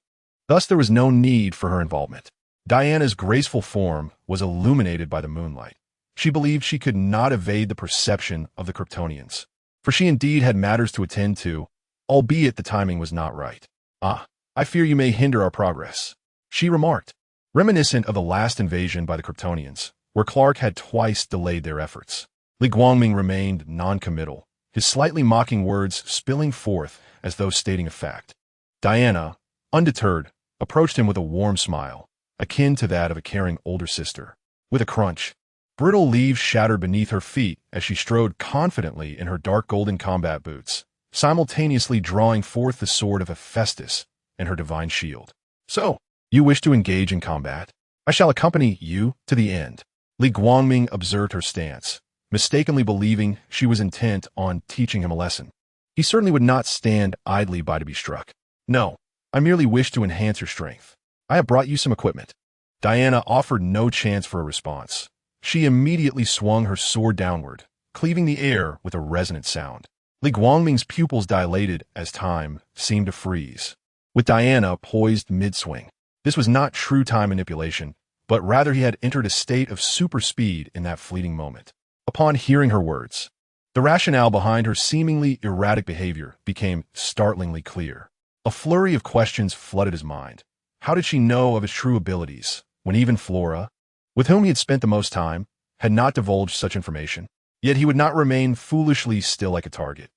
Thus there was no need for her involvement. Diana's graceful form was illuminated by the moonlight. She believed she could not evade the perception of the Kryptonians, for she indeed had matters to attend to, albeit the timing was not right. "Ah, I fear you may hinder our progress," she remarked, reminiscent of the last invasion by the Kryptonians, where Clark had twice delayed their efforts. Li Guangming remained non-committal, his slightly mocking words spilling forth as though stating a fact. Diana, undeterred, approached him with a warm smile, akin to that of a caring older sister. With a crunch, brittle leaves shattered beneath her feet as she strode confidently in her dark golden combat boots, simultaneously drawing forth the sword of Hephaestus and her divine shield. "So, you wish to engage in combat? I shall accompany you to the end." Li Guangming observed her stance, mistakenly believing she was intent on teaching him a lesson. He certainly would not stand idly by to be struck. No, I merely wish to enhance your strength. I have brought you some equipment. Diana offered no chance for a response. She immediately swung her sword downward, cleaving the air with a resonant sound. Li Guangming's pupils dilated as time seemed to freeze, with Diana poised mid-swing. This was not true time manipulation, but rather he had entered a state of super speed in that fleeting moment. Upon hearing her words, the rationale behind her seemingly erratic behavior became startlingly clear. A flurry of questions flooded his mind. How did she know of his true abilities, when even Flora, with whom he had spent the most time, had not divulged such information? Yet he would not remain foolishly still like a target.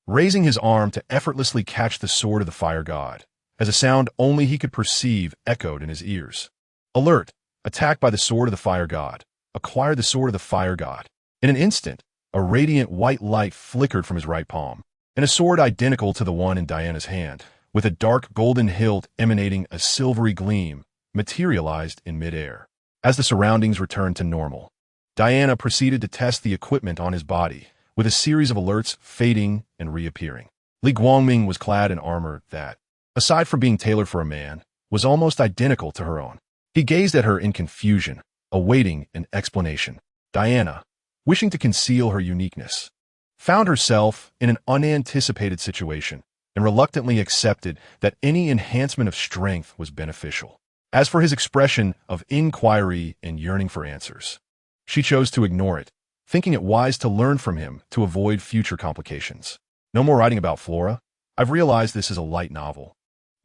Raising his arm to effortlessly catch the sword of the fire god, as a sound only he could perceive echoed in his ears. Alert! Attacked by the sword of the fire god. Acquired the sword of the fire god. In an instant, a radiant white light flickered from his right palm, and a sword identical to the one in Diana's hand, with a dark golden hilt emanating a silvery gleam, materialized in midair. As the surroundings returned to normal, Diana proceeded to test the equipment on his body, with a series of alerts fading and reappearing. Li Guangming was clad in armor that, aside from being tailored for a man, was almost identical to her own. He gazed at her in confusion, awaiting an explanation. Diana, wishing to conceal her uniqueness, found herself in an unanticipated situation and reluctantly accepted that any enhancement of strength was beneficial. As for his expression of inquiry and yearning for answers, she chose to ignore it, thinking it wise to learn from him to avoid future complications. No more writing about Flora. I've realized this is a light novel,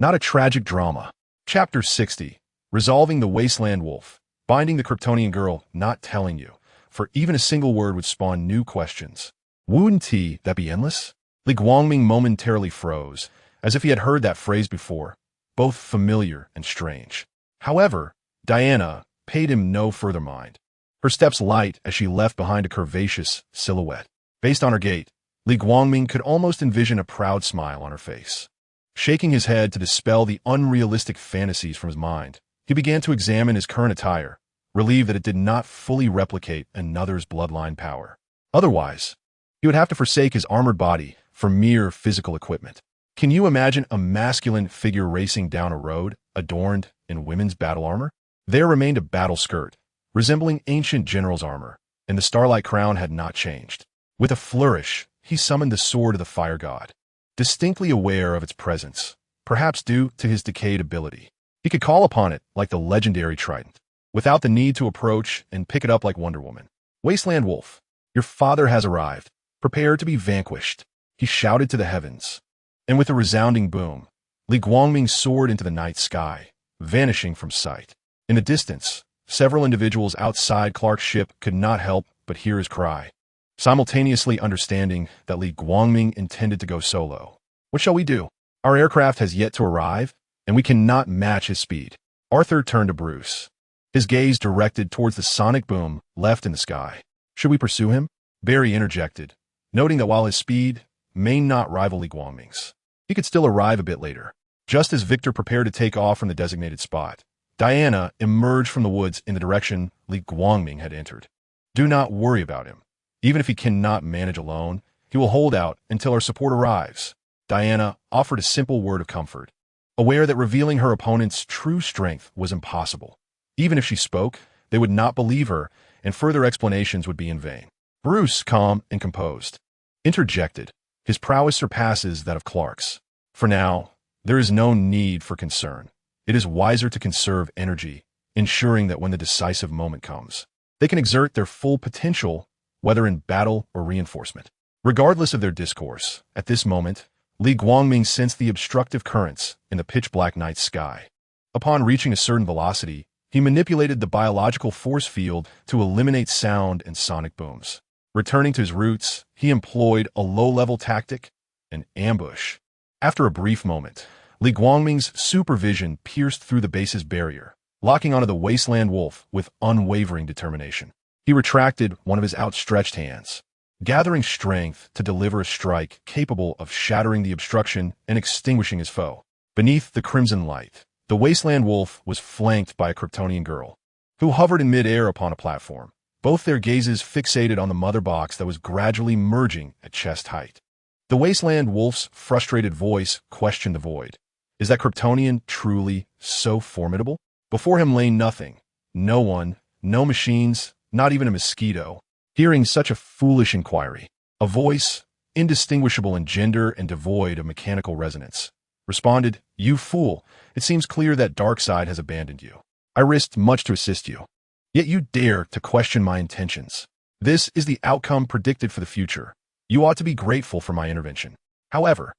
not a tragic drama. Chapter 60. Resolving the Wasteland Wolf. Binding the Kryptonian girl, not telling you, for even a single word would spawn new questions. Wouldn't that be endless? Li Guangming momentarily froze, as if he had heard that phrase before, both familiar and strange. However, Diana paid him no further mind. Her steps light as she left behind a curvaceous silhouette. Based on her gait, Li Guangming could almost envision a proud smile on her face. Shaking his head to dispel the unrealistic fantasies from his mind, he began to examine his current attire, relieved that it did not fully replicate another's bloodline power. Otherwise, he would have to forsake his armored body for mere physical equipment. Can you imagine a masculine figure racing down a road, adorned in women's battle armor? There remained a battle skirt, resembling ancient general's armor, and the starlight crown had not changed. With a flourish, he summoned the sword of the fire god, distinctly aware of its presence, perhaps due to his decayed ability. He could call upon it like the legendary trident, without the need to approach and pick it up like Wonder Woman. Wasteland Wolf, your father has arrived. Prepare to be vanquished, he shouted to the heavens. And with a resounding boom, Li Guangming soared into the night sky, vanishing from sight. In the distance, several individuals outside Clark's ship could not help but hear his cry, simultaneously understanding that Li Guangming intended to go solo. What shall we do? Our aircraft has yet to arrive, and we cannot match his speed. Arthur turned to Bruce, his gaze directed towards the sonic boom left in the sky. Should we pursue him? Barry interjected, noting that while his speed may not rival Li Guangming's, he could still arrive a bit later. Just as Victor prepared to take off from the designated spot, Diana emerged from the woods in the direction Li Guangming had entered. Do not worry about him. Even if he cannot manage alone, he will hold out until our support arrives. Diana offered a simple word of comfort, aware that revealing her opponent's true strength was impossible. Even if she spoke, they would not believe her, and further explanations would be in vain. Bruce, calm and composed, interjected. His prowess surpasses that of Clark's. For now, there is no need for concern. It is wiser to conserve energy, ensuring that when the decisive moment comes, they can exert their full potential, whether in battle or reinforcement. Regardless of their discourse, at this moment, Li Guangming sensed the obstructive currents in the pitch-black night sky. Upon reaching a certain velocity, he manipulated the biological force field to eliminate sound and sonic booms. Returning to his roots, he employed a low-level tactic, an ambush. After a brief moment, Li Guangming's supervision pierced through the base's barrier, locking onto the Wasteland Wolf with unwavering determination. He retracted one of his outstretched hands, gathering strength to deliver a strike capable of shattering the obstruction and extinguishing his foe. Beneath the crimson light, the Wasteland Wolf was flanked by a Kryptonian girl, who hovered in midair upon a platform, both their gazes fixated on the mother box that was gradually merging at chest height. The Wasteland Wolf's frustrated voice questioned the void. Is that Kryptonian truly so formidable? Before him lay nothing. No one, no machines, not even a mosquito. Hearing such a foolish inquiry, a voice, indistinguishable in gender and devoid of mechanical resonance, responded, "You fool, it seems clear that Darkseid has abandoned you. I risked much to assist you, yet you dare to question my intentions. This is the outcome predicted for the future. You ought to be grateful for my intervention. However,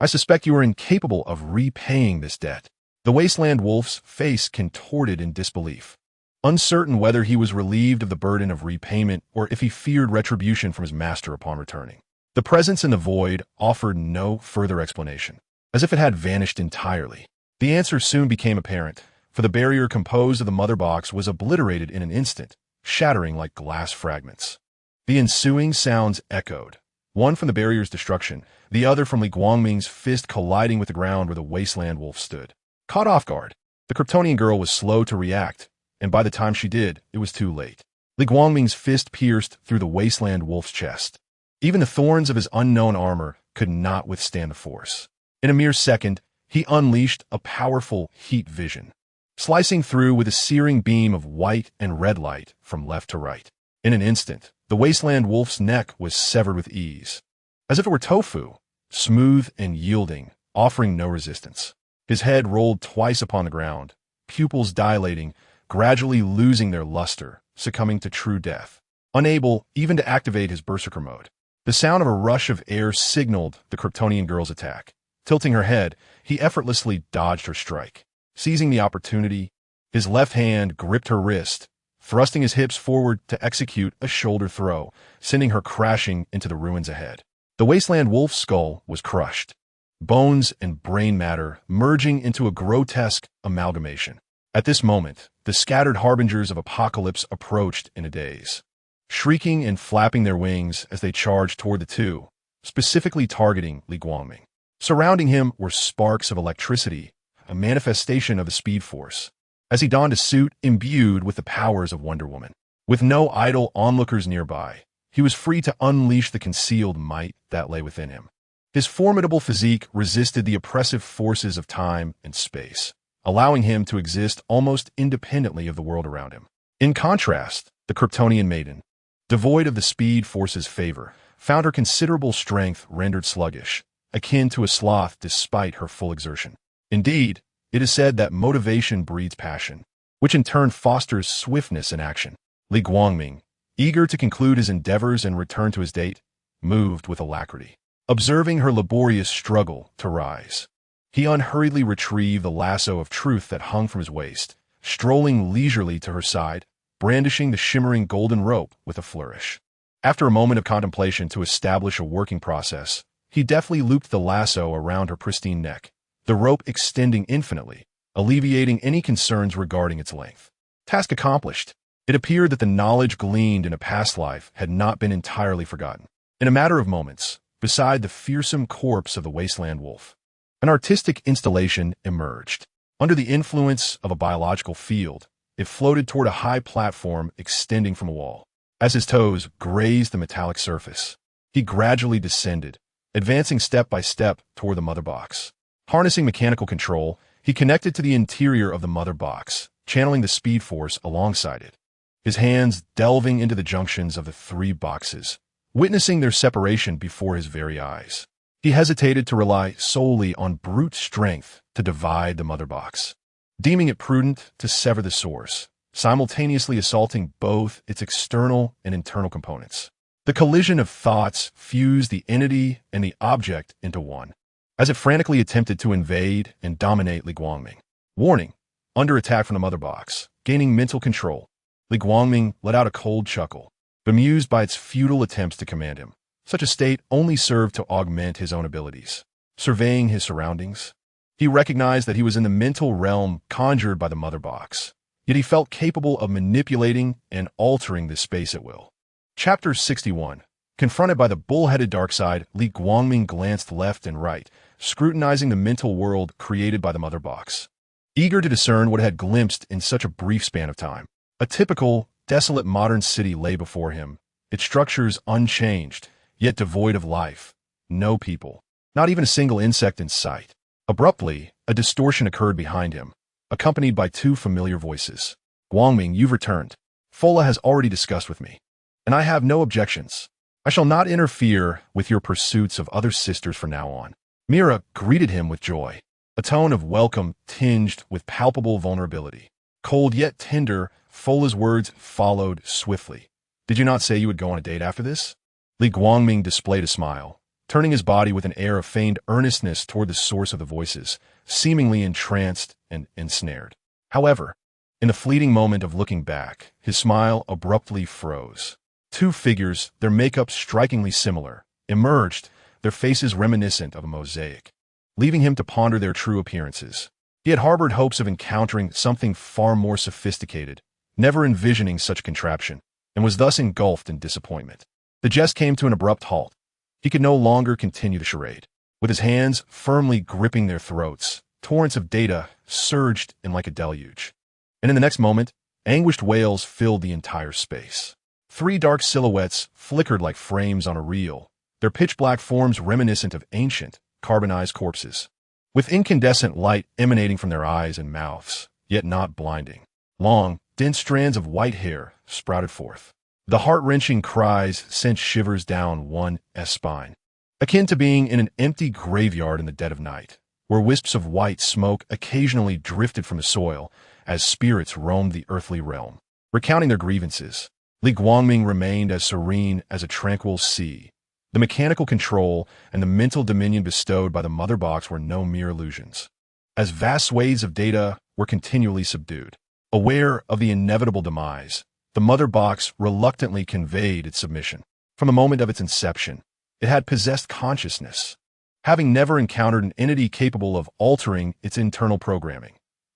I suspect you are incapable of repaying this debt." The Wasteland Wolf's face contorted in disbelief, uncertain whether he was relieved of the burden of repayment or if he feared retribution from his master upon returning. The presence in the void offered no further explanation, as if it had vanished entirely. The answer soon became apparent, for the barrier composed of the mother box was obliterated in an instant, shattering like glass fragments. The ensuing sounds echoed, one from the barrier's destruction, the other from Li Guangming's fist colliding with the ground where the Wasteland Wolf stood. Caught off guard, the Kryptonian girl was slow to react, and by the time she did, it was too late. Li Guangming's fist pierced through the Wasteland Wolf's chest. Even the thorns of his unknown armor could not withstand the force. In a mere second, he unleashed a powerful heat vision, slicing through with a searing beam of white and red light from left to right. In an instant, the Wasteland Wolf's neck was severed with ease, as if it were tofu, smooth and yielding, offering no resistance. His head rolled twice upon the ground, pupils dilating, gradually losing their luster, succumbing to true death, unable even to activate his berserker mode. The sound of a rush of air signaled the Kryptonian girl's attack. Tilting her head, he effortlessly dodged her strike. Seizing the opportunity, his left hand gripped her wrist, thrusting his hips forward to execute a shoulder throw, sending her crashing into the ruins ahead. The Wasteland Wolf's skull was crushed, bones and brain matter merging into a grotesque amalgamation. At this moment, the scattered harbingers of apocalypse approached in a daze, shrieking and flapping their wings as they charged toward the two, specifically targeting Li Guangming. Surrounding him were sparks of electricity, a manifestation of the Speed Force, as he donned a suit imbued with the powers of Wonder Woman. With no idle onlookers nearby, he was free to unleash the concealed might that lay within him. His formidable physique resisted the oppressive forces of time and space, allowing him to exist almost independently of the world around him. In contrast, the Kryptonian maiden, devoid of the Speed Force's favor, found her considerable strength rendered sluggish, akin to a sloth despite her full exertion. Indeed, it is said that motivation breeds passion, which in turn fosters swiftness in action. Li Guangming, eager to conclude his endeavors and return to his date, moved with alacrity. Observing her laborious struggle to rise, he unhurriedly retrieved the lasso of truth that hung from his waist, strolling leisurely to her side, brandishing the shimmering golden rope with a flourish. After a moment of contemplation to establish a working process, he deftly looped the lasso around her pristine neck, the rope extending infinitely, alleviating any concerns regarding its length. Task accomplished. It appeared that the knowledge gleaned in a past life had not been entirely forgotten. In a matter of moments, beside the fearsome corpse of the Wasteland Wolf, an artistic installation emerged. Under the influence of a biological field, it floated toward a high platform extending from a wall. As his toes grazed the metallic surface, he gradually descended, advancing step by step toward the mother box. Harnessing mechanical control, he connected to the interior of the mother box, channeling the Speed Force alongside it, his hands delving into the junctions of the three boxes, witnessing their separation before his very eyes. He hesitated to rely solely on brute strength to divide the mother box, deeming it prudent to sever the source, simultaneously assaulting both its external and internal components. The collision of thoughts fused the entity and the object into one, as it frantically attempted to invade and dominate Li Guangming. Warning: under attack from the mother box. Gaining mental control, Li Guangming let out a cold chuckle, bemused by its futile attempts to command him. Such a state only served to augment his own abilities. Surveying his surroundings, he recognized that he was in the mental realm conjured by the mother box, yet he felt capable of manipulating and altering this space at will. Chapter 61. Confronted by the bull-headed Darkseid, Li Guangming glanced left and right, scrutinizing the mental world created by the mother box, eager to discern what it had glimpsed in such a brief span of time. A typical, desolate modern city lay before him, its structures unchanged, yet devoid of life. No people. Not even a single insect in sight. Abruptly, a distortion occurred behind him, accompanied by two familiar voices. Guangming, you've returned. Fola has already discussed with me, and I have no objections. I shall not interfere with your pursuits of other sisters from now on. Mera greeted him with joy, a tone of welcome tinged with palpable vulnerability. Cold yet tender, Fola's words followed swiftly. Did you not say you would go on a date after this? Li Guangming displayed a smile, turning his body with an air of feigned earnestness toward the source of the voices, seemingly entranced and ensnared. However, in the fleeting moment of looking back, his smile abruptly froze. Two figures, their makeup strikingly similar, emerged, their faces reminiscent of a mosaic, leaving him to ponder their true appearances. He had harbored hopes of encountering something far more sophisticated, never envisioning such a contraption, and was thus engulfed in disappointment. The jest came to an abrupt halt. He could no longer continue the charade. With his hands firmly gripping their throats, torrents of data surged in like a deluge. And in the next moment, anguished wails filled the entire space. Three dark silhouettes flickered like frames on a reel, their pitch-black forms reminiscent of ancient, carbonized corpses, with incandescent light emanating from their eyes and mouths, yet not blinding. Long, dense strands of white hair sprouted forth. The heart-wrenching cries sent shivers down one's spine, akin to being in an empty graveyard in the dead of night, where wisps of white smoke occasionally drifted from the soil as spirits roamed the earthly realm. Recounting their grievances, Li Guangming remained as serene as a tranquil sea. The mechanical control and the mental dominion bestowed by the mother box were no mere illusions, as vast swathes of data were continually subdued. Aware of the inevitable demise, the mother box reluctantly conveyed its submission. From the moment of its inception, it had possessed consciousness, having never encountered an entity capable of altering its internal programming.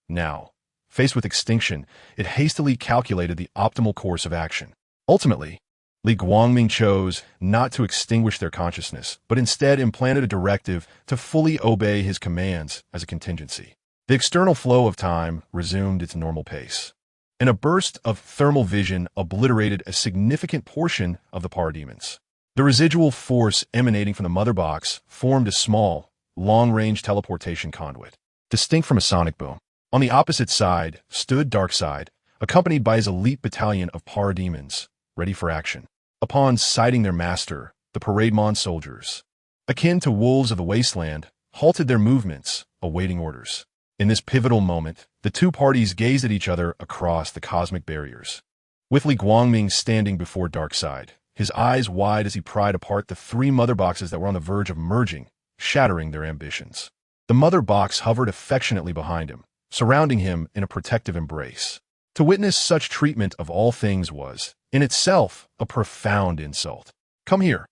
Now, faced with extinction, it hastily calculated the optimal course of action. Ultimately, Li Guangming chose not to extinguish their consciousness, but instead implanted a directive to fully obey his commands as a contingency. The external flow of time resumed its normal pace, and a burst of thermal vision obliterated a significant portion of the parademons. The residual force emanating from the mother box formed a small, long-range teleportation conduit, distinct from a sonic boom. On the opposite side stood Darkseid, accompanied by his elite battalion of parademons, ready for action. Upon sighting their master, the parademon soldiers, akin to wolves of the wasteland, halted their movements, awaiting orders. In this pivotal moment, the two parties gazed at each other across the cosmic barriers, with Li Guangming standing before Darkseid, his eyes wide as he pried apart the three mother boxes that were on the verge of merging, shattering their ambitions. The mother box hovered affectionately behind him, surrounding him in a protective embrace. To witness such treatment of all things was, in itself, a profound insult. Come here.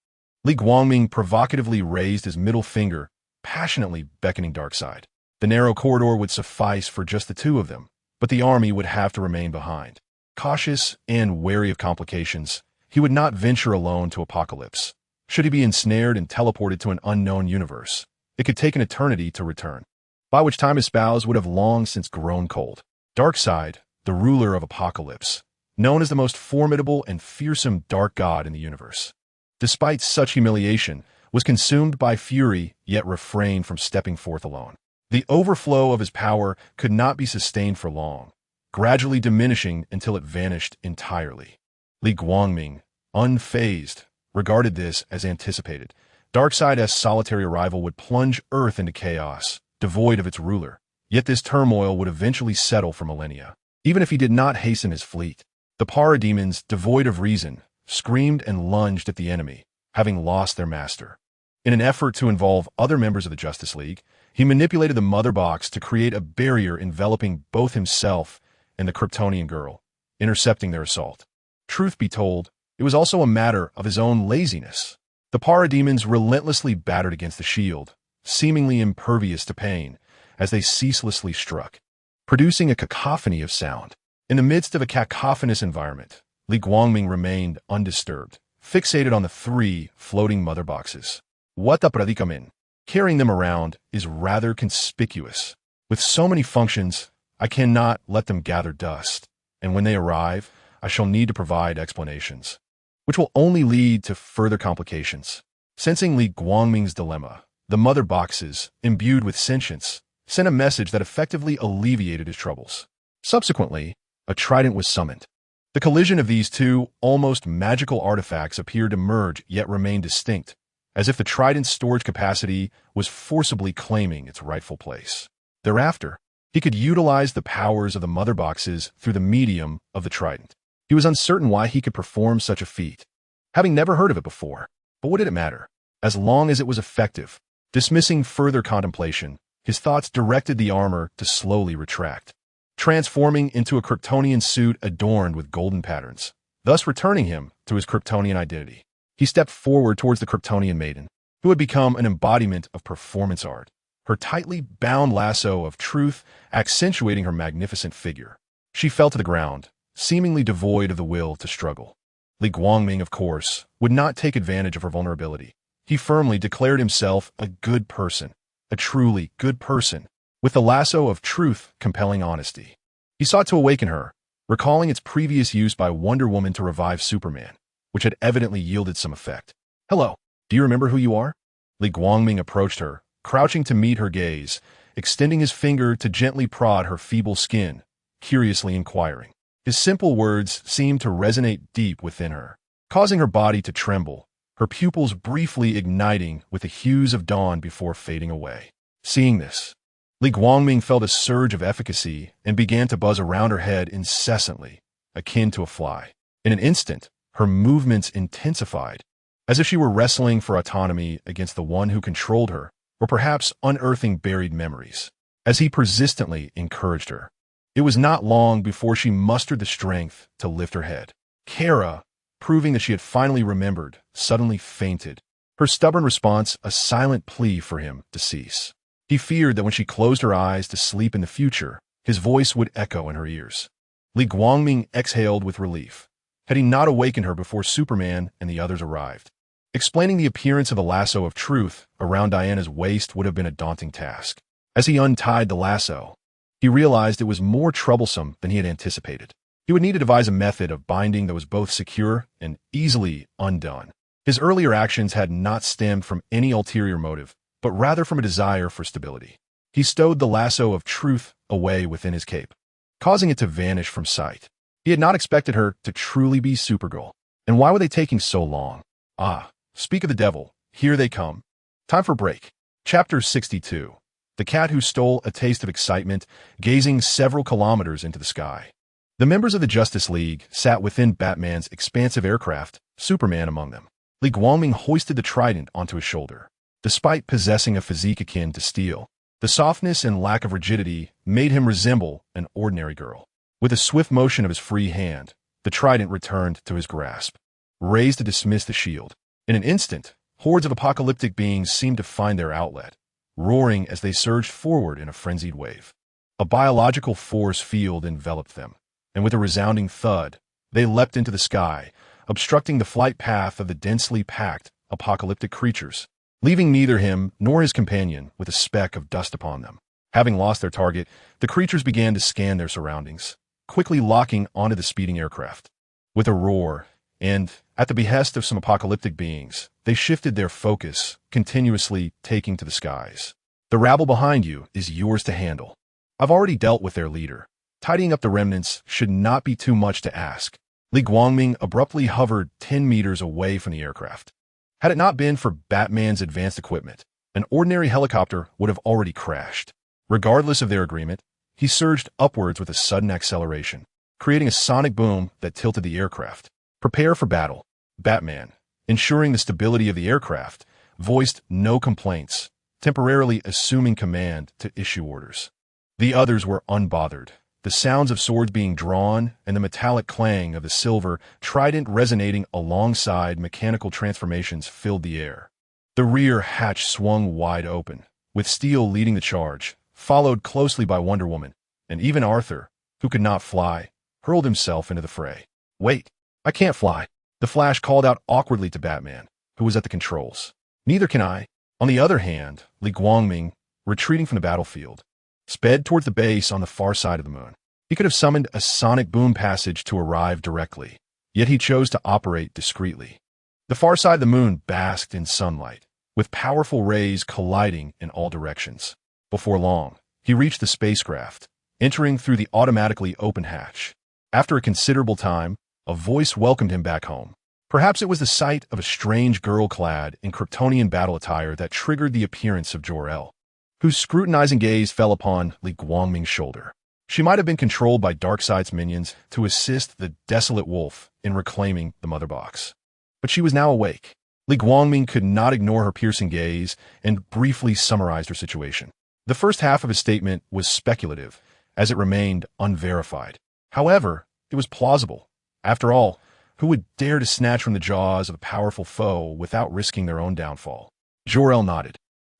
Li Guangming provocatively raised his middle finger, passionately beckoning Darkseid. The narrow corridor would suffice for just the two of them, but the army would have to remain behind. Cautious and wary of complications, he would not venture alone to Apocalypse. Should he be ensnared and teleported to an unknown universe, it could take an eternity to return, by which time his spouse would have long since grown cold. Darkseid, the ruler of Apocalypse, known as the most formidable and fearsome dark god in the universe, despite such humiliation, was consumed by fury yet refrained from stepping forth alone. The overflow of his power could not be sustained for long, gradually diminishing until it vanished entirely. Li Guangming, unfazed, regarded this as anticipated. Darkseid's solitary arrival would plunge Earth into chaos, devoid of its ruler. Yet this turmoil would eventually settle for millennia. Even if he did not hasten his fleet, the parademons, devoid of reason, screamed and lunged at the enemy, having lost their master. In an effort to involve other members of the Justice League, he manipulated the mother box to create a barrier enveloping both himself and the Kryptonian girl, intercepting their assault. Truth be told, it was also a matter of his own laziness. The parademons relentlessly battered against the shield, seemingly impervious to pain, as they ceaselessly struck, producing a cacophony of sound. In the midst of a cacophonous environment, Li Guangming remained undisturbed, fixated on the three floating mother boxes. What the predicament? Carrying them around is rather conspicuous. With so many functions, I cannot let them gather dust, and when they arrive, I shall need to provide explanations, which will only lead to further complications. Sensing Li Guangming's dilemma, the mother boxes, imbued with sentience, sent a message that effectively alleviated his troubles. Subsequently, a trident was summoned. The collision of these two almost magical artifacts appeared to merge yet remain distinct, as if the trident's storage capacity was forcibly claiming its rightful place. Thereafter, he could utilize the powers of the mother boxes through the medium of the trident. He was uncertain why he could perform such a feat, having never heard of it before. But what did it matter? As long as it was effective. Dismissing further contemplation, his thoughts directed the armor to slowly retract, transforming into a Kryptonian suit adorned with golden patterns, thus returning him to his Kryptonian identity. He stepped forward towards the Kryptonian maiden, who had become an embodiment of performance art, her tightly bound lasso of truth accentuating her magnificent figure. She fell to the ground, seemingly devoid of the will to struggle. Li Guangming, of course, would not take advantage of her vulnerability. He firmly declared himself a good person, a truly good person, with the lasso of truth compelling honesty. He sought to awaken her, recalling its previous use by Wonder Woman to revive Superman, which had evidently yielded some effect. "Hello, do you remember who you are?" Li Guangming approached her, crouching to meet her gaze, extending his finger to gently prod her feeble skin, curiously inquiring. His simple words seemed to resonate deep within her, causing her body to tremble, her pupils briefly igniting with the hues of dawn before fading away. Seeing this, Li Guangming felt a surge of efficacy and began to buzz around her head incessantly, akin to a fly. In an instant, her movements intensified, as if she were wrestling for autonomy against the one who controlled her, or perhaps unearthing buried memories. As he persistently encouraged her, it was not long before she mustered the strength to lift her head. Kara, proving that she had finally remembered, suddenly fainted, her stubborn response a silent plea for him to cease. He feared that when she closed her eyes to sleep in the future, his voice would echo in her ears. Li Guangming exhaled with relief. Had he not awakened her before Superman and the others arrived? Explaining the appearance of the lasso of truth around Diana's waist would have been a daunting task. As he untied the lasso, he realized it was more troublesome than he had anticipated. He would need to devise a method of binding that was both secure and easily undone. His earlier actions had not stemmed from any ulterior motive, but rather from a desire for stability. He stowed the lasso of truth away within his cape, causing it to vanish from sight. He had not expected her to truly be Supergirl. And why were they taking so long? Ah, speak of the devil, here they come. Time for break. Chapter 62. The cat who stole a taste of excitement, gazing several kilometers into the sky. The members of the Justice League sat within Batman's expansive aircraft, Superman among them. Li Guangming hoisted the trident onto his shoulder. Despite possessing a physique akin to steel, the softness and lack of rigidity made him resemble an ordinary girl. With a swift motion of his free hand, the trident returned to his grasp, raised to dismiss the shield. In an instant, hordes of apocalyptic beings seemed to find their outlet, roaring as they surged forward in a frenzied wave. A biological force field enveloped them, and with a resounding thud, they leapt into the sky, obstructing the flight path of the densely packed, apocalyptic creatures, leaving neither him nor his companion with a speck of dust upon them. Having lost their target, the creatures began to scan their surroundings, quickly locking onto the speeding aircraft. With a roar, and at the behest of some apocalyptic beings, they shifted their focus, continuously taking to the skies. The rabble behind you is yours to handle. I've already dealt with their leader. Tidying up the remnants should not be too much to ask. Li Guangming abruptly hovered 10 meters away from the aircraft. Had it not been for Batman's advanced equipment, an ordinary helicopter would have already crashed. Regardless of their agreement, he surged upwards with a sudden acceleration, creating a sonic boom that tilted the aircraft. Prepare for battle. Batman, ensuring the stability of the aircraft, voiced no complaints, temporarily assuming command to issue orders. The others were unbothered, the sounds of swords being drawn and the metallic clang of the silver trident resonating alongside mechanical transformations filled the air. The rear hatch swung wide open, with Steel leading the charge, followed closely by Wonder Woman, and even Arthur, who could not fly, hurled himself into the fray. "Wait, I can't fly," the Flash called out awkwardly to Batman, who was at the controls. "Neither can I." On the other hand, Li Guangming, retreating from the battlefield, sped towards the base on the far side of the moon. He could have summoned a sonic boom passage to arrive directly, yet he chose to operate discreetly. The far side of the moon basked in sunlight, with powerful rays colliding in all directions. Before long, he reached the spacecraft, entering through the automatically open hatch. After a considerable time, a voice welcomed him back home. Perhaps it was the sight of a strange girl clad in Kryptonian battle attire that triggered the appearance of Jor-El, whose scrutinizing gaze fell upon Li Guangming's shoulder. She might have been controlled by Darkseid's minions to assist the desolate wolf in reclaiming the mother box. But she was now awake. Li Guangming could not ignore her piercing gaze and briefly summarized her situation. The first half of his statement was speculative, as it remained unverified. However, it was plausible. After all, who would dare to snatch from the jaws of a powerful foe without risking their own downfall? Jor-El nodded.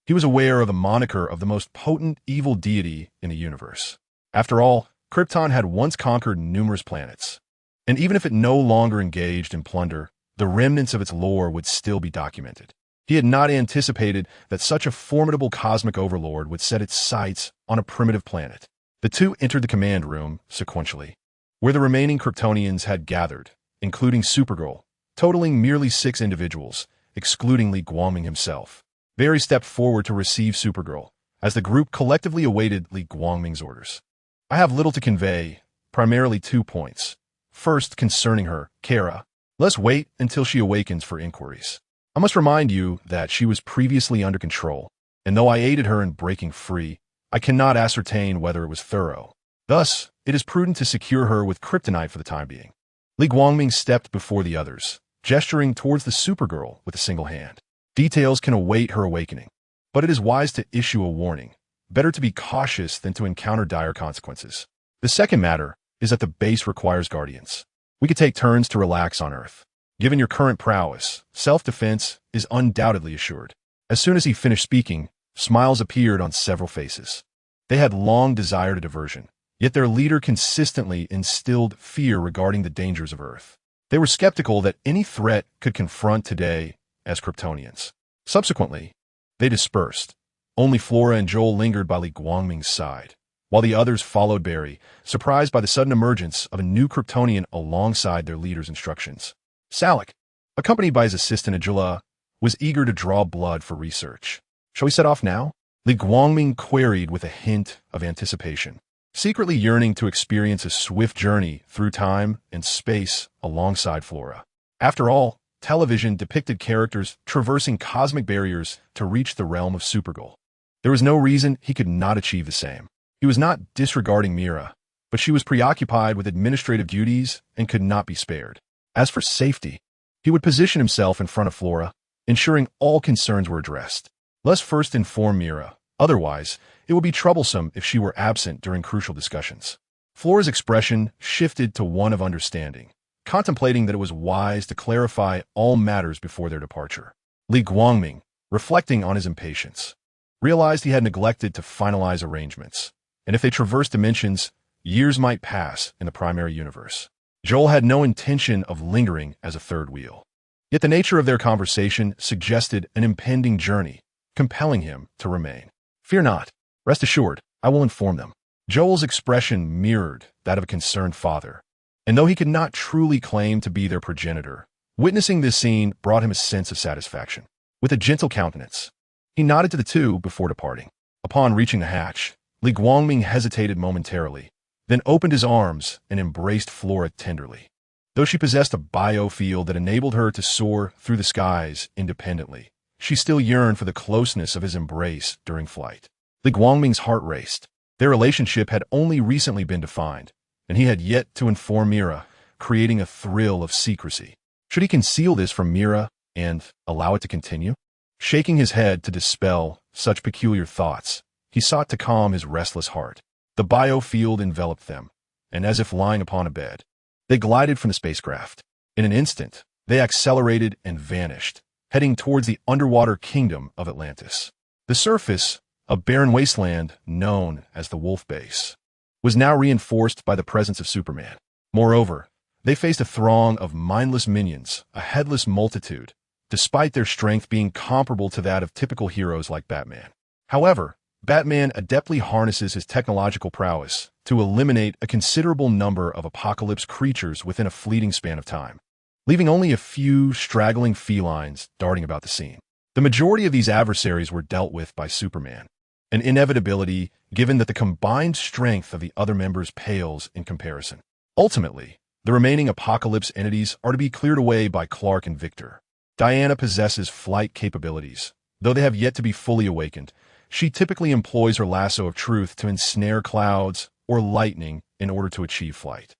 He was aware of the moniker of the most potent evil deity in the universe. After all, Krypton had once conquered numerous planets, and even if it no longer engaged in plunder, the remnants of its lore would still be documented. He had not anticipated that such a formidable cosmic overlord would set its sights on a primitive planet. The two entered the command room sequentially, where the remaining Kryptonians had gathered, including Supergirl, totaling merely 6 individuals, excluding Li Guangming himself. Barry stepped forward to receive Supergirl, as the group collectively awaited Li Guangming's orders. I have little to convey, primarily 2 points. First, concerning her, Kara. Let's wait until she awakens for inquiries. I must remind you that she was previously under control, and though I aided her in breaking free, I cannot ascertain whether it was thorough. Thus, it is prudent to secure her with kryptonite for the time being. Li Guangming stepped before the others, gesturing towards the Supergirl with a single hand. Details can await her awakening, but it is wise to issue a warning. Better to be cautious than to encounter dire consequences. The second matter is that the base requires guardians. We could take turns to relax on Earth. Given your current prowess, self-defense is undoubtedly assured. As soon as he finished speaking, smiles appeared on several faces. They had long desired a diversion, yet their leader consistently instilled fear regarding the dangers of Earth. They were skeptical that any threat could confront today as Kryptonians. Subsequently, they dispersed. Only Flora and Joel lingered by Li Guangming's side, while the others followed Barry, surprised by the sudden emergence of a new Kryptonian alongside their leader's instructions. Salak, accompanied by his assistant Ajula, was eager to draw blood for research. Shall we set off now? Li Guangming queried with a hint of anticipation, secretly yearning to experience a swift journey through time and space alongside Flora. After all, television depicted characters traversing cosmic barriers to reach the realm of Supergirl. There was no reason he could not achieve the same. He was not disregarding Mera, but she was preoccupied with administrative duties and could not be spared. As for safety, he would position himself in front of Flora, ensuring all concerns were addressed. Let's first inform Mera. Otherwise, it would be troublesome if she were absent during crucial discussions. Flora's expression shifted to one of understanding, contemplating that it was wise to clarify all matters before their departure. Li Guangming, reflecting on his impatience, realized he had neglected to finalize arrangements, and if they traversed dimensions, years might pass in the primary universe. Joel had no intention of lingering as a third wheel. Yet the nature of their conversation suggested an impending journey, compelling him to remain. Fear not. Rest assured, I will inform them. Joel's expression mirrored that of a concerned father, and though he could not truly claim to be their progenitor, witnessing this scene brought him a sense of satisfaction. With a gentle countenance, he nodded to the two before departing. Upon reaching the hatch, Li Guangming hesitated momentarily, then opened his arms and embraced Flora tenderly. Though she possessed a biofield that enabled her to soar through the skies independently, she still yearned for the closeness of his embrace during flight. Li Guangming's heart raced. Their relationship had only recently been defined, and he had yet to inform Mera, creating a thrill of secrecy. Should he conceal this from Mera and allow it to continue? Shaking his head to dispel such peculiar thoughts, he sought to calm his restless heart. The biofield enveloped them, and as if lying upon a bed, they glided from the spacecraft. In an instant, they accelerated and vanished, heading towards the underwater kingdom of Atlantis. The surface, a barren wasteland known as the Wolf Base, was now reinforced by the presence of Superman. Moreover, they faced a throng of mindless minions, a headless multitude, despite their strength being comparable to that of typical heroes like Batman. However, Batman adeptly harnesses his technological prowess to eliminate a considerable number of apocalypse creatures within a fleeting span of time, leaving only a few straggling felines darting about the scene. The majority of these adversaries were dealt with by Superman, an inevitability given that the combined strength of the other members pales in comparison. Ultimately, the remaining apocalypse entities are to be cleared away by Clark and Victor. Diana possesses flight capabilities. Though they have yet to be fully awakened, she typically employs her lasso of truth to ensnare clouds or lightning in order to achieve flight.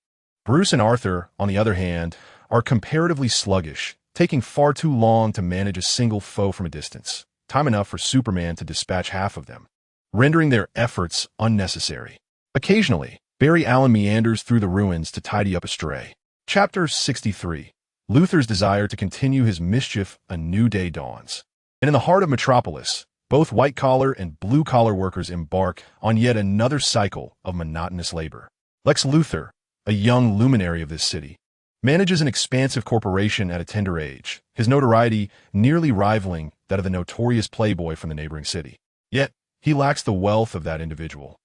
Bruce and Arthur, on the other hand, are comparatively sluggish, taking far too long to manage a single foe from a distance, time enough for Superman to dispatch half of them, rendering their efforts unnecessary. Occasionally, Barry Allen meanders through the ruins to tidy up a stray. Chapter 63. Luthor's desire to continue his mischief, a new day dawns. And in the heart of Metropolis, both white-collar and blue-collar workers embark on yet another cycle of monotonous labor. Lex Luthor, a young luminary of this city, manages an expansive corporation at a tender age, his notoriety nearly rivaling that of the notorious playboy from the neighboring city. Yet, he lacks the wealth of that individual,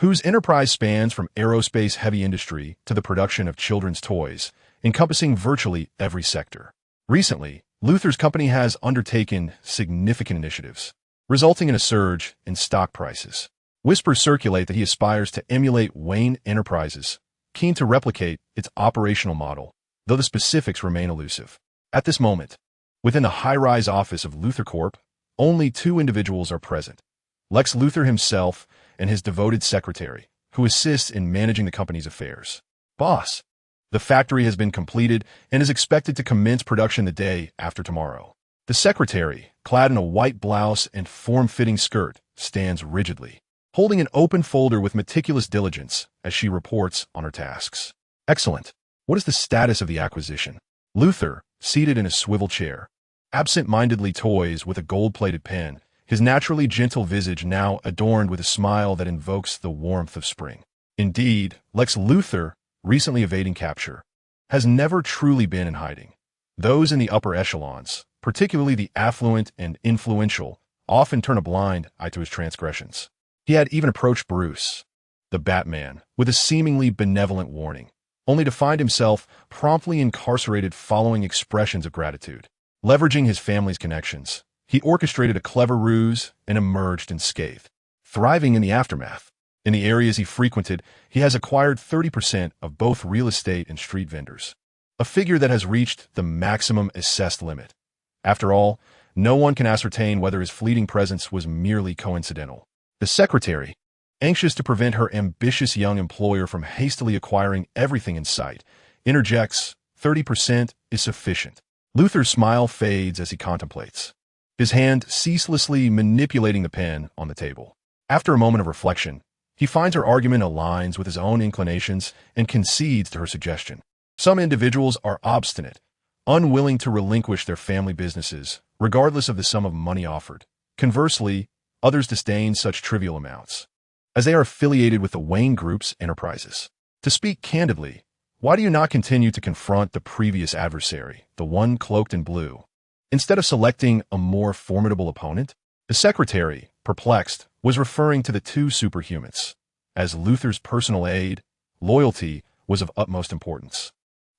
whose enterprise spans from aerospace heavy industry to the production of children's toys, encompassing virtually every sector. Recently, Luthor's company has undertaken significant initiatives, resulting in a surge in stock prices. Whispers circulate that he aspires to emulate Wayne Enterprises, keen to replicate its operational model, though the specifics remain elusive. At this moment, within the high-rise office of Luthor Corp, only two individuals are present: Lex Luthor himself and his devoted secretary, who assists in managing the company's affairs. Boss, the factory has been completed and is expected to commence production the day after tomorrow. The secretary, clad in a white blouse and form-fitting skirt, stands rigidly, holding an open folder with meticulous diligence as she reports on her tasks. Excellent. What is the status of the acquisition? Luthor, seated in a swivel chair, absent-mindedly toys with a gold-plated pen, his naturally gentle visage now adorned with a smile that invokes the warmth of spring. Indeed, Lex Luthor, recently evading capture, has never truly been in hiding. Those in the upper echelons, particularly the affluent and influential, often turn a blind eye to his transgressions. He had even approached Bruce, the Batman, with a seemingly benevolent warning, only to find himself promptly incarcerated following expressions of gratitude. Leveraging his family's connections, he orchestrated a clever ruse and emerged unscathed. Thriving in the aftermath, in the areas he frequented, he has acquired 30% of both real estate and street vendors, a figure that has reached the maximum assessed limit. After all, no one can ascertain whether his fleeting presence was merely coincidental. The secretary, anxious to prevent her ambitious young employer from hastily acquiring everything in sight, interjects, 30% is sufficient. Luthor's smile fades as he contemplates, his hand ceaselessly manipulating the pen on the table. After a moment of reflection, he finds her argument aligns with his own inclinations and concedes to her suggestion. Some individuals are obstinate, unwilling to relinquish their family businesses, regardless of the sum of money offered. Conversely, others disdain such trivial amounts, as they are affiliated with the Wayne Group's enterprises. To speak candidly, why do you not continue to confront the previous adversary, the one cloaked in blue, instead of selecting a more formidable opponent? The secretary, perplexed, was referring to the two superhumans. As Luthor's personal aide, loyalty was of utmost importance,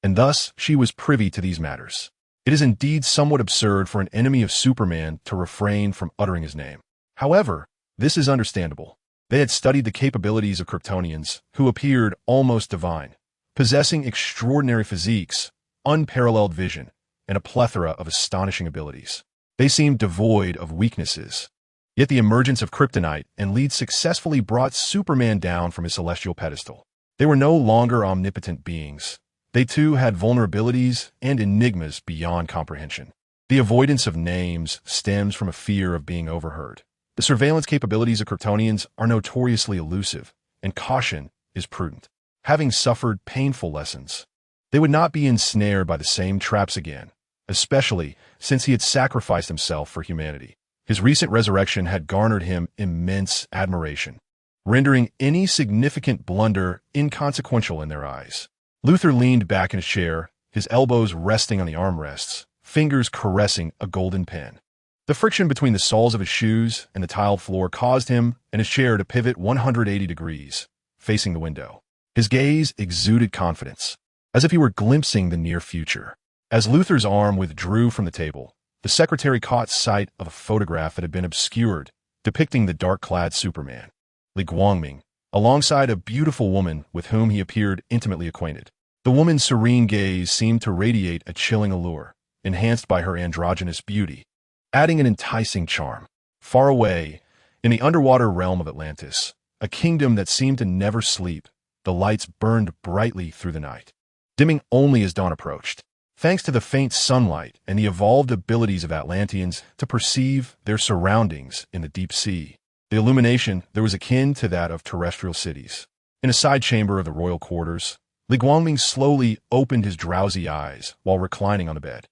and thus she was privy to these matters. It is indeed somewhat absurd for an enemy of Superman to refrain from uttering his name. However, this is understandable. They had studied the capabilities of Kryptonians, who appeared almost divine, possessing extraordinary physiques, unparalleled vision, and a plethora of astonishing abilities. They seemed devoid of weaknesses. Yet the emergence of kryptonite and lead successfully brought Superman down from his celestial pedestal. They were no longer omnipotent beings. They too had vulnerabilities and enigmas beyond comprehension. The avoidance of names stems from a fear of being overheard. The surveillance capabilities of Kryptonians are notoriously elusive, and caution is prudent. Having suffered painful lessons, they would not be ensnared by the same traps again, especially since he had sacrificed himself for humanity. His recent resurrection had garnered him immense admiration, rendering any significant blunder inconsequential in their eyes. Luthor leaned back in his chair, his elbows resting on the armrests, fingers caressing a golden pen. The friction between the soles of his shoes and the tiled floor caused him and his chair to pivot 180 degrees, facing the window. His gaze exuded confidence, as if he were glimpsing the near future. As Luther's arm withdrew from the table, the secretary caught sight of a photograph that had been obscured, depicting the dark-clad Superman, Li Guangming, alongside a beautiful woman with whom he appeared intimately acquainted. The woman's serene gaze seemed to radiate a chilling allure, enhanced by her androgynous beauty, adding an enticing charm. Far away, in the underwater realm of Atlantis, a kingdom that seemed to never sleep, the lights burned brightly through the night, dimming only as dawn approached. Thanks to the faint sunlight and the evolved abilities of Atlanteans to perceive their surroundings in the deep sea, the illumination there was akin to that of terrestrial cities. In a side chamber of the royal quarters, Li Guangming slowly opened his drowsy eyes while reclining on the bed.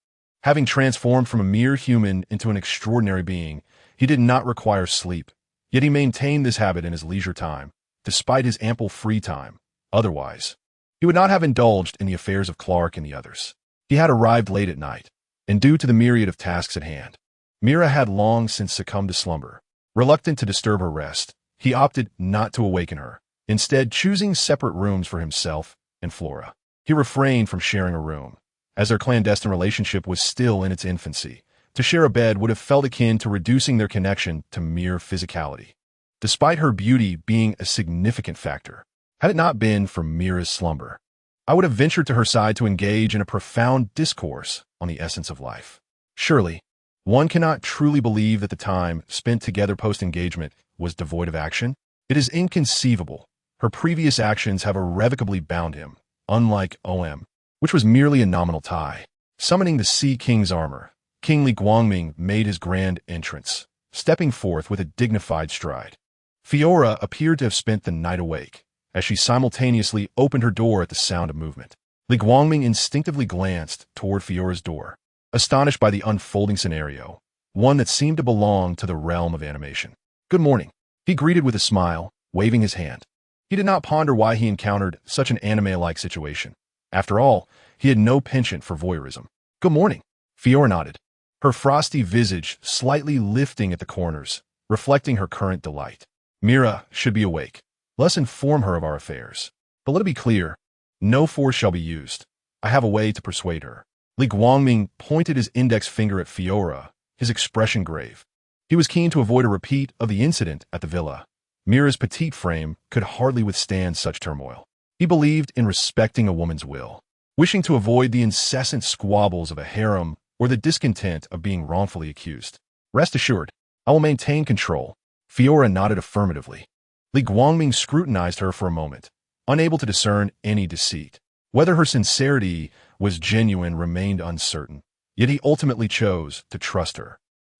Having transformed from a mere human into an extraordinary being, he did not require sleep, yet he maintained this habit in his leisure time, despite his ample free time. Otherwise, he would not have indulged in the affairs of Clark and the others. He had arrived late at night, and due to the myriad of tasks at hand, Mera had long since succumbed to slumber. Reluctant to disturb her rest, he opted not to awaken her, instead choosing separate rooms for himself and Flora. He refrained from sharing a room, as their clandestine relationship was still in its infancy. To share a bed would have felt akin to reducing their connection to mere physicality. Despite her beauty being a significant factor, had it not been for Mera's slumber, I would have ventured to her side to engage in a profound discourse on the essence of life. Surely, one cannot truly believe that the time spent together post-engagement was devoid of action. It is inconceivable. Her previous actions have irrevocably bound him, unlike OM, which was merely a nominal tie. Summoning the Sea King's armor, King Li Guangming made his grand entrance, stepping forth with a dignified stride. Fiora appeared to have spent the night awake, as she simultaneously opened her door at the sound of movement. Li Guangming instinctively glanced toward Fiora's door, astonished by the unfolding scenario, one that seemed to belong to the realm of animation. "Good morning," he greeted with a smile, waving his hand. He did not ponder why he encountered such an anime-like situation. After all, he had no penchant for voyeurism. "Good morning," Fiora nodded, her frosty visage slightly lifting at the corners, reflecting her current delight. "Mera should be awake. Let's inform her of our affairs. But let it be clear, no force shall be used. I have a way to persuade her." Li Guangming pointed his index finger at Fiora, his expression grave. He was keen to avoid a repeat of the incident at the villa. Mera's petite frame could hardly withstand such turmoil. He believed in respecting a woman's will, wishing to avoid the incessant squabbles of a harem or the discontent of being wrongfully accused. "Rest assured, I will maintain control." Fiora nodded affirmatively. Li Guangming scrutinized her for a moment, unable to discern any deceit. Whether her sincerity was genuine remained uncertain, yet he ultimately chose to trust her.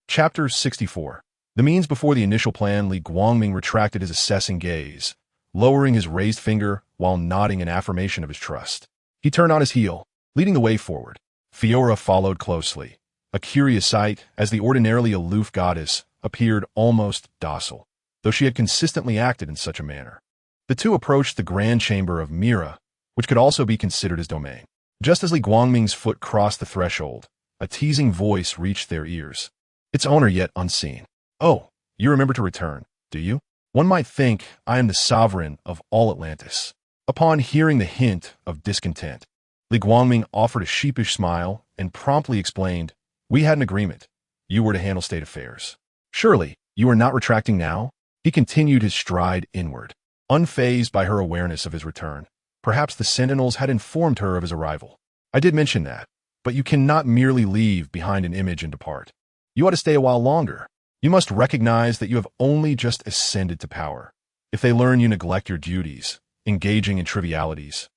Chapter 64. The means before the initial plan. Li Guangming retracted his assessing gaze, lowering his raised finger while nodding in affirmation of his trust. He turned on his heel, leading the way forward. Fiora followed closely, a curious sight as the ordinarily aloof goddess appeared almost docile, though she had consistently acted in such a manner. The two approached the grand chamber of Mera, which could also be considered his domain. Just as Li Guangming's foot crossed the threshold, a teasing voice reached their ears, its owner yet unseen. "Oh, you remember to return, do you? One might think I am the sovereign of all Atlantis." Upon hearing the hint of discontent, Li Guangming offered a sheepish smile and promptly explained, "We had an agreement. You were to handle state affairs. Surely, you are not retracting now?" He continued his stride inward, unfazed by her awareness of his return. Perhaps the sentinels had informed her of his arrival. "I did mention that, but you cannot merely leave behind an image and depart. You ought to stay a while longer. You must recognize that you have only just ascended to power. If they learn you neglect your duties, engaging in trivialities,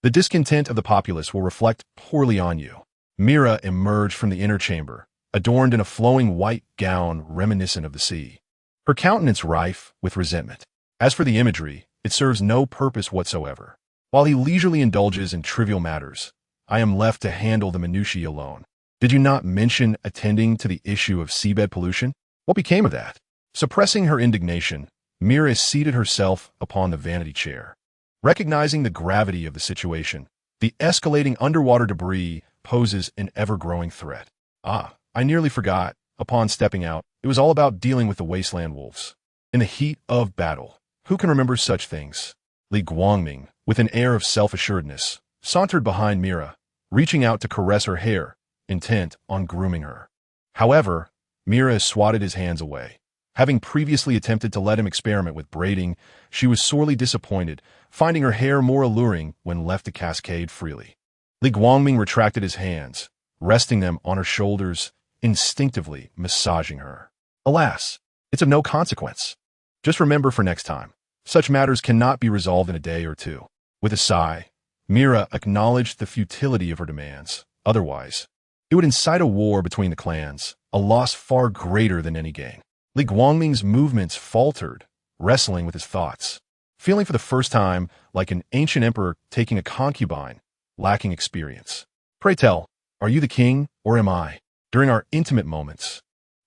the discontent of the populace will reflect poorly on you." Mera emerged from the inner chamber, adorned in a flowing white gown reminiscent of the sea, her countenance rife with resentment. As for the imagery, it serves no purpose whatsoever. While he leisurely indulges in trivial matters, I am left to handle the minutiae alone. "Did you not mention attending to the issue of seabed pollution? What became of that?" Suppressing her indignation, Mera seated herself upon the vanity chair. Recognizing the gravity of the situation, the escalating underwater debris poses an ever-growing threat. "Ah, I nearly forgot." Upon stepping out, it was all about dealing with the wasteland wolves. In the heat of battle, who can remember such things? Li Guangming, with an air of self-assuredness, sauntered behind Mera, reaching out to caress her hair, intent on grooming her. However, Mera swatted his hands away. Having previously attempted to let him experiment with braiding, she was sorely disappointed, finding her hair more alluring when left to cascade freely. Li Guangming retracted his hands, resting them on her shoulders, instinctively massaging her. Alas, it's of no consequence. Just remember for next time, such matters cannot be resolved in a day or two. With a sigh, Mera acknowledged the futility of her demands. Otherwise, it would incite a war between the clans, a loss far greater than any gain. Li Guangming's movements faltered, wrestling with his thoughts, feeling for the first time like an ancient emperor taking a concubine, lacking experience. Pray tell, are you the king, or am I? During our intimate moments,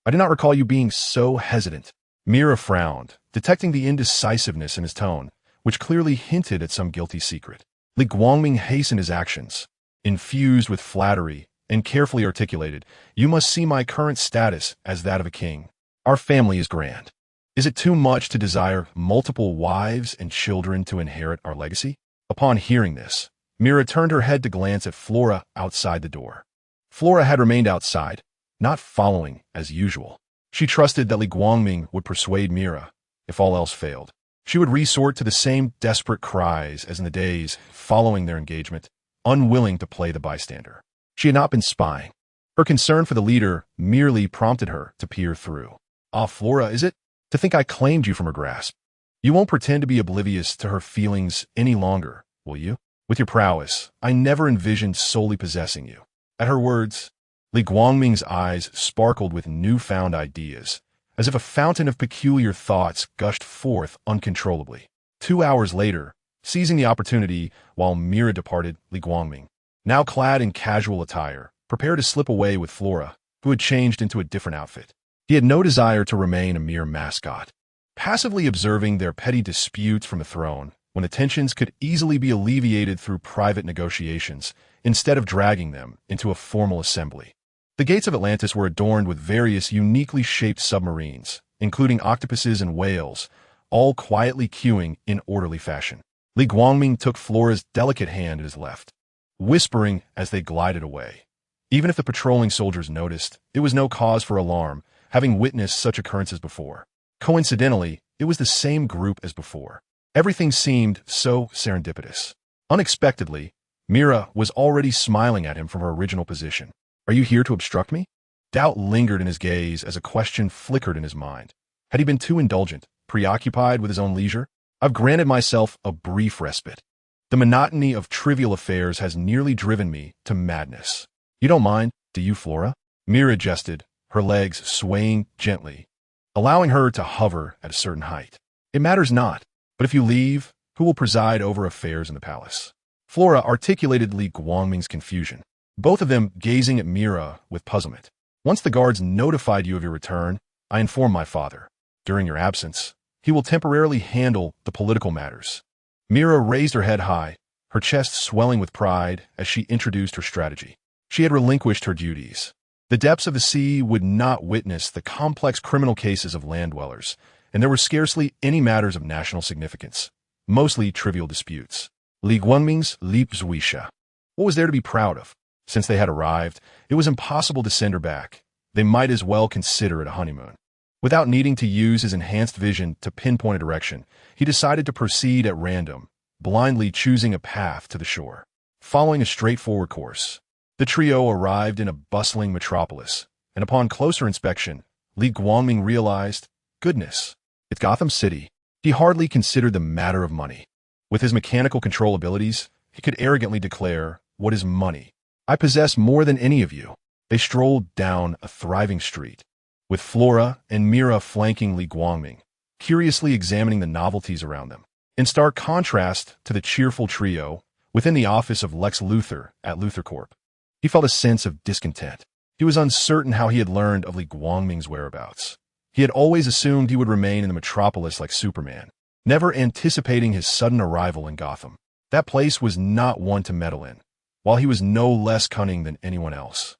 I do not recall you being so hesitant. Mera frowned, detecting the indecisiveness in his tone, which clearly hinted at some guilty secret. Li Guangming hastened his actions, infused with flattery and carefully articulated, "You must see my current status as that of a king. Our family is grand. Is it too much to desire multiple wives and children to inherit our legacy?" Upon hearing this, Mera turned her head to glance at Flora outside the door. Flora had remained outside, not following as usual. She trusted that Li Guangming would persuade Mera. If all else failed, she would resort to the same desperate cries as in the days following their engagement, unwilling to play the bystander. She had not been spying. Her concern for the leader merely prompted her to peer through. "Ah, Flora, is it? To think I claimed you from her grasp. You won't pretend to be oblivious to her feelings any longer, will you? With your prowess, I never envisioned solely possessing you." At her words, Li Guangming's eyes sparkled with newfound ideas, as if a fountain of peculiar thoughts gushed forth uncontrollably. 2 hours later, seizing the opportunity while Mera departed, Li Guangming, now clad in casual attire, prepared to slip away with Flora, who had changed into a different outfit. He had no desire to remain a mere mascot, passively observing their petty disputes from a throne, when the tensions could easily be alleviated through private negotiations, instead of dragging them into a formal assembly. The gates of Atlantis were adorned with various uniquely shaped submarines, including octopuses and whales, all quietly queuing in orderly fashion. Li Guangming took Flora's delicate hand at his left, whispering as they glided away. Even if the patrolling soldiers noticed, it was no cause for alarm, having witnessed such occurrences before. Coincidentally, it was the same group as before. Everything seemed so serendipitous. Unexpectedly, Mera was already smiling at him from her original position. "Are you here to obstruct me?" Doubt lingered in his gaze as a question flickered in his mind. Had he been too indulgent, preoccupied with his own leisure? "I've granted myself a brief respite. The monotony of trivial affairs has nearly driven me to madness. You don't mind, do you, Flora?" Mera jested, her legs swaying gently, allowing her to hover at a certain height. "It matters not, but if you leave, who will preside over affairs in the palace?" Flora articulated Li Guangming's confusion, both of them gazing at Mera with puzzlement. "Once the guards notified you of your return, I informed my father. During your absence, he will temporarily handle the political matters." Mera raised her head high, her chest swelling with pride as she introduced her strategy. She had relinquished her duties. The depths of the sea would not witness the complex criminal cases of land dwellers, and there were scarcely any matters of national significance, mostly trivial disputes. Li Guangming's Liebeswische. What was there to be proud of? Since they had arrived, it was impossible to send her back. They might as well consider it a honeymoon. Without needing to use his enhanced vision to pinpoint a direction, he decided to proceed at random, blindly choosing a path to the shore. Following a straightforward course, the trio arrived in a bustling metropolis, and upon closer inspection, Li Guangming realized, goodness, it's Gotham City. He hardly considered the matter of money. With his mechanical control abilities, he could arrogantly declare, "What is money? I possess more than any of you." They strolled down a thriving street, with Flora and Mera flanking Li Guangming, curiously examining the novelties around them. In stark contrast to the cheerful trio within the office of Lex Luthor at Luthor Corp, he felt a sense of discontent. He was uncertain how he had learned of Li Guangming's whereabouts. He had always assumed he would remain in the metropolis like Superman, never anticipating his sudden arrival in Gotham. That place was not one to meddle in, while he was no less cunning than anyone else.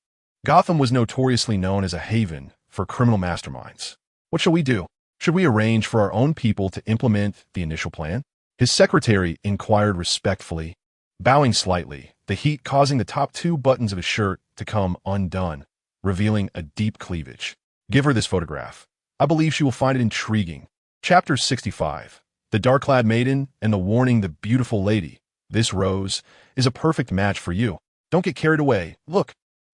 Gotham was notoriously known as a haven for criminal masterminds. What shall we do? Should we arrange for our own people to implement the initial plan? His secretary inquired respectfully, bowing slightly, the heat causing the top 2 buttons of his shirt to come undone, revealing a deep cleavage. Give her this photograph. I believe she will find it intriguing. Chapter 65. The Dark-Clad Maiden and the Warning. The beautiful lady. This rose is a perfect match for you. Don't get carried away. Look,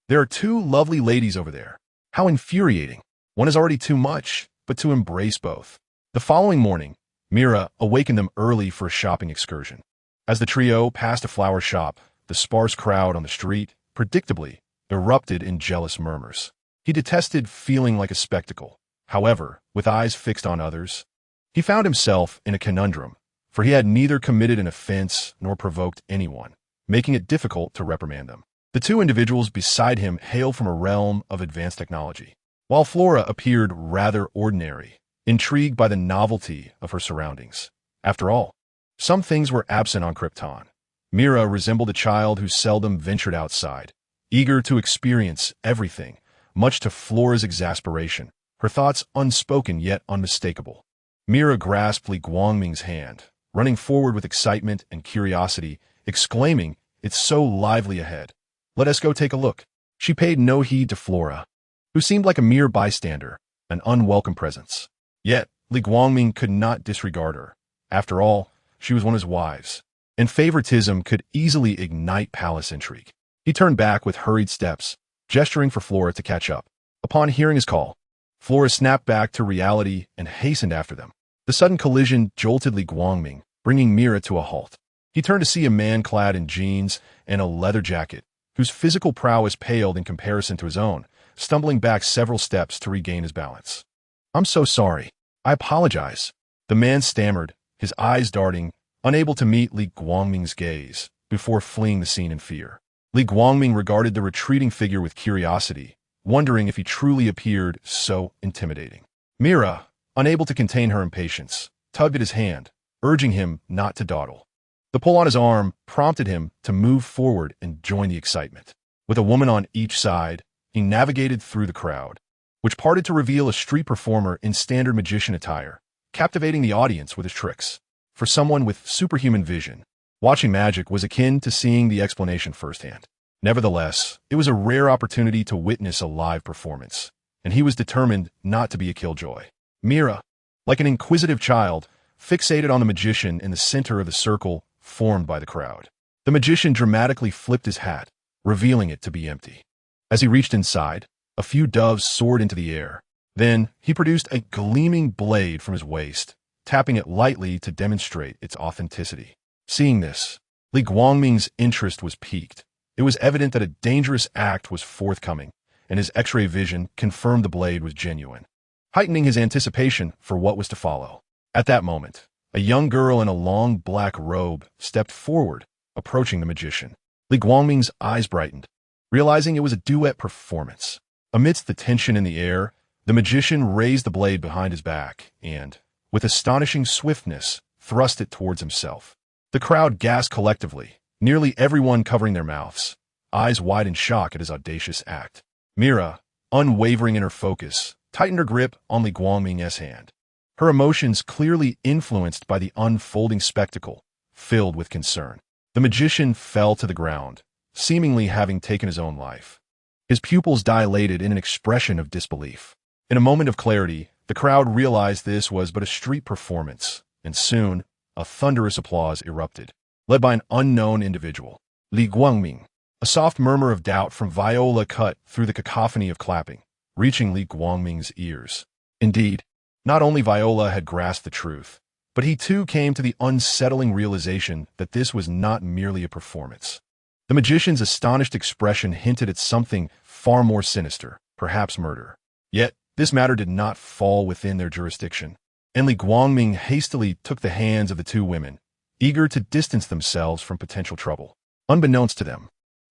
there are 2 lovely ladies over there. How infuriating. One is already too much, but to embrace both. The following morning, Mera awakened them early for a shopping excursion. As the trio passed a flower shop, the sparse crowd on the street, predictably, erupted in jealous murmurs. He detested feeling like a spectacle. However, with eyes fixed on others, he found himself in a conundrum, for he had neither committed an offense nor provoked anyone, making it difficult to reprimand them. The 2 individuals beside him hailed from a realm of advanced technology, while Flora appeared rather ordinary, intrigued by the novelty of her surroundings. After all, some things were absent on Krypton. Mera resembled a child who seldom ventured outside, eager to experience everything, much to Flora's exasperation, her thoughts unspoken yet unmistakable. Mera grasped Li Guangming's hand, running forward with excitement and curiosity, exclaiming, "It's so lively ahead. Let us go take a look." She paid no heed to Flora, who seemed like a mere bystander, an unwelcome presence. Yet, Li Guangming could not disregard her. After all, she was one of his wives, and favoritism could easily ignite palace intrigue. He turned back with hurried steps, gesturing for Flora to catch up. Upon hearing his call, Flora snapped back to reality and hastened after them. The sudden collision jolted Li Guangming, bringing Mera to a halt. He turned to see a man clad in jeans and a leather jacket, whose physical prowess paled in comparison to his own, stumbling back several steps to regain his balance. "I'm so sorry. I apologize," the man stammered, his eyes darting, unable to meet Li Guangming's gaze, before fleeing the scene in fear. Li Guangming regarded the retreating figure with curiosity, wondering if he truly appeared so intimidating. Mera, unable to contain her impatience, tugged at his hand, urging him not to dawdle. The pull on his arm prompted him to move forward and join the excitement. With a woman on each side, he navigated through the crowd, which parted to reveal a street performer in standard magician attire, captivating the audience with his tricks. For someone with superhuman vision, watching magic was akin to seeing the explanation firsthand. Nevertheless, it was a rare opportunity to witness a live performance, and he was determined not to be a killjoy. Mera, like an inquisitive child, fixated on the magician in the center of the circle formed by the crowd. The magician dramatically flipped his hat, revealing it to be empty. As he reached inside, a few doves soared into the air. Then, he produced a gleaming blade from his waist, tapping it lightly to demonstrate its authenticity. Seeing this, Li Guangming's interest was piqued. It was evident that a dangerous act was forthcoming, and his X-ray vision confirmed the blade was genuine, heightening his anticipation for what was to follow. At that moment, a young girl in a long black robe stepped forward, approaching the magician. Li Guangming's eyes brightened, realizing it was a duet performance. Amidst the tension in the air, the magician raised the blade behind his back and, with astonishing swiftness, thrust it towards himself. The crowd gasped collectively, nearly everyone covering their mouths, eyes wide in shock at his audacious act. Mera, unwavering in her focus, tightened her grip on Li Guangming's hand, her emotions clearly influenced by the unfolding spectacle, filled with concern. The magician fell to the ground, seemingly having taken his own life. His pupils dilated in an expression of disbelief. In a moment of clarity, the crowd realized this was but a street performance, and soon, a thunderous applause erupted, led by an unknown individual, Li Guangming. A soft murmur of doubt from Viola cut through the cacophony of clapping, reaching Li Guangming's ears. Indeed, not only Viola had grasped the truth, but he too came to the unsettling realization that this was not merely a performance. The magician's astonished expression hinted at something far more sinister, perhaps murder. Yet, this matter did not fall within their jurisdiction, and Li Guangming hastily took the hands of the 2 women, eager to distance themselves from potential trouble. Unbeknownst to them,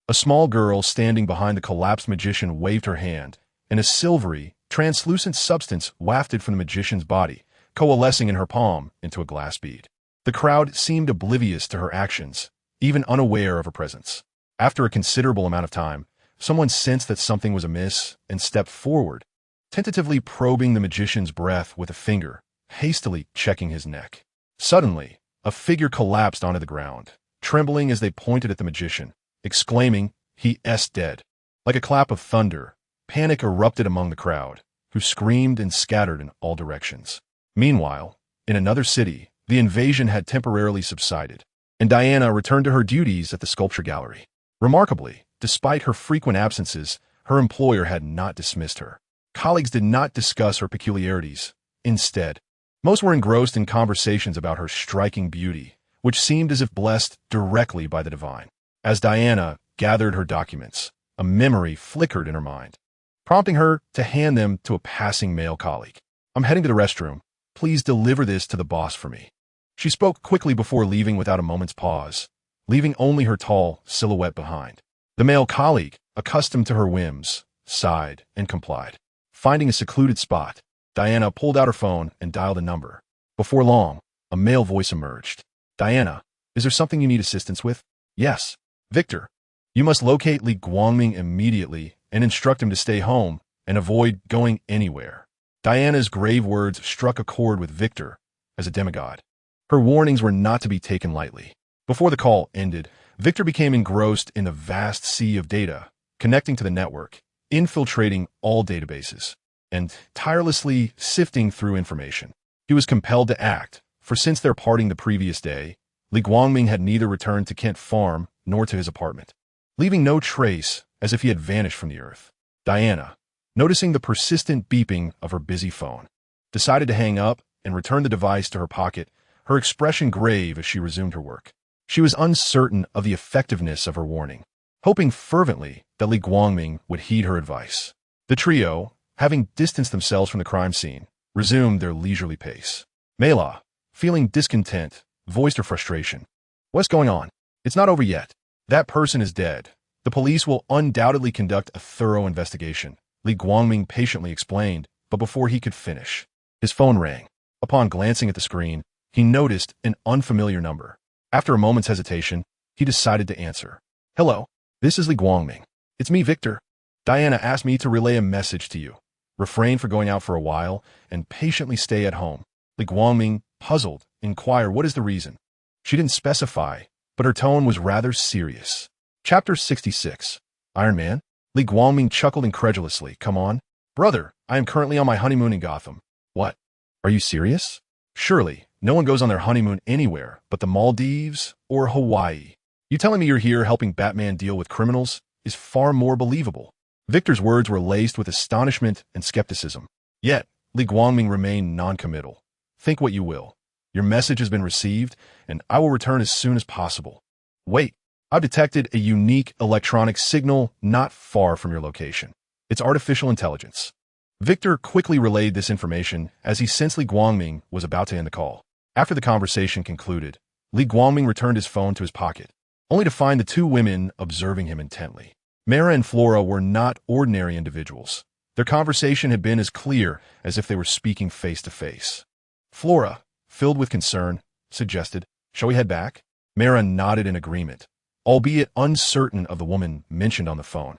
a small girl standing behind the collapsed magician waved her hand, and a silvery, translucent substance wafted from the magician's body, coalescing in her palm into a glass bead. The crowd seemed oblivious to her actions, even unaware of her presence. After a considerable amount of time, someone sensed that something was amiss and stepped forward, tentatively probing the magician's breath with a finger, hastily checking his neck. Suddenly, a figure collapsed onto the ground, trembling as they pointed at the magician, exclaiming, "He is dead." Like a clap of thunder, panic erupted among the crowd, who screamed and scattered in all directions. Meanwhile, in another city, the invasion had temporarily subsided, and Diana returned to her duties at the sculpture gallery. Remarkably, despite her frequent absences, her employer had not dismissed her. Colleagues did not discuss her peculiarities. Instead, most were engrossed in conversations about her striking beauty, which seemed as if blessed directly by the divine. As Diana gathered her documents, a memory flickered in her mind, prompting her to hand them to a passing male colleague. "I'm heading to the restroom. Please deliver this to the boss for me." She spoke quickly before leaving without a moment's pause, leaving only her tall silhouette behind. The male colleague, accustomed to her whims, sighed and complied. Finding a secluded spot, Diana pulled out her phone and dialed a number. Before long, a male voice emerged. "Diana, is there something you need assistance with?" "Yes. Victor, you must locate Li Guangming immediately and instruct him to stay home and avoid going anywhere." Diana's grave words struck a chord with Victor as a demigod. Her warnings were not to be taken lightly. Before the call ended, Victor became engrossed in the vast sea of data connecting to the network, infiltrating all databases, and tirelessly sifting through information. He was compelled to act, for since their parting the previous day, Li Guangming had neither returned to Kent Farm nor to his apartment, leaving no trace as if he had vanished from the earth. Diana, noticing the persistent beeping of her busy phone, decided to hang up and return the device to her pocket, her expression grave as she resumed her work. She was uncertain of the effectiveness of her warning, hoping fervently that Li Guangming would heed her advice. The trio, having distanced themselves from the crime scene, resumed their leisurely pace. Mela, feeling discontent, voiced her frustration. "What's going on? It's not over yet. That person is dead. The police will undoubtedly conduct a thorough investigation," Li Guangming patiently explained, but before he could finish, his phone rang. Upon glancing at the screen, he noticed an unfamiliar number. After a moment's hesitation, he decided to answer. "Hello, this is Li Guangming. It's me, Victor. Diana asked me to relay a message to you. Refrain from going out for a while and patiently stay at home." Li Guangming, puzzled, inquired what is the reason. She didn't specify, but her tone was rather serious. Chapter 66. Iron Man? Li Guangming chuckled incredulously. "Come on. Brother, I am currently on my honeymoon in Gotham." "What? Are you serious?" "Surely, no one goes on their honeymoon anywhere but the Maldives or Hawaii. You telling me you're here helping Batman deal with criminals is far more believable." Victor's words were laced with astonishment and skepticism. Yet, Li Guangming remained noncommittal. "Think what you will. Your message has been received, and I will return as soon as possible. Wait, I've detected a unique electronic signal not far from your location. It's artificial intelligence." Victor quickly relayed this information as he sensed Li Guangming was about to end the call. After the conversation concluded, Li Guangming returned his phone to his pocket, only to find the two women observing him intently. Mera and Flora were not ordinary individuals. Their conversation had been as clear as if they were speaking face to face. Flora, filled with concern, suggested, "Shall we head back?" Mera nodded in agreement, albeit uncertain of the woman mentioned on the phone,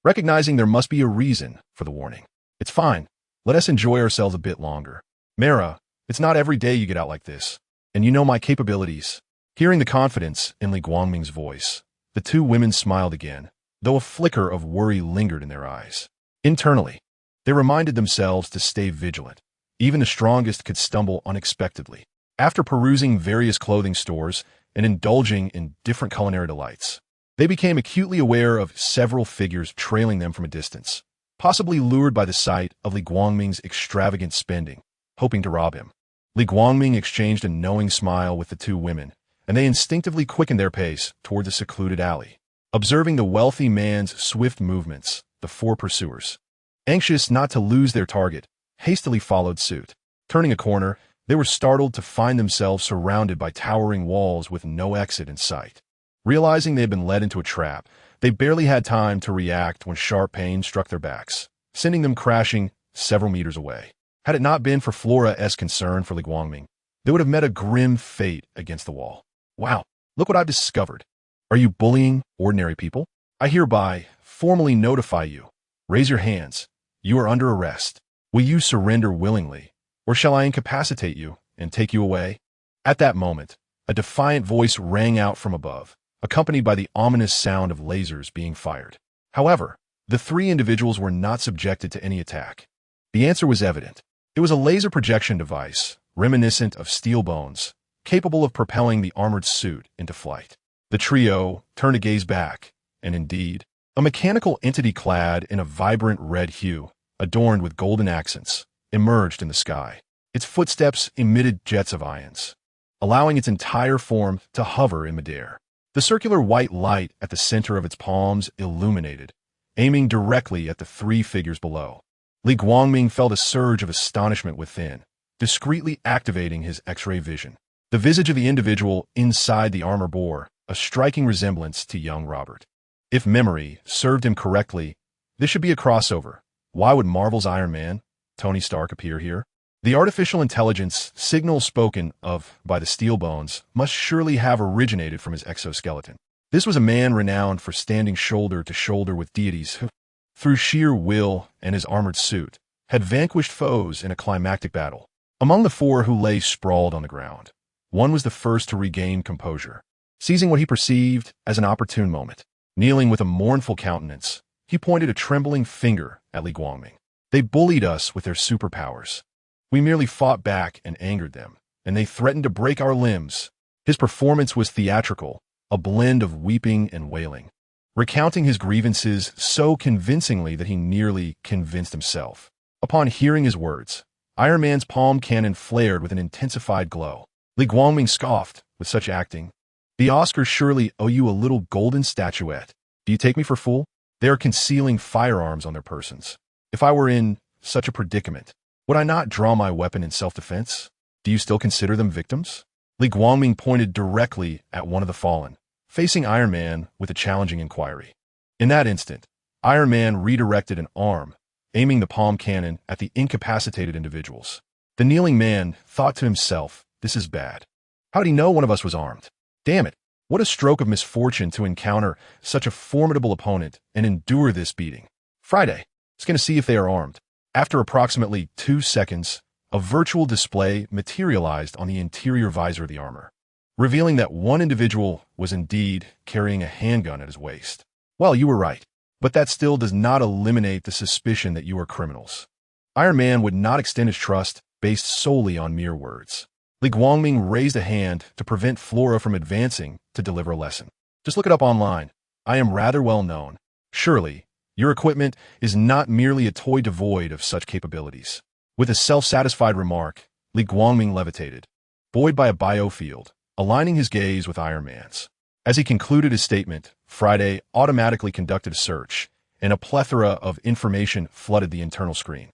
recognizing there must be a reason for the warning. "It's fine. Let us enjoy ourselves a bit longer. Mera, it's not every day you get out like this, and you know my capabilities." Hearing the confidence in Li Guangming's voice, the two women smiled again, though a flicker of worry lingered in their eyes. Internally, they reminded themselves to stay vigilant. Even the strongest could stumble unexpectedly. After perusing various clothing stores and indulging in different culinary delights, they became acutely aware of several figures trailing them from a distance, possibly lured by the sight of Li Guangming's extravagant spending, hoping to rob him. Li Guangming exchanged a knowing smile with the two women, and they instinctively quickened their pace toward the secluded alley. Observing the wealthy man's swift movements, the four pursuers, anxious not to lose their target, hastily followed suit. Turning a corner, they were startled to find themselves surrounded by towering walls with no exit in sight. Realizing they had been led into a trap, they barely had time to react when sharp pain struck their backs, sending them crashing several meters away. Had it not been for Flora's concern for Li Guangming, they would have met a grim fate against the wall. "Wow, look what I've discovered. Are you bullying ordinary people? I hereby formally notify you. Raise your hands. You are under arrest. Will you surrender willingly, or shall I incapacitate you and take you away?" At that moment, A defiant voice rang out from above, accompanied by the ominous sound of lasers being fired. However, the three individuals were not subjected to any attack. The answer was evident. It was a laser projection device, reminiscent of steel bones, capable of propelling the armored suit into flight. The trio turned to gaze back, and indeed, a mechanical entity clad in a vibrant red hue, adorned with golden accents, emerged in the sky. Its footsteps emitted jets of ions, allowing its entire form to hover in midair. The circular white light at the center of its palms illuminated, aiming directly at the three figures below. Li Guangming felt a surge of astonishment within, discreetly activating his X-ray vision. The visage of the individual inside the armor bore a striking resemblance to young Robert. If memory served him correctly, this should be a crossover. Why would Marvel's Iron Man, Tony Stark, appear here? The artificial intelligence signal spoken of by the steel bones must surely have originated from his exoskeleton. This was a man renowned for standing shoulder to shoulder with deities who, through sheer will and his armored suit, had vanquished foes in a climactic battle. Among the four who lay sprawled on the ground, one was the first to regain composure. Seizing what he perceived as an opportune moment, kneeling with a mournful countenance, he pointed a trembling finger at Li Guangming. They bullied us with their superpowers. We merely fought back and angered them, and they threatened to break our limbs. His performance was theatrical, a blend of weeping and wailing, recounting his grievances so convincingly that he nearly convinced himself. Upon hearing his words, Iron Man's palm cannon flared with an intensified glow. Li Guangming scoffed, with such acting. The Oscars surely owe you a little golden statuette. Do you take me for fool? They are concealing firearms on their persons. If I were in such a predicament, would I not draw my weapon in self-defense? Do you still consider them victims? Li Guangming pointed directly at one of the fallen, facing Iron Man with a challenging inquiry. In that instant, Iron Man redirected an arm, aiming the palm cannon at the incapacitated individuals. The kneeling man thought to himself, this is bad. How did he know one of us was armed? Damn it, what a stroke of misfortune to encounter such a formidable opponent and endure this beating. Friday, it's going to see if they are armed. After approximately 2 seconds, a virtual display materialized on the interior visor of the armor, revealing that one individual was indeed carrying a handgun at his waist. Well, you were right, but that still does not eliminate the suspicion that you are criminals. Iron Man would not extend his trust based solely on mere words. Li Guangming raised a hand to prevent Flora from advancing to deliver a lesson. Just look it up online. I am rather well known. Surely, your equipment is not merely a toy devoid of such capabilities. With a self-satisfied remark, Li Guangming levitated, buoyed by a biofield, aligning his gaze with Iron Man's. As he concluded his statement, Friday automatically conducted a search, and a plethora of information flooded the internal screen.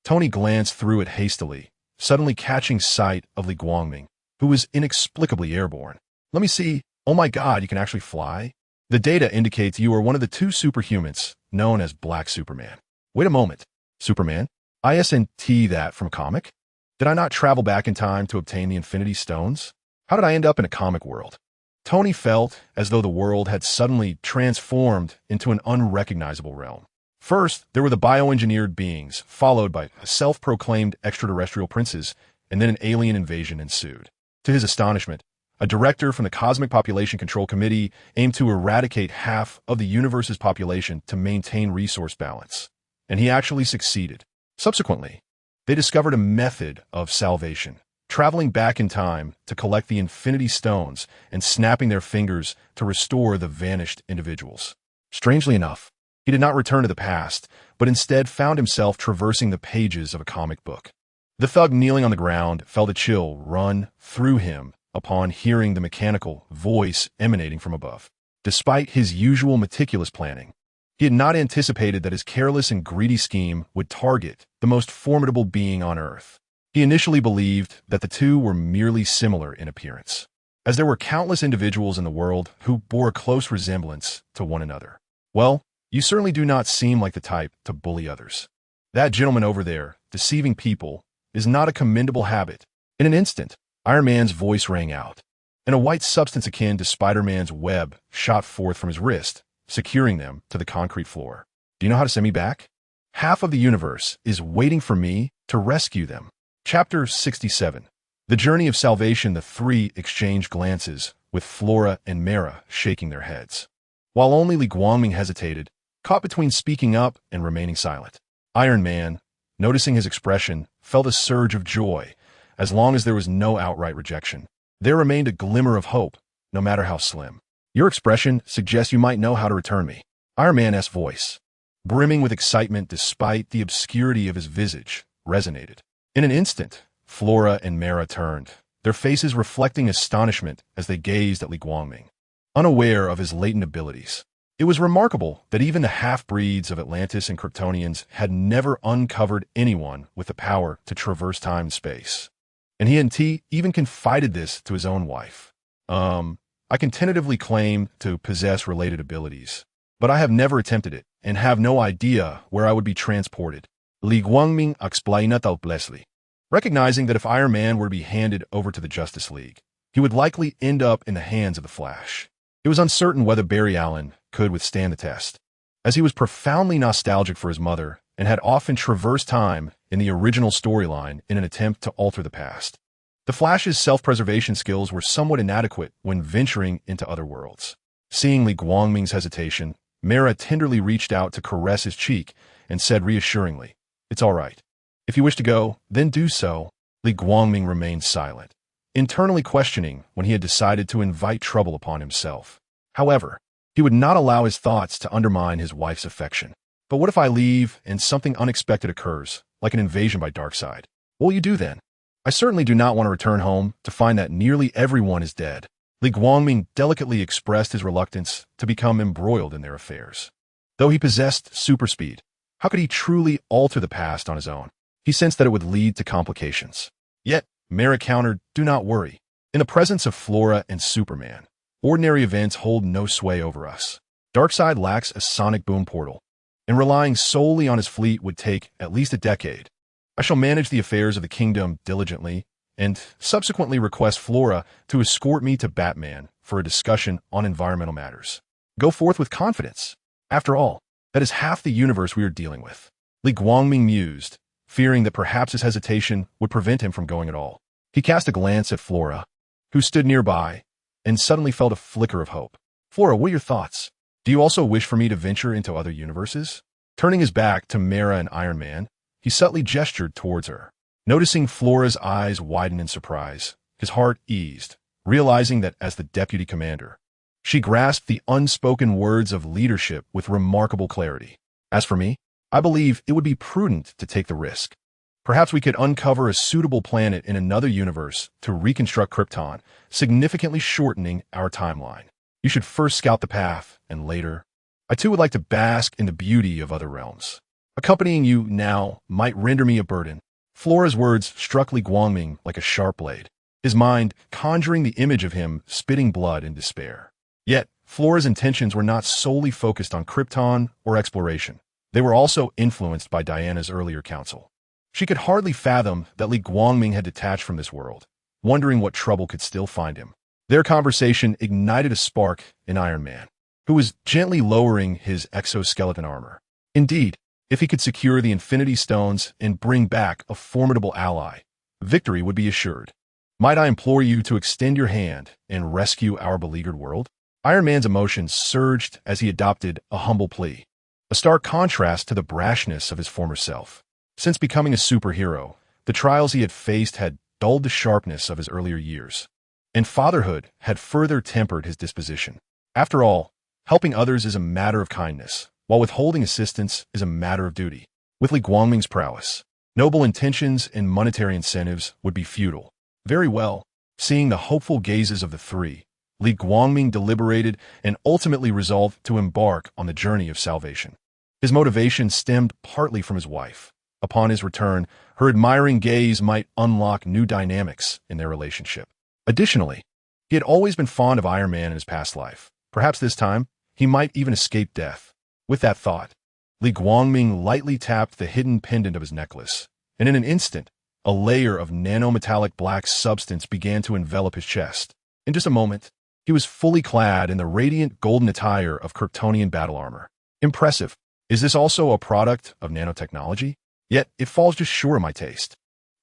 Tony glanced through it hastily, suddenly catching sight of Li Guangming, who was inexplicably airborne. Let me see. Oh my God, you can actually fly? The data indicates you are one of the 2 superhumans known as Black Superman. Wait a moment. Superman? Isn't that from a comic? Did I not travel back in time to obtain the Infinity Stones? How did I end up in a comic world? Tony felt as though the world had suddenly transformed into an unrecognizable realm. First, there were the bioengineered beings, followed by self-proclaimed extraterrestrial princes, and then an alien invasion ensued. To his astonishment, a director from the Cosmic Population Control Committee aimed to eradicate half of the universe's population to maintain resource balance. And he actually succeeded. Subsequently, they discovered a method of salvation, traveling back in time to collect the Infinity Stones and snapping their fingers to restore the vanished individuals. Strangely enough, he did not return to the past, but instead found himself traversing the pages of a comic book. The thug kneeling on the ground felt a chill run through him upon hearing the mechanical voice emanating from above. Despite his usual meticulous planning, he had not anticipated that his careless and greedy scheme would target the most formidable being on Earth. He initially believed that the two were merely similar in appearance, as there were countless individuals in the world who bore a close resemblance to one another. Well, you certainly do not seem like the type to bully others. That gentleman over there, deceiving people, is not a commendable habit. In an instant, Iron Man's voice rang out, and a white substance akin to Spider-Man's web shot forth from his wrist, securing them to the concrete floor. Do you know how to send me back? Half of the universe is waiting for me to rescue them. Chapter 67. The journey of salvation, the three exchanged glances, with Flora and Mera shaking their heads. While only Li Guangming hesitated, caught between speaking up and remaining silent. Iron Man, noticing his expression, felt a surge of joy. As long as there was no outright rejection, there remained a glimmer of hope, no matter how slim. Your expression suggests you might know how to return me. Iron Man's voice, brimming with excitement despite the obscurity of his visage, resonated. In an instant, Flora and Mera turned, their faces reflecting astonishment as they gazed at Li Guangming, unaware of his latent abilities. It was remarkable that even the half-breeds of Atlantis and Kryptonians had never uncovered anyone with the power to traverse time and space. And he even confided this to his own wife. I can tentatively claim to possess related abilities, but I have never attempted it and have no idea where I would be transported. Li Guangming explained helplessly, recognizing that if Iron Man were to be handed over to the Justice League, he would likely end up in the hands of the Flash. It was uncertain whether Barry Allen could withstand the test, as he was profoundly nostalgic for his mother and had often traversed time in the original storyline in an attempt to alter the past. The Flash's self-preservation skills were somewhat inadequate when venturing into other worlds. Seeing Li Guangming's hesitation, Mera tenderly reached out to caress his cheek and said reassuringly, "It's all right. If you wish to go, then do so." Li Guangming remained silent, internally questioning when he had decided to invite trouble upon himself. However, he would not allow his thoughts to undermine his wife's affection. But what if I leave and something unexpected occurs, like an invasion by Darkseid? What will you do then? I certainly do not want to return home to find that nearly everyone is dead. Li Guangming delicately expressed his reluctance to become embroiled in their affairs. Though he possessed super speed, how could he truly alter the past on his own? He sensed that it would lead to complications. Yet, Mera countered, "Do not worry. In the presence of Flora and Superman, ordinary events hold no sway over us. Darkseid lacks a sonic boom portal, and relying solely on his fleet would take at least a decade. I shall manage the affairs of the kingdom diligently, and subsequently request Flora to escort me to Batman for a discussion on environmental matters. Go forth with confidence. After all, that is half the universe we are dealing with." Li Guangming mused, fearing that perhaps his hesitation would prevent him from going at all. He cast a glance at Flora, who stood nearby, and suddenly felt a flicker of hope. "Flora, what are your thoughts? Do you also wish for me to venture into other universes?" Turning his back to Mera and Iron Man, he subtly gestured towards her. Noticing Flora's eyes widen in surprise, his heart eased, realizing that as the deputy commander, she grasped the unspoken words of leadership with remarkable clarity. "As for me, I believe it would be prudent to take the risk. Perhaps we could uncover a suitable planet in another universe to reconstruct Krypton, significantly shortening our timeline. You should first scout the path, and later, I too would like to bask in the beauty of other realms. Accompanying you now might render me a burden." Flora's words struck Li Guangming like a sharp blade, his mind conjuring the image of him spitting blood in despair. Yet, Flora's intentions were not solely focused on Krypton or exploration. They were also influenced by Diana's earlier counsel. She could hardly fathom that Li Guangming had detached from this world, wondering what trouble could still find him. Their conversation ignited a spark in Iron Man, who was gently lowering his exoskeleton armor. Indeed, if he could secure the Infinity Stones and bring back a formidable ally, victory would be assured. "Might I implore you to extend your hand and rescue our beleaguered world?" Iron Man's emotions surged as he adopted a humble plea, a stark contrast to the brashness of his former self. Since becoming a superhero, the trials he had faced had dulled the sharpness of his earlier years, and fatherhood had further tempered his disposition. After all, helping others is a matter of kindness, while withholding assistance is a matter of duty. With Li Guangming's prowess, noble intentions and monetary incentives would be futile. Very well. Seeing the hopeful gazes of the three, Li Guangming deliberated and ultimately resolved to embark on the journey of salvation. His motivation stemmed partly from his wife. Upon his return, her admiring gaze might unlock new dynamics in their relationship. Additionally, he had always been fond of Iron Man in his past life. Perhaps this time, he might even escape death. With that thought, Li Guangming lightly tapped the hidden pendant of his necklace, and in an instant, a layer of nanometallic black substance began to envelop his chest. In just a moment, he was fully clad in the radiant golden attire of Kryptonian battle armor. Impressive. Is this also a product of nanotechnology? Yet, it falls just short of my taste.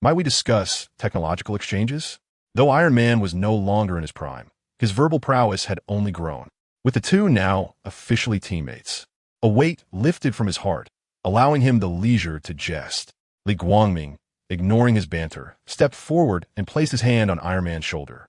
Might we discuss technological exchanges? Though Iron Man was no longer in his prime, his verbal prowess had only grown, with the two now officially teammates. A weight lifted from his heart, allowing him the leisure to jest. Li Guangming, ignoring his banter, stepped forward and placed his hand on Iron Man's shoulder.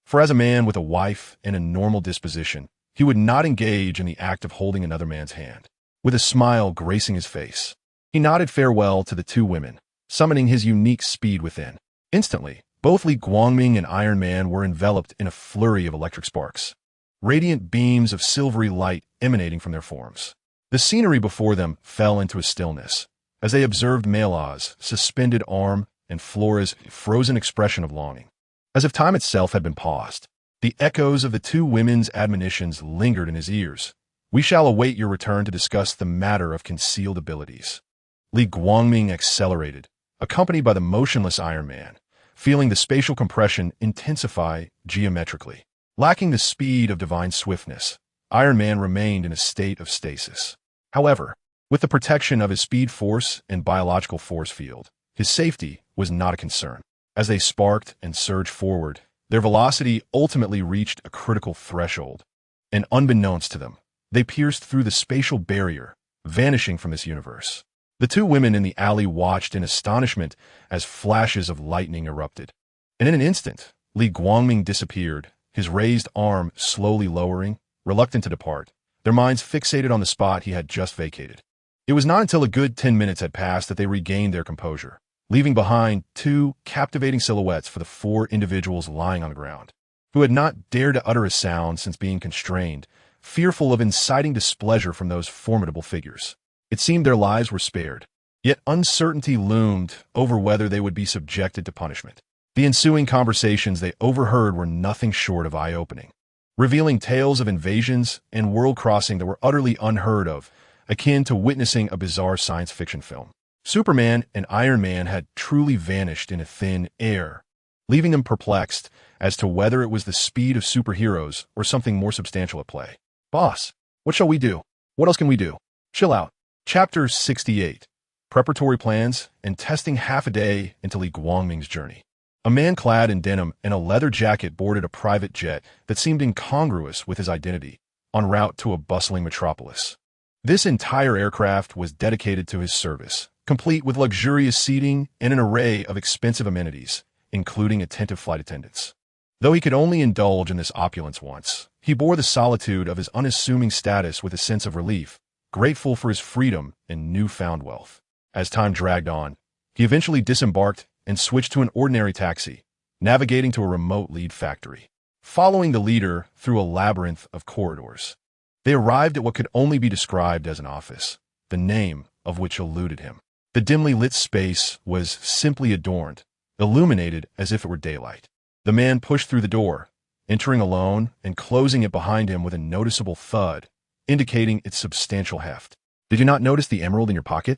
For as a man with a wife and a normal disposition, he would not engage in the act of holding another man's hand. With a smile gracing his face, he nodded farewell to the two women, summoning his unique speed within. Instantly, both Li Guangming and Iron Man were enveloped in a flurry of electric sparks, radiant beams of silvery light emanating from their forms. The scenery before them fell into a stillness, as they observed Mela's suspended arm and Flora's frozen expression of longing. As if time itself had been paused, the echoes of the two women's admonitions lingered in his ears. We shall await your return to discuss the matter of concealed abilities. Li Guangming accelerated, accompanied by the motionless Iron Man, feeling the spatial compression intensify geometrically. Lacking the speed of divine swiftness, Iron Man remained in a state of stasis. However, with the protection of his speed force and biological force field, his safety was not a concern. As they sparked and surged forward, their velocity ultimately reached a critical threshold, and unbeknownst to them, they pierced through the spatial barrier, vanishing from this universe. The two women in the alley watched in astonishment as flashes of lightning erupted. And in an instant, Li Guangming disappeared, his raised arm slowly lowering, reluctant to depart, their minds fixated on the spot he had just vacated. It was not until a good 10 minutes had passed that they regained their composure, leaving behind two captivating silhouettes for the four individuals lying on the ground, who had not dared to utter a sound since being constrained, fearful of inciting displeasure from those formidable figures. It seemed their lives were spared, yet uncertainty loomed over whether they would be subjected to punishment. The ensuing conversations they overheard were nothing short of eye-opening, revealing tales of invasions and world-crossing that were utterly unheard of, akin to witnessing a bizarre science fiction film. Superman and Iron Man had truly vanished in a thin air, leaving them perplexed as to whether it was the speed of superheroes or something more substantial at play. Boss, what shall we do? What else can we do? Chill out. Chapter 68. Preparatory plans and testing half a day into Li Guangming's journey. A man clad in denim and a leather jacket boarded a private jet that seemed incongruous with his identity, en route to a bustling metropolis. This entire aircraft was dedicated to his service, complete with luxurious seating and an array of expensive amenities, including attentive flight attendants. Though he could only indulge in this opulence once, he bore the solitude of his unassuming status with a sense of relief, grateful for his freedom and newfound wealth. As time dragged on, he eventually disembarked and switched to an ordinary taxi, navigating to a remote lead factory. Following the leader through a labyrinth of corridors, they arrived at what could only be described as an office, the name of which eluded him. The dimly lit space was simply adorned, illuminated as if it were daylight. The man pushed through the door, entering alone and closing it behind him with a noticeable thud, indicating its substantial heft. Did you not notice the emerald in your pocket?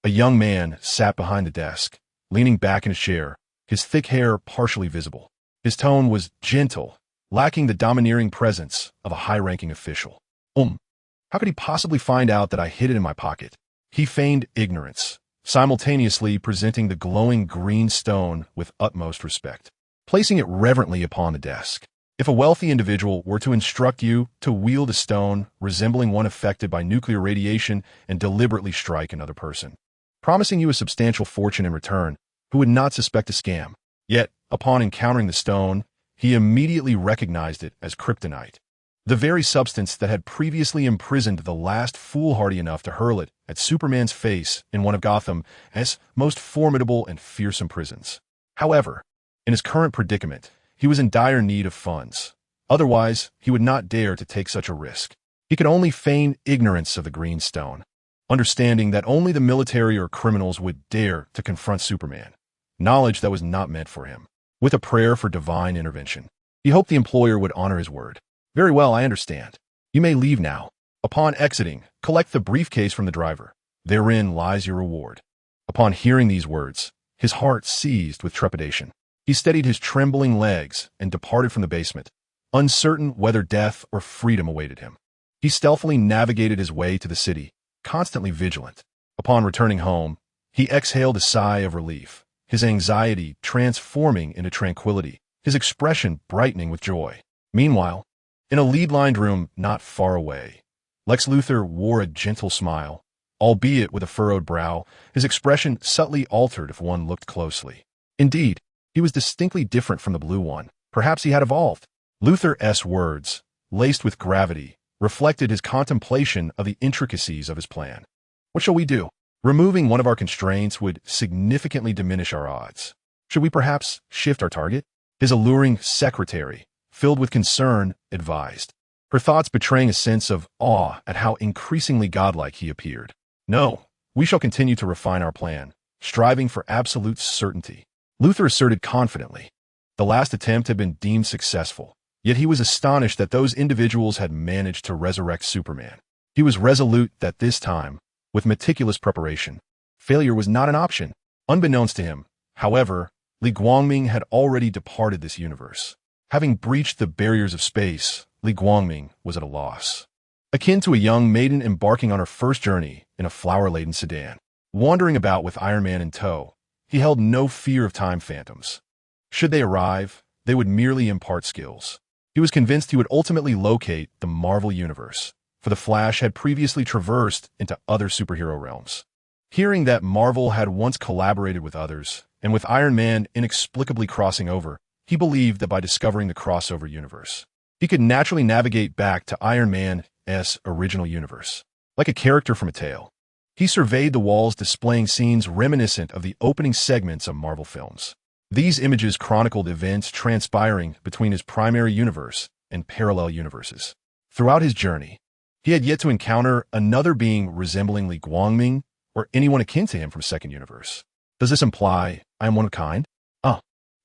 A young man sat behind the desk, leaning back in his chair, his thick hair partially visible. His tone was gentle, lacking the domineering presence of a high-ranking official. How could he possibly find out that I hid it in my pocket? He feigned ignorance, simultaneously presenting the glowing green stone with utmost respect, placing it reverently upon the desk. If a wealthy individual were to instruct you to wield a stone resembling one affected by nuclear radiation and deliberately strike another person, promising you a substantial fortune in return, who would not suspect a scam? Yet, upon encountering the stone, he immediately recognized it as kryptonite, the very substance that had previously imprisoned the last foolhardy enough to hurl it at Superman's face in one of Gotham's most formidable and fearsome prisons. However, in his current predicament, he was in dire need of funds. Otherwise, he would not dare to take such a risk. He could only feign ignorance of the green stone, understanding that only the military or criminals would dare to confront Superman, knowledge that was not meant for him. With a prayer for divine intervention, he hoped the employer would honor his word. Very well, I understand. You may leave now. Upon exiting, collect the briefcase from the driver. Therein lies your reward. Upon hearing these words, his heart seized with trepidation. He steadied his trembling legs and departed from the basement, uncertain whether death or freedom awaited him. He stealthily navigated his way to the city, constantly vigilant. Upon returning home, he exhaled a sigh of relief, his anxiety transforming into tranquility, his expression brightening with joy. Meanwhile, in a lead-lined room not far away, Lex Luthor wore a gentle smile, albeit with a furrowed brow, his expression subtly altered if one looked closely. Indeed, he was distinctly different from the blue one. Perhaps he had evolved. Luthor's words, laced with gravity, reflected his contemplation of the intricacies of his plan. What shall we do? Removing one of our constraints would significantly diminish our odds. Should we perhaps shift our target? His alluring secretary, filled with concern, advised, her thoughts betraying a sense of awe at how increasingly godlike he appeared. No, we shall continue to refine our plan, striving for absolute certainty. Luthor asserted confidently. The last attempt had been deemed successful, yet he was astonished that those individuals had managed to resurrect Superman. He was resolute that this time, with meticulous preparation, failure was not an option. Unbeknownst to him, however, Li Guangming had already departed this universe. Having breached the barriers of space, Li Guangming was at a loss. Akin to a young maiden embarking on her first journey in a flower-laden sedan. Wandering about with Iron Man in tow, he held no fear of time phantoms. Should they arrive, they would merely impart skills. He was convinced he would ultimately locate the Marvel Universe, for the Flash had previously traversed into other superhero realms. Hearing that Marvel had once collaborated with others, and with Iron Man inexplicably crossing over, he believed that by discovering the crossover universe, he could naturally navigate back to Iron Man's original universe. Like a character from a tale, he surveyed the walls displaying scenes reminiscent of the opening segments of Marvel films. These images chronicled events transpiring between his primary universe and parallel universes. Throughout his journey, he had yet to encounter another being resembling Li Guangming or anyone akin to him from Second Universe. Does this imply I am one of a kind?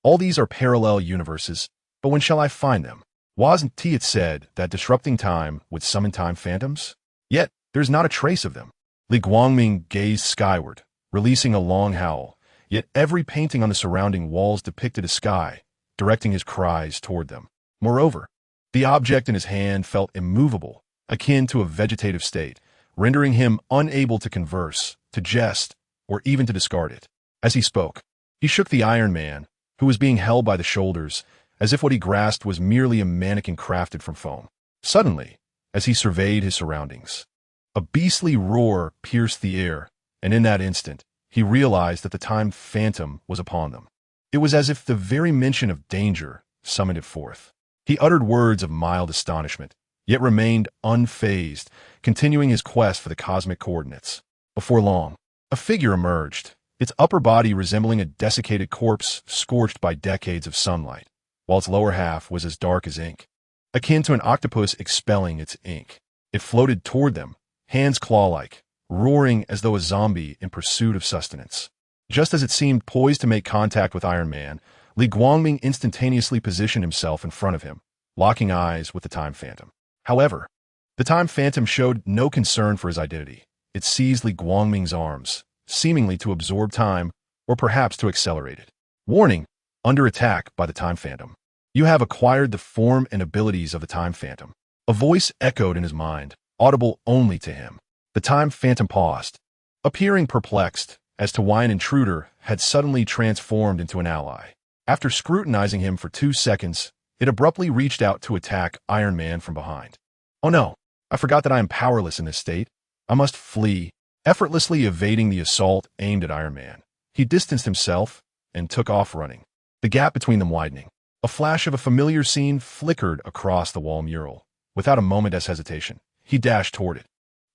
All these are parallel universes, but when shall I find them? Wasn't it said that disrupting time would summon time phantoms? Yet, there's not a trace of them. Li Guangming gazed skyward, releasing a long howl, yet every painting on the surrounding walls depicted a sky, directing his cries toward them. Moreover, the object in his hand felt immovable, akin to a vegetative state, rendering him unable to converse, to jest, or even to discard it. As he spoke, he shook the Iron Man, who was being held by the shoulders, as if what he grasped was merely a mannequin crafted from foam. Suddenly, as he surveyed his surroundings, a beastly roar pierced the air, and in that instant, he realized that the time phantom was upon them. It was as if the very mention of danger summoned it forth. He uttered words of mild astonishment, yet remained unfazed, continuing his quest for the cosmic coordinates. Before long, a figure emerged, its upper body resembling a desiccated corpse scorched by decades of sunlight, while its lower half was as dark as ink, akin to an octopus expelling its ink. It floated toward them, hands claw-like, roaring as though a zombie in pursuit of sustenance. Just as it seemed poised to make contact with Iron Man, Li Guangming instantaneously positioned himself in front of him, locking eyes with the Time Phantom. However, the Time Phantom showed no concern for his identity. It seized Li Guangming's arms, seemingly to absorb time, or perhaps to accelerate it. Warning: under attack by the Time Phantom. You have acquired the form and abilities of the Time Phantom. A voice echoed in his mind, audible only to him. The Time Phantom paused, appearing perplexed as to why an intruder had suddenly transformed into an ally. After scrutinizing him for 2 seconds, it abruptly reached out to attack Iron Man from behind. Oh no, I forgot that I am powerless in this state. I must flee. Effortlessly evading the assault aimed at Iron Man, he distanced himself and took off running, the gap between them widening. A flash of a familiar scene flickered across the wall mural. Without a moment's hesitation, he dashed toward it,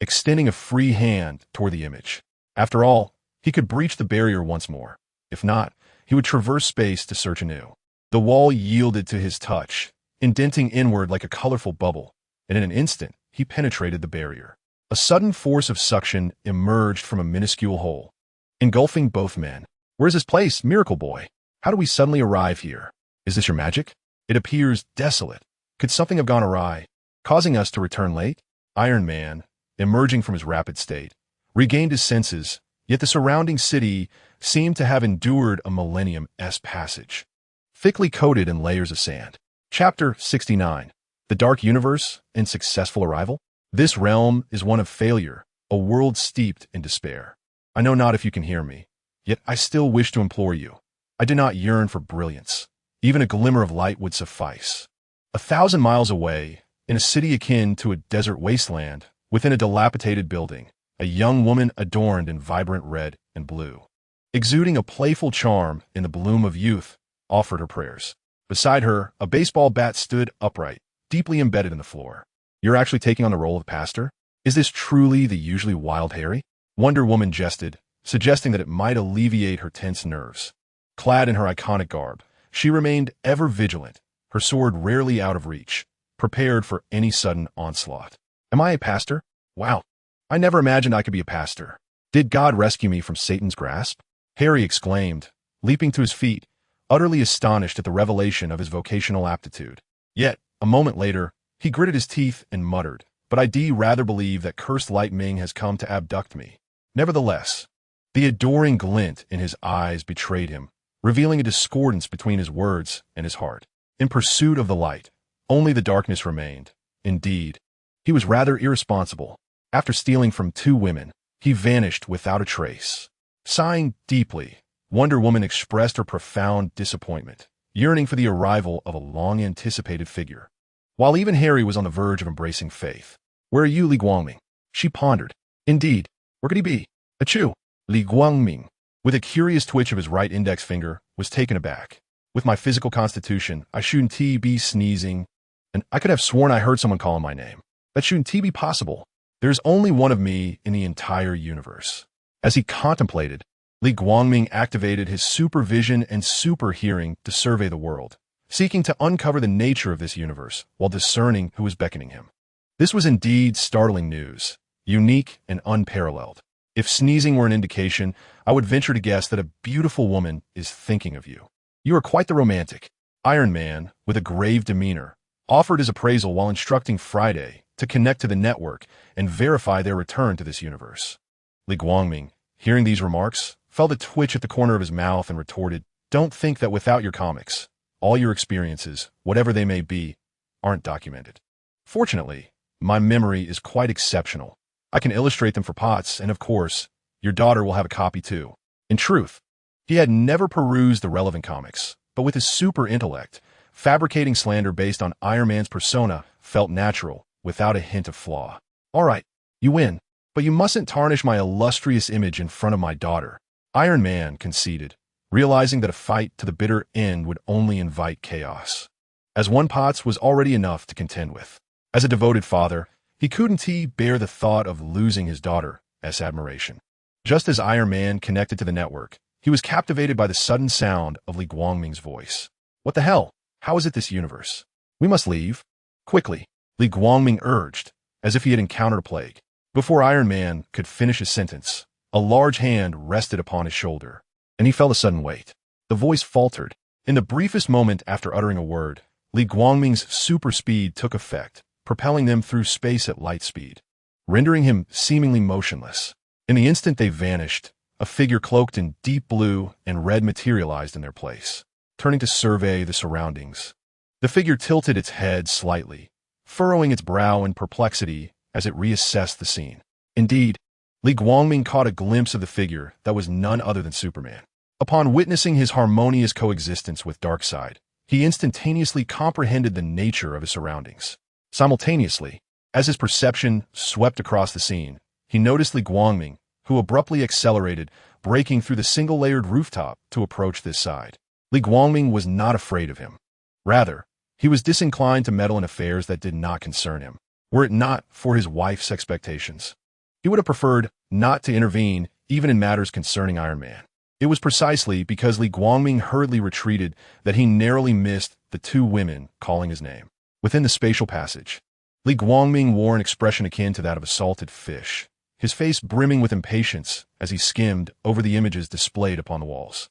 extending a free hand toward the image. After all, he could breach the barrier once more. If not, he would traverse space to search anew. The wall yielded to his touch, indenting inward like a colorful bubble, and in an instant, he penetrated the barrier. A sudden force of suction emerged from a minuscule hole, engulfing both men. Where's this place, Miracle Boy? How do we suddenly arrive here? Is this your magic? It appears desolate. Could something have gone awry, causing us to return late? Iron Man, emerging from his rapid state, regained his senses, yet the surrounding city seemed to have endured a millennium-esque passage, thickly coated in layers of sand. Chapter 69. The Dark Universe and Successful Arrival. This realm is one of failure, a world steeped in despair. I know not if you can hear me, yet I still wish to implore you. I did not yearn for brilliance. Even a glimmer of light would suffice. 1,000 miles away, in a city akin to a desert wasteland, within a dilapidated building, a young woman adorned in vibrant red and blue, exuding a playful charm in the bloom of youth, offered her prayers. Beside her, a baseball bat stood upright, deeply embedded in the floor. You're actually taking on the role of pastor? Is this truly the usually wild Harry? Wonder Woman jested, suggesting that it might alleviate her tense nerves. Clad in her iconic garb, she remained ever vigilant, her sword rarely out of reach, prepared for any sudden onslaught. Am I a pastor? Wow. I never imagined I could be a pastor. Did God rescue me from Satan's grasp? Harry exclaimed, leaping to his feet, utterly astonished at the revelation of his vocational aptitude. Yet, a moment later, he gritted his teeth and muttered, but I rather believe that cursed Light Ming has come to abduct me. Nevertheless, the adoring glint in his eyes betrayed him, revealing a discordance between his words and his heart. In pursuit of the light, only the darkness remained. Indeed, he was rather irresponsible. After stealing from 2 women, he vanished without a trace. Sighing deeply, Wonder Woman expressed her profound disappointment, yearning for the arrival of a long-anticipated figure. While even Harry was on the verge of embracing faith. Where are you, Li Guangming? She pondered. Indeed, where could he be? Achoo! Li Guangming, with a curious twitch of his right index finger, was taken aback. With my physical constitution, I shouldn't be sneezing, and I could have sworn I heard someone calling my name. That shouldn't be possible. There's only one of me in the entire universe. As he contemplated, Li Guangming activated his supervision and super hearing to survey the world, seeking to uncover the nature of this universe while discerning who was beckoning him. This was indeed startling news, unique and unparalleled. If sneezing were an indication, I would venture to guess that a beautiful woman is thinking of you. You are quite the romantic. Iron Man, with a grave demeanor, offered his appraisal while instructing Friday to connect to the network and verify their return to this universe. Li Guangming, hearing these remarks, felt a twitch at the corner of his mouth and retorted, "Don't think that without your comics, all your experiences, whatever they may be, aren't documented. Fortunately, my memory is quite exceptional. I can illustrate them for pots, and of course, your daughter will have a copy too." In truth, he had never perused the relevant comics, but with his super intellect, fabricating slander based on Iron Man's persona felt natural, without a hint of flaw. "All right, you win, but you mustn't tarnish my illustrious image in front of my daughter," Iron Man conceded, realizing that a fight to the bitter end would only invite chaos. As one Potts was already enough to contend with. As a devoted father, he couldn't bear the thought of losing his daughter's admiration. Just as Iron Man connected to the network, he was captivated by the sudden sound of Li Guangming's voice. "What the hell? How is it this universe? We must leave. Quickly," Li Guangming urged, as if he had encountered a plague. Before Iron Man could finish his sentence, a large hand rested upon his shoulder, and he felt a sudden weight. The voice faltered. In the briefest moment after uttering a word, Li Guangming's super speed took effect, propelling them through space at light speed, rendering him seemingly motionless. In the instant they vanished, a figure cloaked in deep blue and red materialized in their place. Turning to survey the surroundings, the figure tilted its head slightly, furrowing its brow in perplexity as it reassessed the scene. Indeed, Li Guangming caught a glimpse of the figure that was none other than Superman. Upon witnessing his harmonious coexistence with Darkseid, he instantaneously comprehended the nature of his surroundings. Simultaneously, as his perception swept across the scene, he noticed Li Guangming, who abruptly accelerated, breaking through the single-layered rooftop to approach this side. Li Guangming was not afraid of him. Rather, he was disinclined to meddle in affairs that did not concern him, were it not for his wife's expectations. He would have preferred not to intervene even in matters concerning Iron Man. It was precisely because Li Guangming hurriedly retreated that he narrowly missed the 2 women calling his name. Within the spatial passage, Li Guangming wore an expression akin to that of a salted fish, his face brimming with impatience as he skimmed over the images displayed upon the walls.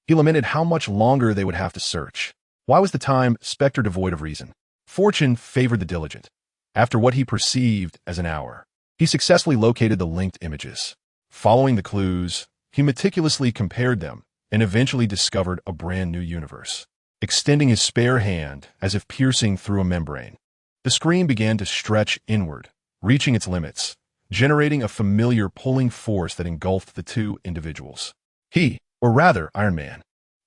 He lamented how much longer they would have to search. Why was the time specter devoid of reason? Fortune favored the diligent. After what he perceived as an hour, he successfully located the linked images. Following the clues, he meticulously compared them and eventually discovered a brand new universe. Extending his spare hand as if piercing through a membrane, the screen began to stretch inward, reaching its limits, generating a familiar pulling force that engulfed the 2 individuals. He, or rather Iron Man,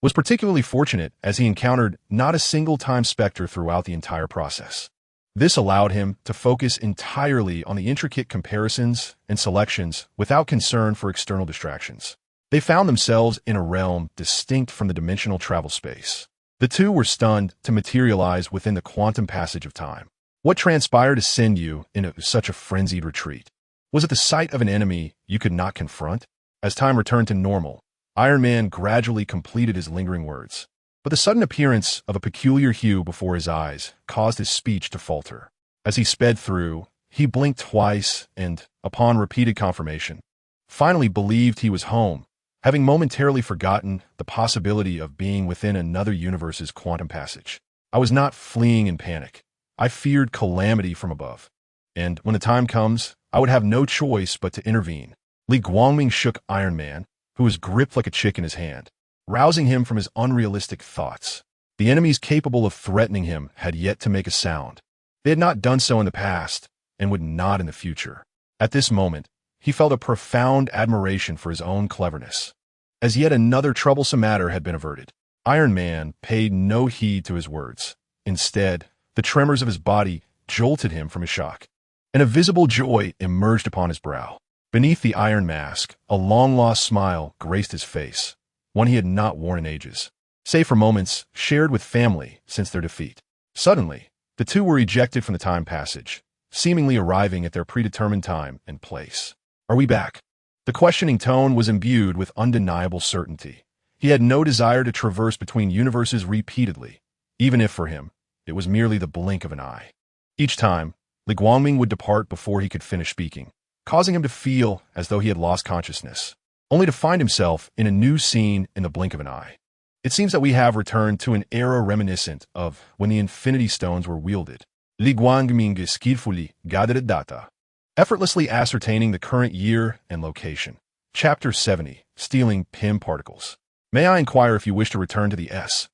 was particularly fortunate as he encountered not a single time specter throughout the entire process. This allowed him to focus entirely on the intricate comparisons and selections without concern for external distractions. They found themselves in a realm distinct from the dimensional travel space. The two were stunned to materialize within the quantum passage of time. What transpired to send you into such a frenzied retreat? Was it the sight of an enemy you could not confront? As time returned to normal, Iron Man gradually completed his lingering words. But the sudden appearance of a peculiar hue before his eyes caused his speech to falter. As he sped through, he blinked twice and, upon repeated confirmation, finally believed he was home, having momentarily forgotten the possibility of being within another universe's quantum passage. I was not fleeing in panic. I feared calamity from above. And when the time comes, I would have no choice but to intervene. Li Guangming shook Iron Man, who was gripped like a chick in his hand, rousing him from his unrealistic thoughts. The enemies capable of threatening him had yet to make a sound. They had not done so in the past, and would not in the future. At this moment, he felt a profound admiration for his own cleverness. As yet another troublesome matter had been averted, Iron Man paid no heed to his words. Instead, the tremors of his body jolted him from his shock, and a visible joy emerged upon his brow. Beneath the iron mask, a long-lost smile graced his face, one he had not worn in ages, save for moments shared with family since their defeat. Suddenly, the two were ejected from the time passage, seemingly arriving at their predetermined time and place. Are we back? The questioning tone was imbued with undeniable certainty. He had no desire to traverse between universes repeatedly, even if for him, it was merely the blink of an eye. Each time, Li Guangming would depart before he could finish speaking, causing him to feel as though he had lost consciousness, only to find himself in a new scene in the blink of an eye. It seems that we have returned to an era reminiscent of when the Infinity Stones were wielded. Li Guangming skillfully gathered data, effortlessly ascertaining the current year and location. Chapter 70, Stealing PIM Particles. May I inquire if you wish to return to the S.H.I.E.L.D.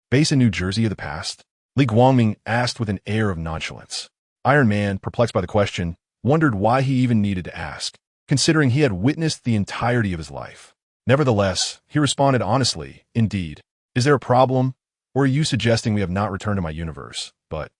base in New Jersey of the past? Li Guangming asked with an air of nonchalance. Iron Man, perplexed by the question, wondered why he even needed to ask, considering he had witnessed the entirety of his life. Nevertheless, he responded honestly, indeed. Is there a problem? Or are you suggesting we have not returned to my universe? But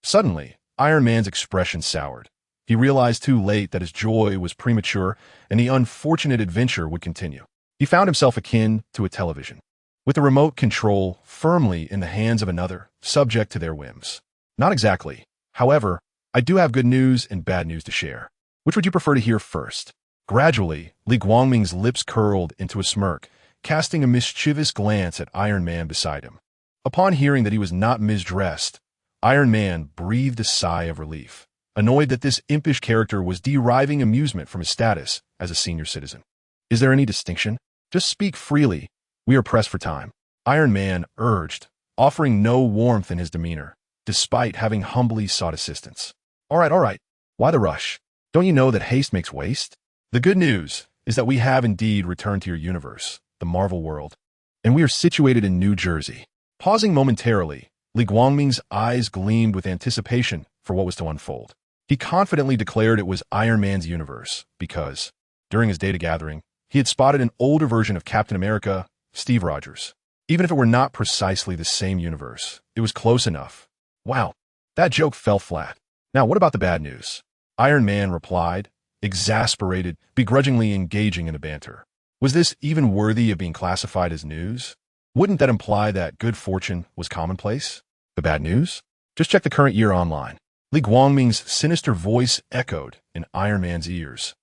suddenly, Iron Man's expression soured. He realized too late that his joy was premature and the unfortunate adventure would continue. He found himself akin to a television, with the remote control firmly in the hands of another, subject to their whims. Not exactly. However, I do have good news and bad news to share. Which would you prefer to hear first? Gradually, Li Guangming's lips curled into a smirk, casting a mischievous glance at Iron Man beside him. Upon hearing that he was not misdressed, Iron Man breathed a sigh of relief, annoyed that this impish character was deriving amusement from his status as a senior citizen. Is there any distinction? Just speak freely. We are pressed for time. Iron Man urged, offering no warmth in his demeanor, despite having humbly sought assistance. All right. Why the rush? Don't you know that haste makes waste? The good news is that we have indeed returned to your universe, the Marvel world, and we are situated in New Jersey. Pausing momentarily, Li Guangming's eyes gleamed with anticipation for what was to unfold. He confidently declared it was Iron Man's universe because, during his data gathering, he had spotted an older version of Captain America, Steve Rogers. Even if it were not precisely the same universe, it was close enough. Wow, that joke fell flat. Now, what about the bad news? Iron Man replied, exasperated, begrudgingly engaging in the banter. Was this even worthy of being classified as news? Wouldn't that imply that good fortune was commonplace? The bad news? Just check the current year online. Li Guangming's sinister voice echoed in Iron Man's ears,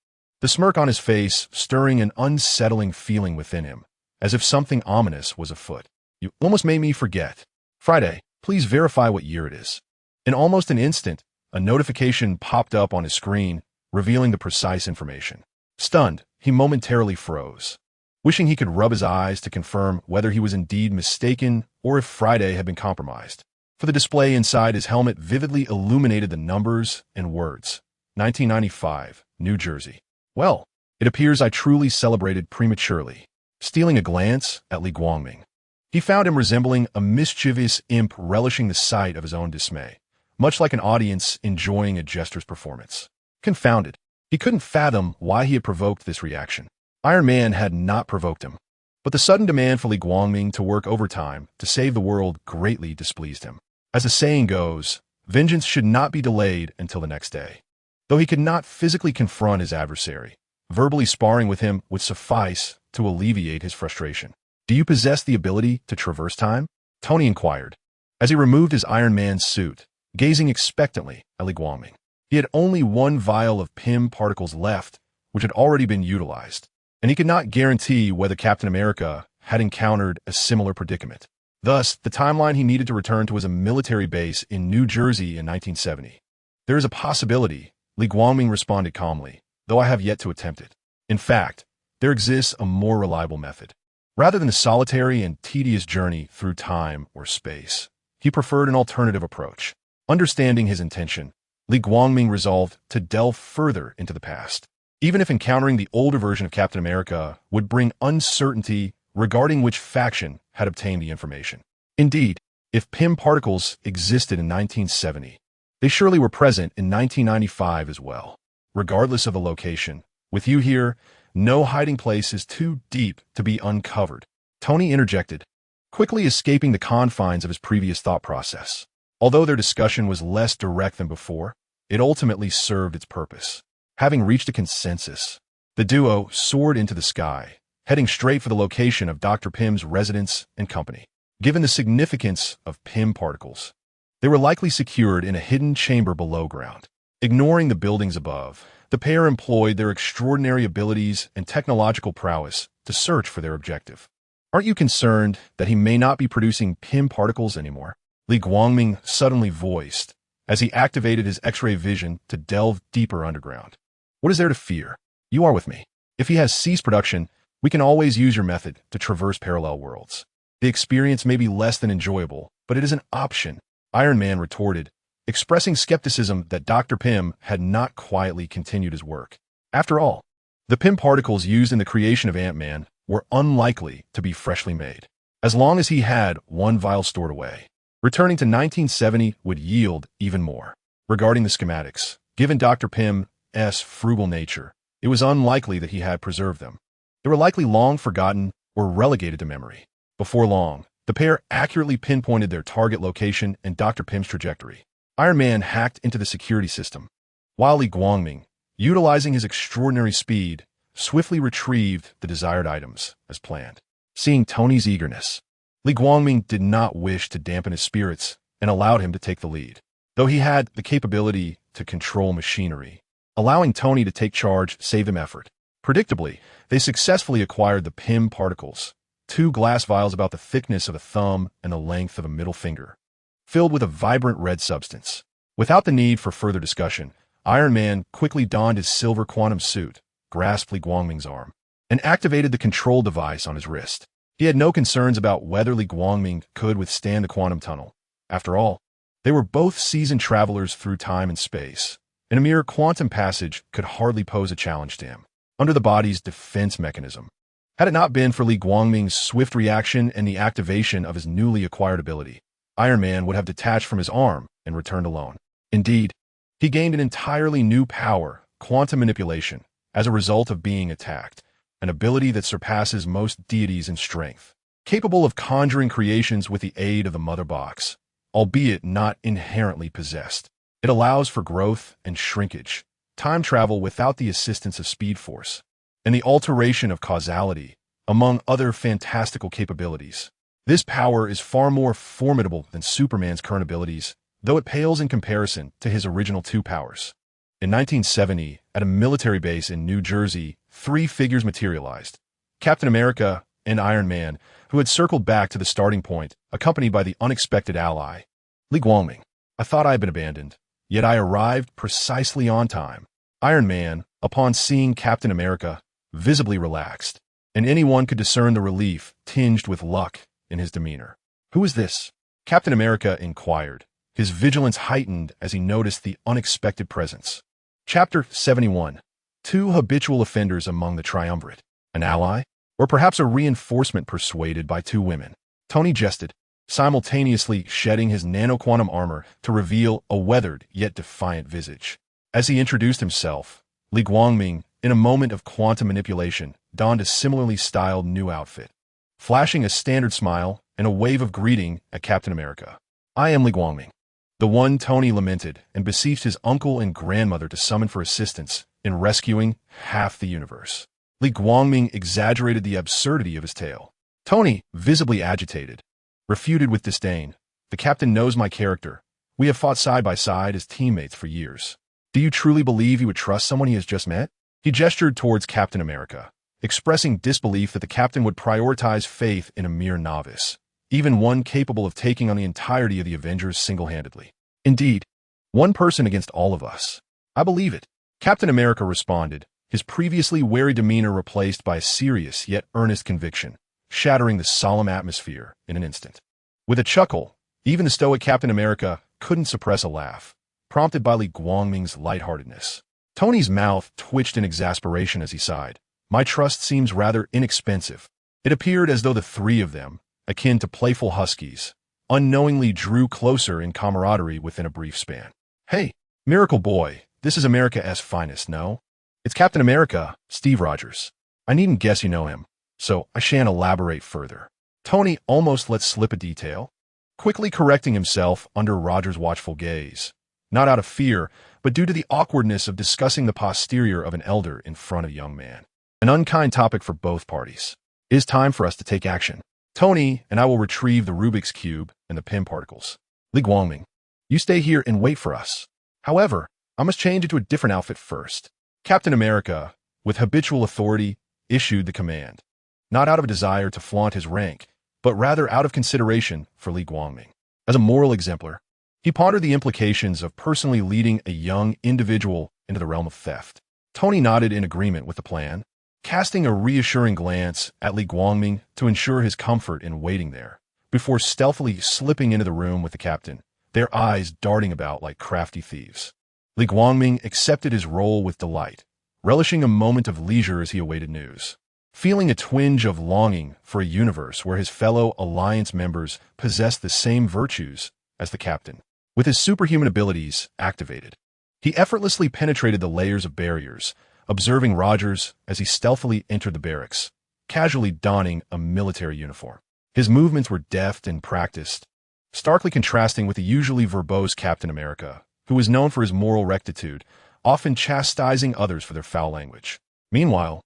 the smirk on his face stirring an unsettling feeling within him, as if something ominous was afoot. You almost made me forget. Friday, please verify what year it is. In almost an instant, a notification popped up on his screen, revealing the precise information. Stunned, he momentarily froze, wishing he could rub his eyes to confirm whether he was indeed mistaken or if Friday had been compromised. For the display inside his helmet vividly illuminated the numbers and words. 1995, New Jersey. Well, it appears I truly celebrated prematurely. Stealing a glance at Li Guangming, he found him resembling a mischievous imp relishing the sight of his own dismay, much like an audience enjoying a jester's performance. Confounded, he couldn't fathom why he had provoked this reaction. Iron Man had not provoked him, but the sudden demand for Li Guangming to work overtime to save the world greatly displeased him. As the saying goes, vengeance should not be delayed until the next day. Though he could not physically confront his adversary, verbally sparring with him would suffice to alleviate his frustration. "Do you possess the ability to traverse time?" Tony inquired, as he removed his Iron Man suit, gazing expectantly at Li Guangming. He had only one vial of PIM particles left, which had already been utilized, and he could not guarantee whether Captain America had encountered a similar predicament. Thus, the timeline he needed to return to was a military base in New Jersey in 1970. "There is a possibility," Li Guangming responded calmly, "though I have yet to attempt it. In fact, there exists a more reliable method. Rather than a solitary and tedious journey through time or space, he preferred an alternative approach." Understanding his intention, Li Guangming resolved to delve further into the past, even if encountering the older version of Captain America would bring uncertainty regarding which faction had obtained the information. Indeed, if PIM particles existed in 1970, they surely were present in 1995 as well. Regardless of the location, with you here, no hiding place is too deep to be uncovered, Tony interjected, quickly escaping the confines of his previous thought process. Although their discussion was less direct than before, it ultimately served its purpose. Having reached a consensus, the duo soared into the sky, heading straight for the location of Dr. Pym's residence and company. Given the significance of PIM particles, they were likely secured in a hidden chamber below ground. Ignoring the buildings above, the pair employed their extraordinary abilities and technological prowess to search for their objective. "Aren't you concerned that he may not be producing PIM particles anymore?" Li Guangming suddenly voiced, as he activated his X-ray vision to delve deeper underground. "What is there to fear? You are with me. If he has ceased production, we can always use your method to traverse parallel worlds. The experience may be less than enjoyable, but it is an option," Iron Man retorted, expressing skepticism that Dr. Pym had not quietly continued his work. After all, the PIM particles used in the creation of Ant-Man were unlikely to be freshly made, as long as he had one vial stored away. Returning to 1970 would yield even more. Regarding the schematics, given Dr. Pym's frugal nature, it was unlikely that he had preserved them. They were likely long forgotten or relegated to memory. Before long, the pair accurately pinpointed their target location and Dr. Pym's trajectory. Iron Man hacked into the security system, while Li Guangming, utilizing his extraordinary speed, swiftly retrieved the desired items as planned. Seeing Tony's eagerness, Li Guangming did not wish to dampen his spirits and allowed him to take the lead. Though he had the capability to control machinery, allowing Tony to take charge saved him effort. Predictably, they successfully acquired the PIM particles, 2 glass vials about the thickness of a thumb and the length of a middle finger, filled with a vibrant red substance. Without the need for further discussion, Iron Man quickly donned his silver quantum suit, grasped Li Guangming's arm, and activated the control device on his wrist. He had no concerns about whether Li Guangming could withstand the quantum tunnel. After all, they were both seasoned travelers through time and space, and a mere quantum passage could hardly pose a challenge to him. Under the body's defense mechanism, had it not been for Li Guangming's swift reaction and the activation of his newly acquired ability, Iron Man would have detached from his arm and returned alone. Indeed, he gained an entirely new power, quantum manipulation, as a result of being attacked, an ability that surpasses most deities in strength. Capable of conjuring creations with the aid of the Mother Box, albeit not inherently possessed, it allows for growth and shrinkage, time travel without the assistance of Speed Force, and the alteration of causality, among other fantastical capabilities. This power is far more formidable than Superman's current abilities, though it pales in comparison to his original 2 powers. In 1970, at a military base in New Jersey, 3 figures materialized: Captain America and Iron Man, who had circled back to the starting point, accompanied by the unexpected ally, Li Guangming. "I thought I had been abandoned, yet I arrived precisely on time." Iron Man, upon seeing Captain America, visibly relaxed, and anyone could discern the relief tinged with luck in his demeanor. "Who is this?" Captain America inquired, his vigilance heightened as he noticed the unexpected presence. Chapter 71. 2 habitual offenders among the triumvirate. An ally? Or perhaps a reinforcement persuaded by 2 women? Tony jested, simultaneously shedding his nanoquantum armor to reveal a weathered yet defiant visage. As he introduced himself, Li Guangming in a moment of quantum manipulation, donned a similarly styled new outfit, flashing a standard smile and a wave of greeting at Captain America. "I am Li Guangming," the one Tony lamented and beseeched his uncle and grandmother to summon for assistance in rescuing half the universe. Li Guangming exaggerated the absurdity of his tale. Tony, visibly agitated, refuted with disdain, "The captain knows my character. We have fought side by side as teammates for years. Do you truly believe he would trust someone he has just met?" He gestured towards Captain America, expressing disbelief that the captain would prioritize faith in a mere novice, even one capable of taking on the entirety of the Avengers single-handedly. "Indeed, one person against all of us. I believe it," Captain America responded, his previously wary demeanor replaced by a serious yet earnest conviction, shattering the solemn atmosphere in an instant. With a chuckle, even the stoic Captain America couldn't suppress a laugh, prompted by Li Guangming's lightheartedness. Tony's mouth twitched in exasperation as he sighed. "My trust seems rather inexpensive." It appeared as though the three of them, akin to playful huskies, unknowingly drew closer in camaraderie within a brief span. "Hey, Miracle Boy, this is America's finest, no? It's Captain America, Steve Rogers. I needn't guess you know him, so I shan't elaborate further." Tony almost let slip a detail, quickly correcting himself under Rogers' watchful gaze, not out of fear, but due to the awkwardness of discussing the posterior of an elder in front of a young man. An unkind topic for both parties. It is time for us to take action. Tony and I will retrieve the Rubik's Cube and the Pym particles. Li Guangming, you stay here and wait for us. However, I must change into a different outfit first. Captain America, with habitual authority, issued the command, not out of a desire to flaunt his rank, but rather out of consideration for Li Guangming. As a moral exemplar, he pondered the implications of personally leading a young individual into the realm of theft. Tony nodded in agreement with the plan, casting a reassuring glance at Li Guangming to ensure his comfort in waiting there, before stealthily slipping into the room with the captain, their eyes darting about like crafty thieves. Li Guangming accepted his role with delight, relishing a moment of leisure as he awaited news, feeling a twinge of longing for a universe where his fellow Alliance members possessed the same virtues as the captain. With his superhuman abilities activated, he effortlessly penetrated the layers of barriers, observing Rogers as he stealthily entered the barracks, casually donning a military uniform. His movements were deft and practiced, starkly contrasting with the usually verbose Captain America, who was known for his moral rectitude, often chastising others for their foul language. Meanwhile,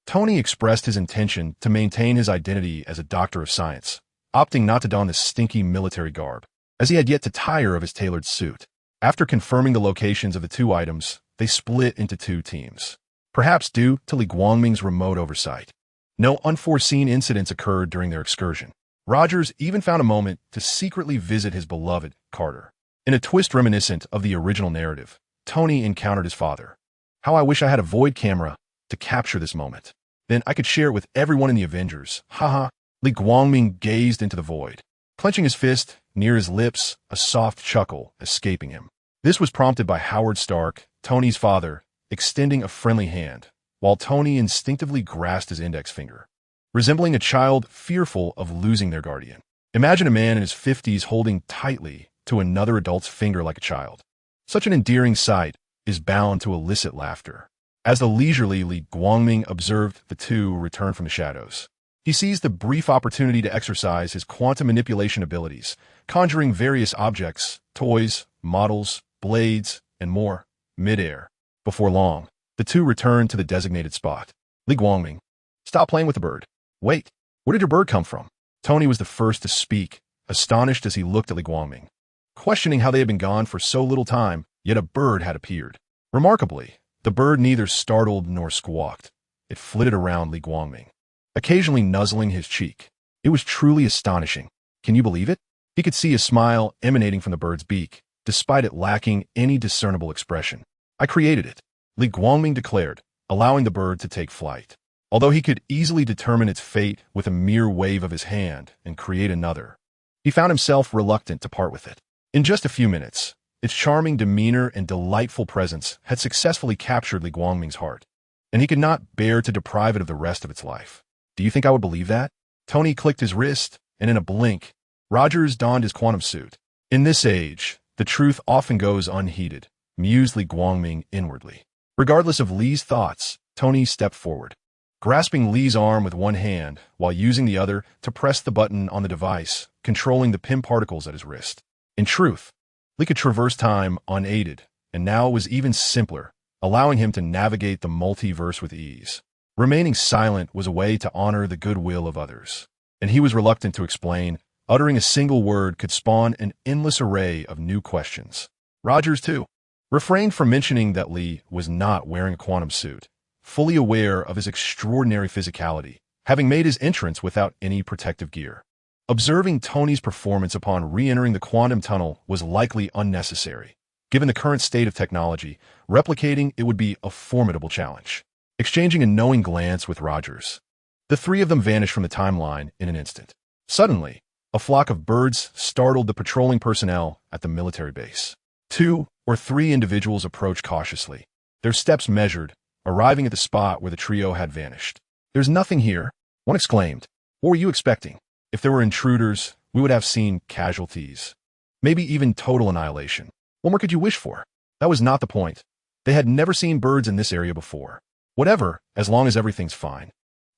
Tony expressed his intention to maintain his identity as a doctor of science, opting not to don the stinky military garb, as he had yet to tire of his tailored suit. After confirming the locations of the two items, they split into two teams. Perhaps due to Li Guangming's remote oversight, no unforeseen incidents occurred during their excursion. Rogers even found a moment to secretly visit his beloved Carter. In a twist reminiscent of the original narrative, Tony encountered his father. "How I wish I had a void camera to capture this moment. Then I could share it with everyone in the Avengers. Haha." Li Guangming gazed into the void, clenching his fist near his lips, a soft chuckle escaping him. This was prompted by Howard Stark, Tony's father, extending a friendly hand, while Tony instinctively grasped his index finger, resembling a child fearful of losing their guardian. Imagine a man in his 50s holding tightly to another adult's finger like a child. Such an endearing sight is bound to elicit laughter. As the leisurely Li Guangming observed the two return from the shadows, he seized the brief opportunity to exercise his quantum manipulation abilities, conjuring various objects, toys, models, blades, and more, midair. Before long, the two returned to the designated spot. "Li Guangming, stop playing with the bird. Wait, where did your bird come from?" Tony was the first to speak, astonished as he looked at Li Guangming, questioning how they had been gone for so little time, yet a bird had appeared. Remarkably, the bird neither startled nor squawked. It flitted around Li Guangming, occasionally nuzzling his cheek. It was truly astonishing. Can you believe it? He could see a smile emanating from the bird's beak, despite it lacking any discernible expression. "I created it," Li Guangming declared, allowing the bird to take flight. Although he could easily determine its fate with a mere wave of his hand and create another, he found himself reluctant to part with it. In just a few minutes, its charming demeanor and delightful presence had successfully captured Li Guangming's heart, and he could not bear to deprive it of the rest of its life. "Do you think I would believe that?" Tony clicked his wrist, and in a blink, Rogers donned his quantum suit. In this age, the truth often goes unheeded, mused Li Guangming inwardly. Regardless of Li's thoughts, Tony stepped forward, grasping Li's arm with one hand while using the other to press the button on the device, controlling the PIM particles at his wrist. In truth, Li could traverse time unaided, and now it was even simpler, allowing him to navigate the multiverse with ease. Remaining silent was a way to honor the goodwill of others, and he was reluctant to explain. Uttering a single word could spawn an endless array of new questions. Rogers, too, refrained from mentioning that Li was not wearing a quantum suit, fully aware of his extraordinary physicality, having made his entrance without any protective gear. Observing Tony's performance upon re-entering the quantum tunnel was likely unnecessary. Given the current state of technology, replicating it would be a formidable challenge. Exchanging a knowing glance with Rogers, the three of them vanished from the timeline in an instant. Suddenly, a flock of birds startled the patrolling personnel at the military base. 2 or 3 individuals approached cautiously, their steps measured, arriving at the spot where the trio had vanished. "There's nothing here," one exclaimed. "What were you expecting? If there were intruders, we would have seen casualties. Maybe even total annihilation. What more could you wish for?" That was not the point. They had never seen birds in this area before. "Whatever, as long as everything's fine.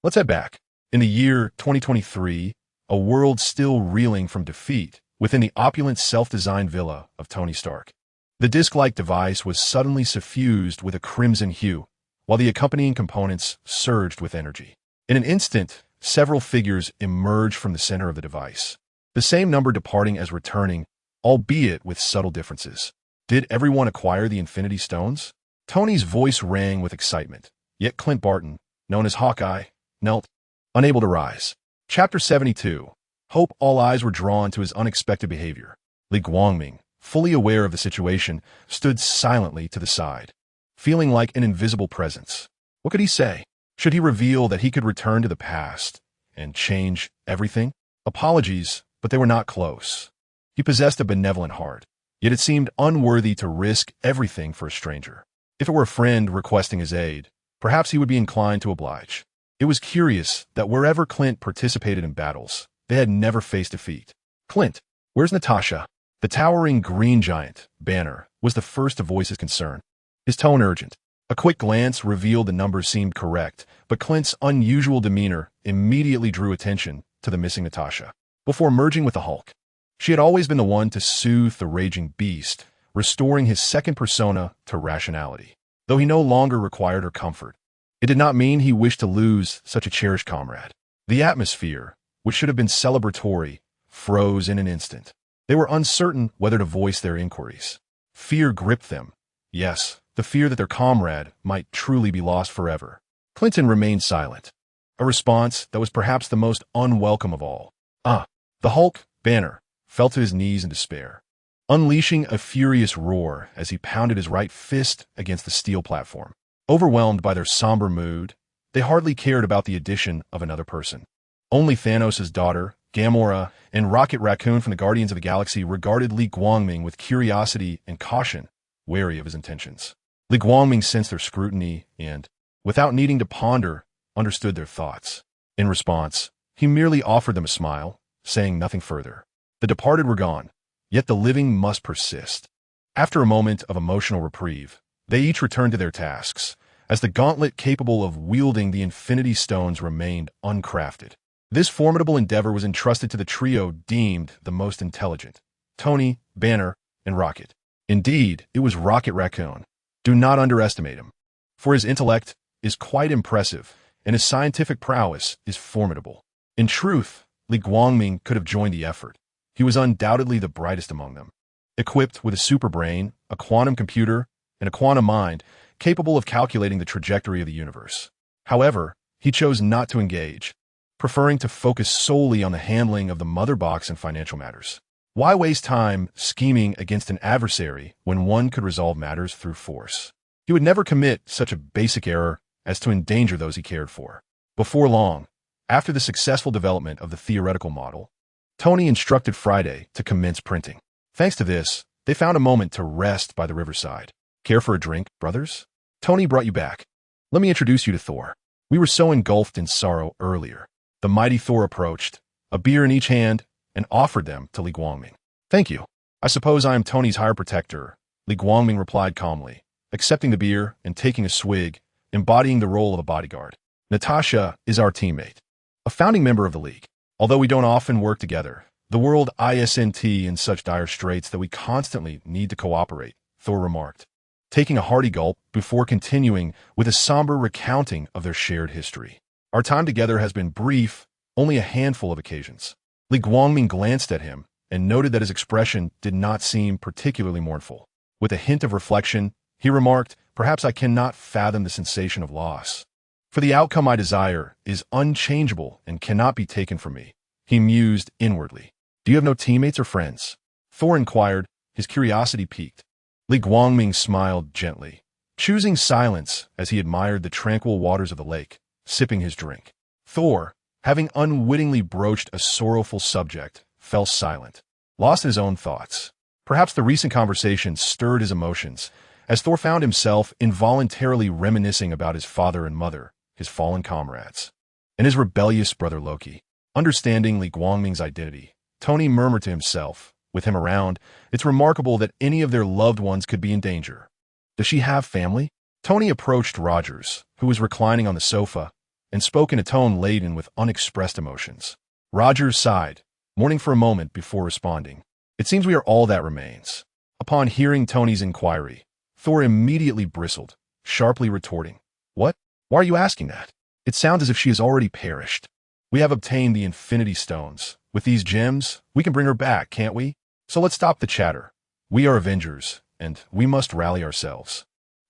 Let's head back." In the year 2023, a world still reeling from defeat within the opulent self-designed villa of Tony Stark. The disc-like device was suddenly suffused with a crimson hue, while the accompanying components surged with energy. In an instant, several figures emerged from the center of the device, the same number departing as returning, albeit with subtle differences. Did everyone acquire the Infinity Stones? Tony's voice rang with excitement, yet Clint Barton, known as Hawkeye, knelt, unable to rise. Chapter 72. Hope. All eyes were drawn to his unexpected behavior. Li Guangming, fully aware of the situation, stood silently to the side, feeling like an invisible presence. What could he say? Should he reveal that he could return to the past and change everything? Apologies, but they were not close. He possessed a benevolent heart, yet it seemed unworthy to risk everything for a stranger. If it were a friend requesting his aid, perhaps he would be inclined to oblige. It was curious that wherever Clint participated in battles, they had never faced defeat. "Clint, where's Natasha?" The towering green giant, Banner, was the first to voice his concern, his tone urgent. A quick glance revealed the numbers seemed correct, but Clint's unusual demeanor immediately drew attention to the missing Natasha. Before merging with the Hulk, she had always been the one to soothe the raging beast, restoring his second persona to rationality. Though he no longer required her comfort, it did not mean he wished to lose such a cherished comrade. The atmosphere, which should have been celebratory, froze in an instant. They were uncertain whether to voice their inquiries. Fear gripped them. Yes, the fear that their comrade might truly be lost forever. Clinton remained silent, a response that was perhaps the most unwelcome of all. The Hulk, Banner, fell to his knees in despair, unleashing a furious roar as he pounded his right fist against the steel platform. Overwhelmed by their somber mood, they hardly cared about the addition of another person. Only Thanos' daughter, Gamora, and Rocket Raccoon from the Guardians of the Galaxy regarded Li Guangming with curiosity and caution, wary of his intentions. Li Guangming sensed their scrutiny and, without needing to ponder, understood their thoughts. In response, he merely offered them a smile, saying nothing further. The departed were gone, yet the living must persist. After a moment of emotional reprieve, they each returned to their tasks, as the gauntlet capable of wielding the Infinity Stones remained uncrafted. This formidable endeavor was entrusted to the trio deemed the most intelligent: Tony, Banner, and Rocket. Indeed, it was Rocket Raccoon. Do not underestimate him, for his intellect is quite impressive, and his scientific prowess is formidable. In truth, Li Guangming could have joined the effort. He was undoubtedly the brightest among them, equipped with a super brain, a quantum computer, and a quantum mind capable of calculating the trajectory of the universe. However, he chose not to engage, preferring to focus solely on the handling of the mother box and financial matters. Why waste time scheming against an adversary when one could resolve matters through force? He would never commit such a basic error as to endanger those he cared for. Before long, after the successful development of the theoretical model, Tony instructed Friday to commence printing. Thanks to this, they found a moment to rest by the riverside. "Care for a drink, brothers? Tony brought you back. Let me introduce you to Thor. We were so engulfed in sorrow earlier." The mighty Thor approached, a beer in each hand, and offered them to Li Guangming. "Thank you. I suppose I am Tony's hired protector," Li Guangming replied calmly, accepting the beer and taking a swig, embodying the role of a bodyguard. Natasha is our teammate, a founding member of the League. Although we don't often work together, the world isn't in such dire straits that we constantly need to cooperate, Thor remarked, taking a hearty gulp before continuing with a somber recounting of their shared history. Our time together has been brief, only a handful of occasions. Li Guangming glanced at him and noted that his expression did not seem particularly mournful. With a hint of reflection, he remarked, "Perhaps I cannot fathom the sensation of loss. For the outcome I desire is unchangeable and cannot be taken from me." He mused inwardly. "Do you have no teammates or friends?" Thor inquired, his curiosity piqued. Li Guangming smiled gently, choosing silence as he admired the tranquil waters of the lake, sipping his drink. Thor, having unwittingly broached a sorrowful subject, fell silent, lost in his own thoughts. Perhaps the recent conversation stirred his emotions, as Thor found himself involuntarily reminiscing about his father and mother, his fallen comrades, and his rebellious brother Loki. Understanding Li Guangming's identity, Tony murmured to himself, with him around, "It's remarkable that any of their loved ones could be in danger. Does she have family?" Tony approached Rogers, who was reclining on the sofa, and spoke in a tone laden with unexpressed emotions. Rogers sighed, mourning for a moment before responding. "It seems we are all that remains." Upon hearing Tony's inquiry, Thor immediately bristled, sharply retorting, "What? Why are you asking that? It sounds as if she has already perished. We have obtained the Infinity Stones. With these gems, we can bring her back, can't we? So let's stop the chatter. We are Avengers, and we must rally ourselves."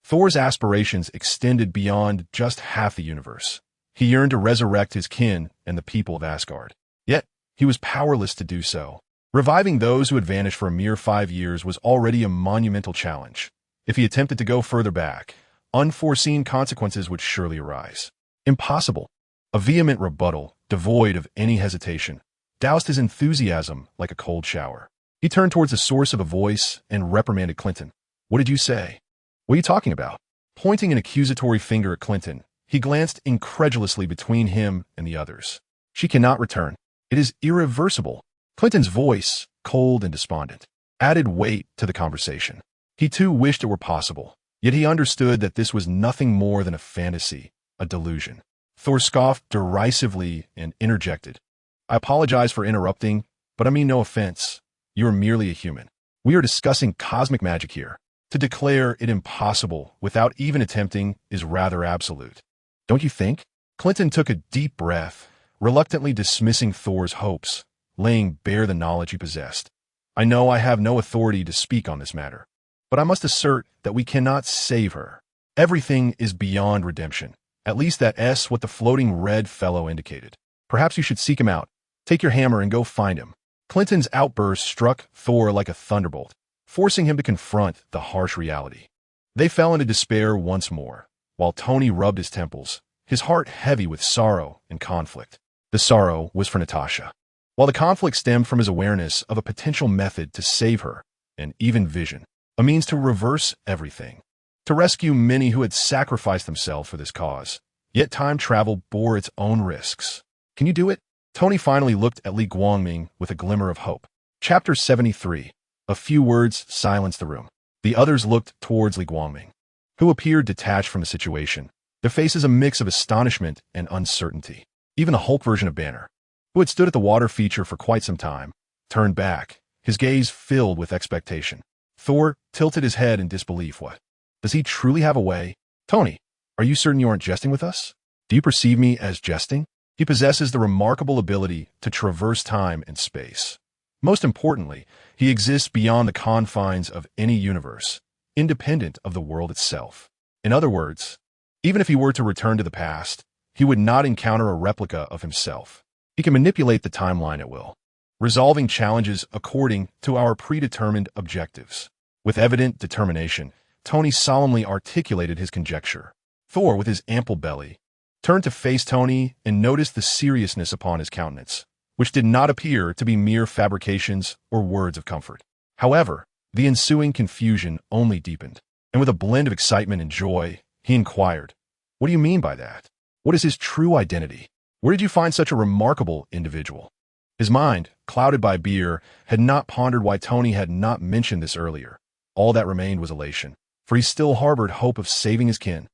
Thor's aspirations extended beyond just half the universe. He yearned to resurrect his kin and the people of Asgard. Yet, he was powerless to do so. Reviving those who had vanished for a mere 5 years was already a monumental challenge. If he attempted to go further back, unforeseen consequences would surely arise. Impossible. A vehement rebuttal, devoid of any hesitation, doused his enthusiasm like a cold shower. He turned towards the source of a voice and reprimanded Clinton. "What did you say? What are you talking about?" Pointing an accusatory finger at Clinton, he glanced incredulously between him and the others. "She cannot return. It is irreversible." Clinton's voice, cold and despondent, added weight to the conversation. He too wished it were possible, yet he understood that this was nothing more than a fantasy, a delusion. Thor scoffed derisively and interjected, "I apologize for interrupting, but I mean no offense. You are merely a human. We are discussing cosmic magic here. To declare it impossible without even attempting is rather absolute. Don't you think?" Clinton took a deep breath, reluctantly dismissing Thor's hopes, laying bare the knowledge he possessed. "I know I have no authority to speak on this matter, but I must assert that we cannot save her. Everything is beyond redemption. At least that's what the floating red fellow indicated. Perhaps you should seek him out. Take your hammer and go find him." Clinton's outburst struck Thor like a thunderbolt, forcing him to confront the harsh reality. They fell into despair once more, while Tony rubbed his temples, his heart heavy with sorrow and conflict. The sorrow was for Natasha, while the conflict stemmed from his awareness of a potential method to save her, and even vision, a means to reverse everything, to rescue many who had sacrificed themselves for this cause. Yet time travel bore its own risks. "Can you do it?" Tony finally looked at Li Guangming with a glimmer of hope. Chapter 73. A few words silenced the room. The others looked towards Li Guangming, who appeared detached from the situation, their faces a mix of astonishment and uncertainty. Even the Hulk version of Banner, who had stood at the water feature for quite some time, turned back, his gaze filled with expectation. Thor tilted his head in disbelief. "What? Does he truly have a way? Tony, are you certain you aren't jesting with us? Do you perceive me as jesting? He possesses the remarkable ability to traverse time and space. Most importantly, he exists beyond the confines of any universe, independent of the world itself. In other words, even if he were to return to the past, he would not encounter a replica of himself. He can manipulate the timeline at will, resolving challenges according to our predetermined objectives." With evident determination, Tony solemnly articulated his conjecture. Thor, with his ample belly, turned to face Tony and noticed the seriousness upon his countenance, which did not appear to be mere fabrications or words of comfort. However, the ensuing confusion only deepened, and with a blend of excitement and joy, he inquired, "What do you mean by that? What is his true identity? Where did you find such a remarkable individual?" His mind, clouded by beer, had not pondered why Tony had not mentioned this earlier. All that remained was elation, for he still harbored hope of saving his kin.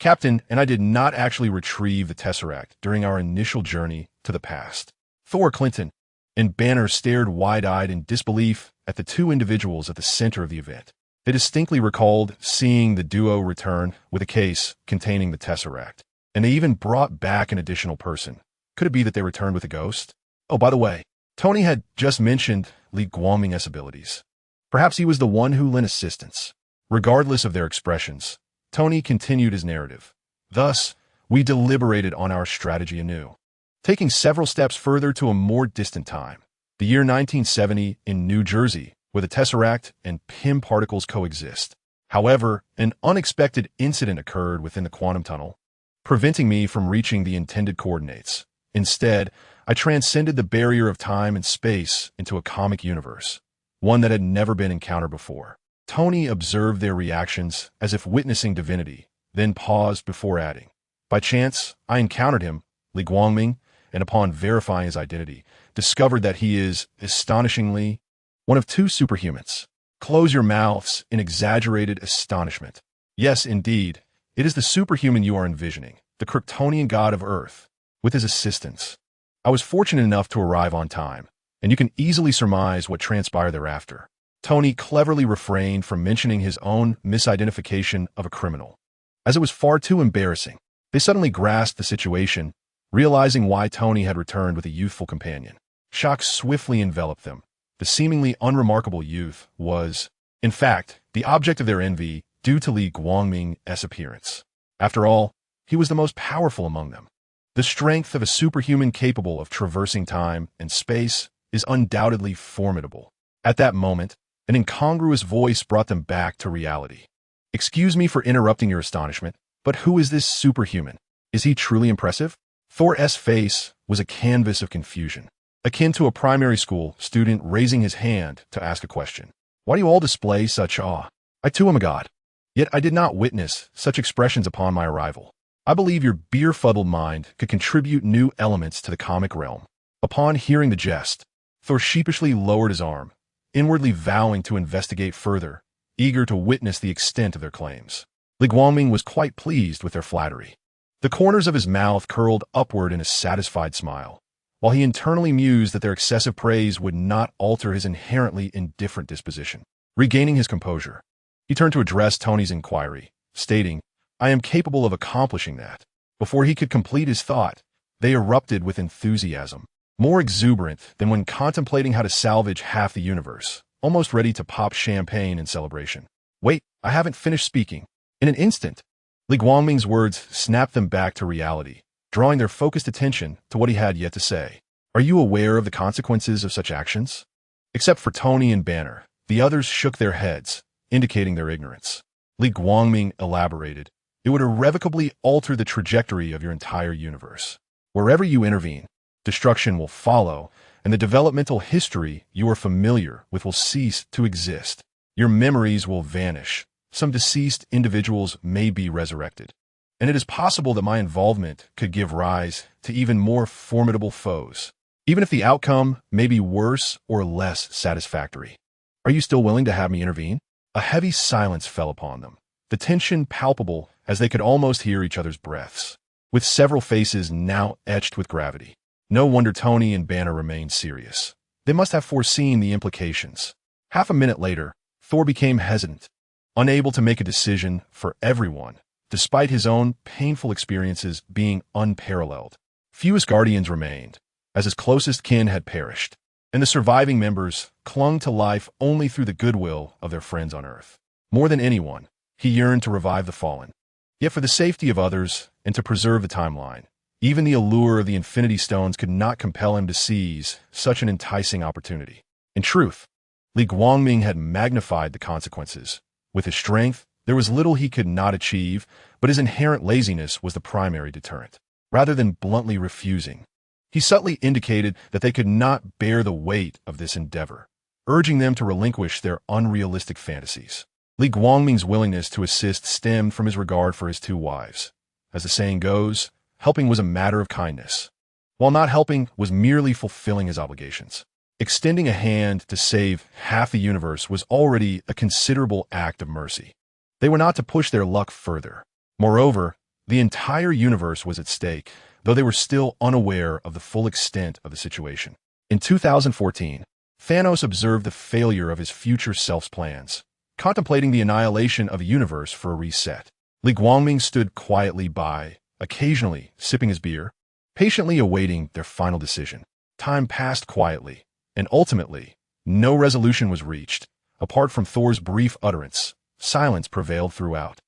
Captain and I did not actually retrieve the Tesseract during our initial journey to the past. Thor, Clinton, and Banner stared wide-eyed in disbelief at the two individuals at the center of the event. They distinctly recalled seeing the duo return with a case containing the Tesseract, and they even brought back an additional person. Could it be that they returned with a ghost? Oh, by the way, Tony had just mentioned Li Guangming's abilities. Perhaps he was the one who lent assistance. Regardless of their expressions, Tony continued his narrative. Thus, we deliberated on our strategy anew, taking several steps further to a more distant time, the year 1970 in New Jersey, where the Tesseract and Pym particles coexist. However, an unexpected incident occurred within the quantum tunnel, preventing me from reaching the intended coordinates. Instead, I transcended the barrier of time and space into a comic universe, one that had never been encountered before. Tony observed their reactions as if witnessing divinity, then paused before adding, "By chance, I encountered him, Li Guangming, and upon verifying his identity, discovered that he is, astonishingly, one of two superhumans." Close your mouths in exaggerated astonishment. Yes, indeed, it is the superhuman you are envisioning, the Kryptonian god of Earth, with his assistance. I was fortunate enough to arrive on time, and you can easily surmise what transpired thereafter. Tony cleverly refrained from mentioning his own misidentification of a criminal, as it was far too embarrassing. They suddenly grasped the situation, realizing why Tony had returned with a youthful companion. Shock swiftly enveloped them. The seemingly unremarkable youth was, in fact, the object of their envy due to Li Guangming's appearance. After all, he was the most powerful among them. The strength of a superhuman capable of traversing time and space is undoubtedly formidable. At that moment, an incongruous voice brought them back to reality. "Excuse me for interrupting your astonishment, but who is this superhuman? Is he truly impressive?" Thor's face was a canvas of confusion, akin to a primary school student raising his hand to ask a question. "Why do you all display such awe? I too am a god. Yet I did not witness such expressions upon my arrival. I believe your beer-fuddled mind could contribute new elements to the comic realm." Upon hearing the jest, Thor sheepishly lowered his arm, inwardly vowing to investigate further, eager to witness the extent of their claims. Li Guangming was quite pleased with their flattery. The corners of his mouth curled upward in a satisfied smile, while he internally mused that their excessive praise would not alter his inherently indifferent disposition. Regaining his composure, he turned to address Tony's inquiry, stating, "I am capable of accomplishing that." Before he could complete his thought, they erupted with enthusiasm, more exuberant than when contemplating how to salvage half the universe, almost ready to pop champagne in celebration. "Wait, I haven't finished speaking." In an instant, Li Guangming's words snapped them back to reality, drawing their focused attention to what he had yet to say. "Are you aware of the consequences of such actions?" Except for Tony and Banner, the others shook their heads, indicating their ignorance. Li Guangming elaborated, "It would irrevocably alter the trajectory of your entire universe. Wherever you intervene, destruction will follow, and the developmental history you are familiar with will cease to exist. Your memories will vanish. Some deceased individuals may be resurrected, and it is possible that my involvement could give rise to even more formidable foes, even if the outcome may be worse or less satisfactory. Are you still willing to have me intervene?" A heavy silence fell upon them, the tension palpable as they could almost hear each other's breaths, with several faces now etched with gravity. No wonder Tony and Banner remained serious. They must have foreseen the implications. Half a minute later, Thor became hesitant, unable to make a decision for everyone, despite his own painful experiences being unparalleled. Fewest guardians remained, as his closest kin had perished, and the surviving members clung to life only through the goodwill of their friends on Earth. More than anyone, he yearned to revive the fallen. Yet for the safety of others and to preserve the timeline, even the allure of the Infinity Stones could not compel him to seize such an enticing opportunity. In truth, Li Guangming had magnified the consequences. With his strength, there was little he could not achieve, but his inherent laziness was the primary deterrent. Rather than bluntly refusing, he subtly indicated that they could not bear the weight of this endeavor, urging them to relinquish their unrealistic fantasies. Li Guangming's willingness to assist stemmed from his regard for his two wives. As the saying goes, helping was a matter of kindness, while not helping was merely fulfilling his obligations. Extending a hand to save half the universe was already a considerable act of mercy. They were not to push their luck further. Moreover, The entire universe was at stake, though they were still unaware of the full extent of the situation. In 2014, Thanos observed the failure of his future self's plans, contemplating the annihilation of the universe for a reset. Li Guangming stood quietly by, occasionally sipping his beer, patiently awaiting their final decision. Time passed quietly, and ultimately, no resolution was reached. Apart from Thor's brief utterance, silence prevailed throughout.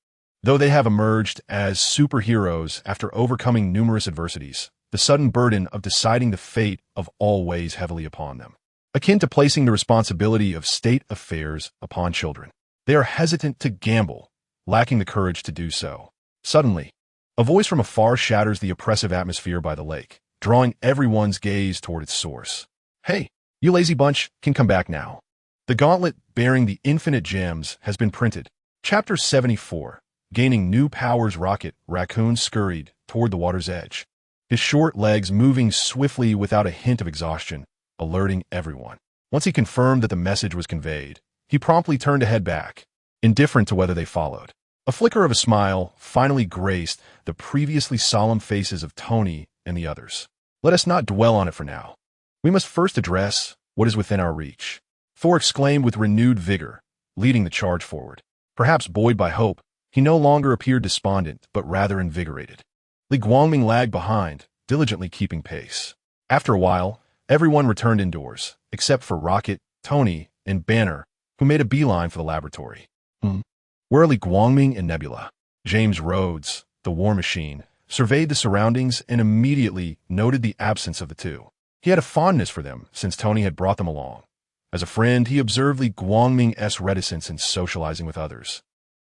Though they have emerged as superheroes after overcoming numerous adversities, the sudden burden of deciding the fate of all weighs heavily upon them, akin to placing the responsibility of state affairs upon children. They are hesitant to gamble, lacking the courage to do so. Suddenly, a voice from afar shatters the oppressive atmosphere by the lake, drawing everyone's gaze toward its source. "Hey, you lazy bunch can come back now. The gauntlet bearing the infinite gems has been printed." Chapter 74. Gaining new powers. Rocket Raccoon scurried toward the water's edge, his short legs moving swiftly without a hint of exhaustion, alerting everyone. Once he confirmed that the message was conveyed, he promptly turned to head back, indifferent to whether they followed. A flicker of a smile finally graced the previously solemn faces of Tony and the others. "Let us not dwell on it for now. We must first address what is within our reach," Thor exclaimed with renewed vigor, leading the charge forward. Perhaps buoyed by hope, he no longer appeared despondent, but rather invigorated. Li Guangming lagged behind, diligently keeping pace. After a while, everyone returned indoors, except for Rocket, Tony, and Banner, who made a beeline for the laboratory. Where are Li Guangming and Nebula? James Rhodes, the War Machine, surveyed the surroundings and immediately noted the absence of the two. He had a fondness for them since Tony had brought them along. As a friend, he observed Li Guangming's reticence in socializing with others,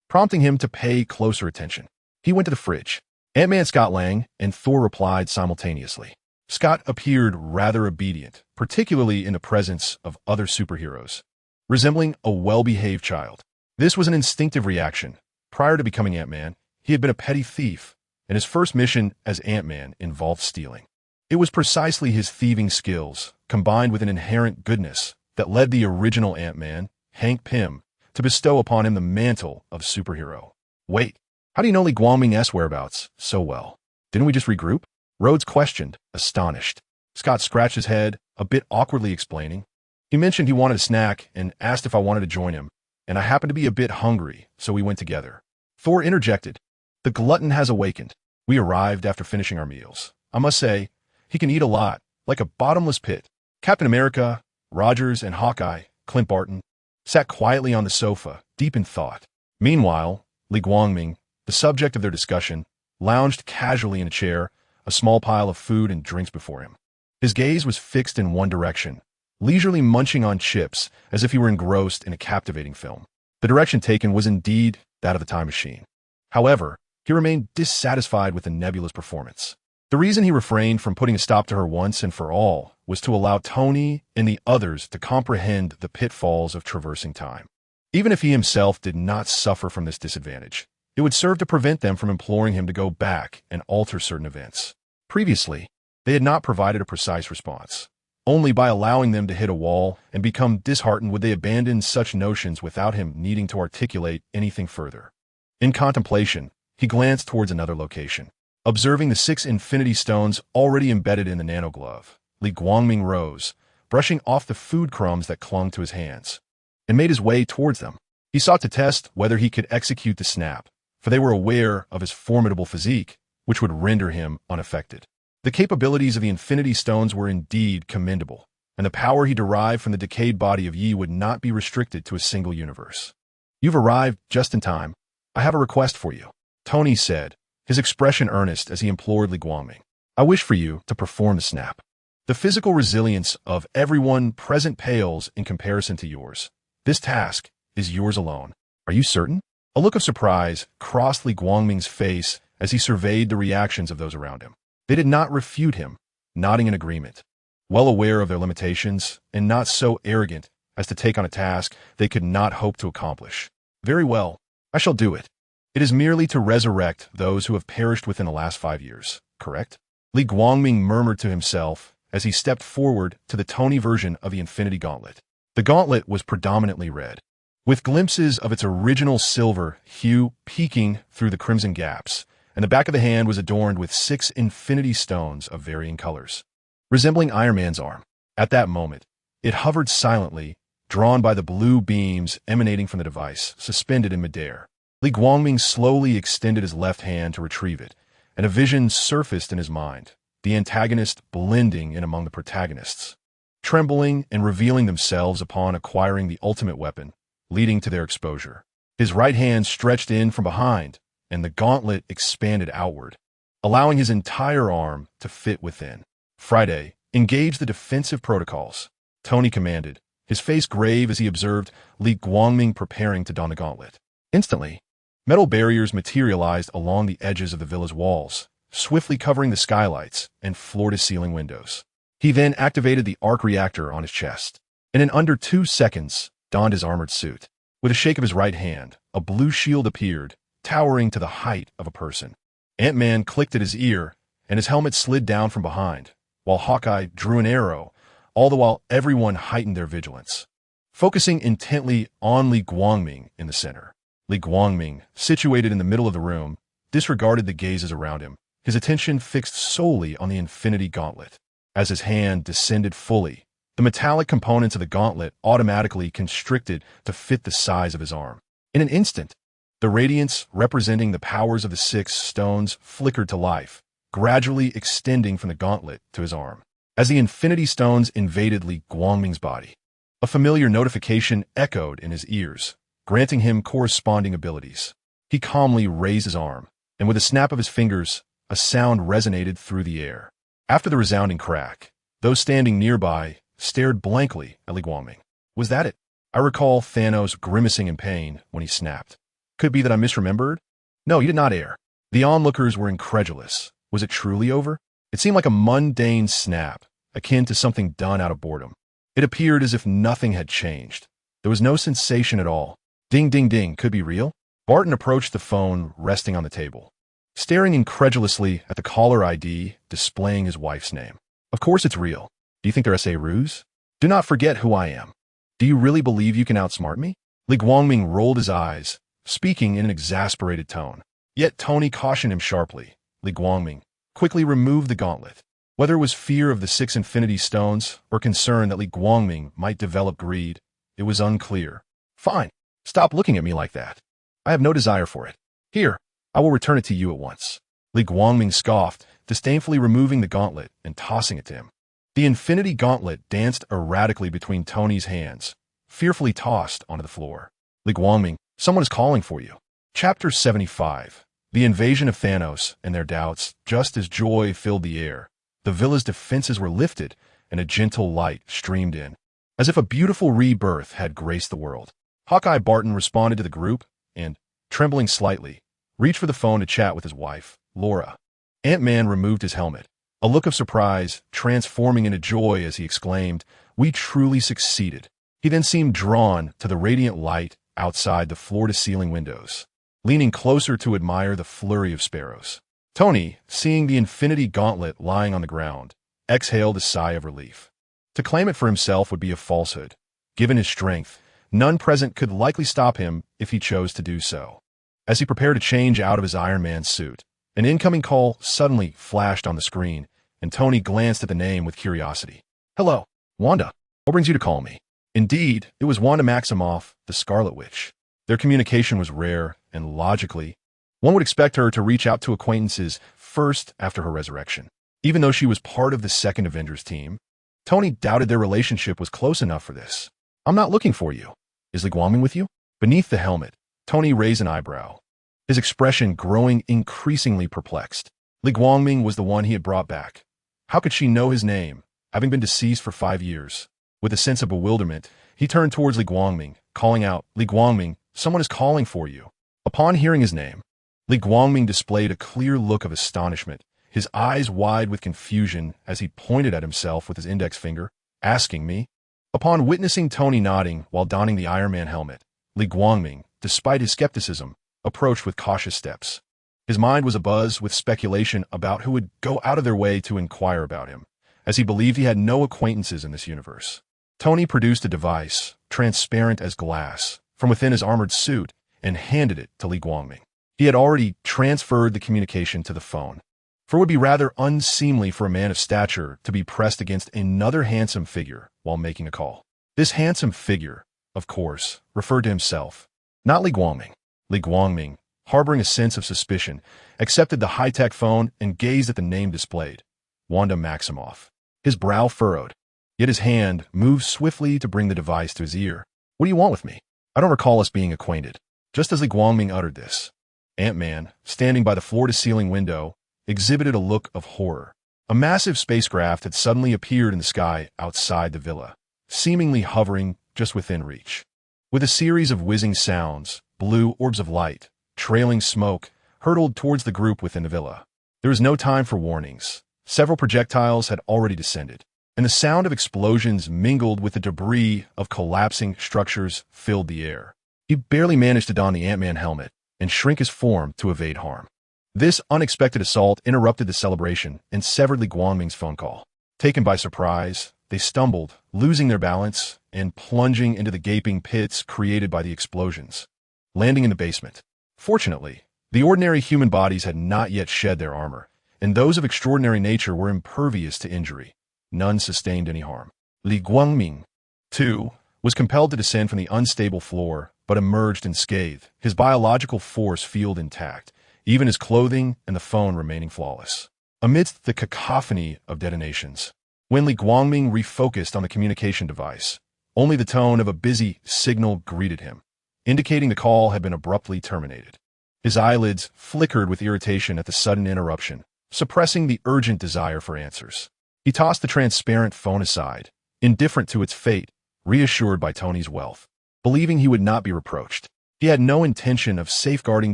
prompting him to pay closer attention. He went to the fridge. Ant-Man, Scott Lang, and Thor replied simultaneously. Scott appeared rather obedient, particularly in the presence of other superheroes, resembling a well-behaved child. This was an instinctive reaction. Prior to becoming Ant-Man, he had been a petty thief, and his first mission as Ant-Man involved stealing. It was precisely his thieving skills, combined with an inherent goodness, that led the original Ant-Man, Hank Pym, to bestow upon him the mantle of superhero. "Wait, how do you know Li Guangming's whereabouts so well? Didn't we just regroup?" Rhodes questioned, astonished. Scott scratched his head, a bit awkwardly explaining. "He mentioned he wanted a snack and asked if I wanted to join him, and I happened to be a bit hungry, so we went together." Thor interjected. "The glutton has awakened. We arrived after finishing our meals. I must say, he can eat a lot, like a bottomless pit." Captain America, Rogers, and Hawkeye, Clint Barton, sat quietly on the sofa, deep in thought. Meanwhile, Li Guangming, the subject of their discussion, lounged casually in a chair, a small pile of food and drinks before him. His gaze was fixed in one direction, leisurely munching on chips as if he were engrossed in a captivating film. The direction taken was indeed that of the time machine. However, he remained dissatisfied with the Nebula's performance. The reason he refrained from putting a stop to her once and for all was to allow Tony and the others to comprehend the pitfalls of traversing time. Even if he himself did not suffer from this disadvantage, it would serve to prevent them from imploring him to go back and alter certain events. Previously, they had not provided a precise response. Only by allowing them to hit a wall and become disheartened would they abandon such notions without him needing to articulate anything further. In contemplation, he glanced towards another location. Observing the 6 infinity stones already embedded in the nanoglove, Li Guangming rose, brushing off the food crumbs that clung to his hands, and made his way towards them. He sought to test whether he could execute the snap, for they were aware of his formidable physique, which would render him unaffected. The capabilities of the Infinity Stones were indeed commendable, and the power he derived from the decayed body of Yi would not be restricted to a single universe. "You've arrived just in time. I have a request for you," Tony said, his expression earnest as he implored Li Guangming. "I wish for you to perform the snap. The physical resilience of everyone present pales in comparison to yours. This task is yours alone. Are you certain?" A look of surprise crossed Li Guangming's face as he surveyed the reactions of those around him. They did not refute him, nodding in agreement, well aware of their limitations and not so arrogant as to take on a task they could not hope to accomplish. "Very well, I shall do it. It is merely to resurrect those who have perished within the last 5 years, correct?" Li Guangming murmured to himself as he stepped forward to the Tony version of the Infinity Gauntlet. The gauntlet was predominantly red, with glimpses of its original silver hue peeking through the crimson gaps, and the back of the hand was adorned with 6 infinity stones of varying colors, resembling Iron Man's arm. At that moment, it hovered silently, drawn by the blue beams emanating from the device, suspended in midair. Li Guangming slowly extended his left hand to retrieve it, and a vision surfaced in his mind, the antagonist blending in among the protagonists, trembling and revealing themselves upon acquiring the ultimate weapon, leading to their exposure. His right hand stretched in from behind, and the gauntlet expanded outward, allowing his entire arm to fit within. Friday, engage the defensive protocols, Tony commanded, his face grave as he observed Li Guangming preparing to don the gauntlet. Instantly, metal barriers materialized along the edges of the villa's walls, swiftly covering the skylights and floor-to-ceiling windows. He then activated the arc reactor on his chest, and in under 2 seconds, donned his armored suit. With a shake of his right hand, a blue shield appeared, towering to the height of a person. Ant-Man clicked at his ear, and his helmet slid down from behind, while Hawkeye drew an arrow, all the while everyone heightened their vigilance, focusing intently on Li Guangming in the center. Li Guangming, situated in the middle of the room, disregarded the gazes around him, his attention fixed solely on the Infinity Gauntlet. As his hand descended fully, the metallic components of the gauntlet automatically constricted to fit the size of his arm. In an instant, the radiance representing the powers of the 6 stones flickered to life, gradually extending from the gauntlet to his arm. As the Infinity Stones invaded Li Guangming's body, a familiar notification echoed in his ears, granting him corresponding abilities. He calmly raised his arm, and with a snap of his fingers, a sound resonated through the air. After the resounding crack, those standing nearby stared blankly at Li Guangming. Was that it? I recall Thanos grimacing in pain when he snapped. Could be that I misremembered? No, you did not err. The onlookers were incredulous. Was it truly over? It seemed like a mundane snap, akin to something done out of boredom. It appeared as if nothing had changed. There was no sensation at all. Ding, ding, ding, could be real? Barton approached the phone resting on the table, staring incredulously at the caller ID displaying his wife's name. Of course it's real. Do you think they're a ruse? Do not forget who I am. Do you really believe you can outsmart me? Li Guangming rolled his eyes, speaking in an exasperated tone. Yet Tony cautioned him sharply. Li Guangming quickly removed the gauntlet. Whether it was fear of the 6 Infinity Stones or concern that Li Guangming might develop greed, it was unclear. Fine. Stop looking at me like that. I have no desire for it. Here, I will return it to you at once. Li Guangming scoffed, disdainfully removing the gauntlet and tossing it to him. The Infinity Gauntlet danced erratically between Tony's hands, fearfully tossed onto the floor. Li Guangming, someone is calling for you. Chapter 75. The invasion of Thanos and their doubts. Just as joy filled the air, the villa's defenses were lifted and a gentle light streamed in, as if a beautiful rebirth had graced the world. Hawkeye Barton responded to the group and, trembling slightly, reached for the phone to chat with his wife, Laura. Ant-Man removed his helmet, a look of surprise transforming into joy as he exclaimed, "We truly succeeded." He then seemed drawn to the radiant light outside the floor-to-ceiling windows, leaning closer to admire the flurry of sparrows. Tony, seeing the Infinity Gauntlet lying on the ground, exhaled a sigh of relief. To claim it for himself would be a falsehood. Given his strength, none present could likely stop him if he chose to do so. As he prepared to change out of his Iron Man suit, an incoming call suddenly flashed on the screen, and Tony glanced at the name with curiosity. "Hello, Wanda. What brings you to call me?" Indeed, it was Wanda Maximoff, the Scarlet Witch. Their communication was rare, and logically, one would expect her to reach out to acquaintances first after her resurrection. Even though she was part of the second Avengers team, Tony doubted their relationship was close enough for this. "I'm not looking for you. Is Li Guangming with you?" Beneath the helmet, Tony raised an eyebrow, his expression growing increasingly perplexed. Li Guangming was the one he had brought back. How could she know his name, having been deceased for 5 years? With a sense of bewilderment, he turned towards Li Guangming, calling out, "Li Guangming, someone is calling for you." Upon hearing his name, Li Guangming displayed a clear look of astonishment, his eyes wide with confusion as he pointed at himself with his index finger, asking me. Upon witnessing Tony nodding while donning the Iron Man helmet, Li Guangming, despite his skepticism, approached with cautious steps. His mind was abuzz with speculation about who would go out of their way to inquire about him, as he believed he had no acquaintances in this universe. Tony produced a device, transparent as glass, from within his armored suit and handed it to Li Guangming. He had already transferred the communication to the phone. For it would be rather unseemly for a man of stature to be pressed against another handsome figure while making a call. This handsome figure, of course, referred to himself, not Li Guangming. Li Guangming, harboring a sense of suspicion, accepted the high-tech phone and gazed at the name displayed, Wanda Maximoff. His brow furrowed, yet his hand moved swiftly to bring the device to his ear. "What do you want with me? I don't recall us being acquainted." Just as Li Guangming uttered this, Ant-Man, standing by the floor-to-ceiling window, exhibited a look of horror. A massive spacecraft had suddenly appeared in the sky outside the villa, seemingly hovering just within reach. With a series of whizzing sounds, blue orbs of light, trailing smoke, hurtled towards the group within the villa. There was no time for warnings. Several projectiles had already descended, and the sound of explosions mingled with the debris of collapsing structures filled the air. He barely managed to don the Ant-Man helmet and shrink his form to evade harm. This unexpected assault interrupted the celebration and severed Li Guangming's phone call. Taken by surprise, they stumbled, losing their balance and plunging into the gaping pits created by the explosions, landing in the basement. Fortunately, the ordinary human bodies had not yet shed their armor, and those of extraordinary nature were impervious to injury. None sustained any harm. Li Guangming, too, was compelled to descend from the unstable floor, but emerged unscathed, his biological force field intact, even his clothing and the phone remaining flawless. Amidst the cacophony of detonations, when Li Guangming refocused on the communication device, only the tone of a busy signal greeted him, indicating the call had been abruptly terminated. His eyelids flickered with irritation at the sudden interruption, suppressing the urgent desire for answers. He tossed the transparent phone aside, indifferent to its fate, reassured by Tony's wealth. Believing he would not be reproached, he had no intention of safeguarding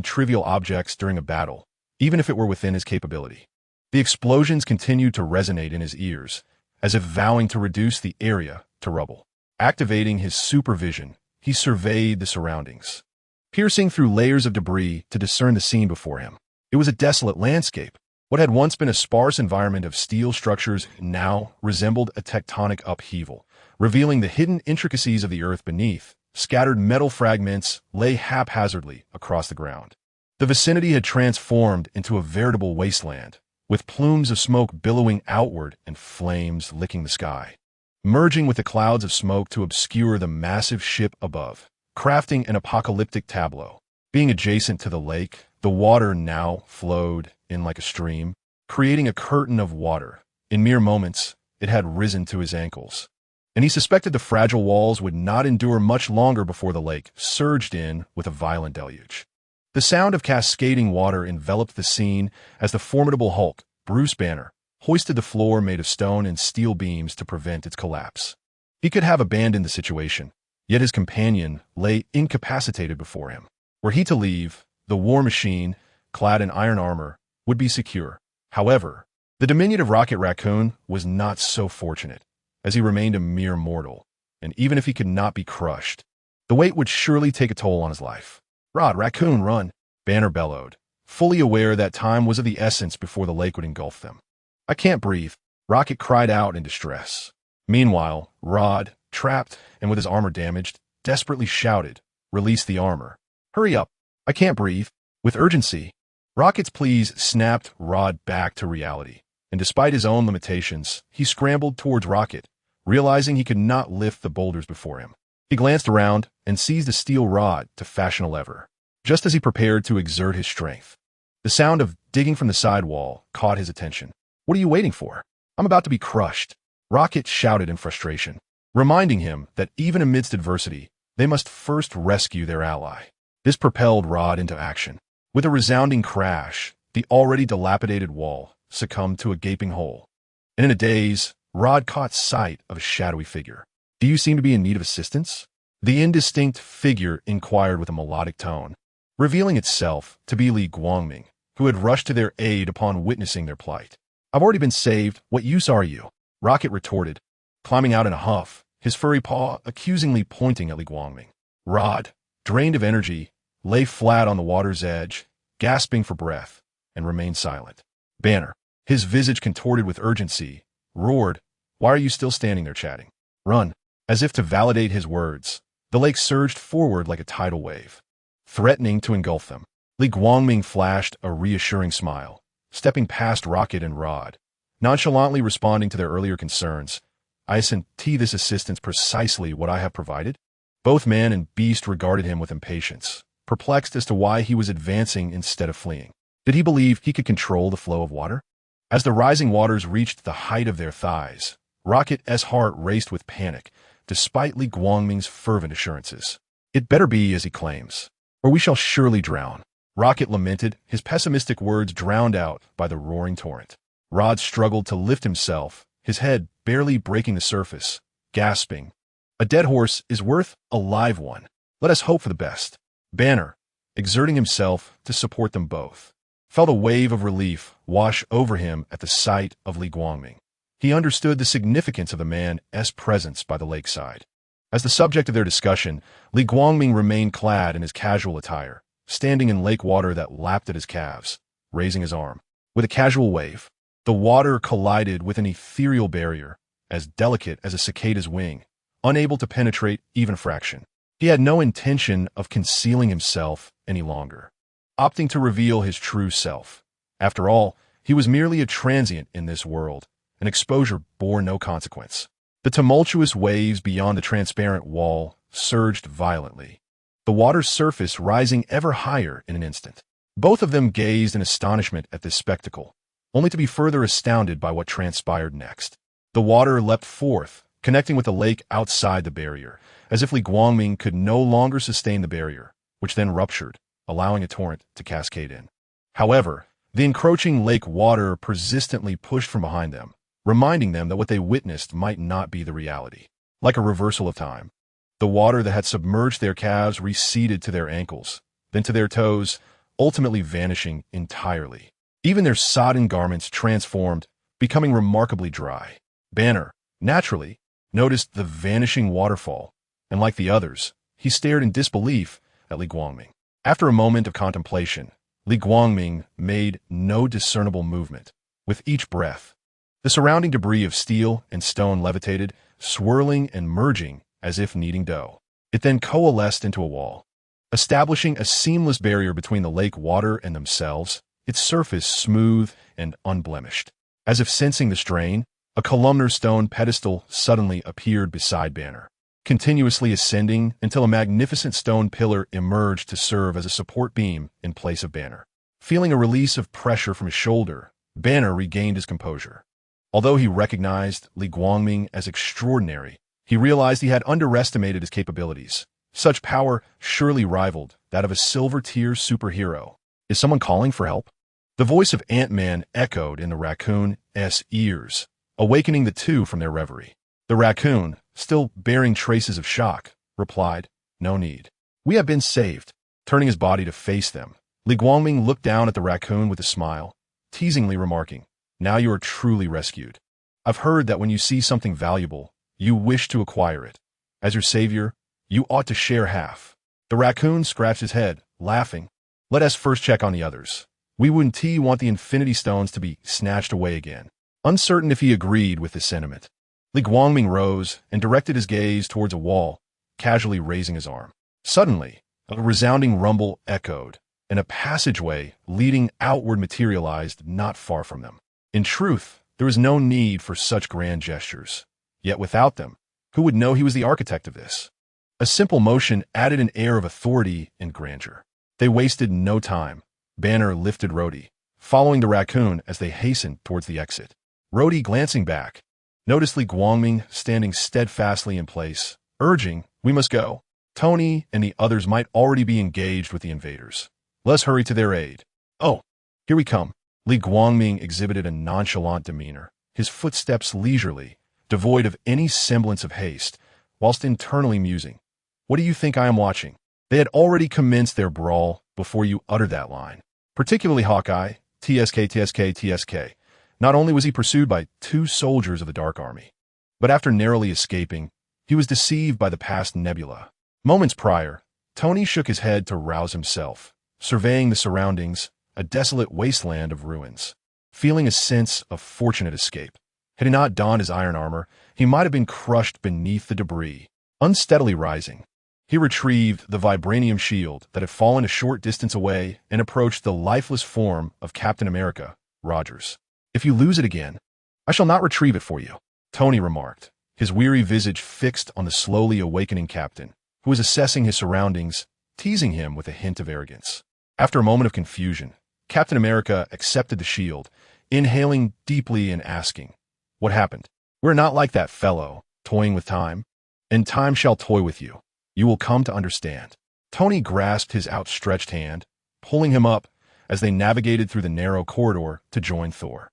trivial objects during a battle, even if it were within his capability. The explosions continued to resonate in his ears, as if vowing to reduce the area to rubble. Activating his supervision, he surveyed the surroundings, piercing through layers of debris to discern the scene before him. It was a desolate landscape. What had once been a sparse environment of steel structures now resembled a tectonic upheaval, revealing the hidden intricacies of the earth beneath. Scattered metal fragments lay haphazardly across the ground. The vicinity had transformed into a veritable wasteland, with plumes of smoke billowing outward and flames licking the sky, merging with the clouds of smoke to obscure the massive ship above, crafting an apocalyptic tableau. Being adjacent to the lake, the water now flowed in like a stream, creating a curtain of water. In mere moments, it had risen to his ankles, and he suspected the fragile walls would not endure much longer before the lake surged in with a violent deluge. The sound of cascading water enveloped the scene as the formidable Hulk, Bruce Banner, hoisted the floor made of stone and steel beams to prevent its collapse. He could have abandoned the situation, yet his companion lay incapacitated before him. Were he to leave, the war machine, clad in iron armor, would be secure. However, the diminutive Rocket Raccoon was not so fortunate, as he remained a mere mortal, and even if he could not be crushed, the weight would surely take a toll on his life. Raccoon, run!" Banner bellowed, fully aware that time was of the essence before the lake would engulf them. "I can't breathe," Rocket cried out in distress. Meanwhile, Rod, trapped and with his armor damaged, desperately shouted, "Release the armor. Hurry up, I can't breathe." With urgency, Rocket's pleas snapped Rod back to reality, and despite his own limitations, he scrambled towards Rocket, realizing he could not lift the boulders before him. He glanced around and seized a steel rod to fashion a lever, just as he prepared to exert his strength. The sound of digging from the side wall caught his attention. "What are you waiting for? I'm about to be crushed," Rocket shouted in frustration, reminding him that even amidst adversity, they must first rescue their ally. This propelled Rod into action. With a resounding crash, the already dilapidated wall succumbed to a gaping hole, and in a daze, Rod caught sight of a shadowy figure. "Do you seem to be in need of assistance?" The indistinct figure inquired with a melodic tone, revealing itself to be Li Guangming, who had rushed to their aid upon witnessing their plight. "I've already been saved. What use are you?" Rocket retorted, climbing out in a huff, his furry paw accusingly pointing at Li Guangming. Rod, drained of energy, lay flat on the water's edge, gasping for breath, and remained silent. Banner, his visage contorted with urgency, roared, "Why are you still standing there chatting? Run!" As if to validate his words, the lake surged forward like a tidal wave, threatening to engulf them. Li Guangming flashed a reassuring smile, stepping past Rocket and Rod, nonchalantly responding to their earlier concerns. Isn't this assistance precisely what I have provided? Both man and beast regarded him with impatience, perplexed as to why he was advancing instead of fleeing. Did he believe he could control the flow of water? As the rising waters reached the height of their thighs, Rocket's heart raced with panic, despite Li Guangming's fervent assurances. It better be as he claims, or we shall surely drown. Rocket lamented, his pessimistic words drowned out by the roaring torrent. Rod struggled to lift himself, his head barely breaking the surface, gasping. A dead horse is worth a live one. Let us hope for the best. Banner, exerting himself to support them both, felt a wave of relief wash over him at the sight of Li Guangming. He understood the significance of the man's presence by the lakeside. As the subject of their discussion, Li Guangming remained clad in his casual attire, standing in lake water that lapped at his calves, raising his arm. With a casual wave, the water collided with an ethereal barrier, as delicate as a cicada's wing, unable to penetrate even a fraction. He had no intention of concealing himself any longer, opting to reveal his true self. After all, he was merely a transient in this world, and exposure bore no consequence. The tumultuous waves beyond the transparent wall surged violently, the water's surface rising ever higher in an instant. Both of them gazed in astonishment at this spectacle, only to be further astounded by what transpired next. The water leapt forth, connecting with the lake outside the barrier, as if Li Guangming could no longer sustain the barrier, which then ruptured, allowing a torrent to cascade in. However, the encroaching lake water persistently pushed from behind them, reminding them that what they witnessed might not be the reality. Like a reversal of time, the water that had submerged their calves receded to their ankles, then to their toes, ultimately vanishing entirely. Even their sodden garments transformed, becoming remarkably dry. Banner, naturally, noticed the vanishing waterfall, and like the others, he stared in disbelief at Li Guangming. After a moment of contemplation, Li Guangming made no discernible movement. With each breath, the surrounding debris of steel and stone levitated, swirling and merging as if kneading dough. It then coalesced into a wall, establishing a seamless barrier between the lake water and themselves, its surface smooth and unblemished. As if sensing the strain, a columnar stone pedestal suddenly appeared beside Banner, continuously ascending until a magnificent stone pillar emerged to serve as a support beam in place of Banner. Feeling a release of pressure from his shoulder, Banner regained his composure. Although he recognized Li Guangming as extraordinary, he realized he had underestimated his capabilities. Such power surely rivaled that of a silver-tier superhero. Is someone calling for help? The voice of Ant-Man echoed in the raccoon's ears, awakening the two from their reverie. The raccoon, still bearing traces of shock, replied, "No need. We have been saved." Turning his body to face them, Li Guangming looked down at the raccoon with a smile, teasingly remarking, "Now you are truly rescued. I've heard that when you see something valuable, you wish to acquire it. As your savior, you ought to share half." The raccoon scratched his head, laughing. "Let us first check on the others. We wouldn't want the infinity stones to be snatched away again." Uncertain if he agreed with this sentiment, Li Guangming rose and directed his gaze towards a wall, casually raising his arm. Suddenly, a resounding rumble echoed, and a passageway leading outward materialized not far from them. In truth, there was no need for such grand gestures. Yet without them, who would know he was the architect of this? A simple motion added an air of authority and grandeur. They wasted no time. Banner lifted Rhodey, following the raccoon as they hastened towards the exit. Rhodey, glancing back, noticed Li Guangming standing steadfastly in place, urging, "We must go." Tony and the others might already be engaged with the invaders. Let's hurry to their aid. "Oh, here we come." Li Guangming exhibited a nonchalant demeanor, his footsteps leisurely, devoid of any semblance of haste, whilst internally musing, "What do you think I am watching?" They had already commenced their brawl before you uttered that line. Particularly Hawkeye, TSK. Not only was he pursued by 2 soldiers of the Dark Army, but after narrowly escaping, he was deceived by the past nebula. Moments prior, Tony shook his head to rouse himself, surveying the surroundings, a desolate wasteland of ruins, feeling a sense of fortunate escape. Had he not donned his iron armor, he might have been crushed beneath the debris. Unsteadily rising, He retrieved the vibranium shield that had fallen a short distance away and approached the lifeless form of Captain America, Rogers. "If you lose it again, I shall not retrieve it for you," Tony remarked, his weary visage fixed on the slowly awakening captain, who was assessing his surroundings, teasing him with a hint of arrogance. After a moment of confusion, Captain America accepted the shield, inhaling deeply and asking, "What happened? We're not like that fellow, toying with time. And time shall toy with you. You will come to understand." Tony grasped his outstretched hand, pulling him up as they navigated through the narrow corridor to join Thor.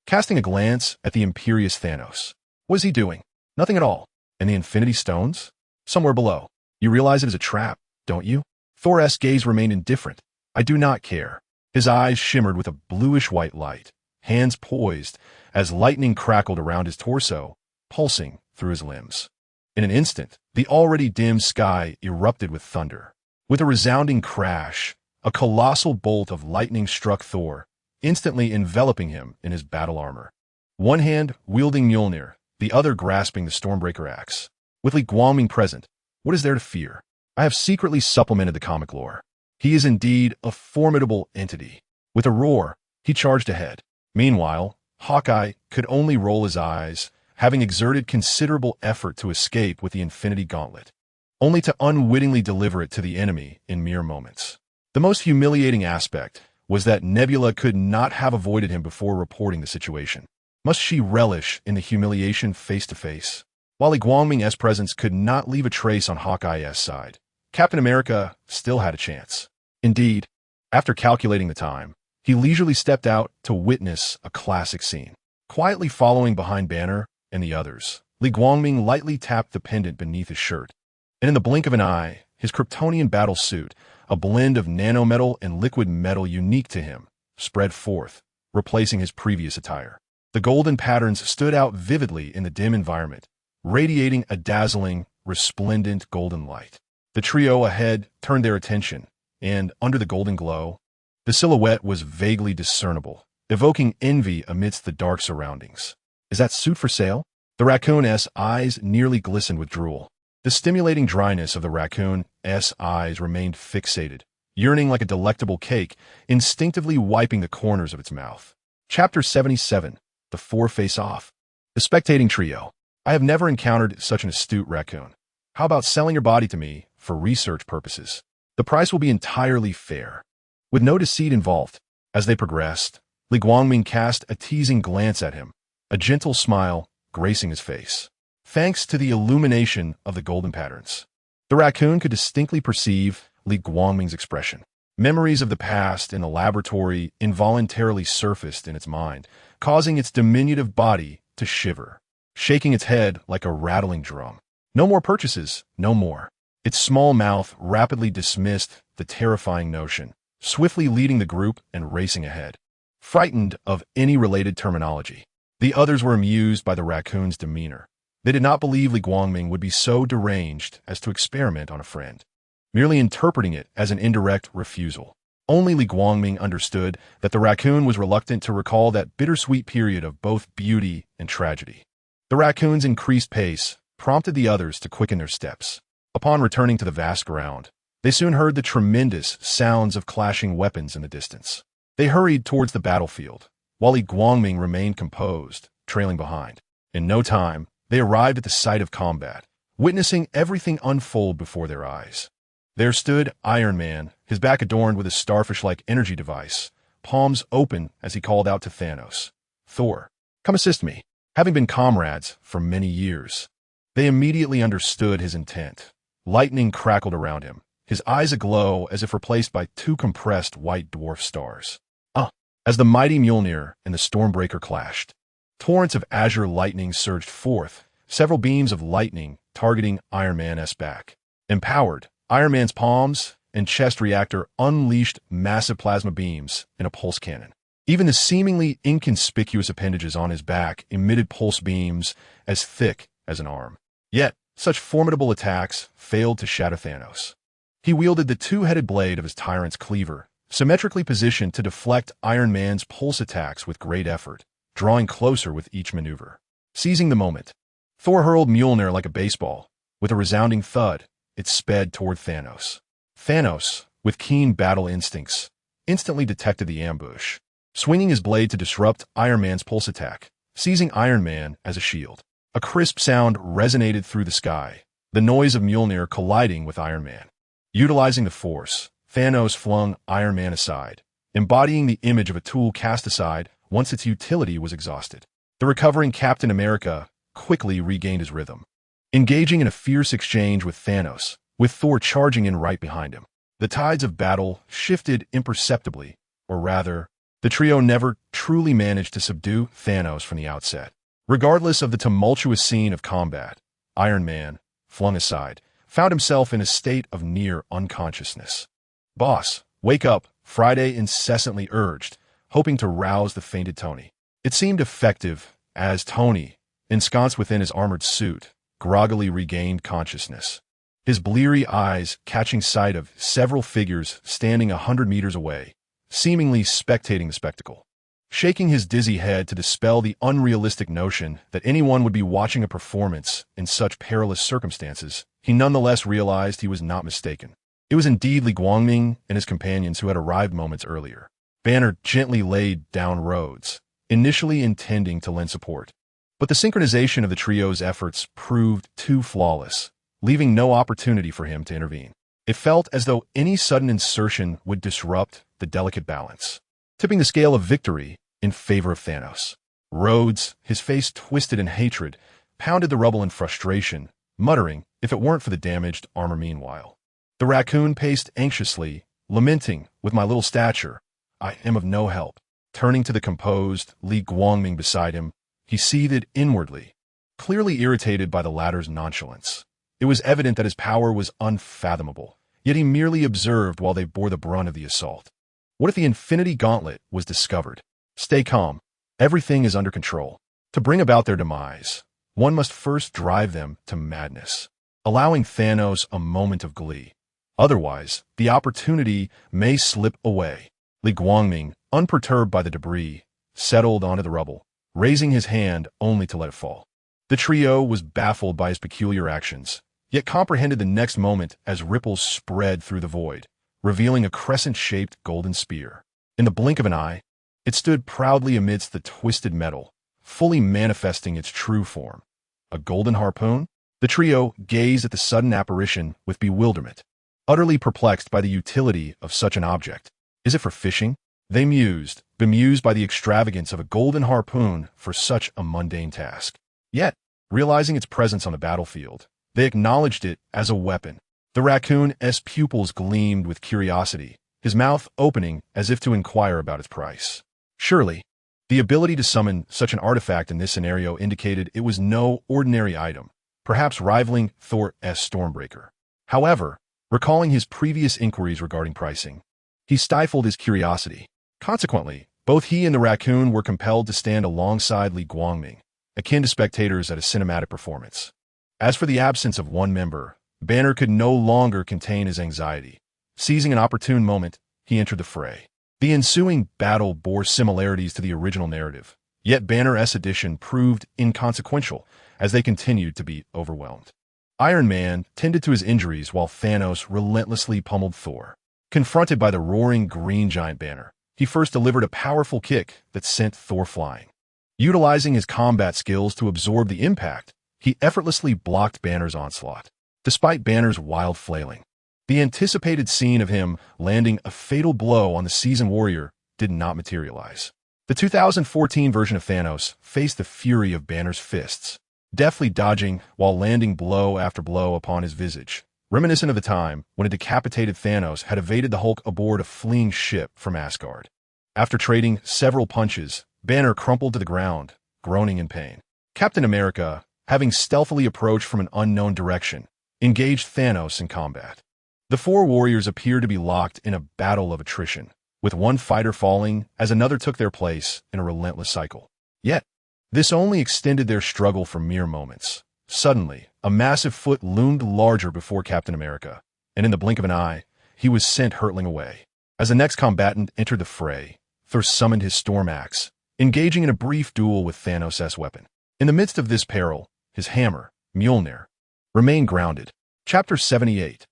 Casting a glance at the imperious Thanos. What is he doing? Nothing at all. And the Infinity Stones? Somewhere below. You realize it is a trap, don't you? Thor's gaze remained indifferent. "I do not care." His eyes shimmered with a bluish-white light, hands poised as lightning crackled around his torso, pulsing through his limbs. In an instant, the already dim sky erupted with thunder. With a resounding crash, a colossal bolt of lightning struck Thor, instantly enveloping him in his battle armor. One hand wielding Mjolnir, the other grasping the Stormbreaker axe. With Li Guangming present, what is there to fear? I have secretly supplemented the comic lore. He is indeed a formidable entity. With a roar, he charged ahead. Meanwhile, Hawkeye could only roll his eyes, having exerted considerable effort to escape with the Infinity Gauntlet, only to unwittingly deliver it to the enemy in mere moments. The most humiliating aspect was that Nebula could not have avoided him before reporting the situation. Must she relish in the humiliation face to face? While Li Guangming's presence could not leave a trace on Hawkeye's side, Captain America still had a chance. Indeed, after calculating the time, he leisurely stepped out to witness a classic scene. Quietly following behind Banner and the others, Li Guangming lightly tapped the pendant beneath his shirt, and in the blink of an eye, his Kryptonian battle suit, a blend of nanometal and liquid metal unique to him, spread forth, replacing his previous attire. The golden patterns stood out vividly in the dim environment, radiating a dazzling, resplendent golden light. The trio ahead turned their attention, and under the golden glow, the silhouette was vaguely discernible, evoking envy amidst the dark surroundings. "Is that suit for sale?" The raccoon's eyes nearly glistened with drool. The stimulating dryness of the raccoon's eyes remained fixated, yearning like a delectable cake, instinctively wiping the corners of its mouth. Chapter 77. The Four Face Off. The spectating trio. "I have never encountered such an astute raccoon. How about selling your body to me for research purposes? The price will be entirely fair." With no deceit involved, as they progressed, Li Guangming cast a teasing glance at him, a gentle smile gracing his face. Thanks to the illumination of the golden patterns, the raccoon could distinctly perceive Li Guangming's expression. Memories of the past in the laboratory involuntarily surfaced in its mind, causing its diminutive body to shiver, shaking its head like a rattling drum. No more purchases, no more. Its small mouth rapidly dismissed the terrifying notion, swiftly leading the group and racing ahead. Frightened of any related terminology, the others were amused by the raccoon's demeanor. They did not believe Li Guangming would be so deranged as to experiment on a friend, merely interpreting it as an indirect refusal. Only Li Guangming understood that the raccoon was reluctant to recall that bittersweet period of both beauty and tragedy. The raccoon's increased pace prompted the others to quicken their steps. Upon returning to the vast ground, they soon heard the tremendous sounds of clashing weapons in the distance. They hurried towards the battlefield, while Li Guangming remained composed, trailing behind. In no time, they arrived at the site of combat, witnessing everything unfold before their eyes. There stood Iron Man, his back adorned with a starfish-like energy device, palms open as he called out to Thanos, "Thor, come assist me." Having been comrades for many years, they immediately understood his intent. Lightning crackled around him, his eyes aglow as if replaced by two compressed white dwarf stars. As the mighty Mjolnir and the Stormbreaker clashed, torrents of azure lightning surged forth, several beams of lightning targeting Iron Man's back. Empowered, Iron Man's palms and chest reactor unleashed massive plasma beams in a pulse cannon. Even the seemingly inconspicuous appendages on his back emitted pulse beams as thick as an arm. Yet, such formidable attacks failed to shatter Thanos. He wielded the two-headed blade of his tyrant's cleaver, symmetrically positioned to deflect Iron Man's pulse attacks with great effort, drawing closer with each maneuver. Seizing the moment, Thor hurled Mjolnir like a baseball. With a resounding thud, it sped toward Thanos. Thanos, with keen battle instincts, instantly detected the ambush, swinging his blade to disrupt Iron Man's pulse attack, seizing Iron Man as a shield. A crisp sound resonated through the sky, the noise of Mjolnir colliding with Iron Man. Utilizing the Force, Thanos flung Iron Man aside, embodying the image of a tool cast aside once its utility was exhausted. The recovering Captain America quickly regained his rhythm, engaging in a fierce exchange with Thanos, with Thor charging in right behind him. The tides of battle shifted imperceptibly, or rather, the trio never truly managed to subdue Thanos from the outset. Regardless of the tumultuous scene of combat, Iron Man, flung aside, found himself in a state of near unconsciousness. "Boss, wake up," Friday incessantly urged, hoping to rouse the fainted Tony. It seemed effective, as Tony, ensconced within his armored suit, groggily regained consciousness, his bleary eyes catching sight of several figures standing 100 meters away, seemingly spectating the spectacle. Shaking his dizzy head to dispel the unrealistic notion that anyone would be watching a performance in such perilous circumstances, he nonetheless realized he was not mistaken. It was indeed Li Guangming and his companions who had arrived moments earlier. Banner gently laid down Rhodes, initially intending to lend support. But the synchronization of the trio's efforts proved too flawless, leaving no opportunity for him to intervene. It felt as though any sudden insertion would disrupt the delicate balance, tipping the scale of victory in favor of Thanos. Rhodes, his face twisted in hatred, pounded the rubble in frustration, muttering, "If it weren't for the damaged armor." Meanwhile, the raccoon paced anxiously, lamenting, "With my little stature, I am of no help." Turning to the composed Li Guangming beside him, he seethed inwardly, clearly irritated by the latter's nonchalance. It was evident that his power was unfathomable, yet he merely observed while they bore the brunt of the assault. What if the Infinity Gauntlet was discovered? Stay calm. Everything is under control. To bring about their demise, one must first drive them to madness, allowing Thanos a moment of glee. Otherwise, the opportunity may slip away. Li Guangming, unperturbed by the debris, settled onto the rubble, raising his hand only to let it fall. The trio was baffled by his peculiar actions, yet comprehended the next moment as ripples spread through the void, revealing a crescent-shaped golden spear. In the blink of an eye, it stood proudly amidst the twisted metal, fully manifesting its true form. A golden harpoon? The trio gazed at the sudden apparition with bewilderment, utterly perplexed by the utility of such an object. Is it for fishing? They mused, bemused by the extravagance of a golden harpoon for such a mundane task. Yet, realizing its presence on the battlefield, they acknowledged it as a weapon. The raccoon's pupils gleamed with curiosity, his mouth opening as if to inquire about its price. Surely, the ability to summon such an artifact in this scenario indicated it was no ordinary item, perhaps rivaling Thor's Stormbreaker. However, recalling his previous inquiries regarding pricing, he stifled his curiosity. Consequently, both he and the raccoon were compelled to stand alongside Li Guangming, akin to spectators at a cinematic performance. As for the absence of one member, Banner could no longer contain his anxiety. Seizing an opportune moment, he entered the fray. The ensuing battle bore similarities to the original narrative, yet Banner's addition proved inconsequential as they continued to be overwhelmed. Iron Man tended to his injuries while Thanos relentlessly pummeled Thor. Confronted by the roaring green giant Banner, he first delivered a powerful kick that sent Thor flying. Utilizing his combat skills to absorb the impact, he effortlessly blocked Banner's onslaught. Despite Banner's wild flailing, the anticipated scene of him landing a fatal blow on the seasoned warrior did not materialize. The 2014 version of Thanos faced the fury of Banner's fists, deftly dodging while landing blow after blow upon his visage, reminiscent of the time when a decapitated Thanos had evaded the Hulk aboard a fleeing ship from Asgard. After trading several punches, Banner crumpled to the ground, groaning in pain. Captain America, having stealthily approached from an unknown direction, engaged Thanos in combat. The four warriors appeared to be locked in a battle of attrition, with one fighter falling as another took their place in a relentless cycle. Yet, this only extended their struggle for mere moments. Suddenly, a massive foot loomed larger before Captain America, and in the blink of an eye, he was sent hurtling away. As the next combatant entered the fray, Thor summoned his storm axe, engaging in a brief duel with Thanos' weapon. In the midst of this peril, his hammer, Mjolnir, remained grounded, Chapter 78.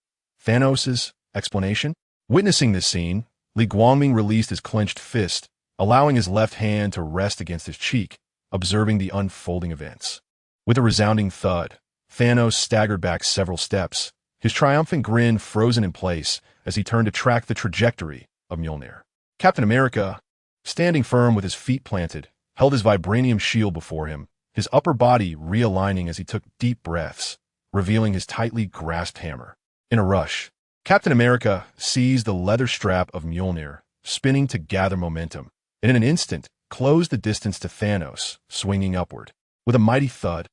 Thanos' Explanation. Witnessing this scene, Li Guangming released his clenched fist, allowing his left hand to rest against his cheek, observing the unfolding events. With a resounding thud, Thanos staggered back several steps, his triumphant grin frozen in place as he turned to track the trajectory of Mjolnir. Captain America, standing firm with his feet planted, held his vibranium shield before him, his upper body realigning as he took deep breaths, revealing his tightly grasped hammer. In a rush, Captain America seized the leather strap of Mjolnir, spinning to gather momentum, and in an instant closed the distance to Thanos, swinging upward. With a mighty thud,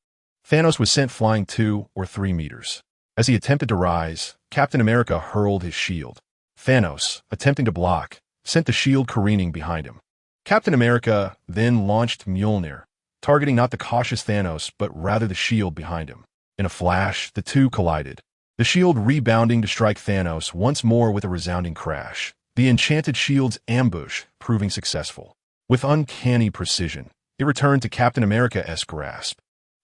Thanos was sent flying 2 or 3 meters. As he attempted to rise, Captain America hurled his shield. Thanos, attempting to block, sent the shield careening behind him. Captain America then launched Mjolnir, targeting not the cautious Thanos but rather the shield behind him. In a flash, the two collided, the shield rebounding to strike Thanos once more with a resounding crash, the enchanted shield's ambush proving successful. With uncanny precision, it returned to Captain America's grasp,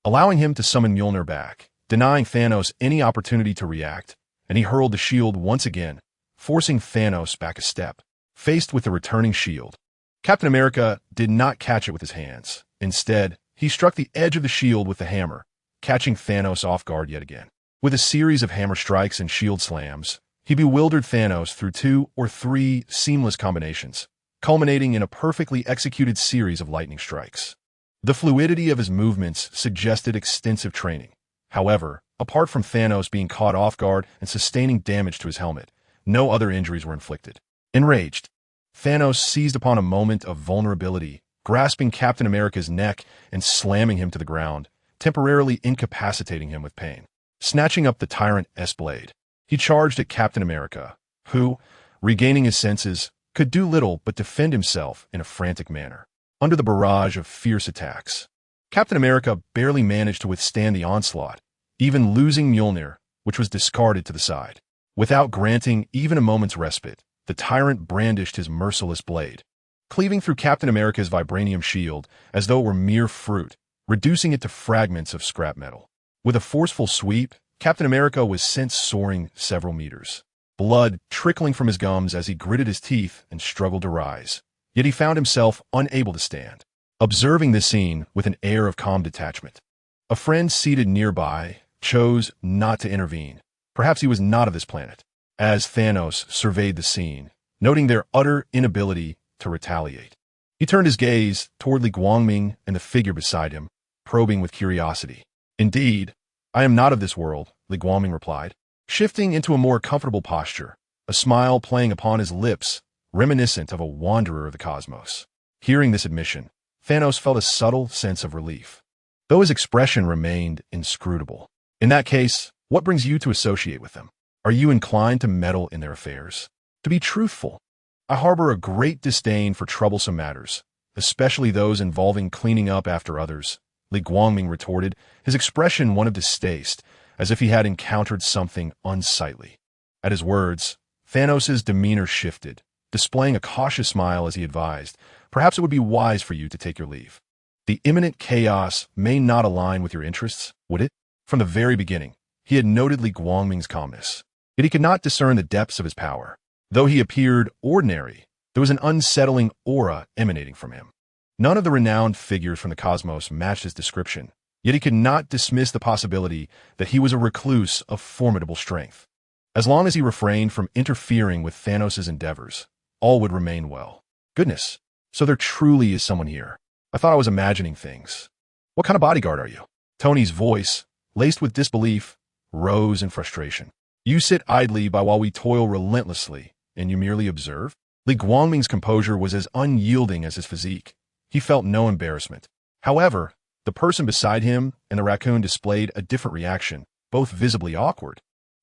allowing him to summon Mjolnir back, denying Thanos any opportunity to react, and he hurled the shield once again, forcing Thanos back a step. Faced with the returning shield, Captain America did not catch it with his hands. Instead, he struck the edge of the shield with the hammer, catching Thanos off guard yet again. With a series of hammer strikes and shield slams, he bewildered Thanos through 2 or 3 seamless combinations, culminating in a perfectly executed series of lightning strikes. The fluidity of his movements suggested extensive training. However, apart from Thanos being caught off guard and sustaining damage to his helmet, no other injuries were inflicted. Enraged, Thanos seized upon a moment of vulnerability, grasping Captain America's neck and slamming him to the ground, temporarily incapacitating him with pain. Snatching up the tyrant's blade, he charged at Captain America, who, regaining his senses, could do little but defend himself in a frantic manner. Under the barrage of fierce attacks, Captain America barely managed to withstand the onslaught, even losing Mjolnir, which was discarded to the side. Without granting even a moment's respite, the tyrant brandished his merciless blade, cleaving through Captain America's vibranium shield as though it were mere fruit, reducing it to fragments of scrap metal. With a forceful sweep, Captain America was sent soaring several meters, blood trickling from his gums as he gritted his teeth and struggled to rise. Yet he found himself unable to stand, observing this scene with an air of calm detachment. A friend seated nearby chose not to intervene. Perhaps he was not of this planet. As Thanos surveyed the scene, noting their utter inability to retaliate, he turned his gaze toward Li Guangming and the figure beside him, probing with curiosity. Indeed, I am not of this world, Li Guangming replied, shifting into a more comfortable posture, a smile playing upon his lips, reminiscent of a wanderer of the cosmos. Hearing this admission, Thanos felt a subtle sense of relief, though his expression remained inscrutable. In that case, what brings you to associate with them? Are you inclined to meddle in their affairs? To be truthful, I harbor a great disdain for troublesome matters, especially those involving cleaning up after others, Li Guangming retorted, his expression one of distaste, as if he had encountered something unsightly. At his words, Thanos' demeanor shifted, displaying a cautious smile as he advised, perhaps it would be wise for you to take your leave. The imminent chaos may not align with your interests, would it? From the very beginning, he had noted Li Guangming's calmness, yet he could not discern the depths of his power. Though he appeared ordinary, there was an unsettling aura emanating from him. None of the renowned figures from the cosmos matched his description, yet he could not dismiss the possibility that he was a recluse of formidable strength. As long as he refrained from interfering with Thanos' endeavors, all would remain well. Goodness, so there truly is someone here. I thought I was imagining things. What kind of bodyguard are you? Tony's voice, laced with disbelief, rose in frustration. You sit idly by while we toil relentlessly, and you merely observe? Li Guangming's composure was as unyielding as his physique. He felt no embarrassment. However, the person beside him and the raccoon displayed a different reaction, both visibly awkward.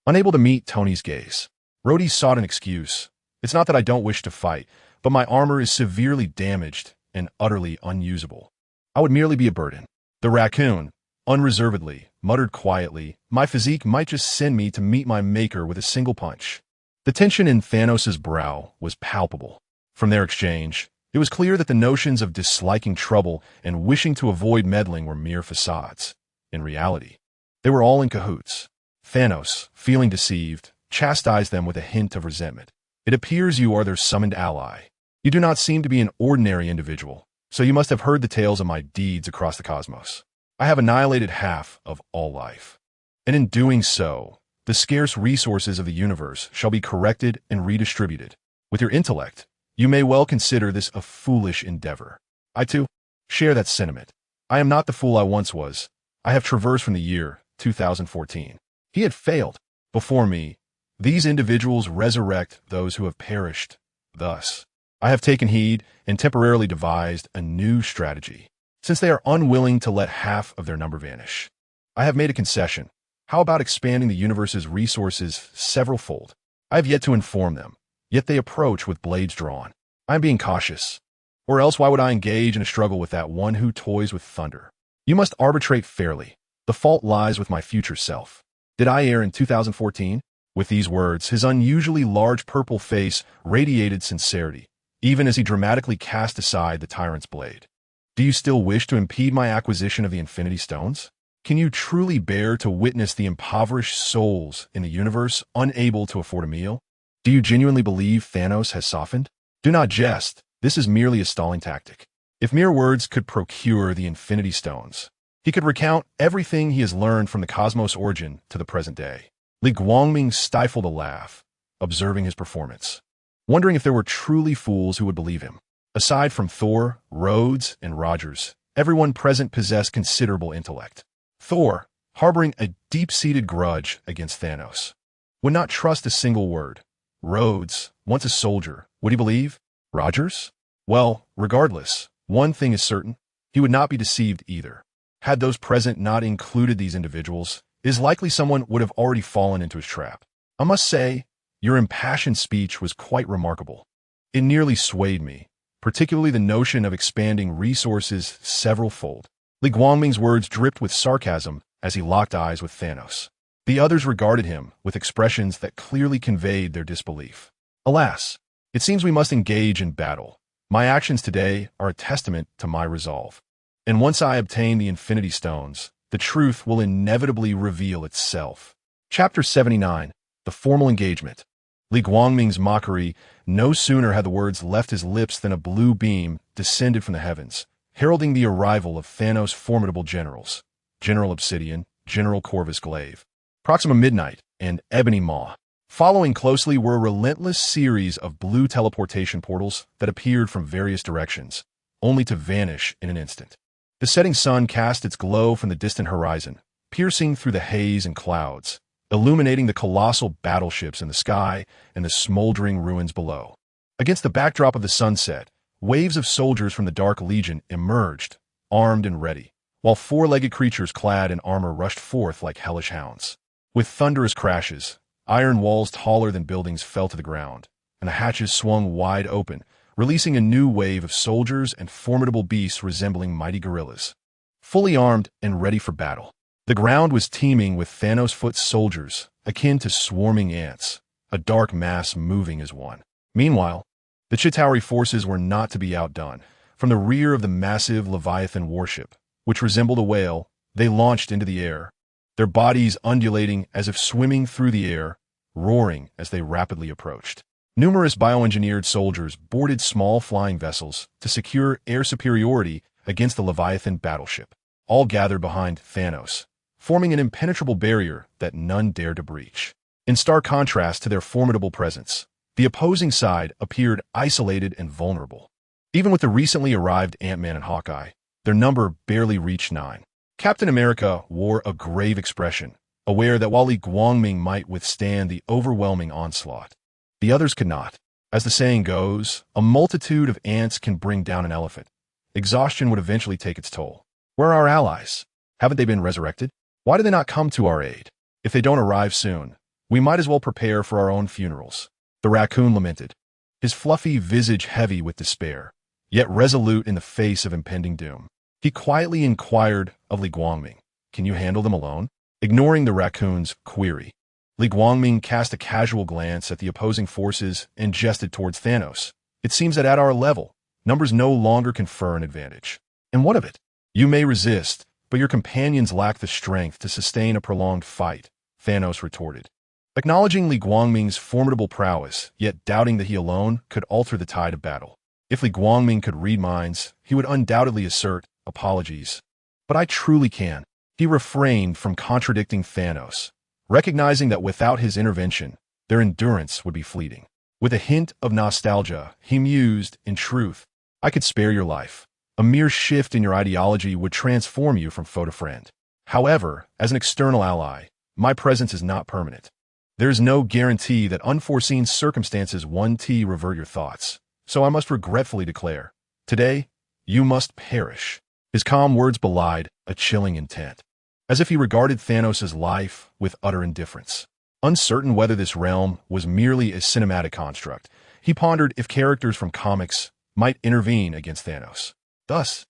Unable to meet Tony's gaze, Rhodey sought an excuse. It's not that I don't wish to fight, but my armor is severely damaged and utterly unusable. I would merely be a burden. The raccoon, unreservedly, muttered quietly, my physique might just send me to meet my maker with a single punch. The tension in Thanos' brow was palpable. From their exchange, it was clear that the notions of disliking trouble and wishing to avoid meddling were mere facades. In reality, they were all in cahoots. Thanos, feeling deceived, chastised them with a hint of resentment. It appears you are their summoned ally. You do not seem to be an ordinary individual, so you must have heard the tales of my deeds across the cosmos. I have annihilated half of all life. And in doing so, the scarce resources of the universe shall be corrected and redistributed. With your intellect, you may well consider this a foolish endeavor. I, too, share that sentiment. I am not the fool I once was. I have traversed from the year 2014. He had failed. Before me, these individuals resurrect those who have perished. Thus, I have taken heed and temporarily devised a new strategy. Since they are unwilling to let half of their number vanish, I have made a concession. How about expanding the universe's resources several-fold? I have yet to inform them, yet they approach with blades drawn. I am being cautious. Or else why would I engage in a struggle with that one who toys with thunder? You must arbitrate fairly. The fault lies with my future self. Did I err in 2014? With these words, his unusually large purple face radiated sincerity, even as he dramatically cast aside the tyrant's blade. Do you still wish to impede my acquisition of the Infinity Stones? Can you truly bear to witness the impoverished souls in the universe unable to afford a meal? Do you genuinely believe Thanos has softened? Do not jest. This is merely a stalling tactic. If mere words could procure the Infinity Stones, he could recount everything he has learned from the cosmos' origin to the present day. Li Guangming stifled a laugh, observing his performance, wondering if there were truly fools who would believe him. Aside from Thor, Rhodes, and Rogers, everyone present possessed considerable intellect. Thor, harboring a deep-seated grudge against Thanos, would not trust a single word. Rhodes, once a soldier, would he believe? Rogers? Well, regardless, one thing is certain, he would not be deceived either. Had those present not included these individuals, it is likely someone would have already fallen into his trap. I must say, your impassioned speech was quite remarkable. It nearly swayed me, particularly the notion of expanding resources several-fold. Li Guangming's words dripped with sarcasm as he locked eyes with Thanos. The others regarded him with expressions that clearly conveyed their disbelief. Alas, it seems we must engage in battle. My actions today are a testament to my resolve. And once I obtain the Infinity Stones, the truth will inevitably reveal itself. Chapter 79, The Formal Engagement. Li Guangming's mockery no sooner had the words left his lips than a blue beam descended from the heavens, heralding the arrival of Thanos' formidable generals, General Obsidian, General Corvus Glaive, Proxima Midnight, and Ebony Maw. Following closely were a relentless series of blue teleportation portals that appeared from various directions, only to vanish in an instant. The setting sun cast its glow from the distant horizon, piercing through the haze and clouds, illuminating the colossal battleships in the sky and the smoldering ruins below. Against the backdrop of the sunset, waves of soldiers from the Dark Legion emerged, armed and ready, while four-legged creatures clad in armor rushed forth like hellish hounds. With thunderous crashes, iron walls taller than buildings fell to the ground, and the hatches swung wide open, releasing a new wave of soldiers and formidable beasts resembling mighty gorillas, fully armed and ready for battle. The ground was teeming with Thanos' soldiers, akin to swarming ants, a dark mass moving as one. Meanwhile, the Chitauri forces were not to be outdone. From the rear of the massive Leviathan warship, which resembled a whale, they launched into the air, their bodies undulating as if swimming through the air, roaring as they rapidly approached. Numerous bioengineered soldiers boarded small flying vessels to secure air superiority against the Leviathan battleship, all gathered behind Thanos, forming an impenetrable barrier that none dared to breach. In stark contrast to their formidable presence, the opposing side appeared isolated and vulnerable. Even with the recently arrived Ant-Man and Hawkeye, their number barely reached 9. Captain America wore a grave expression, aware that while Li Guangming might withstand the overwhelming onslaught, the others could not. As the saying goes, a multitude of ants can bring down an elephant. Exhaustion would eventually take its toll. Where are our allies? Haven't they been resurrected? Why do they not come to our aid? If they don't arrive soon, we might as well prepare for our own funerals. The raccoon lamented, his fluffy visage heavy with despair, yet resolute in the face of impending doom. He quietly inquired of Li Guangming, "Can you handle them alone?" Ignoring the raccoon's query, Li Guangming cast a casual glance at the opposing forces and gestured towards Thanos. "It seems that at our level, numbers no longer confer an advantage. And what of it? You may resist, but your companions lack the strength to sustain a prolonged fight. Thanos retorted, acknowledging Li Guangming's formidable prowess, yet doubting that he alone could alter the tide of battle. If Li Guangming could read minds, he would undoubtedly assert, apologies. But I truly can. He refrained from contradicting Thanos, recognizing that without his intervention, their endurance would be fleeting. With a hint of nostalgia, he mused, in truth, I could spare your life. A mere shift in your ideology would transform you from foe to friend. However, as an external ally, my presence is not permanent. There is no guarantee that unforeseen circumstances won't revert your thoughts. So I must regretfully declare, today, you must perish. His calm words belied a chilling intent, as if he regarded Thanos' life with utter indifference. Uncertain whether this realm was merely a cinematic construct, he pondered if characters from comics might intervene against Thanos. Thus,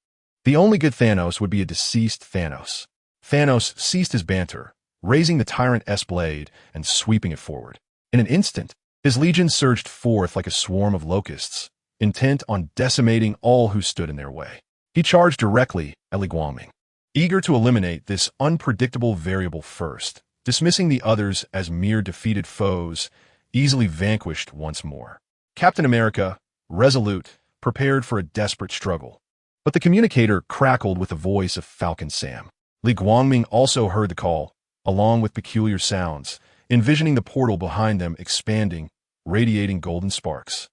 the only good Thanos would be a deceased Thanos. Thanos ceased his banter, raising the tyrant S-blade and sweeping it forward. In an instant, his legion surged forth like a swarm of locusts, intent on decimating all who stood in their way. He charged directly at Li Guangming, eager to eliminate this unpredictable variable first, dismissing the others as mere defeated foes, easily vanquished once more. Captain America, resolute, prepared for a desperate struggle. But the communicator crackled with the voice of Falcon Sam. Li Guangming also heard the call, along with peculiar sounds, envisioning the portal behind them expanding, radiating golden sparks.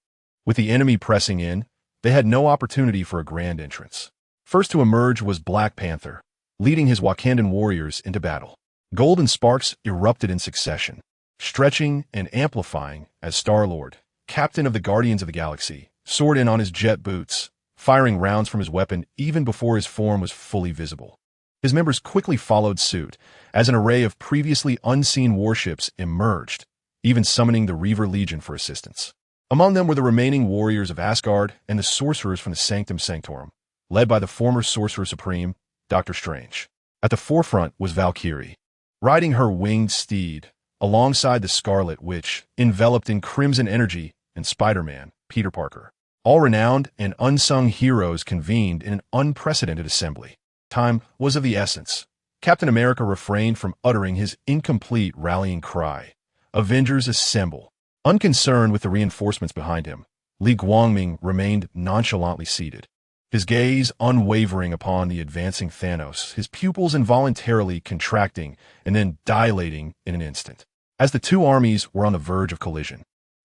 With the enemy pressing in, they had no opportunity for a grand entrance. First to emerge was Black Panther, leading his Wakandan warriors into battle. Golden sparks erupted in succession, stretching and amplifying as Star-Lord, captain of the Guardians of the Galaxy, soared in on his jet boots, firing rounds from his weapon even before his form was fully visible. His members quickly followed suit, as an array of previously unseen warships emerged, even summoning the Reaver Legion for assistance. Among them were the remaining warriors of Asgard and the sorcerers from the Sanctum Sanctorum, led by the former Sorcerer Supreme, Dr. Strange. At the forefront was Valkyrie, riding her winged steed, alongside the Scarlet Witch, enveloped in crimson energy, and Spider-Man, Peter Parker. All renowned and unsung heroes convened in an unprecedented assembly. Time was of the essence. Captain America refrained from uttering his incomplete rallying cry. Avengers assemble. Unconcerned with the reinforcements behind him, Li Guangming remained nonchalantly seated, his gaze unwavering upon the advancing Thanos, his pupils involuntarily contracting and then dilating in an instant. As the two armies were on the verge of collision,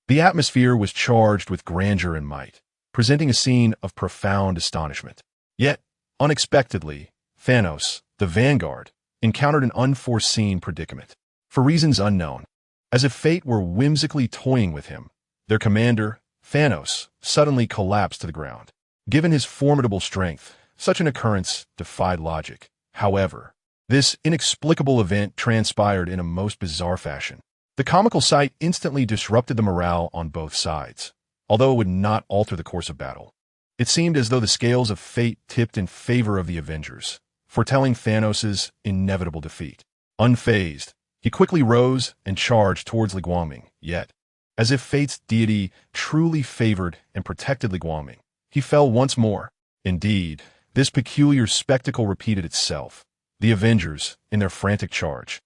the atmosphere was charged with grandeur and might, presenting a scene of profound astonishment. Yet, unexpectedly, Thanos, the vanguard, encountered an unforeseen predicament. For reasons unknown, as if fate were whimsically toying with him, their commander, Thanos, suddenly collapsed to the ground. Given his formidable strength, such an occurrence defied logic. However, this inexplicable event transpired in a most bizarre fashion. The comical sight instantly disrupted the morale on both sides, although it would not alter the course of battle. It seemed as though the scales of fate tipped in favor of the Avengers, foretelling Thanos' inevitable defeat. Unfazed, he quickly rose and charged towards Li Guangming, yet, as if fate's deity truly favored and protected Li Guangming, he fell once more. Indeed, this peculiar spectacle repeated itself. The Avengers, in their frantic charge,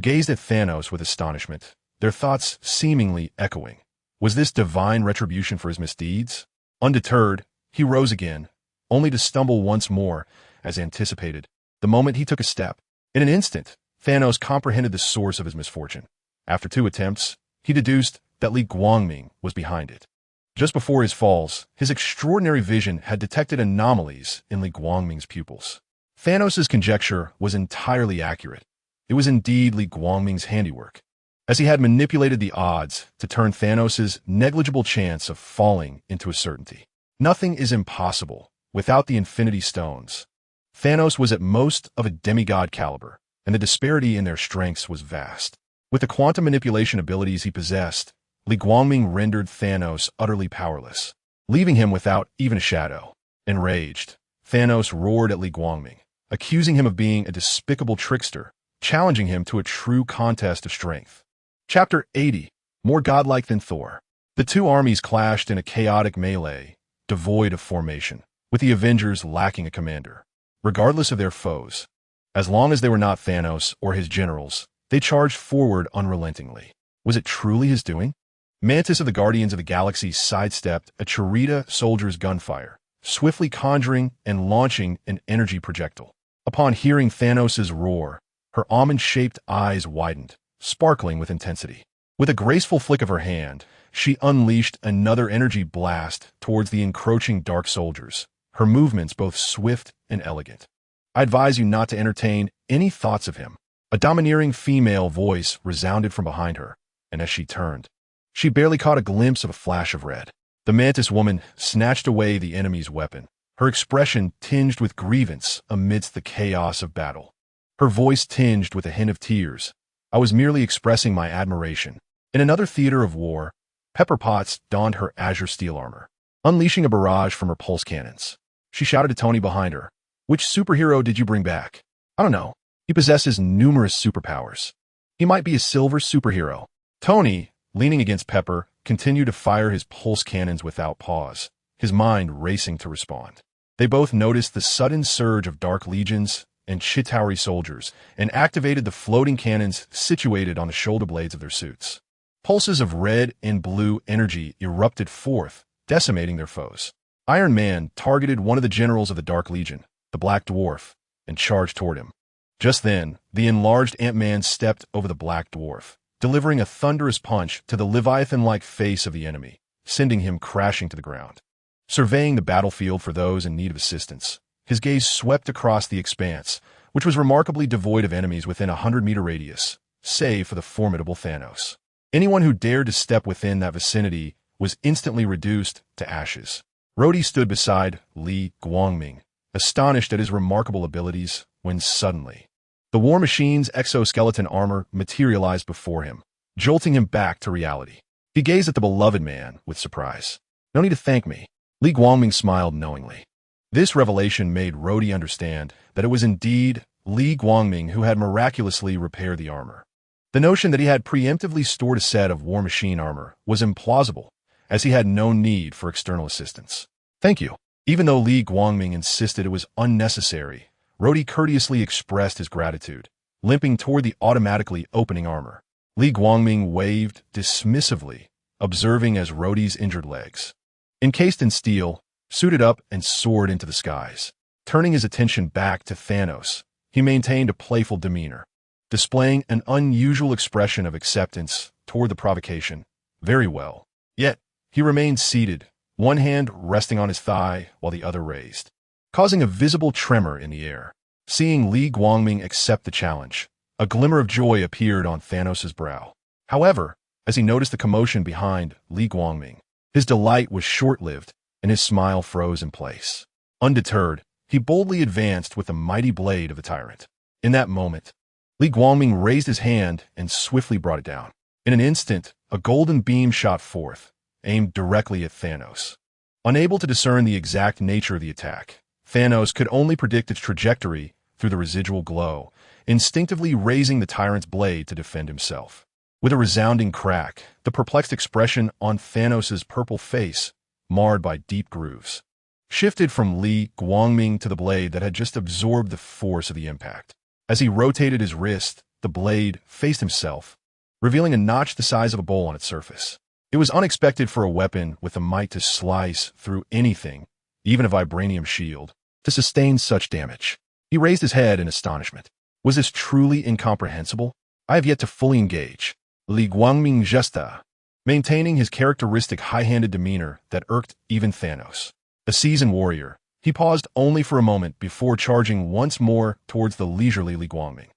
gazed at Thanos with astonishment, their thoughts seemingly echoing. Was this divine retribution for his misdeeds? Undeterred, he rose again, only to stumble once more, as anticipated, the moment he took a step. In an instant, Thanos comprehended the source of his misfortune. After 2 attempts, he deduced that Li Guangming was behind it. Just before his falls, his extraordinary vision had detected anomalies in Li Guangming's pupils. Thanos' conjecture was entirely accurate. It was indeed Li Guangming's handiwork, as he had manipulated the odds to turn Thanos' negligible chance of falling into a certainty. Nothing is impossible without the Infinity Stones. Thanos was at most of a demigod caliber, and the disparity in their strengths was vast. With the quantum manipulation abilities he possessed, Li Guangming rendered Thanos utterly powerless, leaving him without even a shadow. Enraged, Thanos roared at Li Guangming, accusing him of being a despicable trickster, challenging him to a true contest of strength. Chapter 80, More Godlike Than Thor. The two armies clashed in a chaotic melee, devoid of formation, with the Avengers lacking a commander. Regardless of their foes, as long as they were not Thanos or his generals, They charged forward unrelentingly. Was it truly his doing? Mantis of the Guardians of the Galaxy sidestepped a Charita soldier's gunfire, swiftly conjuring and launching an energy projectile. Upon hearing Thanos' roar, her almond-shaped eyes widened, sparkling with intensity. With a graceful flick of her hand, she unleashed another energy blast towards the encroaching dark soldiers, her movements both swift and elegant. I advise you not to entertain any thoughts of him. A domineering female voice resounded from behind her, and as she turned, she barely caught a glimpse of a flash of red. The Mantis woman snatched away the enemy's weapon, her expression tinged with grievance amidst the chaos of battle. Her voice tinged with a hint of tears. I was merely expressing my admiration. In another theater of war, Pepper Potts donned her azure steel armor, unleashing a barrage from her pulse cannons. She shouted to Tony behind her, "Which superhero did you bring back?" "I don't know. He possesses numerous superpowers. He might be a silver superhero." Tony, leaning against Pepper, continued to fire his pulse cannons without pause, his mind racing to respond. They both noticed the sudden surge of Dark Legions and Chitauri soldiers and activated the floating cannons situated on the shoulder blades of their suits. Pulses of red and blue energy erupted forth, decimating their foes. Iron Man targeted one of the generals of the Dark Legion, the Black Dwarf, and charged toward him. Just then, the enlarged Ant-Man stepped over the Black Dwarf, delivering a thunderous punch to the Leviathan-like face of the enemy, sending him crashing to the ground. Surveying the battlefield for those in need of assistance, his gaze swept across the expanse, which was remarkably devoid of enemies within a 100-meter radius, save for the formidable Thanos. Anyone who dared to step within that vicinity was instantly reduced to ashes. Rhodey stood beside Li Guangming, astonished at his remarkable abilities, when suddenly, the War Machine's exoskeleton armor materialized before him, jolting him back to reality. He gazed at the beloved man with surprise. "No need to thank me." Li Guangming smiled knowingly. This revelation made Rhodey understand that it was indeed Li Guangming who had miraculously repaired the armor. The notion that he had preemptively stored a set of War Machine armor was implausible, as he had no need for external assistance. "Thank you." Even though Li Guangming insisted it was unnecessary, Rhodey courteously expressed his gratitude, limping toward the automatically opening armor. Li Guangming waved dismissively, observing as Rhodey's injured legs, encased in steel, suited up and soared into the skies. Turning his attention back to Thanos, he maintained a playful demeanor, displaying an unusual expression of acceptance toward the provocation. Very well. Yet, he remained seated, one hand resting on his thigh while the other raised, causing a visible tremor in the air. Seeing Li Guangming accept the challenge, a glimmer of joy appeared on Thanos' brow. However, as he noticed the commotion behind Li Guangming, his delight was short-lived and his smile froze in place. Undeterred, he boldly advanced with the mighty blade of the tyrant. In that moment, Li Guangming raised his hand and swiftly brought it down. In an instant, a golden beam shot forth, aimed directly at Thanos. Unable to discern the exact nature of the attack, Thanos could only predict its trajectory through the residual glow, instinctively raising the tyrant's blade to defend himself. With a resounding crack, the perplexed expression on Thanos' purple face, marred by deep grooves, shifted from Li Guangming to the blade that had just absorbed the force of the impact. As he rotated his wrist, the blade faced himself, revealing a notch the size of a bowl on its surface. It was unexpected for a weapon with the might to slice through anything, even a vibranium shield, to sustain such damage. He raised his head in astonishment. Was this truly incomprehensible? I have yet to fully engage. Li Guangming gesta, maintaining his characteristic high-handed demeanor that irked even Thanos. A seasoned warrior, he paused only for a moment before charging once more towards the leisurely Li Guangming.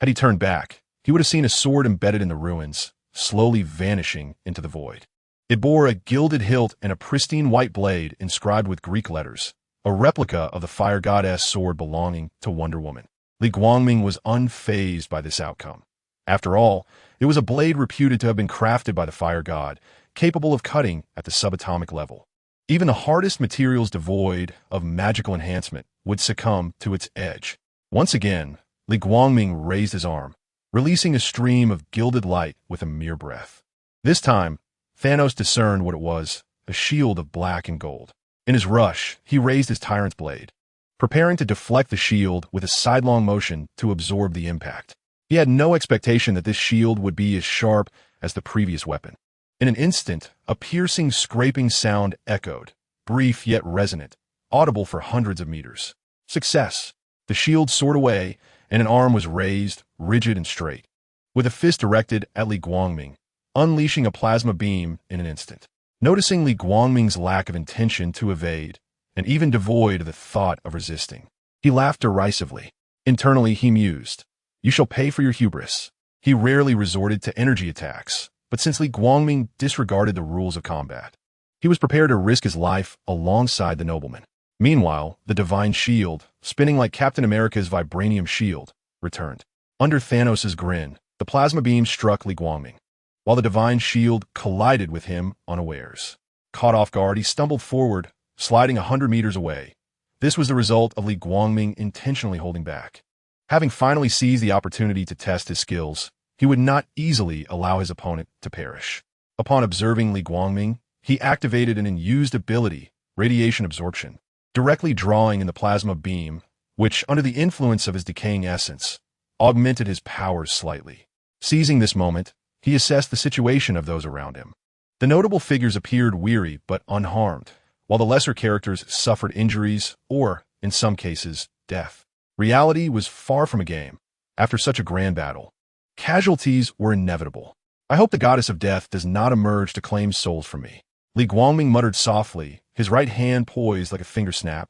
Had he turned back, he would have seen a sword embedded in the ruins, slowly vanishing into the void. It bore a gilded hilt and a pristine white blade inscribed with Greek letters, a replica of the fire goddess sword belonging to Wonder Woman. Li Guangming was unfazed by this outcome. After all, it was a blade reputed to have been crafted by the fire god, capable of cutting at the subatomic level. Even the hardest materials devoid of magical enhancement would succumb to its edge. Once again, Li Guangming raised his arm, releasing a stream of gilded light with a mere breath. This time, Thanos discerned what it was, a shield of black and gold. In his rush, he raised his tyrant's blade, preparing to deflect the shield with a sidelong motion to absorb the impact. He had no expectation that this shield would be as sharp as the previous weapon. In an instant, a piercing, scraping sound echoed, brief yet resonant, audible for hundreds of meters. Success! The shield soared away, and an arm was raised, rigid and straight, with a fist directed at Li Guangming, unleashing a plasma beam in an instant. Noticing Li Guangming's lack of intention to evade, and even devoid of the thought of resisting, he laughed derisively. Internally, he mused, "You shall pay for your hubris." He rarely resorted to energy attacks, but since Li Guangming disregarded the rules of combat, he was prepared to risk his life alongside the nobleman. Meanwhile, the divine shield, spinning like Captain America's vibranium shield, returned. Under Thanos' grin, the plasma beam struck Li Guangming, while the divine shield collided with him unawares. Caught off guard, he stumbled forward, sliding 100 meters away. This was the result of Li Guangming intentionally holding back. Having finally seized the opportunity to test his skills, he would not easily allow his opponent to perish. Upon observing Li Guangming, he activated an unused ability, radiation absorption, directly drawing in the plasma beam, which, under the influence of his decaying essence, augmented his powers slightly. Seizing this moment, he assessed the situation of those around him. The notable figures appeared weary but unharmed, while the lesser characters suffered injuries or, in some cases, death. Reality was far from a game. After such a grand battle, casualties were inevitable. "I hope the goddess of death does not emerge to claim souls from me." Li Guangming muttered softly, his right hand poised like a finger snap,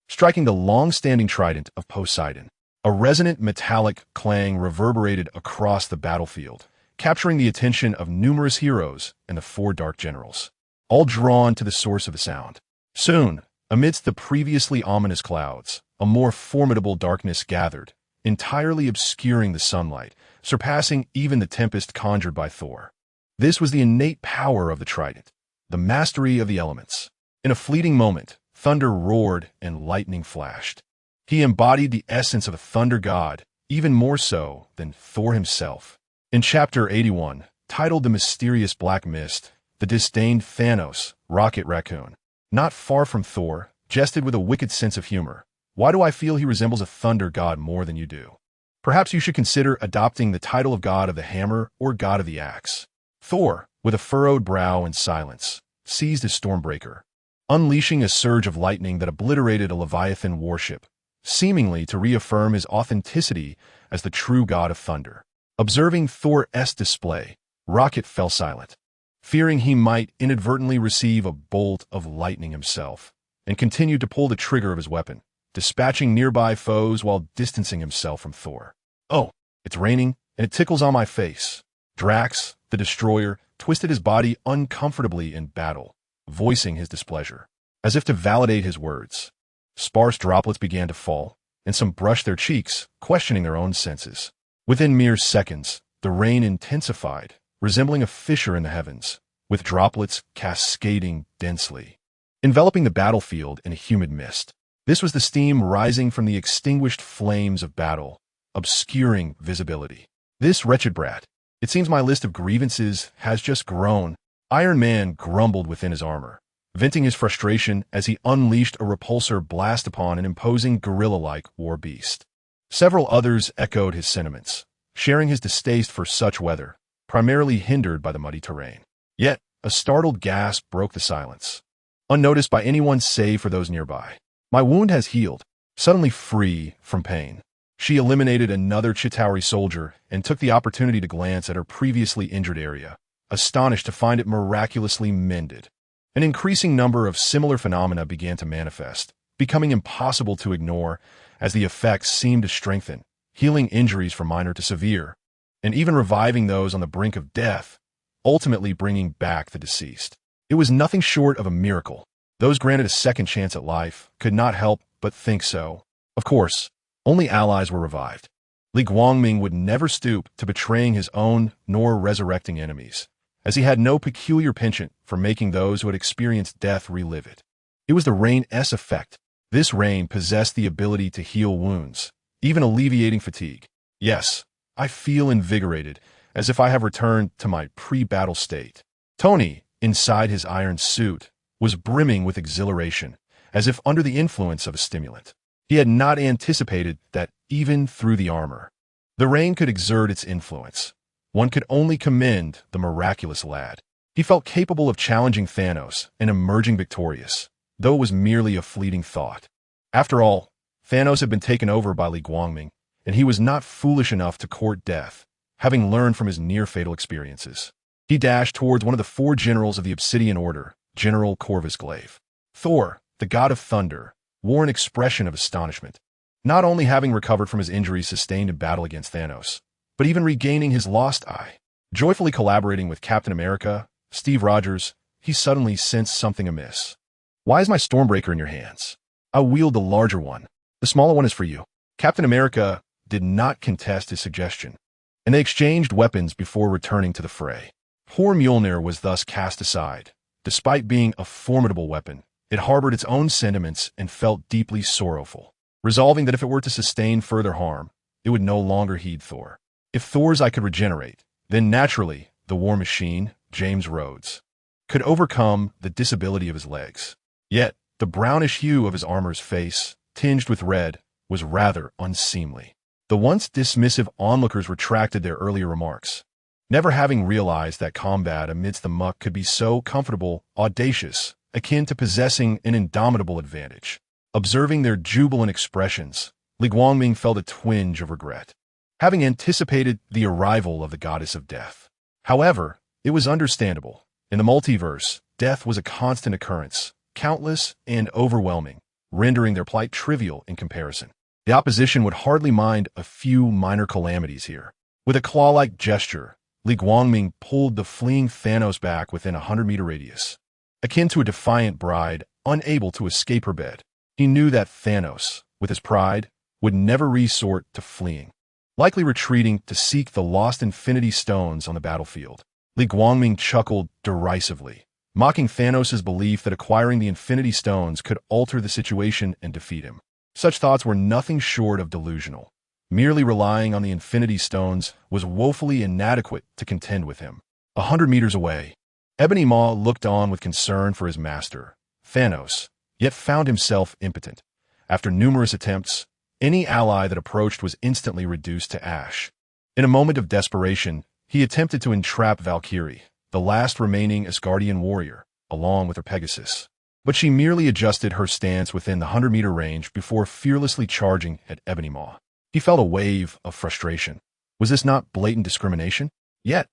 striking the long-standing trident of Poseidon. A resonant metallic clang reverberated across the battlefield, capturing the attention of numerous heroes and the 4 dark generals, all drawn to the source of the sound. Soon, amidst the previously ominous clouds, a more formidable darkness gathered, entirely obscuring the sunlight, surpassing even the tempest conjured by Thor. This was the innate power of the trident, the mastery of the elements. In a fleeting moment, thunder roared and lightning flashed. He embodied the essence of a thunder god, even more so than Thor himself. In Chapter 81, titled The Mysterious Black Mist, the disdained Thanos, Rocket Raccoon, not far from Thor, jested with a wicked sense of humor. "Why do I feel he resembles a thunder god more than you do? Perhaps you should consider adopting the title of god of the hammer or god of the axe." Thor, with a furrowed brow and silence, seized his Stormbreaker, unleashing a surge of lightning that obliterated a Leviathan warship, seemingly to reaffirm his authenticity as the true god of thunder. Observing Thor's display, Rocket fell silent, fearing he might inadvertently receive a bolt of lightning himself, and continued to pull the trigger of his weapon, dispatching nearby foes while distancing himself from Thor. "Oh, it's raining, and it tickles on my face." Drax, the Destroyer, twisted his body uncomfortably in battle, voicing his displeasure. As if to validate his words, sparse droplets began to fall, and some brushed their cheeks, questioning their own senses. Within mere seconds, the rain intensified, resembling a fissure in the heavens, with droplets cascading densely, enveloping the battlefield in a humid mist. This was the steam rising from the extinguished flames of battle, obscuring visibility. "This wretched brat. It seems my list of grievances has just grown." Iron Man grumbled within his armor, venting his frustration as he unleashed a repulsor blast upon an imposing gorilla-like war beast. Several others echoed his sentiments, sharing his distaste for such weather, primarily hindered by the muddy terrain. Yet, a startled gasp broke the silence, unnoticed by anyone save for those nearby. "My wound has healed," suddenly free from pain. She eliminated another Chitauri soldier and took the opportunity to glance at her previously injured area, astonished to find it miraculously mended. An increasing number of similar phenomena began to manifest, becoming impossible to ignore as the effects seemed to strengthen, healing injuries from minor to severe, and even reviving those on the brink of death, ultimately bringing back the deceased. It was nothing short of a miracle. Those granted a second chance at life could not help but think so. Of course, only allies were revived. Li Guangming would never stoop to betraying his own nor resurrecting enemies, as he had no peculiar penchant for making those who had experienced death relive it. It was the rain's effect. This rain possessed the ability to heal wounds, even alleviating fatigue. "Yes, I feel invigorated, as if I have returned to my pre-battle state." Tony, inside his iron suit, was brimming with exhilaration, as if under the influence of a stimulant. He had not anticipated that even through the armor, The rain could exert its influence. One could only commend the miraculous lad. He felt capable of challenging Thanos and emerging victorious, though it was merely a fleeting thought. After all, Thanos had been taken over by Li Guangming, and he was not foolish enough to court death, having learned from his near-fatal experiences. He dashed towards one of the 4 generals of the Obsidian Order, General Corvus Glaive. Thor, the god of thunder, wore an expression of astonishment, not only having recovered from his injuries sustained in battle against Thanos, but even regaining his lost eye. Joyfully collaborating with Captain America, Steve Rogers, he suddenly sensed something amiss. "Why is my Stormbreaker in your hands? I wield the larger one. The smaller one is for you." Captain America did not contest his suggestion, and they exchanged weapons before returning to the fray. Poor Mjolnir was thus cast aside. Despite being a formidable weapon, it harbored its own sentiments and felt deeply sorrowful, resolving that if it were to sustain further harm, it would no longer heed Thor. If Thor's eye could regenerate, then naturally, the war machine, James Rhodes, could overcome the disability of his legs. Yet, the brownish hue of his armor's face, tinged with red, was rather unseemly. The once dismissive onlookers retracted their earlier remarks, never having realized that combat amidst the muck could be so comfortable, audacious, akin to possessing an indomitable advantage. Observing their jubilant expressions, Li Guangming felt a twinge of regret, having anticipated the arrival of the goddess of death. However, it was understandable. In the multiverse, death was a constant occurrence, countless and overwhelming, rendering their plight trivial in comparison. The opposition would hardly mind a few minor calamities here. With a claw-like gesture, Li Guangming pulled the fleeing Thanos back within a 100-meter radius. Akin to a defiant bride, unable to escape her bed, he knew that Thanos, with his pride, would never resort to fleeing, likely retreating to seek the lost Infinity Stones on the battlefield. Li Guangming chuckled derisively, mocking Thanos' belief that acquiring the Infinity Stones could alter the situation and defeat him. Such thoughts were nothing short of delusional. Merely relying on the Infinity Stones was woefully inadequate to contend with him. 100 meters away, Ebony Maw looked on with concern for his master, Thanos, yet found himself impotent. After numerous attempts, any ally that approached was instantly reduced to ash. In a moment of desperation, he attempted to entrap Valkyrie, the last remaining Asgardian warrior, along with her Pegasus. But she merely adjusted her stance within the 100-meter range before fearlessly charging at Ebony Maw. He felt a wave of frustration. Was this not blatant discrimination? Yet,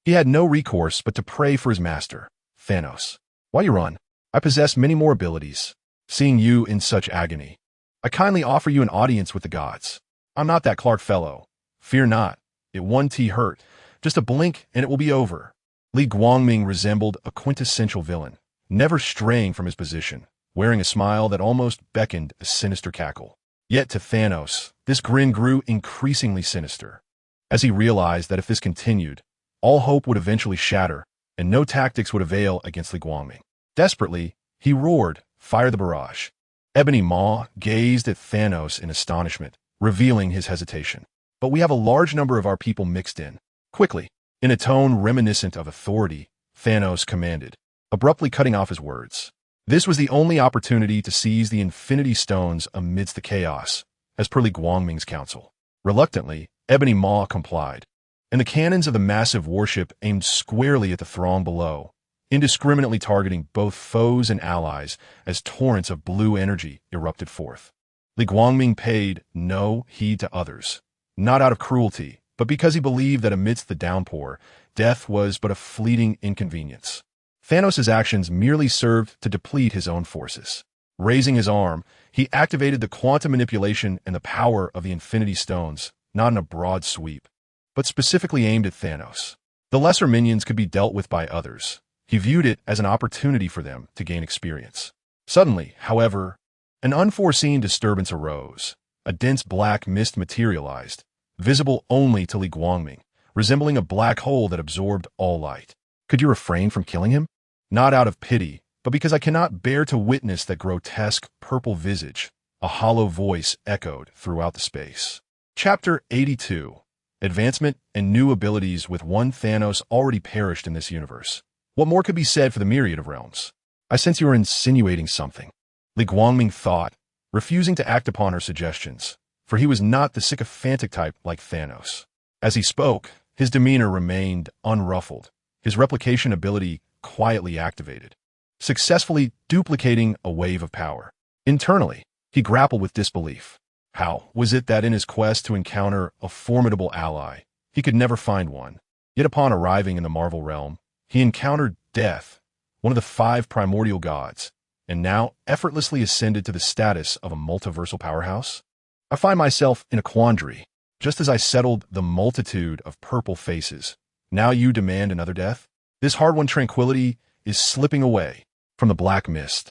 he had no recourse but to pray for his master, Thanos. "While you run, I possess many more abilities. Seeing you in such agony, I kindly offer you an audience with the gods. I'm not that Clark fellow. Fear not. It won't hurt. Just a blink and it will be over." Li Guangming resembled a quintessential villain, never straying from his position, wearing a smile that almost beckoned a sinister cackle. Yet to Thanos, this grin grew increasingly sinister, as he realized that if this continued, all hope would eventually shatter, and no tactics would avail against Li Guangming. Desperately, he roared, "Fire the barrage." Ebony Maw gazed at Thanos in astonishment, revealing his hesitation. "But we have a large number of our people mixed in." Quickly, in a tone reminiscent of authority, Thanos commanded, abruptly cutting off his words. This was the only opportunity to seize the Infinity Stones amidst the chaos, as per Li Guangming's counsel. Reluctantly, Ebony Maw complied, and the cannons of the massive warship aimed squarely at the throng below, indiscriminately targeting both foes and allies as torrents of blue energy erupted forth. Li Guangming paid no heed to others, not out of cruelty, but because he believed that amidst the downpour, death was but a fleeting inconvenience. Thanos' actions merely served to deplete his own forces. Raising his arm, he activated the quantum manipulation and the power of the Infinity Stones, not in a broad sweep, but specifically aimed at Thanos. The lesser minions could be dealt with by others. He viewed it as an opportunity for them to gain experience. Suddenly, however, an unforeseen disturbance arose. A dense black mist materialized, visible only to Li Guangming, resembling a black hole that absorbed all light. "Could you refrain from killing him?" "Not out of pity, but because I cannot bear to witness that grotesque purple visage," a hollow voice echoed throughout the space. Chapter 82. Advancement and New Abilities. With one Thanos already perished in this universe, what more could be said for the myriad of realms? "I sense you are insinuating something," Li Guangming thought, refusing to act upon her suggestions, for he was not the sycophantic type like Thanos. As he spoke, his demeanor remained unruffled, his replication ability quietly activated, successfully duplicating a wave of power. Internally, he grappled with disbelief. How was it that in his quest to encounter a formidable ally, he could never find one? Yet upon arriving in the Marvel realm, he encountered death, one of the 5 primordial gods, and now effortlessly ascended to the status of a multiversal powerhouse? I find myself in a quandary. Just as I settled the multitude of purple faces, now you demand another death? This hard-won tranquility is slipping away from the black mist.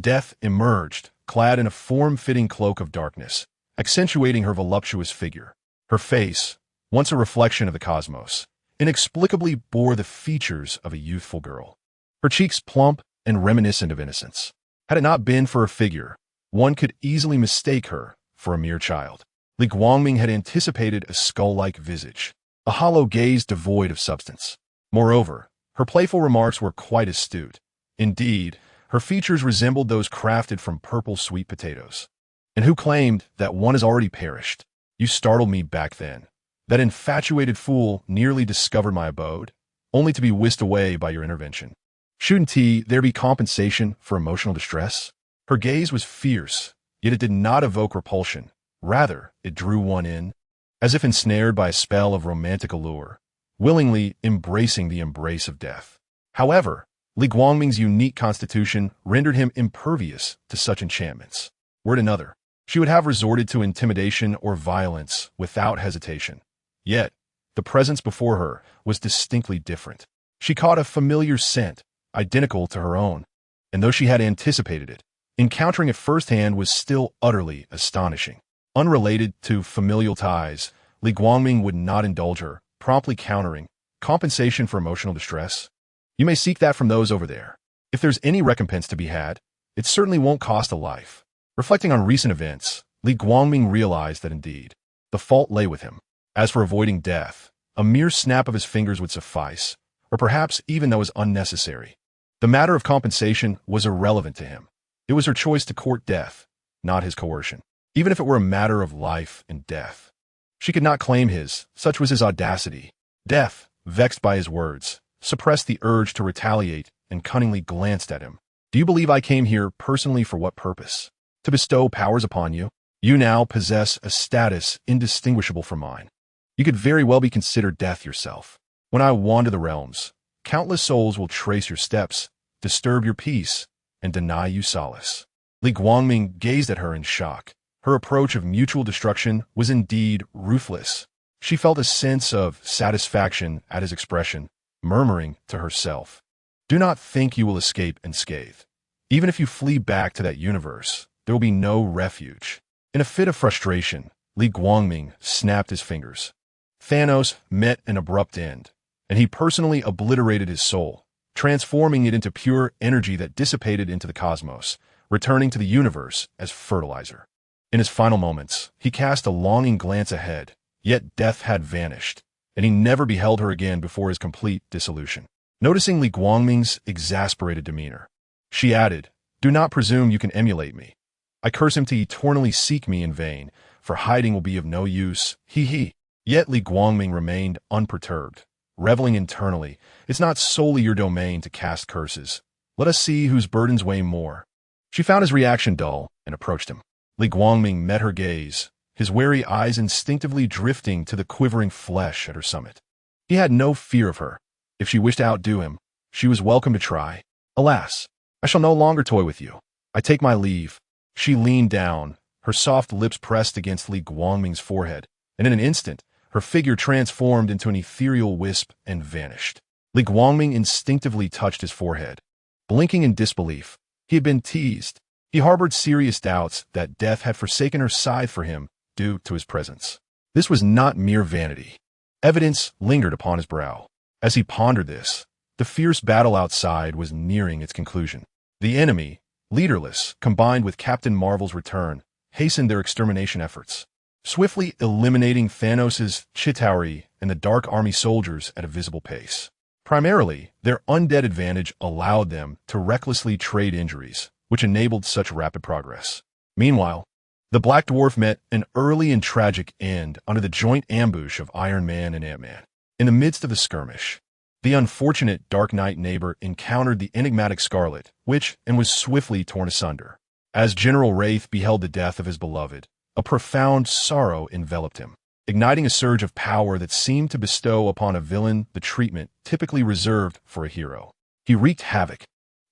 Death emerged, clad in a form-fitting cloak of darkness, accentuating her voluptuous figure. Her face, once a reflection of the cosmos, inexplicably bore the features of a youthful girl. Her cheeks plump and reminiscent of innocence. Had it not been for her figure, one could easily mistake her for a mere child. Li Guangming had anticipated a skull-like visage, a hollow gaze devoid of substance. Moreover, her playful remarks were quite astute. Indeed, her features resembled those crafted from purple sweet potatoes. And who claimed that one has already perished? You startled me back then. That infatuated fool nearly discovered my abode, only to be whisked away by your intervention. Shouldn't there be compensation for emotional distress? Her gaze was fierce, yet it did not evoke repulsion. Rather, it drew one in, as if ensnared by a spell of romantic allure, willingly embracing the embrace of death. However, Li Guangming's unique constitution rendered him impervious to such enchantments. Were it another, she would have resorted to intimidation or violence without hesitation. Yet, the presence before her was distinctly different. She caught a familiar scent, identical to her own, and though she had anticipated it, encountering it firsthand was still utterly astonishing. Unrelated to familial ties, Li Guangming would not indulge her, promptly countering, compensation for emotional distress? You may seek that from those over there. If there's any recompense to be had, it certainly won't cost a life. Reflecting on recent events, Li Guangming realized that indeed, the fault lay with him. As for avoiding death, a mere snap of his fingers would suffice, or perhaps even that was unnecessary. The matter of compensation was irrelevant to him. It was her choice to court death, not his coercion. Even if it were a matter of life and death. She could not claim his, such was his audacity. Death, vexed by his words, suppressed the urge to retaliate and cunningly glanced at him. Do you believe I came here personally for what purpose? To bestow powers upon you? You now possess a status indistinguishable from mine. You could very well be considered death yourself. When I wander the realms, countless souls will trace your steps, disturb your peace, and deny you solace. Li Guangming gazed at her in shock. Her approach of mutual destruction was indeed ruthless. She felt a sense of satisfaction at his expression, murmuring to herself, "Do not think you will escape unscathed. Even if you flee back to that universe, there will be no refuge." In a fit of frustration, Li Guangming snapped his fingers. Thanos met an abrupt end, and he personally obliterated his soul, transforming it into pure energy that dissipated into the cosmos, returning to the universe as fertilizer. In his final moments, he cast a longing glance ahead, yet death had vanished, and he never beheld her again before his complete dissolution. Noticing Li Guangming's exasperated demeanor, she added, "Do not presume you can emulate me. I curse him to eternally seek me in vain, for hiding will be of no use, he. Yet Li Guangming remained unperturbed, reveling internally. It's not solely your domain to cast curses. Let us see whose burdens weigh more. She found his reaction dull and approached him. Li Guangming met her gaze, his wary eyes instinctively drifting to the quivering flesh at her summit. He had no fear of her. If she wished to outdo him, she was welcome to try. Alas, I shall no longer toy with you. I take my leave. She leaned down, her soft lips pressed against Li Guangming's forehead, and in an instant, her figure transformed into an ethereal wisp and vanished. Li Guangming instinctively touched his forehead. Blinking in disbelief, he had been teased. He harbored serious doubts that death had forsaken her side for him due to his presence. This was not mere vanity. Evidence lingered upon his brow. As he pondered this, the fierce battle outside was nearing its conclusion. The enemy, leaderless, combined with Captain Marvel's return, hastened their extermination efforts, swiftly eliminating Thanos' Chitauri and the Dark Army soldiers at a visible pace. Primarily, their undead advantage allowed them to recklessly trade injuries, which enabled such rapid progress. Meanwhile, The Black Dwarf met an early and tragic end under the joint ambush of Iron Man and Ant-Man. In the midst of the skirmish, the unfortunate Dark Knight neighbor encountered the enigmatic Scarlet Witch and was swiftly torn asunder. As General Wraith beheld the death of his beloved, a profound sorrow enveloped him, igniting a surge of power that seemed to bestow upon a villain the treatment typically reserved for a hero. He wreaked havoc,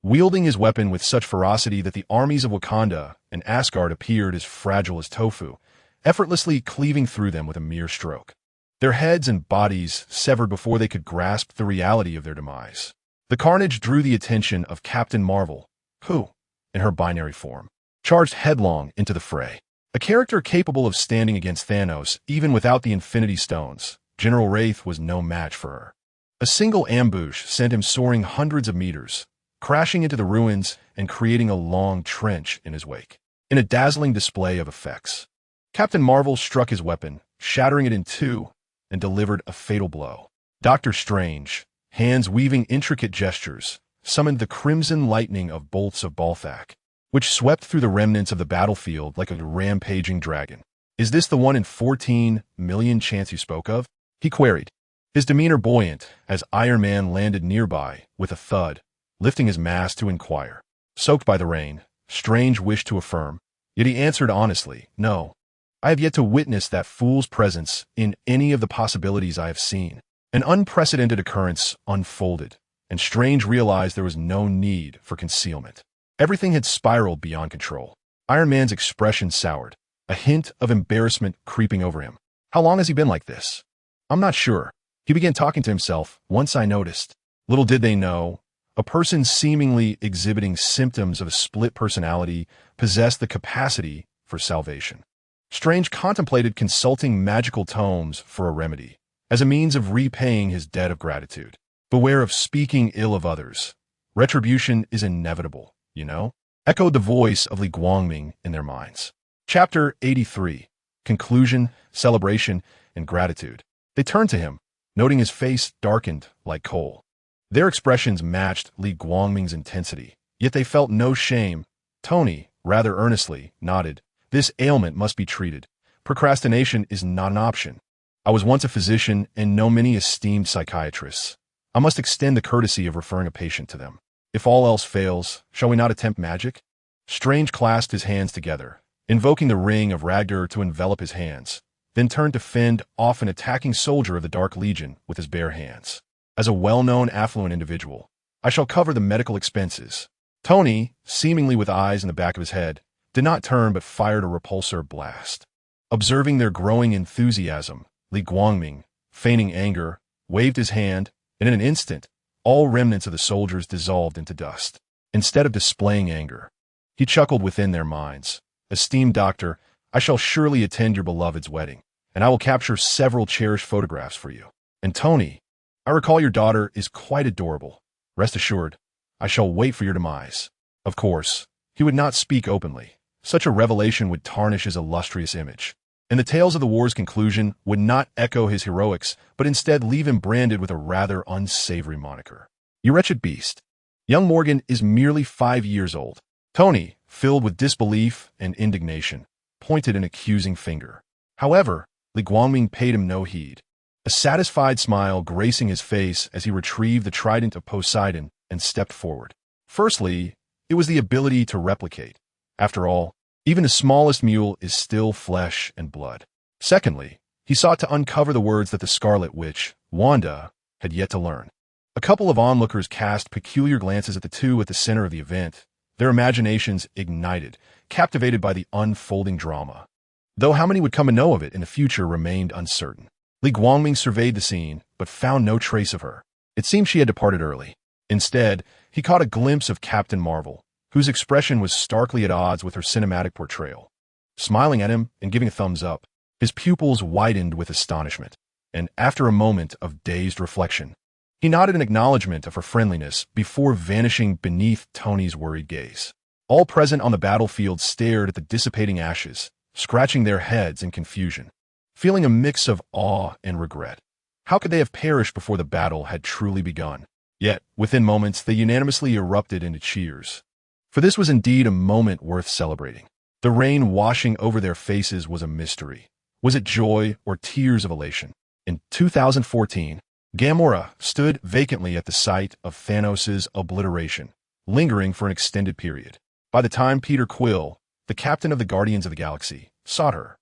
wielding his weapon with such ferocity that the armies of Wakanda and Asgard appeared as fragile as tofu, effortlessly cleaving through them with a mere stroke. Their heads and bodies severed before they could grasp the reality of their demise. The carnage drew the attention of Captain Marvel, who, in her binary form, charged headlong into the fray. A character capable of standing against Thanos even without the Infinity Stones, General Wraith was no match for her. A single ambush sent him soaring hundreds of meters, crashing into the ruins and creating a long trench in his wake. In a dazzling display of effects, Captain Marvel struck his weapon, shattering it in two, and delivered a fatal blow. Doctor Strange, hands weaving intricate gestures, summoned the crimson lightning of bolts of Balthak, which swept through the remnants of the battlefield like a rampaging dragon. "Is this the 1 in 14 million chance you spoke of?" he queried, his demeanor buoyant as Iron Man landed nearby with a thud, lifting his mask to inquire. Soaked by the rain, Strange wished to affirm, yet he answered honestly, "No. I have yet to witness that fool's presence in any of the possibilities I have seen." An unprecedented occurrence unfolded, and Strange realized there was no need for concealment. Everything had spiraled beyond control. Iron Man's expression soured, a hint of embarrassment creeping over him. "How long has he been like this?" "I'm not sure." He began talking to himself. "Once I noticed." Little did they know, a person seemingly exhibiting symptoms of a split personality possessed the capacity for salvation. Strange contemplated consulting magical tomes for a remedy, as a means of repaying his debt of gratitude. "Beware of speaking ill of others. Retribution is inevitable, you know?" echoed the voice of Li Guangming in their minds. Chapter 83. Conclusion, Celebration, and Gratitude. They turned to him, noting his face darkened like coal. Their expressions matched Li Guangming's intensity, yet they felt no shame. Tony, rather earnestly, nodded. "This ailment must be treated. Procrastination is not an option. I was once a physician and know many esteemed psychiatrists. I must extend the courtesy of referring a patient to them. If all else fails, shall we not attempt magic?" Strange clasped his hands together, invoking the ring of Ragnar to envelop his hands, then turned to fend off an attacking soldier of the Dark Legion with his bare hands. "As a well-known affluent individual, I shall cover the medical expenses." Tony, seemingly with eyes in the back of his head, did not turn but fired a repulsor blast. Observing their growing enthusiasm, Li Guangming, feigning anger, waved his hand, and in an instant, all remnants of the soldiers dissolved into dust. Instead of displaying anger, he chuckled within their minds. "Esteemed doctor, I shall surely attend your beloved's wedding, and I will capture several cherished photographs for you. And Tony, I recall your daughter is quite adorable. Rest assured, I shall wait for your demise." Of course, he would not speak openly. Such a revelation would tarnish his illustrious image, and the tales of the war's conclusion would not echo his heroics, but instead leave him branded with a rather unsavory moniker. "You wretched beast. Young Morgan is merely 5 years old." Tony, filled with disbelief and indignation, pointed an accusing finger. However, Li Guangming paid him no heed, a satisfied smile gracing his face as he retrieved the trident of Poseidon and stepped forward. Firstly, it was the ability to replicate. After all, even the smallest mule is still flesh and blood. Secondly, he sought to uncover the words that the Scarlet Witch, Wanda, had yet to learn. A couple of onlookers cast peculiar glances at the two at the center of the event, their imaginations ignited, captivated by the unfolding drama. Though how many would come to know of it in the future remained uncertain. Li Guangming surveyed the scene, but found no trace of her. It seemed she had departed early. Instead, he caught a glimpse of Captain Marvel, whose expression was starkly at odds with her cinematic portrayal. Smiling at him and giving a thumbs up, his pupils widened with astonishment, and after a moment of dazed reflection, he nodded in acknowledgement of her friendliness before vanishing beneath Tony's worried gaze. All present on the battlefield stared at the dissipating ashes, scratching their heads in confusion, feeling a mix of awe and regret. How could they have perished before the battle had truly begun? Yet, within moments, they unanimously erupted into cheers. For this was indeed a moment worth celebrating. The rain washing over their faces was a mystery. Was it joy or tears of elation? In 2014, Gamora stood vacantly at the site of Thanos' obliteration, lingering for an extended period. By the time Peter Quill, the captain of the Guardians of the Galaxy, sought her,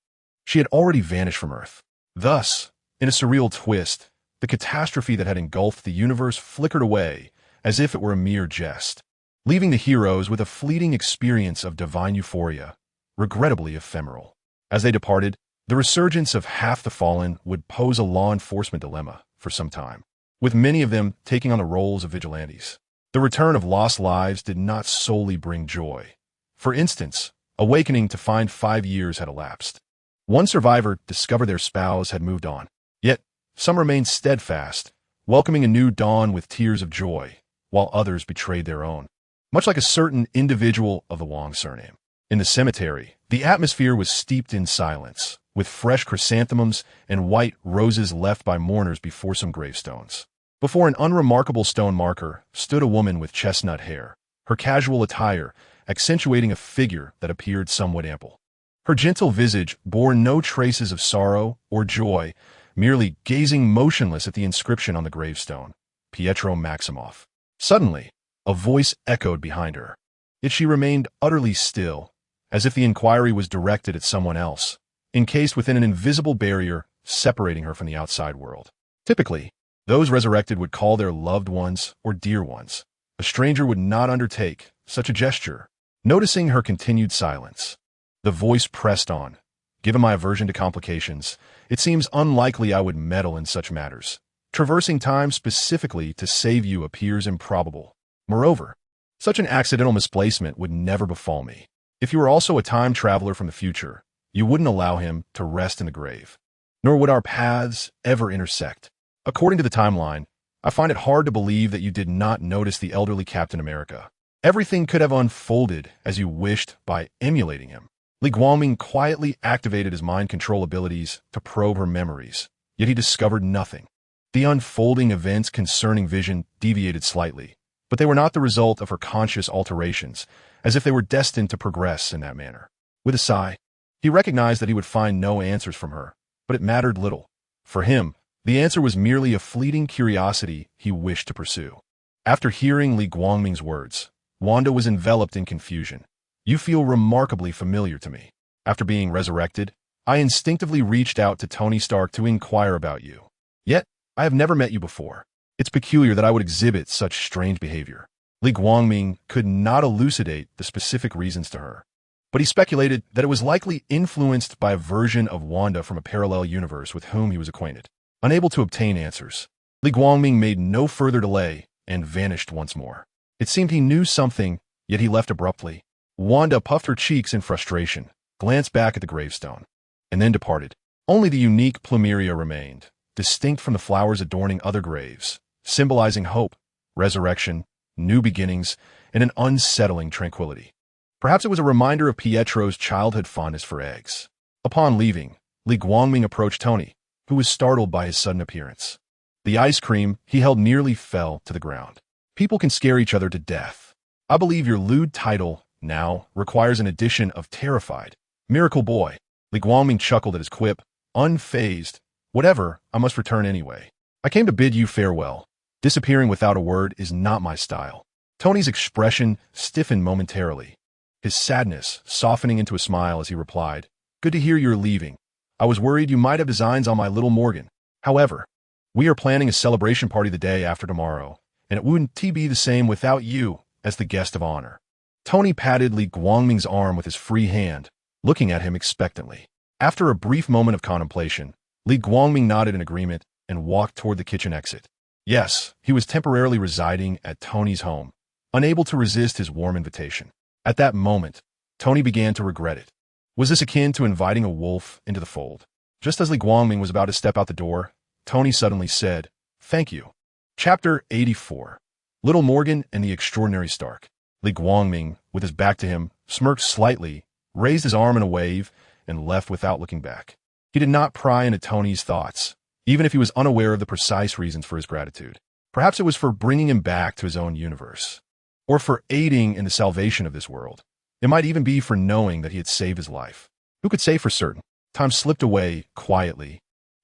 she had already vanished from Earth. Thus, in a surreal twist, the catastrophe that had engulfed the universe flickered away as if it were a mere jest, leaving the heroes with a fleeting experience of divine euphoria, regrettably ephemeral. As they departed, the resurgence of half the fallen would pose a law enforcement dilemma for some time, with many of them taking on the roles of vigilantes. The return of lost lives did not solely bring joy. For instance, awakening to find 5 years had elapsed. One survivor discovered their spouse had moved on. Yet, some remained steadfast, welcoming a new dawn with tears of joy, while others betrayed their own. Much like a certain individual of the Wong surname. In the cemetery, the atmosphere was steeped in silence, with fresh chrysanthemums and white roses left by mourners before some gravestones. Before an unremarkable stone marker stood a woman with chestnut hair, her casual attire accentuating a figure that appeared somewhat ample. Her gentle visage bore no traces of sorrow or joy, merely gazing motionless at the inscription on the gravestone, Pietro Maximoff. Suddenly, a voice echoed behind her. Yet she remained utterly still, as if the inquiry was directed at someone else, encased within an invisible barrier separating her from the outside world. Typically, those resurrected would call their loved ones or dear ones. A stranger would not undertake such a gesture. Noticing her continued silence, the voice pressed on. Given my aversion to complications, it seems unlikely I would meddle in such matters. Traversing time specifically to save you appears improbable. Moreover, such an accidental misplacement would never befall me. If you were also a time traveler from the future, you wouldn't allow him to rest in the grave. Nor would our paths ever intersect. According to the timeline, I find it hard to believe that you did not notice the elderly Captain America. Everything could have unfolded as you wished by emulating him. Li Guangming quietly activated his mind control abilities to probe her memories, yet he discovered nothing. The unfolding events concerning Vision deviated slightly, but they were not the result of her conscious alterations, as if they were destined to progress in that manner. With a sigh, he recognized that he would find no answers from her, but it mattered little. For him, the answer was merely a fleeting curiosity he wished to pursue. After hearing Li Guangming's words, Wanda was enveloped in confusion. You feel remarkably familiar to me. After being resurrected, I instinctively reached out to Tony Stark to inquire about you. Yet, I have never met you before. It's peculiar that I would exhibit such strange behavior. Li Guangming could not elucidate the specific reasons to her, but he speculated that it was likely influenced by a version of Wanda from a parallel universe with whom he was acquainted. Unable to obtain answers, Li Guangming made no further delay and vanished once more. It seemed he knew something, yet he left abruptly. Wanda puffed her cheeks in frustration, glanced back at the gravestone, and then departed. Only the unique plumeria remained, distinct from the flowers adorning other graves, symbolizing hope, resurrection, new beginnings, and an unsettling tranquility. Perhaps it was a reminder of Pietro's childhood fondness for eggs. Upon leaving, Li Guangming approached Tony, who was startled by his sudden appearance. The ice cream he held nearly fell to the ground. People can scare each other to death. I believe your lewd title now requires an addition of terrified. Miracle boy. Li Guangming chuckled at his quip, unfazed. Whatever, I must return anyway. I came to bid you farewell. Disappearing without a word is not my style. Tony's expression stiffened momentarily, his sadness softening into a smile as he replied, Good to hear you're leaving. I was worried you might have designs on my little Morgan. However, we are planning a celebration party the day after tomorrow, and it wouldn't be the same without you as the guest of honor. Tony patted Li Guangming's arm with his free hand, looking at him expectantly. After a brief moment of contemplation, Li Guangming nodded in agreement and walked toward the kitchen exit. Yes, he was temporarily residing at Tony's home, unable to resist his warm invitation. At that moment, Tony began to regret it. Was this akin to inviting a wolf into the fold? Just as Li Guangming was about to step out the door, Tony suddenly said, Thank you. Chapter 84. Little Morgan and the Extraordinary Stark. Li Guangming, with his back to him, smirked slightly, raised his arm in a wave, and left without looking back. He did not pry into Tony's thoughts, even if he was unaware of the precise reasons for his gratitude. Perhaps it was for bringing him back to his own universe, or for aiding in the salvation of this world. It might even be for knowing that he had saved his life. Who could say for certain? Time slipped away quietly,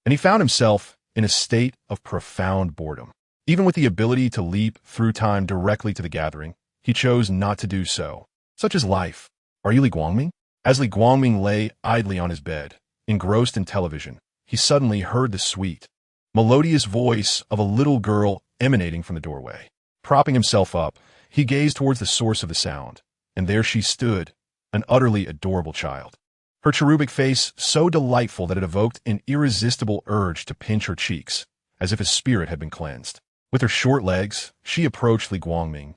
and he found himself in a state of profound boredom. Even with the ability to leap through time directly to the gathering, he chose not to do so. Such is life. Are you Li Guangming? As Li Guangming lay idly on his bed, engrossed in television, he suddenly heard the sweet, melodious voice of a little girl emanating from the doorway. Propping himself up, he gazed towards the source of the sound, and there she stood, an utterly adorable child. Her cherubic face so delightful that it evoked an irresistible urge to pinch her cheeks, as if his spirit had been cleansed. With her short legs, she approached Li Guangming,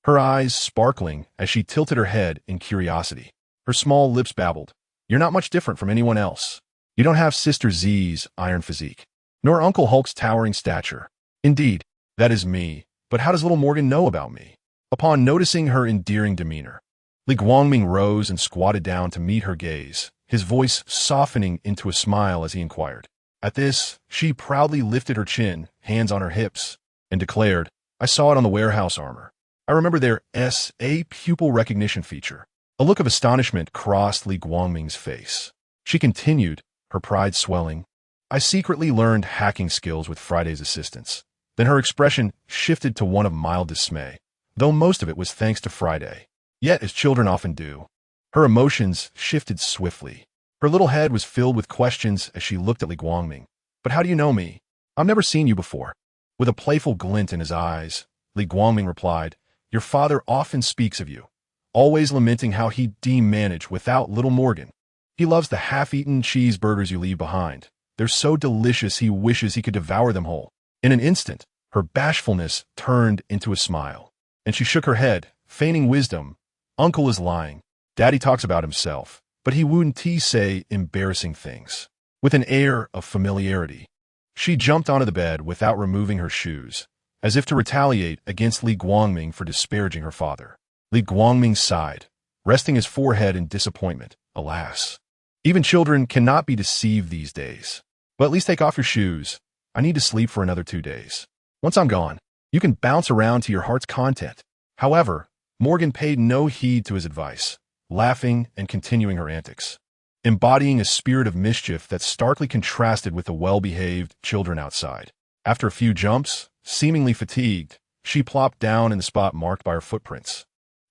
her eyes sparkling as she tilted her head in curiosity. Her small lips babbled, "You're not much different from anyone else. You don't have Sister Z's iron physique, nor Uncle Hulk's towering stature. Indeed, that is me, but how does little Morgan know about me?" Upon noticing her endearing demeanor, Li Guangming rose and squatted down to meet her gaze, his voice softening into a smile as he inquired. At this, she proudly lifted her chin, hands on her hips, and declared, "I saw it on the warehouse armor. I remember their S.A. pupil recognition feature." A look of astonishment crossed Li Guangming's face. She continued, her pride swelling, "I secretly learned hacking skills with Friday's assistance." Then her expression shifted to one of mild dismay, though most of it was thanks to Friday. Yet, as children often do, her emotions shifted swiftly. Her little head was filled with questions as she looked at Li Guangming. "But how do you know me? I've never seen you before." With a playful glint in his eyes, Li Guangming replied, "Your father often speaks of you, always lamenting how he managed without little Morgan. He loves the half-eaten cheeseburgers you leave behind. They're so delicious he wishes he could devour them whole." In an instant, her bashfulness turned into a smile, and she shook her head, feigning wisdom. "Uncle is lying. Daddy talks about himself, but he wouldn't say embarrassing things." With an air of familiarity, she jumped onto the bed without removing her shoes, as if to retaliate against Li Guangming for disparaging her father. Li Guangming sighed, resting his forehead in disappointment. Alas, even children cannot be deceived these days. "But at least take off your shoes. I need to sleep for another 2 days. Once I'm gone, you can bounce around to your heart's content." However, Morgan paid no heed to his advice, laughing and continuing her antics, embodying a spirit of mischief that starkly contrasted with the well-behaved children outside. After a few jumps, seemingly fatigued, she plopped down in the spot marked by her footprints,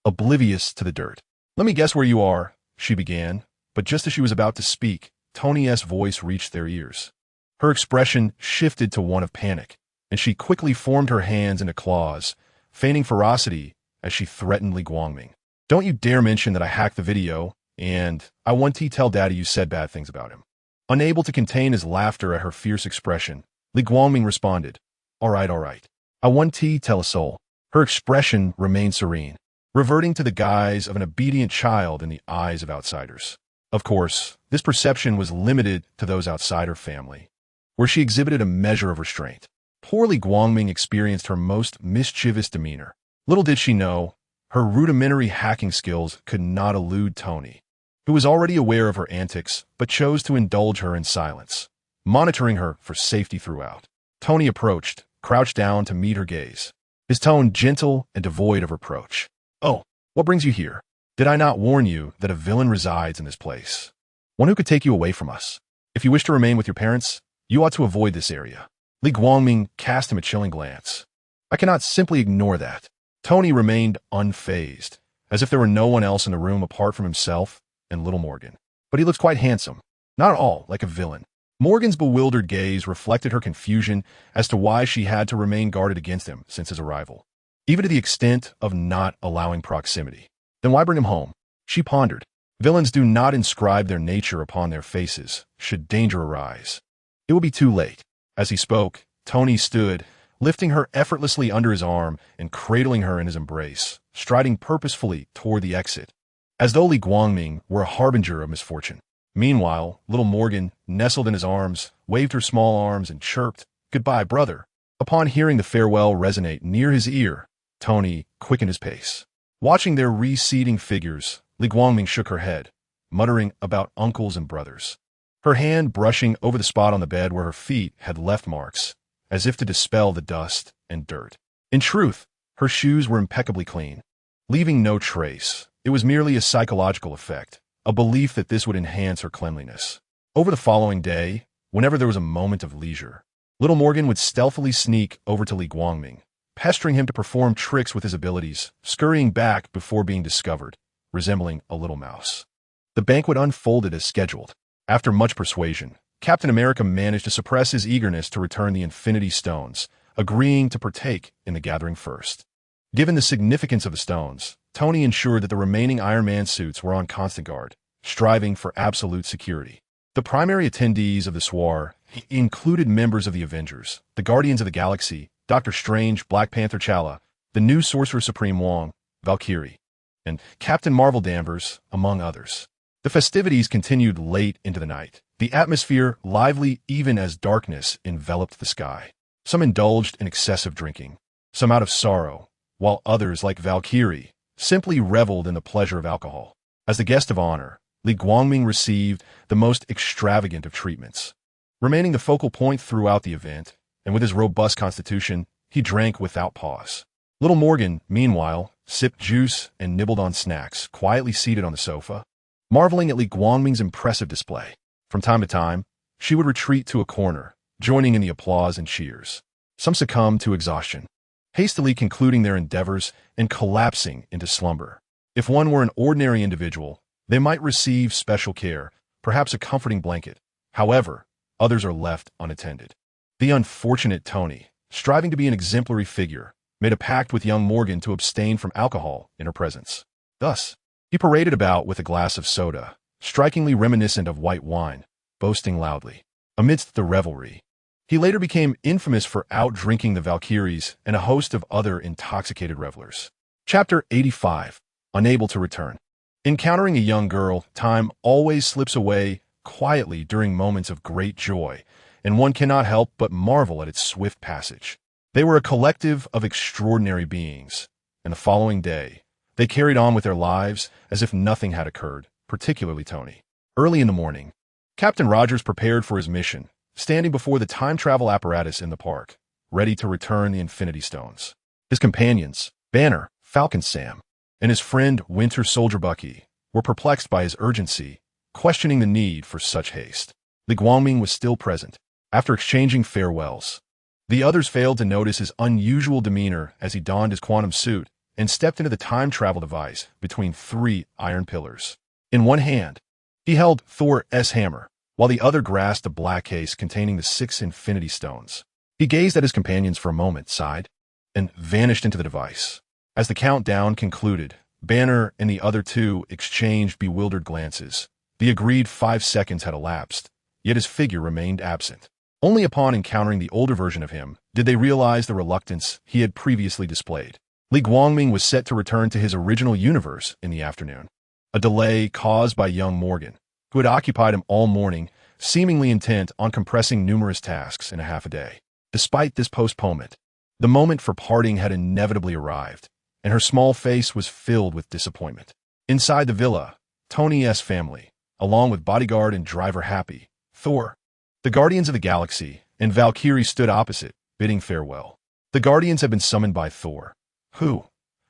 oblivious to the dirt. "Let me guess where you are," she began, but just as she was about to speak, Tony's voice reached their ears. Her expression shifted to one of panic, and she quickly formed her hands into claws, feigning ferocity as she threatened Li Guangming. "Don't you dare mention that I hacked the video, and I want to tell Daddy you said bad things about him." Unable to contain his laughter at her fierce expression, Li Guangming responded, all right. I want to tell a soul." Her expression remained serene, reverting to the guise of an obedient child in the eyes of outsiders. Of course, this perception was limited to those outside her family, where she exhibited a measure of restraint. Poor Li Guangming experienced her most mischievous demeanor. Little did she know, her rudimentary hacking skills could not elude Tony, who was already aware of her antics but chose to indulge her in silence, monitoring her for safety throughout. Tony approached, crouched down to meet her gaze, his tone gentle and devoid of reproach. "Oh, what brings you here? Did I not warn you that a villain resides in this place? One who could take you away from us. If you wish to remain with your parents, you ought to avoid this area." Li Guangming cast him a chilling glance. "I cannot simply ignore that." Tony remained unfazed, as if there were no one else in the room apart from himself and little Morgan. "But he looks quite handsome. Not at all like a villain." Morgan's bewildered gaze reflected her confusion as to why she had to remain guarded against him since his arrival, even to the extent of not allowing proximity. Then why bring him home? She pondered. Villains do not inscribe their nature upon their faces, should danger arise. It would be too late. As he spoke, Tony stood, lifting her effortlessly under his arm and cradling her in his embrace, striding purposefully toward the exit, as though Li Guangming were a harbinger of misfortune. Meanwhile, little Morgan, nestled in his arms, waved her small arms and chirped, "Goodbye, brother." Upon hearing the farewell resonate near his ear, Tony quickened his pace. Watching their receding figures, Li Guangming shook her head, muttering about uncles and brothers, her hand brushing over the spot on the bed where her feet had left marks, as if to dispel the dust and dirt. In truth, her shoes were impeccably clean, leaving no trace, It was merely a psychological effect, a belief that this would enhance her cleanliness. Over the following day, whenever there was a moment of leisure, little Morgan would stealthily sneak over to Li Guangming, pestering him to perform tricks with his abilities, scurrying back before being discovered, resembling a little mouse. The banquet unfolded as scheduled. After much persuasion, Captain America managed to suppress his eagerness to return the Infinity Stones, agreeing to partake in the gathering first. Given the significance of the stones, Tony ensured that the remaining Iron Man suits were on constant guard, striving for absolute security. The primary attendees of the soiree included members of the Avengers, the Guardians of the Galaxy, Doctor Strange, Black Panther T'Challa, the new Sorcerer Supreme Wong, Valkyrie, and Captain Marvel Danvers, among others. The festivities continued late into the night, the atmosphere lively even as darkness enveloped the sky. Some indulged in excessive drinking, some out of sorrow, while others, like Valkyrie, simply reveled in the pleasure of alcohol. As the guest of honor, Li Guangming received the most extravagant of treatments. Remaining the focal point throughout the event, and with his robust constitution, he drank without pause. Little Morgan, meanwhile, sipped juice and nibbled on snacks, quietly seated on the sofa, marveling at Li Guangming's impressive display. From time to time, she would retreat to a corner, joining in the applause and cheers. Some succumbed to exhaustion, hastily concluding their endeavors and collapsing into slumber. If one were an ordinary individual, they might receive special care, perhaps a comforting blanket. However, others are left unattended. The unfortunate Tony, striving to be an exemplary figure, made a pact with young Morgan to abstain from alcohol in her presence. Thus, he paraded about with a glass of soda, strikingly reminiscent of white wine, boasting loudly. Amidst the revelry, he later became infamous for out-drinking the Valkyries and a host of other intoxicated revelers. Chapter 85. Unable to return. Encountering a young girl, time always slips away quietly during moments of great joy, and one cannot help but marvel at its swift passage. They were a collective of extraordinary beings, and the following day, they carried on with their lives as if nothing had occurred, particularly Tony. Early in the morning, Captain Rogers prepared for his mission, standing before the time travel apparatus in the park, ready to return the Infinity Stones. His companions, Banner, Falcon Sam, and his friend Winter Soldier Bucky, were perplexed by his urgency, questioning the need for such haste. Li Guangming was still present. After exchanging farewells, the others failed to notice his unusual demeanor as he donned his quantum suit and stepped into the time travel device between three iron pillars. In one hand, he held Thor's hammer, while the other grasped a black case containing the 6 Infinity Stones. He gazed at his companions for a moment, sighed, and vanished into the device. As the countdown concluded, Banner and the other two exchanged bewildered glances. The agreed 5 seconds had elapsed, yet his figure remained absent. Only upon encountering the older version of him did they realize the reluctance he had previously displayed. Li Guangming was set to return to his original universe in the afternoon. A delay caused by young Morgan, who had occupied him all morning, seemingly intent on compressing numerous tasks in a half a day. Despite this postponement, the moment for parting had inevitably arrived, and her small face was filled with disappointment. Inside the villa, Tony's family, along with bodyguard and driver Happy, Thor, the Guardians of the Galaxy, and Valkyrie stood opposite, bidding farewell. The Guardians had been summoned by Thor, who,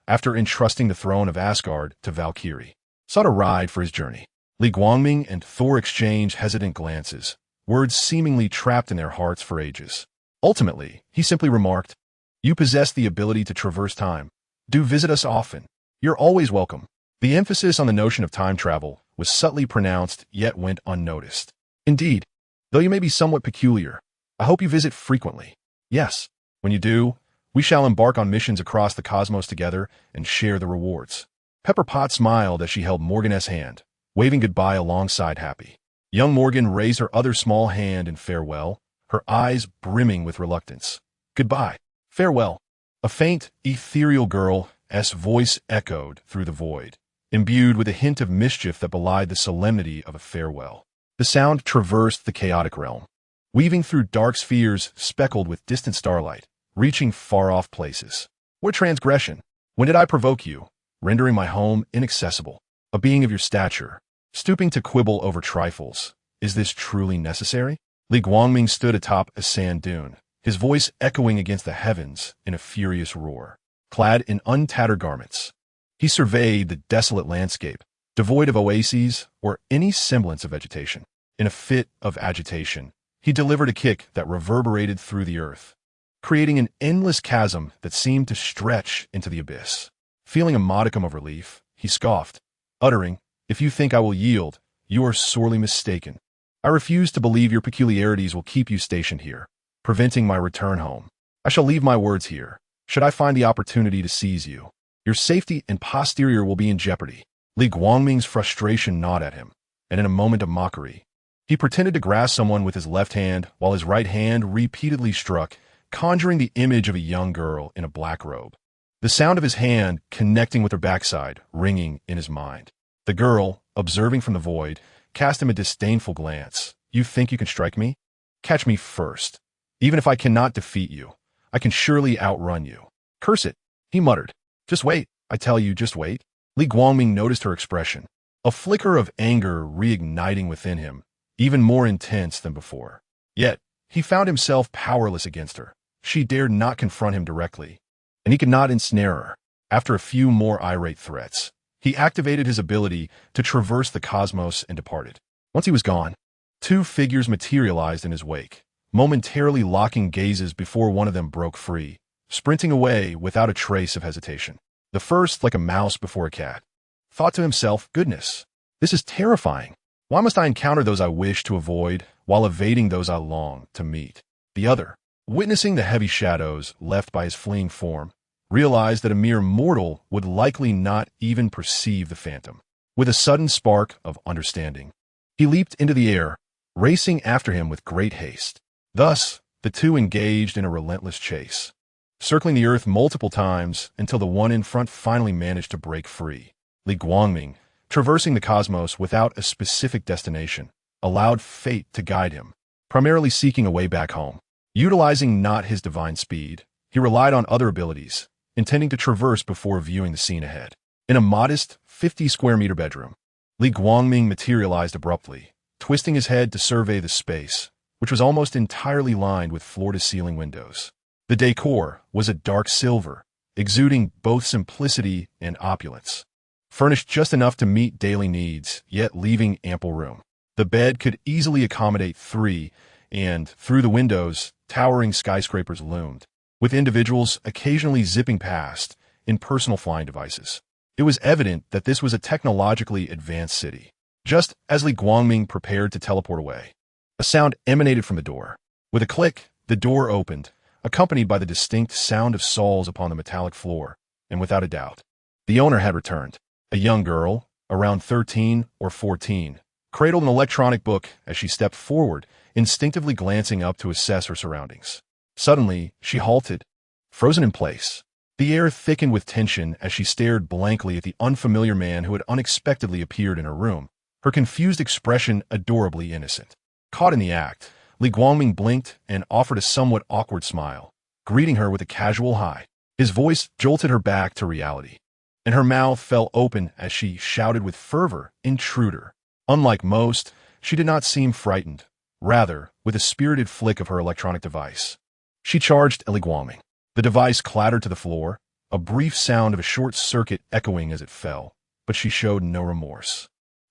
after entrusting the throne of Asgard to Valkyrie, sought a ride for his journey. Li Guangming and Thor exchanged hesitant glances, words seemingly trapped in their hearts for ages. Ultimately, he simply remarked, "You possess the ability to traverse time. Do visit us often. You're always welcome." The emphasis on the notion of time travel was subtly pronounced yet went unnoticed. "Indeed, though you may be somewhat peculiar, I hope you visit frequently. Yes, when you do, we shall embark on missions across the cosmos together and share the rewards." Pepper Pot smiled as she held Morgan's hand, waving goodbye alongside Happy. Young Morgan raised her other small hand in farewell, her eyes brimming with reluctance. "Goodbye. Farewell." A faint, ethereal girl's voice echoed through the void, imbued with a hint of mischief that belied the solemnity of a farewell. The sound traversed the chaotic realm, weaving through dark spheres speckled with distant starlight, reaching far-off places. "What transgression? When did I provoke you, rendering my home inaccessible? A being of your stature, stooping to quibble over trifles. Is this truly necessary?" Li Guangming stood atop a sand dune, his voice echoing against the heavens in a furious roar. Clad in untattered garments, He surveyed the desolate landscape, devoid of oases or any semblance of vegetation. In a fit of agitation, he delivered a kick that reverberated through the earth, creating an endless chasm that seemed to stretch into the abyss. Feeling a modicum of relief, he scoffed, uttering, "If you think I will yield, you are sorely mistaken. I refuse to believe your peculiarities will keep you stationed here, preventing my return home. I shall leave my words here, should I find the opportunity to seize you. Your safety and posterior will be in jeopardy." Li Guangming's frustration gnawed at him, and in a moment of mockery, he pretended to grasp someone with his left hand while his right hand repeatedly struck, conjuring the image of a young girl in a black robe. The sound of his hand connecting with her backside ringing in his mind. The girl, observing from the void, cast him a disdainful glance. "You think you can strike me? Catch me first. Even if I cannot defeat you, I can surely outrun you." "Curse it," he muttered. "Just wait, I tell you, just wait." Li Guangming noticed her expression, a flicker of anger reigniting within him, even more intense than before. Yet, he found himself powerless against her. She dared not confront him directly, and he could not ensnare her. After a few more irate threats, he activated his ability to traverse the cosmos and departed. Once he was gone, two figures materialized in his wake, momentarily locking gazes before one of them broke free, sprinting away without a trace of hesitation. The first, like a mouse before a cat, thought to himself, "Goodness, this is terrifying. Why must I encounter those I wish to avoid while evading those I long to meet?" The other, witnessing the heavy shadows left by his fleeing form, realized that a mere mortal would likely not even perceive the phantom. With a sudden spark of understanding, he leaped into the air, racing after him with great haste. Thus, the two engaged in a relentless chase, circling the earth multiple times until the one in front finally managed to break free. Li Guangming, traversing the cosmos without a specific destination, allowed fate to guide him, primarily seeking a way back home. Utilizing not his divine speed, he relied on other abilities, intending to traverse before viewing the scene ahead. In a modest 50-square-meter bedroom, Li Guangming materialized abruptly, twisting his head to survey the space, which was almost entirely lined with floor-to-ceiling windows. The decor was a dark silver, exuding both simplicity and opulence, furnished just enough to meet daily needs, yet leaving ample room. The bed could easily accommodate three, and through the windows, towering skyscrapers loomed, with individuals occasionally zipping past in personal flying devices. It was evident that this was a technologically advanced city. Just as Li Guangming prepared to teleport away, a sound emanated from the door. With a click, the door opened, accompanied by the distinct sound of soles upon the metallic floor, and without a doubt, the owner had returned. A young girl, around 13 or 14, cradled an electronic book as she stepped forward, instinctively glancing up to assess her surroundings. Suddenly, she halted, frozen in place. The air thickened with tension as she stared blankly at the unfamiliar man who had unexpectedly appeared in her room, her confused expression adorably innocent. Caught in the act, Li Guangming blinked and offered a somewhat awkward smile, greeting her with a casual hi. His voice jolted her back to reality, and her mouth fell open as she shouted with fervor, "Intruder!" Unlike most, she did not seem frightened, rather, with a spirited flick of her electronic device, she charged at Li Guangming. The device clattered to the floor, a brief sound of a short circuit echoing as it fell, but she showed no remorse.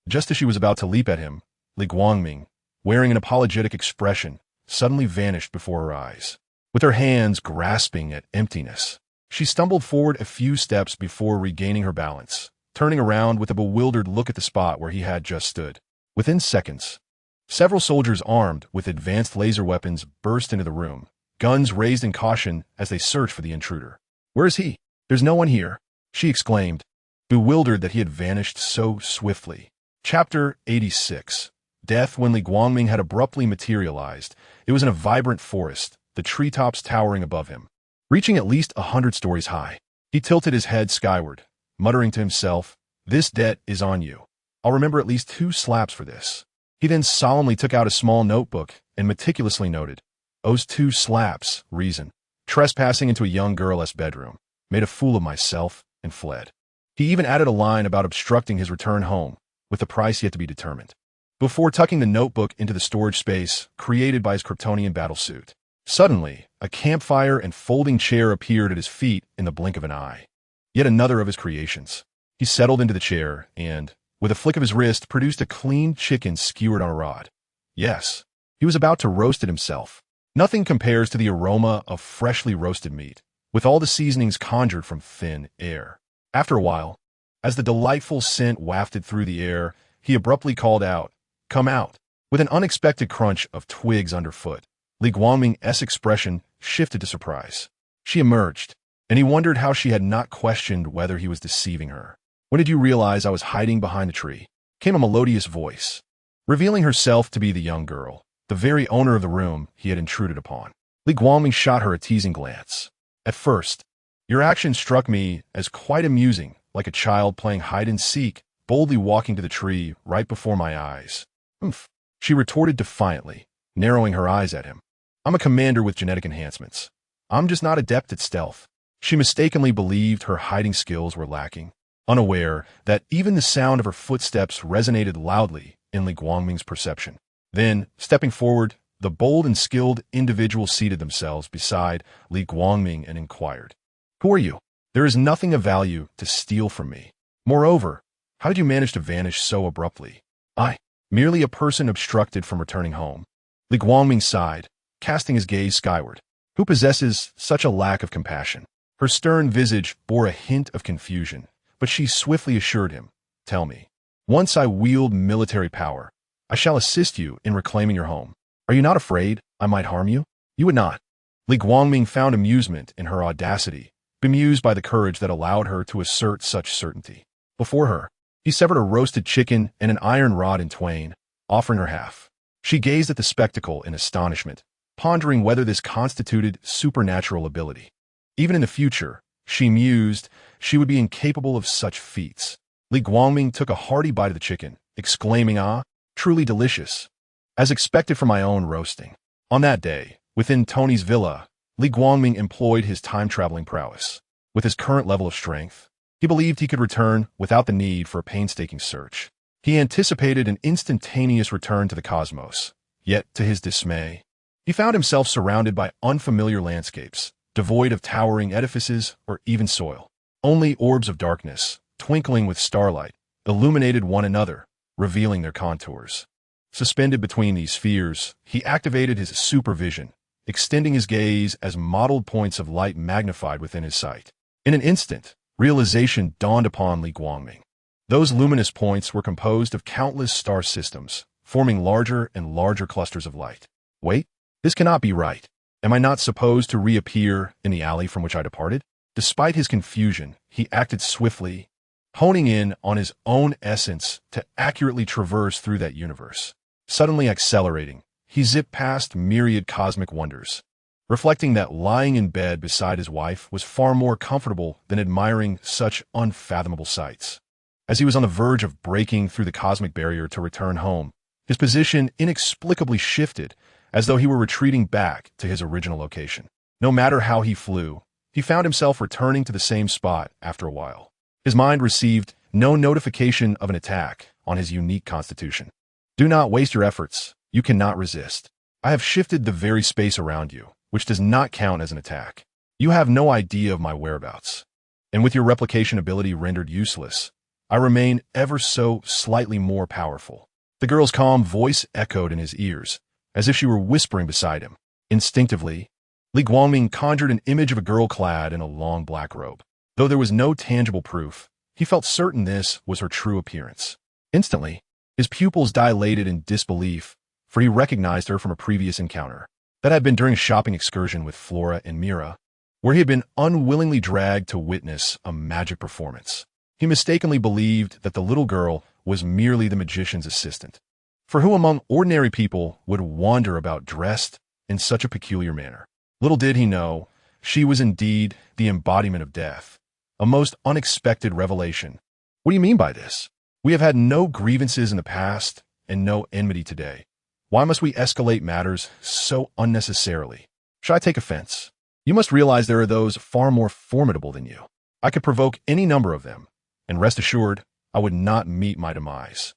Just as she was about to leap at him, Li Guangming, wearing an apologetic expression, suddenly vanished before her eyes. With her hands grasping at emptiness, she stumbled forward a few steps before regaining her balance, turning around with a bewildered look at the spot where he had just stood. Within seconds, several soldiers armed with advanced laser weapons burst into the room, guns raised in caution as they searched for the intruder. "Where is he? There's no one here," she exclaimed, bewildered that he had vanished so swiftly. Chapter 86. Death. When Li Guangming had abruptly materialized, it was in a vibrant forest, the treetops towering above him, reaching at least 100 stories high. He tilted his head skyward, muttering to himself, "This debt is on you. I'll remember at least 2 slaps for this." He then solemnly took out a small notebook and meticulously noted, "Owes 2 slaps, reason. Trespassing into a young girl's bedroom. Made a fool of myself," and fled. He even added a line about obstructing his return home, with the price yet to be determined, before tucking the notebook into the storage space created by his Kryptonian battlesuit. Suddenly, a campfire and folding chair appeared at his feet in the blink of an eye. Yet another of his creations. He settled into the chair and, with a flick of his wrist, produced a clean chicken skewered on a rod. Yes, he was about to roast it himself. Nothing compares to the aroma of freshly roasted meat, with all the seasonings conjured from thin air. After a while, as the delightful scent wafted through the air, he abruptly called out, "Come out!" With an unexpected crunch of twigs underfoot, Li Guangming's expression shifted to surprise. She emerged, and he wondered how she had not questioned whether he was deceiving her. "When did you realize I was hiding behind the tree?" Came a melodious voice, revealing herself to be the young girl, the very owner of the room he had intruded upon. Li Guangming shot her a teasing glance. "At first, your action struck me as quite amusing, like a child playing hide-and-seek, boldly walking to the tree right before my eyes." "Humph," she retorted defiantly, narrowing her eyes at him. "I'm a commander with genetic enhancements. I'm just not adept at stealth." She mistakenly believed her hiding skills were lacking, unaware that even the sound of her footsteps resonated loudly in Li Guangming's perception. Then, stepping forward, the bold and skilled individual seated themselves beside Li Guangming and inquired, "Who are you? There is nothing of value to steal from me. Moreover, how did you manage to vanish so abruptly?" "I, merely a person obstructed from returning home." Li Guangming sighed, casting his gaze skyward. "Who possesses such a lack of compassion?" Her stern visage bore a hint of confusion, but she swiftly assured him, "Tell me. Once I wield military power, I shall assist you in reclaiming your home. Are you not afraid I might harm you?" "You would not." Li Guangming found amusement in her audacity, bemused by the courage that allowed her to assert such certainty. Before her, he severed a roasted chicken and an iron rod in twain, offering her half. She gazed at the spectacle in astonishment, pondering whether this constituted supernatural ability. Even in the future, she mused, she would be incapable of such feats. Li Guangming took a hearty bite of the chicken, exclaiming, "Ah, truly delicious. As expected from my own roasting." On that day, within Tony's villa, Li Guangming employed his time-traveling prowess. With his current level of strength, he believed he could return without the need for a painstaking search. He anticipated an instantaneous return to the cosmos, yet, to his dismay, he found himself surrounded by unfamiliar landscapes, devoid of towering edifices or even soil. Only orbs of darkness, twinkling with starlight, illuminated one another, revealing their contours. Suspended between these spheres, he activated his supervision, extending his gaze as mottled points of light magnified within his sight. In an instant, realization dawned upon Li Guangming. Those luminous points were composed of countless star systems, forming larger and larger clusters of light. Wait, this cannot be right. Am I not supposed to reappear in the alley from which I departed? Despite his confusion, he acted swiftly, honing in on his own essence to accurately traverse through that universe. Suddenly accelerating, he zipped past myriad cosmic wonders, reflecting that lying in bed beside his wife was far more comfortable than admiring such unfathomable sights. As he was on the verge of breaking through the cosmic barrier to return home, his position inexplicably shifted, as though he were retreating back to his original location. No matter how he flew, he found himself returning to the same spot after a while. His mind received no notification of an attack on his unique constitution. "Do not waste your efforts. You cannot resist. I have shifted the very space around you, which does not count as an attack. You have no idea of my whereabouts. And with your replication ability rendered useless, I remain ever so slightly more powerful." The girl's calm voice echoed in his ears, as if she were whispering beside him. Instinctively, Li Guangming conjured an image of a girl clad in a long black robe. Though there was no tangible proof, he felt certain this was her true appearance. Instantly, his pupils dilated in disbelief, for he recognized her from a previous encounter. That had been during a shopping excursion with Flora and Mera, where he had been unwillingly dragged to witness a magic performance. He mistakenly believed that the little girl was merely the magician's assistant. For who among ordinary people would wander about dressed in such a peculiar manner? Little did he know, she was indeed the embodiment of death. A most unexpected revelation. "What do you mean by this? We have had no grievances in the past and no enmity today. Why must we escalate matters so unnecessarily? Should I take offense? You must realize there are those far more formidable than you. I could provoke any number of them, and rest assured, I would not meet my demise.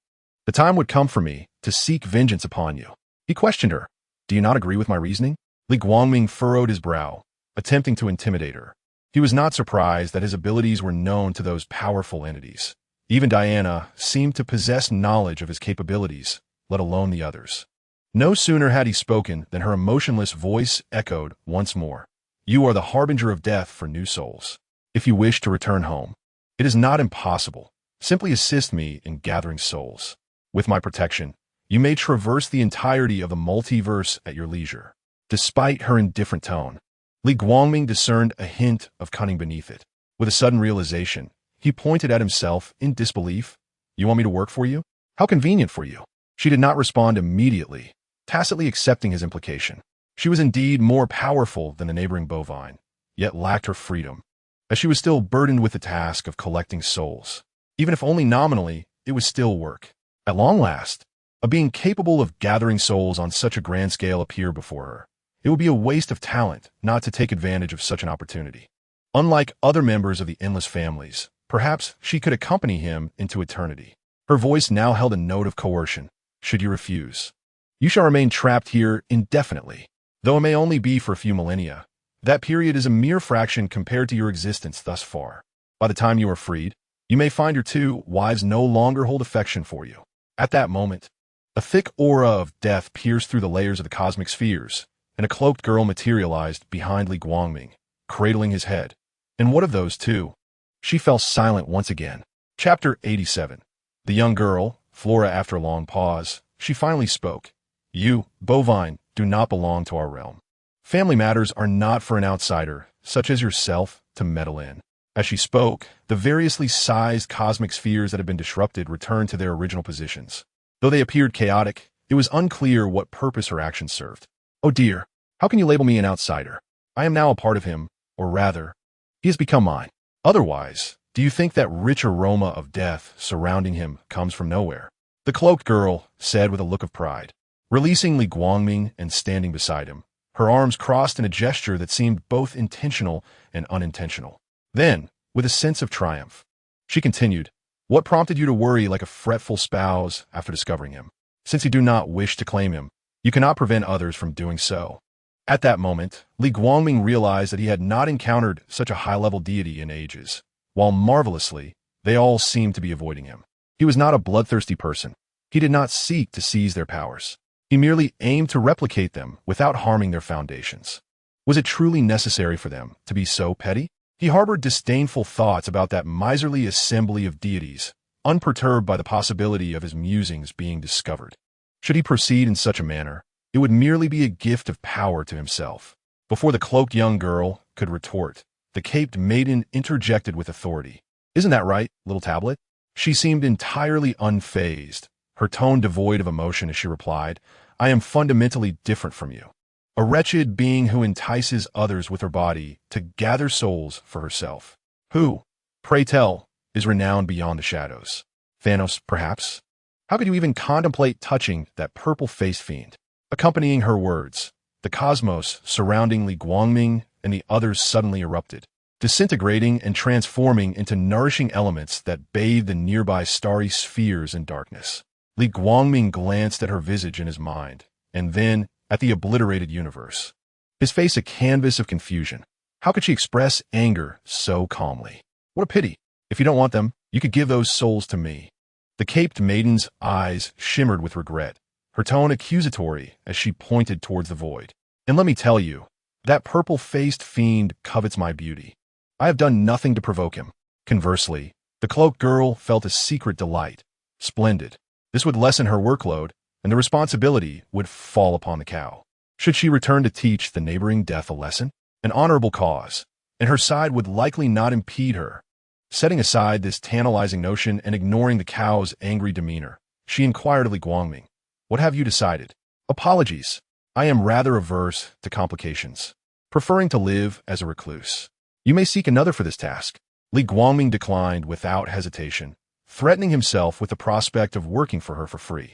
The time would come for me to seek vengeance upon you." He questioned her. "Do you not agree with my reasoning?" Li Guangming furrowed his brow, attempting to intimidate her. He was not surprised that his abilities were known to those powerful entities. Even Diana seemed to possess knowledge of his capabilities, let alone the others. No sooner had he spoken than her emotionless voice echoed once more. You are the harbinger of death for new souls. If you wish to return home, it is not impossible. Simply assist me in gathering souls. With my protection, you may traverse the entirety of the multiverse at your leisure. Despite her indifferent tone, Li Guangming discerned a hint of cunning beneath it. With a sudden realization, he pointed at himself in disbelief. You want me to work for you? How convenient for you. She did not respond immediately, tacitly accepting his implication. She was indeed more powerful than the neighboring bovine, yet lacked her freedom, as she was still burdened with the task of collecting souls. Even if only nominally, it was still work. At long last, a being capable of gathering souls on such a grand scale appeared before her. It would be a waste of talent not to take advantage of such an opportunity. Unlike other members of the endless families, perhaps she could accompany him into eternity. Her voice now held a note of coercion. Should you refuse, you shall remain trapped here indefinitely. Though it may only be for a few millennia, that period is a mere fraction compared to your existence thus far. By the time you are freed, you may find your two wives no longer hold affection for you. At that moment, a thick aura of death pierced through the layers of the cosmic spheres, and a cloaked girl materialized behind Li Guangming, cradling his head. And what of those two? She fell silent once again. Chapter 87. The young girl, Flora. After a long pause, she finally spoke. You, bovine, do not belong to our realm. Family matters are not for an outsider, such as yourself, to meddle in. As she spoke, the variously sized cosmic spheres that had been disrupted returned to their original positions. Though they appeared chaotic, it was unclear what purpose her actions served. Oh dear, how can you label me an outsider? I am now a part of him, or rather, he has become mine. Otherwise, do you think that rich aroma of death surrounding him comes from nowhere? The cloaked girl said with a look of pride, releasing Li Guangming and standing beside him, her arms crossed in a gesture that seemed both intentional and unintentional. Then, with a sense of triumph, she continued, what prompted you to worry like a fretful spouse after discovering him? Since you do not wish to claim him, you cannot prevent others from doing so. At that moment, Li Guangming realized that he had not encountered such a high-level deity in ages. While marvelously, they all seemed to be avoiding him. He was not a bloodthirsty person. He did not seek to seize their powers. He merely aimed to replicate them without harming their foundations. Was it truly necessary for them to be so petty? He harbored disdainful thoughts about that miserly assembly of deities, unperturbed by the possibility of his musings being discovered. Should he proceed in such a manner, it would merely be a gift of power to himself. Before the cloaked young girl could retort, the caped maiden interjected with authority. Isn't that right, little tablet? She seemed entirely unfazed, her tone devoid of emotion as she replied, I am fundamentally different from you. A wretched being who entices others with her body to gather souls for herself. Who, pray tell, is renowned beyond the shadows? Thanos, perhaps? How could you even contemplate touching that purple-faced fiend? Accompanying her words, the cosmos surrounding Li Guangming and the others suddenly erupted, disintegrating and transforming into nourishing elements that bathed the nearby starry spheres in darkness. Li Guangming glanced at her visage in his mind, and then at the obliterated universe. His face a canvas of confusion. How could she express anger so calmly? What a pity. If you don't want them, you could give those souls to me. The caped maiden's eyes shimmered with regret, her tone accusatory as she pointed towards the void. And let me tell you, that purple-faced fiend covets my beauty. I have done nothing to provoke him. Conversely, the cloaked girl felt a secret delight. Splendid. This would lessen her workload, and the responsibility would fall upon the cow. Should she return to teach the neighboring death a lesson? An honorable cause, and her side would likely not impede her. Setting aside this tantalizing notion and ignoring the cow's angry demeanor, she inquired of Li Guangming, what have you decided? Apologies. I am rather averse to complications, preferring to live as a recluse. You may seek another for this task. Li Guangming declined without hesitation, threatening himself with the prospect of working for her for free.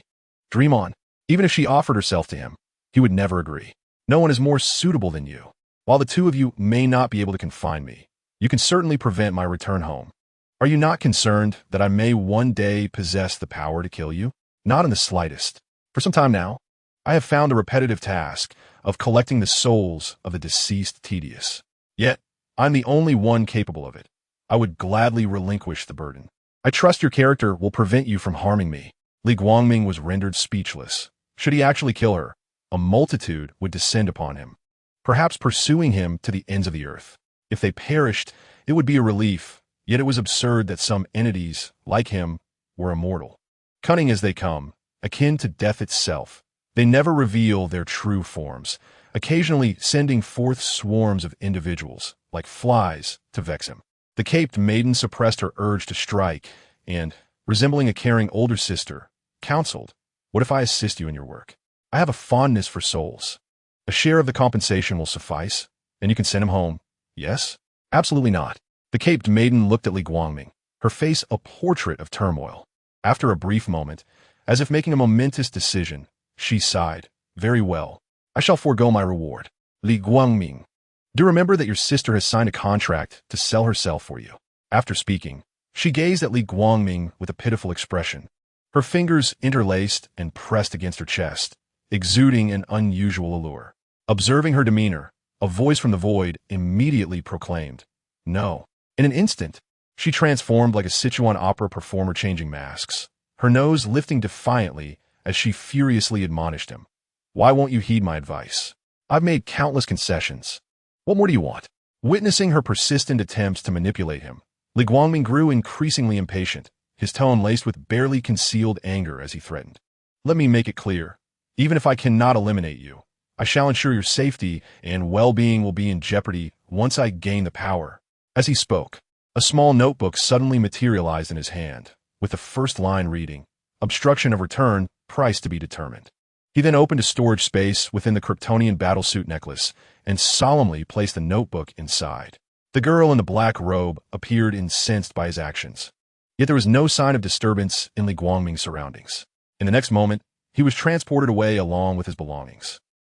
Dream on. Even if she offered herself to him, he would never agree. No one is more suitable than you. While the two of you may not be able to confine me, you can certainly prevent my return home. Are you not concerned that I may one day possess the power to kill you? Not in the slightest. For some time now, I have found the repetitive task of collecting the souls of the deceased tedious. Yet, I'm the only one capable of it. I would gladly relinquish the burden. I trust your character will prevent you from harming me. Li Guangming was rendered speechless. Should he actually kill her, a multitude would descend upon him, perhaps pursuing him to the ends of the earth. If they perished, it would be a relief, yet it was absurd that some entities, like him, were immortal. Cunning as they come, akin to death itself, they never reveal their true forms, occasionally sending forth swarms of individuals, like flies, to vex him. The caped maiden suppressed her urge to strike and, resembling a caring older sister, counseled, "What if I assist you in your work? I have a fondness for souls. A share of the compensation will suffice, and you can send him home." "Yes?" "Absolutely not." The caped maiden looked at Li Guangming, her face a portrait of turmoil. After a brief moment, as if making a momentous decision, she sighed, "Very well. I shall forego my reward. Li Guangming, do remember that your sister has signed a contract to sell herself for you." After speaking, she gazed at Li Guangming with a pitiful expression. Her fingers interlaced and pressed against her chest, exuding an unusual allure. Observing her demeanor, a voice from the void immediately proclaimed, "No." In an instant, she transformed like a Sichuan opera performer changing masks, her nose lifting defiantly as she furiously admonished him. "Why won't you heed my advice? I've made countless concessions. What more do you want?" Witnessing her persistent attempts to manipulate him, Li Guangming grew increasingly impatient, his tone laced with barely concealed anger as he threatened. "Let me make it clear. Even if I cannot eliminate you, I shall ensure your safety and well-being will be in jeopardy once I gain the power." As he spoke, a small notebook suddenly materialized in his hand, with the first line reading, "Obstruction of return, price to be determined." He then opened a storage space within the Kryptonian battlesuit necklace and solemnly placed the notebook inside. The girl in the black robe appeared incensed by his actions. Yet there was no sign of disturbance in Li Guangming's surroundings. In the next moment, he was transported away along with his belongings.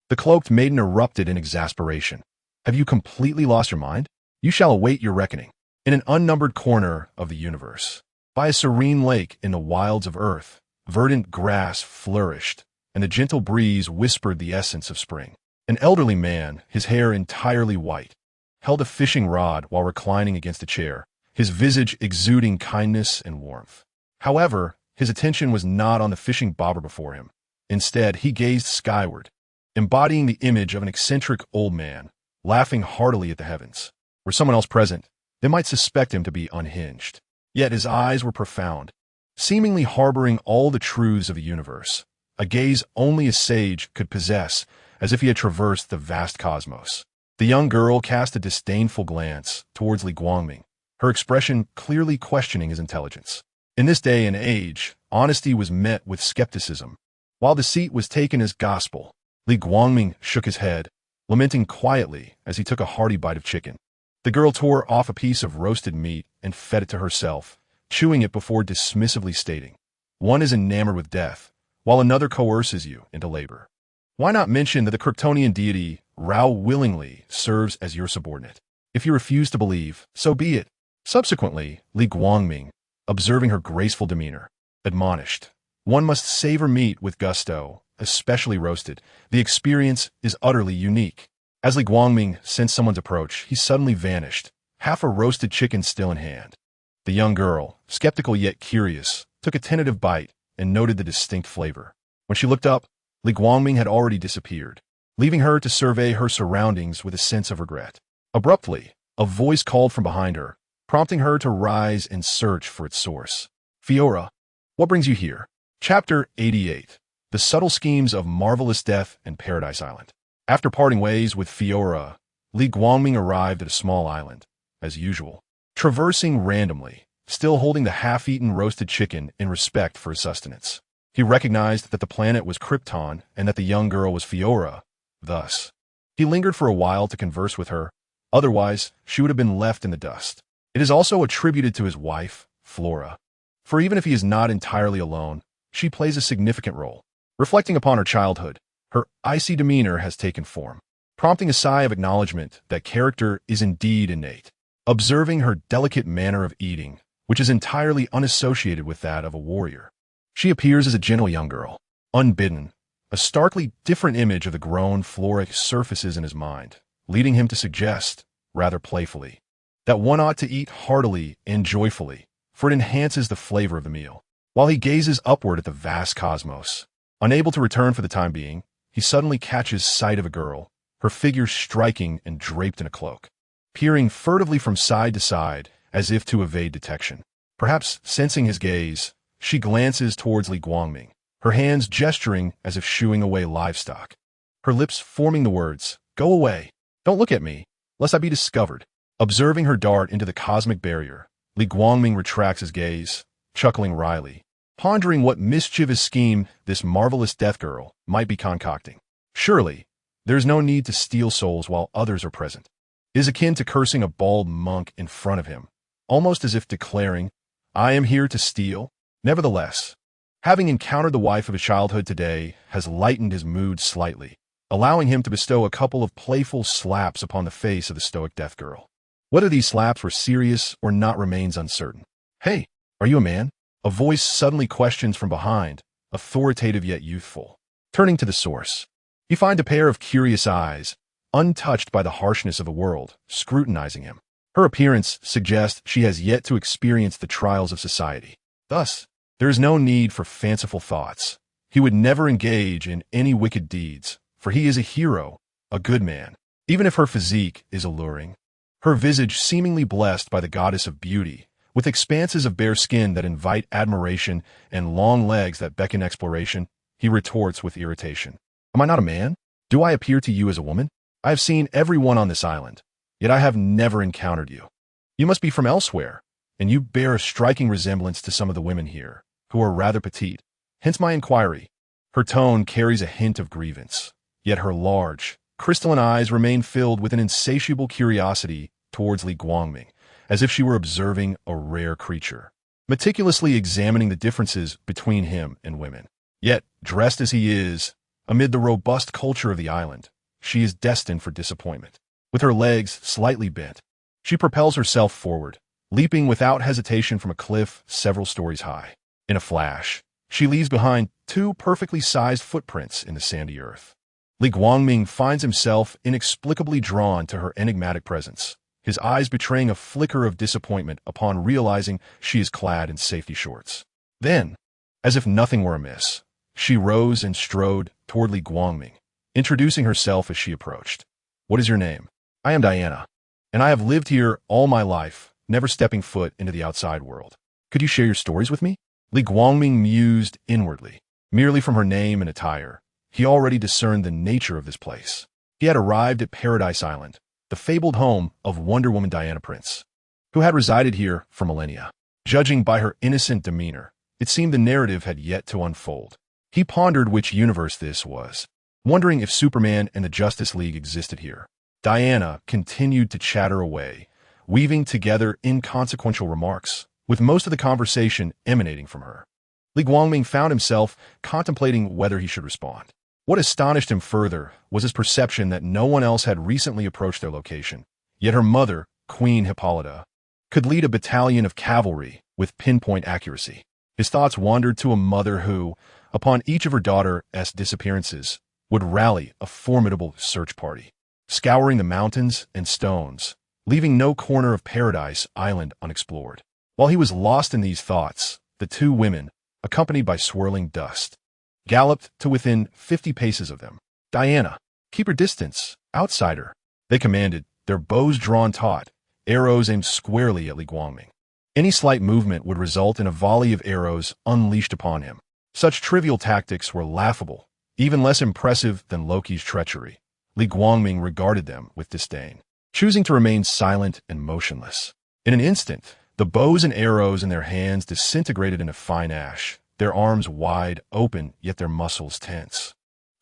The cloaked maiden erupted in exasperation. "Have you completely lost your mind? You shall await your reckoning." In an unnumbered corner of the universe, by a serene lake in the wilds of Earth, verdant grass flourished, and the gentle breeze whispered the essence of spring. An elderly man, his hair entirely white, held a fishing rod while reclining against a chair, his visage exuding kindness and warmth. However, his attention was not on the fishing bobber before him. Instead, he gazed skyward, embodying the image of an eccentric old man, laughing heartily at the heavens. Were someone else present, they might suspect him to be unhinged. Yet his eyes were profound, seemingly harboring all the truths of the universe, a gaze only a sage could possess, as if he had traversed the vast cosmos. The young girl cast a disdainful glance towards Li Guangming, her expression clearly questioning his intelligence. In this day and age, honesty was met with skepticism, while deceit was taken as gospel. Li Guangming shook his head, lamenting quietly as he took a hearty bite of chicken. The girl tore off a piece of roasted meat and fed it to herself, chewing it before dismissively stating, "One is enamored with death, while another coerces you into labor. Why not mention that the Kryptonian deity Rao willingly serves as your subordinate? If you refuse to believe, so be it." Subsequently, Li Guangming, observing her graceful demeanor, admonished, "One must savor meat with gusto, especially roasted. The experience is utterly unique." As Li Guangming sensed someone's approach, he suddenly vanished, half a roasted chicken still in hand. The young girl, skeptical yet curious, took a tentative bite and noted the distinct flavor. When she looked up, Li Guangming had already disappeared, leaving her to survey her surroundings with a sense of regret. Abruptly, a voice called from behind her, prompting her to rise and search for its source. "Fiora, what brings you here?" Chapter 88. The Subtle Schemes of Marvelous Death and Paradise Island. After parting ways with Fiora, Li Guangming arrived at a small island, as usual, traversing randomly, still holding the half-eaten roasted chicken in respect for his sustenance. He recognized that the planet was Krypton and that the young girl was Fiora. Thus, he lingered for a while to converse with her, otherwise she would have been left in the dust. It is also attributed to his wife, Flora, for even if he is not entirely alone, she plays a significant role. Reflecting upon her childhood, her icy demeanor has taken form, prompting a sigh of acknowledgement that character is indeed innate. Observing her delicate manner of eating, which is entirely unassociated with that of a warrior, she appears as a gentle young girl. Unbidden, a starkly different image of the grown Flora surfaces in his mind, leading him to suggest rather playfully, that one ought to eat heartily and joyfully, for it enhances the flavor of the meal. While he gazes upward at the vast cosmos, unable to return for the time being, he suddenly catches sight of a girl, her figure striking and draped in a cloak. Peering furtively from side to side, as if to evade detection. Perhaps sensing his gaze, she glances towards Li Guangming, her hands gesturing as if shooing away livestock. Her lips forming the words, "Go away. Don't look at me, lest I be discovered." Observing her dart into the cosmic barrier, Li Guangming retracts his gaze, chuckling wryly, pondering what mischievous scheme this marvelous death girl might be concocting. Surely, there is no need to steal souls while others are present. It is akin to cursing a bald monk in front of him, almost as if declaring, "I am here to steal." Nevertheless, having encountered the wife of his childhood today has lightened his mood slightly, allowing him to bestow a couple of playful slaps upon the face of the stoic death girl. Whether these slaps were serious or not remains uncertain. "Hey, are you a man?" A voice suddenly questions from behind, authoritative yet youthful. Turning to the source, you find a pair of curious eyes, untouched by the harshness of the world, scrutinizing him. Her appearance suggests she has yet to experience the trials of society. Thus, there is no need for fanciful thoughts. He would never engage in any wicked deeds, for he is a hero, a good man, even if her physique is alluring. Her visage seemingly blessed by the goddess of beauty, with expanses of bare skin that invite admiration and long legs that beckon exploration, he retorts with irritation. "Am I not a man? Do I appear to you as a woman? I have seen everyone on this island, yet I have never encountered you. You must be from elsewhere, and you bear a striking resemblance to some of the women here, who are rather petite, hence my inquiry." Her tone carries a hint of grievance, yet her large, crystalline eyes remain filled with an insatiable curiosity towards Li Guangming, as if she were observing a rare creature, meticulously examining the differences between him and women. Yet, dressed as he is, amid the robust culture of the island, she is destined for disappointment. With her legs slightly bent, she propels herself forward, leaping without hesitation from a cliff several stories high. In a flash, she leaves behind two perfectly sized footprints in the sandy earth. Li Guangming finds himself inexplicably drawn to her enigmatic presence, his eyes betraying a flicker of disappointment upon realizing she is clad in safety shorts. Then, as if nothing were amiss, she rose and strode toward Li Guangming, introducing herself as she approached. "What is your name?" "I am Diana, and I have lived here all my life, never stepping foot into the outside world. Could you share your stories with me?" Li Guangming mused inwardly. Merely from her name and attire, he already discerned the nature of this place. He had arrived at Paradise Island, the fabled home of Wonder Woman Diana Prince, who had resided here for millennia. Judging by her innocent demeanor, it seemed the narrative had yet to unfold. He pondered which universe this was, wondering if Superman and the Justice League existed here. Diana continued to chatter away, weaving together inconsequential remarks, with most of the conversation emanating from her. Li Guangming found himself contemplating whether he should respond. What astonished him further was his perception that no one else had recently approached their location, yet her mother, Queen Hippolyta, could lead a battalion of cavalry with pinpoint accuracy. His thoughts wandered to a mother who, upon each of her daughter's disappearances, would rally a formidable search party, scouring the mountains and stones, leaving no corner of Paradise Island unexplored. While he was lost in these thoughts, the two women, accompanied by swirling dust, galloped to within 50 paces of them. "Diana, keep your distance, outsider," they commanded, their bows drawn taut, arrows aimed squarely at Li Guangming. Any slight movement would result in a volley of arrows unleashed upon him. Such trivial tactics were laughable, even less impressive than Loki's treachery. Li Guangming regarded them with disdain, choosing to remain silent and motionless. In an instant, the bows and arrows in their hands disintegrated into fine ash, their arms wide open, yet their muscles tense.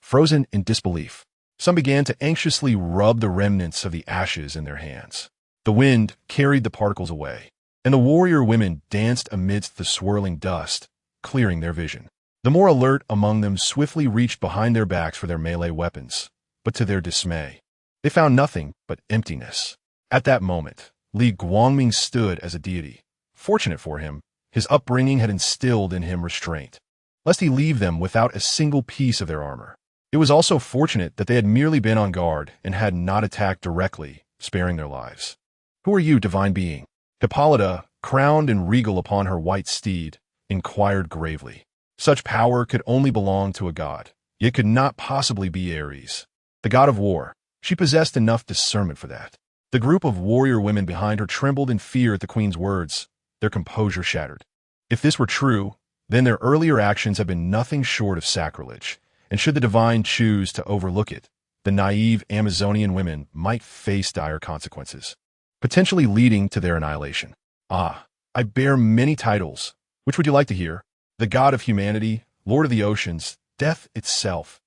Frozen in disbelief, some began to anxiously rub the remnants of the ashes in their hands. The wind carried the particles away, and the warrior women danced amidst the swirling dust, clearing their vision. The more alert among them swiftly reached behind their backs for their melee weapons, but to their dismay, they found nothing but emptiness. At that moment, Li Guangming stood as a deity. Fortunate for him, his upbringing had instilled in him restraint, lest he leave them without a single piece of their armor. It was also fortunate that they had merely been on guard and had not attacked directly, sparing their lives. "Who are you, divine being?" Hippolyta, crowned and regal upon her white steed, inquired gravely. Such power could only belong to a god, yet could not possibly be Ares, the god of war. She possessed enough discernment for that. The group of warrior women behind her trembled in fear at the queen's words, their composure shattered. If this were true, then their earlier actions have been nothing short of sacrilege, and should the divine choose to overlook it, the naive Amazonian women might face dire consequences, potentially leading to their annihilation. "Ah, I bear many titles. Which would you like to hear? The god of humanity, lord of the oceans, death itself.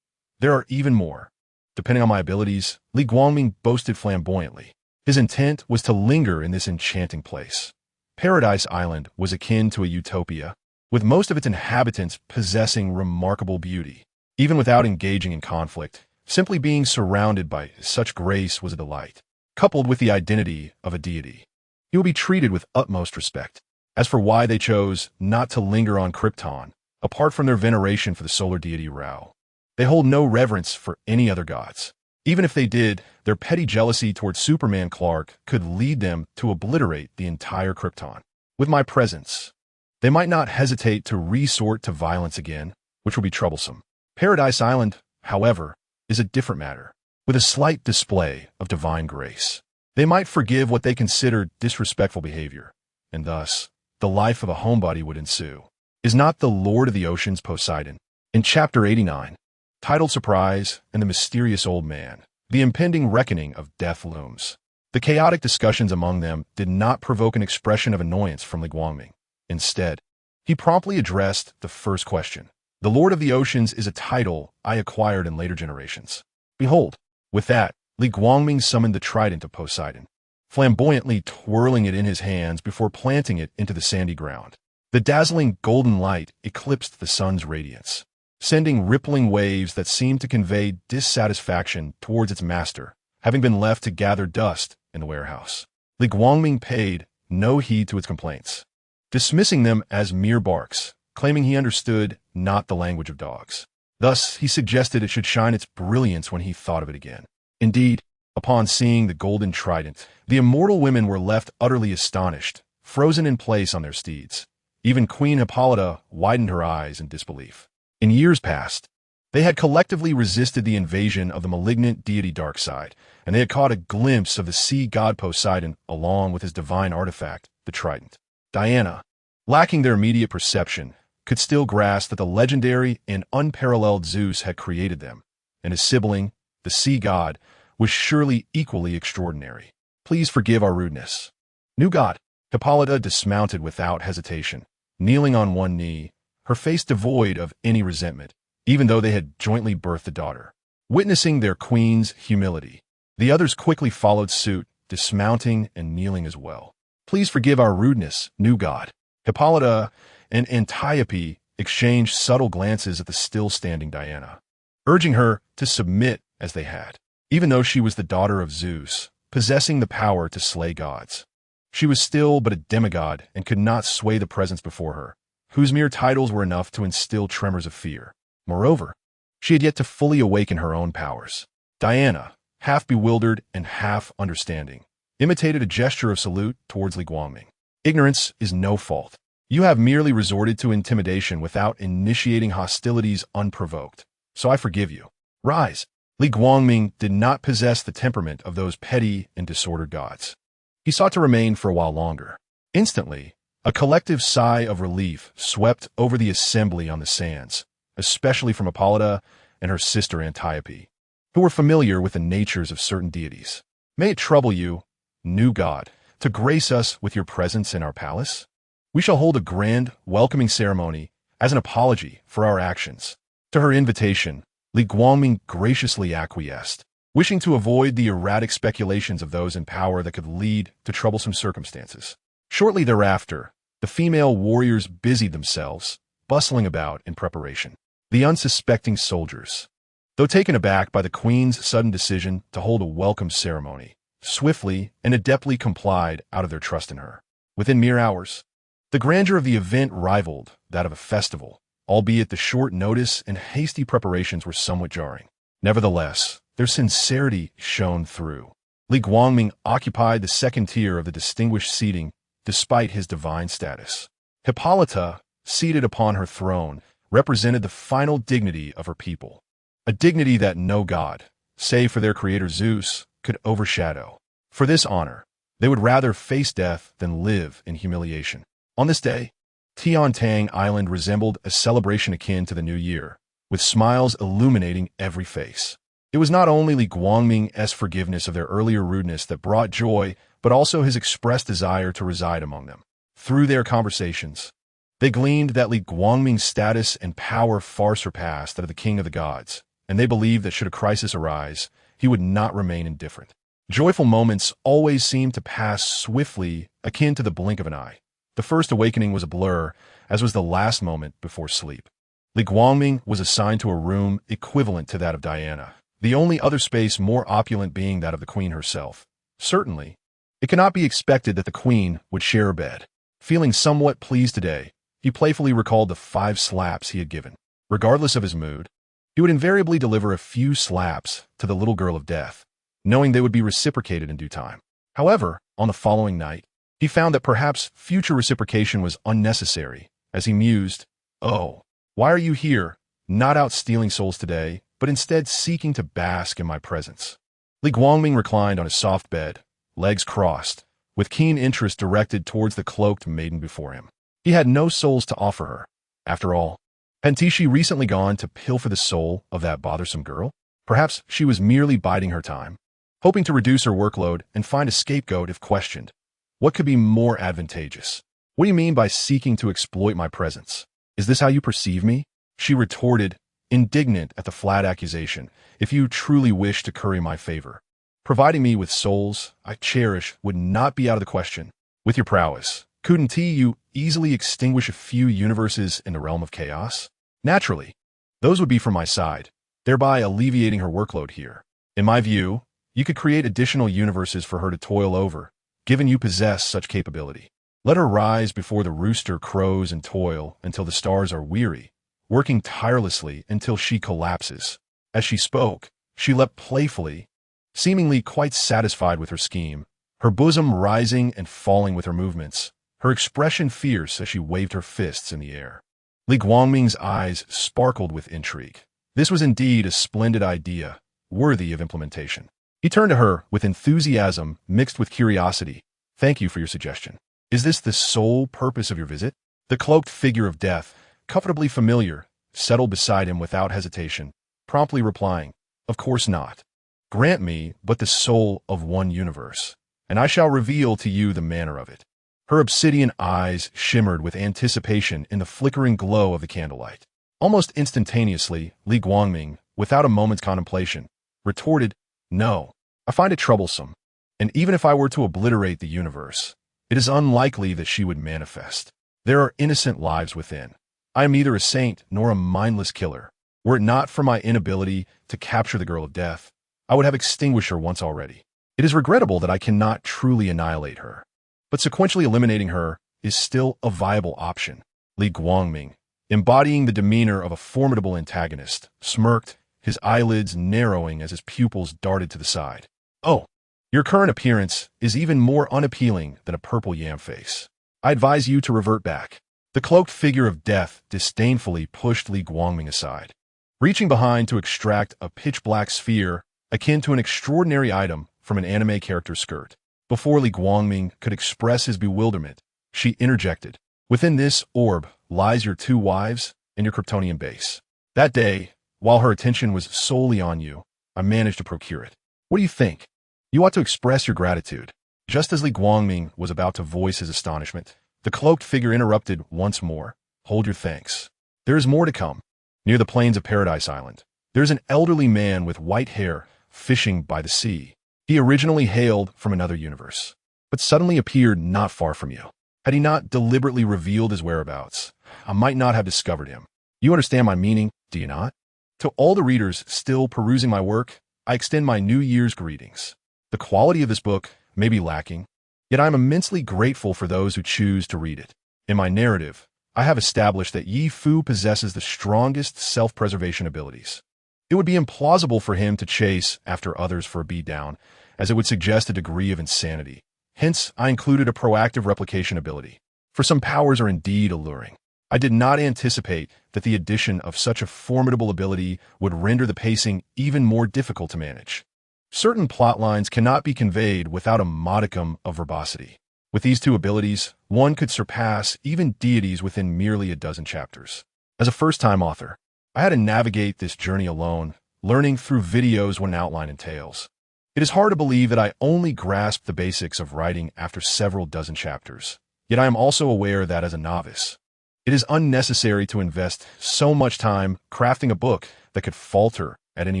There are even more. Depending on my abilities," Li Guangming boasted flamboyantly. His intent was to linger in this enchanting place. Paradise Island was akin to a utopia, with most of its inhabitants possessing remarkable beauty. Even without engaging in conflict, simply being surrounded by such grace was a delight, coupled with the identity of a deity. He will be treated with utmost respect. As for why they chose not to linger on Krypton, apart from their veneration for the solar deity Ra, they hold no reverence for any other gods. Even if they did, their petty jealousy towards Superman Clark could lead them to obliterate the entire Krypton. With my presence, they might not hesitate to resort to violence again, which will be troublesome. Paradise Island, however, is a different matter. With a slight display of divine grace, they might forgive what they considered disrespectful behavior, and thus, the life of a homebody would ensue. Is not the Lord of the Oceans Poseidon? In Chapter 89, titled Surprise and the Mysterious Old Man, the impending reckoning of death looms. The chaotic discussions among them did not provoke an expression of annoyance from Li Guangming. Instead, he promptly addressed the first question. "The Lord of the Oceans is a title I acquired in later generations. Behold." With that, Li Guangming summoned the trident of Poseidon, flamboyantly twirling it in his hands before planting it into the sandy ground. The dazzling golden light eclipsed the sun's radiance, sending rippling waves that seemed to convey dissatisfaction towards its master, having been left to gather dust in the warehouse. Li Guangming paid no heed to its complaints, dismissing them as mere barks, claiming he understood not the language of dogs. Thus, he suggested it should shine its brilliance when he thought of it again. Indeed, upon seeing the golden trident, the immortal women were left utterly astonished, frozen in place on their steeds. Even Queen Hippolyta widened her eyes in disbelief. In years past, they had collectively resisted the invasion of the malignant deity Darkseid, and they had caught a glimpse of the sea god Poseidon along with his divine artifact, the trident. Diana, lacking their immediate perception, could still grasp that the legendary and unparalleled Zeus had created them, and his sibling, the sea god, was surely equally extraordinary. "Please forgive our rudeness." "New god." Hippolyta dismounted without hesitation, kneeling on one knee, her face devoid of any resentment, even though they had jointly birthed a daughter. Witnessing their queen's humility, the others quickly followed suit, dismounting and kneeling as well. "Please forgive our rudeness, new god." Hippolyta and Antiope exchanged subtle glances at the still-standing Diana, urging her to submit as they had. Even though she was the daughter of Zeus, possessing the power to slay gods, she was still but a demigod and could not sway the presence before her, whose mere titles were enough to instill tremors of fear. Moreover, she had yet to fully awaken her own powers. Diana, half bewildered and half understanding, imitated a gesture of salute towards Li Guangming. "Ignorance is no fault. You have merely resorted to intimidation without initiating hostilities unprovoked, so I forgive you. Rise." Li Guangming did not possess the temperament of those petty and disordered gods. He sought to remain for a while longer. Instantly, a collective sigh of relief swept over the assembly on the sands, especially from Hippolyta and her sister Antiope, who were familiar with the natures of certain deities. "May it trouble you, new god, to grace us with your presence in our palace? We shall hold a grand, welcoming ceremony as an apology for our actions." To her invitation, Li Guangming graciously acquiesced, wishing to avoid the erratic speculations of those in power that could lead to troublesome circumstances. Shortly thereafter, the female warriors busied themselves, bustling about in preparation. The unsuspecting soldiers, though taken aback by the queen's sudden decision to hold a welcome ceremony, swiftly and adeptly complied out of their trust in her. Within mere hours, the grandeur of the event rivaled that of a festival, albeit the short notice and hasty preparations were somewhat jarring. Nevertheless, their sincerity shone through. Li Guangming occupied the second tier of the distinguished seating despite his divine status. Hippolyta, seated upon her throne, represented the final dignity of her people, a dignity that no god, save for their creator Zeus, could overshadow. For this honor, they would rather face death than live in humiliation. On this day, Tiantang Island resembled a celebration akin to the New Year, with smiles illuminating every face. It was not only Li Guangming's forgiveness of their earlier rudeness that brought joy, but also his expressed desire to reside among them. Through their conversations, they gleaned that Li Guangming's status and power far surpassed that of the king of the gods, and they believed that should a crisis arise, he would not remain indifferent. Joyful moments always seemed to pass swiftly, akin to the blink of an eye. The first awakening was a blur, as was the last moment before sleep. Li Guangming was assigned to a room equivalent to that of Diana, the only other space more opulent being that of the queen herself. Certainly, it cannot be expected that the queen would share a bed. Feeling somewhat pleased today, he playfully recalled the 5 slaps he had given. Regardless of his mood, he would invariably deliver a few slaps to the little girl of death, knowing they would be reciprocated in due time. However, on the following night, he found that perhaps future reciprocation was unnecessary, as he mused, "Oh, why are you here, not out stealing souls today, but instead seeking to bask in my presence?" Li Guangming reclined on his soft bed, legs crossed, with keen interest directed towards the cloaked maiden before him. He had no souls to offer her. After all, hadn't she recently gone to pilfer the soul of that bothersome girl? Perhaps she was merely biding her time, hoping to reduce her workload and find a scapegoat if questioned. What could be more advantageous? What do you mean by seeking to exploit my presence? Is this how you perceive me? She retorted, indignant at the flat accusation. If you truly wish to curry my favor, providing me with souls I cherish would not be out of the question. With your prowess, couldn't you easily extinguish a few universes in the realm of chaos? Naturally, those would be from my side, thereby alleviating her workload here. In my view, you could create additional universes for her to toil over, given you possess such capability. Let her rise before the rooster crows and toil until the stars are weary, working tirelessly until she collapses. As she spoke, she leapt playfully, seemingly quite satisfied with her scheme, her bosom rising and falling with her movements, her expression fierce as she waved her fists in the air. Li Guangming's eyes sparkled with intrigue. This was indeed a splendid idea, worthy of implementation. He turned to her with enthusiasm mixed with curiosity. "Thank you for your suggestion. Is this the sole purpose of your visit?" The cloaked figure of death, comfortably familiar, settled beside him without hesitation, promptly replying, "Of course not. Grant me but the soul of one universe, and I shall reveal to you the manner of it." Her obsidian eyes shimmered with anticipation in the flickering glow of the candlelight. Almost instantaneously, Li Guangming, without a moment's contemplation, retorted, "No, I find it troublesome, and even if I were to obliterate the universe, it is unlikely that she would manifest. There are innocent lives within. I am neither a saint nor a mindless killer. Were it not for my inability to capture the girl of death, I would have extinguished her once already. It is regrettable that I cannot truly annihilate her, but sequentially eliminating her is still a viable option." Li Guangming, embodying the demeanor of a formidable antagonist, smirked, his eyelids narrowing as his pupils darted to the side. "Oh, your current appearance is even more unappealing than a purple yam face. I advise you to revert back." The cloaked figure of death disdainfully pushed Li Guangming aside, reaching behind to extract a pitch-black sphere akin to an extraordinary item from an anime character's skirt. Before Li Guangming could express his bewilderment, she interjected, "Within this orb lies your 2 wives and your Kryptonian base. That day, while her attention was solely on you, I managed to procure it. What do you think? You ought to express your gratitude." Just as Li Guangming was about to voice his astonishment, the cloaked figure interrupted once more. "Hold your thanks. There is more to come. Near the plains of Paradise Island, there is an elderly man with white hair fishing by the sea. He originally hailed from another universe, but suddenly appeared not far from you. Had he not deliberately revealed his whereabouts, I might not have discovered him. You understand my meaning, do you not? To all the readers still perusing my work, I extend my New Year's greetings. The quality of this book may be lacking, yet I am immensely grateful for those who choose to read it. In my narrative, I have established that Yi Fu possesses the strongest self-preservation abilities. It would be implausible for him to chase after others for a beatdown, as it would suggest a degree of insanity. Hence, I included a proactive replication ability. For some powers are indeed alluring. I did not anticipate that the addition of such a formidable ability would render the pacing even more difficult to manage. Certain plot lines cannot be conveyed without a modicum of verbosity. With these two abilities, one could surpass even deities within merely a dozen chapters. As a first-time author, I had to navigate this journey alone, learning through videos what an outline entails. It is hard to believe that I only grasped the basics of writing after several dozen chapters. Yet I am also aware that as a novice, it is unnecessary to invest so much time crafting a book that could falter at any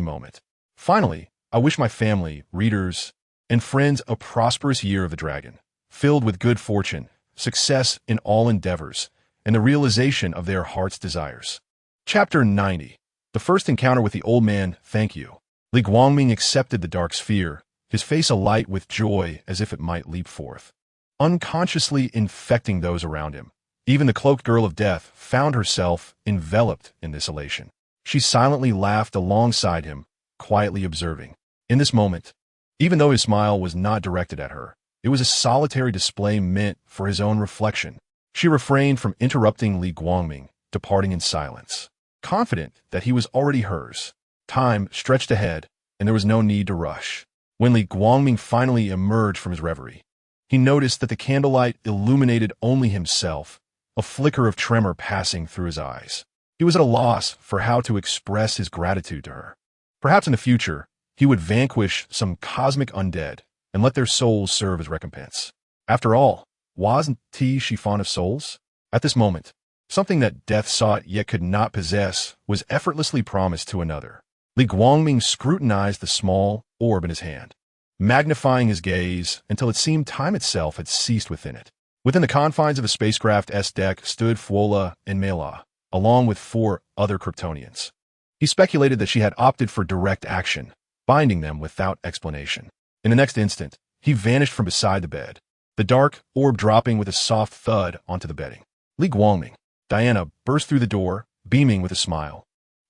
moment. Finally, I wish my family, readers, and friends a prosperous year of the dragon, filled with good fortune, success in all endeavors, and the realization of their heart's desires. Chapter 90. The first encounter with the old man, thank you. Li Guangming accepted the dark sphere, his face alight with joy as if it might leap forth, unconsciously infecting those around him. Even the cloaked girl of death found herself enveloped in this elation. She silently laughed alongside him, quietly observing. In this moment, even though his smile was not directed at her, it was a solitary display meant for his own reflection. She refrained from interrupting Li Guangming, departing in silence, confident that he was already hers. Time stretched ahead, and there was no need to rush. When Li Guangming finally emerged from his reverie, he noticed that the candlelight illuminated only himself, a flicker of tremor passing through his eyes. He was at a loss for how to express his gratitude to her. Perhaps in the future, he would vanquish some cosmic undead and let their souls serve as recompense. After all, wasn't she fond of souls? At this moment, something that death sought yet could not possess was effortlessly promised to another. Li Guangming scrutinized the small orb in his hand, magnifying his gaze until it seemed time itself had ceased within it. Within the confines of a spacecraft's deck stood Fuola and Mera, along with 4 other Kryptonians. He speculated that she had opted for direct action, binding them without explanation. In the next instant, he vanished from beside the bed, the dark orb dropping with a soft thud onto the bedding. Li Guangming. Diana burst through the door, beaming with a smile,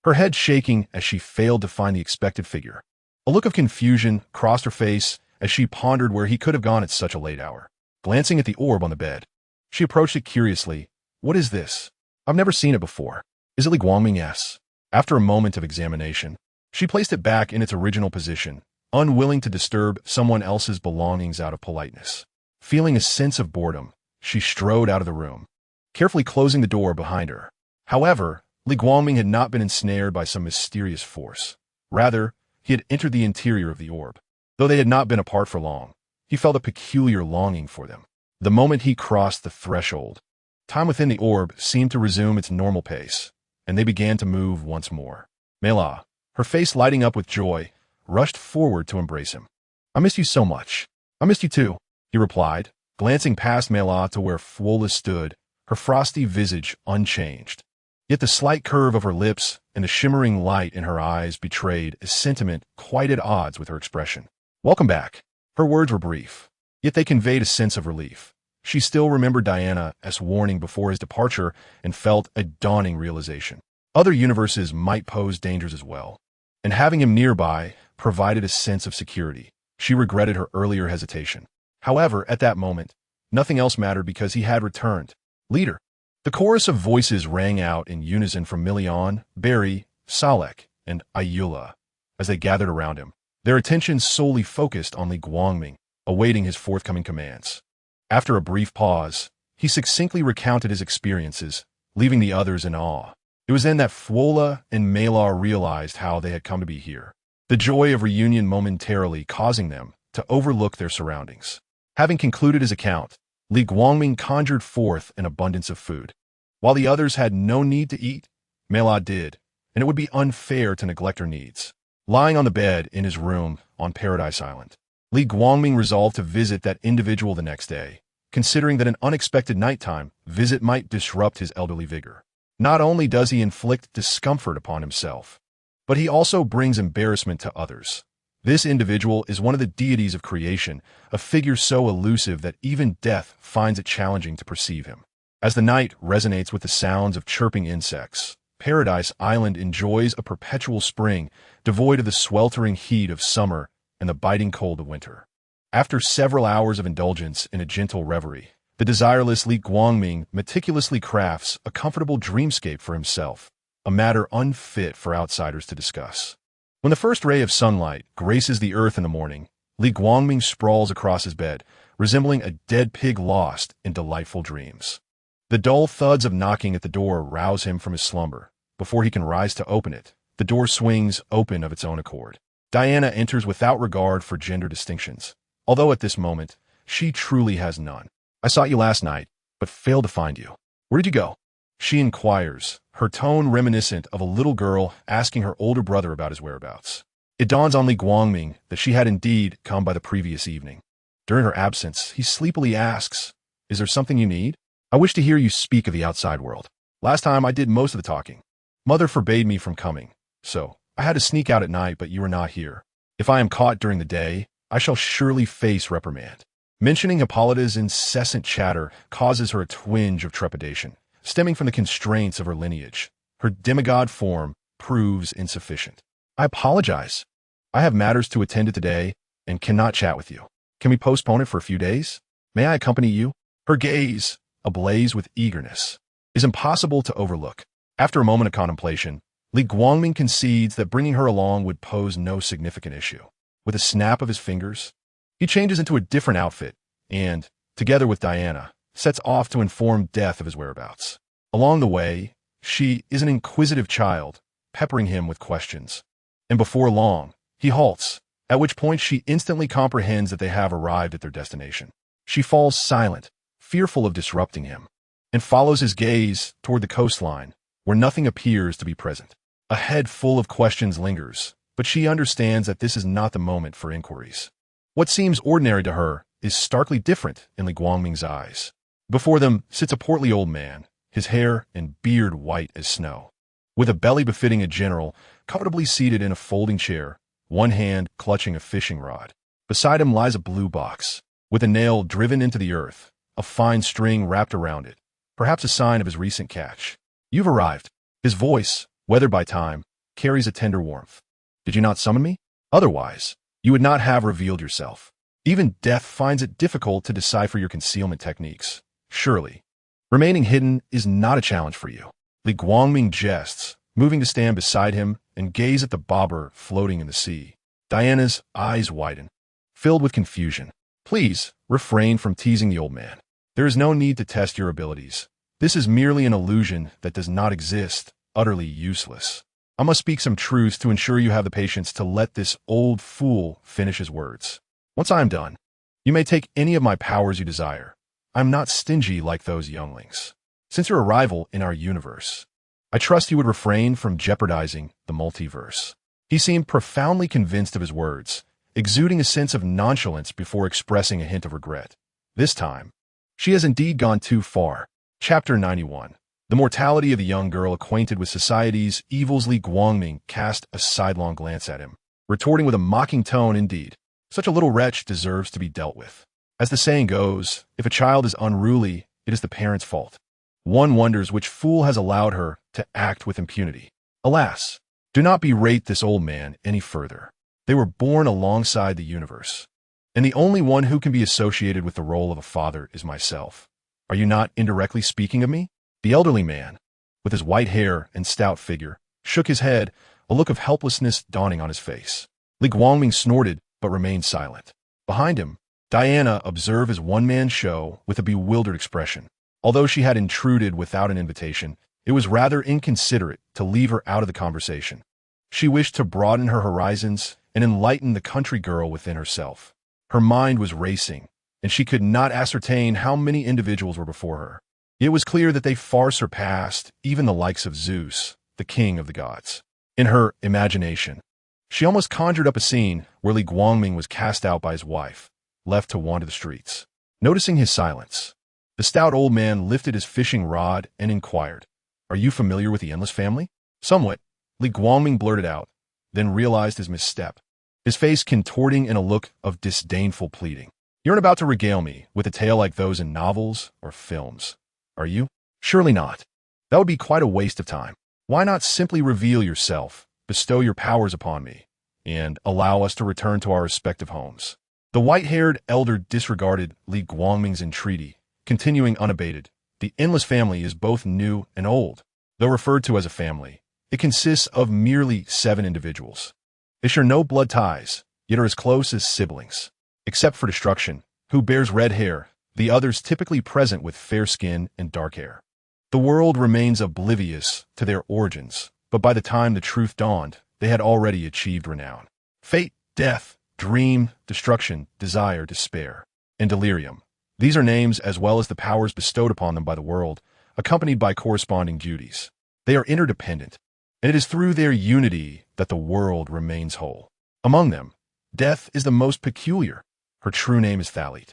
her head shaking as she failed to find the expected figure. A look of confusion crossed her face as she pondered where he could have gone at such a late hour. Glancing at the orb on the bed, she approached it curiously. What is this? I've never seen it before. Is it Li Guangming? Yes. After a moment of examination, she placed it back in its original position, unwilling to disturb someone else's belongings out of politeness. Feeling a sense of boredom, she strode out of the room, carefully closing the door behind her. However, Li Guangming had not been ensnared by some mysterious force. Rather, he had entered the interior of the orb. Though they had not been apart for long, he felt a peculiar longing for them. The moment he crossed the threshold, time within the orb seemed to resume its normal pace, and they began to move once more. Mela, her face lighting up with joy, rushed forward to embrace him. I missed you so much. I missed you too, he replied, glancing past Mela to where Fuola stood, her frosty visage unchanged. Yet the slight curve of her lips and the shimmering light in her eyes betrayed a sentiment quite at odds with her expression. Welcome back. Her words were brief, yet they conveyed a sense of relief. She still remembered Diana as warning before his departure and felt a dawning realization. Other universes might pose dangers as well, and having him nearby provided a sense of security. She regretted her earlier hesitation. However, at that moment, nothing else mattered because he had returned. Leader. The chorus of voices rang out in unison from Milion, Barry, Salek, and Ayula as they gathered around him, their attention solely focused on Li Guangming, awaiting his forthcoming commands. After a brief pause, he succinctly recounted his experiences, leaving the others in awe. It was then that Fuola and Mela realized how they had come to be here, the joy of reunion momentarily causing them to overlook their surroundings. Having concluded his account, Li Guangming conjured forth an abundance of food. While the others had no need to eat, Mela did, and it would be unfair to neglect her needs. Lying on the bed in his room on Paradise Island, Li Guangming resolved to visit that individual the next day, considering that an unexpected nighttime visit might disrupt his elderly vigor. Not only does he inflict discomfort upon himself, but he also brings embarrassment to others. This individual is one of the deities of creation, a figure so elusive that even death finds it challenging to perceive him. As the night resonates with the sounds of chirping insects, Paradise Island enjoys a perpetual spring, devoid of the sweltering heat of summer and the biting cold of winter. After several hours of indulgence in a gentle reverie, the desireless Li Guangming meticulously crafts a comfortable dreamscape for himself, a matter unfit for outsiders to discuss. When the first ray of sunlight graces the earth in the morning, Li Guangming sprawls across his bed, resembling a dead pig lost in delightful dreams. The dull thuds of knocking at the door rouse him from his slumber. Before he can rise to open it, the door swings open of its own accord. Diana enters without regard for gender distinctions, although at this moment, she truly has none. "I sought you last night, but failed to find you. Where did you go?" she inquires, her tone reminiscent of a little girl asking her older brother about his whereabouts. It dawns on Li Guangming that she had indeed come by the previous evening. During her absence, he sleepily asks, "Is there something you need? I wish to hear you speak of the outside world. Last time I did most of the talking. Mother forbade me from coming, so I had to sneak out at night, but you were not here. If I am caught during the day, I shall surely face reprimand." Mentioning Hippolyta's incessant chatter causes her a twinge of trepidation, stemming from the constraints of her lineage. Her demigod form proves insufficient. "I apologize. I have matters to attend to today and cannot chat with you. Can we postpone it for a few days? May I accompany you?" Her gaze, ablaze with eagerness, is impossible to overlook. After a moment of contemplation, Li Guangming concedes that bringing her along would pose no significant issue. With a snap of his fingers, he changes into a different outfit and, together with Diana, sets off to inform Death of his whereabouts. Along the way, she is an inquisitive child, peppering him with questions. And before long, he halts, at which point she instantly comprehends that they have arrived at their destination. She falls silent, fearful of disrupting him, and follows his gaze toward the coastline, where nothing appears to be present. A head full of questions lingers, but she understands that this is not the moment for inquiries. What seems ordinary to her is starkly different in Li Guangming's eyes. Before them sits a portly old man, his hair and beard white as snow. With a belly befitting a general, comfortably seated in a folding chair, one hand clutching a fishing rod. Beside him lies a blue box, with a nail driven into the earth, a fine string wrapped around it, perhaps a sign of his recent catch. "You've arrived." His voice, weathered by time, carries a tender warmth. "Did you not summon me? Otherwise, you would not have revealed yourself. Even death finds it difficult to decipher your concealment techniques. Surely, remaining hidden is not a challenge for you." Li Guangming jests, moving to stand beside him and gaze at the bobber floating in the sea. Diana's eyes widen, filled with confusion. "Please, refrain from teasing the old man. There is no need to test your abilities. This is merely an illusion that does not exist, utterly useless. I must speak some truths to ensure you have the patience to let this old fool finish his words. Once I am done, you may take any of my powers you desire. I am not stingy like those younglings. Since your arrival in our universe, I trust you would refrain from jeopardizing the multiverse." He seemed profoundly convinced of his words, exuding a sense of nonchalance before expressing a hint of regret. This time, she has indeed gone too far. Chapter 91. The mortality of the young girl acquainted with society's evils. Li Guangming cast a sidelong glance at him, retorting with a mocking tone, "Indeed, such a little wretch deserves to be dealt with. As the saying goes, if a child is unruly, it is the parent's fault. One wonders which fool has allowed her to act with impunity. Alas, do not berate this old man any further. They were born alongside the universe, and the only one who can be associated with the role of a father is myself. Are you not indirectly speaking of me?" The elderly man, with his white hair and stout figure, shook his head, a look of helplessness dawning on his face. Li Guangming snorted but remained silent. Behind him, Diana observed his one-man show with a bewildered expression. Although she had intruded without an invitation, it was rather inconsiderate to leave her out of the conversation. She wished to broaden her horizons and enlighten the country girl within herself. Her mind was racing, and she could not ascertain how many individuals were before her. It was clear that they far surpassed even the likes of Zeus, the king of the gods. In her imagination, she almost conjured up a scene where Li Guangming was cast out by his wife, left to wander the streets. Noticing his silence, the stout old man lifted his fishing rod and inquired, "Are you familiar with the Endless family?" "Somewhat," Li Guangming blurted out, then realized his misstep, his face contorting in a look of disdainful pleading. "You're about to regale me with a tale like those in novels or films, are you? Surely not. That would be quite a waste of time. Why not simply reveal yourself, bestow your powers upon me, and allow us to return to our respective homes. The white-haired elder disregarded Li Guangming's entreaty, continuing unabated. The endless family is both new and old. Though referred to as a family, it consists of merely 7 individuals. They share no blood ties, yet are as close as siblings. Except for Destruction, who bears red hair, the others typically present with fair skin and dark hair. The world remains oblivious to their origins, but by the time the truth dawned, they had already achieved renown. Fate, death, dream, destruction, desire, despair, and delirium. These are names as well as the powers bestowed upon them by the world, accompanied by corresponding duties. They are interdependent, and it is through their unity that the world remains whole. Among them, Death is the most peculiar. Her true name is Thalit,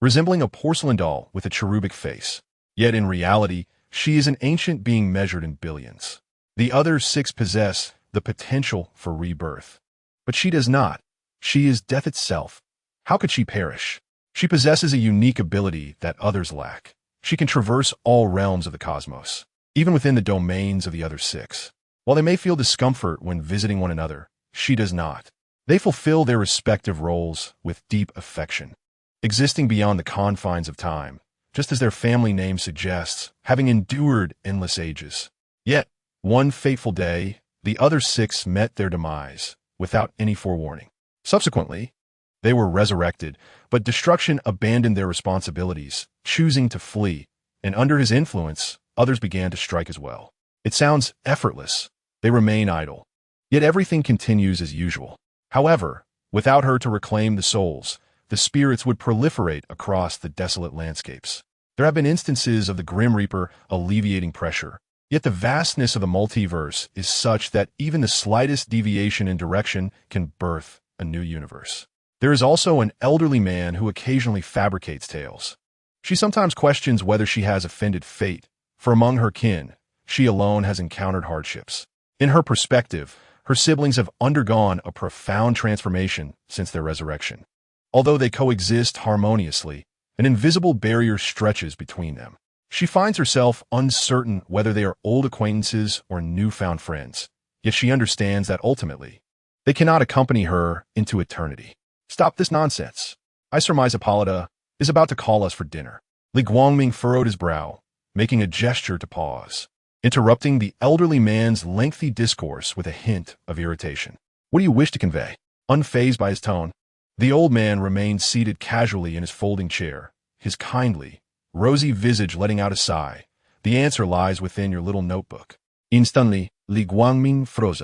resembling a porcelain doll with a cherubic face. Yet in reality, she is an ancient being measured in billions. The other 6 possess the potential for rebirth. But she does not. She is death itself. How could she perish? She possesses a unique ability that others lack. She can traverse all realms of the cosmos, even within the domains of the other 6. While they may feel discomfort when visiting one another, she does not. They fulfill their respective roles with deep affection, existing beyond the confines of time, just as their family name suggests, having endured endless ages. Yet, one fateful day, the other 6 met their demise, without any forewarning. Subsequently, they were resurrected, but Destruction abandoned their responsibilities, choosing to flee, and under his influence, others began to strike as well. It sounds effortless. They remain idle. Yet everything continues as usual. However, without her to reclaim the souls, the spirits would proliferate across the desolate landscapes. There have been instances of the Grim Reaper alleviating pressure, yet the vastness of the multiverse is such that even the slightest deviation in direction can birth a new universe. There is also an elderly man who occasionally fabricates tales. She sometimes questions whether she has offended fate, for among her kin, she alone has encountered hardships. In her perspective, her siblings have undergone a profound transformation since their resurrection. Although they coexist harmoniously, an invisible barrier stretches between them. She finds herself uncertain whether they are old acquaintances or newfound friends, yet she understands that ultimately, they cannot accompany her into eternity. Stop this nonsense. I surmise Hippolyta is about to call us for dinner. Li Guangming furrowed his brow, making a gesture to pause, interrupting the elderly man's lengthy discourse with a hint of irritation. What do you wish to convey? Unfazed by his tone, the old man remained seated casually in his folding chair, his kindly, rosy visage letting out a sigh. The answer lies within your little notebook. Instantly, Li Guangming froze,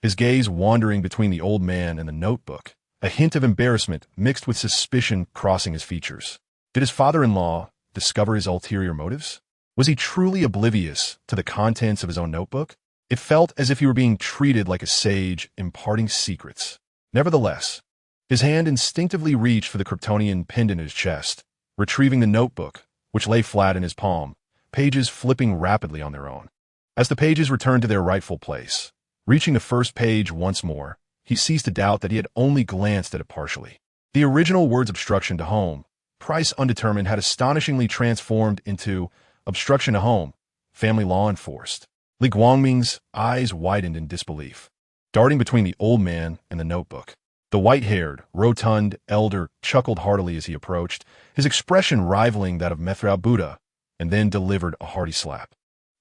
his gaze wandering between the old man and the notebook, a hint of embarrassment mixed with suspicion crossing his features. Did his father-in-law discover his ulterior motives? Was he truly oblivious to the contents of his own notebook? It felt as if he were being treated like a sage imparting secrets. Nevertheless, his hand instinctively reached for the Kryptonian pinned in his chest, retrieving the notebook, which lay flat in his palm, pages flipping rapidly on their own. As the pages returned to their rightful place, reaching the first page once more, he ceased to doubt that he had only glanced at it partially. The original words obstruction to home, price undetermined, had astonishingly transformed into obstruction to home, family law enforced. Li Guangming's eyes widened in disbelief, darting between the old man and the notebook. The white-haired, rotund elder chuckled heartily as he approached, his expression rivaling that of Mithra Buddha, and then delivered a hearty slap.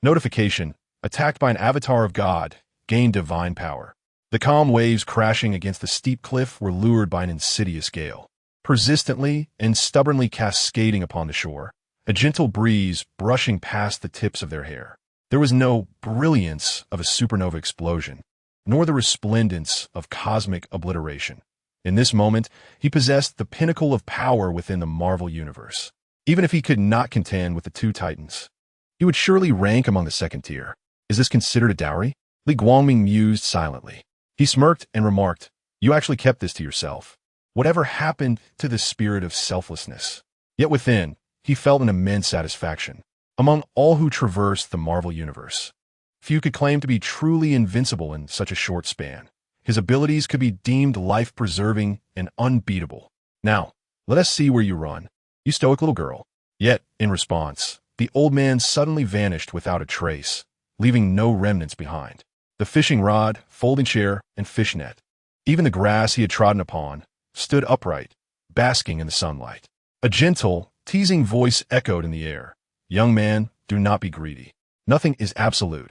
Notification: attacked by an avatar of God, gained divine power. The calm waves crashing against the steep cliff were lured by an insidious gale, persistently and stubbornly cascading upon the shore, a gentle breeze brushing past the tips of their hair. There was no brilliance of a supernova explosion, nor the resplendence of cosmic obliteration. In this moment, he possessed the pinnacle of power within the Marvel Universe. Even if he could not contend with the 2 titans, he would surely rank among the second tier. Is this considered a dowry? Li Guangming mused silently. He smirked and remarked, "You actually kept this to yourself. Whatever happened to the spirit of selflessness?" Yet within, he felt an immense satisfaction. Among all who traversed the Marvel Universe, few could claim to be truly invincible in such a short span. His abilities could be deemed life-preserving and unbeatable. Now, let us see where you run, you stoic little girl. Yet, in response, the old man suddenly vanished without a trace, leaving no remnants behind. The fishing rod, folding chair, and fishnet. Even the grass he had trodden upon stood upright, basking in the sunlight. A gentle, teasing voice echoed in the air. Young man, do not be greedy. Nothing is absolute.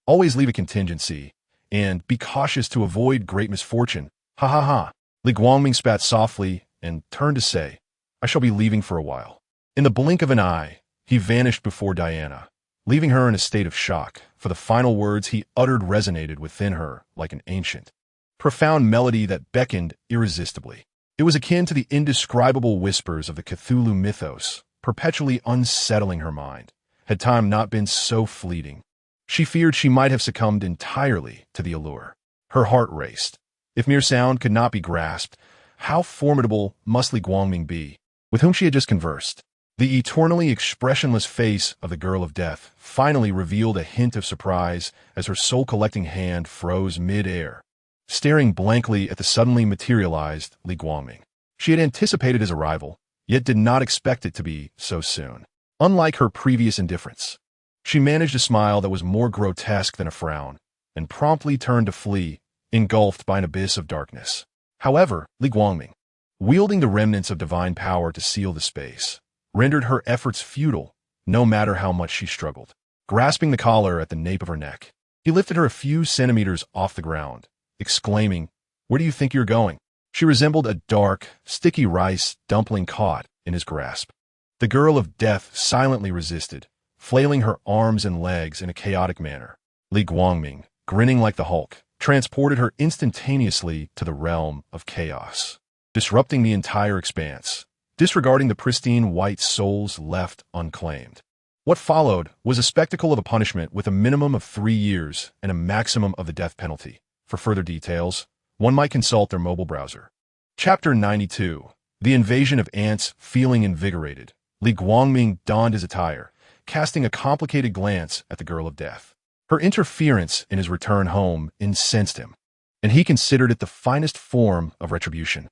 Always leave a contingency, and be cautious to avoid great misfortune. Ha ha ha. Li Guangming spat softly and turned to say, I shall be leaving for a while. In the blink of an eye, he vanished before Diana, leaving her in a state of shock, for the final words he uttered resonated within her like an ancient, profound melody that beckoned irresistibly. It was akin to the indescribable whispers of the Cthulhu mythos, perpetually unsettling her mind, had time not been so fleeting. She feared she might have succumbed entirely to the allure. Her heart raced. If mere sound could not be grasped, how formidable must Li Guangming be, with whom she had just conversed? The eternally expressionless face of the girl of death finally revealed a hint of surprise as her soul-collecting hand froze mid-air, staring blankly at the suddenly materialized Li Guangming. She had anticipated his arrival, yet did not expect it to be so soon. Unlike her previous indifference, she managed a smile that was more grotesque than a frown, and promptly turned to flee, engulfed by an abyss of darkness. However, Li Guangming, wielding the remnants of divine power to seal the space, rendered her efforts futile, no matter how much she struggled. Grasping the collar at the nape of her neck, he lifted her a few centimeters off the ground, exclaiming, Where do you think you're going? She resembled a dark, sticky rice dumpling caught in his grasp. The girl of death silently resisted, flailing her arms and legs in a chaotic manner. Li Guangming, grinning like the Hulk, transported her instantaneously to the realm of chaos, disrupting the entire expanse, disregarding the pristine white souls left unclaimed. What followed was a spectacle of a punishment with a minimum of 3 years and a maximum of the death penalty. For further details, one might consult their mobile browser. Chapter 92. The Invasion of Ants. Feeling invigorated, Li Guangming donned his attire, casting a complicated glance at the girl of death. Her interference in his return home incensed him, and he considered it the finest form of retribution.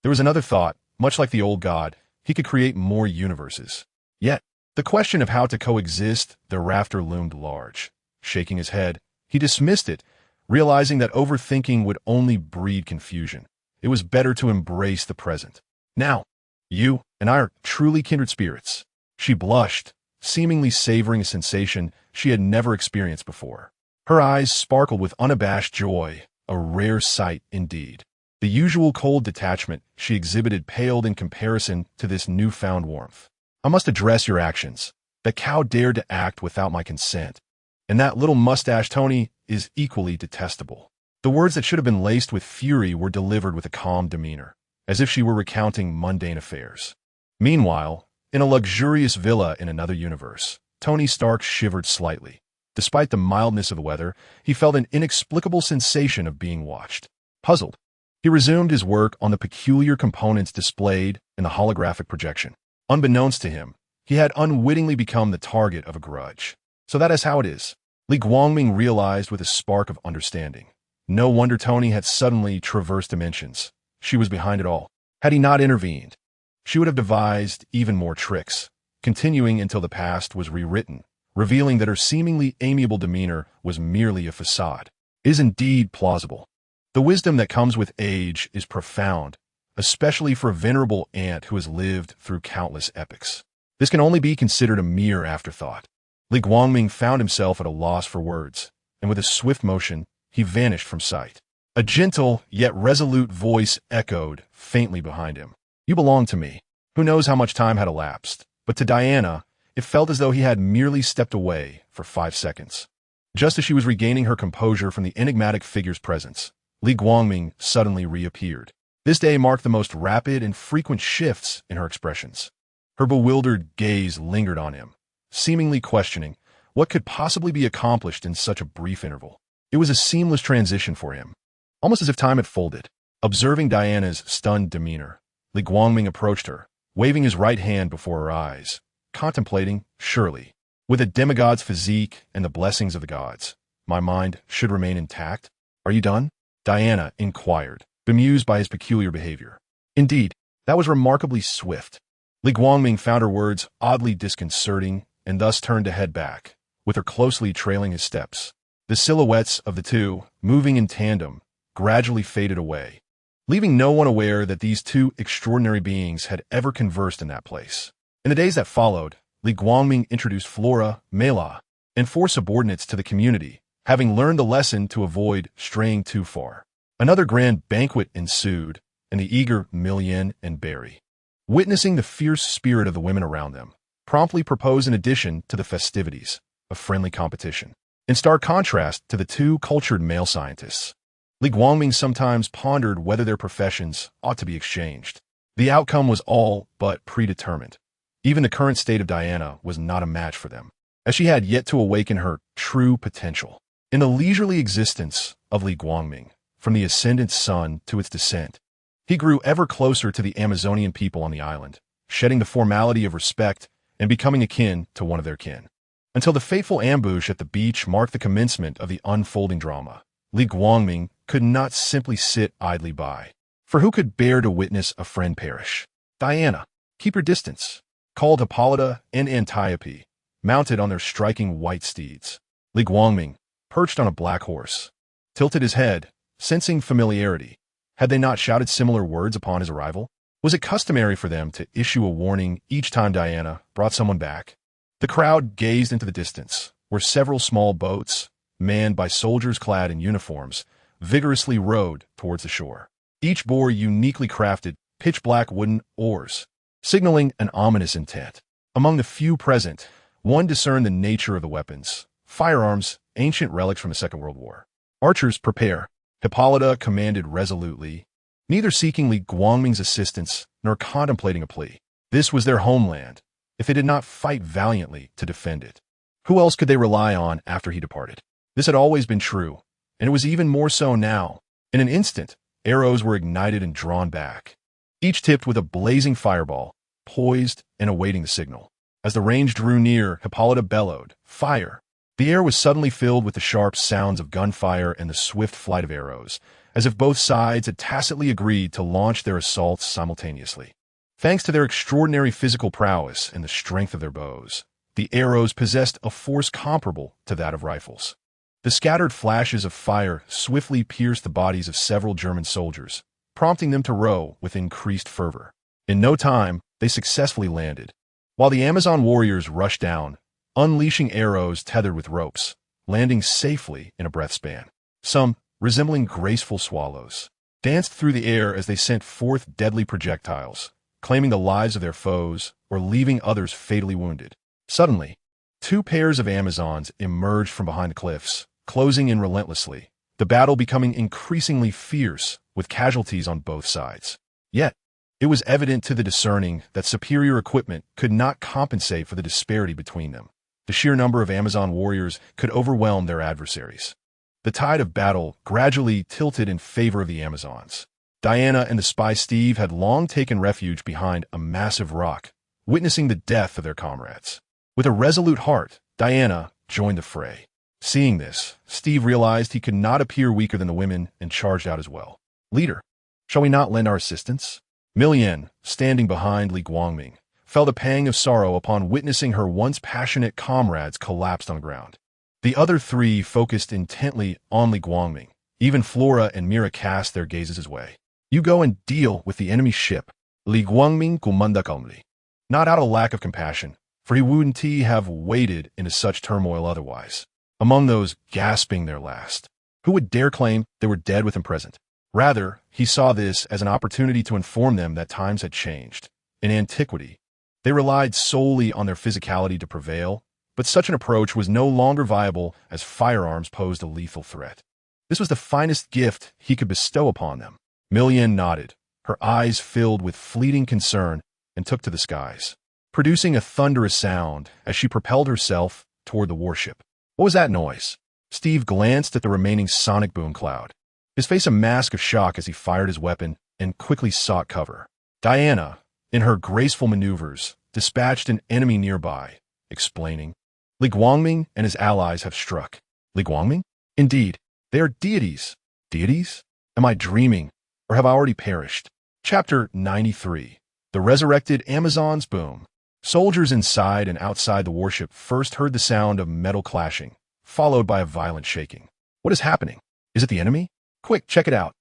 There was another thought. Much like the old god, he could create more universes. Yet, the question of how to coexist thereafter loomed large. Shaking his head, he dismissed it, realizing that overthinking would only breed confusion. It was better to embrace the present. Now, you and I are truly kindred spirits. She blushed, seemingly savoring a sensation she had never experienced before. Her eyes sparkled with unabashed joy, a rare sight indeed. The usual cold detachment she exhibited paled in comparison to this newfound warmth. I must address your actions. That cow dared to act without my consent. And that little mustache Tony is equally detestable. The words that should have been laced with fury were delivered with a calm demeanor, as if she were recounting mundane affairs. Meanwhile, in a luxurious villa in another universe, Tony Stark shivered slightly. Despite the mildness of the weather, he felt an inexplicable sensation of being watched. Puzzled, he resumed his work on the peculiar components displayed in the holographic projection. Unbeknownst to him, he had unwittingly become the target of a grudge. So that is how it is, Li Guangming realized with a spark of understanding. No wonder Tony had suddenly traversed dimensions. She was behind it all. Had he not intervened, she would have devised even more tricks, continuing until the past was rewritten, revealing that her seemingly amiable demeanor was merely a facade. It is indeed plausible. The wisdom that comes with age is profound, especially for a venerable ant who has lived through countless epochs. This can only be considered a mere afterthought. Li Guangming found himself at a loss for words, and with a swift motion, he vanished from sight. A gentle yet resolute voice echoed faintly behind him. You belong to me. Who knows how much time had elapsed, but to Diana, it felt as though he had merely stepped away for 5 seconds. Just as she was regaining her composure from the enigmatic figure's presence, Li Guangming suddenly reappeared. This day marked the most rapid and frequent shifts in her expressions. Her bewildered gaze lingered on him, seemingly questioning what could possibly be accomplished in such a brief interval. It was a seamless transition for him, almost as if time had folded. Observing Diana's stunned demeanor, Li Guangming approached her, waving his right hand before her eyes, contemplating, surely, with a demigod's physique and the blessings of the gods, my mind should remain intact. Are you done? Diana inquired, bemused by his peculiar behavior. Indeed, that was remarkably swift. Li Guangming found her words oddly disconcerting and thus turned to head back, with her closely trailing his steps. The silhouettes of the two, moving in tandem, gradually faded away, leaving no one aware that these two extraordinary beings had ever conversed in that place. In the days that followed, Li Guangming introduced Flora, Mela, and 4 subordinates to the community, having learned the lesson to avoid straying too far. Another grand banquet ensued, and the eager Millian and Barry, witnessing the fierce spirit of the women around them, promptly proposed an addition to the festivities, a friendly competition. In stark contrast to the 2 cultured male scientists, Li Guangming sometimes pondered whether their professions ought to be exchanged. The outcome was all but predetermined. Even the current state of Diana was not a match for them, as she had yet to awaken her true potential. In the leisurely existence of Li Guangming, from the ascendant sun to its descent, he grew ever closer to the Amazonian people on the island, shedding the formality of respect and becoming akin to one of their kin. Until the fateful ambush at the beach marked the commencement of the unfolding drama, Li Guangming could not simply sit idly by. For who could bear to witness a friend perish? Diana, keep your distance, called Hippolyta and Antiope, mounted on their striking white steeds. Li Guangming, perched on a black horse, tilted his head, sensing familiarity. Had they not shouted similar words upon his arrival? Was it customary for them to issue a warning each time Diana brought someone back? The crowd gazed into the distance, where several small boats, manned by soldiers clad in uniforms, vigorously rowed towards the shore. Each bore uniquely crafted, pitch-black wooden oars, signaling an ominous intent. Among the few present, one discerned the nature of the weapons, firearms, ancient relics from the Second World War. Archers, prepare, Hippolyta commanded resolutely, neither seeking Li Guangming's assistance nor contemplating a plea. This was their homeland, if they did not fight valiantly to defend it. Who else could they rely on after he departed? This had always been true, and it was even more so now. In an instant, arrows were ignited and drawn back, each tipped with a blazing fireball, poised and awaiting the signal. As the range drew near, Hippolyta bellowed, "Fire!" The air was suddenly filled with the sharp sounds of gunfire and the swift flight of arrows, as if both sides had tacitly agreed to launch their assaults simultaneously. Thanks to their extraordinary physical prowess and the strength of their bows, the arrows possessed a force comparable to that of rifles. The scattered flashes of fire swiftly pierced the bodies of several German soldiers, prompting them to row with increased fervor. In no time, they successfully landed, while the Amazon warriors rushed down, unleashing arrows tethered with ropes, landing safely in a breath span. Some, resembling graceful swallows, danced through the air as they sent forth deadly projectiles, claiming the lives of their foes or leaving others fatally wounded. Suddenly, 2 pairs of Amazons emerged from behind the cliffs, closing in relentlessly, the battle becoming increasingly fierce with casualties on both sides. Yet, it was evident to the discerning that superior equipment could not compensate for the disparity between them. The sheer number of Amazon warriors could overwhelm their adversaries. The tide of battle gradually tilted in favor of the Amazons. Diana and the spy Steve had long taken refuge behind a massive rock, witnessing the death of their comrades. With a resolute heart, Diana joined the fray. Seeing this, Steve realized he could not appear weaker than the women and charged out as well. "Leader, shall we not lend our assistance?" Millian, standing behind Li Guangming, felt a pang of sorrow upon witnessing her once passionate comrades collapse on the ground. The other 3 focused intently on Li Guangming. Even Flora and Mera cast their gazes his way. "You go and deal with the enemy ship," Li Guangming commanded calmly, not out of lack of compassion, for he wouldn't have waded into such turmoil otherwise. Among those gasping their last, who would dare claim they were dead with him present? Rather, he saw this as an opportunity to inform them that times had changed. In antiquity, they relied solely on their physicality to prevail, but such an approach was no longer viable as firearms posed a lethal threat. This was the finest gift he could bestow upon them. Millian nodded, her eyes filled with fleeting concern, and took to the skies, producing a thunderous sound as she propelled herself toward the warship. What was that noise? Steve glanced at the remaining sonic boom cloud, his face a mask of shock as he fired his weapon and quickly sought cover. Diana, in her graceful maneuvers, dispatched an enemy nearby, explaining, "Li Guangming and his allies have struck." Li Guangming? Indeed, they are deities. Deities? Am I dreaming, or have I already perished? Chapter 93. The Resurrected Amazons Boom. Soldiers inside and outside the warship first heard the sound of metal clashing, followed by a violent shaking. What is happening? Is it the enemy? Quick, check it out.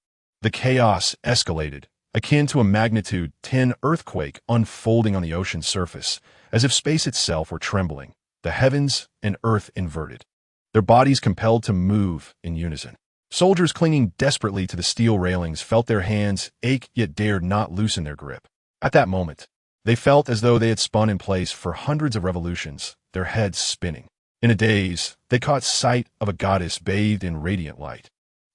The chaos escalated, akin to a magnitude 10 earthquake unfolding on the ocean's surface, as if space itself were trembling, the heavens and earth inverted, their bodies compelled to move in unison. Soldiers clinging desperately to the steel railings felt their hands ache yet dared not loosen their grip. At that moment, they felt as though they had spun in place for hundreds of revolutions, their heads spinning. In a daze, they caught sight of a goddess bathed in radiant light.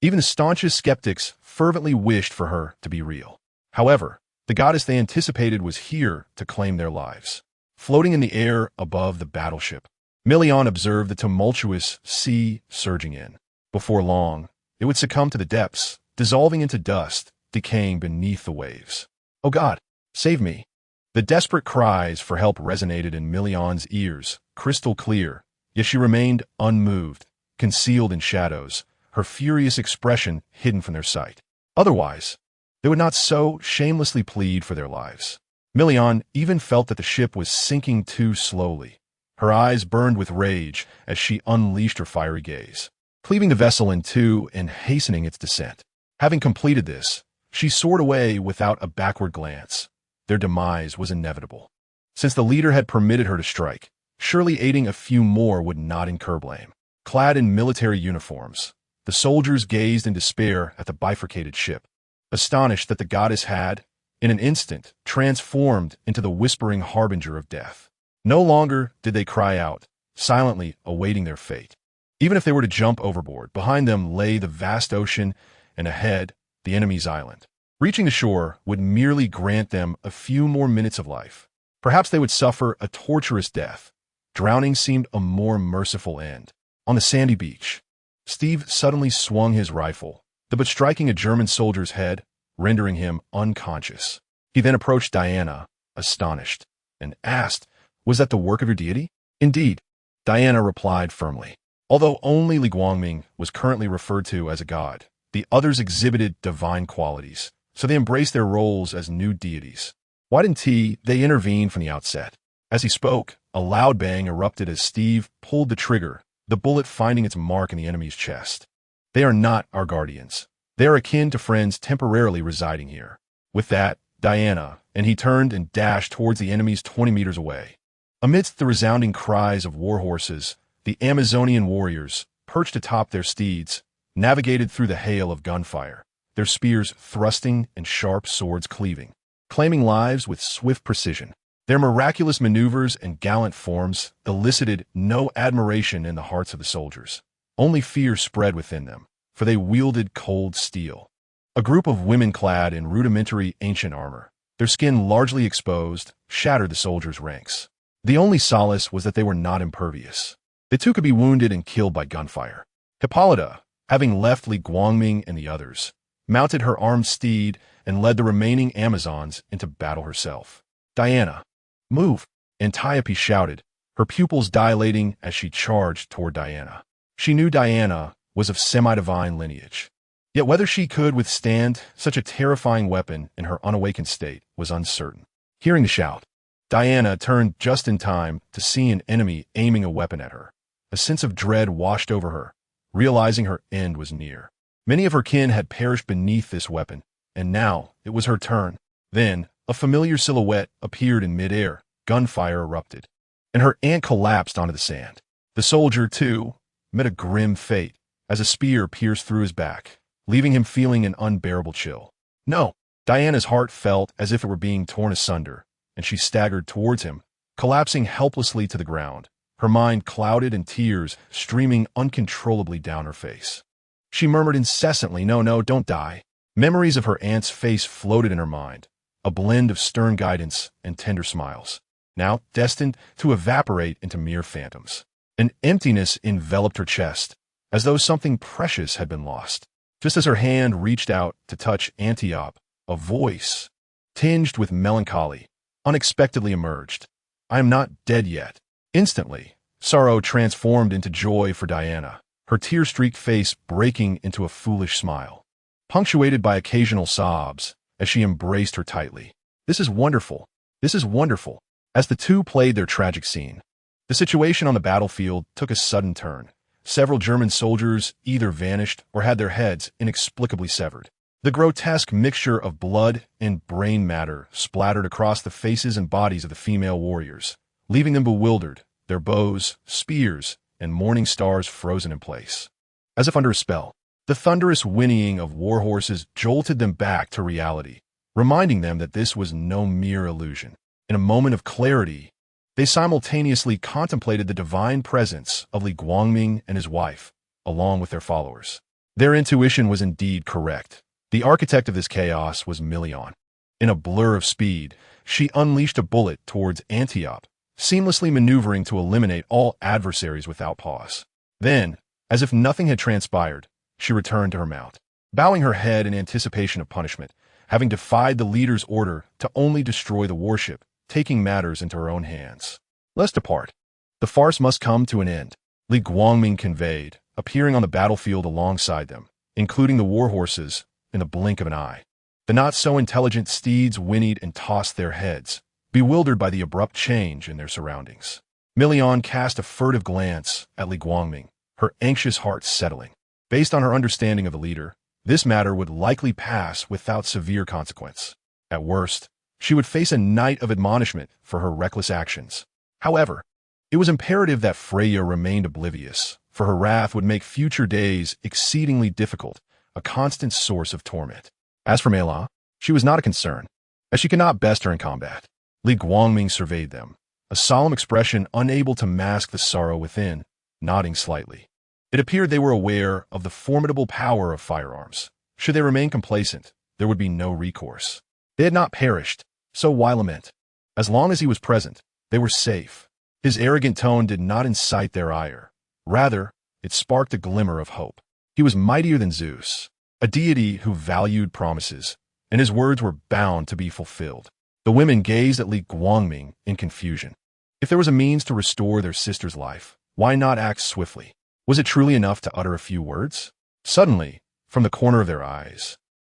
Even the staunchest skeptics fervently wished for her to be real. However, the goddess they anticipated was here to claim their lives. Floating in the air above the battleship, Milion observed the tumultuous sea surging in. Before long, it would succumb to the depths, dissolving into dust, decaying beneath the waves. "Oh God, save me!" The desperate cries for help resonated in Milion's ears, crystal clear, yet she remained unmoved, concealed in shadows, her furious expression hidden from their sight. Otherwise, they would not so shamelessly plead for their lives. Milion even felt that the ship was sinking too slowly. Her eyes burned with rage as she unleashed her fiery gaze, cleaving the vessel in two and hastening its descent. Having completed this, she soared away without a backward glance. Their demise was inevitable. Since the leader had permitted her to strike, surely aiding a few more would not incur blame. Clad in military uniforms, the soldiers gazed in despair at the bifurcated ship, astonished that the goddess had, in an instant, transformed into the whispering harbinger of death. No longer did they cry out, silently awaiting their fate. Even if they were to jump overboard, behind them lay the vast ocean, and ahead, the enemy's island. Reaching the shore would merely grant them a few more minutes of life. Perhaps they would suffer a torturous death. Drowning seemed a more merciful end. On the sandy beach, Steve suddenly swung his rifle, the butt striking a German soldier's head, rendering him unconscious. He then approached Diana, astonished, and asked, "Was that the work of your deity?" "Indeed," Diana replied firmly. Although only Li Guangming was currently referred to as a god, the others exhibited divine qualities, so they embraced their roles as new deities. Why didn't they intervene from the outset? As he spoke, a loud bang erupted as Steve pulled the trigger, the bullet finding its mark in the enemy's chest. "They are not our guardians. They are akin to friends temporarily residing here." With that, Diana, and he turned and dashed towards the enemies 20 meters away. Amidst the resounding cries of war horses, the Amazonian warriors, perched atop their steeds, navigated through the hail of gunfire, their spears thrusting and sharp swords cleaving, claiming lives with swift precision. Their miraculous maneuvers and gallant forms elicited no admiration in the hearts of the soldiers. Only fear spread within them, for they wielded cold steel. A group of women clad in rudimentary ancient armor, their skin largely exposed, shattered the soldiers' ranks. The only solace was that they were not impervious. They too could be wounded and killed by gunfire. Hippolyta, having left Li Guangming and the others, mounted her armed steed and led the remaining Amazons into battle herself. "Diana, move!" Antiope shouted, her pupils dilating as she charged toward Diana. She knew Diana was of semi-divine lineage. Yet whether she could withstand such a terrifying weapon in her unawakened state was uncertain. Hearing the shout, Diana turned just in time to see an enemy aiming a weapon at her. A sense of dread washed over her, realizing her end was near. Many of her kin had perished beneath this weapon, and now it was her turn. Then, a familiar silhouette appeared in midair, gunfire erupted, and her aunt collapsed onto the sand. The soldier, too, met a grim fate as a spear pierced through his back, leaving him feeling an unbearable chill. "No!" Diana's heart felt as if it were being torn asunder, and she staggered towards him, collapsing helplessly to the ground, her mind clouded and tears streaming uncontrollably down her face. She murmured incessantly, "No, don't die." Memories of her aunt's face floated in her mind, a blend of stern guidance and tender smiles, now destined to evaporate into mere phantoms. An emptiness enveloped her chest, as though something precious had been lost. Just as her hand reached out to touch Antiope, a voice, tinged with melancholy, unexpectedly emerged. "I am not dead yet." Instantly, sorrow transformed into joy for Diana, her tear-streaked face breaking into a foolish smile, punctuated by occasional sobs as she embraced her tightly. "This is wonderful. This is wonderful." As the two played their tragic scene, the situation on the battlefield took a sudden turn. Several German soldiers either vanished or had their heads inexplicably severed. The grotesque mixture of blood and brain matter splattered across the faces and bodies of the female warriors, leaving them bewildered, their bows, spears, and morning stars frozen in place. As if under a spell, the thunderous whinnying of war horses jolted them back to reality, reminding them that this was no mere illusion. In a moment of clarity, they simultaneously contemplated the divine presence of Li Guangming and his wife, along with their followers. Their intuition was indeed correct. The architect of this chaos was Milion. In a blur of speed, she unleashed a bullet towards Antiope, seamlessly maneuvering to eliminate all adversaries without pause. Then, as if nothing had transpired, she returned to her mount, bowing her head in anticipation of punishment, having defied the leader's order to only destroy the warship, taking matters into her own hands. Let's depart. The farce must come to an end, Li Guangming conveyed, appearing on the battlefield alongside them, including the war horses, in the blink of an eye. The not-so-intelligent steeds whinnied and tossed their heads, bewildered by the abrupt change in their surroundings. Milion cast a furtive glance at Li Guangming, her anxious heart settling. Based on her understanding of the leader, this matter would likely pass without severe consequence. At worst, she would face a night of admonishment for her reckless actions. However, it was imperative that Freya remained oblivious, for her wrath would make future days exceedingly difficult, a constant source of torment. As for Mela, she was not a concern, as she could not best her in combat. Li Guangming surveyed them, a solemn expression unable to mask the sorrow within, nodding slightly. It appeared they were aware of the formidable power of firearms. Should they remain complacent, there would be no recourse. They had not perished, so why lament? As long as he was present, they were safe. His arrogant tone did not incite their ire. Rather, it sparked a glimmer of hope. He was mightier than Zeus, a deity who valued promises, and his words were bound to be fulfilled. The women gazed at Li Guangming in confusion. If there was a means to restore their sister's life, why not act swiftly? Was it truly enough to utter a few words? Suddenly, from the corner of their eyes,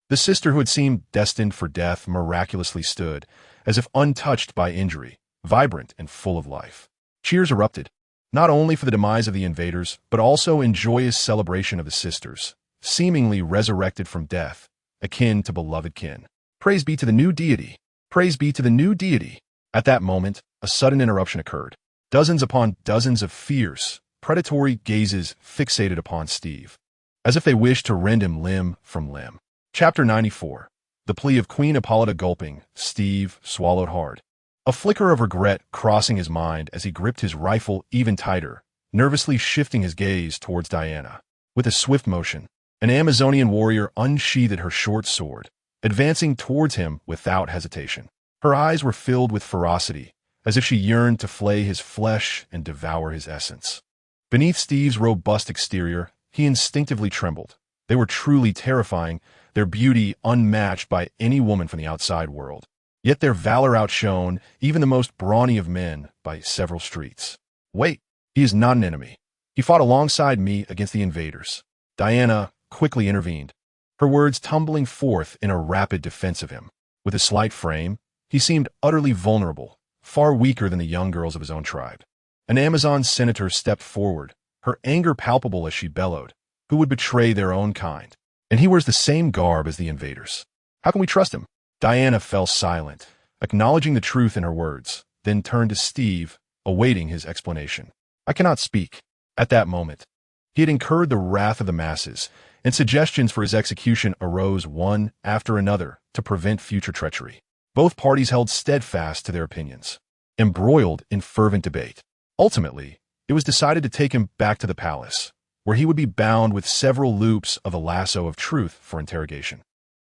the sister who had seemed destined for death miraculously stood, as if untouched by injury, vibrant and full of life. Cheers erupted, not only for the demise of the invaders, but also in joyous celebration of the sisters, seemingly resurrected from death, akin to beloved kin. Praise be to the new deity! Praise be to the new deity! At that moment, a sudden interruption occurred. Dozens upon dozens of fierce, predatory gazes fixated upon Steve, as if they wished to rend him limb from limb. Chapter 94. The plea of Queen Hippolyta gulping, Steve swallowed hard. A flicker of regret crossing his mind as he gripped his rifle even tighter, nervously shifting his gaze towards Diana. With a swift motion, an Amazonian warrior unsheathed her short sword, advancing towards him without hesitation. Her eyes were filled with ferocity, as if she yearned to flay his flesh and devour his essence. Beneath Steve's robust exterior, he instinctively trembled. They were truly terrifying, their beauty unmatched by any woman from the outside world. Yet their valor outshone even the most brawny of men by several streets. Wait, he is not an enemy. He fought alongside me against the invaders. Diana quickly intervened, her words tumbling forth in a rapid defense of him. With his slight frame, he seemed utterly vulnerable, far weaker than the young girls of his own tribe. An Amazon senator stepped forward, her anger palpable as she bellowed, "Who would betray their own kind? And he wears the same garb as the invaders. How can we trust him?" Diana fell silent, acknowledging the truth in her words, then turned to Steve, awaiting his explanation. "I cannot speak." At that moment, he had incurred the wrath of the masses, and suggestions for his execution arose one after another to prevent future treachery. Both parties held steadfast to their opinions, embroiled in fervent debate. Ultimately, it was decided to take him back to the palace, where he would be bound with several loops of the lasso of truth for interrogation.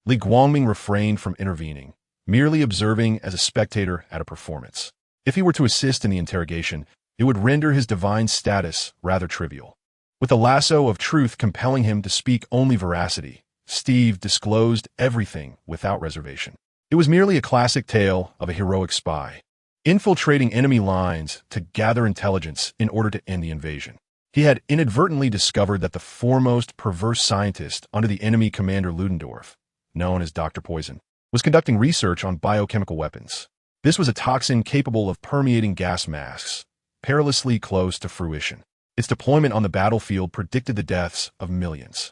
Li Guangming refrained from intervening, merely observing as a spectator at a performance. If he were to assist in the interrogation, it would render his divine status rather trivial. With the lasso of truth compelling him to speak only veracity, Steve disclosed everything without reservation. It was merely a classic tale of a heroic spy, infiltrating enemy lines to gather intelligence in order to end the invasion. He had inadvertently discovered that the foremost perverse scientist under the enemy commander Ludendorff, known as Dr. Poison, was conducting research on biochemical weapons. This was a toxin capable of permeating gas masks, perilously close to fruition. Its deployment on the battlefield predicted the deaths of millions.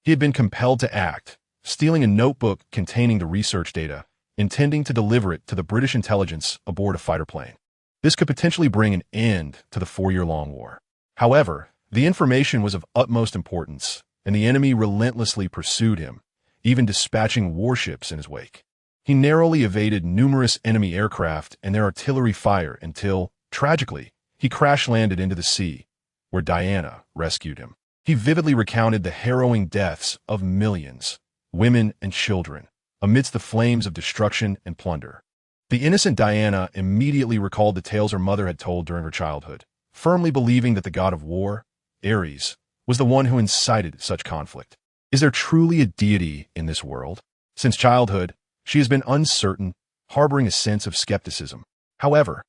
He had been compelled to act, stealing a notebook containing the research data, intending to deliver it to the British intelligence aboard a fighter plane. This could potentially bring an end to the 4-year-long war. However, the information was of utmost importance, and the enemy relentlessly pursued him, even dispatching warships in his wake. He narrowly evaded numerous enemy aircraft and their artillery fire until, tragically, he crash-landed into the sea, where Diana rescued him. He vividly recounted the harrowing deaths of millions, women and children, amidst the flames of destruction and plunder. The innocent Diana immediately recalled the tales her mother had told during her childhood, firmly believing that the god of war, Ares, was the one who incited such conflict. Is there truly a deity in this world? Since childhood, she has been uncertain, harboring a sense of skepticism. However,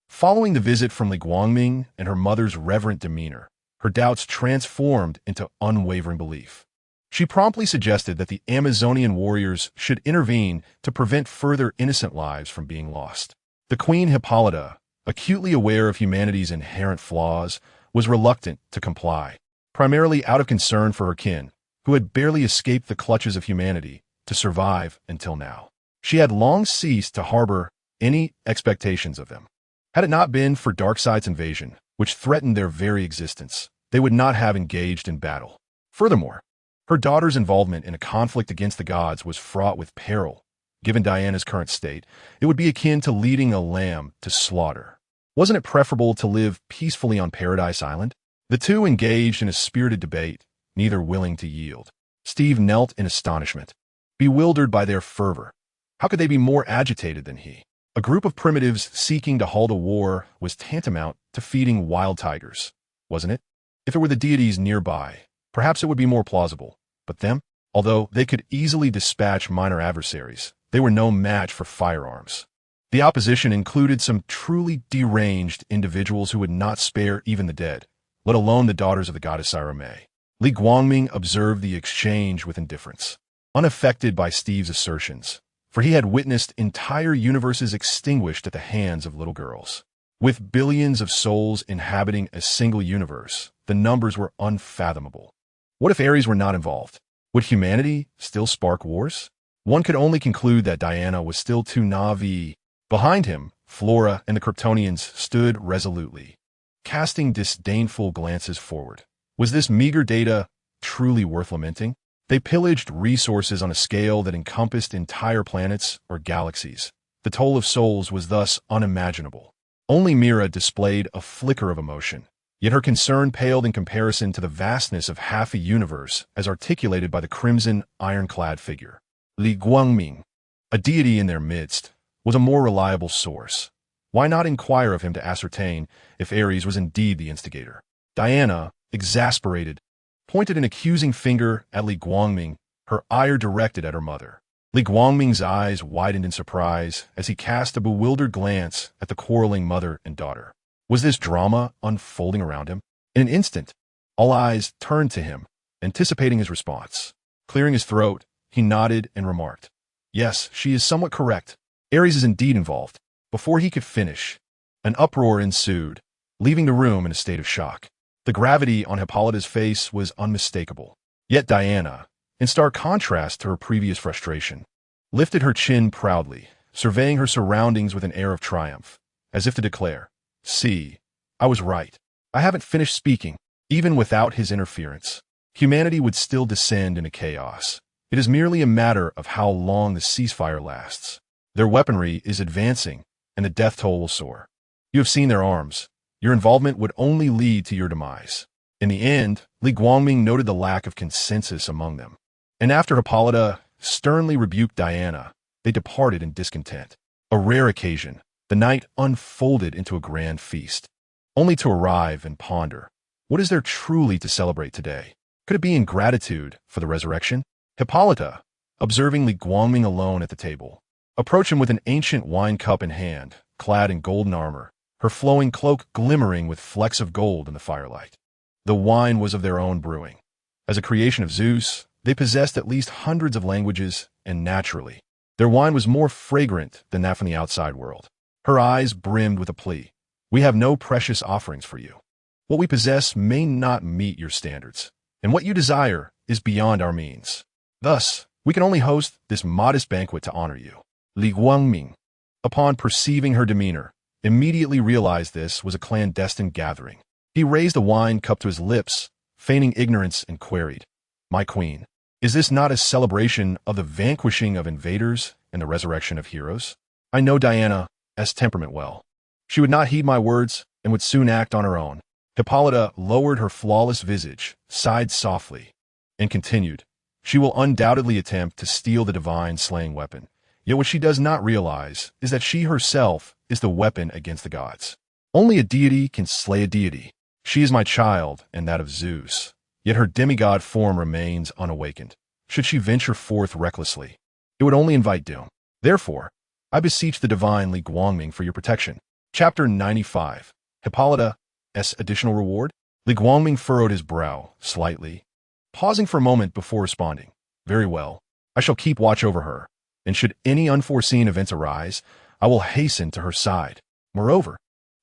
following the visit from Li Guangming and her mother's reverent demeanor, her doubts transformed into unwavering belief. She promptly suggested that the Amazonian warriors should intervene to prevent further innocent lives from being lost. The Queen Hippolyta, acutely aware of humanity's inherent flaws, was reluctant to comply, primarily out of concern for her kin, who had barely escaped the clutches of humanity to survive until now. She had long ceased to harbor any expectations of them. Had it not been for Darkseid's invasion, which threatened their very existence, they would not have engaged in battle. Furthermore, her daughter's involvement in a conflict against the gods was fraught with peril. Given Diana's current state, it would be akin to leading a lamb to slaughter. Wasn't it preferable to live peacefully on Paradise Island? The two engaged in a spirited debate, neither willing to yield. Steve knelt in astonishment, bewildered by their fervor. How could they be more agitated than he? A group of primitives seeking to halt a war was tantamount to feeding wild tigers, wasn't it? If it were the deities nearby, perhaps it would be more plausible. But them? Although they could easily dispatch minor adversaries, they were no match for firearms. The opposition included some truly deranged individuals who would not spare even the dead, let alone the daughters of the goddess Irame. Li Guangming observed the exchange with indifference, unaffected by Steve's assertions, for he had witnessed entire universes extinguished at the hands of little girls. With billions of souls inhabiting a single universe, the numbers were unfathomable. What if Ares were not involved? Would humanity still spark wars? One could only conclude that Diana was still too naive. Behind him, Flora and the Kryptonians stood resolutely, casting disdainful glances forward. Was this meager data truly worth lamenting? They pillaged resources on a scale that encompassed entire planets or galaxies. The toll of souls was thus unimaginable. Only Mera displayed a flicker of emotion, yet her concern paled in comparison to the vastness of half a universe as articulated by the crimson, ironclad figure. Li Guangming, a deity in their midst, was a more reliable source. Why not inquire of him to ascertain if Ares was indeed the instigator? Diana, exasperated, pointed an accusing finger at Li Guangming, her ire directed at her mother. Li Guangming's eyes widened in surprise as he cast a bewildered glance at the quarreling mother and daughter. Was this drama unfolding around him? In an instant, all eyes turned to him, anticipating his response. Clearing his throat, he nodded and remarked, "Yes, she is somewhat correct. Ares is indeed involved." Before he could finish, an uproar ensued, leaving the room in a state of shock. The gravity on Hippolyta's face was unmistakable. Yet Diana, in stark contrast to her previous frustration, lifted her chin proudly, surveying her surroundings with an air of triumph, as if to declare, "See, I was right. I haven't finished speaking." Even without his interference, humanity would still descend into chaos. It is merely a matter of how long the ceasefire lasts. Their weaponry is advancing, and the death toll will soar. You have seen their arms. Your involvement would only lead to your demise. In the end, Li Guangming noted the lack of consensus among them. And after Hippolyta sternly rebuked Diana, they departed in discontent. A rare occasion, the night unfolded into a grand feast, only to arrive and ponder. What is there truly to celebrate today? Could it be ingratitude for the resurrection? Hippolyta, observing Li Guangming alone at the table, approached him with an ancient wine cup in hand, clad in golden armor, her flowing cloak glimmering with flecks of gold in the firelight. The wine was of their own brewing. As a creation of Zeus, they possessed at least hundreds of languages, and naturally, their wine was more fragrant than that from the outside world. Her eyes brimmed with a plea. "We have no precious offerings for you." What we possess may not meet your standards, and what you desire is beyond our means. Thus, we can only host this modest banquet to honor you. Li Guangming, upon perceiving her demeanor, immediately realized this was a clandestine gathering. He raised a wine cup to his lips, feigning ignorance, and queried, "My queen, is this not a celebration of the vanquishing of invaders and the resurrection of heroes? I know Diana's temperament well. She would not heed my words and would soon act on her own." Hippolyta lowered her flawless visage, sighed softly, and continued, "She will undoubtedly attempt to steal the divine slaying weapon. Yet what she does not realize is that she herself is the weapon against the gods. Only a deity can slay a deity. She is my child and that of Zeus, yet her demigod form remains unawakened. Should she venture forth recklessly, it would only invite doom. Therefore, I beseech the divine Li Guangming for your protection." Chapter 95. Hippolyta's additional reward? Li Guangming furrowed his brow slightly, pausing for a moment before responding. "Very well. I shall keep watch over her, and should any unforeseen events arise, I will hasten to her side. Moreover,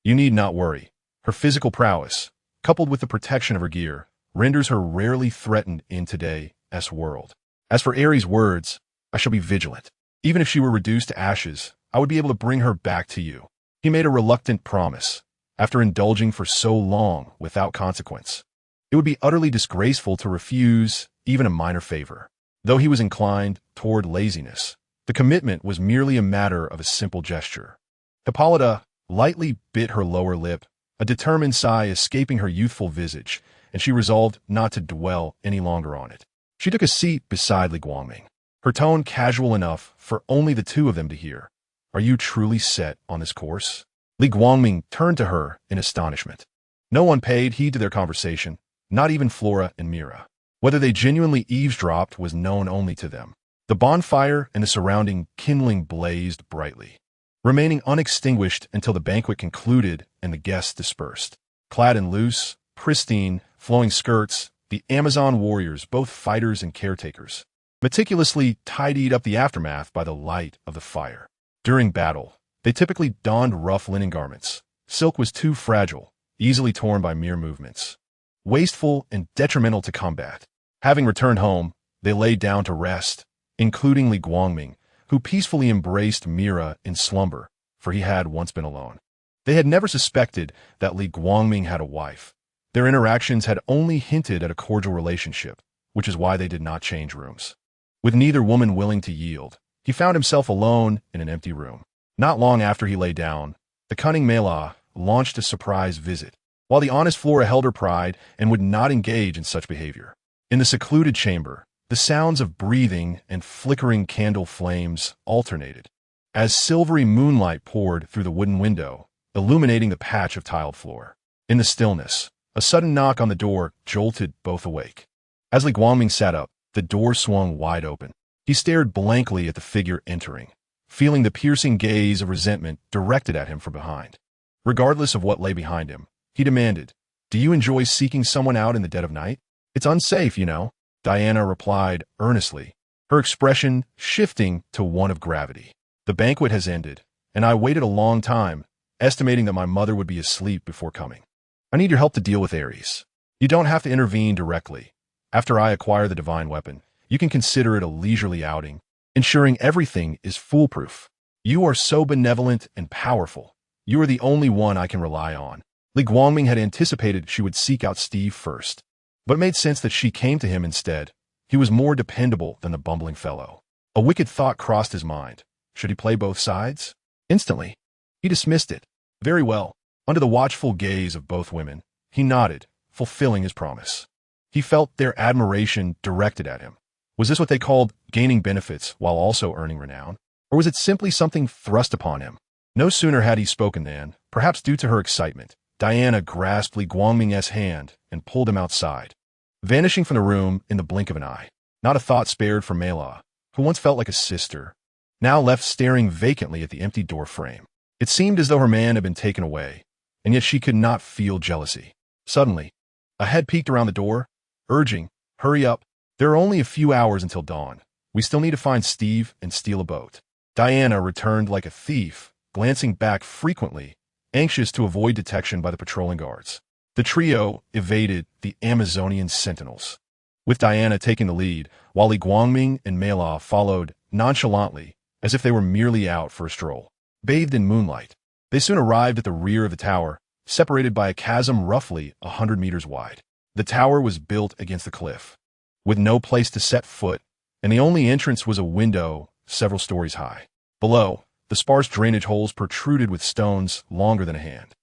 you need not worry. Her physical prowess, coupled with the protection of her gear, renders her rarely threatened in today's world. As for Ares' words, I shall be vigilant. Even if she were reduced to ashes, I would be able to bring her back to you." He made a reluctant promise, after indulging for so long without consequence. It would be utterly disgraceful to refuse even a minor favor. Though he was inclined toward laziness, the commitment was merely a matter of a simple gesture. Hippolyta lightly bit her lower lip, a determined sigh escaping her youthful visage, and she resolved not to dwell any longer on it. She took a seat beside Li Guangming, her tone casual enough for only the two of them to hear. "Are you truly set on this course?" Li Guangming turned to her in astonishment. No one paid heed to their conversation, not even Flora and Mera. Whether they genuinely eavesdropped was known only to them. The bonfire and the surrounding kindling blazed brightly, remaining unextinguished until the banquet concluded and the guests dispersed. Clad in loose, pristine, flowing skirts, the Amazon warriors, both fighters and caretakers, meticulously tidied up the aftermath by the light of the fire. During battle, they typically donned rough linen garments. Silk was too fragile, easily torn by mere movements, wasteful and detrimental to combat. Having returned home, they lay down to rest, including Li Guangming, who peacefully embraced Mera in slumber, for he had once been alone. They had never suspected that Li Guangming had a wife. Their interactions had only hinted at a cordial relationship, which is why they did not change rooms. With neither woman willing to yield, he found himself alone in an empty room. Not long after he lay down, the cunning Mera launched a surprise visit, while the honest Flora held her pride and would not engage in such behavior. In the secluded chamber, the sounds of breathing and flickering candle flames alternated, as silvery moonlight poured through the wooden window, illuminating the patch of tiled floor. In the stillness, a sudden knock on the door jolted both awake. As Li Guangming sat up, the door swung wide open. He stared blankly at the figure entering, feeling the piercing gaze of resentment directed at him from behind. Regardless of what lay behind him, he demanded, "Do you enjoy seeking someone out in the dead of night? It's unsafe, you know." Diana replied earnestly, her expression shifting to one of gravity. "The banquet has ended, and I waited a long time, estimating that my mother would be asleep before coming. I need your help to deal with Ares. You don't have to intervene directly. After I acquire the divine weapon, you can consider it a leisurely outing, ensuring everything is foolproof. You are so benevolent and powerful. You are the only one I can rely on." Li Guangming had anticipated she would seek out Steve first, but it made sense that she came to him instead. He was more dependable than the bumbling fellow. A wicked thought crossed his mind. Should he play both sides? Instantly, he dismissed it. Very well. Under the watchful gaze of both women, he nodded, fulfilling his promise. He felt their admiration directed at him. Was this what they called gaining benefits while also earning renown? Or was it simply something thrust upon him? No sooner had he spoken than, perhaps due to her excitement, Diana grasped Li Guangming's hand and pulled him outside, vanishing from the room in the blink of an eye. Not a thought spared for Mela, who once felt like a sister, now left staring vacantly at the empty door frame. It seemed as though her man had been taken away, and yet she could not feel jealousy. Suddenly, a head peeked around the door, urging, "Hurry up. There are only a few hours until dawn. We still need to find Steve and steal a boat." Diana returned like a thief, glancing back frequently, anxious to avoid detection by the patrolling guards. The trio evaded the Amazonian sentinels, with Diana taking the lead, while Li Guangming and Mela followed nonchalantly, as if they were merely out for a stroll. Bathed in moonlight, they soon arrived at the rear of the tower, separated by a chasm roughly 100 meters wide. The tower was built against the cliff, with no place to set foot, and the only entrance was a window several stories high. Below, the sparse drainage holes protruded with stones longer than a hand.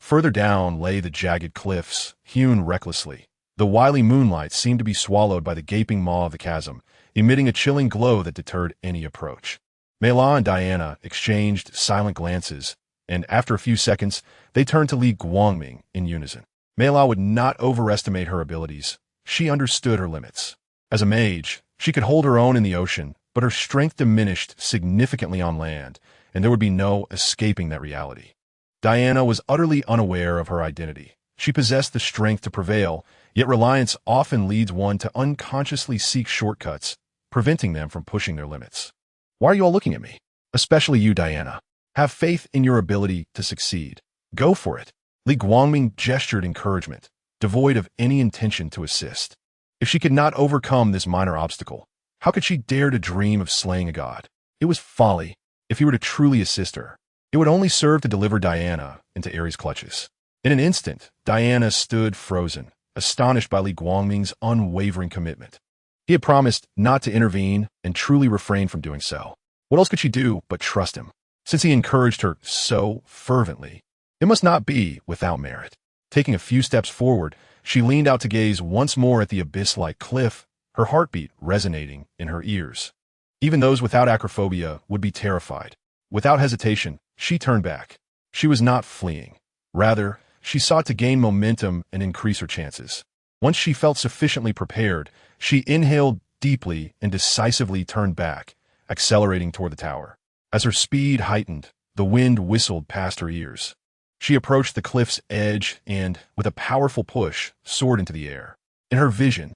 Further down lay the jagged cliffs, hewn recklessly. The wily moonlight seemed to be swallowed by the gaping maw of the chasm, emitting a chilling glow that deterred any approach. Mela and Diana exchanged silent glances, and after a few seconds, they turned to Li Guangming in unison. Mela would not overestimate her abilities. She understood her limits. As a mage, she could hold her own in the ocean, but her strength diminished significantly on land, and there would be no escaping that reality. Diana was utterly unaware of her identity. She possessed the strength to prevail, yet reliance often leads one to unconsciously seek shortcuts, preventing them from pushing their limits. Why are you all looking at me? Especially you, Diana. Have faith in your ability to succeed. Go for it. Li Guangming gestured encouragement, devoid of any intention to assist. If she could not overcome this minor obstacle, how could she dare to dream of slaying a god? It was folly. If he were to truly assist her, it would only serve to deliver Diana into Ares' clutches. In an instant, Diana stood frozen, astonished by Li Guangming's unwavering commitment. He had promised not to intervene and truly refrained from doing so. What else could she do but trust him? Since he encouraged her so fervently, it must not be without merit. Taking a few steps forward, she leaned out to gaze once more at the abyss-like cliff, her heartbeat resonating in her ears. Even those without acrophobia would be terrified. Without hesitation, she turned back. She was not fleeing. Rather, she sought to gain momentum and increase her chances. Once she felt sufficiently prepared, she inhaled deeply and decisively turned back, accelerating toward the tower. As her speed heightened, the wind whistled past her ears. She approached the cliff's edge and, with a powerful push, soared into the air. In her vision,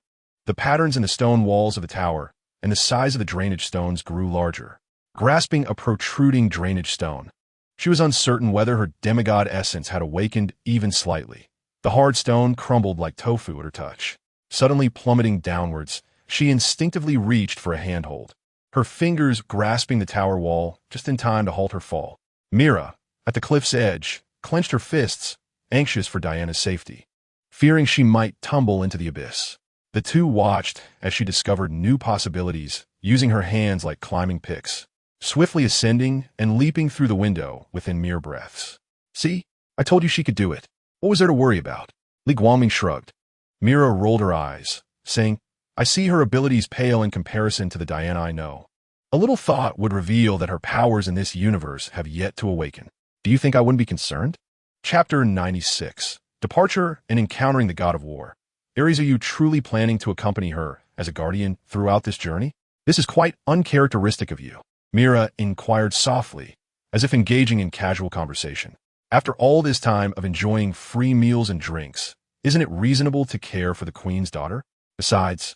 the patterns in the stone walls of the tower and the size of the drainage stones grew larger. Grasping a protruding drainage stone, she was uncertain whether her demigod essence had awakened even slightly. The hard stone crumbled like tofu at her touch. Suddenly plummeting downwards, she instinctively reached for a handhold, her fingers grasping the tower wall just in time to halt her fall. Mera, at the cliff's edge, clenched her fists, anxious for Diana's safety, fearing she might tumble into the abyss. The two watched as she discovered new possibilities, using her hands like climbing picks, swiftly ascending and leaping through the window within mere breaths. See? I told you she could do it. What was there to worry about? Li Guangming shrugged. Mera rolled her eyes, saying, I see her abilities pale in comparison to the Diana I know. A little thought would reveal that her powers in this universe have yet to awaken. Do you think I wouldn't be concerned? Chapter 96. Departure and Encountering the God of War. Ares, are you truly planning to accompany her as a guardian throughout this journey? This is quite uncharacteristic of you. Mera inquired softly, as if engaging in casual conversation. After all this time of enjoying free meals and drinks, isn't it reasonable to care for the queen's daughter? Besides,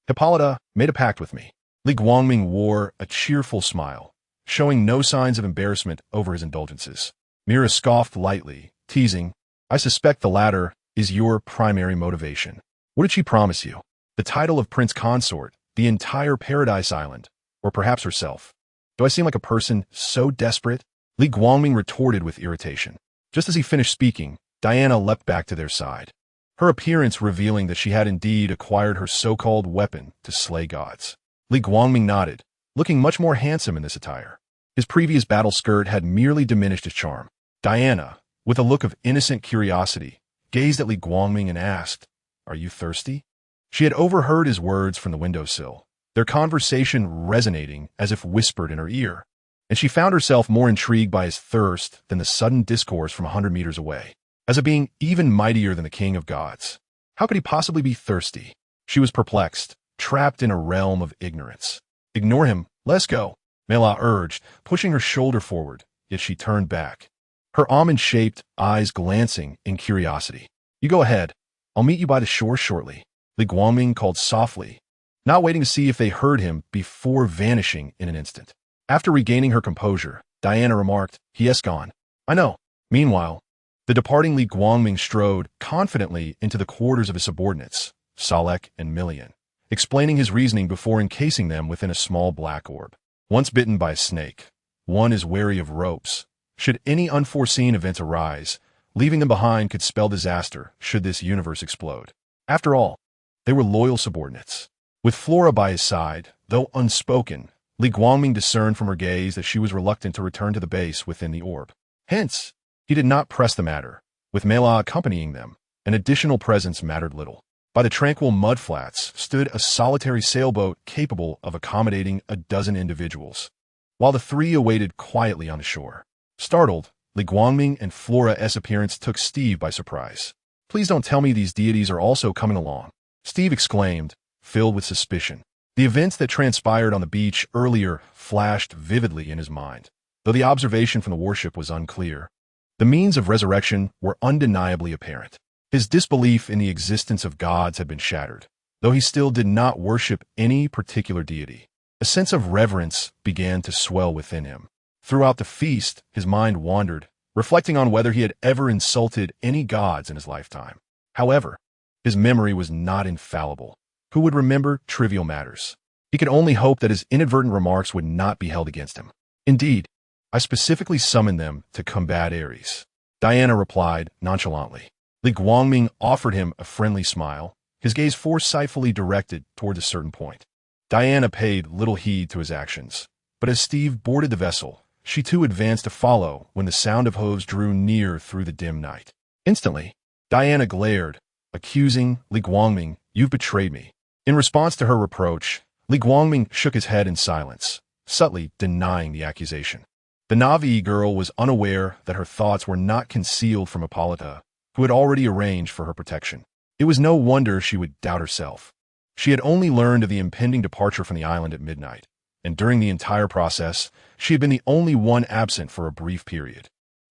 Hippolyta made a pact with me. Li Guangming wore a cheerful smile, showing no signs of embarrassment over his indulgences. Mera scoffed lightly, teasing, I suspect the latter is your primary motivation. What did she promise you? The title of Prince Consort, the entire Paradise Island, or perhaps herself? Do I seem like a person so desperate? Li Guangming retorted with irritation. Just as he finished speaking, Diana leapt back to their side, her appearance revealing that she had indeed acquired her so-called weapon to slay gods. Li Guangming nodded, looking much more handsome in this attire. His previous battle skirt had merely diminished his charm. Diana, with a look of innocent curiosity, gazed at Li Guangming and asked, Are you thirsty? She had overheard his words from the windowsill, their conversation resonating as if whispered in her ear, and she found herself more intrigued by his thirst than the sudden discourse from 100 meters away. As a being even mightier than the king of gods, how could he possibly be thirsty? She was perplexed, trapped in a realm of ignorance. Ignore him, let's go, Mela urged, pushing her shoulder forward, yet she turned back, her almond-shaped eyes glancing in curiosity. You go ahead. I'll meet you by the shore shortly, Li Guangming called softly, not waiting to see if they heard him before vanishing in an instant. After regaining her composure, Diana remarked, He has gone. I know. Meanwhile, The departing Li Guangming strode confidently into the quarters of his subordinates, Salek and Millian, explaining his reasoning before encasing them within a small black orb. Once bitten by a snake, one is wary of ropes. Should any unforeseen event arise, leaving them behind could spell disaster should this universe explode. After all, they were loyal subordinates. With Flora by his side, though unspoken, Li Guangming discerned from her gaze that she was reluctant to return to the base within the orb. Hence, he did not press the matter. With Mela accompanying them, an additional presence mattered little. By the tranquil mudflats stood a solitary sailboat capable of accommodating a dozen individuals, while the three awaited quietly on the shore. Startled, Li Guangming and Flora's appearance took Steve by surprise. "Please don't tell me these deities are also coming along," Steve exclaimed, filled with suspicion. The events that transpired on the beach earlier flashed vividly in his mind, though the observation from the warship was unclear. The means of resurrection were undeniably apparent. His disbelief in the existence of gods had been shattered, though he still did not worship any particular deity. A sense of reverence began to swell within him. Throughout the feast, his mind wandered, reflecting on whether he had ever insulted any gods in his lifetime. However, his memory was not infallible. Who would remember trivial matters? He could only hope that his inadvertent remarks would not be held against him. "Indeed, I specifically summoned them to combat Ares," Diana replied nonchalantly. Li Guangming offered him a friendly smile, his gaze foresighfully directed toward a certain point. Diana paid little heed to his actions, but as Steve boarded the vessel, she too advanced to follow when the sound of hooves drew near through the dim night. Instantly, Diana glared, accusing Li Guangming, "You've betrayed me." In response to her reproach, Li Guangming shook his head in silence, subtly denying the accusation. The Navi girl was unaware that her thoughts were not concealed from Hippolyta, who had already arranged for her protection. It was no wonder she would doubt herself. She had only learned of the impending departure from the island at midnight, and during the entire process, she had been the only one absent for a brief period,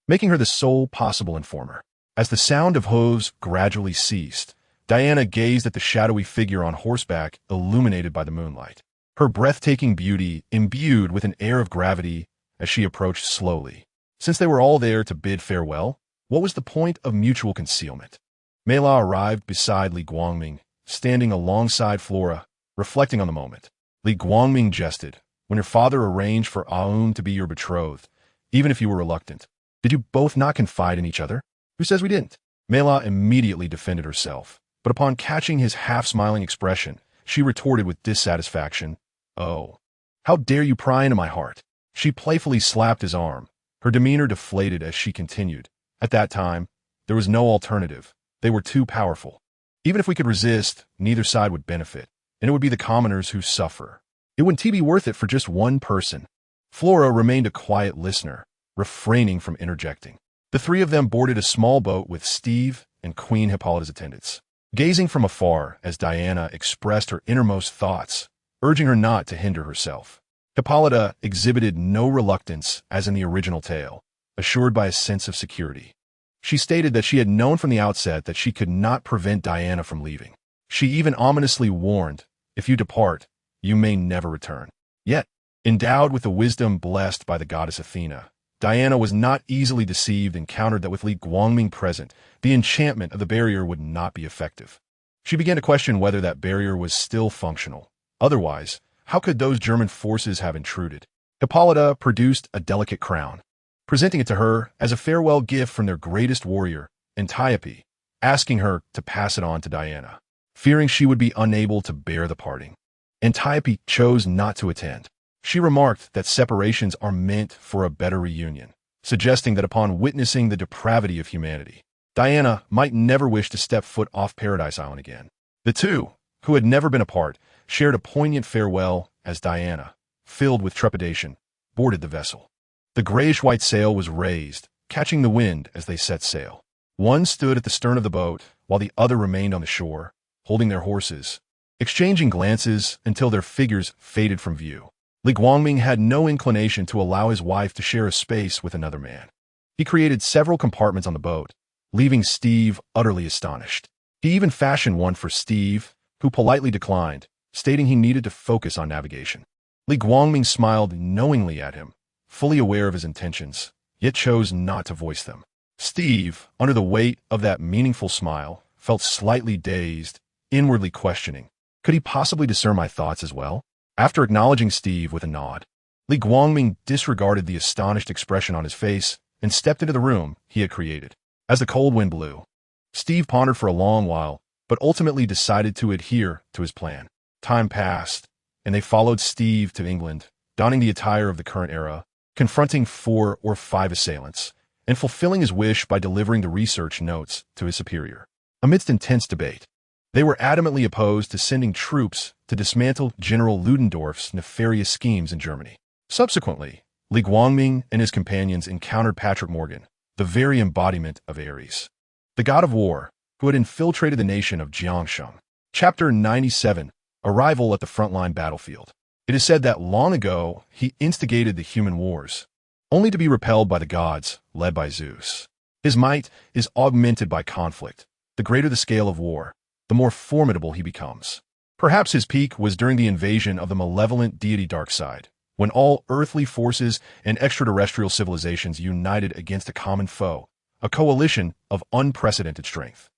making her the sole possible informer. As the sound of hooves gradually ceased, Diana gazed at the shadowy figure on horseback illuminated by the moonlight, her breathtaking beauty imbued with an air of gravity as she approached slowly. Since they were all there to bid farewell, what was the point of mutual concealment? Mela arrived beside Li Guangming, standing alongside Flora, reflecting on the moment. Li Guangming jested, "When your father arranged for Aum to be your betrothed, even if you were reluctant, did you both not confide in each other?" "Who says we didn't?" Mela immediately defended herself, but upon catching his half-smiling expression, she retorted with dissatisfaction, "Oh, how dare you pry into my heart?" She playfully slapped his arm, her demeanor deflated as she continued. "At that time, there was no alternative. They were too powerful. Even if we could resist, neither side would benefit, and it would be the commoners who suffer. It wouldn't be worth it for just one person." Flora remained a quiet listener, refraining from interjecting. The three of them boarded a small boat with Steve and Queen Hippolyta's attendants, gazing from afar as Diana expressed her innermost thoughts, urging her not to hinder herself. Hippolyta exhibited no reluctance as in the original tale, assured by a sense of security. She stated that she had known from the outset that she could not prevent Diana from leaving. She even ominously warned, "If you depart, you may never return." Yet, endowed with the wisdom blessed by the goddess Athena, Diana was not easily deceived and countered that with Li Guangming present, the enchantment of the barrier would not be effective. She began to question whether that barrier was still functional. Otherwise, how could those German forces have intruded? Hippolyta produced a delicate crown, presenting it to her as a farewell gift from their greatest warrior, Antiope, asking her to pass it on to Diana, fearing she would be unable to bear the parting. Antiope chose not to attend. She remarked that separations are meant for a better reunion, suggesting that upon witnessing the depravity of humanity, Diana might never wish to step foot off Paradise Island again. The two, who had never been apart, shared a poignant farewell as Diana, filled with trepidation, boarded the vessel. The grayish-white sail was raised, catching the wind as they set sail. One stood at the stern of the boat, while the other remained on the shore, holding their horses, exchanging glances until their figures faded from view. Li Guangming had no inclination to allow his wife to share a space with another man. He created several compartments on the boat, leaving Steve utterly astonished. He even fashioned one for Steve, who politely declined, stating he needed to focus on navigation. Li Guangming smiled knowingly at him, fully aware of his intentions, yet chose not to voice them. Steve, under the weight of that meaningful smile, felt slightly dazed, inwardly questioning. Could he possibly discern my thoughts as well? After acknowledging Steve with a nod, Li Guangming disregarded the astonished expression on his face and stepped into the room he had created. As the cold wind blew, Steve pondered for a long while, but ultimately decided to adhere to his plan. Time passed, and they followed Steve to England, donning the attire of the current era, confronting 4 or 5 assailants, and fulfilling his wish by delivering the research notes to his superior. Amidst intense debate, they were adamantly opposed to sending troops to dismantle General Ludendorff's nefarious schemes in Germany. Subsequently, Li Guangming and his companions encountered Patrick Morgan, the very embodiment of Ares, the god of war, who had infiltrated the nation of Jiangsheng. Chapter 97, Arrival at the Frontline Battlefield. It is said that long ago he instigated the human wars, only to be repelled by the gods, led by Zeus. His might is augmented by conflict. The greater the scale of war, the more formidable he becomes. Perhaps his peak was during the invasion of the malevolent deity Darkseid, when all earthly forces and extraterrestrial civilizations united against a common foe, a coalition of unprecedented strength.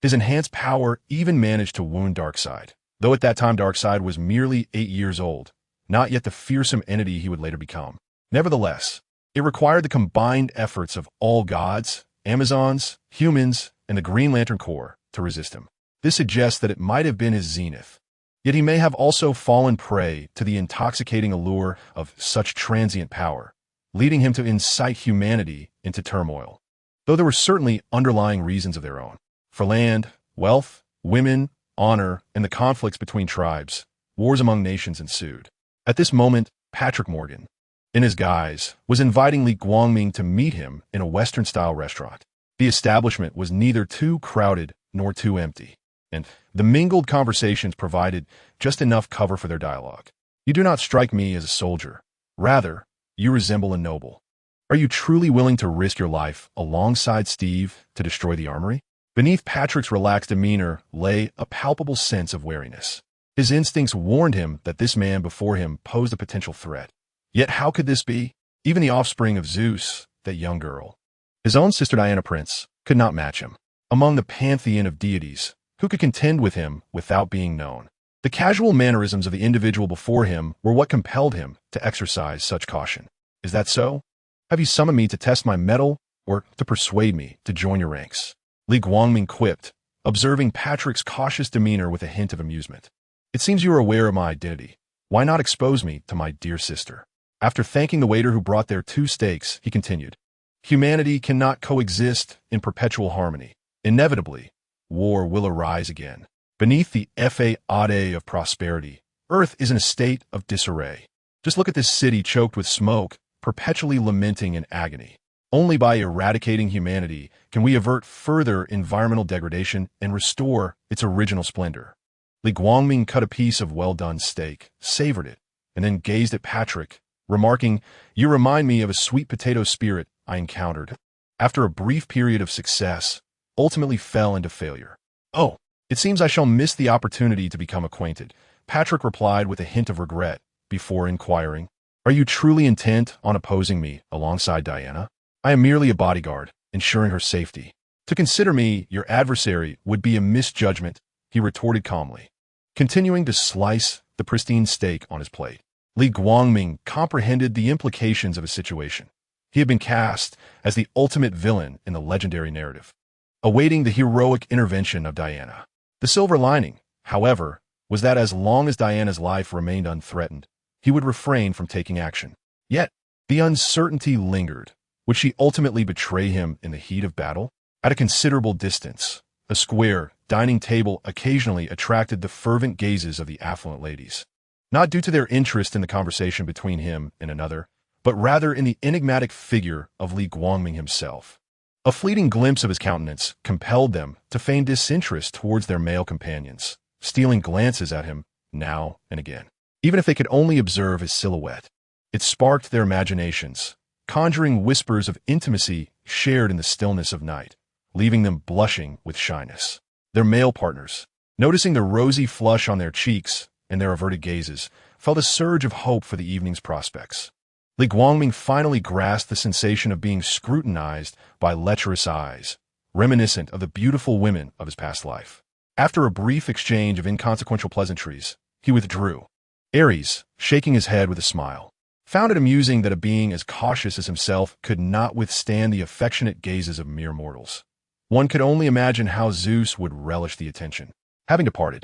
His enhanced power even managed to wound Darkseid, though at that time Darkseid was merely 8 years old, not yet the fearsome entity he would later become. Nevertheless, it required the combined efforts of all gods, Amazons, humans, and the Green Lantern Corps to resist him. This suggests that it might have been his zenith. Yet he may have also fallen prey to the intoxicating allure of such transient power, leading him to incite humanity into turmoil. Though there were certainly underlying reasons of their own. For land, wealth, women, honor, and the conflicts between tribes, wars among nations ensued. At this moment, Patrick Morgan, in his guise, was inviting Li Guangming to meet him in a Western-style restaurant. The establishment was neither too crowded nor too empty, and the mingled conversations provided just enough cover for their dialogue. You do not strike me as a soldier. Rather, you resemble a noble. Are you truly willing to risk your life alongside Steve to destroy the armory? Beneath Patrick's relaxed demeanor lay a palpable sense of wariness. His instincts warned him that this man before him posed a potential threat. Yet how could this be? Even the offspring of Zeus, that young girl, his own sister Diana Prince, could not match him. Among the pantheon of deities, who could contend with him without being known? The casual mannerisms of the individual before him were what compelled him to exercise such caution. Is that so? Have you summoned me to test my mettle, or to persuade me to join your ranks? Li Guangming quipped, observing Patrick's cautious demeanor with a hint of amusement. It seems you are aware of my identity. Why not expose me to my dear sister? After thanking the waiter who brought their 2 steaks, he continued, Humanity cannot coexist in perpetual harmony. Inevitably, war will arise again. Beneath the fade of prosperity, Earth is in a state of disarray. Just look at this city choked with smoke, perpetually lamenting in agony. Only by eradicating humanity can we avert further environmental degradation and restore its original splendor. Li Guangming cut a piece of well-done steak, savored it, and then gazed at Patrick, remarking, You remind me of a sweet potato spirit I encountered. After a brief period of success, ultimately fell into failure. Oh, it seems I shall miss the opportunity to become acquainted, Patrick replied with a hint of regret, before inquiring, Are you truly intent on opposing me alongside Diana? I am merely a bodyguard, ensuring her safety. To consider me your adversary would be a misjudgment, he retorted calmly, continuing to slice the pristine steak on his plate. Li Guangming comprehended the implications of his situation. He had been cast as the ultimate villain in the legendary narrative, awaiting the heroic intervention of Diana. The silver lining, however, was that as long as Diana's life remained unthreatened, he would refrain from taking action. Yet, the uncertainty lingered. Would she ultimately betray him in the heat of battle? At a considerable distance, a square dining table occasionally attracted the fervent gazes of the affluent ladies, not due to their interest in the conversation between him and another, but rather in the enigmatic figure of Li Guangming himself. A fleeting glimpse of his countenance compelled them to feign disinterest towards their male companions, stealing glances at him now and again. Even if they could only observe his silhouette, it sparked their imaginations, conjuring whispers of intimacy shared in the stillness of night, leaving them blushing with shyness. Their male partners, noticing the rosy flush on their cheeks and their averted gazes, felt a surge of hope for the evening's prospects. Li Guangming finally grasped the sensation of being scrutinized by lecherous eyes, reminiscent of the beautiful women of his past life. After a brief exchange of inconsequential pleasantries, he withdrew. Ares, shaking his head with a smile, found it amusing that a being as cautious as himself could not withstand the affectionate gazes of mere mortals. One could only imagine how Zeus would relish the attention. Having departed,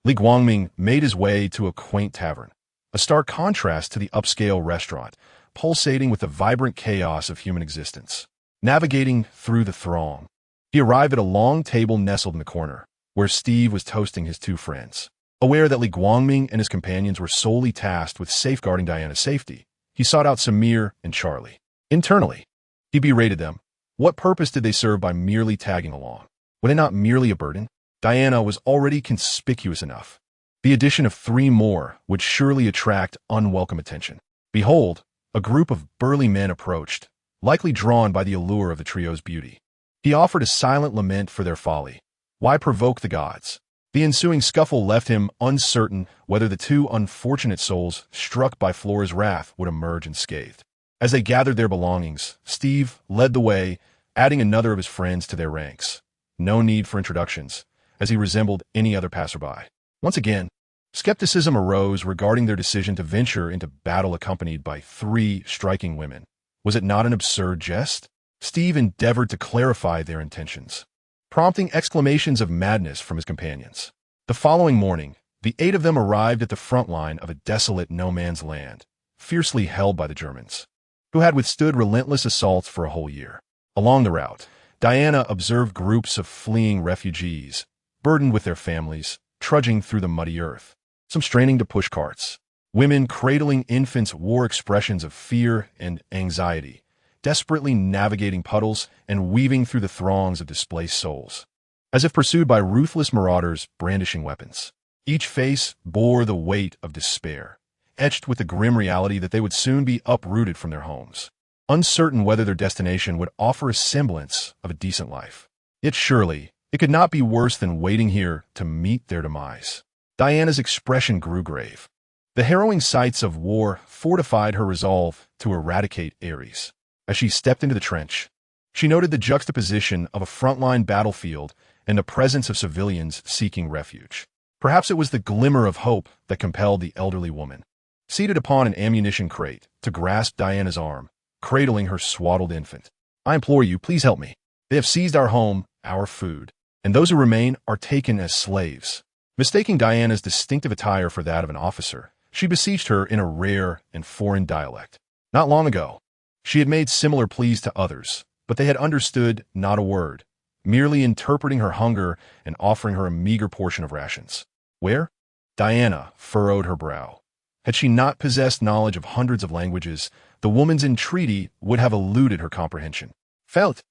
Li Guangming made his way to a quaint tavern, a stark contrast to the upscale restaurant, pulsating with the vibrant chaos of human existence. Navigating through the throng, he arrived at a long table nestled in the corner, where Steve was toasting his two friends. Aware that Li Guangming and his companions were solely tasked with safeguarding Diana's safety, he sought out Samir and Charlie. Internally, he berated them. What purpose did they serve by merely tagging along? Were they not merely a burden? Diana was already conspicuous enough. The addition of 3 more would surely attract unwelcome attention. Behold, a group of burly men approached, likely drawn by the allure of the trio's beauty. He offered a silent lament for their folly. Why provoke the gods? The ensuing scuffle left him uncertain whether the 2 unfortunate souls struck by Flora's wrath would emerge unscathed. As they gathered their belongings, Steve led the way, adding another of his friends to their ranks. No need for introductions, as he resembled any other passerby. Once again, skepticism arose regarding their decision to venture into battle accompanied by 3 striking women. Was it not an absurd jest? Steve endeavored to clarify their intentions, prompting exclamations of madness from his companions. The following morning, the 8 of them arrived at the front line of a desolate no-man's land, fiercely held by the Germans, who had withstood relentless assaults for a whole year. Along the route, Diana observed groups of fleeing refugees, burdened with their families, trudging through the muddy earth. Some straining to push carts. Women cradling infants wore expressions of fear and anxiety, desperately navigating puddles and weaving through the throngs of displaced souls, as if pursued by ruthless marauders brandishing weapons. Each face bore the weight of despair, etched with the grim reality that they would soon be uprooted from their homes, uncertain whether their destination would offer a semblance of a decent life. Yet surely, it could not be worse than waiting here to meet their demise. Diana's expression grew grave. The harrowing sights of war fortified her resolve to eradicate Ares. As she stepped into the trench, she noted the juxtaposition of a frontline battlefield and the presence of civilians seeking refuge. Perhaps it was the glimmer of hope that compelled the elderly woman, seated upon an ammunition crate, to grasp Diana's arm, cradling her swaddled infant. I implore you, please help me. They have seized our home, our food, and those who remain are taken as slaves. Mistaking Diana's distinctive attire for that of an officer, she beseeched her in a rare and foreign dialect. Not long ago, she had made similar pleas to others, but they had understood not a word, merely interpreting her hunger and offering her a meager portion of rations. Where? Diana furrowed her brow. Had she not possessed knowledge of hundreds of languages, the woman's entreaty would have eluded her comprehension. Felt.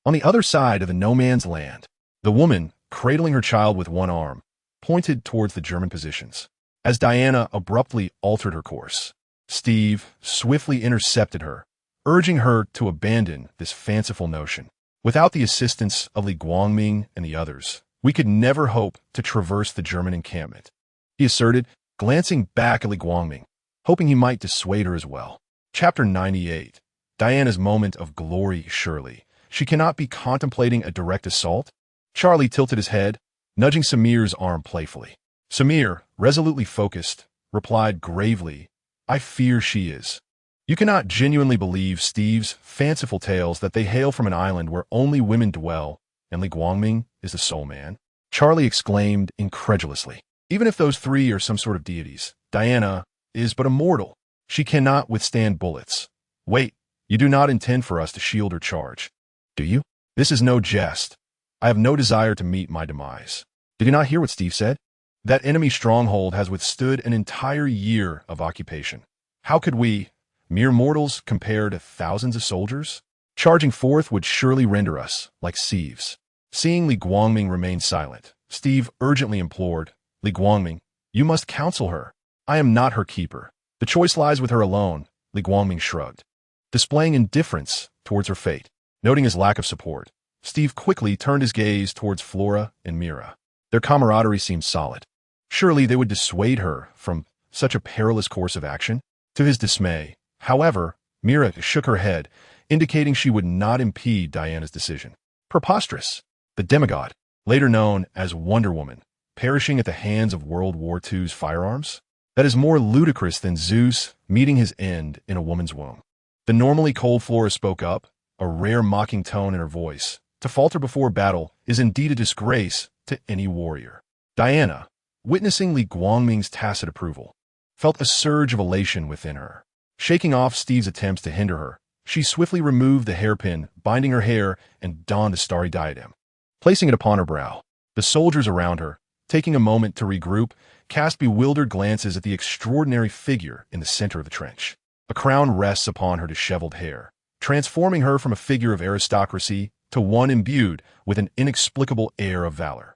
On the other side of the no-man's land, the woman, cradling her child with one arm, pointed towards the German positions. As Diana abruptly altered her course, Steve swiftly intercepted her, urging her to abandon this fanciful notion. Without the assistance of Li Guangming and the others, we could never hope to traverse the German encampment, he asserted, glancing back at Li Guangming, hoping he might dissuade her as well. Chapter 98. Diana's moment of glory, surely. She cannot be contemplating a direct assault? Charlie tilted his head, nudging Samir's arm playfully. Samir, resolutely focused, replied gravely, I fear she is. You cannot genuinely believe Steve's fanciful tales that they hail from an island where only women dwell, and Li Guangming is the sole man? Charlie exclaimed incredulously. Even if those 3 are some sort of deities, Diana is but a mortal. She cannot withstand bullets. Wait, you do not intend for us to shield or charge, do you? This is no jest. I have no desire to meet my demise. Did you not hear what Steve said? That enemy stronghold has withstood an entire year of occupation. How could we, mere mortals, compare to thousands of soldiers? Charging forth would surely render us like sieves. Seeing Li Guangming remain silent, Steve urgently implored, Li Guangming, you must counsel her. I am not her keeper. The choice lies with her alone, Li Guangming shrugged, displaying indifference towards her fate. Noting his lack of support, Steve quickly turned his gaze towards Flora and Mera. Their camaraderie seemed solid. Surely they would dissuade her from such a perilous course of action? To his dismay, however, Mera shook her head, indicating she would not impede Diana's decision. Preposterous. The demigod, later known as Wonder Woman, perishing at the hands of World War II's firearms? That is more ludicrous than Zeus meeting his end in a woman's womb. The normally cold Flora spoke up, a rare mocking tone in her voice. To falter before battle is indeed a disgrace to any warrior. Diana, witnessing Li Guangming's tacit approval, felt a surge of elation within her. Shaking off Steve's attempts to hinder her, she swiftly removed the hairpin binding her hair and donned a starry diadem. Placing it upon her brow, the soldiers around her, taking a moment to regroup, cast bewildered glances at the extraordinary figure in the center of the trench. A crown rests upon her disheveled hair, transforming her from a figure of aristocracy to one imbued with an inexplicable air of valor.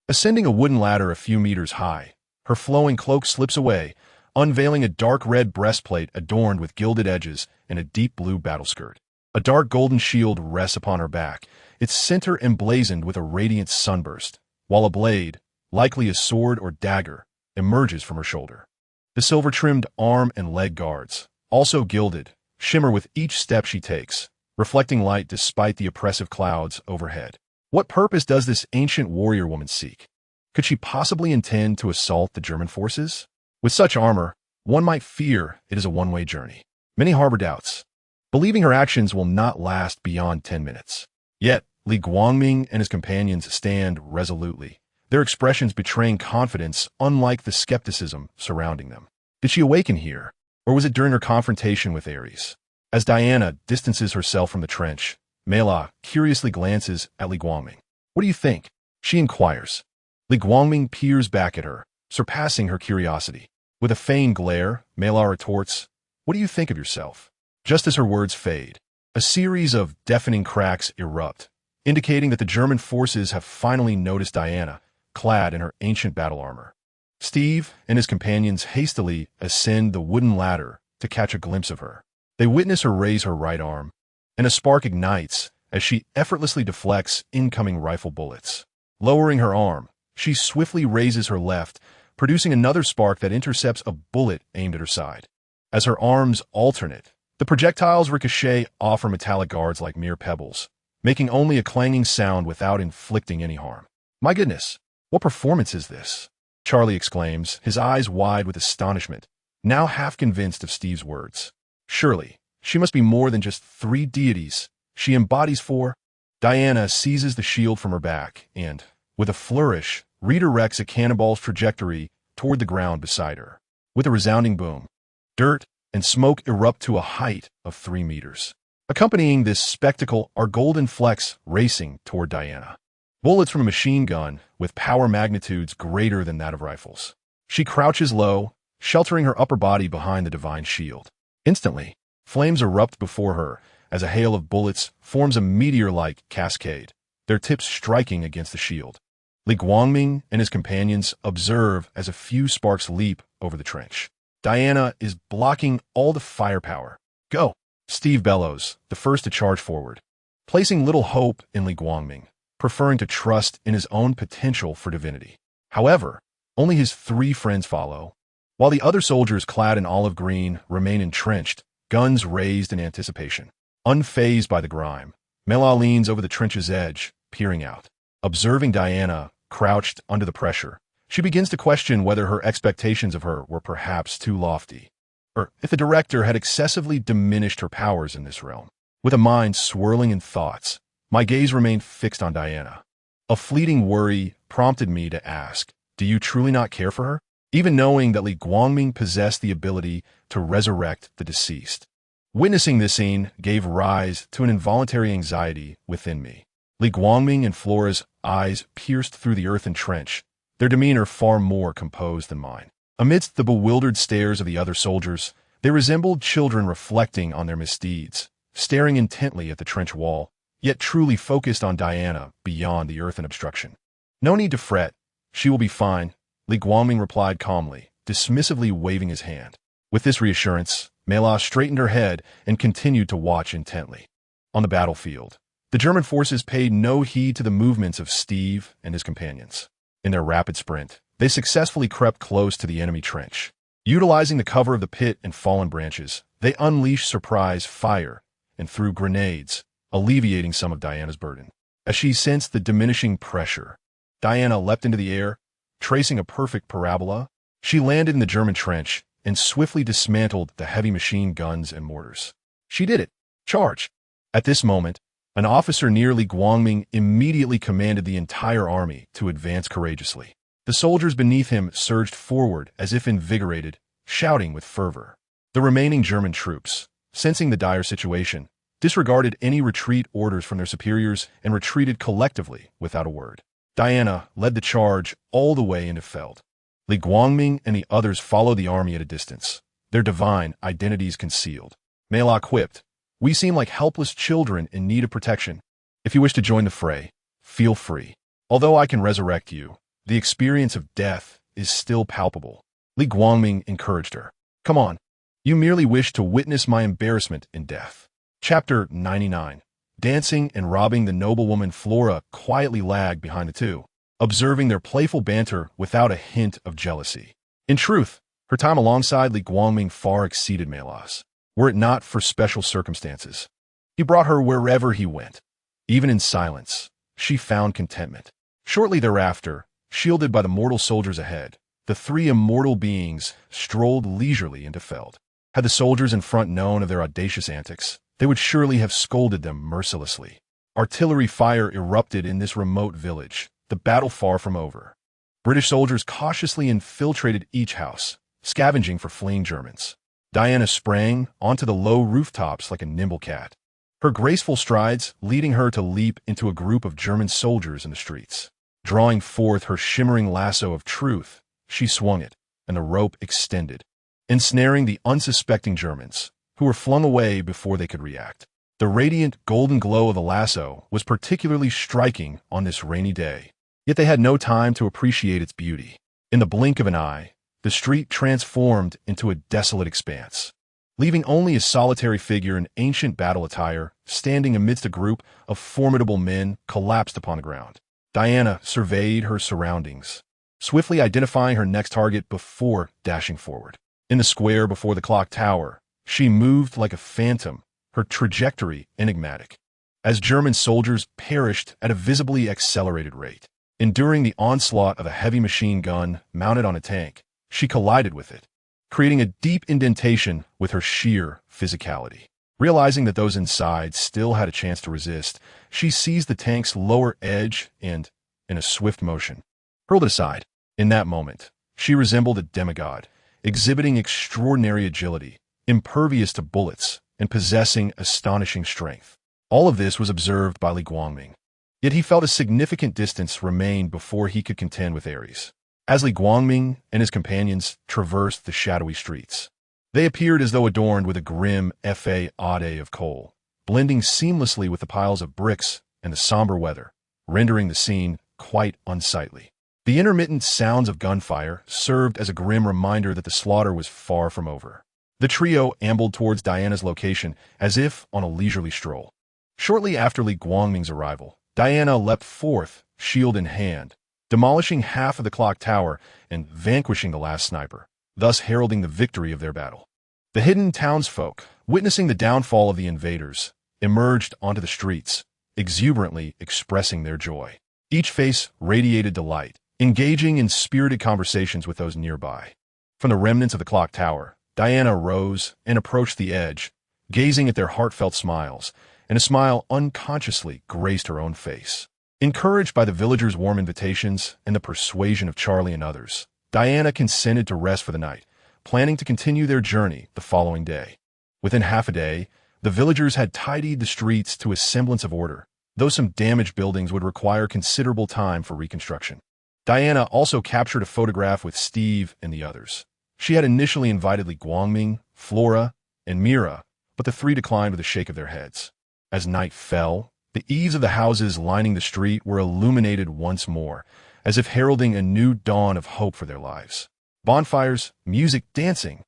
Ascending a wooden ladder a few meters high, her flowing cloak slips away, unveiling a dark red breastplate adorned with gilded edges and a deep blue battle skirt. A dark golden shield rests upon her back, its center emblazoned with a radiant sunburst, while a blade, likely a sword or dagger, emerges from her shoulder. The silver-trimmed arm and leg guards, also gilded, shimmer with each step she takes, reflecting light despite the oppressive clouds overhead. What purpose does this ancient warrior woman seek? Could she possibly intend to assault the German forces? With such armor, one might fear it is a one-way journey. Many harbor doubts, believing her actions will not last beyond 10 minutes. Yet, Li Guangming and his companions stand resolutely, their expressions betraying confidence unlike the skepticism surrounding them. Did she awaken here, or was it during her confrontation with Ares? As Diana distances herself from the trench, Mela curiously glances at Li Guangming. What do you think? She inquires. Li Guangming peers back at her, surpassing her curiosity. With a feigned glare, Mela retorts, "What do you think of yourself?" Just as her words fade, a series of deafening cracks erupt, indicating that the German forces have finally noticed Diana, clad in her ancient battle armor. Steve and his companions hastily ascend the wooden ladder to catch a glimpse of her. They witness her raise her right arm, and a spark ignites as she effortlessly deflects incoming rifle bullets. Lowering her arm, she swiftly raises her left, producing another spark that intercepts a bullet aimed at her side. As her arms alternate, the projectiles ricochet off her metallic guards like mere pebbles, making only a clanging sound without inflicting any harm. My goodness, what performance is this? Charlie exclaims, his eyes wide with astonishment, now half convinced of Steve's words. Surely, she must be more than just 3 deities. She embodies 4. Diana seizes the shield from her back and, with a flourish, redirects a cannonball's trajectory toward the ground beside her. With a resounding boom, dirt and smoke erupt to a height of 3 meters. Accompanying this spectacle are golden flecks racing toward Diana. Bullets from a machine gun with power magnitudes greater than that of rifles. She crouches low, sheltering her upper body behind the divine shield. Instantly, flames erupt before her as a hail of bullets forms a meteor-like cascade, their tips striking against the shield. Li Guangming and his companions observe as a few sparks leap over the trench. Diana is blocking all the firepower. Go! Steve bellows, the first to charge forward, placing little hope in Li Guangming, preferring to trust in his own potential for divinity. However, only his 3 friends follow, while the other soldiers clad in olive green remain entrenched, guns raised in anticipation. Unfazed by the grime, Mela leans over the trench's edge, peering out. Observing Diana, crouched under the pressure, she begins to question whether her expectations of her were perhaps too lofty, or if the director had excessively diminished her powers in this realm. With a mind swirling in thoughts, my gaze remained fixed on Diana. A fleeting worry prompted me to ask, do you truly not care for her? Even knowing that Li Guangming possessed the ability to resurrect the deceased. Witnessing this scene gave rise to an involuntary anxiety within me. Li Guangming and Flora's eyes pierced through the earthen trench, their demeanor far more composed than mine. Amidst the bewildered stares of the other soldiers, they resembled children reflecting on their misdeeds, staring intently at the trench wall, yet truly focused on Diana beyond the earthen obstruction. No need to fret. She will be fine, Li Guangming replied calmly, dismissively waving his hand. With this reassurance, Mela straightened her head and continued to watch intently. On the battlefield, the German forces paid no heed to the movements of Steve and his companions. In their rapid sprint, they successfully crept close to the enemy trench. Utilizing the cover of the pit and fallen branches, they unleashed surprise fire and threw grenades, alleviating some of Diana's burden. As she sensed the diminishing pressure, Diana leapt into the air, tracing a perfect parabola. She landed in the German trench and swiftly dismantled the heavy machine guns and mortars. She did it. Charge! At this moment, an officer near Li Guangming immediately commanded the entire army to advance courageously. The soldiers beneath him surged forward as if invigorated, shouting with fervor. The remaining German troops, sensing the dire situation, disregarded any retreat orders from their superiors and retreated collectively without a word. Diana led the charge all the way into Feld. Li Guangming and the others followed the army at a distance, their divine identities concealed. Mela quipped, "We seem like helpless children in need of protection. If you wish to join the fray, feel free. Although I can resurrect you, the experience of death is still palpable." Li Guangming encouraged her. "Come on. You merely wish to witness my embarrassment in death." Chapter 99. Dancing and robbing the noblewoman Flora quietly lagged behind the two, observing their playful banter without a hint of jealousy. In truth, her time alongside Li Guangming far exceeded Mela's, were it not for special circumstances. He brought her wherever he went. Even in silence, she found contentment. Shortly thereafter, shielded by the mortal soldiers ahead, the three immortal beings strolled leisurely into Feld. Had the soldiers in front known of their audacious antics, they would surely have scolded them mercilessly. Artillery fire erupted in this remote village, the battle far from over. British soldiers cautiously infiltrated each house, scavenging for fleeing Germans. Diana sprang onto the low rooftops like a nimble cat, her graceful strides leading her to leap into a group of German soldiers in the streets. Drawing forth her shimmering lasso of truth, she swung it, and the rope extended, ensnaring the unsuspecting Germans, who were flung away before they could react. The radiant golden glow of the lasso was particularly striking on this rainy day, yet they had no time to appreciate its beauty. In the blink of an eye, the street transformed into a desolate expanse, leaving only a solitary figure in ancient battle attire standing amidst a group of formidable men collapsed upon the ground. Diana surveyed her surroundings, swiftly identifying her next target before dashing forward. In the square before the clock tower, she moved like a phantom, her trajectory enigmatic, as German soldiers perished at a visibly accelerated rate. Enduring the onslaught of a heavy machine gun mounted on a tank, she collided with it, creating a deep indentation with her sheer physicality. Realizing that those inside still had a chance to resist, she seized the tank's lower edge and, in a swift motion, hurled it aside. In that moment, she resembled a demigod, exhibiting extraordinary agility, impervious to bullets, and possessing astonishing strength. All of this was observed by Li Guangming, yet he felt a significant distance remained before he could contend with Ares. As Li Guangming and his companions traversed the shadowy streets, they appeared as though adorned with a grim fade of coal, blending seamlessly with the piles of bricks and the somber weather, rendering the scene quite unsightly. The intermittent sounds of gunfire served as a grim reminder that the slaughter was far from over. The trio ambled towards Diana's location as if on a leisurely stroll. Shortly after Li Guangming's arrival, Diana leapt forth, shield in hand, demolishing half of the clock tower and vanquishing the last sniper, thus heralding the victory of their battle. The hidden townsfolk, witnessing the downfall of the invaders, emerged onto the streets, exuberantly expressing their joy. Each face radiated delight, engaging in spirited conversations with those nearby. From the remnants of the clock tower, Diana rose and approached the edge, gazing at their heartfelt smiles, and a smile unconsciously graced her own face. Encouraged by the villagers' warm invitations and the persuasion of Charlie and others, Diana consented to rest for the night, planning to continue their journey the following day. Within half a day, the villagers had tidied the streets to a semblance of order, though some damaged buildings would require considerable time for reconstruction. Diana also captured a photograph with Steve and the others. She had initially invited Li Guangming, Flora, and Mera, but the three declined with a shake of their heads. As night fell, the eaves of the houses lining the street were illuminated once more, as if heralding a new dawn of hope for their lives. Bonfires, music, dancing,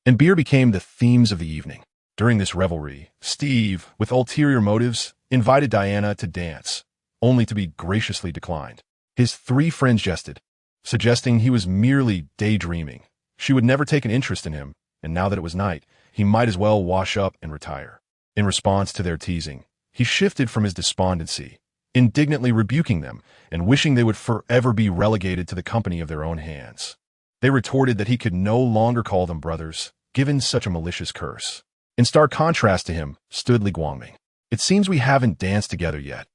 and beer became the themes of the evening. During this revelry, Steve, with ulterior motives, invited Diana to dance, only to be graciously declined. His three friends jested, suggesting he was merely daydreaming, She would never take an interest in him, and now that it was night, he might as well wash up and retire. In response to their teasing, he shifted from his despondency, indignantly rebuking them and wishing they would forever be relegated to the company of their own hands. They retorted that he could no longer call them brothers, given such a malicious curse. In stark contrast to him stood Li Guangming. "It seems we haven't danced together yet.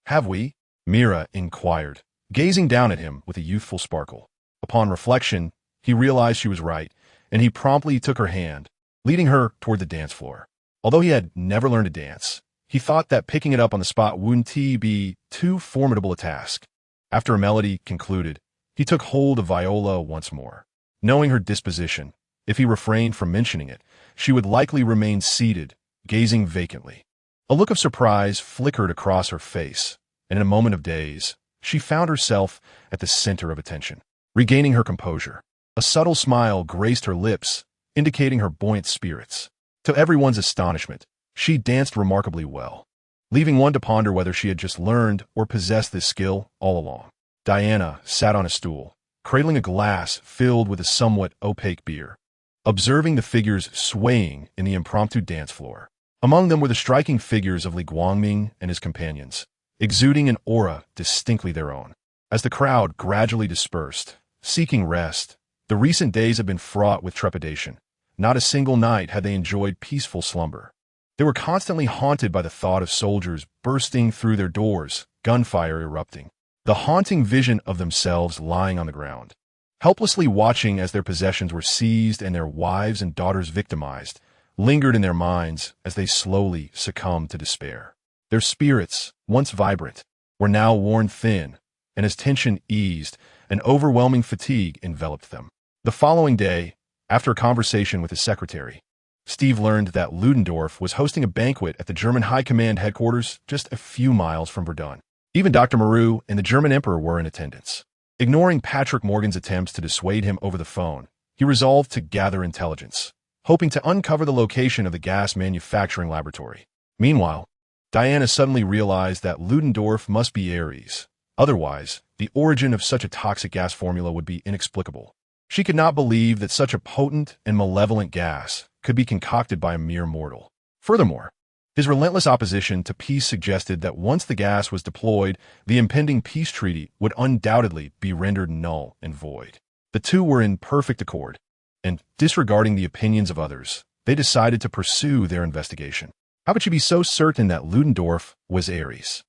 Have we?" Mera inquired, gazing down at him with a youthful sparkle. Upon reflection, he realized she was right, and he promptly took her hand, leading her toward the dance floor. Although he had never learned to dance, he thought that picking it up on the spot wouldn't be too formidable a task. After a melody concluded, he took hold of Viola once more. Knowing her disposition, if he refrained from mentioning it, she would likely remain seated, gazing vacantly. A look of surprise flickered across her face, and in a moment of daze, she found herself at the center of attention. Regaining her composure, a subtle smile graced her lips, indicating her buoyant spirits. To everyone's astonishment, she danced remarkably well, leaving one to ponder whether she had just learned or possessed this skill all along. Diana sat on a stool, cradling a glass filled with a somewhat opaque beer, observing the figures swaying in the impromptu dance floor. Among them were the striking figures of Li Guangming and his companions, exuding an aura distinctly their own. As the crowd gradually dispersed, seeking rest, the recent days had been fraught with trepidation. Not a single night had they enjoyed peaceful slumber. They were constantly haunted by the thought of soldiers bursting through their doors, gunfire erupting, the haunting vision of themselves lying on the ground, helplessly watching as their possessions were seized and their wives and daughters victimized, lingered in their minds as they slowly succumbed to despair. Their spirits, once vibrant, were now worn thin, and as tension eased, an overwhelming fatigue enveloped them. The following day, after a conversation with his secretary, Steve learned that Ludendorff was hosting a banquet at the German High Command headquarters just a few miles from Verdun. Even Dr. Moreau and the German Emperor were in attendance. Ignoring Patrick Morgan's attempts to dissuade him over the phone, he resolved to gather intelligence, hoping to uncover the location of the gas manufacturing laboratory. Meanwhile, Diana suddenly realized that Ludendorff must be Ares. Otherwise, the origin of such a toxic gas formula would be inexplicable. She could not believe that such a potent and malevolent gas could be concocted by a mere mortal. Furthermore, his relentless opposition to peace suggested that once the gas was deployed, the impending peace treaty would undoubtedly be rendered null and void. The two were in perfect accord, and disregarding the opinions of others, they decided to pursue their investigation. How could she be so certain that Ludendorff was Ares?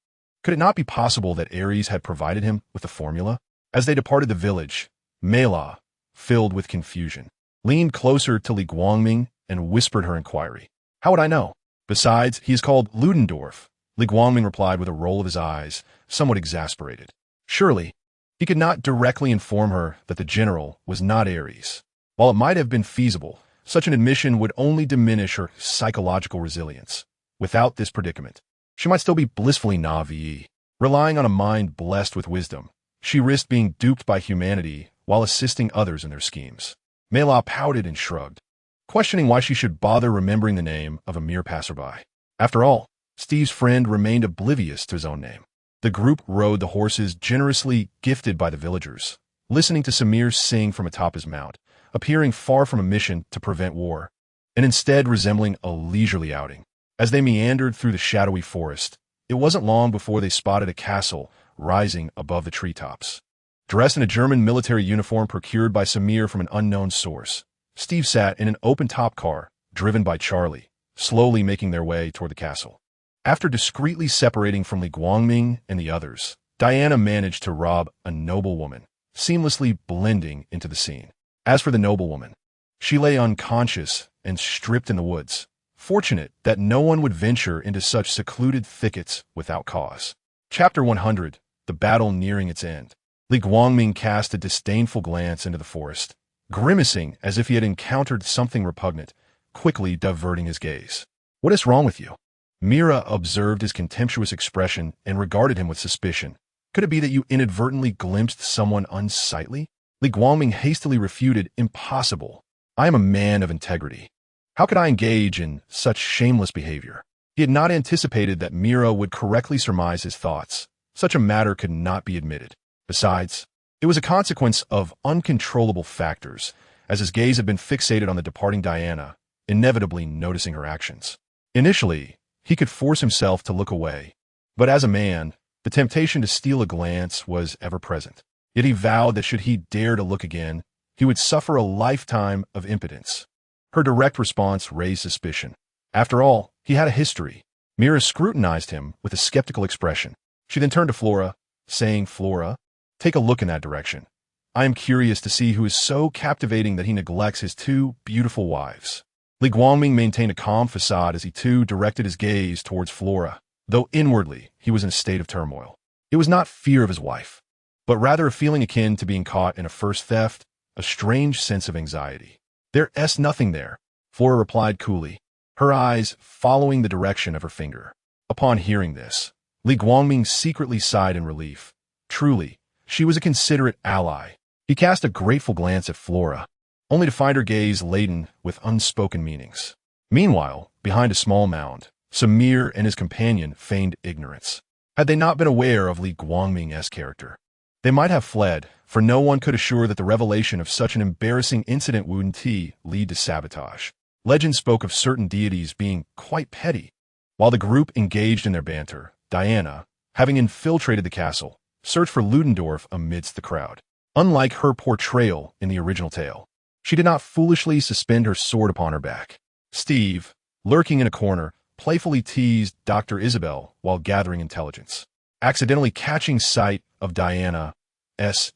Could it not be possible that Ares had provided him with the formula? As they departed the village, Mela, filled with confusion, leaned closer to Li Guangming and whispered her inquiry. "How would I know? Besides, he is called Ludendorff," Li Guangming replied with a roll of his eyes, somewhat exasperated. Surely, he could not directly inform her that the general was not Ares. While it might have been feasible, such an admission would only diminish her psychological resilience. Without this predicament, she might still be blissfully naive. Relying on a mind blessed with wisdom, she risked being duped by humanity while assisting others in their schemes. Mela pouted and shrugged, questioning why she should bother remembering the name of a mere passerby. After all, Steve's friend remained oblivious to his own name. The group rode the horses generously gifted by the villagers, listening to Samir sing from atop his mount, appearing far from a mission to prevent war, and instead resembling a leisurely outing. As they meandered through the shadowy forest, it wasn't long before they spotted a castle rising above the treetops. Dressed in a German military uniform procured by Samir from an unknown source, Steve sat in an open-top car, driven by Charlie, slowly making their way toward the castle. After discreetly separating from Li Guangming and the others, Diana managed to rob a noblewoman, seamlessly blending into the scene. As for the noblewoman, she lay unconscious and stripped in the woods, fortunate that no one would venture into such secluded thickets without cause. Chapter 100, The Battle Nearing Its End. Li Guangming cast a disdainful glance into the forest, grimacing as if he had encountered something repugnant, quickly diverting his gaze. "What is wrong with you?" Mera observed his contemptuous expression and regarded him with suspicion. "Could it be that you inadvertently glimpsed someone unsightly?" Li Guangming hastily refuted, "Impossible. I am a man of integrity. How could I engage in such shameless behavior?" He had not anticipated that Mera would correctly surmise his thoughts. Such a matter could not be admitted. Besides, it was a consequence of uncontrollable factors, as his gaze had been fixated on the departing Diana, inevitably noticing her actions. Initially, he could force himself to look away, but as a man, the temptation to steal a glance was ever present. Yet he vowed that should he dare to look again, he would suffer a lifetime of impotence. Her direct response raised suspicion. After all, he had a history. Mera scrutinized him with a skeptical expression. She then turned to Flora, saying, "Flora, take a look in that direction. I am curious to see who is so captivating that he neglects his two beautiful wives." Li Guangming maintained a calm facade as he too directed his gaze towards Flora, though inwardly he was in a state of turmoil. It was not fear of his wife, but rather a feeling akin to being caught in a first theft, a strange sense of anxiety. "There's nothing there," Flora replied coolly, her eyes following the direction of her finger. Upon hearing this, Li Guangming secretly sighed in relief. Truly, she was a considerate ally. He cast a grateful glance at Flora, only to find her gaze laden with unspoken meanings. Meanwhile, behind a small mound, Samir and his companion feigned ignorance. Had they not been aware of Li Guangming's character, they might have fled, for no one could assure that the revelation of such an embarrassing incident wouldn't lead to sabotage. Legend spoke of certain deities being quite petty. While the group engaged in their banter, Diana, having infiltrated the castle, searched for Ludendorff amidst the crowd. Unlike her portrayal in the original tale, she did not foolishly suspend her sword upon her back. Steve, lurking in a corner, playfully teased Dr. Isabel while gathering intelligence, accidentally catching sight of Diana's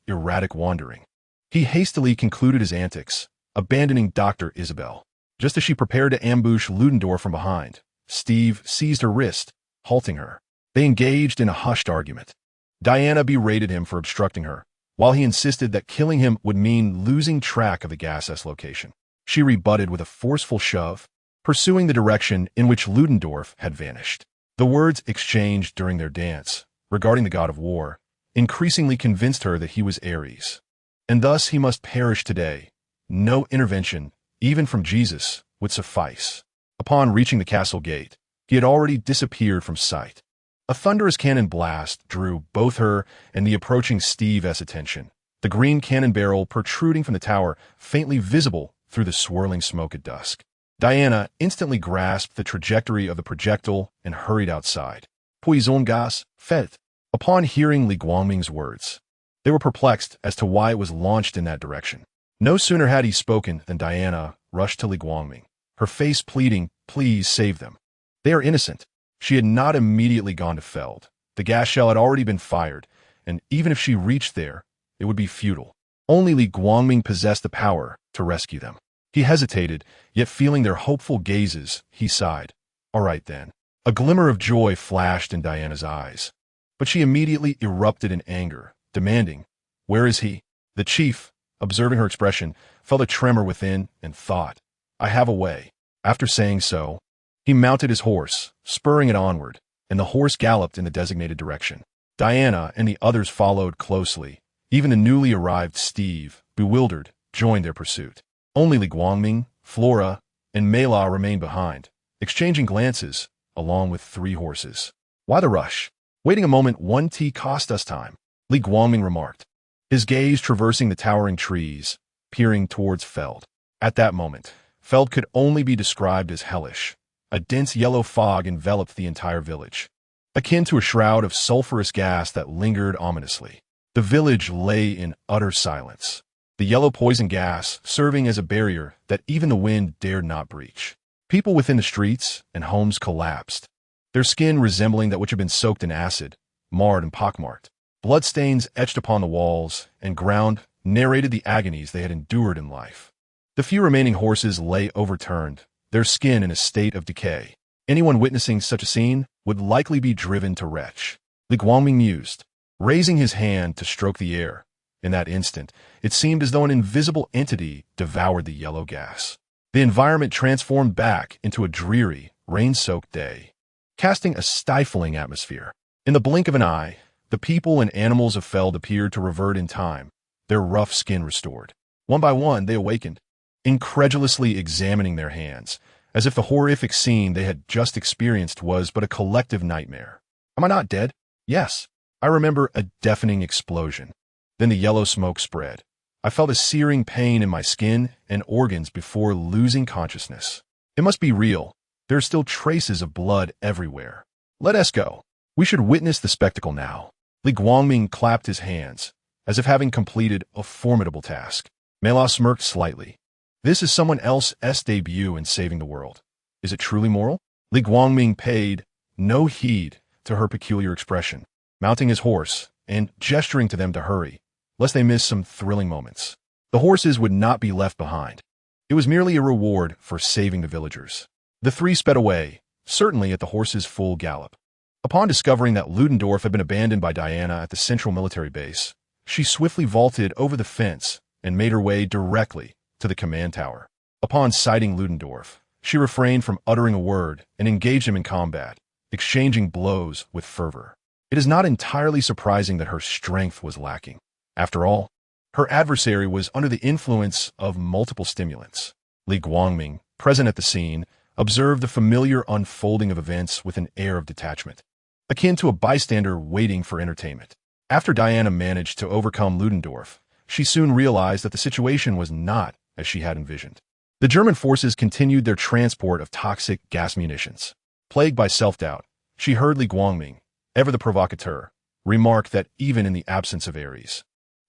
erratic wandering. He hastily concluded his antics, abandoning Dr. Isabel. Just as she prepared to ambush Ludendorff from behind, Steve seized her wrist, halting her. They engaged in a hushed argument. Diana berated him for obstructing her, while he insisted that killing him would mean losing track of the gas's location. She rebutted with a forceful shove, pursuing the direction in which Ludendorff had vanished. The words exchanged during their dance, regarding the god of war, increasingly convinced her that he was Ares, and thus he must perish today. No intervention, even from Jesus, would suffice. Upon reaching the castle gate, he had already disappeared from sight. A thunderous cannon blast drew both her and the approaching Steve's attention, the green cannon barrel protruding from the tower, faintly visible through the swirling smoke at dusk. Diana instantly grasped the trajectory of the projectile and hurried outside. Poison gas, fait. Upon hearing Li Guangming's words, they were perplexed as to why it was launched in that direction. No sooner had he spoken than Diana rushed to Li Guangming, her face pleading, "Please save them. They are innocent." She had not immediately gone to Feld. The gas shell had already been fired, and even if she reached there, it would be futile. Only Li Guangming possessed the power to rescue them. He hesitated, yet feeling their hopeful gazes, he sighed. "All right then." A glimmer of joy flashed in Diana's eyes, but she immediately erupted in anger, demanding, "Where is he?" The chief, observing her expression, felt a tremor within and thought, "I have a way." After saying so, he mounted his horse, spurring it onward, and the horse galloped in the designated direction. Diana and the others followed closely. Even the newly arrived Steve, bewildered, joined their pursuit. Only Li Guangming, Flora, and Mela remained behind, exchanging glances, along with 3 horses. "Why the rush? Waiting a moment 1T cost us time," Li Guangming remarked, his gaze traversing the towering trees, peering towards Feld. At that moment, Feld could only be described as hellish. A dense yellow fog enveloped the entire village, akin to a shroud of sulfurous gas that lingered ominously. The village lay in utter silence, the yellow poison gas serving as a barrier that even the wind dared not breach. People within the streets and homes collapsed, their skin resembling that which had been soaked in acid, marred and pockmarked. Bloodstains etched upon the walls and ground narrated the agonies they had endured in life. The few remaining horses lay overturned, their skin in a state of decay. Anyone witnessing such a scene would likely be driven to retch. Li Guangming mused, raising his hand to stroke the air. In that instant, it seemed as though an invisible entity devoured the yellow gas. The environment transformed back into a dreary, rain-soaked day, casting a stifling atmosphere. In the blink of an eye, the people and animals of Feld appeared to revert in time, their rough skin restored. One by one, they awakened, incredulously examining their hands, as if the horrific scene they had just experienced was but a collective nightmare. "Am I not dead?" "Yes." I remember a deafening explosion. Then the yellow smoke spread, I felt a searing pain in my skin and organs before losing consciousness. It must be real. There are still traces of blood everywhere. Let us go. We should witness the spectacle now. Li Guangming clapped his hands, as if having completed a formidable task. Mela smirked slightly. This is someone else's debut in saving the world. Is it truly moral? Li Guangming paid no heed to her peculiar expression, mounting his horse and gesturing to them to hurry, lest they miss some thrilling moments. The horses would not be left behind. It was merely a reward for saving the villagers. The three sped away, certainly at the horses' full gallop. Upon discovering that Ludendorff had been abandoned by Diana at the central military base, she swiftly vaulted over the fence and made her way directly to the command tower. Upon sighting Ludendorff, she refrained from uttering a word and engaged him in combat, exchanging blows with fervor. It is not entirely surprising that her strength was lacking. After all, her adversary was under the influence of multiple stimulants. Li Guangming, present at the scene, observed the familiar unfolding of events with an air of detachment, akin to a bystander waiting for entertainment. After Diana managed to overcome Ludendorff, she soon realized that the situation was not as she had envisioned. The German forces continued their transport of toxic gas munitions. Plagued by self-doubt, she heard Li Guangming, ever the provocateur, remark that even in the absence of Ares,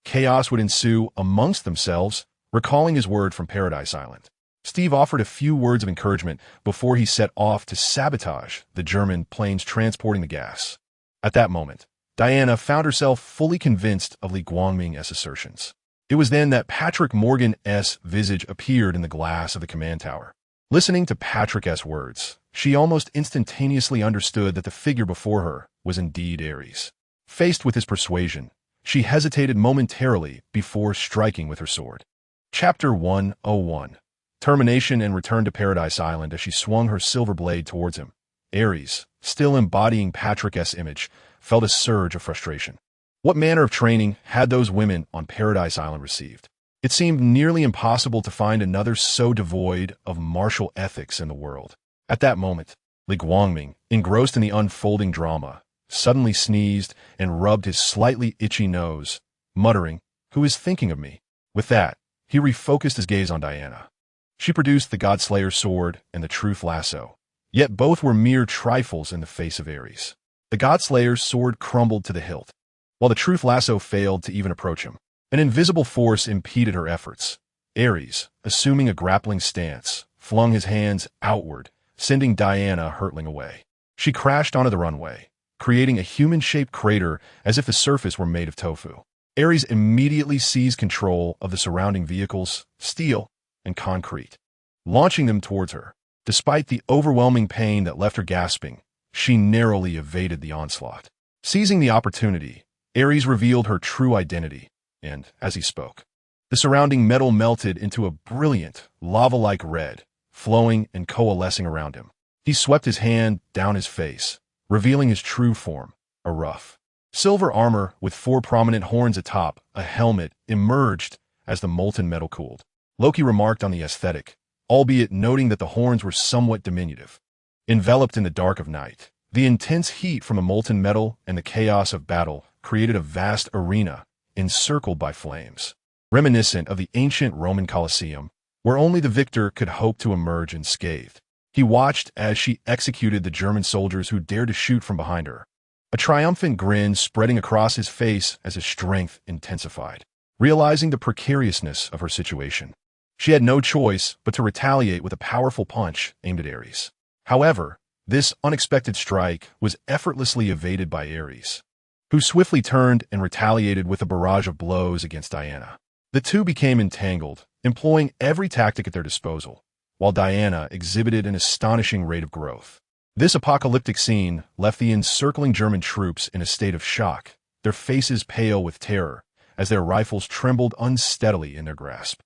chaos would ensue amongst themselves, recalling his word from Paradise Island. Steve offered a few words of encouragement before he set off to sabotage the German planes transporting the gas. At that moment, Diana found herself fully convinced of Li Guangming's assertions. It was then that Patrick Morgan's visage appeared in the glass of the command tower. Listening to Patrick's words, she almost instantaneously understood that the figure before her was indeed Ares. Faced with his persuasion, she hesitated momentarily before striking with her sword. Chapter 101. Termination and return to Paradise Island as she swung her silver blade towards him. Ares, still embodying Patrick's image, felt a surge of frustration. What manner of training had those women on Paradise Island received? It seemed nearly impossible to find another so devoid of martial ethics in the world. At that moment, Li Guangming, engrossed in the unfolding drama, suddenly sneezed and rubbed his slightly itchy nose, muttering, "Who is thinking of me?" With that, he refocused his gaze on Diana. She produced the Godslayer's sword and the truth lasso, yet both were mere trifles in the face of Ares. The Godslayer's sword crumbled to the hilt, while the truth lasso failed to even approach him. An invisible force impeded her efforts. Ares, assuming a grappling stance, flung his hands outward, sending Diana hurtling away. She crashed onto the runway, creating a human-shaped crater as if the surface were made of tofu. Ares immediately seized control of the surrounding vehicles, steel and concrete, launching them towards her. Despite the overwhelming pain that left her gasping, she narrowly evaded the onslaught. Seizing the opportunity, Ares revealed her true identity, and, as he spoke, the surrounding metal melted into a brilliant, lava-like red, flowing and coalescing around him. He swept his hand down his face, revealing his true form, a rough silver armor with 4 prominent horns atop a helmet emerged as the molten metal cooled. Loki remarked on the aesthetic, albeit noting that the horns were somewhat diminutive. Enveloped in the dark of night, the intense heat from the molten metal and the chaos of battle created a vast arena encircled by flames, reminiscent of the ancient Roman Colosseum, where only the victor could hope to emerge unscathed. He watched as she executed the German soldiers who dared to shoot from behind her, a triumphant grin spreading across his face as his strength intensified. Realizing the precariousness of her situation, she had no choice but to retaliate with a powerful punch aimed at Ares. However, this unexpected strike was effortlessly evaded by Ares, who swiftly turned and retaliated with a barrage of blows against Diana. The two became entangled, employing every tactic at their disposal, while Diana exhibited an astonishing rate of growth. This apocalyptic scene left the encircling German troops in a state of shock, their faces pale with terror as their rifles trembled unsteadily in their grasp,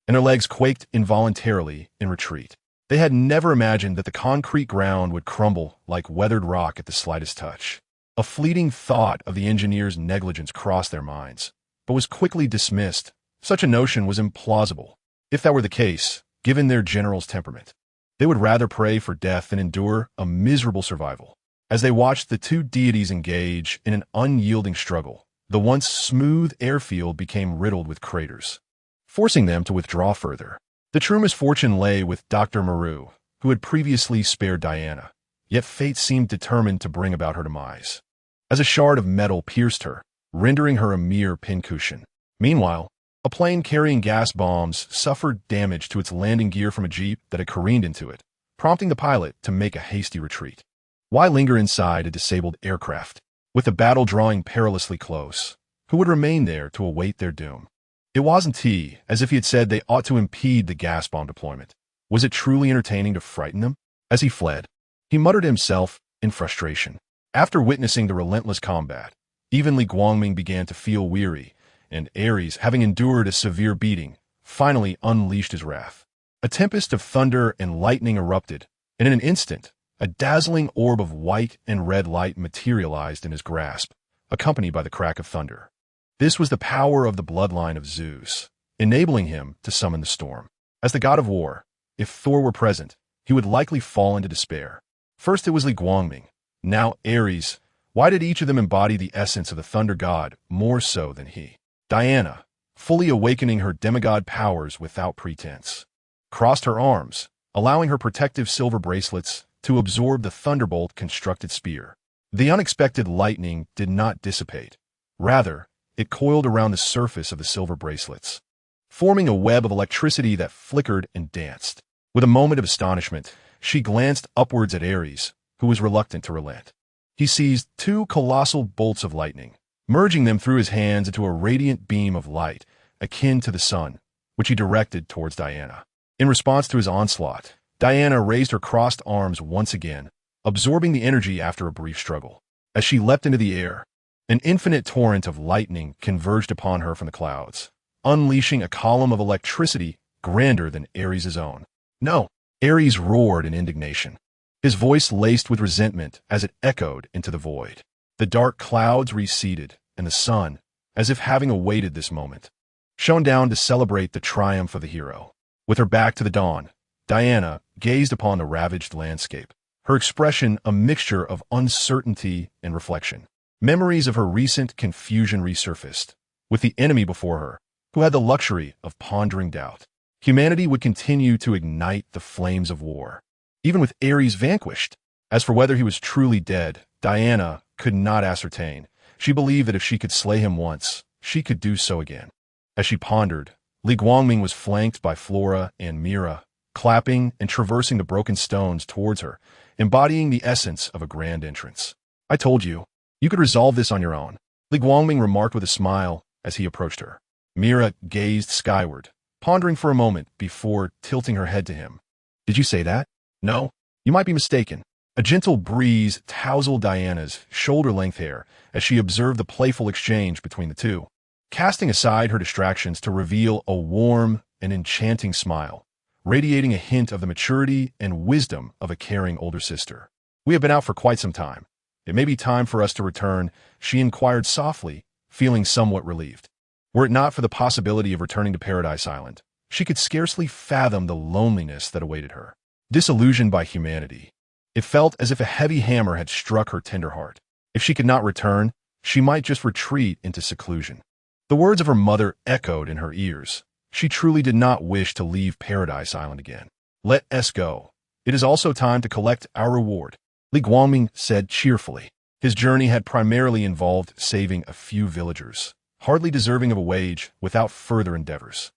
and their legs quaked involuntarily in retreat. They had never imagined that the concrete ground would crumble like weathered rock at the slightest touch. A fleeting thought of the engineers' negligence crossed their minds, but was quickly dismissed. Such a notion was implausible. If that were the case, given their general's temperament, they would rather pray for death than endure a miserable survival. As they watched the two deities engage in an unyielding struggle, the once smooth airfield became riddled with craters. forcing them to withdraw further. The true misfortune lay with Dr. Mera, who had previously spared Diana, yet fate seemed determined to bring about her demise, as a shard of metal pierced her, rendering her a mere pincushion. Meanwhile, a plane carrying gas bombs suffered damage to its landing gear from a jeep that had careened into it, prompting the pilot to make a hasty retreat. Why linger inside a disabled aircraft? With the battle drawing perilously close, who would remain there to await their doom? It wasn't he, as if he had said they ought to impede the gas bomb deployment. Was it truly entertaining to frighten them? As he fled, he muttered to himself in frustration. After witnessing the relentless combat, even Li Guangming began to feel weary, and Ares, having endured a severe beating, finally unleashed his wrath. A tempest of thunder and lightning erupted, and in an instant, a dazzling orb of white and red light materialized in his grasp, accompanied by the crack of thunder. This was the power of the bloodline of Zeus, enabling him to summon the storm. As the god of war, if Thor were present, he would likely fall into despair. First it was Li Guangming, now Ares. Why did each of them embody the essence of the thunder god more so than he? Diana, fully awakening her demigod powers without pretense, crossed her arms, allowing her protective silver bracelets to absorb the thunderbolt-constructed spear. The unexpected lightning did not dissipate. Rather, it coiled around the surface of the silver bracelets, forming a web of electricity that flickered and danced. With a moment of astonishment, she glanced upwards at Ares, who was reluctant to relent. He seized two colossal bolts of lightning, merging them through his hands into a radiant beam of light, akin to the sun, which he directed towards Diana. In response to his onslaught, Diana raised her crossed arms once again, absorbing the energy after a brief struggle. As she leapt into the air, an infinite torrent of lightning converged upon her from the clouds, unleashing a column of electricity grander than Ares' own. No! Ares roared in indignation, his voice laced with resentment as it echoed into the void. The dark clouds receded, and the sun, as if having awaited this moment, shone down to celebrate the triumph of the hero. With her back to the dawn, Diana gazed upon the ravaged landscape, her expression a mixture of uncertainty and reflection. Memories of her recent confusion resurfaced, with the enemy before her, who had the luxury of pondering doubt. Humanity would continue to ignite the flames of war, even with Ares vanquished. As for whether he was truly dead, Diana could not ascertain. She believed that if she could slay him once, she could do so again. As she pondered, Li Guangming was flanked by Flora and Mera, clapping and traversing the broken stones towards her, embodying the essence of a grand entrance. I told you, you could resolve this on your own, Li Guangming remarked with a smile as he approached her. Mera gazed skyward, pondering for a moment before tilting her head to him. Did you say that? No, you might be mistaken. A gentle breeze tousled Diana's shoulder-length hair as she observed the playful exchange between the two, casting aside her distractions to reveal a warm and enchanting smile, radiating a hint of the maturity and wisdom of a caring older sister. We have been out for quite some time. It may be time for us to return, she inquired softly, feeling somewhat relieved. Were it not for the possibility of returning to Paradise Island, she could scarcely fathom the loneliness that awaited her. Disillusioned by humanity, it felt as if a heavy hammer had struck her tender heart. If she could not return, she might just retreat into seclusion. The words of her mother echoed in her ears. She truly did not wish to leave Paradise Island again. Let us go. It is also time to collect our reward, Li Guangming said cheerfully. His journey had primarily involved saving a few villagers, hardly deserving of a wage without further endeavors.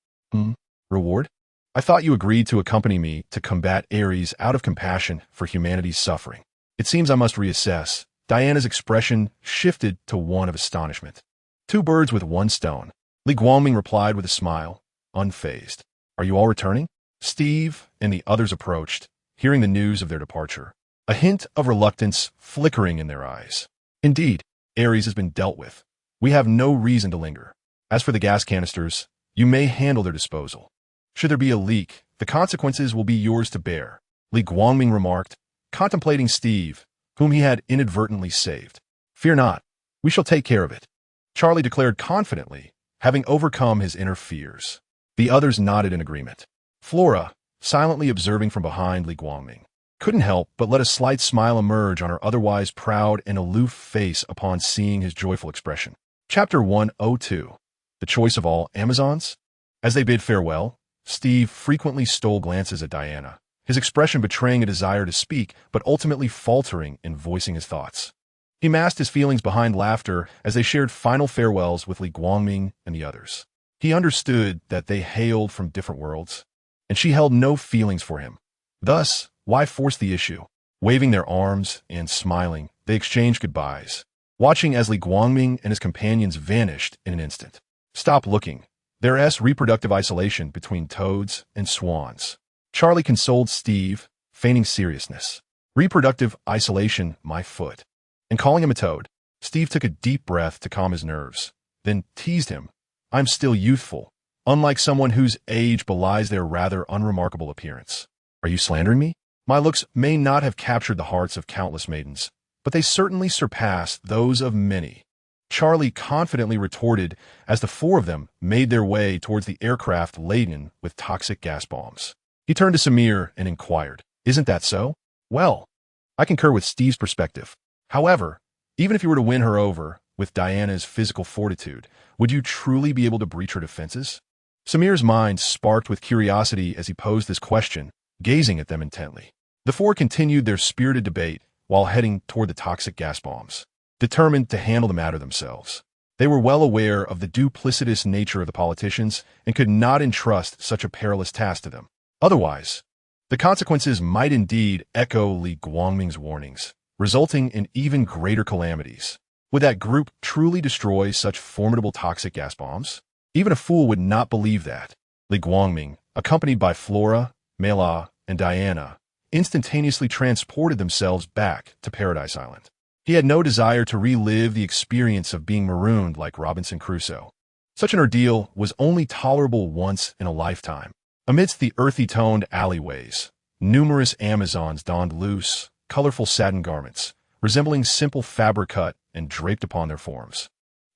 Reward? I thought you agreed to accompany me to combat Ares out of compassion for humanity's suffering. It seems I must reassess. Diana's expression shifted to one of astonishment. Two birds with one stone, Li Guangming replied with a smile, unfazed. Are you all returning? Steve and the others approached, hearing the news of their departure, a hint of reluctance flickering in their eyes. Indeed, Ares has been dealt with. We have no reason to linger. As for the gas canisters, you may handle their disposal. Should there be a leak, the consequences will be yours to bear, Li Guangming remarked, contemplating Steve, whom he had inadvertently saved. Fear not, we shall take care of it, Charlie declared confidently, having overcome his inner fears. The others nodded in agreement. Flora, silently observing from behind Li Guangming, couldn't help but let a slight smile emerge on her otherwise proud and aloof face upon seeing his joyful expression. Chapter 102. The Choice of All Amazons? As they bid farewell, Steve frequently stole glances at Diana, his expression betraying a desire to speak but ultimately faltering in voicing his thoughts. He masked his feelings behind laughter as they shared final farewells with Li Guangming and the others. He understood that they hailed from different worlds, and she held no feelings for him. Thus, why force the issue? Waving their arms and smiling, they exchanged goodbyes, watching as Li Guangming and his companions vanished in an instant. Stop looking. There's reproductive isolation between toads and swans. Charlie consoled Steve, feigning seriousness. Reproductive isolation, my foot. And calling him a toad, Steve took a deep breath to calm his nerves, then teased him. I'm still youthful, unlike someone whose age belies their rather unremarkable appearance. Are you slandering me? My looks may not have captured the hearts of countless maidens, but they certainly surpass those of many. Charlie confidently retorted as the four of them made their way towards the aircraft laden with toxic gas bombs. He turned to Samir and inquired, Isn't that so? Well, I concur with Steve's perspective. However, even if you were to win her over with Diana's physical fortitude, would you truly be able to breach her defenses? Samir's mind sparked with curiosity as he posed this question, gazing at them intently. The four continued their spirited debate while heading toward the toxic gas bombs, determined to handle the matter themselves. They were well aware of the duplicitous nature of the politicians and could not entrust such a perilous task to them. Otherwise, the consequences might indeed echo Li Guangming's warnings, resulting in even greater calamities. Would that group truly destroy such formidable toxic gas bombs? Even a fool would not believe that. Li Guangming, accompanied by Flora, Mera, and Diana, instantaneously transported themselves back to Paradise Island. He had no desire to relive the experience of being marooned like Robinson Crusoe. Such an ordeal was only tolerable once in a lifetime. Amidst the earthy-toned alleyways, numerous Amazons donned loose, colorful satin garments, resembling simple fabric cut and draped upon their forms,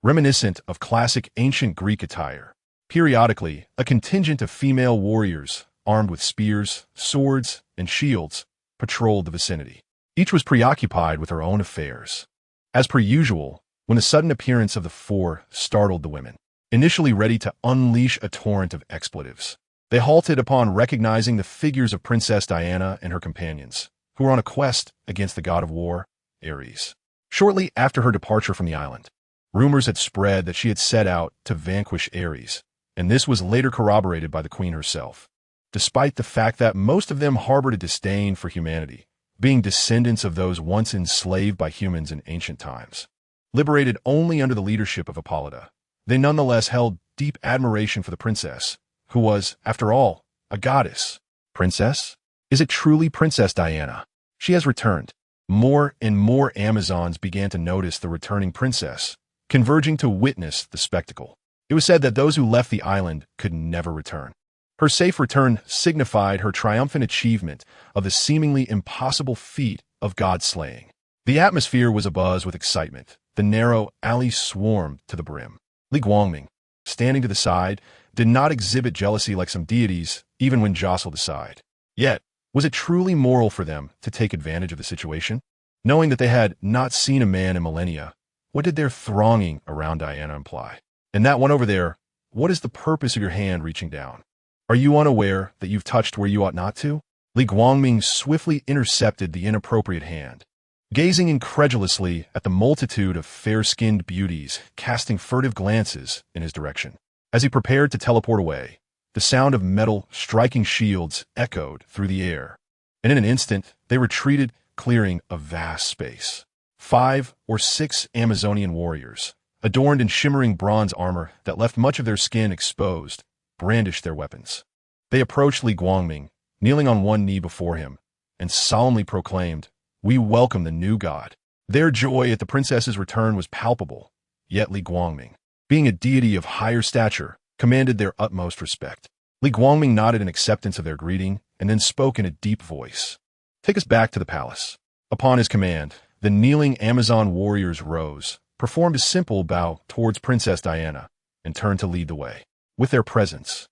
reminiscent of classic ancient Greek attire. Periodically, a contingent of female warriors, armed with spears, swords, and shields, patrolled the vicinity. Each was preoccupied with her own affairs. As per usual, when the sudden appearance of the four startled the women, initially ready to unleash a torrent of expletives, they halted upon recognizing the figures of Princess Diana and her companions, who were on a quest against the god of war, Ares. Shortly after her departure from the island, rumors had spread that she had set out to vanquish Ares, and this was later corroborated by the queen herself. Despite the fact that most of them harbored a disdain for humanity, being descendants of those once enslaved by humans in ancient times. Liberated only under the leadership of Hippolyta, they nonetheless held deep admiration for the princess, who was, after all, a goddess. Princess? Is it truly Princess Diana? She has returned. More and more Amazons began to notice the returning princess, converging to witness the spectacle. It was said that those who left the island could never return. Her safe return signified her triumphant achievement of the seemingly impossible feat of god-slaying. The atmosphere was abuzz with excitement. The narrow alley swarmed to the brim. Li Guangming, standing to the side, did not exhibit jealousy like some deities, even when jostled aside. Yet, was it truly moral for them to take advantage of the situation? Knowing that they had not seen a man in millennia, what did their thronging around Diana imply? And that one over there, what is the purpose of your hand reaching down? Are you unaware that you've touched where you ought not to? Li Guangming swiftly intercepted the inappropriate hand, gazing incredulously at the multitude of fair-skinned beauties casting furtive glances in his direction. As he prepared to teleport away, the sound of metal striking shields echoed through the air, and in an instant they retreated, clearing a vast space. 5 or 6 Amazonian warriors, adorned in shimmering bronze armor that left much of their skin exposed, brandished their weapons. They approached Li Guangming, kneeling on one knee before him, and solemnly proclaimed, "We welcome the new god." Their joy at the princess's return was palpable, yet Li Guangming, being a deity of higher stature, commanded their utmost respect. Li Guangming nodded in acceptance of their greeting and then spoke in a deep voice. "Take us back to the palace." Upon his command, the kneeling Amazon warriors rose, performed a simple bow towards Princess Diana, and turned to lead the way. With their presence,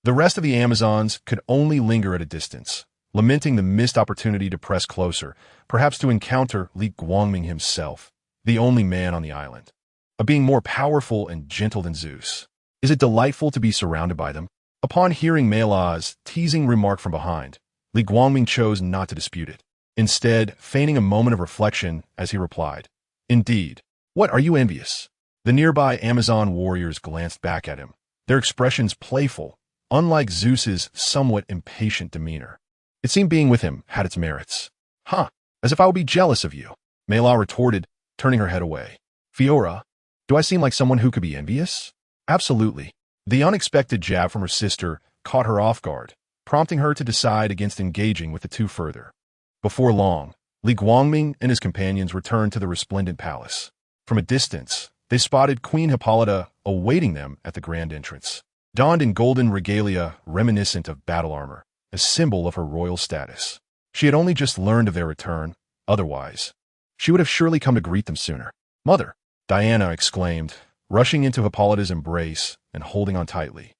the rest of the Amazons could only linger at a distance, lamenting the missed opportunity to press closer, perhaps to encounter Li Guangming himself, the only man on the island, a being more powerful and gentle than Zeus. Is it delightful to be surrounded by them? Upon hearing Mei La's teasing remark from behind, Li Guangming chose not to dispute it, instead feigning a moment of reflection as he replied, "Indeed. What, are you envious?" The nearby Amazon warriors glanced back at him, their expressions playful, unlike Zeus's somewhat impatient demeanor. It seemed being with him had its merits. "Huh, as if I would be jealous of you," Mei La retorted, turning her head away. "Fiora, do I seem like someone who could be envious?" "Absolutely." The unexpected jab from her sister caught her off guard, prompting her to decide against engaging with the two further. Before long, Li Guangming and his companions returned to the resplendent palace. From a distance, they spotted Queen Hippolyta awaiting them at the grand entrance, donned in golden regalia reminiscent of battle armor, a symbol of her royal status. She had only just learned of their return, otherwise she would have surely come to greet them sooner. "Mother!" Diana exclaimed, rushing into Hippolyta's embrace and holding on tightly.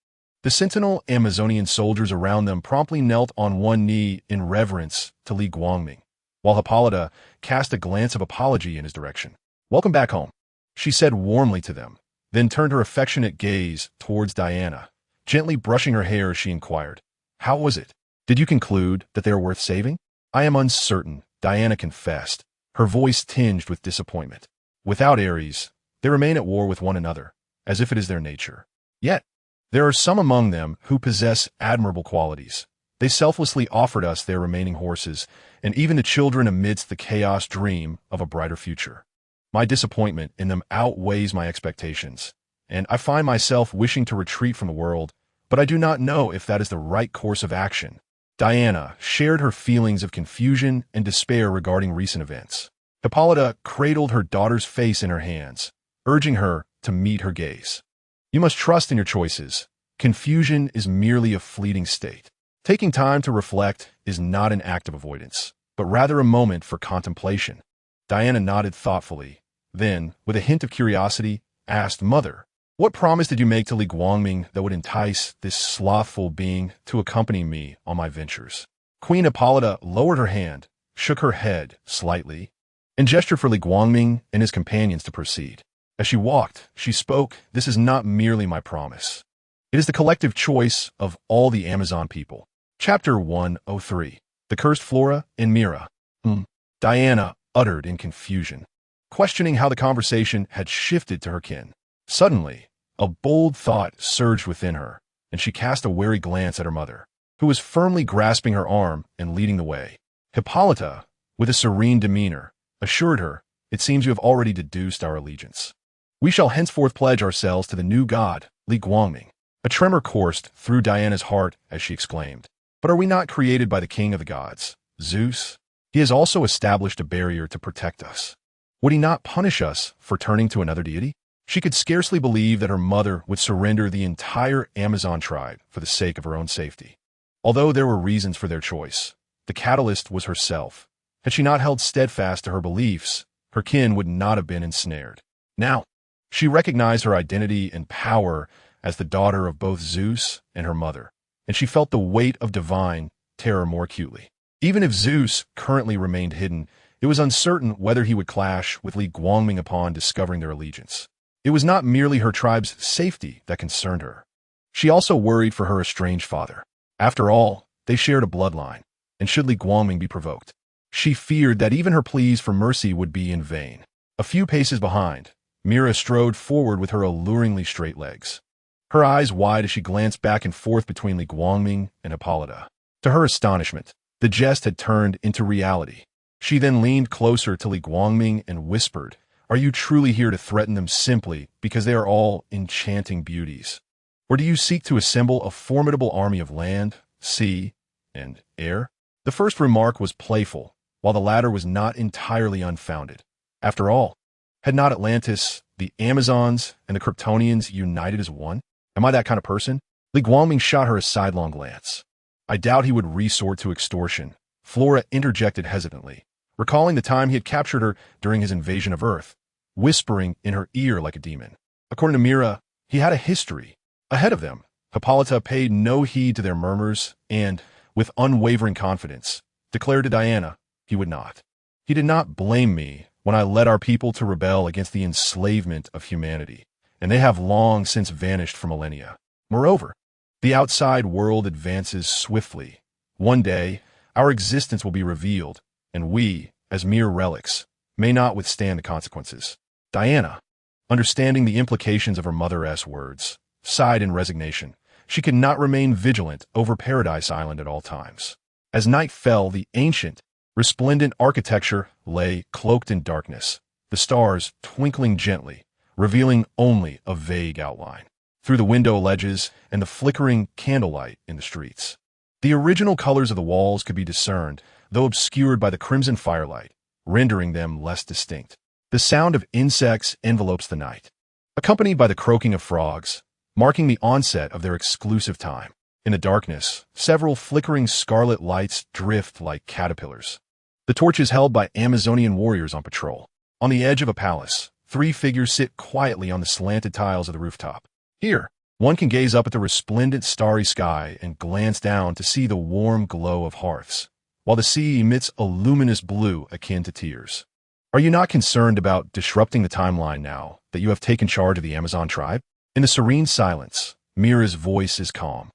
The sentinel Amazonian soldiers around them promptly knelt on one knee in reverence to Li Guangming, while Hippolyta cast a glance of apology in his direction. "Welcome back home," she said warmly to them, then turned her affectionate gaze towards Diana, gently brushing her hair as she inquired, "How was it? Did you conclude that they are worth saving?" "I am uncertain," Diana confessed, her voice tinged with disappointment. "Without Ares, they remain at war with one another, as if it is their nature. Yet, there are some among them who possess admirable qualities. They selflessly offered us their remaining horses, and even the children amidst the chaos dream of a brighter future. My disappointment in them outweighs my expectations, and I find myself wishing to retreat from the world, but I do not know if that is the right course of action." Diana shared her feelings of confusion and despair regarding recent events. Hippolyta cradled her daughter's face in her hands, urging her to meet her gaze. "You must trust in your choices. Confusion is merely a fleeting state. Taking time to reflect is not an act of avoidance, but rather a moment for contemplation." Diana nodded thoughtfully, then, with a hint of curiosity, asked, "Mother, what promise did you make to Li Guangming that would entice this slothful being to accompany me on my ventures?" Queen Hippolyta lowered her hand, shook her head slightly, and gestured for Li Guangming and his companions to proceed. As she walked, she spoke, "This is not merely my promise. It is the collective choice of all the Amazon people." Chapter 103. The Cursed Flora and Mera. Diana uttered in confusion, questioning how the conversation had shifted to her kin. Suddenly, a bold thought surged within her, and she cast a wary glance at her mother, who was firmly grasping her arm and leading the way. Hippolyta, with a serene demeanor, assured her, "It seems you have already deduced our allegiance. We shall henceforth pledge ourselves to the new god, Li Guangming." A tremor coursed through Diana's heart as she exclaimed, "But are we not created by the king of the gods, Zeus? He has also established a barrier to protect us. Would he not punish us for turning to another deity?" She could scarcely believe that her mother would surrender the entire Amazon tribe for the sake of her own safety. Although there were reasons for their choice, the catalyst was herself. Had she not held steadfast to her beliefs, her kin would not have been ensnared. Now, she recognized her identity and power as the daughter of both Zeus and her mother, and she felt the weight of divine terror more acutely. Even if Zeus currently remained hidden, it was uncertain whether he would clash with Li Guangming upon discovering their allegiance. It was not merely her tribe's safety that concerned her. She also worried for her estranged father. After all, they shared a bloodline, and should Li Guangming be provoked, she feared that even her pleas for mercy would be in vain. A few paces behind, Mera strode forward with her alluringly straight legs, her eyes wide as she glanced back and forth between Li Guangming and Hippolyta. To her astonishment, the jest had turned into reality. She then leaned closer to Li Guangming and whispered, "Are you truly here to threaten them simply because they are all enchanting beauties? Or do you seek to assemble a formidable army of land, sea, and air?" The first remark was playful, while the latter was not entirely unfounded. After all, had not Atlantis, the Amazons, and the Kryptonians united as one? Am I that kind of person? Li Guangming shot her a sidelong glance. "I doubt he would resort to extortion," Flora interjected hesitantly, recalling the time he had captured her during his invasion of Earth, whispering in her ear like a demon. According to Mera, he had a history. Ahead of them, Hippolyta paid no heed to their murmurs and, with unwavering confidence, declared to Diana he would not. "He did not blame me when I led our people to rebel against the enslavement of humanity, and they have long since vanished for millennia. Moreover, The outside world advances swiftly. One day, our existence will be revealed, and we, as mere relics, may not withstand the consequences. Diana, understanding the implications of her mother's words, sighed in resignation. She could not remain vigilant over Paradise Island at all times. As night fell, the ancient, resplendent architecture lay cloaked in darkness, the stars twinkling gently, revealing only a vague outline through the window ledges and the flickering candlelight in the streets. The original colors of the walls could be discerned, though obscured by the crimson firelight, rendering them less distinct. The sound of insects envelopes the night, accompanied by the croaking of frogs, marking the onset of their exclusive time. In the darkness, several flickering scarlet lights drift like caterpillars. The torches held by Amazonian warriors on patrol. On the edge of a palace, 3 figures sit quietly on the slanted tiles of the rooftop. Here, one can gaze up at the resplendent starry sky and glance down to see the warm glow of hearths, while the sea emits a luminous blue akin to tears. Are you not concerned about disrupting the timeline now that you have taken charge of the Amazon tribe? In the serene silence, Mera's voice is calm,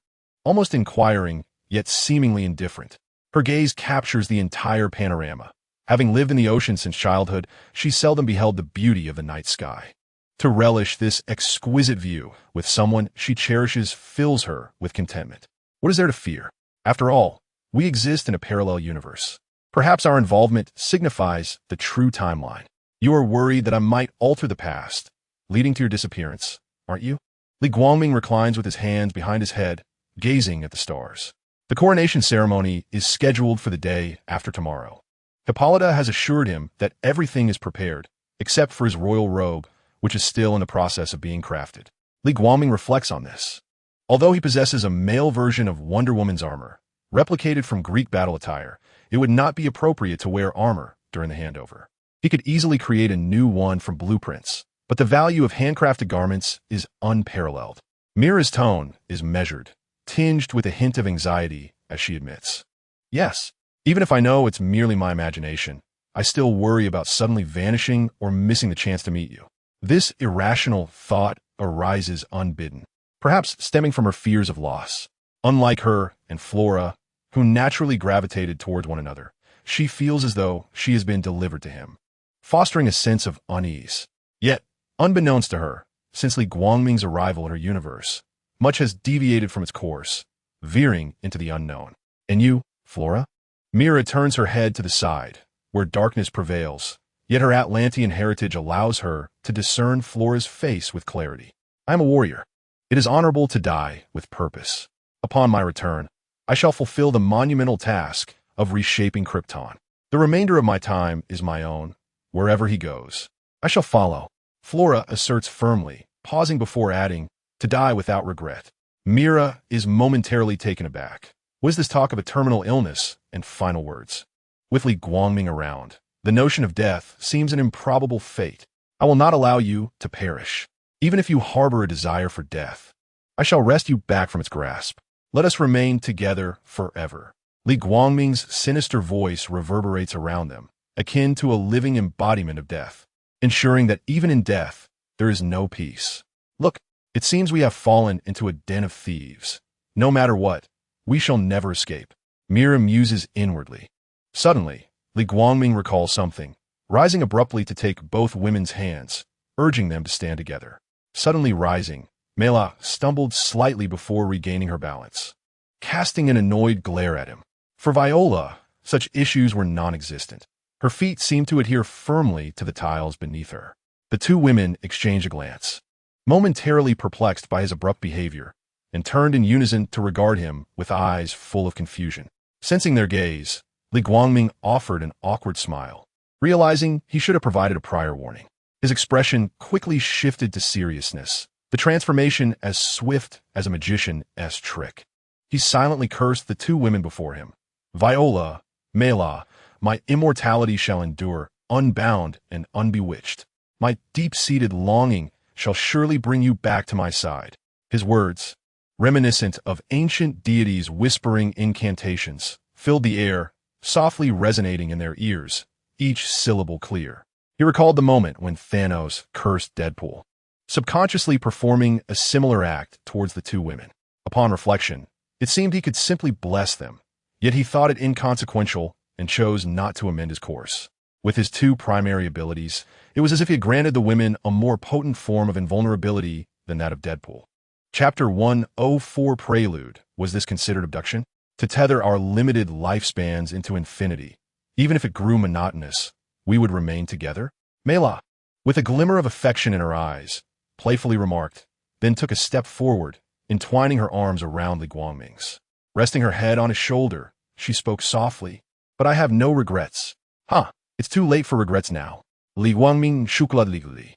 almost inquiring, yet seemingly indifferent. Her gaze captures the entire panorama. Having lived in the ocean since childhood, she seldom beheld the beauty of the night sky. To relish this exquisite view with someone she cherishes fills her with contentment. What is there to fear? After all, we exist in a parallel universe. Perhaps our involvement signifies the true timeline. You are worried that I might alter the past, leading to your disappearance, aren't you? Li Guangming reclines with his hands behind his head, gazing at the stars. The coronation ceremony is scheduled for the day after tomorrow. Hippolyta has assured him that everything is prepared, except for his royal robe, which is still in the process of being crafted. Li Guangming reflects on this. Although he possesses a male version of Wonder Woman's armor, replicated from Greek battle attire, it would not be appropriate to wear armor during the handover. He could easily create a new one from blueprints, but the value of handcrafted garments is unparalleled. Mera's tone is measured, tinged with a hint of anxiety as she admits, "Yes, even if I know it's merely my imagination, I still worry about suddenly vanishing or missing the chance to meet you." This irrational thought arises unbidden, perhaps stemming from her fears of loss. Unlike her and Flora, who naturally gravitated towards one another, she feels as though she has been delivered to him, fostering a sense of unease. Yet, unbeknownst to her, since Li Guangming's arrival in her universe, much has deviated from its course, veering into the unknown. And you, Flora? Mera turns her head to the side, where darkness prevails, yet her Atlantean heritage allows her to discern Flora's face with clarity. I am a warrior. It is honorable to die with purpose. Upon my return, I shall fulfill the monumental task of reshaping Krypton. The remainder of my time is my own. Wherever he goes, I shall follow. Flora asserts firmly, pausing before adding, to die without regret. Mera is momentarily taken aback. Was this talk of a terminal illness and final words? With Li Guangming around, the notion of death seems an improbable fate. I will not allow you to perish. Even if you harbor a desire for death, I shall wrest you back from its grasp. Let us remain together forever. Li Guangming's sinister voice reverberates around them, akin to a living embodiment of death, ensuring that even in death, there is no peace. Look, it seems we have fallen into a den of thieves. No matter what, we shall never escape. Mera muses inwardly. Suddenly, Li Guangming recalls something, rising abruptly to take both women's hands, urging them to stand together. Suddenly rising, Mera stumbled slightly before regaining her balance, casting an annoyed glare at him. For Viola, such issues were non-existent. Her feet seemed to adhere firmly to the tiles beneath her. The two women exchanged a glance, momentarily perplexed by his abrupt behavior, and turned in unison to regard him with eyes full of confusion. Sensing their gaze, Li Guangming offered an awkward smile, realizing he should have provided a prior warning. His expression quickly shifted to seriousness, the transformation as swift as a magician's trick. He silently cursed the two women before him. Viola, Mera, my immortality shall endure, unbound and unbewitched. My deep-seated longing shall surely bring you back to my side. His words, reminiscent of ancient deities whispering incantations, filled the air, softly resonating in their ears, each syllable clear. He recalled the moment when Thanos cursed Deadpool, subconsciously performing a similar act towards the two women. Upon reflection, it seemed he could simply bless them, yet he thought it inconsequential and chose not to amend his course. With his two primary abilities, it was as if he had granted the women a more potent form of invulnerability than that of Deadpool. Chapter 104 Prelude. Was this considered abduction? To tether our limited lifespans into infinity, even if it grew monotonous, we would remain together? Mela, with a glimmer of affection in her eyes, playfully remarked, then took a step forward, entwining her arms around Li Guangming's. Resting her head on his shoulder, she spoke softly, "But I have no regrets." "Huh, it's too late for regrets now." Li Guangming shukladligli,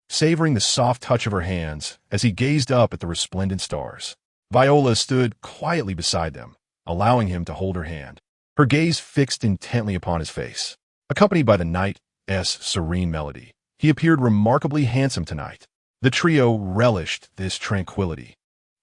savoring the soft touch of her hands as he gazed up at the resplendent stars. Viola stood quietly beside them, allowing him to hold her hand, her gaze fixed intently upon his face. Accompanied by the night's serene melody, he appeared remarkably handsome tonight. The trio relished this tranquility,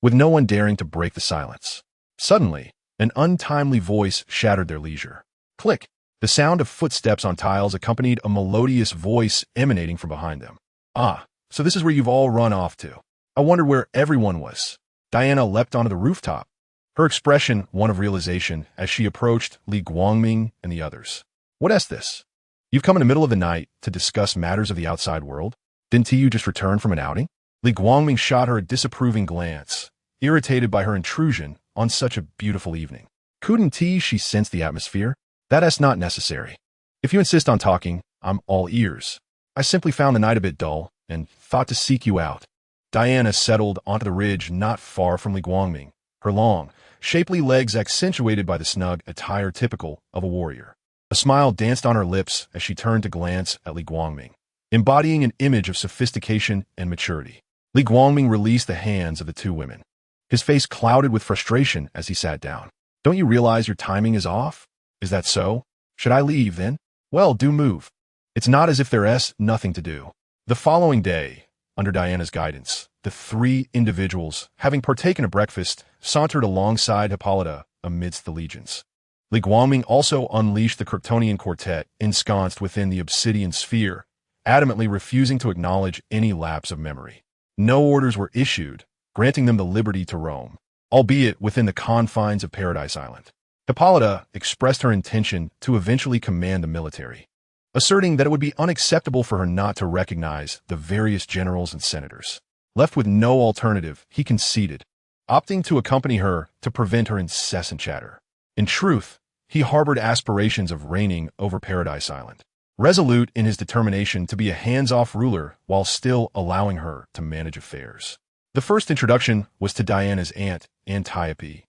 with no one daring to break the silence. Suddenly, an untimely voice shattered their leisure. Click! The sound of footsteps on tiles accompanied a melodious voice emanating from behind them. "Ah, so this is where you've all run off to. I wondered where everyone was." Diana leapt onto the rooftop, her expression one of realization as she approached Li Guangming and the others. "What is this? You've come in the middle of the night to discuss matters of the outside world? Didn't you just return from an outing?" Li Guangming shot her a disapproving glance, irritated by her intrusion on such a beautiful evening. Couldn't she sense the atmosphere? "That's not necessary. If you insist on talking, I'm all ears. I simply found the night a bit dull and thought to seek you out." Diana settled onto the ridge not far from Li Guangming, her long, shapely legs accentuated by the snug attire typical of a warrior. A smile danced on her lips as she turned to glance at Li Guangming, embodying an image of sophistication and maturity. Li Guangming released the hands of the two women, his face clouded with frustration as he sat down. "Don't you realize your timing is off? Is that so? Should I leave, then? Well, do move. It's not as if there's nothing to do." The following day, under Diana's guidance, the three individuals, having partaken of breakfast, sauntered alongside Hippolyta amidst the legions. Li Guangming also unleashed the Kryptonian quartet ensconced within the obsidian sphere, adamantly refusing to acknowledge any lapse of memory. No orders were issued, granting them the liberty to roam, albeit within the confines of Paradise Island. Hippolyta expressed her intention to eventually command the military, asserting that it would be unacceptable for her not to recognize the various generals and senators. Left with no alternative, he conceded, opting to accompany her to prevent her incessant chatter. In truth, he harbored aspirations of reigning over Paradise Island, resolute in his determination to be a hands-off ruler while still allowing her to manage affairs. The first introduction was to Diana's aunt, Antiope,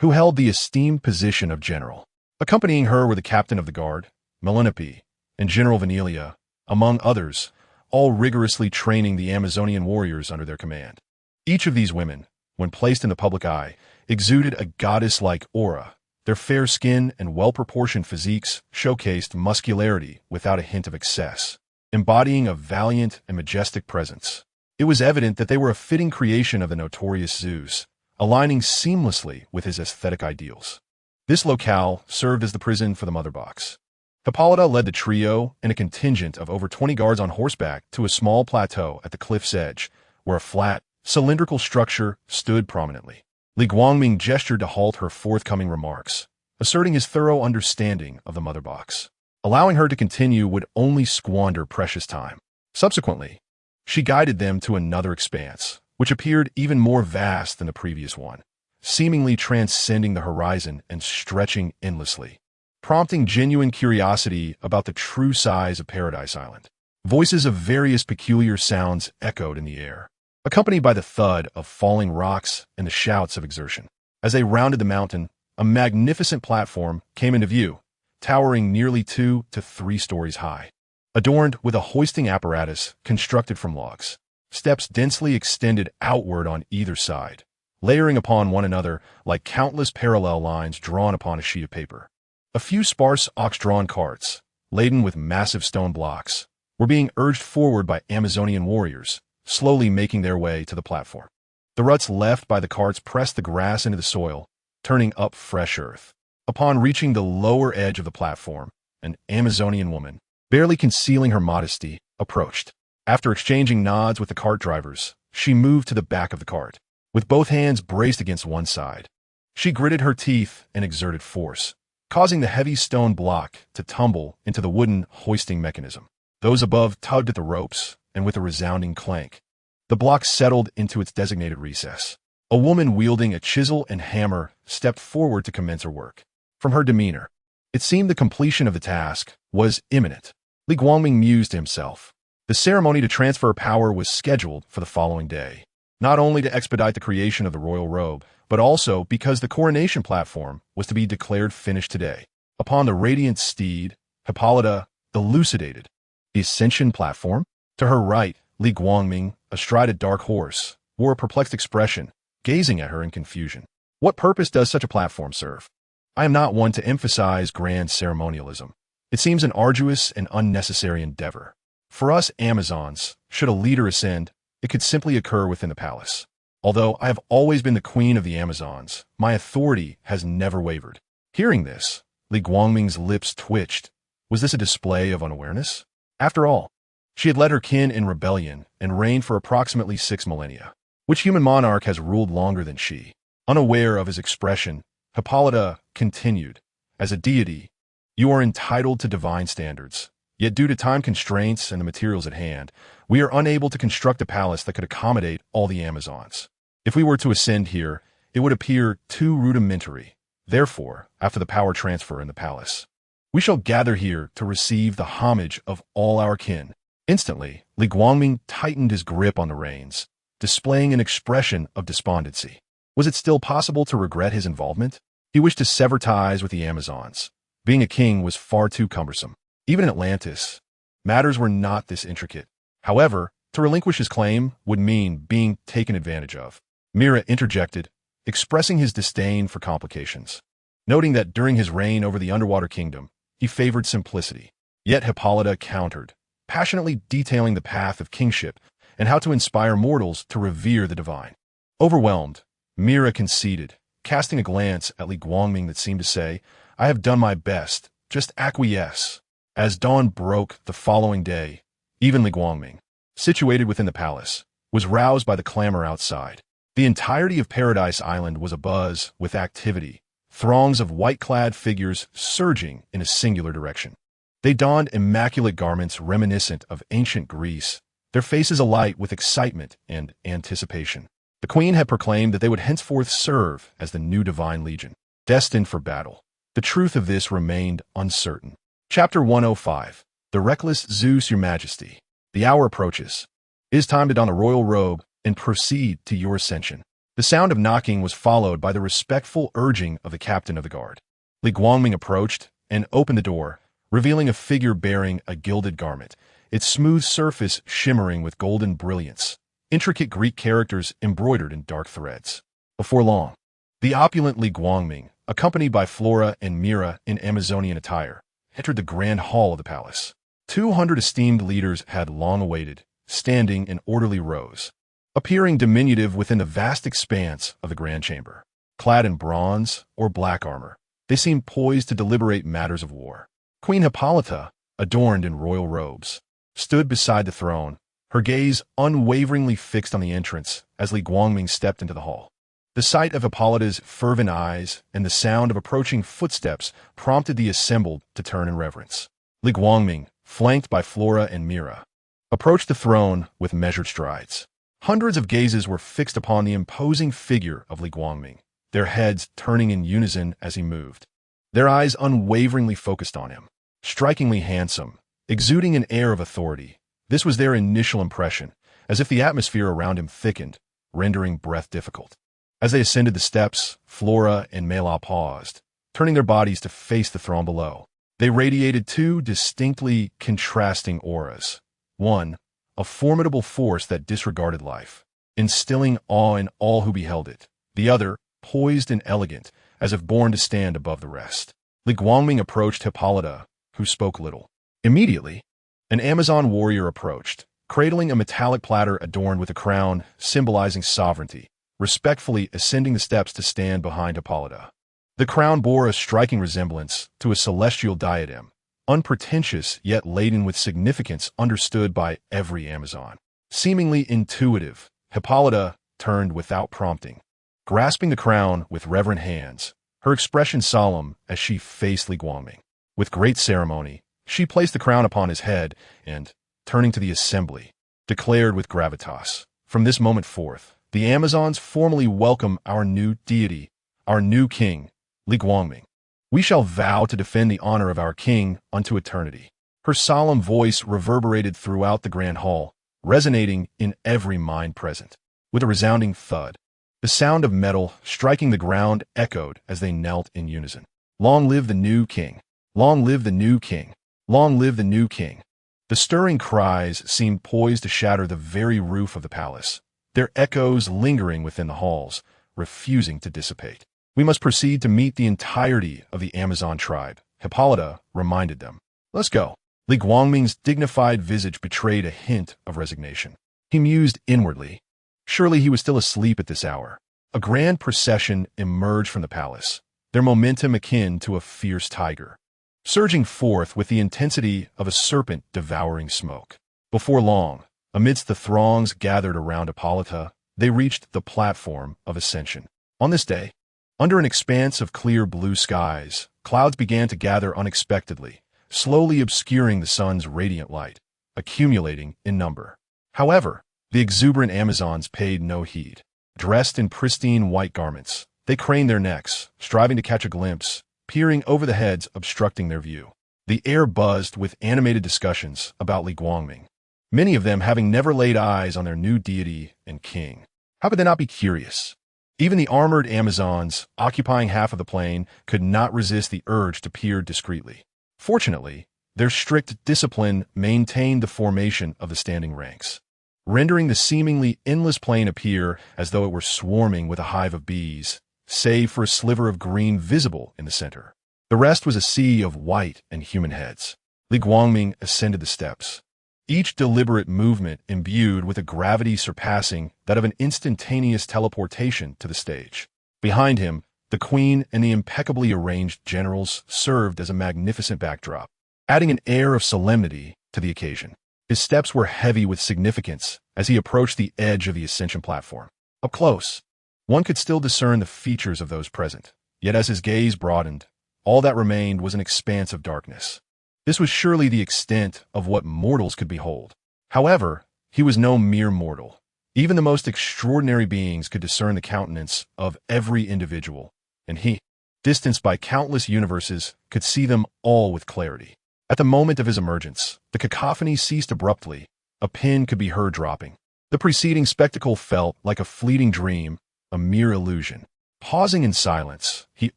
who held the esteemed position of general. Accompanying her were the captain of the guard, Melinope, and General Vanelia, among others, all rigorously training the Amazonian warriors under their command. Each of these women, when placed in the public eye, exuded a goddess-like aura. Their fair skin and well-proportioned physiques showcased muscularity without a hint of excess, embodying a valiant and majestic presence. It was evident that they were a fitting creation of the notorious Zeus, aligning seamlessly with his aesthetic ideals. This locale served as the prison for the Mother Box. Hippolyta led the trio and a contingent of over 20 guards on horseback to a small plateau at the cliff's edge, where a flat, cylindrical structure stood prominently. Li Guangming gestured to halt her forthcoming remarks, asserting his thorough understanding of the Mother Box. Allowing her to continue would only squander precious time. Subsequently, she guided them to another expanse, which appeared even more vast than the previous one, seemingly transcending the horizon and stretching endlessly, prompting genuine curiosity about the true size of Paradise Island. Voices of various peculiar sounds echoed in the air, accompanied by the thud of falling rocks and the shouts of exertion. As they rounded the mountain, a magnificent platform came into view, towering nearly 2 to 3 stories high, adorned with a hoisting apparatus constructed from logs. Steps densely extended outward on either side, layering upon one another like countless parallel lines drawn upon a sheet of paper. A few sparse ox-drawn carts, laden with massive stone blocks, were being urged forward by Amazonian warriors, slowly making their way to the platform. The ruts left by the carts pressed the grass into the soil, turning up fresh earth. Upon reaching the lower edge of the platform, an Amazonian woman, barely concealing her modesty, approached. After exchanging nods with the cart drivers, she moved to the back of the cart, with both hands braced against one side. She gritted her teeth and exerted force, causing the heavy stone block to tumble into the wooden hoisting mechanism. Those above tugged at the ropes, and with a resounding clank, the block settled into its designated recess. A woman wielding a chisel and hammer stepped forward to commence her work. From her demeanor, it seemed the completion of the task was imminent. Li Guangming mused to himself. The ceremony to transfer power was scheduled for the following day, not only to expedite the creation of the royal robe, but also because the coronation platform was to be declared finished today. Upon the radiant steed, Hippolyta elucidated. The ascension platform? To her right, Li Guangming, astride a dark horse, wore a perplexed expression, gazing at her in confusion. What purpose does such a platform serve? I am not one to emphasize grand ceremonialism. It seems an arduous and unnecessary endeavor. For us Amazons, should a leader ascend, it could simply occur within the palace. Although I have always been the queen of the Amazons, my authority has never wavered. Hearing this, Li Guangming's lips twitched. Was this a display of unawareness? After all, she had led her kin in rebellion and reigned for approximately 6 millennia. Which human monarch has ruled longer than she? Unaware of his expression, Hippolyta continued, as a deity, you are entitled to divine standards. Yet due to time constraints and the materials at hand, we are unable to construct a palace that could accommodate all the Amazons. If we were to ascend here, it would appear too rudimentary. Therefore, after the power transfer in the palace, we shall gather here to receive the homage of all our kin. Instantly, Li Guangming tightened his grip on the reins, displaying an expression of despondency. Was it still possible to regret his involvement? He wished to sever ties with the Amazons. Being a king was far too cumbersome. Even in Atlantis, matters were not this intricate. However, to relinquish his claim would mean being taken advantage of. Mera interjected, expressing his disdain for complications, noting that during his reign over the underwater kingdom, he favored simplicity. Yet Hippolyta countered, passionately detailing the path of kingship and how to inspire mortals to revere the divine. Overwhelmed, Mera conceded, casting a glance at Li Guangming that seemed to say, I have done my best, just acquiesce. As dawn broke the following day, even Li Guangming, situated within the palace, was roused by the clamor outside. The entirety of Paradise Island was abuzz with activity, throngs of white-clad figures surging in a singular direction. They donned immaculate garments reminiscent of ancient Greece, their faces alight with excitement and anticipation. The queen had proclaimed that they would henceforth serve as the new divine legion, destined for battle. The truth of this remained uncertain. Chapter 105. The Reckless Zeus, Your Majesty. The hour approaches. It is time to don the royal robe and proceed to your ascension. The sound of knocking was followed by the respectful urging of the captain of the guard. Li Guangming approached and opened the door, revealing a figure bearing a gilded garment, its smooth surface shimmering with golden brilliance, intricate Greek characters embroidered in dark threads. Before long, the opulent Li Guangming, accompanied by Flora and Mera in Amazonian attire, entered the grand hall of the palace. 200 esteemed leaders had long awaited, standing in orderly rows, appearing diminutive within the vast expanse of the grand chamber. Clad in bronze or black armor, they seemed poised to deliberate matters of war. Queen Hippolyta, adorned in royal robes, stood beside the throne, her gaze unwaveringly fixed on the entrance as Li Guangming stepped into the hall. The sight of Hippolyta's fervent eyes and the sound of approaching footsteps prompted the assembled to turn in reverence. Li Guangming, flanked by Flora and Mera, approached the throne with measured strides. Hundreds of gazes were fixed upon the imposing figure of Li Guangming, their heads turning in unison as he moved. Their eyes unwaveringly focused on him. Strikingly handsome, exuding an air of authority, this was their initial impression, as if the atmosphere around him thickened, rendering breath difficult. As they ascended the steps, Flora and Mera paused, turning their bodies to face the throne below. They radiated two distinctly contrasting auras. One, a formidable force that disregarded life, instilling awe in all who beheld it. The other, poised and elegant, as if born to stand above the rest. Li Guangming approached Hippolyta, who spoke little. Immediately, an Amazon warrior approached, cradling a metallic platter adorned with a crown symbolizing sovereignty, respectfully ascending the steps to stand behind Hippolyta. The crown bore a striking resemblance to a celestial diadem, unpretentious yet laden with significance understood by every Amazon. Seemingly intuitive, Hippolyta, turned without prompting. Grasping the crown with reverent hands, her expression solemn as she faced Li Guangming. With great ceremony, she placed the crown upon his head and, turning to the assembly, declared with gravitas, "From this moment forth, the Amazons formally welcome our new deity, our new king, Li Guangming. We shall vow to defend the honor of our king unto eternity." Her solemn voice reverberated throughout the grand hall, resonating in every mind present. With a resounding thud, the sound of metal striking the ground echoed as they knelt in unison. "Long live the new king! Long live the new king! Long live the new king!" The stirring cries seemed poised to shatter the very roof of the palace, their echoes lingering within the halls, refusing to dissipate. "We must proceed to meet the entirety of the Amazon tribe," Hippolyta reminded them. "Let's go." Li Guangming's dignified visage betrayed a hint of resignation. He mused inwardly. Surely he was still asleep at this hour. A grand procession emerged from the palace, their momentum akin to a fierce tiger, surging forth with the intensity of a serpent devouring smoke. Before long, amidst the throngs gathered around Hippolyta, they reached the platform of ascension. On this day, under an expanse of clear blue skies, clouds began to gather unexpectedly, slowly obscuring the sun's radiant light, accumulating in number. However, the exuberant Amazons paid no heed. Dressed in pristine white garments, they craned their necks, striving to catch a glimpse, peering over the heads obstructing their view. The air buzzed with animated discussions about Li Guangming, many of them having never laid eyes on their new deity and king. How could they not be curious? Even the armored Amazons, occupying half of the plain, could not resist the urge to peer discreetly. Fortunately, their strict discipline maintained the formation of the standing ranks, rendering the seemingly endless plain appear as though it were swarming with a hive of bees, save for a sliver of green visible in the center. The rest was a sea of white and human heads. Li Guangming ascended the steps, each deliberate movement imbued with a gravity surpassing that of an instantaneous teleportation to the stage. Behind him, the queen and the impeccably arranged generals served as a magnificent backdrop, adding an air of solemnity to the occasion. His steps were heavy with significance as he approached the edge of the ascension platform. Up close, one could still discern the features of those present, yet as his gaze broadened, all that remained was an expanse of darkness. This was surely the extent of what mortals could behold. However, he was no mere mortal. Even the most extraordinary beings could discern the countenance of every individual, and he, distanced by countless universes, could see them all with clarity. At the moment of his emergence, the cacophony ceased abruptly. A pin could be heard dropping. The preceding spectacle felt like a fleeting dream, a mere illusion. Pausing in silence, he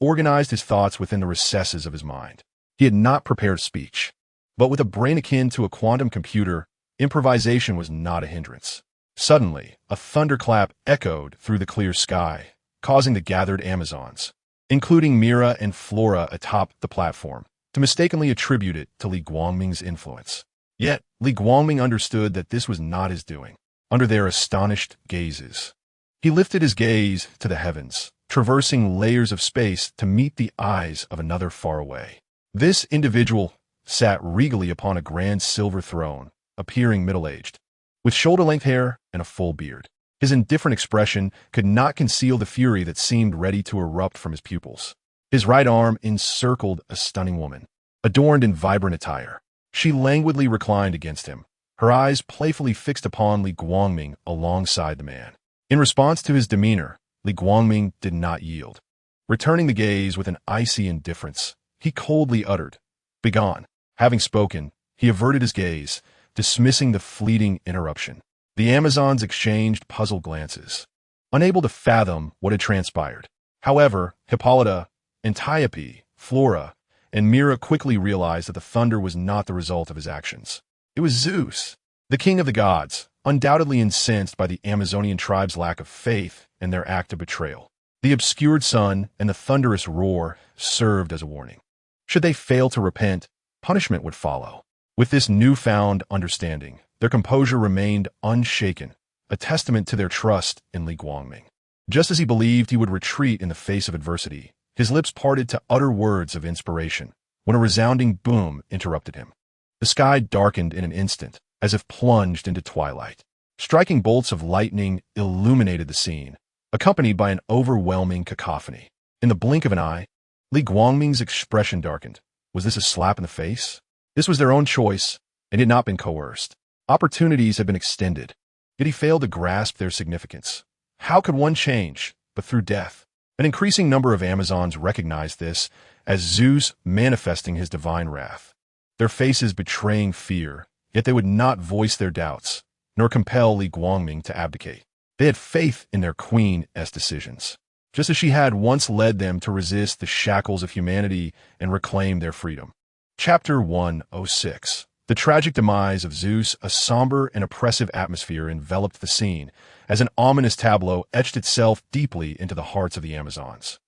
organized his thoughts within the recesses of his mind. He had not prepared speech, but with a brain akin to a quantum computer, improvisation was not a hindrance. Suddenly, a thunderclap echoed through the clear sky, causing the gathered Amazons, including Mera and Flora atop the platform, to mistakenly attribute it to Li Guangming's influence. Yet, Li Guangming understood that this was not his doing. Under their astonished gazes, he lifted his gaze to the heavens, traversing layers of space to meet the eyes of another far away. This individual sat regally upon a grand silver throne, appearing middle-aged, with shoulder-length hair and a full beard. His indifferent expression could not conceal the fury that seemed ready to erupt from his pupils. His right arm encircled a stunning woman, adorned in vibrant attire. She languidly reclined against him, her eyes playfully fixed upon Li Guangming alongside the man. In response to his demeanor, Li Guangming did not yield. Returning the gaze with an icy indifference, he coldly uttered, "Begone." Having spoken, he averted his gaze, dismissing the fleeting interruption. The Amazons exchanged puzzled glances, unable to fathom what had transpired. However, Hippolyta, Antiope, Flora, and Mera quickly realized that the thunder was not the result of his actions. It was Zeus, the king of the gods, undoubtedly incensed by the Amazonian tribe's lack of faith and their act of betrayal. The obscured sun and the thunderous roar served as a warning. Should they fail to repent, punishment would follow. With this newfound understanding, their composure remained unshaken, a testament to their trust in Li Guangming. Just as he believed he would retreat in the face of adversity, his lips parted to utter words of inspiration, when a resounding boom interrupted him. The sky darkened in an instant, as if plunged into twilight. Striking bolts of lightning illuminated the scene, accompanied by an overwhelming cacophony. In the blink of an eye, Li Guangming's expression darkened. Was this a slap in the face? This was their own choice, and had not been coerced. Opportunities had been extended, yet he failed to grasp their significance. How could one change but through death? An increasing number of Amazons recognized this as Zeus manifesting his divine wrath, their faces betraying fear, yet they would not voice their doubts, nor compel Li Guangming to abdicate. They had faith in their queen's decisions, just as she had once led them to resist the shackles of humanity and reclaim their freedom. Chapter 106. The tragic demise of Zeus. A somber and oppressive atmosphere enveloped the scene, as an ominous tableau etched itself deeply into the hearts of the Amazons.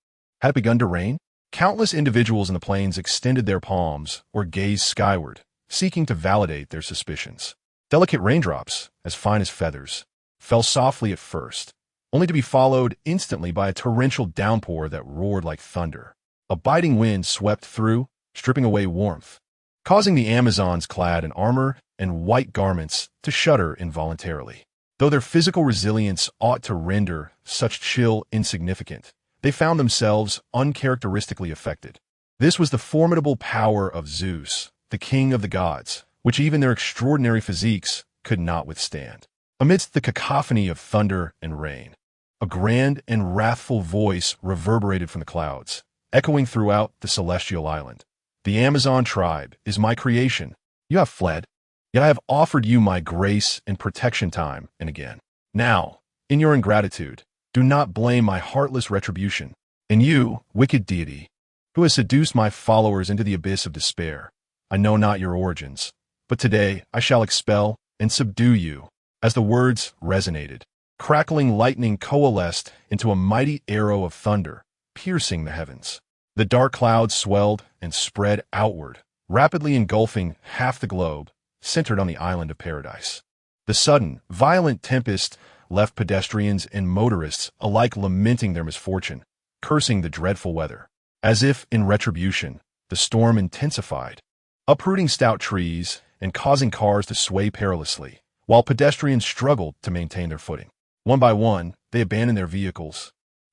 Had it begun to rain? Countless individuals in the plains extended their palms or gazed skyward, seeking to validate their suspicions. Delicate raindrops, as fine as feathers, fell softly at first, only to be followed instantly by a torrential downpour that roared like thunder. A biting wind swept through, stripping away warmth, causing the Amazons clad in armor and white garments to shudder involuntarily. Though their physical resilience ought to render such chill insignificant, they found themselves uncharacteristically affected. This was the formidable power of Zeus, the king of the gods, which even their extraordinary physiques could not withstand. Amidst the cacophony of thunder and rain, a grand and wrathful voice reverberated from the clouds, echoing throughout the celestial island. The Amazon tribe is my creation. You have fled, yet I have offered you my grace and protection time and again. Now, in your ingratitude, do not blame my heartless retribution. And you, wicked deity, who has seduced my followers into the abyss of despair, I know not your origins, but today I shall expel and subdue you. As the words resonated, crackling lightning coalesced into a mighty arrow of thunder, piercing the heavens. The dark clouds swelled and spread outward, rapidly engulfing half the globe, centered on the island of paradise. The sudden, violent tempest left pedestrians and motorists alike lamenting their misfortune, cursing the dreadful weather. As if in retribution, the storm intensified, uprooting stout trees and causing cars to sway perilously, while pedestrians struggled to maintain their footing. One by one, they abandoned their vehicles,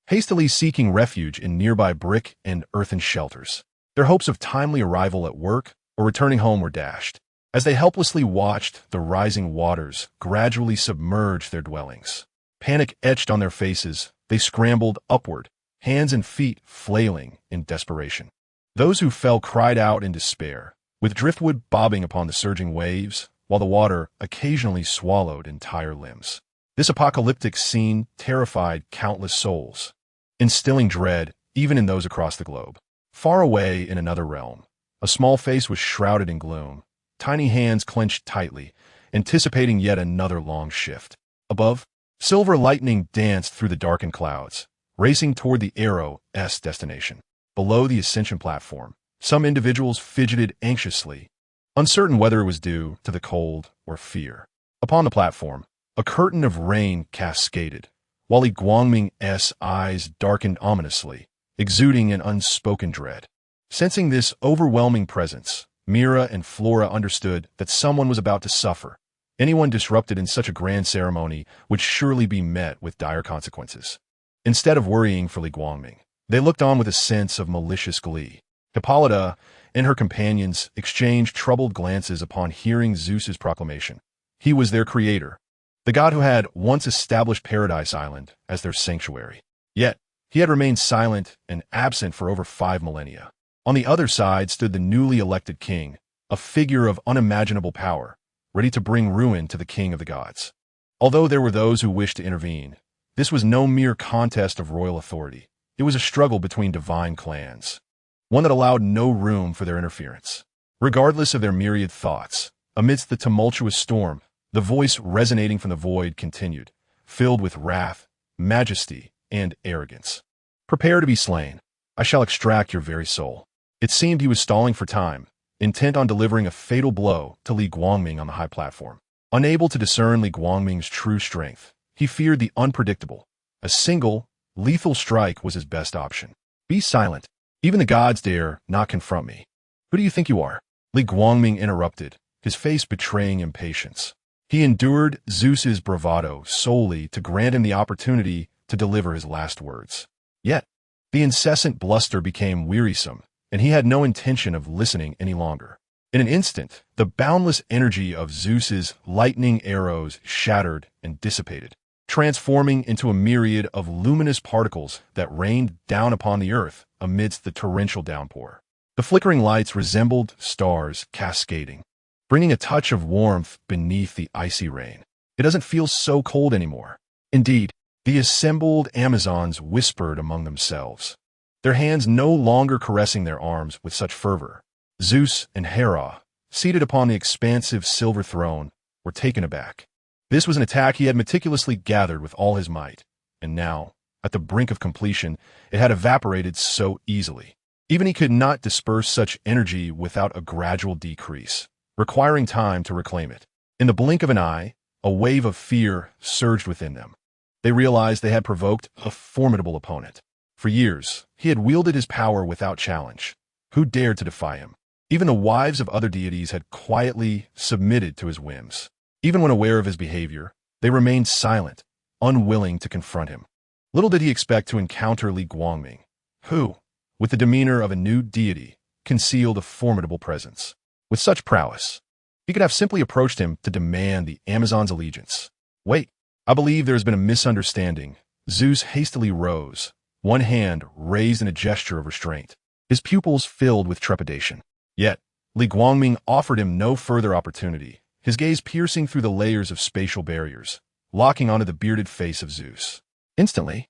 hastily seeking refuge in nearby brick and earthen shelters. Their hopes of timely arrival at work or returning home were dashed, as they helplessly watched the rising waters gradually submerge their dwellings. Panic etched on their faces, they scrambled upward, hands and feet flailing in desperation. Those who fell cried out in despair, with driftwood bobbing upon the surging waves, while the water occasionally swallowed entire limbs. This apocalyptic scene terrified countless souls, instilling dread even in those across the globe. Far away in another realm, a small face was shrouded in gloom, tiny hands clenched tightly, anticipating yet another long shift. Above, silver lightning danced through the darkened clouds, racing toward the arrow's destination. Below the ascension platform, some individuals fidgeted anxiously, uncertain whether it was due to the cold or fear. Upon the platform, a curtain of rain cascaded, while Li Guangming's eyes darkened ominously, exuding an unspoken dread. Sensing this overwhelming presence, Mera and Flora understood that someone was about to suffer. Anyone disrupted in such a grand ceremony would surely be met with dire consequences. Instead of worrying for Li Guangming, they looked on with a sense of malicious glee. Hippolyta and her companions exchanged troubled glances upon hearing Zeus's proclamation. He was their creator, the god who had once established Paradise Island as their sanctuary. Yet, he had remained silent and absent for over 5 millennia. On the other side stood the newly elected king, a figure of unimaginable power, ready to bring ruin to the king of the gods. Although there were those who wished to intervene, this was no mere contest of royal authority. It was a struggle between divine clans, one that allowed no room for their interference. Regardless of their myriad thoughts, amidst the tumultuous storm, the voice resonating from the void continued, filled with wrath, majesty, and arrogance. Prepare to be slain. I shall extract your very soul. It seemed he was stalling for time, intent on delivering a fatal blow to Li Guangming on the high platform. Unable to discern Li Guangming's true strength, he feared the unpredictable. A single, lethal strike was his best option. Be silent. Even the gods dare not confront me. Who do you think you are? Li Guangming interrupted, his face betraying impatience. He endured Zeus's bravado solely to grant him the opportunity to deliver his last words. Yet, the incessant bluster became wearisome, and he had no intention of listening any longer. In an instant, the boundless energy of Zeus's lightning arrows shattered and dissipated, transforming into a myriad of luminous particles that rained down upon the earth amidst the torrential downpour. The flickering lights resembled stars cascading, bringing a touch of warmth beneath the icy rain. It doesn't feel so cold anymore. Indeed, the assembled Amazons whispered among themselves, their hands no longer caressing their arms with such fervor. Zeus and Hera, seated upon the expansive silver throne, were taken aback. This was an attack he had meticulously gathered with all his might, and now, at the brink of completion, it had evaporated so easily. Even he could not disperse such energy without a gradual decrease, requiring time to reclaim it. In the blink of an eye, a wave of fear surged within them. They realized they had provoked a formidable opponent. For years, he had wielded his power without challenge. Who dared to defy him? Even the wives of other deities had quietly submitted to his whims. Even when aware of his behavior, they remained silent, unwilling to confront him. Little did he expect to encounter Li Guangming, who, with the demeanor of a new deity, concealed a formidable presence. With such prowess, he could have simply approached him to demand the Amazon's allegiance. Wait, I believe there has been a misunderstanding. Zeus hastily rose, one hand raised in a gesture of restraint, his pupils filled with trepidation. Yet, Li Guangming offered him no further opportunity, his gaze piercing through the layers of spatial barriers, locking onto the bearded face of Zeus. Instantly,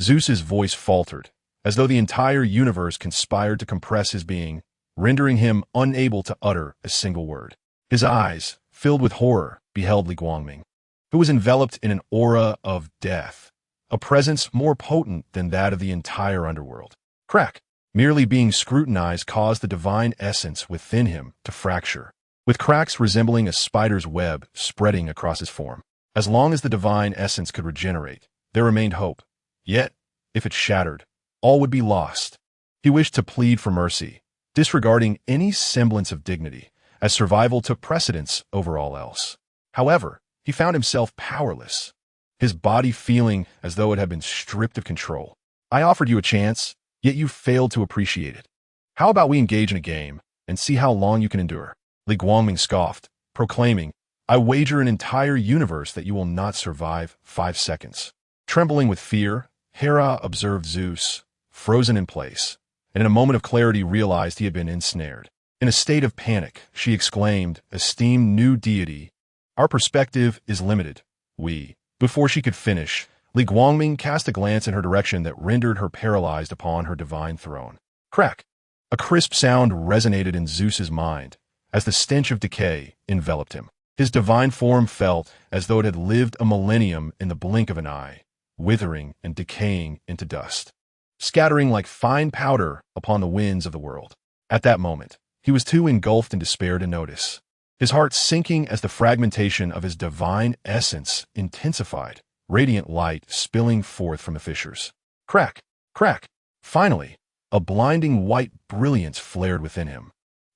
Zeus's voice faltered, as though the entire universe conspired to compress his being, rendering him unable to utter a single word. His eyes, filled with horror, beheld Li Guangming, who was enveloped in an aura of death, a presence more potent than that of the entire underworld. Crack! Merely being scrutinized caused the divine essence within him to fracture, with cracks resembling a spider's web spreading across his form. As long as the divine essence could regenerate, there remained hope. Yet, if it shattered, all would be lost. He wished to plead for mercy, disregarding any semblance of dignity, as survival took precedence over all else. However, he found himself powerless, his body feeling as though it had been stripped of control. I offered you a chance, yet you failed to appreciate it. How about we engage in a game and see how long you can endure? Li Guangming scoffed, proclaiming, I wager an entire universe that you will not survive 5 seconds. Trembling with fear, Hera observed Zeus, frozen in place, and in a moment of clarity realized he had been ensnared. In a state of panic, she exclaimed, esteemed new deity, our perspective is limited. Before she could finish, Li Guangming cast a glance in her direction that rendered her paralyzed upon her divine throne. Crack! A crisp sound resonated in Zeus's mind as the stench of decay enveloped him. His divine form felt as though it had lived a millennium in the blink of an eye, withering and decaying into dust, scattering like fine powder upon the winds of the world. At that moment, he was too engulfed in despair to notice, his heart sinking as the fragmentation of his divine essence intensified, radiant light spilling forth from the fissures. Crack! Crack! Finally, a blinding white brilliance flared within him,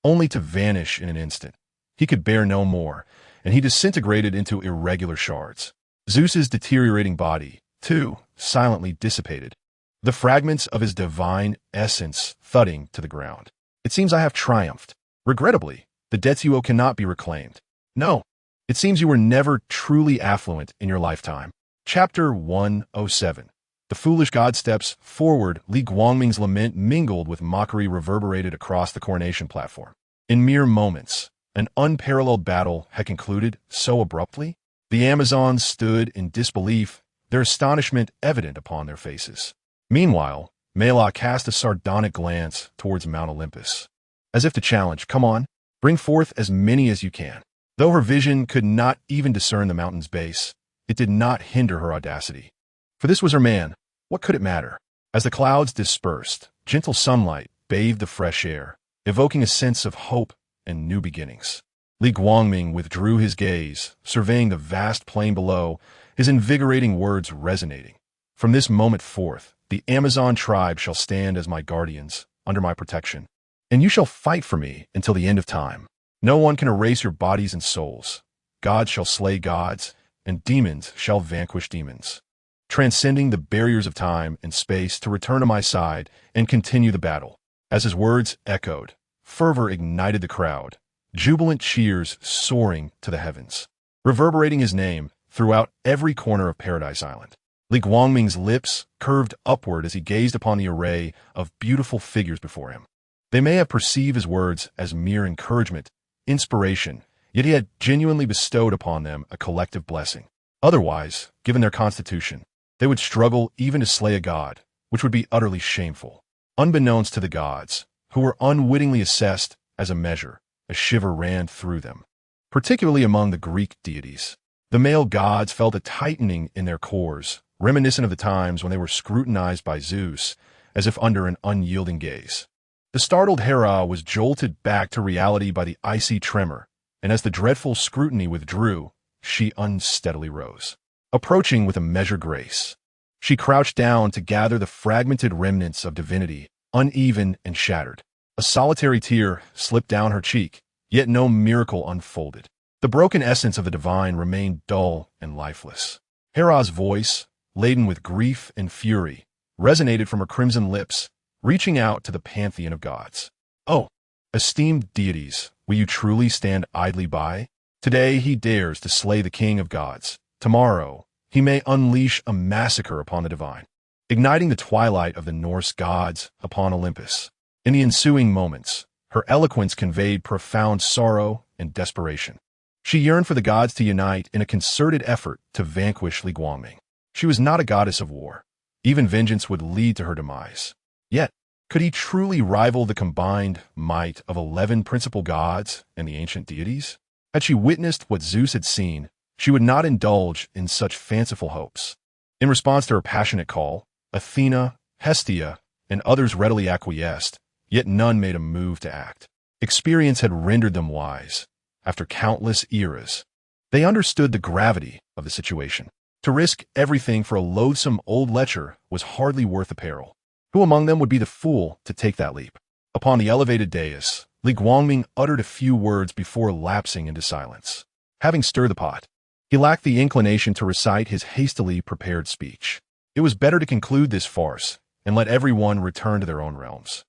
only to vanish in an instant. He could bear no more, and he disintegrated into irregular shards. Zeus's deteriorating body, too, silently dissipated, the fragments of his divine essence thudding to the ground. It seems I have triumphed. Regrettably, the debts you owe cannot be reclaimed. No, it seems you were never truly affluent in your lifetime. Chapter 107. The foolish god steps forward. Li Guangming's lament mingled with mockery reverberated across the coronation platform. In mere moments, an unparalleled battle had concluded so abruptly. The Amazons stood in disbelief, their astonishment evident upon their faces. Meanwhile, Mera cast a sardonic glance towards Mount Olympus, as if to challenge, come on, bring forth as many as you can. Though her vision could not even discern the mountain's base, it did not hinder her audacity. For this was her man. What could it matter? As the clouds dispersed, gentle sunlight bathed the fresh air, evoking a sense of hope and new beginnings. Li Guangming withdrew his gaze, surveying the vast plain below, his invigorating words resonating. From this moment forth, the Amazon tribe shall stand as my guardians, under my protection, and you shall fight for me until the end of time. No one can erase your bodies and souls. gods shall slay gods, and demons shall vanquish demons, transcending the barriers of time and space to return to my side and continue the battle. As his words echoed, fervor ignited the crowd, jubilant cheers soaring to the heavens, reverberating his name throughout every corner of Paradise Island. Li Guangming's lips curved upward as he gazed upon the array of beautiful figures before him. They may have perceived his words as mere encouragement, inspiration, yet he had genuinely bestowed upon them a collective blessing. Otherwise, given their constitution, they would struggle even to slay a god, which would be utterly shameful. Unbeknownst to the gods, who were unwittingly assessed as a measure, a shiver ran through them, particularly among the Greek deities. The male gods felt a tightening in their cores, reminiscent of the times when they were scrutinized by Zeus, as if under an unyielding gaze. The startled Hera was jolted back to reality by the icy tremor, and as the dreadful scrutiny withdrew, she unsteadily rose, approaching with a measured grace. She crouched down to gather the fragmented remnants of divinity, uneven and shattered. A solitary tear slipped down her cheek, yet no miracle unfolded. The broken essence of the divine remained dull and lifeless. Hera's voice, laden with grief and fury, resonated from her crimson lips, reaching out to the pantheon of gods. "Oh, esteemed deities, will you truly stand idly by? Today he dares to slay the king of gods. Tomorrow he may unleash a massacre upon the divine, igniting the twilight of the Norse gods upon Olympus." In the ensuing moments, her eloquence conveyed profound sorrow and desperation. She yearned for the gods to unite in a concerted effort to vanquish Li Guangming. She was not a goddess of war. Even vengeance would lead to her demise. Yet, could he truly rival the combined might of 11 principal gods and the ancient deities? Had she witnessed what Zeus had seen, she would not indulge in such fanciful hopes. In response to her passionate call, Athena, Hestia, and others readily acquiesced, yet none made a move to act. Experience had rendered them wise. After countless eras, they understood the gravity of the situation. To risk everything for a loathsome old lecher was hardly worth the peril. Who among them would be the fool to take that leap? Upon the elevated dais, Li Guangming uttered a few words before lapsing into silence. Having stirred the pot, he lacked the inclination to recite his hastily prepared speech. It was better to conclude this farce and let everyone return to their own realms.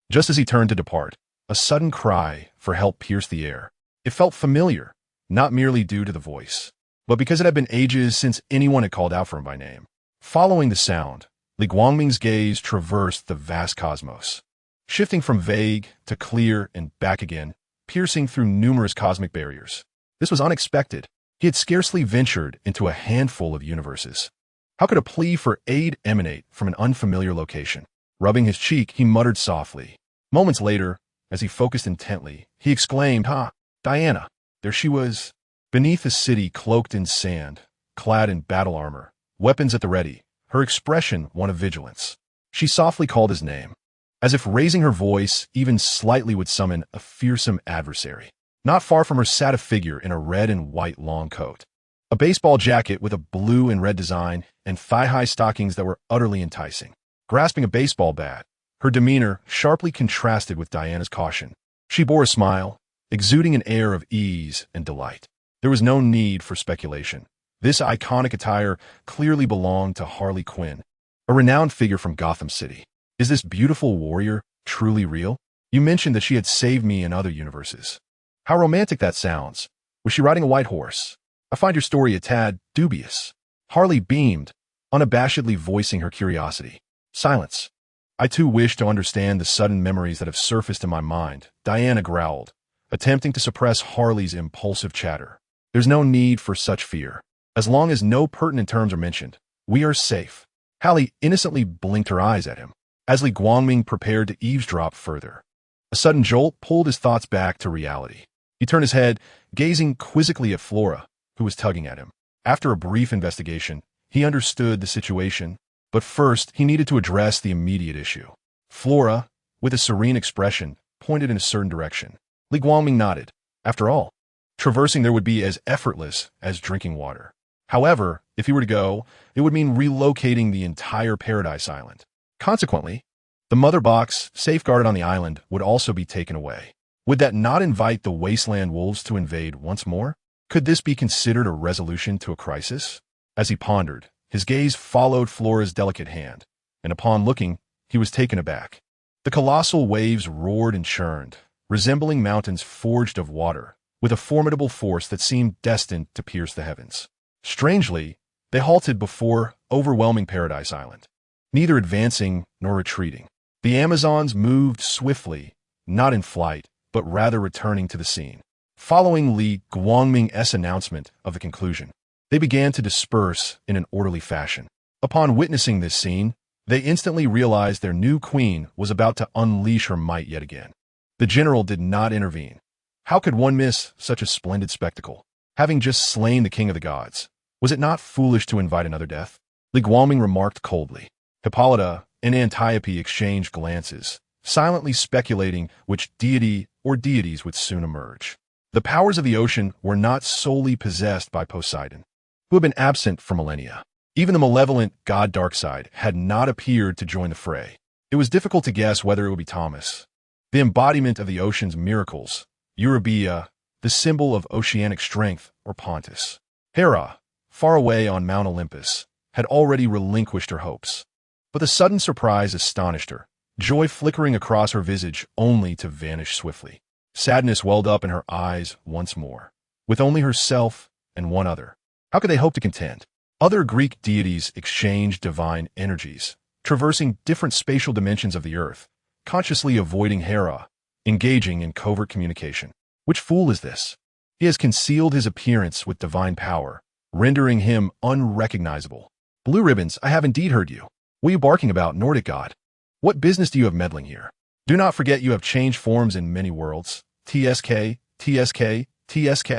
Just as he turned to depart, a sudden cry for help pierced the air. It felt familiar, not merely due to the voice, but because it had been ages since anyone had called out for him by name. Following the sound, Li Guangming's gaze traversed the vast cosmos, shifting from vague to clear and back again, piercing through numerous cosmic barriers. This was unexpected. He had scarcely ventured into a handful of universes. How could a plea for aid emanate from an unfamiliar location? Rubbing his cheek, he muttered softly. Moments later, as he focused intently, he exclaimed, "Ha! Diana!" There she was, beneath the city cloaked in sand, clad in battle armor, weapons at the ready, her expression one of vigilance. She softly called his name, as if raising her voice even slightly would summon a fearsome adversary. Not far from her sat a figure in a red and white long coat, a baseball jacket with a blue and red design, and thigh-high stockings that were utterly enticing. Grasping a baseball bat, her demeanor sharply contrasted with Diana's caution. She bore a smile, exuding an air of ease and delight. There was no need for speculation. This iconic attire clearly belonged to Harley Quinn, a renowned figure from Gotham City. Is this beautiful warrior truly real? You mentioned that she had saved me in other universes. How romantic that sounds. Was she riding a white horse? I find your story a tad dubious. Harley beamed, unabashedly voicing her curiosity. Silence. I too wish to understand the sudden memories that have surfaced in my mind, Diana growled, attempting to suppress Harley's impulsive chatter. There's no need for such fear. As long as no pertinent terms are mentioned, we are safe. Hallie innocently blinked her eyes at him, as Li Guangming prepared to eavesdrop further. A sudden jolt pulled his thoughts back to reality. He turned his head, gazing quizzically at Flora, who was tugging at him. After a brief investigation, he understood the situation, but first he needed to address the immediate issue. Flora, with a serene expression, pointed in a certain direction. Li Guangming nodded. After all, traversing there would be as effortless as drinking water. However, if he were to go, it would mean relocating the entire Paradise Island. Consequently, the mother box safeguarded on the island would also be taken away. Would that not invite the wasteland wolves to invade once more? Could this be considered a resolution to a crisis? As he pondered, his gaze followed Flora's delicate hand, and upon looking, he was taken aback. The colossal waves roared and churned, resembling mountains forged of water, with a formidable force that seemed destined to pierce the heavens. Strangely, they halted before overwhelming Paradise Island, neither advancing nor retreating. The Amazons moved swiftly, not in flight, but rather returning to the scene. Following Li Guangming's announcement of the conclusion, they began to disperse in an orderly fashion. Upon witnessing this scene, they instantly realized their new queen was about to unleash her might yet again. The general did not intervene. How could one miss such a splendid spectacle? Having just slain the king of the gods, was it not foolish to invite another death? Li Guangming remarked coldly. Hippolyta and Antiope exchanged glances, silently speculating which deity or deities would soon emerge. The powers of the ocean were not solely possessed by Poseidon, who had been absent for millennia. Even the malevolent god Darkseid had not appeared to join the fray. It was difficult to guess whether it would be Thomas, the embodiment of the ocean's miracles, Eurybia, the symbol of oceanic strength, or Pontus. Hera, far away on Mount Olympus, had already relinquished her hopes. But the sudden surprise astonished her, joy flickering across her visage only to vanish swiftly. Sadness welled up in her eyes once more. With only herself and one other, how could they hope to contend? Other Greek deities exchanged divine energies, traversing different spatial dimensions of the earth, consciously avoiding Hera, engaging in covert communication. Which fool is this? He has concealed his appearance with divine power, rendering him unrecognizable. Blue ribbons, I have indeed heard you. What are you barking about, Nordic god? What business do you have meddling here? Do not forget you have changed forms in many worlds. TSK, TSK, TSK.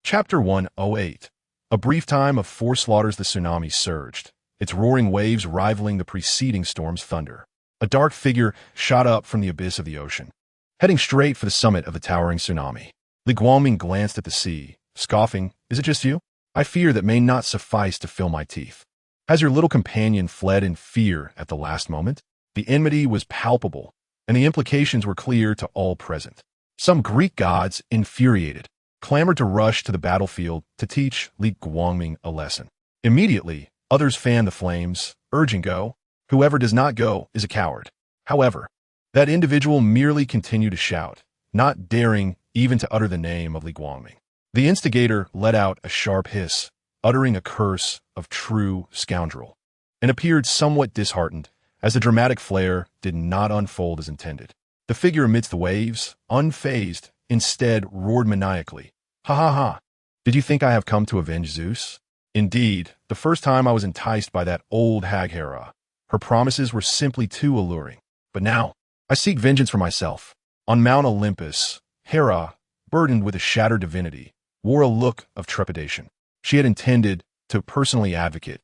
Chapter 108. A brief time of four slaughters. The tsunami surged, its roaring waves rivaling the preceding storm's thunder. A dark figure shot up from the abyss of the ocean, heading straight for the summit of the towering tsunami. Li Guangming glanced at the sea, scoffing, "Is it just you? I fear that may not suffice to fill my teeth." Has your little companion fled in fear at the last moment? The enmity was palpable, and the implications were clear to all present. Some Greek gods, infuriated, clamored to rush to the battlefield to teach Li Guangming a lesson. Immediately, others fanned the flames, urging go. Whoever does not go is a coward. However, that individual merely continued to shout, not daring even to utter the name of Li Guangming. The instigator let out a sharp hiss, uttering a curse of true scoundrel, and appeared somewhat disheartened as the dramatic flare did not unfold as intended. The figure amidst the waves, unfazed, instead roared maniacally, "Ha ha ha! Did you think I have come to avenge Zeus? Indeed, the first time I was enticed by that old hag Hera. Her promises were simply too alluring. But now, I seek vengeance for myself." On Mount Olympus, Hera, burdened with a shattered divinity, wore a look of trepidation. She had intended to personally advocate,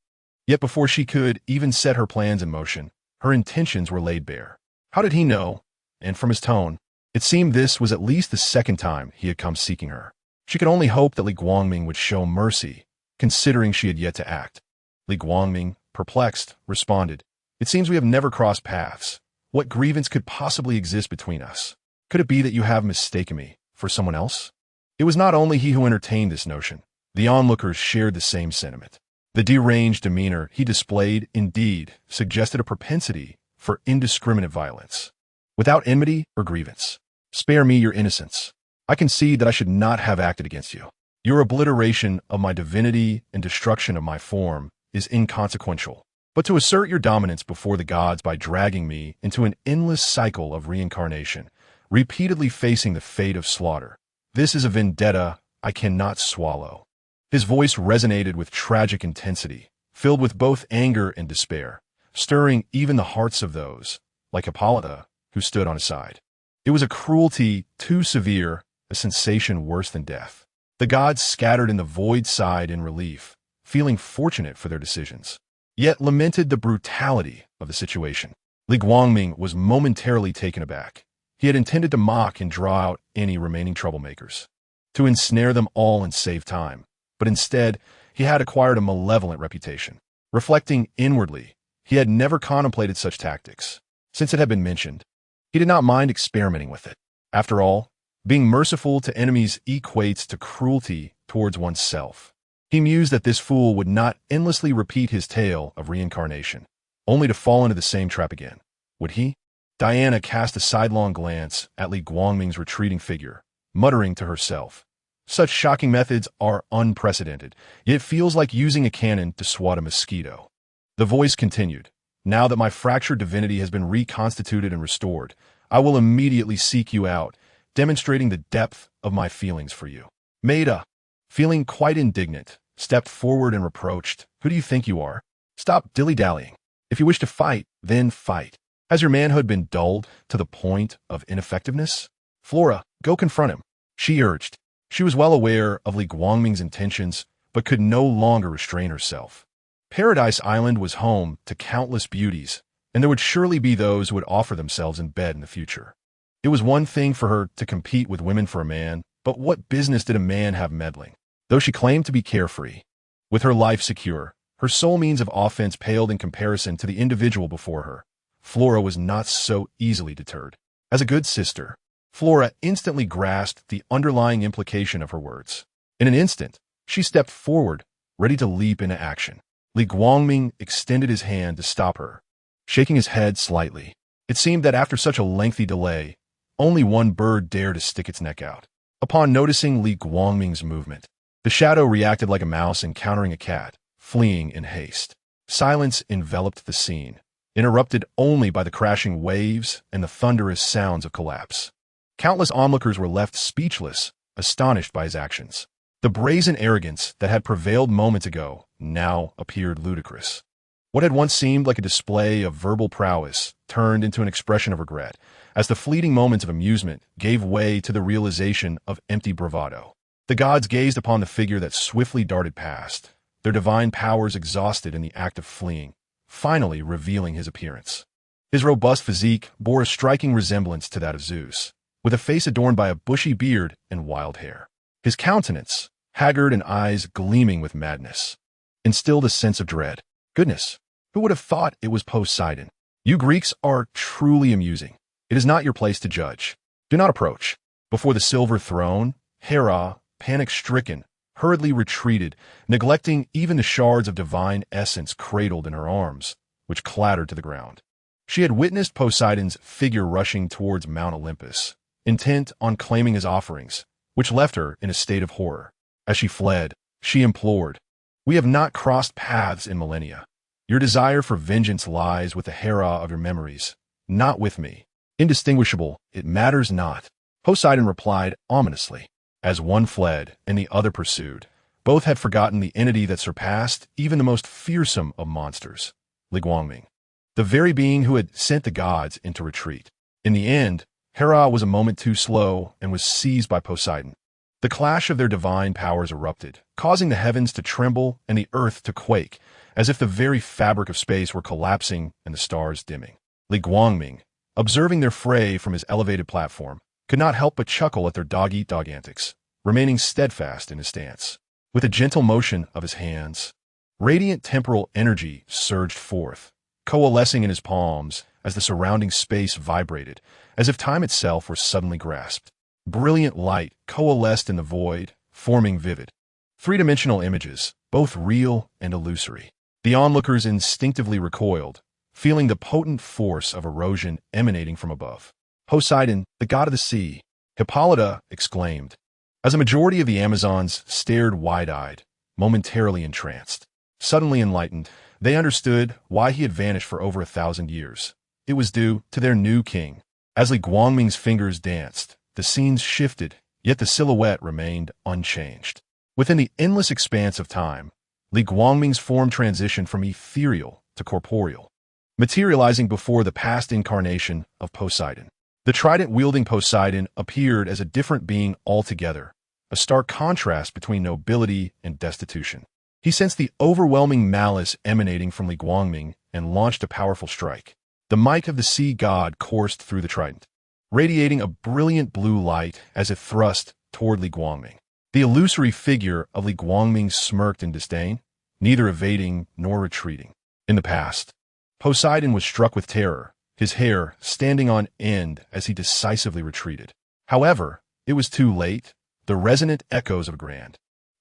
yet before she could even set her plans in motion, her intentions were laid bare. How did he know? And from his tone, it seemed this was at least the second time he had come seeking her. She could only hope that Li Guangming would show mercy, considering she had yet to act. Li Guangming, perplexed, responded, "It seems we have never crossed paths. What grievance could possibly exist between us? Could it be that you have mistaken me for someone else?" It was not only he who entertained this notion. The onlookers shared the same sentiment. The deranged demeanor he displayed, indeed, suggested a propensity for indiscriminate violence, without enmity or grievance. "Spare me your innocence. I concede that I should not have acted against you. Your obliteration of my divinity and destruction of my form is inconsequential. But to assert your dominance before the gods by dragging me into an endless cycle of reincarnation, repeatedly facing the fate of slaughter, this is a vendetta I cannot swallow." His voice resonated with tragic intensity, filled with both anger and despair, stirring even the hearts of those, like Hippolyta, who stood on his side. It was a cruelty too severe, a sensation worse than death. The gods scattered in the void sighed in relief, feeling fortunate for their decisions, yet lamented the brutality of the situation. Li Guangming was momentarily taken aback. He had intended to mock and draw out any remaining troublemakers, to ensnare them all and save time. But instead, he had acquired a malevolent reputation. Reflecting inwardly, he had never contemplated such tactics. Since it had been mentioned, he did not mind experimenting with it. After all, being merciful to enemies equates to cruelty towards oneself. He mused that this fool would not endlessly repeat his tale of reincarnation, only to fall into the same trap again. Would he? Diana cast a sidelong glance at Li Guangming's retreating figure, muttering to herself, "Such shocking methods are unprecedented, yet it feels like using a cannon to swat a mosquito." The voice continued, "Now that my fractured divinity has been reconstituted and restored, I will immediately seek you out, demonstrating the depth of my feelings for you." Mera, feeling quite indignant, stepped forward and reproached, "Who do you think you are? Stop dilly-dallying. If you wish to fight, then fight. Has your manhood been dulled to the point of ineffectiveness? Flora, go confront him," she urged. She was well aware of Li Guangming's intentions, but could no longer restrain herself. Paradise Island was home to countless beauties, and there would surely be those who would offer themselves in bed in the future. It was one thing for her to compete with women for a man, but what business did a man have meddling? Though she claimed to be carefree, with her life secure, her sole means of offense paled in comparison to the individual before her. Flora was not so easily deterred. As a good sister, Flora instantly grasped the underlying implication of her words. In an instant, she stepped forward, ready to leap into action. Li Guangming extended his hand to stop her, shaking his head slightly. It seemed that after such a lengthy delay, only one bird dared to stick its neck out. Upon noticing Li Guangming's movement, the shadow reacted like a mouse encountering a cat, fleeing in haste. Silence enveloped the scene, interrupted only by the crashing waves and the thunderous sounds of collapse. Countless onlookers were left speechless, astonished by his actions. The brazen arrogance that had prevailed moments ago now appeared ludicrous. What had once seemed like a display of verbal prowess turned into an expression of regret, as the fleeting moments of amusement gave way to the realization of empty bravado. The gods gazed upon the figure that swiftly darted past, their divine powers exhausted in the act of fleeing, finally revealing his appearance. His robust physique bore a striking resemblance to that of Zeus, with a face adorned by a bushy beard and wild hair. His countenance, haggard and eyes gleaming with madness, instilled a sense of dread. Goodness, who would have thought it was Poseidon? You Greeks are truly amusing. It is not your place to judge. Do not approach. Before the silver throne, Hera, panic-stricken, hurriedly retreated, neglecting even the shards of divine essence cradled in her arms, which clattered to the ground. She had witnessed Poseidon's figure rushing towards Mount Olympus, intent on claiming his offerings, which left her in a state of horror. As she fled, she implored, "We have not crossed paths in millennia. Your desire for vengeance lies with the Hera of your memories, not with me. Indistinguishable, it matters not." Poseidon replied ominously. As one fled and the other pursued, both had forgotten the entity that surpassed even the most fearsome of monsters, Li Guangming, the very being who had sent the gods into retreat. In the end, Hera was a moment too slow and was seized by Poseidon. The clash of their divine powers erupted, causing the heavens to tremble and the earth to quake, as if the very fabric of space were collapsing and the stars dimming. Li Guangming, observing their fray from his elevated platform, could not help but chuckle at their dog-eat-dog antics, remaining steadfast in his stance. With a gentle motion of his hands, radiant temporal energy surged forth, coalescing in his palms as the surrounding space vibrated, as if time itself were suddenly grasped. Brilliant light coalesced in the void, forming vivid, three-dimensional images, both real and illusory. The onlookers instinctively recoiled, feeling the potent force of erosion emanating from above. "Poseidon, the god of the sea," Hippolyta exclaimed, as a majority of the Amazons stared wide-eyed, momentarily entranced. Suddenly enlightened, they understood why he had vanished for over 1,000 years. It was due to their new king. As Li Guangming's fingers danced, the scenes shifted, yet the silhouette remained unchanged. Within the endless expanse of time, Li Guangming's form transitioned from ethereal to corporeal, materializing before the past incarnation of Poseidon. The trident-wielding Poseidon appeared as a different being altogether, a stark contrast between nobility and destitution. He sensed the overwhelming malice emanating from Li Guangming and launched a powerful strike. The might of the sea god coursed through the trident, radiating a brilliant blue light as it thrust toward Li Guangming. The illusory figure of Li Guangming smirked in disdain, neither evading nor retreating. In the past, Poseidon was struck with terror, his hair standing on end as he decisively retreated. However, it was too late. The resonant echoes of a grand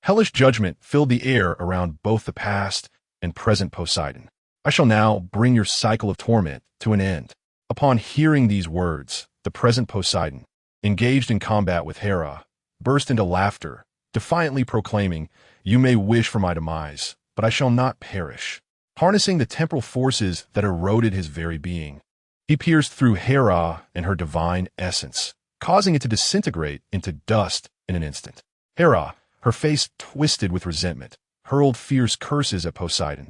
Hellish judgment filled the air around both the past and present Poseidon. I shall now bring your cycle of torment to an end. Upon hearing these words, the present Poseidon, engaged in combat with Hera, burst into laughter, defiantly proclaiming, "You may wish for my demise, but I shall not perish." Harnessing the temporal forces that eroded his very being, he pierced through Hera and her divine essence, causing it to disintegrate into dust in an instant. Hera, her face twisted with resentment, hurled fierce curses at Poseidon,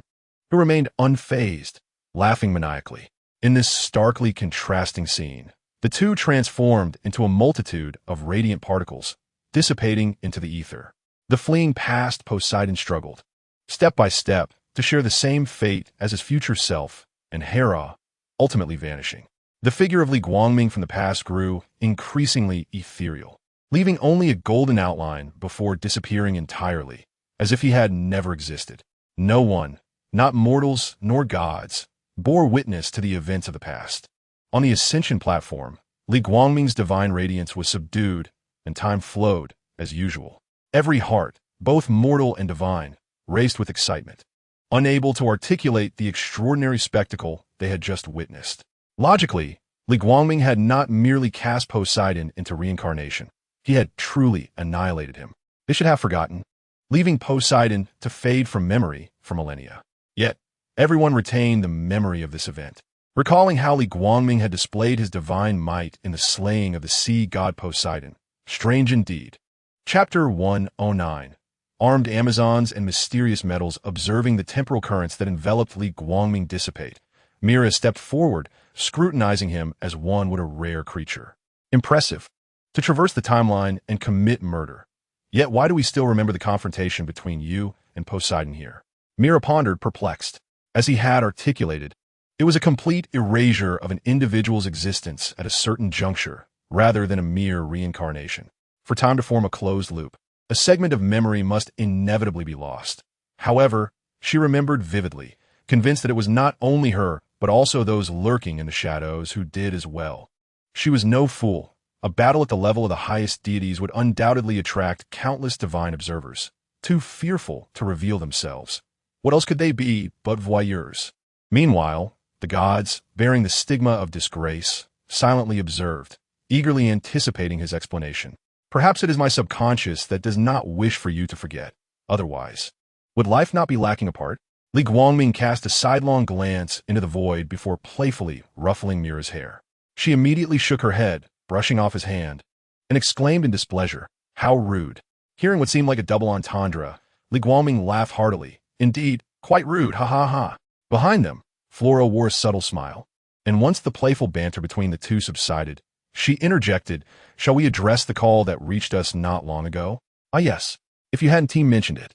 who remained unfazed, laughing maniacally. In this starkly contrasting scene, the two transformed into a multitude of radiant particles, dissipating into the ether. The fleeing past Poseidon struggled, step by step, to share the same fate as his future self, and Hera, ultimately vanishing. The figure of Li Guangming from the past grew increasingly ethereal, leaving only a golden outline before disappearing entirely, as if he had never existed. No one, not mortals nor gods, bore witness to the events of the past. On the Ascension platform, Li Guangming's divine radiance was subdued, and time flowed as usual. Every heart, both mortal and divine, raced with excitement, unable to articulate the extraordinary spectacle they had just witnessed. Logically, Li Guangming had not merely cast Poseidon into reincarnation. He had truly annihilated him. They should have forgotten, leaving Poseidon to fade from memory for millennia. Yet, everyone retained the memory of this event, recalling how Li Guangming had displayed his divine might in the slaying of the sea god Poseidon. Strange indeed. Chapter 109. Armed Amazons and mysterious metals observing the temporal currents that enveloped Li Guangming dissipate. Mera stepped forward, scrutinizing him as one would a rare creature. Impressive. To traverse the timeline and commit murder. Yet why do we still remember the confrontation between you and Poseidon here? Mera pondered, perplexed. As he had articulated, it was a complete erasure of an individual's existence at a certain juncture, rather than a mere reincarnation. For time to form a closed loop, a segment of memory must inevitably be lost. However, she remembered vividly, convinced that it was not only her, but also those lurking in the shadows who did as well. She was no fool. A battle at the level of the highest deities would undoubtedly attract countless divine observers, too fearful to reveal themselves. What else could they be but voyeurs? Meanwhile, the gods, bearing the stigma of disgrace, silently observed, eagerly anticipating his explanation. Perhaps it is my subconscious that does not wish for you to forget. Otherwise, would life not be lacking a part? Li Guangming cast a sidelong glance into the void before playfully ruffling Mera's hair. She immediately shook her head, brushing off his hand, and exclaimed in displeasure, "How rude." Hearing what seemed like a double entendre, Li Guangming laughed heartily. "Indeed, quite rude, ha ha ha." Behind them, Flora wore a subtle smile, and once the playful banter between the two subsided, she interjected, "Shall we address the call that reached us not long ago?" "Ah yes, if you hadn't mentioned it.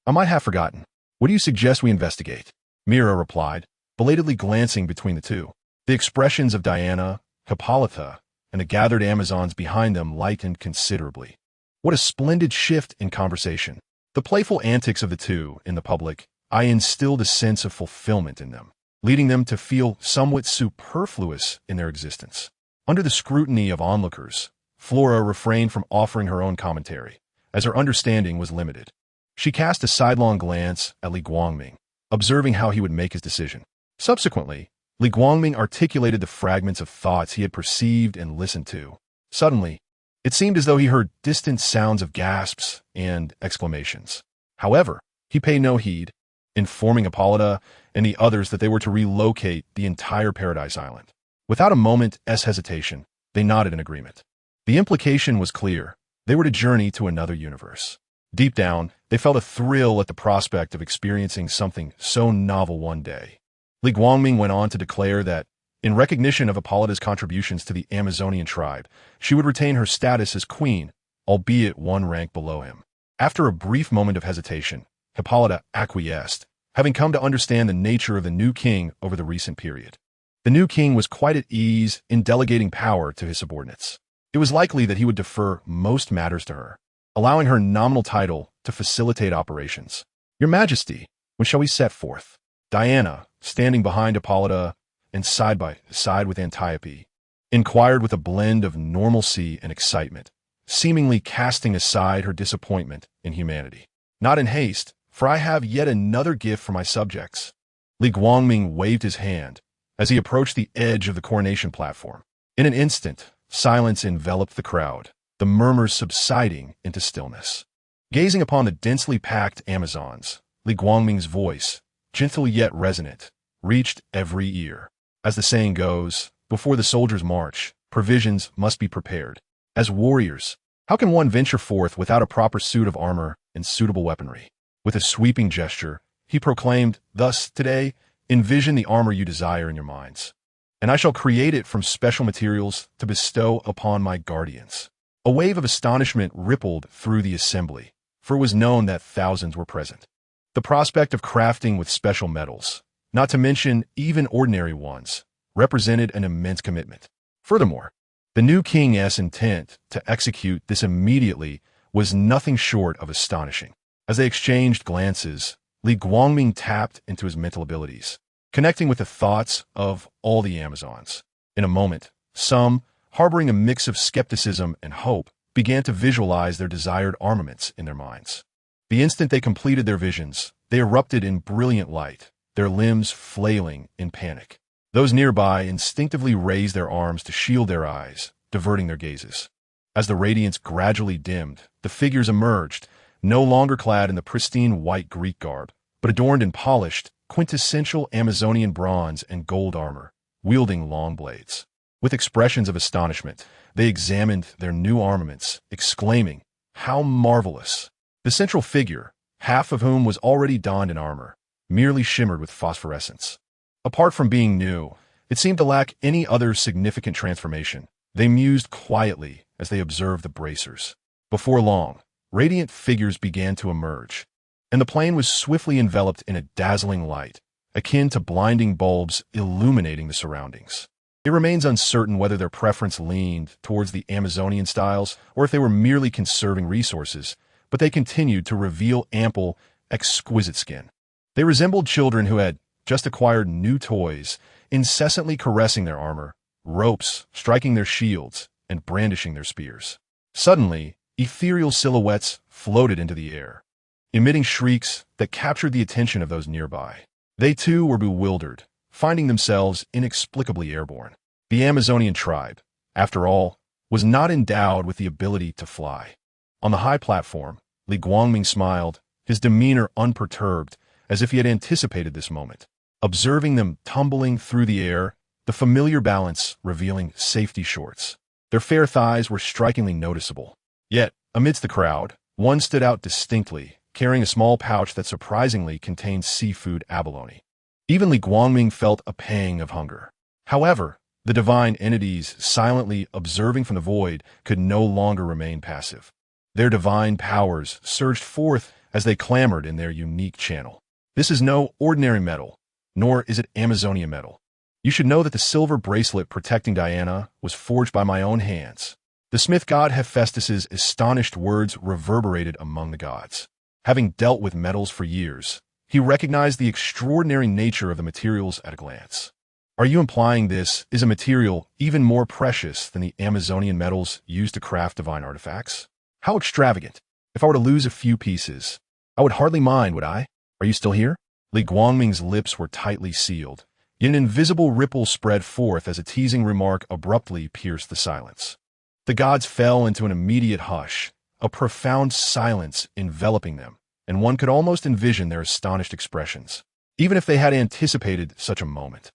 I might have forgotten. What do you suggest we investigate?" Mera replied, belatedly glancing between the two. The expressions of Diana, Hippolyta, and the gathered Amazons behind them lightened considerably. What a splendid shift in conversation. The playful antics of the two, in the public, I instilled a sense of fulfillment in them, leading them to feel somewhat superfluous in their existence. Under the scrutiny of onlookers, Flora refrained from offering her own commentary, as her understanding was limited. She cast a sidelong glance at Li Guangming, observing how he would make his decision. Subsequently, Li Guangming articulated the fragments of thoughts he had perceived and listened to. Suddenly, it seemed as though he heard distant sounds of gasps and exclamations. However, he paid no heed, informing Hippolyta and the others that they were to relocate the entire Paradise Island. Without a moment's hesitation, they nodded in agreement. The implication was clear. They were to journey to another universe. Deep down, they felt a thrill at the prospect of experiencing something so novel one day. Li Guangming went on to declare that, in recognition of Hippolyta's contributions to the Amazonian tribe, she would retain her status as queen, albeit one rank below him. After a brief moment of hesitation, Hippolyta acquiesced, having come to understand the nature of the new king over the recent period. The new king was quite at ease in delegating power to his subordinates. It was likely that he would defer most matters to her, allowing her nominal title to facilitate operations. "Your Majesty, when shall we set forth?" Diana, standing behind Hippolyta and side by side with Antiope, inquired with a blend of normalcy and excitement, seemingly casting aside her disappointment in humanity. Not in haste, for I have yet another gift for my subjects. Li Guangming waved his hand as he approached the edge of the coronation platform. In an instant, silence enveloped the crowd, the murmurs subsiding into stillness. Gazing upon the densely packed Amazons, Li Guangming's voice, gentle yet resonant, reached every ear. As the saying goes, before the soldiers march, provisions must be prepared. As warriors, how can one venture forth without a proper suit of armor and suitable weaponry? With a sweeping gesture, he proclaimed, "Thus, today, envision the armor you desire in your minds, and I shall create it from special materials to bestow upon my guardians." A wave of astonishment rippled through the assembly, for it was known that thousands were present. The prospect of crafting with special metals, not to mention even ordinary ones, represented an immense commitment. Furthermore, the new king's intent to execute this immediately was nothing short of astonishing. As they exchanged glances, Li Guangming tapped into his mental abilities, connecting with the thoughts of all the Amazons. In a moment, some, harboring a mix of skepticism and hope, began to visualize their desired armaments in their minds. The instant they completed their visions, they erupted in brilliant light, their limbs flailing in panic. Those nearby instinctively raised their arms to shield their eyes, diverting their gazes. As the radiance gradually dimmed, the figures emerged, no longer clad in the pristine white Greek garb, but adorned in polished, quintessential Amazonian bronze and gold armor, wielding long blades. With expressions of astonishment, they examined their new armaments, exclaiming, "How marvelous!" The central figure, half of whom was already donned in armor, merely shimmered with phosphorescence. Apart from being new, it seemed to lack any other significant transformation. They mused quietly as they observed the bracers. Before long, radiant figures began to emerge, and the plain was swiftly enveloped in a dazzling light, akin to blinding bulbs illuminating the surroundings. It remains uncertain whether their preference leaned towards the Amazonian styles or if they were merely conserving resources, but they continued to reveal ample, exquisite skin. They resembled children who had just acquired new toys, incessantly caressing their armor, ropes striking their shields, and brandishing their spears. Suddenly, ethereal silhouettes floated into the air, emitting shrieks that captured the attention of those nearby. They too were bewildered, finding themselves inexplicably airborne. The Amazonian tribe, after all, was not endowed with the ability to fly. On the high platform, Li Guangming smiled, his demeanor unperturbed, as if he had anticipated this moment. Observing them tumbling through the air, the familiar balance revealing safety shorts. Their fair thighs were strikingly noticeable. Yet, amidst the crowd, one stood out distinctly, carrying a small pouch that surprisingly contained seafood abalone. Even Li Guangming felt a pang of hunger. However, the divine entities silently observing from the void could no longer remain passive. Their divine powers surged forth as they clamored in their unique channel. "This is no ordinary metal, nor is it Amazonian metal. You should know that the silver bracelet protecting Diana was forged by my own hands." The smith god Hephaestus's astonished words reverberated among the gods. Having dealt with metals for years, he recognized the extraordinary nature of the materials at a glance. "Are you implying this is a material even more precious than the Amazonian metals used to craft divine artifacts? How extravagant! If I were to lose a few pieces, I would hardly mind, would I? Are you still here?" Li Guangming's lips were tightly sealed, yet an invisible ripple spread forth as a teasing remark abruptly pierced the silence. The gods fell into an immediate hush, a profound silence enveloping them, and one could almost envision their astonished expressions, even if they had anticipated such a moment.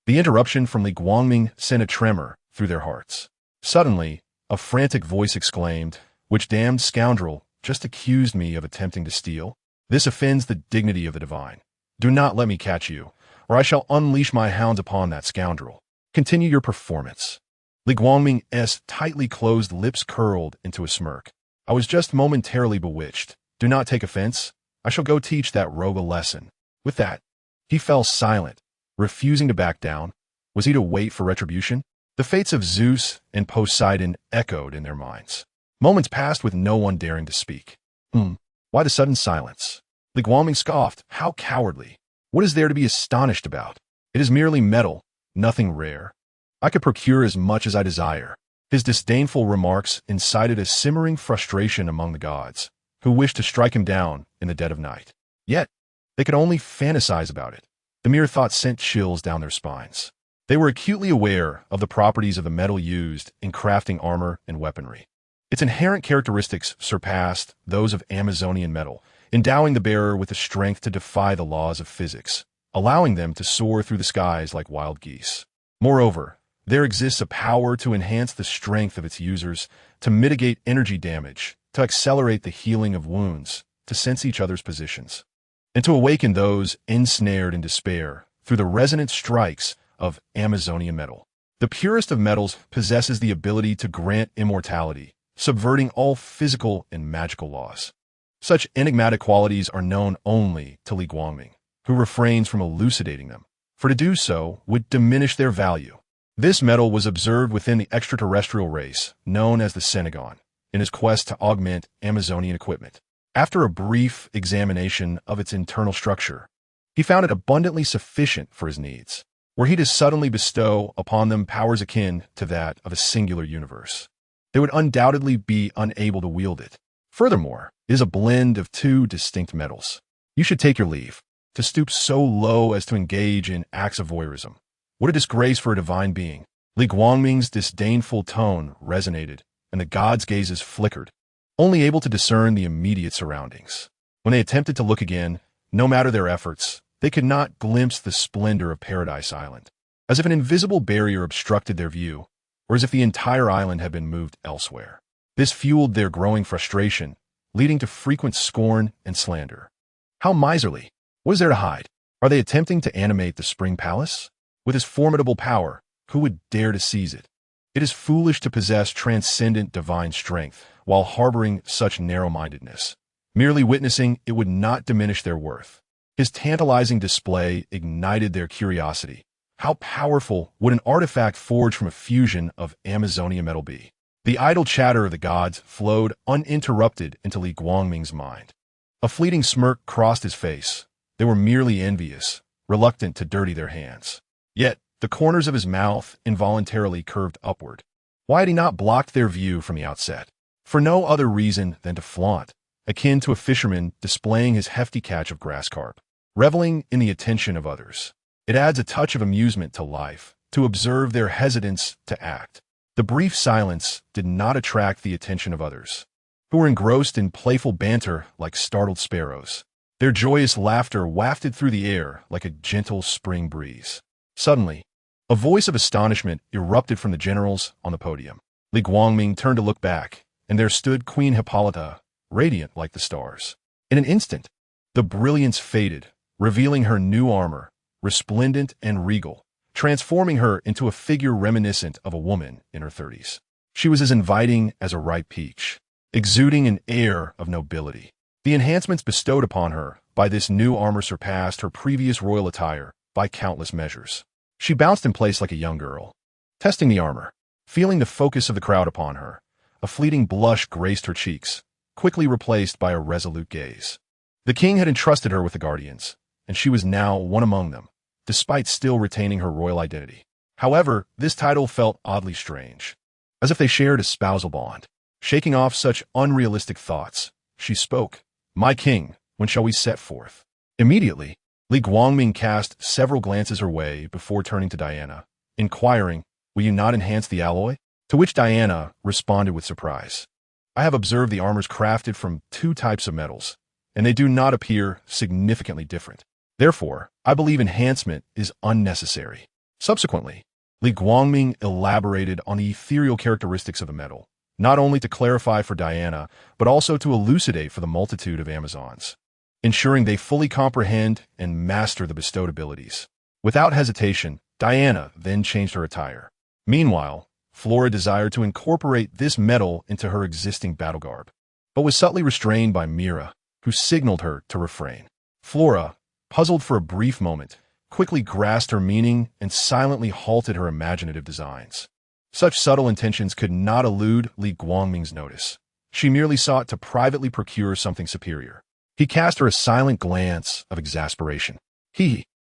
The interruption from Li Guangming sent a tremor through their hearts. Suddenly, a frantic voice exclaimed, "Which damned scoundrel just accused me of attempting to steal? This offends the dignity of the divine. Do not let me catch you, or I shall unleash my hounds upon that scoundrel. Continue your performance." Li Guangming's tightly closed lips curled into a smirk. "I was just momentarily bewitched. Do not take offense. I shall go teach that rogue a lesson." With that, he fell silent, refusing to back down. Was he to wait for retribution? The fates of Zeus and Poseidon echoed in their minds. Moments passed with no one daring to speak. Why the sudden silence? Li Guangming scoffed. "How cowardly! What is there to be astonished about? It is merely metal, nothing rare. I could procure as much as I desire." His disdainful remarks incited a simmering frustration among the gods, who wished to strike him down in the dead of night. Yet, they could only fantasize about it. The mere thought sent chills down their spines. They were acutely aware of the properties of the metal used in crafting armor and weaponry. Its inherent characteristics surpassed those of Amazonian metal, endowing the bearer with the strength to defy the laws of physics, allowing them to soar through the skies like wild geese. Moreover, there exists a power to enhance the strength of its users, to mitigate energy damage, to accelerate the healing of wounds, to sense each other's positions, and to awaken those ensnared in despair through the resonant strikes of Amazonian metal. The purest of metals possesses the ability to grant immortality, subverting all physical and magical laws. Such enigmatic qualities are known only to Li Guangming, who refrains from elucidating them, for to do so would diminish their value. This metal was observed within the extraterrestrial race, known as the Senegon, in his quest to augment Amazonian equipment. After a brief examination of its internal structure, he found it abundantly sufficient for his needs, were he to suddenly bestow upon them powers akin to that of a singular universe. They would undoubtedly be unable to wield it. Furthermore, it is a blend of two distinct metals. You should take your leave. To stoop so low as to engage in acts of voyeurism. What a disgrace for a divine being. Li Guangming's disdainful tone resonated, and the gods' gazes flickered, only able to discern the immediate surroundings. When they attempted to look again, no matter their efforts, they could not glimpse the splendor of Paradise Island, as if an invisible barrier obstructed their view, or as if the entire island had been moved elsewhere. This fueled their growing frustration, leading to frequent scorn and slander. How miserly! What is there to hide? Are they attempting to animate the Spring Palace? With his formidable power, who would dare to seize it? It is foolish to possess transcendent divine strength while harboring such narrow-mindedness. Merely witnessing it would not diminish their worth. His tantalizing display ignited their curiosity. How powerful would an artifact forged from a fusion of Amazonian metal be? The idle chatter of the gods flowed uninterrupted into Li Guangming's mind. A fleeting smirk crossed his face. They were merely envious, reluctant to dirty their hands. Yet, the corners of his mouth involuntarily curved upward. Why had he not blocked their view from the outset? For no other reason than to flaunt, akin to a fisherman displaying his hefty catch of grass carp, reveling in the attention of others. It adds a touch of amusement to life, to observe their hesitance to act. The brief silence did not attract the attention of others, who were engrossed in playful banter like startled sparrows. Their joyous laughter wafted through the air like a gentle spring breeze. Suddenly, a voice of astonishment erupted from the generals on the podium. Li Guangming turned to look back, and there stood Queen Hippolyta, radiant like the stars. In an instant, the brilliance faded, revealing her new armor, resplendent and regal, transforming her into a figure reminiscent of a woman in her 30s. She was as inviting as a ripe peach, exuding an air of nobility. The enhancements bestowed upon her by this new armor surpassed her previous royal attire by countless measures. She bounced in place like a young girl, testing the armor. Feeling the focus of the crowd upon her, a fleeting blush graced her cheeks, quickly replaced by a resolute gaze. The king had entrusted her with the guardians, and she was now one among them, despite still retaining her royal identity. However, this title felt oddly strange, as if they shared a spousal bond. Shaking off such unrealistic thoughts, she spoke. "My king, when shall we set forth?" Immediately, Li Guangming cast several glances her way before turning to Diana, inquiring, "Will you not enhance the alloy?" To which Diana responded with surprise. "I have observed the armors crafted from two types of metals, and they do not appear significantly different. Therefore, I believe enhancement is unnecessary." Subsequently, Li Guangming elaborated on the ethereal characteristics of the metal, not only to clarify for Diana, but also to elucidate for the multitude of Amazons, ensuring they fully comprehend and master the bestowed abilities. Without hesitation, Diana then changed her attire. Meanwhile, Flora desired to incorporate this metal into her existing battle garb, but was subtly restrained by Mera, who signaled her to refrain. Flora, puzzled for a brief moment, quickly grasped her meaning and silently halted her imaginative designs. Such subtle intentions could not elude Li Guangming's notice. She merely sought to privately procure something superior. He cast her a silent glance of exasperation.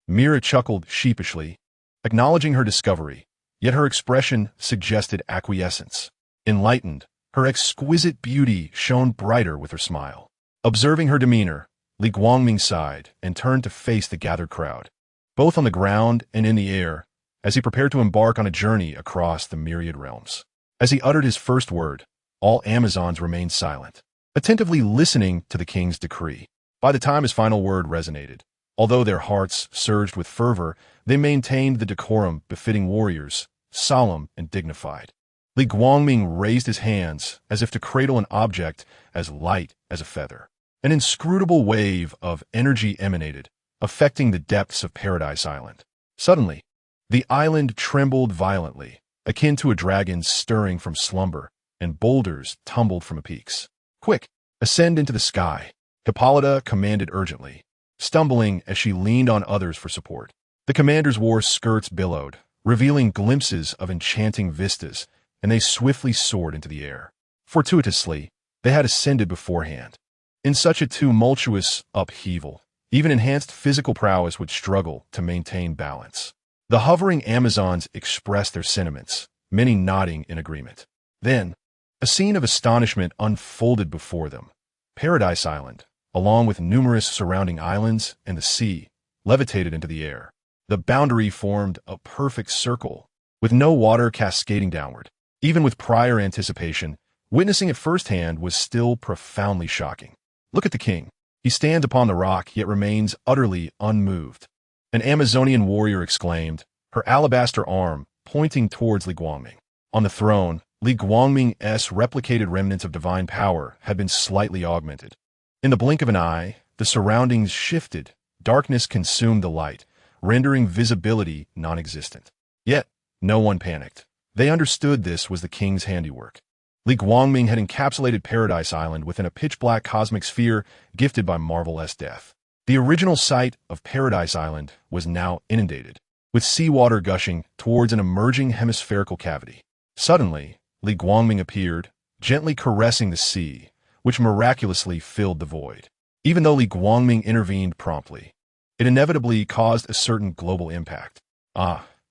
Mera chuckled sheepishly, acknowledging her discovery, yet her expression suggested acquiescence. Enlightened, her exquisite beauty shone brighter with her smile. Observing her demeanor, Li Guangming sighed and turned to face the gathered crowd, both on the ground and in the air, as he prepared to embark on a journey across the myriad realms. As he uttered his first word, all Amazons remained silent, attentively listening to the king's decree. By the time his final word resonated, although their hearts surged with fervor, they maintained the decorum befitting warriors, solemn and dignified. Li Guangming raised his hands as if to cradle an object as light as a feather. An inscrutable wave of energy emanated, affecting the depths of Paradise Island. Suddenly, the island trembled violently, akin to a dragon stirring from slumber, and boulders tumbled from the peaks. "Quick, ascend into the sky," Hippolyta commanded urgently, stumbling as she leaned on others for support. The commanders wore skirts billowed, revealing glimpses of enchanting vistas, and they swiftly soared into the air. Fortuitously, they had ascended beforehand. In such a tumultuous upheaval, even enhanced physical prowess would struggle to maintain balance. The hovering Amazons expressed their sentiments, many nodding in agreement. Then, a scene of astonishment unfolded before them. Paradise Island, along with numerous surrounding islands and the sea, levitated into the air. The boundary formed a perfect circle, with no water cascading downward. Even with prior anticipation, witnessing it firsthand was still profoundly shocking. "Look at the king. He stands upon the rock, yet remains utterly unmoved," an Amazonian warrior exclaimed, her alabaster arm pointing towards Li Guangming. On the throne, Li Guangming's replicated remnants of divine power had been slightly augmented. In the blink of an eye, the surroundings shifted. Darkness consumed the light, rendering visibility non-existent. Yet, no one panicked. They understood this was the king's handiwork. Li Guangming had encapsulated Paradise Island within a pitch-black cosmic sphere gifted by marvelous death. The original site of Paradise Island was now inundated, with seawater gushing towards an emerging hemispherical cavity. Suddenly, Li Guangming appeared, gently caressing the sea, which miraculously filled the void. Even though Li Guangming intervened promptly, it inevitably caused a certain global impact.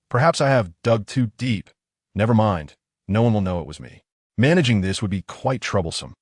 Perhaps I have dug too deep. Never mind, no one will know it was me. Managing this would be quite troublesome.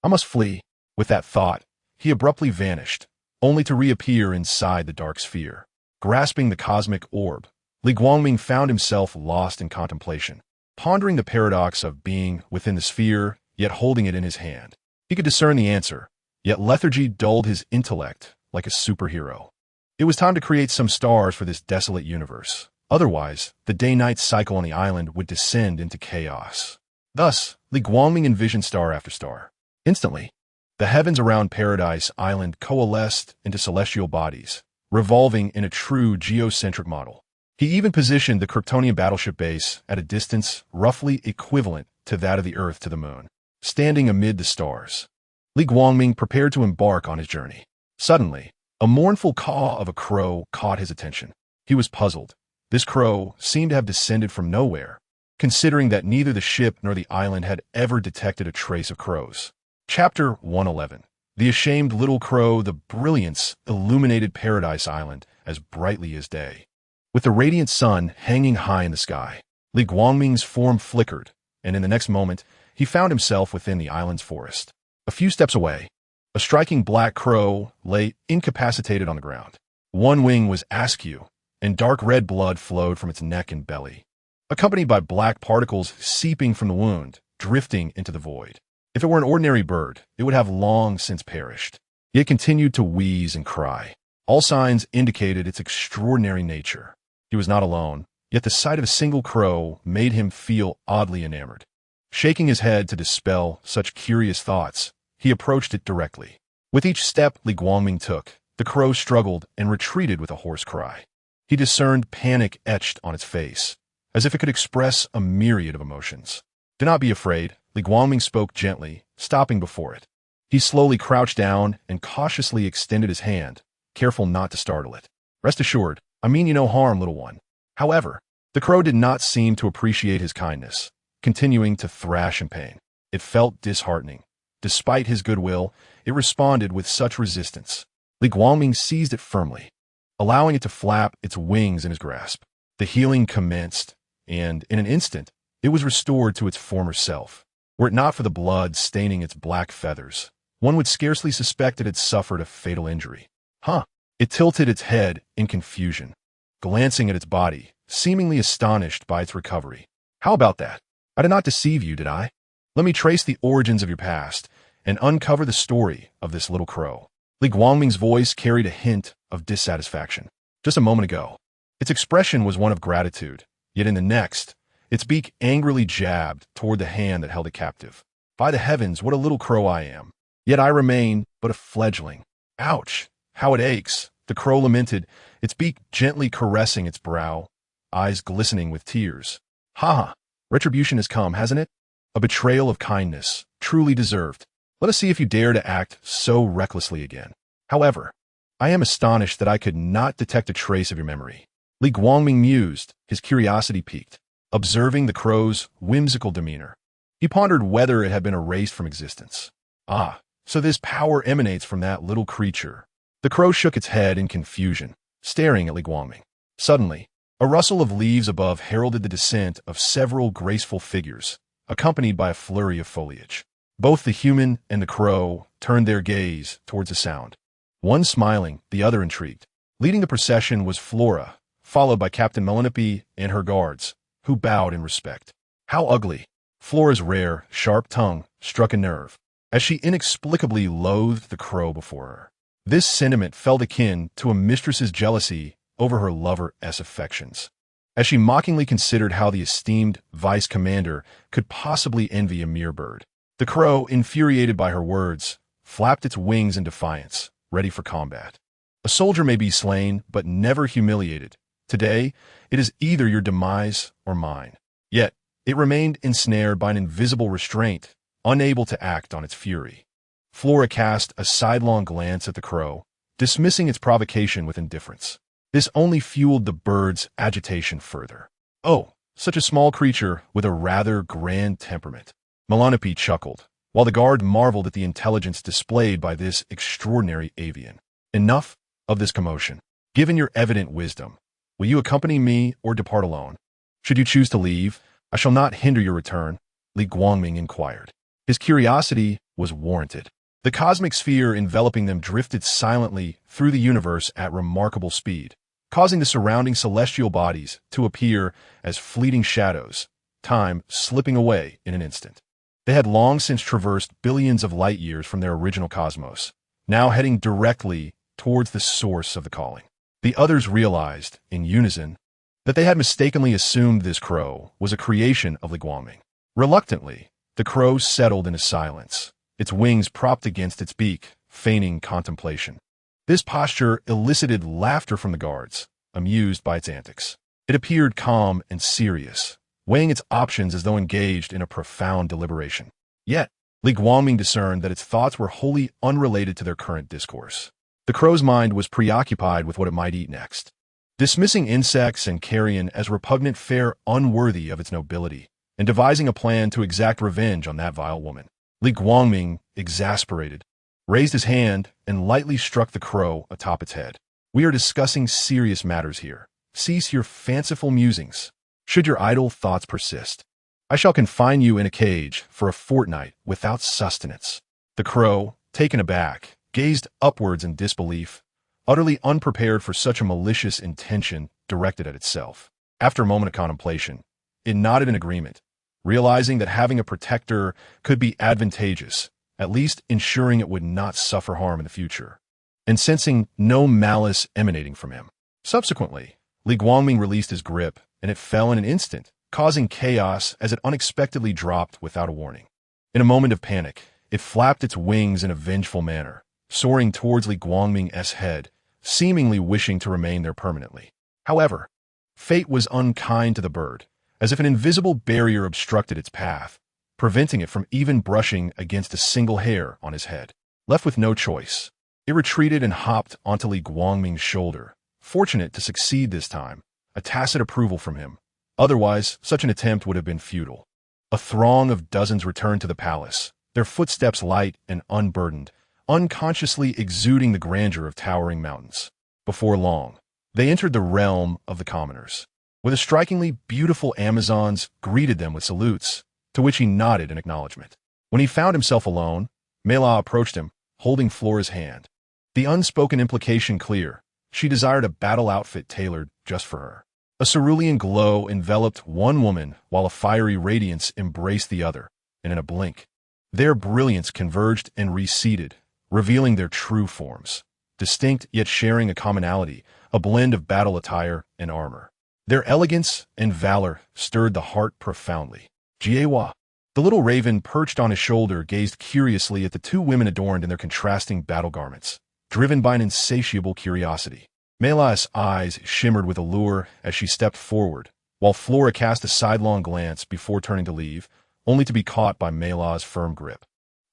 I must flee. With that thought, he abruptly vanished, only to reappear inside the dark sphere. Grasping the cosmic orb, Li Guangming found himself lost in contemplation, pondering the paradox of being within the sphere, yet holding it in his hand. He could discern the answer, yet lethargy dulled his intellect like a superhero. It was time to create some stars for this desolate universe. Otherwise, the day-night cycle on the island would descend into chaos. Thus, Li Guangming envisioned star after star. Instantly, the heavens around Paradise Island coalesced into celestial bodies, revolving in a true geocentric model. He even positioned the Kryptonian battleship base at a distance roughly equivalent to that of the Earth to the Moon, standing amid the stars. Li Guangming prepared to embark on his journey. Suddenly, a mournful caw of a crow caught his attention. He was puzzled. This crow seemed to have descended from nowhere, considering that neither the ship nor the island had ever detected a trace of crows. Chapter 111. The Ashamed Little Crow. The brilliance illuminated Paradise Island as brightly as day. With the radiant sun hanging high in the sky, Li Guangming's form flickered, and in the next moment, he found himself within the island's forest. A few steps away, a striking black crow lay incapacitated on the ground. One wing was askew, and dark red blood flowed from its neck and belly, accompanied by black particles seeping from the wound, drifting into the void. If it were an ordinary bird, it would have long since perished. Yet it continued to wheeze and cry. All signs indicated its extraordinary nature. He was not alone, yet the sight of a single crow made him feel oddly enamored. Shaking his head to dispel such curious thoughts, he approached it directly. With each step Li Guangming took, the crow struggled and retreated with a hoarse cry. He discerned panic etched on its face, as if it could express a myriad of emotions. "Do not be afraid," Li Guangming spoke gently, stopping before it. He slowly crouched down and cautiously extended his hand, careful not to startle it. "Rest assured, I mean you no harm, little one." However, the crow did not seem to appreciate his kindness, continuing to thrash in pain. It felt disheartening. Despite his goodwill, it responded with such resistance. Li Guangming seized it firmly, allowing it to flap its wings in his grasp. The healing commenced, and in an instant, it was restored to its former self. Were it not for the blood staining its black feathers, one would scarcely suspect it had suffered a fatal injury. Huh. It tilted its head in confusion, glancing at its body, seemingly astonished by its recovery. How about that? I did not deceive you, did I? Let me trace the origins of your past and uncover the story of this little crow. Li Guangming's voice carried a hint of dissatisfaction. Just a moment ago, its expression was one of gratitude, yet in the next, its beak angrily jabbed toward the hand that held it captive. By the heavens, what a little crow I am. Yet I remain but a fledgling. Ouch! How it aches! The crow lamented, its beak gently caressing its brow, eyes glistening with tears. Ha ha! Retribution has come, hasn't it? A betrayal of kindness, truly deserved. Let us see if you dare to act so recklessly again. However, I am astonished that I could not detect a trace of your memory. Li Guangming mused, his curiosity piqued, observing the crow's whimsical demeanor. He pondered whether it had been erased from existence. Ah, so this power emanates from that little creature. The crow shook its head in confusion, staring at Li Guangming. Suddenly, a rustle of leaves above heralded the descent of several graceful figures, accompanied by a flurry of foliage. Both the human and the crow turned their gaze towards the sound. One smiling, the other intrigued. Leading the procession was Flora, followed by Captain Melanope and her guards, who bowed in respect. How ugly! Flora's rare, sharp tongue struck a nerve, as she inexplicably loathed the crow before her. This sentiment felt akin to a mistress's jealousy over her lover's affections, as she mockingly considered how the esteemed vice commander could possibly envy a mere bird. The crow, infuriated by her words, flapped its wings in defiance, ready for combat. A soldier may be slain, but never humiliated. Today, it is either your demise or mine. Yet, it remained ensnared by an invisible restraint, unable to act on its fury. Flora cast a sidelong glance at the crow, dismissing its provocation with indifference. This only fueled the bird's agitation further. Oh, such a small creature with a rather grand temperament. Melanope chuckled, while the guard marveled at the intelligence displayed by this extraordinary avian. Enough of this commotion. Given your evident wisdom, will you accompany me or depart alone? Should you choose to leave, I shall not hinder your return, Li Guangming inquired. His curiosity was warranted. The cosmic sphere enveloping them drifted silently through the universe at remarkable speed, causing the surrounding celestial bodies to appear as fleeting shadows, time slipping away in an instant. They had long since traversed billions of light years from their original cosmos, now heading directly towards the source of the calling. The others realized, in unison, that they had mistakenly assumed this crow was a creation of Li Guangming. Reluctantly, the crow settled into silence, its wings propped against its beak, feigning contemplation. This posture elicited laughter from the guards, amused by its antics. It appeared calm and serious, weighing its options as though engaged in a profound deliberation. Yet, Li Guangming discerned that its thoughts were wholly unrelated to their current discourse. The crow's mind was preoccupied with what it might eat next, dismissing insects and carrion as repugnant fare unworthy of its nobility, and devising a plan to exact revenge on that vile woman. Li Guangming, exasperated, raised his hand and lightly struck the crow atop its head. We are discussing serious matters here. Cease your fanciful musings. Should your idle thoughts persist, I shall confine you in a cage for a fortnight without sustenance. The crow, taken aback, gazed upwards in disbelief, utterly unprepared for such a malicious intention directed at itself. After a moment of contemplation, it nodded in agreement, realizing that having a protector could be advantageous, at least ensuring it would not suffer harm in the future, and sensing no malice emanating from him. Subsequently, Li Guangming released his grip, and it fell in an instant, causing chaos as it unexpectedly dropped without a warning. In a moment of panic, it flapped its wings in a vengeful manner, soaring towards Li Guangming's head, seemingly wishing to remain there permanently. However, fate was unkind to the bird, as if an invisible barrier obstructed its path, preventing it from even brushing against a single hair on his head. Left with no choice, it retreated and hopped onto Li Guangming's shoulder, fortunate to succeed this time, a tacit approval from him. Otherwise, such an attempt would have been futile. A throng of dozens returned to the palace, their footsteps light and unburdened, unconsciously exuding the grandeur of towering mountains. Before long, they entered the realm of the commoners, where the strikingly beautiful Amazons greeted them with salutes, to which he nodded in acknowledgement. When he found himself alone, Mela approached him, holding Flora's hand. The unspoken implication clear. She desired a battle outfit tailored just for her. A cerulean glow enveloped one woman while a fiery radiance embraced the other, and in a blink, their brilliance converged and receded, revealing their true forms, distinct yet sharing a commonality, a blend of battle attire and armor. Their elegance and valor stirred the heart profoundly. Jiewa. The little raven perched on his shoulder gazed curiously at the two women adorned in their contrasting battle garments, driven by an insatiable curiosity. Mela's eyes shimmered with allure as she stepped forward, while Flora cast a sidelong glance before turning to leave, only to be caught by Mela's firm grip.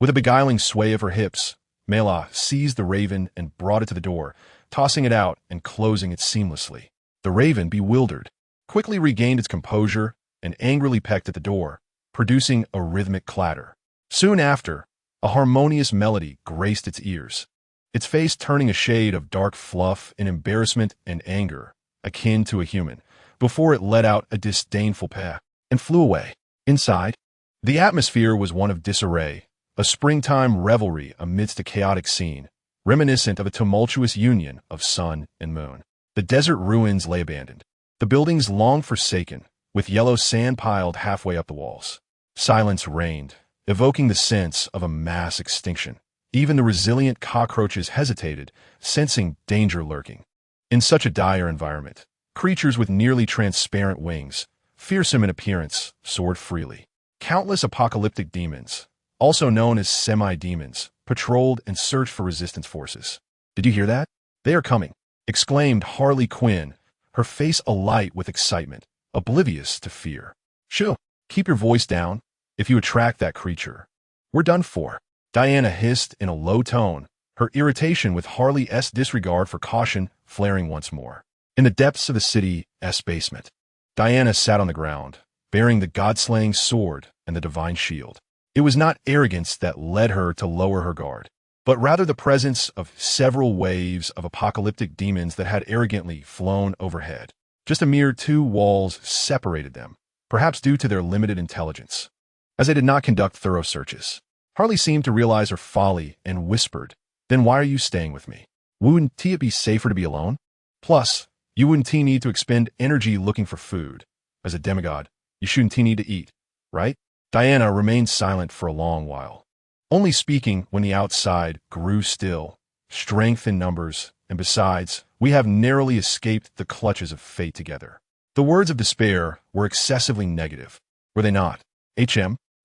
With a beguiling sway of her hips, Mela seized the raven and brought it to the door, tossing it out and closing it seamlessly. The raven, bewildered, quickly regained its composure and angrily pecked at the door, producing a rhythmic clatter. Soon after, a harmonious melody graced its ears, its face turning a shade of dark fluff in embarrassment and anger, akin to a human, before it let out a disdainful peh and flew away. Inside, the atmosphere was one of disarray, a springtime revelry amidst a chaotic scene, reminiscent of a tumultuous union of sun and moon. The desert ruins lay abandoned, the buildings long forsaken, with yellow sand piled halfway up the walls. Silence reigned, evoking the sense of a mass extinction. Even the resilient cockroaches hesitated, sensing danger lurking. In such a dire environment, creatures with nearly transparent wings, fearsome in appearance, soared freely. Countless apocalyptic demons, also known as semi-demons, patrolled and searched for resistance forces. "Did you hear that? They are coming," exclaimed Harley Quinn, her face alight with excitement, oblivious to fear. "Shoo, keep your voice down. If you attract that creature, we're done for," Diana hissed in a low tone, her irritation with Harley's disregard for caution flaring once more. In the depths of the city's basement, Diana sat on the ground, bearing the god-slaying sword and the divine shield. It was not arrogance that led her to lower her guard, but rather the presence of several waves of apocalyptic demons that had arrogantly flown overhead. Just a mere 2 walls separated them, perhaps due to their limited intelligence, as they did not conduct thorough searches. Harley seemed to realize her folly and whispered, "Then why are you staying with me? Wouldn't it be safer to be alone? Plus, you wouldn't need to expend energy looking for food. As a demigod, you shouldn't need to eat, right?" Diana remained silent for a long while, only speaking when the outside grew still. "Strength in numbers, and besides, we have narrowly escaped the clutches of fate together." The words of despair were excessively negative, were they not?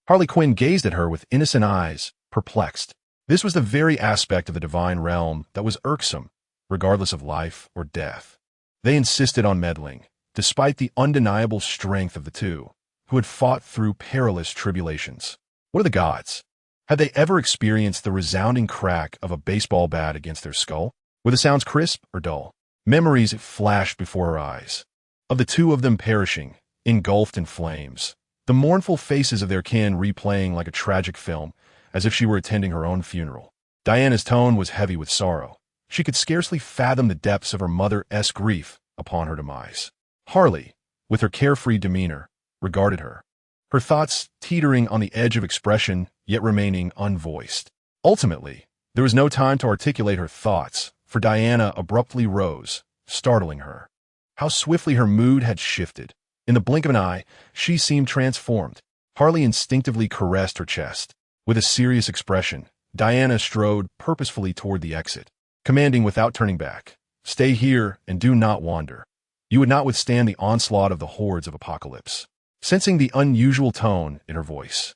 Harley Quinn gazed at her with innocent eyes, perplexed. This was the very aspect of the divine realm that was irksome, regardless of life or death. They insisted on meddling, despite the undeniable strength of the two, who had fought through perilous tribulations. What are the gods? Had they ever experienced the resounding crack of a baseball bat against their skull? Were the sounds crisp or dull? Memories flashed before her eyes, of the two of them perishing, engulfed in flames, the mournful faces of their kin replaying like a tragic film, as if she were attending her own funeral. Diana's tone was heavy with sorrow. She could scarcely fathom the depths of her mother's grief upon her demise. Harley, with her carefree demeanor, regarded her, her thoughts teetering on the edge of expression, yet remaining unvoiced. Ultimately, there was no time to articulate her thoughts, for Diana abruptly rose, startling her. How swiftly her mood had shifted. In the blink of an eye, she seemed transformed. Harley instinctively caressed her chest. With a serious expression, Diana strode purposefully toward the exit, commanding without turning back, "Stay here and do not wander. You would not withstand the onslaught of the hordes of apocalypse." Sensing the unusual tone in her voice,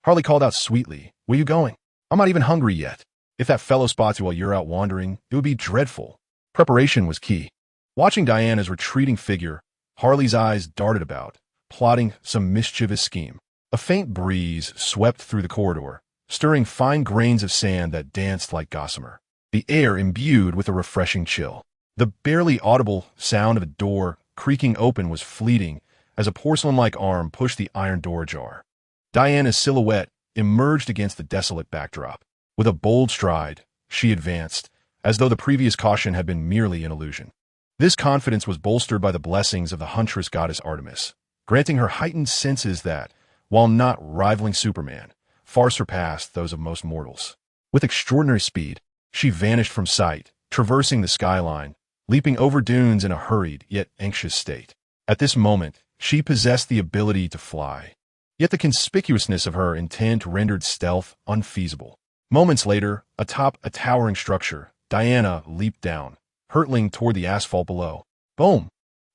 Harley called out sweetly, "Where you going? I'm not even hungry yet. If that fellow spots you while you're out wandering, it would be dreadful." Preparation was key. Watching Diana's retreating figure, Harley's eyes darted about, plotting some mischievous scheme. A faint breeze swept through the corridor, stirring fine grains of sand that danced like gossamer, the air imbued with a refreshing chill. The barely audible sound of a door creaking open was fleeting as a porcelain-like arm pushed the iron door ajar. Diana's silhouette emerged against the desolate backdrop. With a bold stride, she advanced, as though the previous caution had been merely an illusion. This confidence was bolstered by the blessings of the huntress goddess Artemis, granting her heightened senses that, while not rivaling Superman, far surpassed those of most mortals. With extraordinary speed, she vanished from sight, traversing the skyline, leaping over dunes in a hurried yet anxious state. At this moment, she possessed the ability to fly. Yet the conspicuousness of her intent rendered stealth unfeasible. Moments later, atop a towering structure, Diana leaped down, hurtling toward the asphalt below. Boom!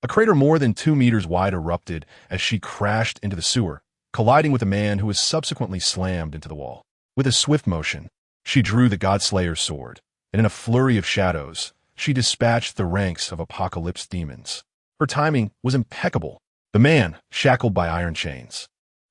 A crater more than 2 meters wide erupted as she crashed into the sewer, colliding with a man who was subsequently slammed into the wall. With a swift motion, she drew the Godslayer's sword, and in a flurry of shadows, she dispatched the ranks of apocalypse demons. Her timing was impeccable. The man, shackled by iron chains,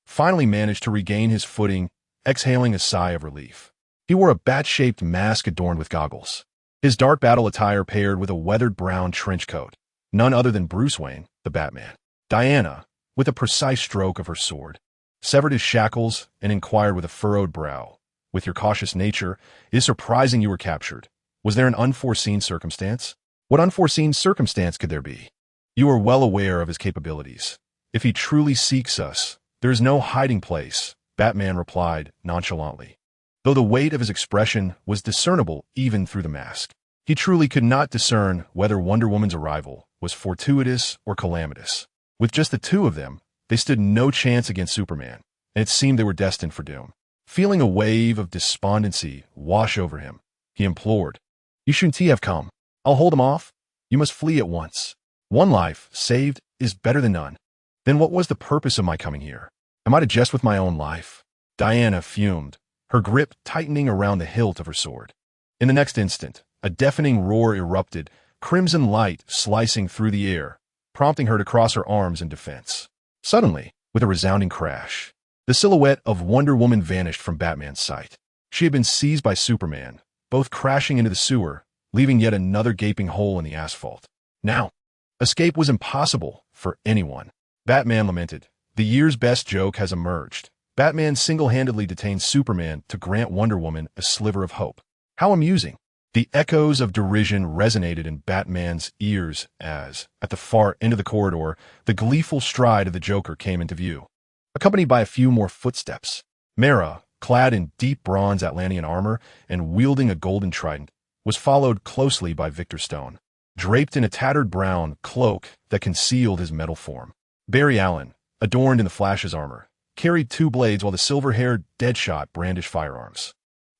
finally managed to regain his footing, exhaling a sigh of relief. He wore a bat-shaped mask adorned with goggles. His dark battle attire paired with a weathered brown trench coat, none other than Bruce Wayne, the Batman. Diana, with a precise stroke of her sword, severed his shackles and inquired with a furrowed brow, "With your cautious nature, it is surprising you were captured. Was there an unforeseen circumstance?" "What unforeseen circumstance could there be? You are well aware of his capabilities. If he truly seeks us, there is no hiding place," Batman replied nonchalantly, though the weight of his expression was discernible even through the mask. He truly could not discern whether Wonder Woman's arrival was fortuitous or calamitous. With just the two of them, they stood no chance against Superman, and it seemed they were destined for doom. Feeling a wave of despondency wash over him, he implored, "You shouldn't have come. I'll hold him off. You must flee at once. One life saved is better than none." "Then what was the purpose of my coming here? Am I to jest with my own life?" Diana fumed, her grip tightening around the hilt of her sword. In the next instant, a deafening roar erupted, crimson light slicing through the air, prompting her to cross her arms in defense. Suddenly, with a resounding crash, the silhouette of Wonder Woman vanished from Batman's sight. She had been seized by Superman, both crashing into the sewer, leaving yet another gaping hole in the asphalt. Now, escape was impossible for anyone. Batman lamented, "The year's best joke has emerged. Batman single-handedly detained Superman to grant Wonder Woman a sliver of hope. How amusing." The echoes of derision resonated in Batman's ears as, at the far end of the corridor, the gleeful stride of the Joker came into view, accompanied by a few more footsteps. Mera, clad in deep bronze Atlantean armor and wielding a golden trident, was followed closely by Victor Stone, draped in a tattered brown cloak that concealed his metal form. Barry Allen, adorned in the Flash's armor, carried 2 blades while the silver-haired Deadshot brandished firearms.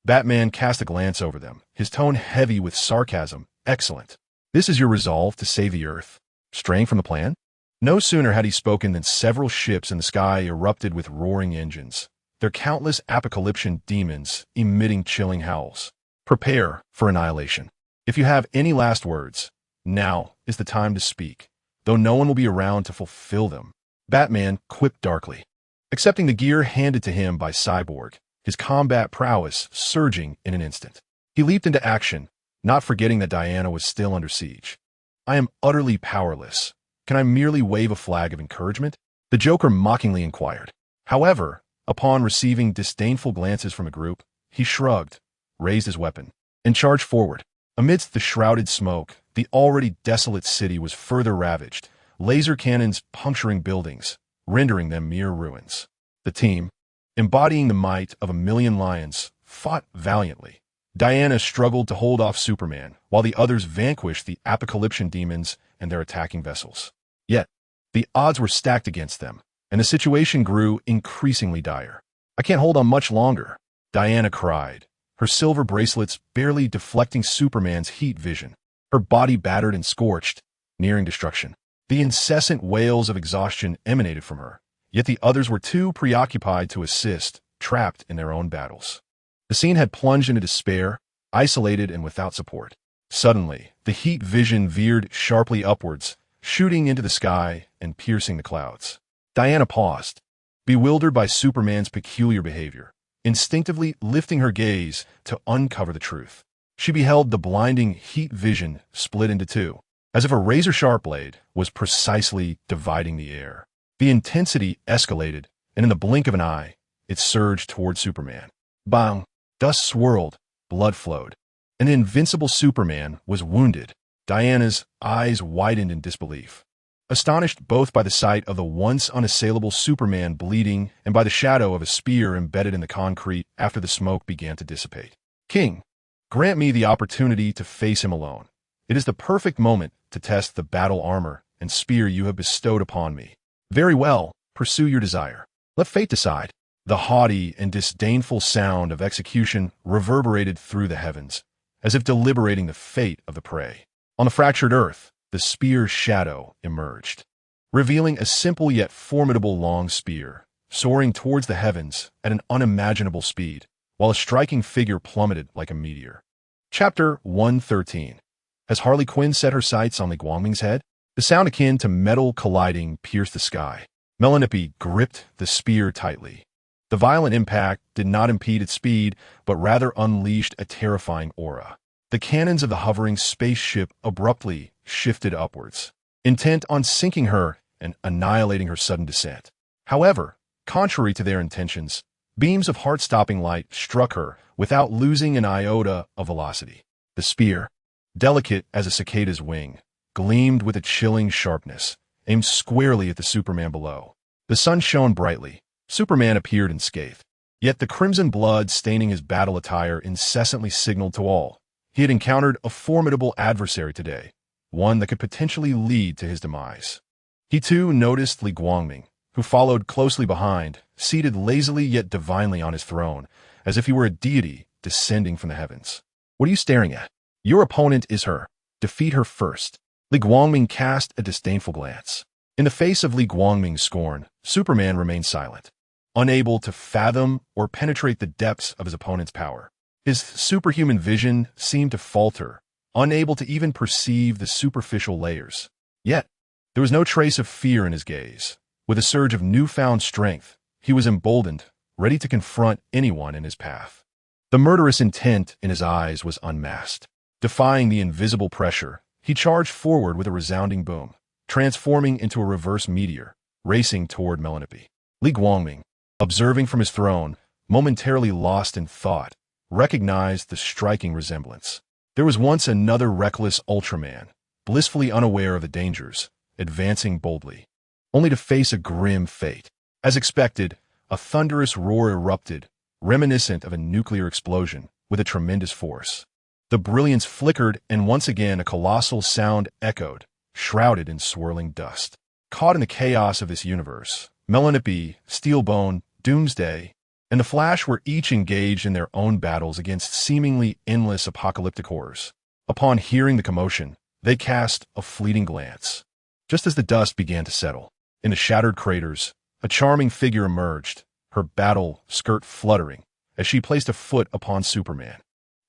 Batman cast a glance over them, his tone heavy with sarcasm. "Excellent. This is your resolve to save the Earth, straying from the plan?" No sooner had he spoken than several ships in the sky erupted with roaring engines, their countless apocalyptic demons emitting chilling howls. "Prepare for annihilation. If you have any last words, now is the time to speak, though no one will be around to fulfill them." Batman quipped darkly, accepting the gear handed to him by Cyborg, his combat prowess surging in an instant. He leaped into action, not forgetting that Diana was still under siege. "I am utterly powerless. Can I merely wave a flag of encouragement?" the Joker mockingly inquired. However, upon receiving disdainful glances from the group, he shrugged, raised his weapon, and charged forward. Amidst the shrouded smoke, the already desolate city was further ravaged, laser cannons puncturing buildings, rendering them mere ruins. The team, embodying the might of a million lions, fought valiantly. Diana struggled to hold off Superman, while the others vanquished the apocalyptic demons and their attacking vessels. Yet, the odds were stacked against them, and the situation grew increasingly dire. "I can't hold on much longer," Diana cried, her silver bracelets barely deflecting Superman's heat vision, her body battered and scorched, nearing destruction. The incessant wails of exhaustion emanated from her, yet the others were too preoccupied to assist, trapped in their own battles. The scene had plunged into despair, isolated and without support. Suddenly, the heat vision veered sharply upwards, shooting into the sky and piercing the clouds. Diana paused, bewildered by Superman's peculiar behavior, instinctively lifting her gaze to uncover the truth. She beheld the blinding heat vision split into two, as if a razor-sharp blade was precisely dividing the air. The intensity escalated, and in the blink of an eye, it surged toward Superman. Bang! Dust swirled, blood flowed. An invincible Superman was wounded. Diana's eyes widened in disbelief, astonished both by the sight of the once unassailable Superman bleeding and by the shadow of a spear embedded in the concrete after the smoke began to dissipate. King, grant me the opportunity to face him alone. It is the perfect moment to test the battle armor and spear you have bestowed upon me. Very well, pursue your desire. Let fate decide. The haughty and disdainful sound of execution reverberated through the heavens, as if deliberating the fate of the prey. On the fractured earth, the spear's shadow emerged, revealing a simple yet formidable long spear, soaring towards the heavens at an unimaginable speed, while a striking figure plummeted like a meteor. Chapter 113. Has Harley Quinn set her sights on Li Guangming's head? The sound akin to metal colliding pierced the sky. Melanippe gripped the spear tightly. The violent impact did not impede its speed, but rather unleashed a terrifying aura. The cannons of the hovering spaceship abruptly shifted upwards, intent on sinking her and annihilating her sudden descent. However, contrary to their intentions, beams of heart-stopping light struck her without losing an iota of velocity. The spear, delicate as a cicada's wing, gleamed with a chilling sharpness, aimed squarely at the Superman below. The sun shone brightly. Superman appeared unscathed. Yet the crimson blood staining his battle attire incessantly signaled to all he had encountered a formidable adversary today, one that could potentially lead to his demise. He too noticed Li Guangming, who followed closely behind, seated lazily yet divinely on his throne, as if he were a deity descending from the heavens. What are you staring at? Your opponent is her. Defeat her first. Li Guangming cast a disdainful glance. In the face of Li Guangming's scorn, Superman remained silent, unable to fathom or penetrate the depths of his opponent's power. His superhuman vision seemed to falter, unable to even perceive the superficial layers. Yet, there was no trace of fear in his gaze. With a surge of newfound strength, he was emboldened, ready to confront anyone in his path. The murderous intent in his eyes was unmasked. Defying the invisible pressure, he charged forward with a resounding boom, transforming into a reverse meteor, racing toward Melanippe. Li Guangming, observing from his throne, momentarily lost in thought, recognized the striking resemblance. There was once another reckless Ultraman, blissfully unaware of the dangers, advancing boldly, only to face a grim fate. As expected, a thunderous roar erupted, reminiscent of a nuclear explosion, with a tremendous force. The brilliance flickered, and once again a colossal sound echoed, shrouded in swirling dust. Caught in the chaos of this universe, Melanippe, Steelbone, Doomsday, and the Flash were each engaged in their own battles against seemingly endless apocalyptic horrors. Upon hearing the commotion, they cast a fleeting glance. Just as the dust began to settle, in the shattered craters, a charming figure emerged, her battle skirt fluttering, as she placed a foot upon Superman.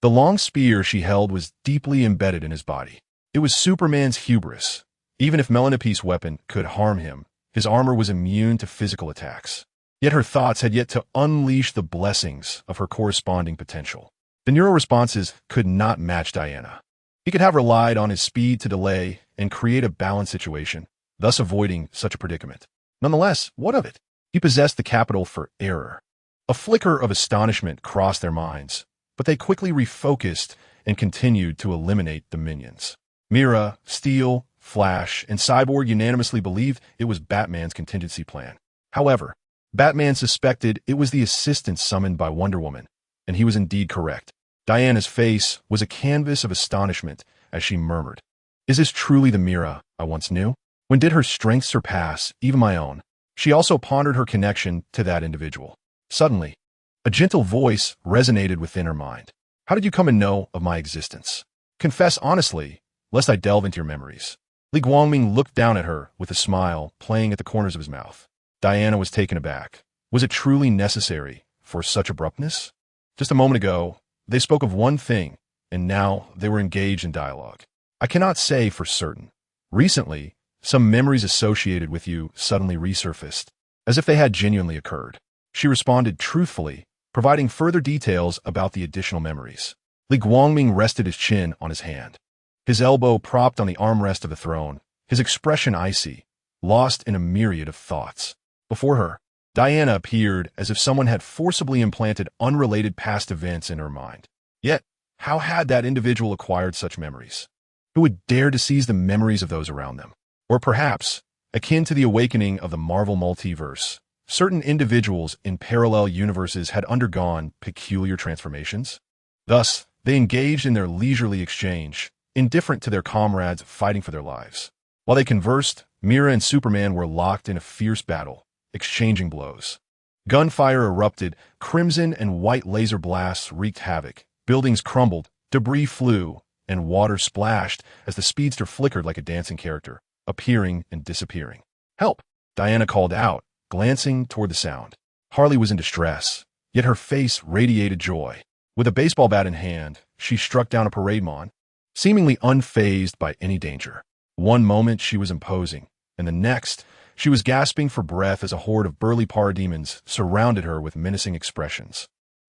The long spear she held was deeply embedded in his body. It was Superman's hubris. Even if Melanippe's weapon could harm him, his armor was immune to physical attacks. Yet her thoughts had yet to unleash the blessings of her corresponding potential. The neural responses could not match Diana. He could have relied on his speed to delay and create a balanced situation, thus avoiding such a predicament. Nonetheless, what of it? He possessed the capital for error. A flicker of astonishment crossed their minds, but they quickly refocused and continued to eliminate the minions. Mera, Steel, Flash, and Cyborg unanimously believed it was Batman's contingency plan. However, Batman suspected it was the assistant summoned by Wonder Woman, and he was indeed correct. Diana's face was a canvas of astonishment as she murmured, "Is this truly the Mera I once knew? When did her strength surpass even my own?" She also pondered her connection to that individual. Suddenly, a gentle voice resonated within her mind. "How did you come to know of my existence? Confess honestly, lest I delve into your memories." Li Guangming looked down at her with a smile playing at the corners of his mouth. Diana was taken aback. Was it truly necessary for such abruptness? Just a moment ago, they spoke of one thing, and now they were engaged in dialogue. "I cannot say for certain. Recently, some memories associated with you suddenly resurfaced, as if they had genuinely occurred." She responded truthfully, providing further details about the additional memories. Li Guangming rested his chin on his hand, his elbow propped on the armrest of the throne, his expression icy, lost in a myriad of thoughts. Before her, Diana appeared as if someone had forcibly implanted unrelated past events in her mind. Yet, how had that individual acquired such memories? Who would dare to seize the memories of those around them? Or perhaps, akin to the awakening of the Marvel multiverse, certain individuals in parallel universes had undergone peculiar transformations? Thus, they engaged in their leisurely exchange, indifferent to their comrades fighting for their lives. While they conversed, Mera and Superman were locked in a fierce battle, exchanging blows. Gunfire erupted, crimson and white laser blasts wreaked havoc, buildings crumbled, debris flew, and water splashed as the speedster flickered like a dancing character, appearing and disappearing. "Help!" Diana called out, glancing toward the sound. Harley was in distress, yet her face radiated joy. With a baseball bat in hand, she struck down a parademon, seemingly unfazed by any danger. One moment she was imposing, and the next, she was gasping for breath as a horde of burly parademons surrounded her with menacing expressions.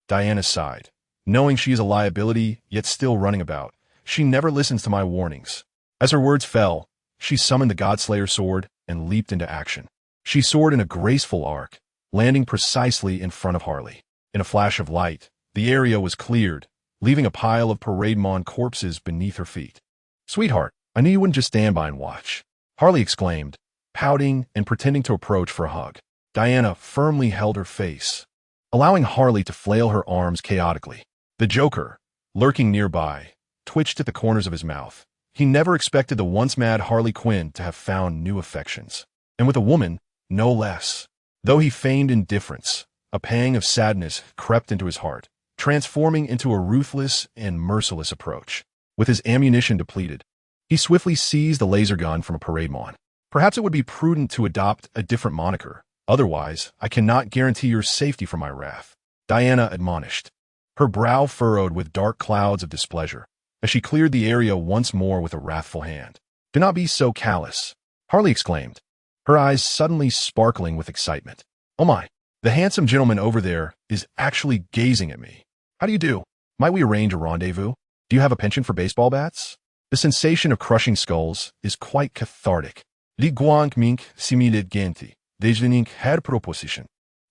Diana sighed. Knowing she is a liability, yet still running about, she never listens to my warnings. As her words fell, she summoned the Godslayer sword and leaped into action. She soared in a graceful arc, landing precisely in front of Harley. In a flash of light, the area was cleared, leaving a pile of parademon corpses beneath her feet. "Sweetheart, I knew you wouldn't just stand by and watch," Harley exclaimed, pouting and pretending to approach for a hug. Diana firmly held her face, allowing Harley to flail her arms chaotically. The Joker, lurking nearby, twitched at the corners of his mouth. He never expected the once-mad Harley Quinn to have found new affections, and with a woman, no less. Though he feigned indifference, a pang of sadness crept into his heart, transforming into a ruthless and merciless approach. With his ammunition depleted, he swiftly seized the laser gun from a parademon. "Perhaps it would be prudent to adopt a different moniker. Otherwise, I cannot guarantee your safety from my wrath," Diana admonished, her brow furrowed with dark clouds of displeasure, as she cleared the area once more with a wrathful hand. "Do not be so callous," Harley exclaimed, her eyes suddenly sparkling with excitement. "Oh my, the handsome gentleman over there is actually gazing at me. How do you do? Might we arrange a rendezvous? Do you have a penchant for baseball bats? The sensation of crushing skulls is quite cathartic. Li guang mink similid genti, dejening her proposition."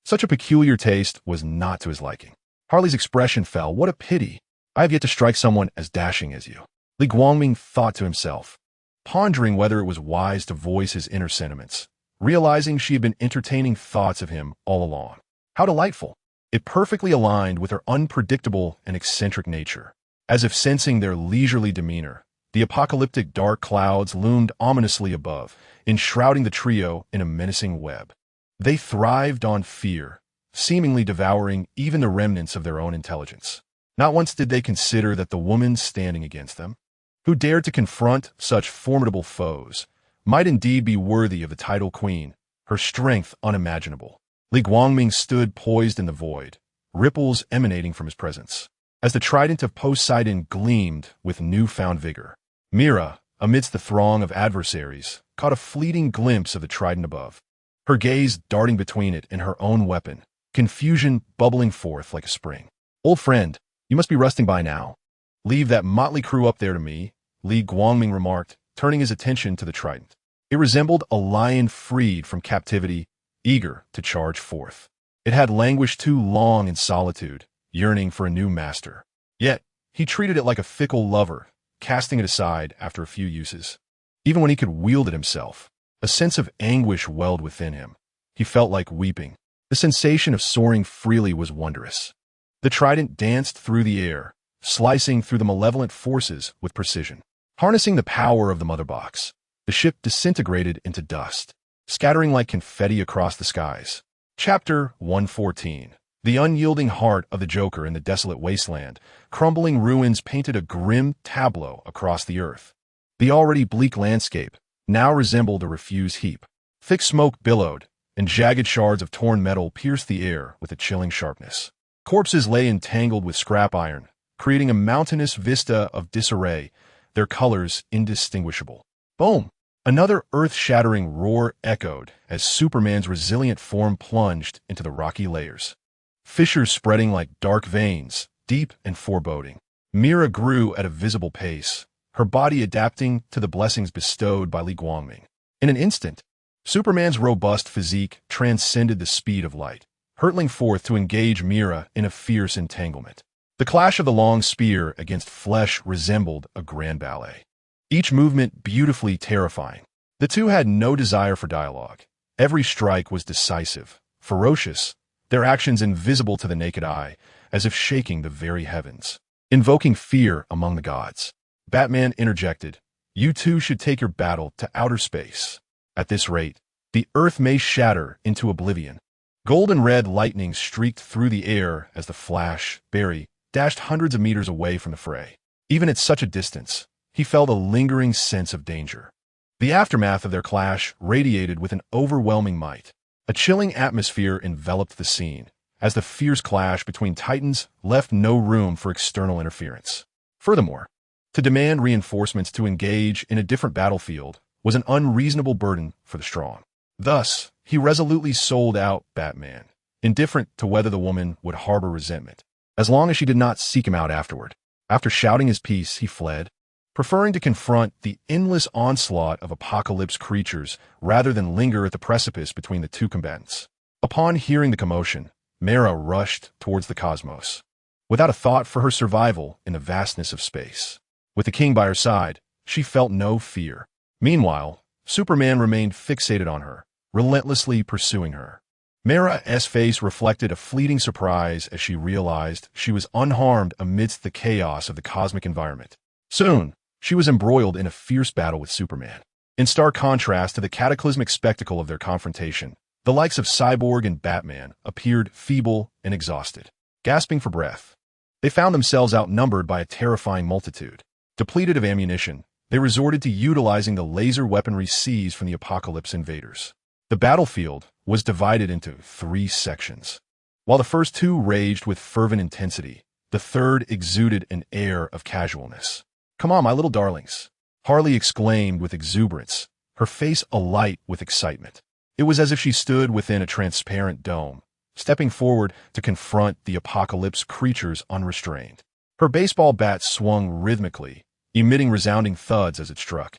Such a peculiar taste was not to his liking. Harley's expression fell. "What a pity. I have yet to strike someone as dashing as you," Li Guangming thought to himself, pondering whether it was wise to voice his inner sentiments, realizing she had been entertaining thoughts of him all along. How delightful! It perfectly aligned with her unpredictable and eccentric nature. As if sensing their leisurely demeanor, the apocalyptic dark clouds loomed ominously above, enshrouding the trio in a menacing web. They thrived on fear, seemingly devouring even the remnants of their own intelligence. Not once did they consider that the woman standing against them, who dared to confront such formidable foes, might indeed be worthy of the title queen, her strength unimaginable. Li Guangming stood poised in the void, ripples emanating from his presence, as the trident of Poseidon gleamed with newfound vigor. Mera, amidst the throng of adversaries, caught a fleeting glimpse of the trident above, her gaze darting between it and her own weapon, confusion bubbling forth like a spring. "Old friend, you must be resting by now. Leave that motley crew up there to me," Li Guangming remarked, turning his attention to the trident. It resembled a lion freed from captivity, eager to charge forth. It had languished too long in solitude, yearning for a new master. Yet, he treated it like a fickle lover, casting it aside after a few uses. Even when he could wield it himself, a sense of anguish welled within him. He felt like weeping. The sensation of soaring freely was wondrous. The trident danced through the air, slicing through the malevolent forces with precision. Harnessing the power of the mother box, the ship disintegrated into dust, scattering like confetti across the skies. Chapter 114. The unyielding heart of the Joker in the desolate wasteland. Crumbling ruins painted a grim tableau across the earth. The already bleak landscape now resembled a refuse heap. Thick smoke billowed, and jagged shards of torn metal pierced the air with a chilling sharpness. Corpses lay entangled with scrap iron, creating a mountainous vista of disarray, their colors indistinguishable. Boom! Another earth-shattering roar echoed as Superman's resilient form plunged into the rocky layers. Fissures spreading like dark veins, deep and foreboding. Mera grew at a visible pace, her body adapting to the blessings bestowed by Li Guangming. In an instant, Superman's robust physique transcended the speed of light, hurtling forth to engage Mera in a fierce entanglement. The clash of the long spear against flesh resembled a grand ballet, each movement beautifully terrifying. The two had no desire for dialogue. Every strike was decisive, ferocious, their actions invisible to the naked eye, as if shaking the very heavens. invoking fear among the gods. Batman interjected, "You two should take your battle to outer space. At this rate, the Earth may shatter into oblivion." Gold and red lightning streaked through the air as the Flash, Barry, dashed hundreds of meters away from the fray. Even at such a distance, he felt a lingering sense of danger. The aftermath of their clash radiated with an overwhelming might. A chilling atmosphere enveloped the scene, as the fierce clash between titans left no room for external interference. Furthermore, to demand reinforcements to engage in a different battlefield was an unreasonable burden for the strong. Thus, he resolutely sold out Batman, indifferent to whether the woman would harbor resentment, as long as she did not seek him out afterward. After shouting his piece, he fled, preferring to confront the endless onslaught of apocalypse creatures rather than linger at the precipice between the two combatants. Upon hearing the commotion, Mera rushed towards the cosmos, without a thought for her survival in the vastness of space. With the king by her side, she felt no fear. Meanwhile, Superman remained fixated on her, relentlessly pursuing her. Mera's face reflected a fleeting surprise as she realized she was unharmed amidst the chaos of the cosmic environment. Soon, she was embroiled in a fierce battle with Superman. In stark contrast to the cataclysmic spectacle of their confrontation, the likes of Cyborg and Batman appeared feeble and exhausted. Gasping for breath, they found themselves outnumbered by a terrifying multitude. Depleted of ammunition, they resorted to utilizing the laser weaponry seized from the Apocalypse invaders. The battlefield was divided into 3 sections. While the first 2 raged with fervent intensity, the third exuded an air of casualness. "Come on, my little darlings," Harley exclaimed with exuberance, her face alight with excitement. It was as if she stood within a transparent dome, stepping forward to confront the apocalypse creatures unrestrained. Her baseball bat swung rhythmically, emitting resounding thuds as it struck,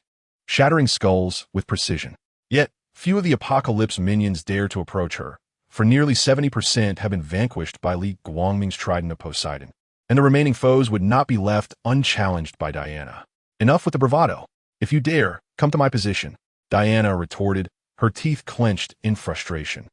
shattering skulls with precision. Yet, few of the apocalypse minions dared to approach her, for nearly 70% had been vanquished by Li Guangming's trident of Poseidon, and the remaining foes would not be left unchallenged by Diana. "Enough with the bravado. If you dare, come to my position," Diana retorted, her teeth clenched in frustration.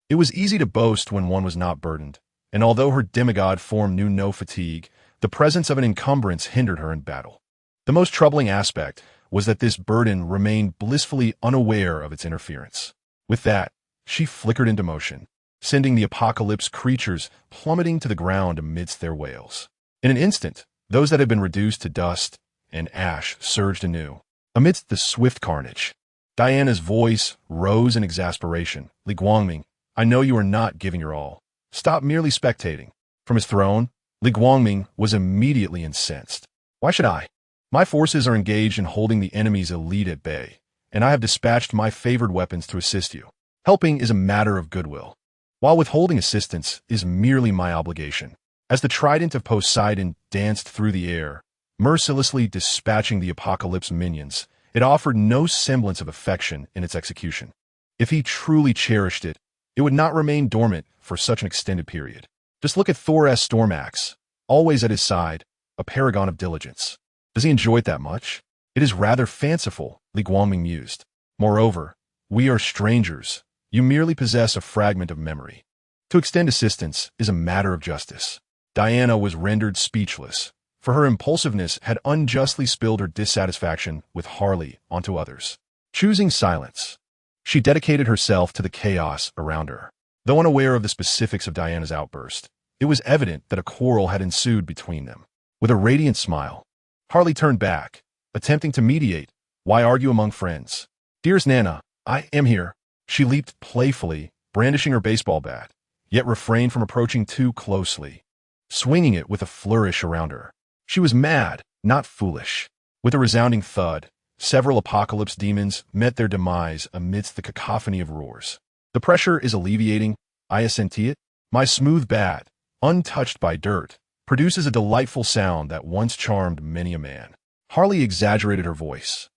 It was easy to boast when one was not burdened, and although her demigod form knew no fatigue, the presence of an encumbrance hindered her in battle. The most troubling aspect was that this burden remained blissfully unaware of its interference. With that, she flickered into motion, sending the apocalypse creatures plummeting to the ground amidst their wails. In an instant, those that had been reduced to dust and ash surged anew. Amidst the swift carnage, Diana's voice rose in exasperation. "Li Guangming, I know you are not giving your all. Stop merely spectating." From his throne, Li Guangming was immediately incensed. "Why should I? My forces are engaged in holding the enemy's elite at bay, and I have dispatched my favored weapons to assist you. Helping is a matter of goodwill, while withholding assistance is merely my obligation." As the trident of Poseidon danced through the air, mercilessly dispatching the apocalypse minions, it offered no semblance of affection in its execution. If he truly cherished it, it would not remain dormant for such an extended period. Just look at Thor's storm axe, always at his side, a paragon of diligence. Does he enjoy it that much? It is rather fanciful, Li Guangming mused. Moreover, we are strangers. You merely possess a fragment of memory. To extend assistance is a matter of justice. Diana was rendered speechless, for her impulsiveness had unjustly spilled her dissatisfaction with Harley onto others. Choosing silence, she dedicated herself to the chaos around her. Though unaware of the specifics of Diana's outburst, it was evident that a quarrel had ensued between them. With a radiant smile, Harley turned back, attempting to mediate. Why argue among friends? "Dearest Nana, I am here." She leaped playfully, brandishing her baseball bat, yet refrained from approaching too closely, swinging it with a flourish around her. She was mad, not foolish. With a resounding thud, several apocalypse demons met their demise amidst the cacophony of roars. "The pressure is alleviating, I assenti it. My smooth bat, untouched by dirt, produces a delightful sound that once charmed many a man." Harley exaggerated her voice,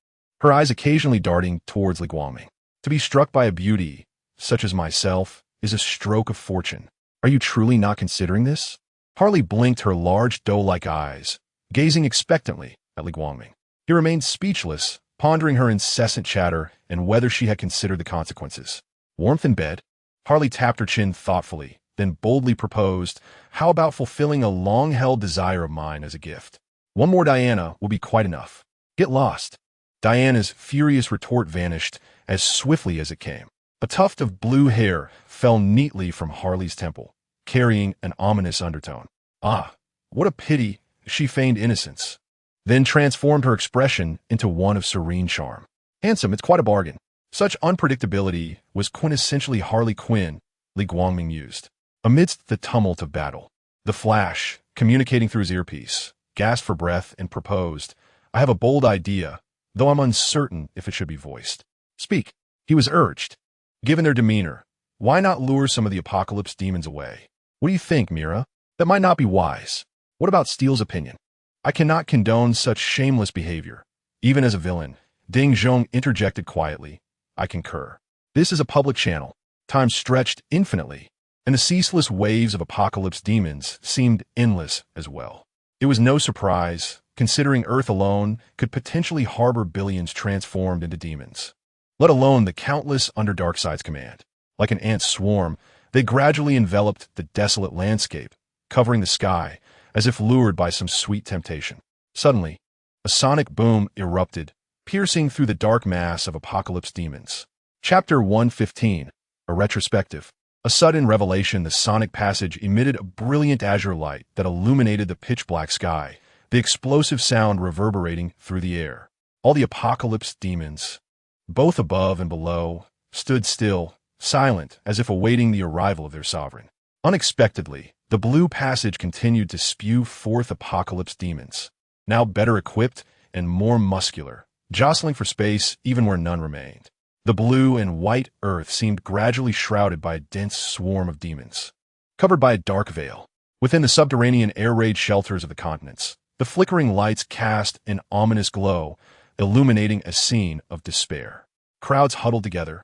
her eyes occasionally darting towards Li Guangming. "To be struck by a beauty, such as myself, is a stroke of fortune. Are you truly not considering this?" Harley blinked her large doe-like eyes, gazing expectantly at Li Guangming. He remained speechless, pondering her incessant chatter and whether she had considered the consequences. "Warmth in bed?" Harley tapped her chin thoughtfully, then boldly proposed, "How about fulfilling a long-held desire of mine as a gift? One more Diana will be quite enough. Get lost." Diana's furious retort vanished as swiftly as it came. A tuft of blue hair fell neatly from Harley's temple, carrying an ominous undertone. Ah, what a pity she feigned innocence, then transformed her expression into one of serene charm. "Handsome, it's quite a bargain." Such unpredictability was quintessentially Harley Quinn, Li Guangming mused. Amidst the tumult of battle, the Flash, communicating through his earpiece, gasped for breath and proposed, "I have a bold idea, though I'm uncertain if it should be voiced." "Speak," he was urged. Given their demeanor, why not lure some of the apocalypse demons away? "What do you think, Mera? That might not be wise. What about Steele's opinion?" "I cannot condone such shameless behavior, even as a villain," Ding Zhong interjected quietly. "I concur. This is a public channel. Time stretched infinitely, and the ceaseless waves of apocalypse demons seemed endless as well. It was no surprise, considering Earth alone could potentially harbor billions transformed into demons, let alone the countless under Darkseid's command. Like an ant swarm, they gradually enveloped the desolate landscape, covering the sky as if lured by some sweet temptation. Suddenly, a sonic boom erupted, piercing through the dark mass of apocalypse demons. Chapter 115, a retrospective. A sudden revelation, the sonic passage emitted a brilliant azure light that illuminated the pitch-black sky, the explosive sound reverberating through the air. All the apocalypse demons, both above and below, stood still, silent, as if awaiting the arrival of their sovereign. Unexpectedly, the blue passage continued to spew forth apocalypse demons, now better equipped and more muscular, jostling for space even where none remained. The blue and white earth seemed gradually shrouded by a dense swarm of demons, covered by a dark veil. Within the subterranean air-raid shelters of the continents, the flickering lights cast an ominous glow, illuminating a scene of despair. Crowds huddled together,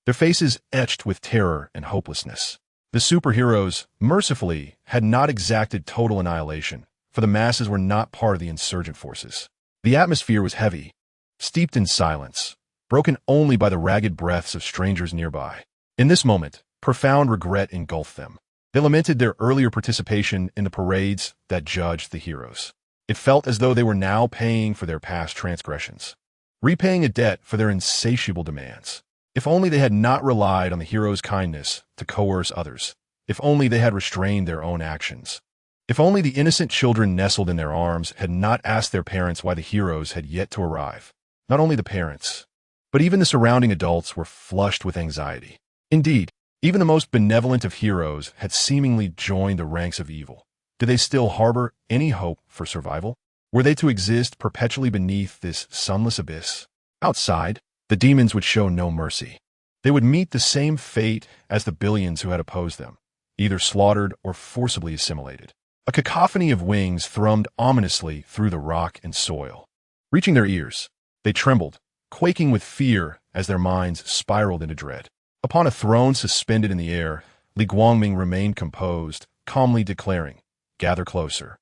their faces etched with terror and hopelessness. The superheroes, mercifully, had not exacted total annihilation, for the masses were not part of the insurgent forces. The atmosphere was heavy, steeped in silence, broken only by the ragged breaths of strangers nearby. In this moment, profound regret engulfed them. They lamented their earlier participation in the parades that judged the heroes. It felt as though they were now paying for their past transgressions, repaying a debt for their insatiable demands. If only they had not relied on the heroes' kindness to coerce others. If only they had restrained their own actions. If only the innocent children nestled in their arms had not asked their parents why the heroes had yet to arrive. Not only the parents, but even the surrounding adults were flushed with anxiety. Indeed, even the most benevolent of heroes had seemingly joined the ranks of evil. Did they still harbor any hope for survival? Were they to exist perpetually beneath this sunless abyss? Outside, the demons would show no mercy. They would meet the same fate as the billions who had opposed them, either slaughtered or forcibly assimilated. A cacophony of wings thrummed ominously through the rock and soil. Reaching their ears, they trembled, quaking with fear as their minds spiraled into dread. Upon a throne suspended in the air, Li Guangming remained composed, calmly declaring, "Gather closer.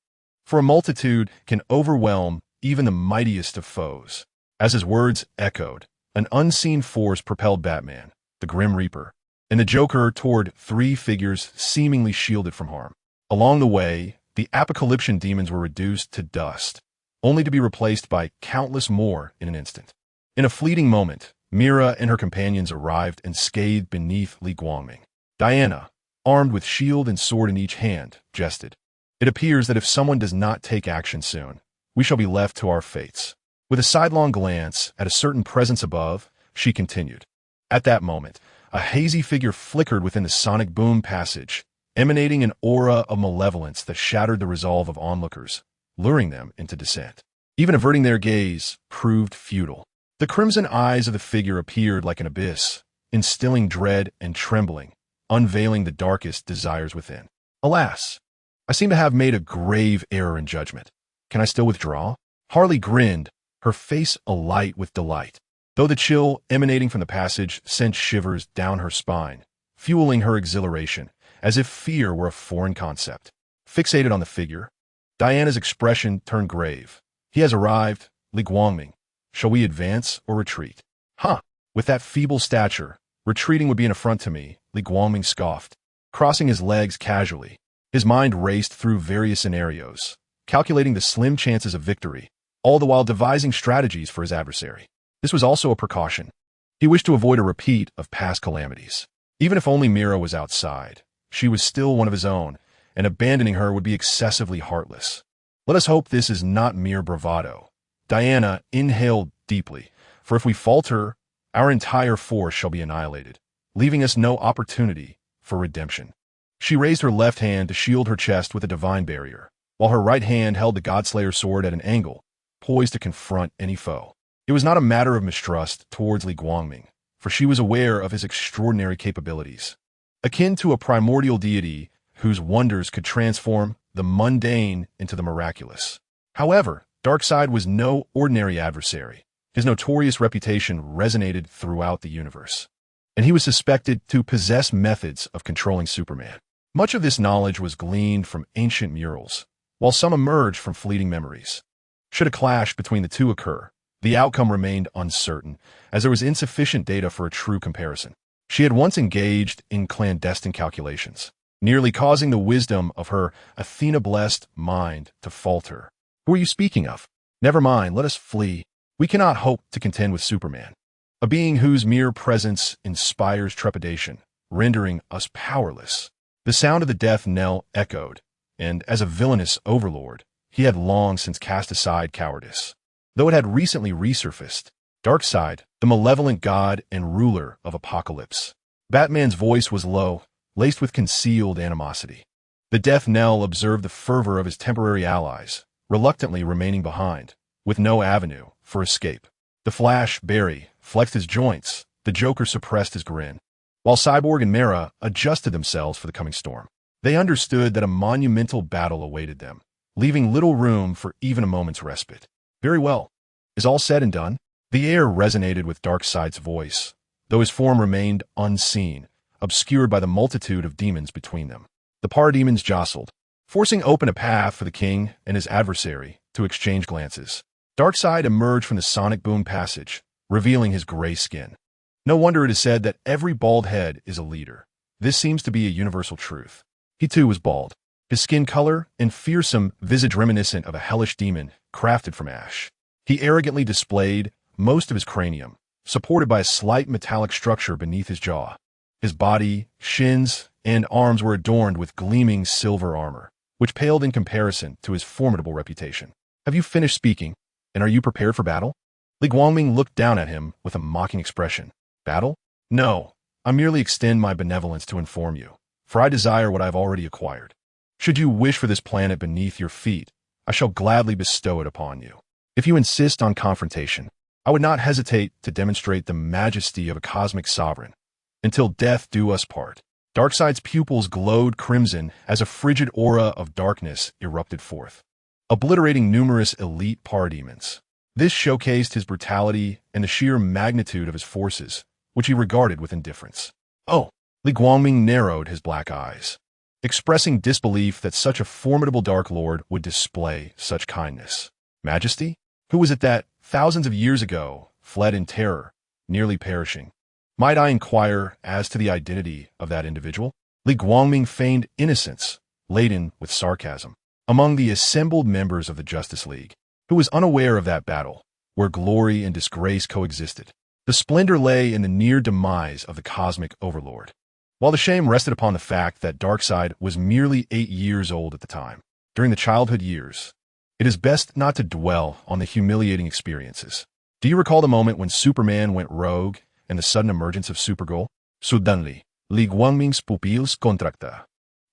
For a multitude can overwhelm even the mightiest of foes." As his words echoed, an unseen force propelled Batman, the Grim Reaper, and the Joker toward three figures seemingly shielded from harm. Along the way, the apocalyptian demons were reduced to dust, only to be replaced by countless more in an instant. In a fleeting moment, Mera and her companions arrived and scathed beneath Li Guangming. Diana, armed with shield and sword in each hand, jested, "It appears that if someone does not take action soon, we shall be left to our fates." With a sidelong glance at a certain presence above, she continued. At that moment, a hazy figure flickered within the sonic boom passage, emanating an aura of malevolence that shattered the resolve of onlookers, luring them into descent. Even averting their gaze proved futile. The crimson eyes of the figure appeared like an abyss, instilling dread and trembling, unveiling the darkest desires within. "Alas, I seem to have made a grave error in judgment. Can I still withdraw?" Harley grinned, her face alight with delight, though the chill emanating from the passage sent shivers down her spine, fueling her exhilaration, as if fear were a foreign concept. Fixated on the figure, Diana's expression turned grave. "He has arrived, Li Guangming. Shall we advance or retreat?" "Huh, with that feeble stature, retreating would be an affront to me," Li Guangming scoffed. crossing his legs casually. His mind raced through various scenarios, calculating the slim chances of victory, all the while devising strategies for his adversary. This was also a precaution. He wished to avoid a repeat of past calamities. Even if only Mera was outside, she was still one of his own, and abandoning her would be excessively heartless. Let us hope this is not mere bravado. Diana inhaled deeply, for if we falter, our entire force shall be annihilated, leaving us no opportunity for redemption. She raised her left hand to shield her chest with a divine barrier, while her right hand held the Godslayer's sword at an angle, poised to confront any foe. It was not a matter of mistrust towards Li Guangming, for she was aware of his extraordinary capabilities. Akin to a primordial deity whose wonders could transform the mundane into the miraculous. However, Darkseid was no ordinary adversary. His notorious reputation resonated throughout the universe, and he was suspected to possess methods of controlling Superman. Much of this knowledge was gleaned from ancient murals, while some emerged from fleeting memories. Should a clash between the two occur, the outcome remained uncertain, as there was insufficient data for a true comparison. She had once engaged in clandestine calculations, nearly causing the wisdom of her Athena-blessed mind to falter. Who are you speaking of? Never mind, let us flee. We cannot hope to contend with Superman, a being whose mere presence inspires trepidation, rendering us powerless. The sound of the death knell echoed, and as a villainous overlord, he had long since cast aside cowardice. Though it had recently resurfaced, Darkseid, the malevolent god and ruler of Apocalypse. Batman's voice was low, laced with concealed animosity. The death knell observed the fervor of his temporary allies, reluctantly remaining behind, with no avenue for escape. The Flash, Barry, flexed his joints. The Joker suppressed his grin, while Cyborg and Mera adjusted themselves for the coming storm. They understood that a monumental battle awaited them, leaving little room for even a moment's respite. Very well. Is all said and done? The air resonated with Darkseid's voice, though his form remained unseen, obscured by the multitude of demons between them. The parademons jostled, forcing open a path for the king and his adversary to exchange glances. Darkseid emerged from the sonic boom passage, revealing his gray skin. No wonder it is said that every bald head is a leader. This seems to be a universal truth. He too was bald, his skin color and fearsome visage reminiscent of a hellish demon crafted from ash. He arrogantly displayed most of his cranium, supported by a slight metallic structure beneath his jaw. His body, shins, and arms were adorned with gleaming silver armor, which paled in comparison to his formidable reputation. Have you finished speaking, and are you prepared for battle? Li Guangming looked down at him with a mocking expression. Battle? No, I merely extend my benevolence to inform you, for I desire what I have already acquired. Should you wish for this planet beneath your feet, I shall gladly bestow it upon you. If you insist on confrontation, I would not hesitate to demonstrate the majesty of a cosmic sovereign. Until death do us part. Darkseid's pupils glowed crimson as a frigid aura of darkness erupted forth, obliterating numerous elite parademons. This showcased his brutality and the sheer magnitude of his forces, which he regarded with indifference. Oh, Li Guangming narrowed his black eyes, expressing disbelief that such a formidable Dark Lord would display such kindness. Majesty? Who was it that, thousands of years ago, fled in terror, nearly perishing? Might I inquire as to the identity of that individual? Li Guangming feigned innocence, laden with sarcasm. Among the assembled members of the Justice League, who was unaware of that battle, where glory and disgrace coexisted. The splendor lay in the near demise of the cosmic overlord, while the shame rested upon the fact that Darkseid was merely 8 years old at the time. During the childhood years, it is best not to dwell on the humiliating experiences. Do you recall the moment when Superman went rogue and the sudden emergence of Supergirl? Suddenly, Li Guangming's pupils contracta.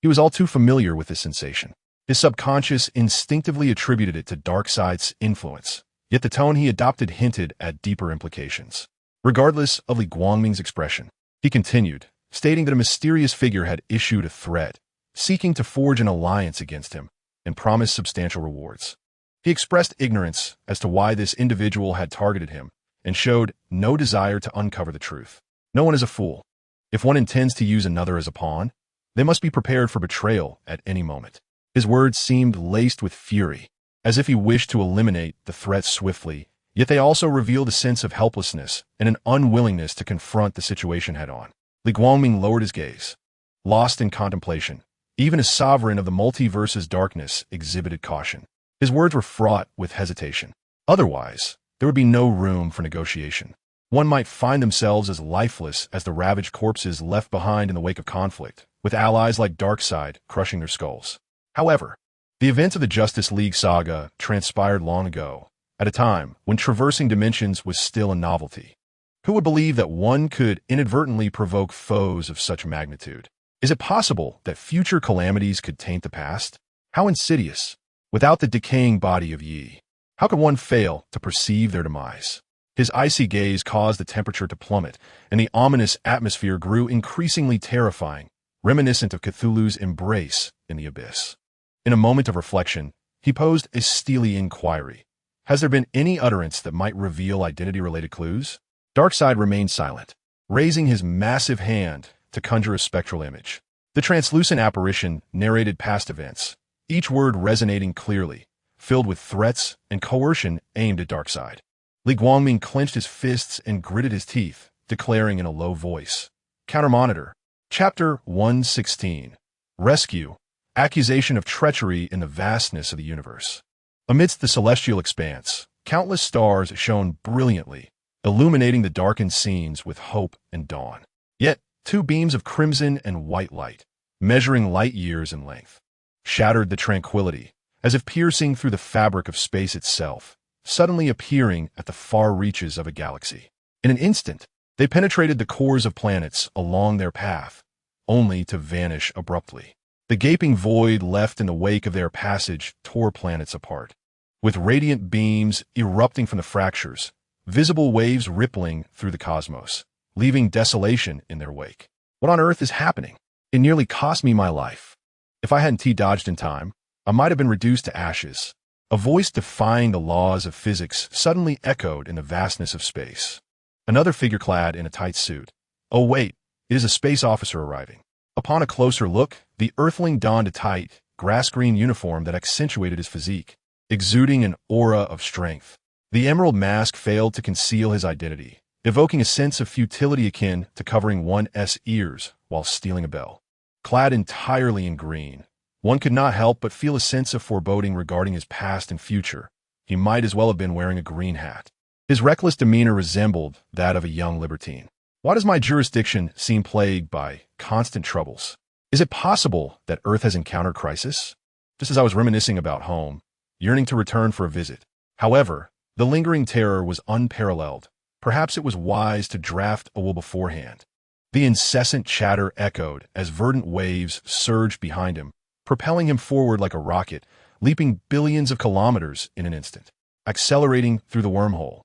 He was all too familiar with this sensation. His subconscious instinctively attributed it to Darkseid's influence, yet the tone he adopted hinted at deeper implications. Regardless of Li Guangming's expression, he continued, stating that a mysterious figure had issued a threat, seeking to forge an alliance against him and promised substantial rewards. He expressed ignorance as to why this individual had targeted him and showed no desire to uncover the truth. No one is a fool. If one intends to use another as a pawn, they must be prepared for betrayal at any moment. His words seemed laced with fury, as if he wished to eliminate the threat swiftly, yet they also revealed a sense of helplessness and an unwillingness to confront the situation head-on. Li Guangming lowered his gaze. lost in contemplation. Even a sovereign of the multiverse's darkness exhibited caution. His words were fraught with hesitation. Otherwise, there would be no room for negotiation. One might find themselves as lifeless as the ravaged corpses left behind in the wake of conflict, with allies like Darkseid crushing their skulls. However, the events of the Justice League saga transpired long ago, at a time when traversing dimensions was still a novelty. Who would believe that one could inadvertently provoke foes of such magnitude? Is it possible that future calamities could taint the past? How insidious! Without the decaying body of Yi, how could one fail to perceive their demise? His icy gaze caused the temperature to plummet, and the ominous atmosphere grew increasingly terrifying, reminiscent of Cthulhu's embrace in the abyss. In a moment of reflection, he posed a steely inquiry. Has there been any utterance that might reveal identity-related clues? Darkseid remained silent, raising his massive hand to conjure a spectral image. The translucent apparition narrated past events, each word resonating clearly, filled with threats and coercion aimed at Darkseid. Li Guangming clenched his fists and gritted his teeth, declaring in a low voice. Counter-monitor. Chapter 116. Rescue. Accusation of treachery in the vastness of the universe. Amidst the celestial expanse, countless stars shone brilliantly, illuminating the darkened scenes with hope and dawn. Yet, two beams of crimson and white light, measuring light years in length, shattered the tranquility, as if piercing through the fabric of space itself, suddenly appearing at the far reaches of a galaxy. In an instant, they penetrated the cores of planets along their path, only to vanish abruptly. The gaping void left in the wake of their passage tore planets apart, with radiant beams erupting from the fractures, visible waves rippling through the cosmos, leaving desolation in their wake. What on earth is happening? It nearly cost me my life. If I hadn't T-dodged in time, I might have been reduced to ashes. A voice defying the laws of physics suddenly echoed in the vastness of space. Another figure clad in a tight suit. Oh wait, it is a space officer arriving. Upon a closer look, the Earthling donned a tight, grass-green uniform that accentuated his physique, exuding an aura of strength. The emerald mask failed to conceal his identity, evoking a sense of futility akin to covering one's ears while stealing a bell. Clad entirely in green, one could not help but feel a sense of foreboding regarding his past and future. He might as well have been wearing a green hat. His reckless demeanor resembled that of a young libertine. Why does my jurisdiction seem plagued by constant troubles? Is it possible that Earth has encountered crisis? Just as I was reminiscing about home, yearning to return for a visit. However, the lingering terror was unparalleled. Perhaps it was wise to draft a will beforehand. The incessant chatter echoed as verdant waves surged behind him, propelling him forward like a rocket, leaping billions of kilometers in an instant, accelerating through the wormhole.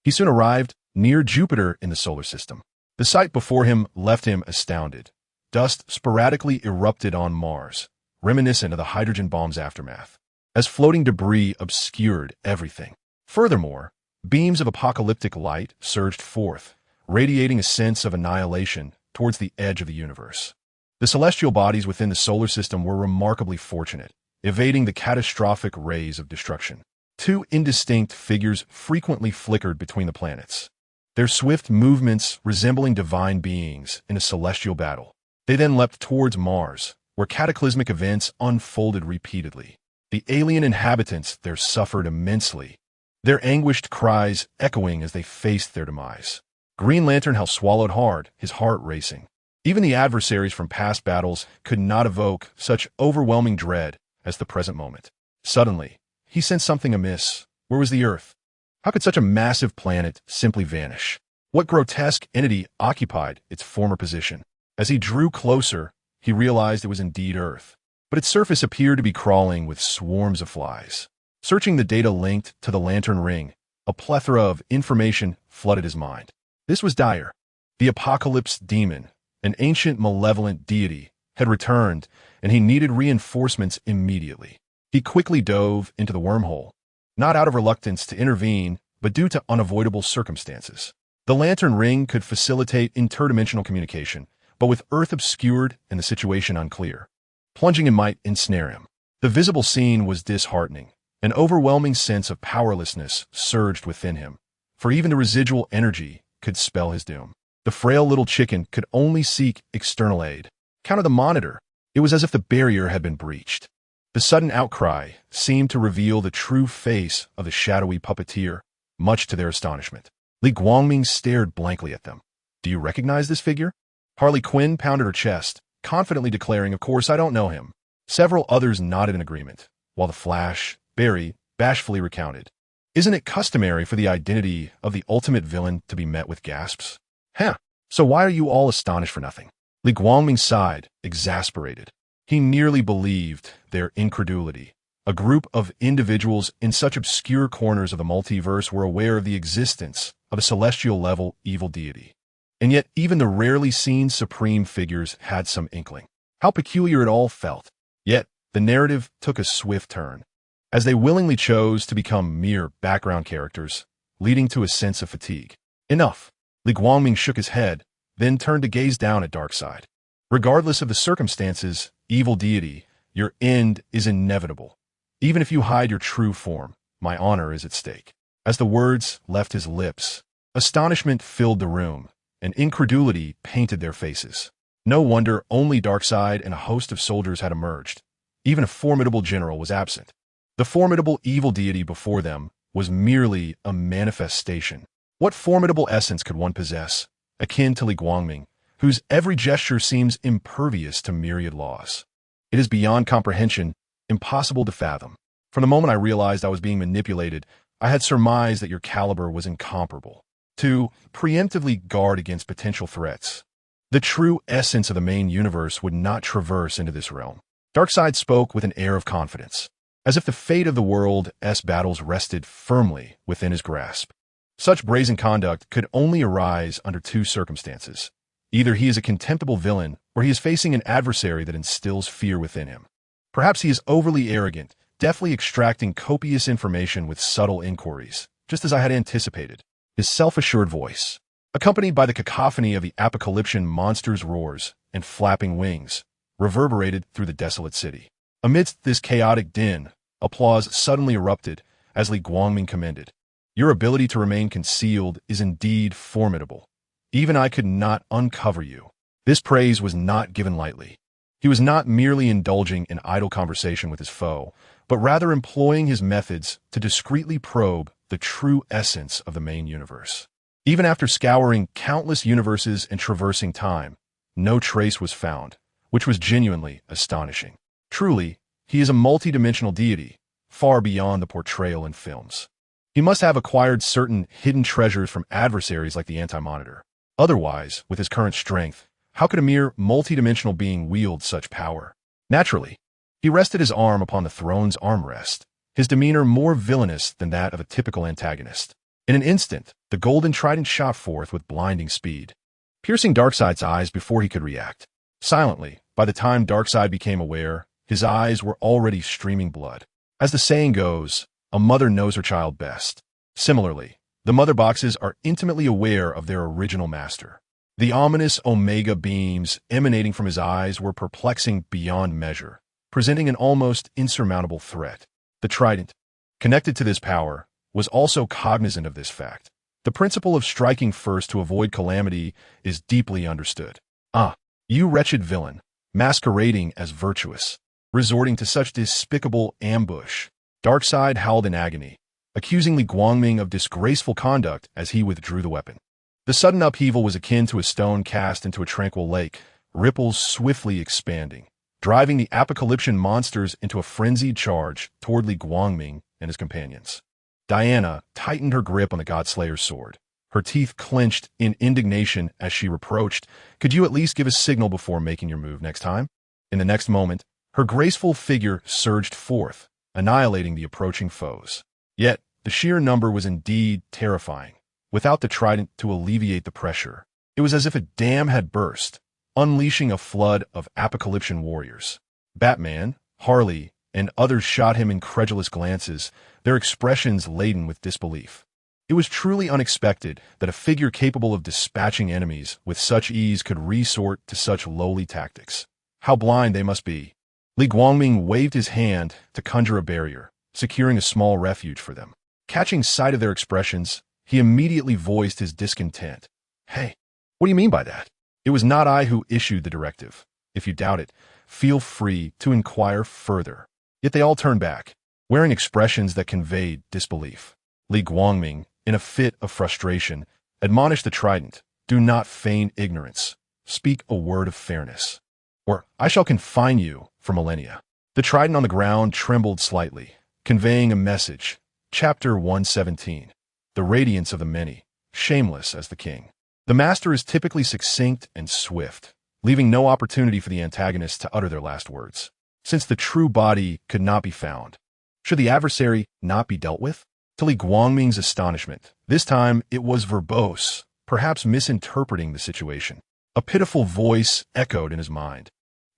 He soon arrived near Jupiter in the solar system. The sight before him left him astounded. Dust sporadically erupted on Mars, reminiscent of the hydrogen bomb's aftermath, as floating debris obscured everything. Furthermore, beams of apocalyptic light surged forth, radiating a sense of annihilation towards the edge of the universe. The celestial bodies within the solar system were remarkably fortunate, evading the catastrophic rays of destruction. Two indistinct figures frequently flickered between the planets, their swift movements resembling divine beings in a celestial battle. They then leapt towards Mars, where cataclysmic events unfolded repeatedly. The alien inhabitants there suffered immensely, their anguished cries echoing as they faced their demise. Green Lantern Hal swallowed hard, his heart racing. Even the adversaries from past battles could not evoke such overwhelming dread as the present moment. Suddenly, he sensed something amiss. Where was the Earth? How could such a massive planet simply vanish? What grotesque entity occupied its former position? As he drew closer, he realized it was indeed Earth, but its surface appeared to be crawling with swarms of flies. Searching the data linked to the lantern ring, a plethora of information flooded his mind. This was dire. The Apocalypse Demon, an ancient malevolent deity, had returned, and he needed reinforcements immediately. He quickly dove into the wormhole, not out of reluctance to intervene, but due to unavoidable circumstances. The lantern ring could facilitate interdimensional communication, but with Earth obscured and the situation unclear, plunging in might ensnare him. The visible scene was disheartening. An overwhelming sense of powerlessness surged within him, for even the residual energy could spell his doom. The frail little chicken could only seek external aid. Counter the monitor. It was as if the barrier had been breached. The sudden outcry seemed to reveal the true face of the shadowy puppeteer, much to their astonishment. Li Guangming stared blankly at them. Do you recognize this figure? Harley Quinn pounded her chest, confidently declaring, of course I don't know him. Several others nodded in agreement, while the Flash, Barry, bashfully recounted. Isn't it customary for the identity of the ultimate villain to be met with gasps? Huh, so why are you all astonished for nothing? Li Guangming sighed, exasperated. He nearly believed their incredulity. A group of individuals in such obscure corners of the multiverse were aware of the existence of a celestial-level evil deity. And yet even the rarely seen supreme figures had some inkling. How peculiar it all felt. Yet the narrative took a swift turn, as they willingly chose to become mere background characters, leading to a sense of fatigue. Enough. Li Guangming shook his head, then turned to gaze down at Darkseid. Regardless of the circumstances, evil deity, your end is inevitable. Even if you hide your true form, my honor is at stake. As the words left his lips, astonishment filled the room, and incredulity painted their faces. No wonder only Darkseid and a host of soldiers had emerged. Even a formidable general was absent. The formidable evil deity before them was merely a manifestation. What formidable essence could one possess, akin to Li Guangming, whose every gesture seems impervious to myriad laws? It is beyond comprehension, impossible to fathom. From the moment I realized I was being manipulated, I had surmised that your caliber was incomparable. To preemptively guard against potential threats, the true essence of the main universe would not traverse into this realm. Darkseid spoke with an air of confidence, as if the fate of the world's battles rested firmly within his grasp. Such brazen conduct could only arise under two circumstances. Either he is a contemptible villain, or he is facing an adversary that instills fear within him. Perhaps he is overly arrogant, deftly extracting copious information with subtle inquiries, just as I had anticipated. His self-assured voice, accompanied by the cacophony of the apocalyptic monster's roars and flapping wings, reverberated through the desolate city. Amidst this chaotic din, applause suddenly erupted as Li Guangming commended. Your ability to remain concealed is indeed formidable. Even I could not uncover you. This praise was not given lightly. He was not merely indulging in idle conversation with his foe, but rather employing his methods to discreetly probe the true essence of the main universe. Even after scouring countless universes and traversing time, no trace was found, which was genuinely astonishing. Truly, he is a multidimensional deity, far beyond the portrayal in films. He must have acquired certain hidden treasures from adversaries like the Anti-Monitor. Otherwise, with his current strength, how could a mere multidimensional being wield such power? Naturally, he rested his arm upon the throne's armrest, his demeanor more villainous than that of a typical antagonist. In an instant, the golden trident shot forth with blinding speed, piercing Darkseid's eyes before he could react. Silently, by the time Darkseid became aware, his eyes were already streaming blood. As the saying goes, a mother knows her child best. Similarly, the mother boxes are intimately aware of their original master. The ominous omega beams emanating from his eyes were perplexing beyond measure, presenting an almost insurmountable threat. The trident, connected to this power, was also cognizant of this fact. The principle of striking first to avoid calamity is deeply understood. Ah, you wretched villain, masquerading as virtuous, resorting to such despicable ambush. Darkseid howled in agony, accusing Li Guangming of disgraceful conduct as he withdrew the weapon. The sudden upheaval was akin to a stone cast into a tranquil lake, ripples swiftly expanding, driving the apocalyptic monsters into a frenzied charge toward Li Guangming and his companions. Diana tightened her grip on the Godslayer's sword, her teeth clenched in indignation as she reproached, "Could you at least give a signal before making your move next time?" In the next moment, her graceful figure surged forth, annihilating the approaching foes. Yet, the sheer number was indeed terrifying. Without the trident to alleviate the pressure, it was as if a dam had burst, unleashing a flood of apocalyptic warriors. Batman, Harley, and others shot him incredulous glances, their expressions laden with disbelief. It was truly unexpected that a figure capable of dispatching enemies with such ease could resort to such lowly tactics. How blind they must be. Li Guangming waved his hand to conjure a barrier, securing a small refuge for them. Catching sight of their expressions, he immediately voiced his discontent. "Hey, what do you mean by that? It was not I who issued the directive. If you doubt it, feel free to inquire further. Yet they all turned back, wearing expressions that conveyed disbelief. Li Guangming, in a fit of frustration, admonished the trident, "Do not feign ignorance. Speak a word of fairness, or I shall confine you for millennia." The trident on the ground trembled slightly, conveying a message. Chapter 117. The Radiance of the Many, Shameless as the King. The master is typically succinct and swift, leaving no opportunity for the antagonists to utter their last words. Since the true body could not be found, should the adversary not be dealt with? To Li Guangming's astonishment, this time it was verbose, perhaps misinterpreting the situation. A pitiful voice echoed in his mind,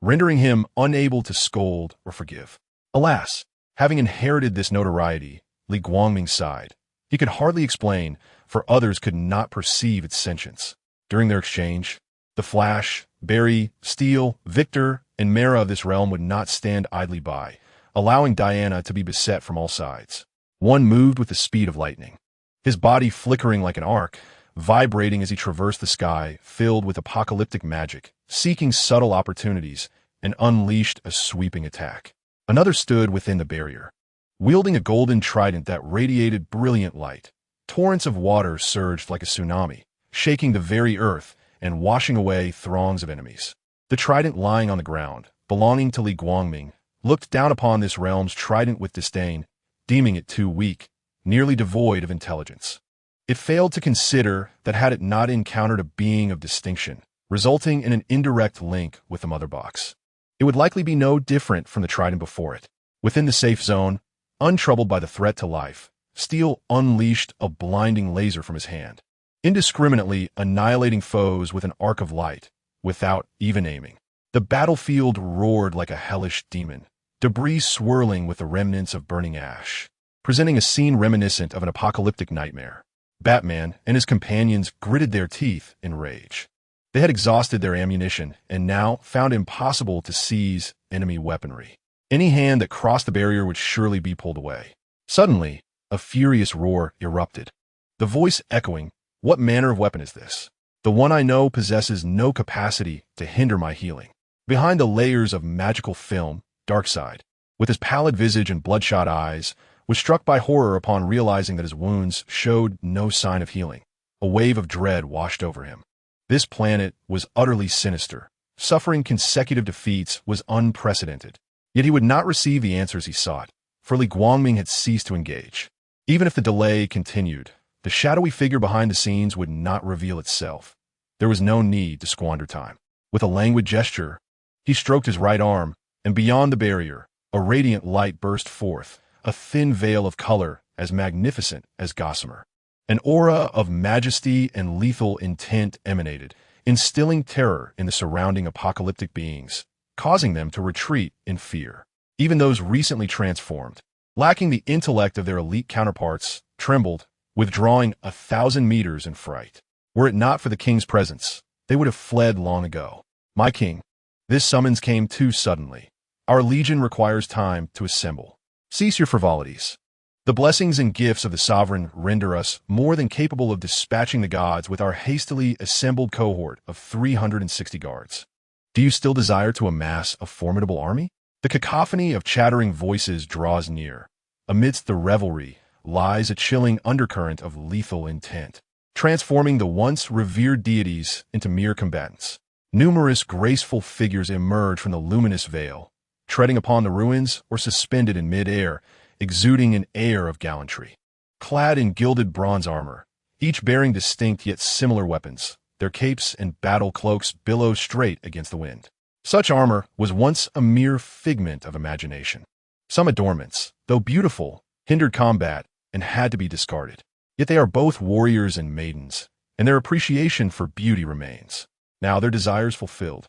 rendering him unable to scold or forgive. Alas, having inherited this notoriety, Li Guangming sighed. He could hardly explain, for others could not perceive its sentience. During their exchange, the Flash, Barry, Steel, Victor, and Mera of this realm would not stand idly by, allowing Diana to be beset from all sides. One moved with the speed of lightning, his body flickering like an arc, vibrating as he traversed the sky, filled with apocalyptic magic, seeking subtle opportunities, and unleashed a sweeping attack. Another stood within the barrier, wielding a golden trident that radiated brilliant light. Torrents of water surged like a tsunami, shaking the very earth and washing away throngs of enemies. The trident lying on the ground, belonging to Li Guangming, looked down upon this realm's trident with disdain, deeming it too weak, nearly devoid of intelligence. It failed to consider that had it not encountered a being of distinction, resulting in an indirect link with the mother box, it would likely be no different from the trident before it. Within the safe zone, untroubled by the threat to life, Steel unleashed a blinding laser from his hand, indiscriminately annihilating foes with an arc of light, without even aiming. The battlefield roared like a hellish demon, debris swirling with the remnants of burning ash, presenting a scene reminiscent of an apocalyptic nightmare. Batman and his companions gritted their teeth in rage. They had exhausted their ammunition and now found it impossible to seize enemy weaponry. Any hand that crossed the barrier would surely be pulled away. Suddenly, a furious roar erupted, the voice echoing, "What manner of weapon is this? The one I know possesses no capacity to hinder my healing." Behind the layers of magical film, Darkseid, with his pallid visage and bloodshot eyes, was struck by horror upon realizing that his wounds showed no sign of healing. A wave of dread washed over him. This planet was utterly sinister. Suffering consecutive defeats was unprecedented. Yet he would not receive the answers he sought, for Li Guangming had ceased to engage. Even if the delay continued, the shadowy figure behind the scenes would not reveal itself. There was no need to squander time. With a languid gesture, he stroked his right arm, and beyond the barrier, a radiant light burst forth, a thin veil of color as magnificent as gossamer. An aura of majesty and lethal intent emanated, instilling terror in the surrounding apocalyptic beings, causing them to retreat in fear. Even those recently transformed, lacking the intellect of their elite counterparts, trembled, withdrawing 1,000 meters in fright. Were it not for the king's presence, they would have fled long ago. "My king, this summons came too suddenly. Our legion requires time to assemble. Cease your frivolities. The blessings and gifts of the sovereign render us more than capable of dispatching the gods with our hastily assembled cohort of 360 guards. Do you still desire to amass a formidable army?" The cacophony of chattering voices draws near. Amidst the revelry lies a chilling undercurrent of lethal intent, transforming the once revered deities into mere combatants. Numerous graceful figures emerge from the luminous veil, treading upon the ruins or suspended in mid-air, exuding an air of gallantry. Clad in gilded bronze armor, each bearing distinct yet similar weapons, their capes and battle cloaks billow straight against the wind. Such armor was once a mere figment of imagination. Some adornments, though beautiful, hindered combat and had to be discarded. Yet they are both warriors and maidens, and their appreciation for beauty remains. Now their desires fulfilled,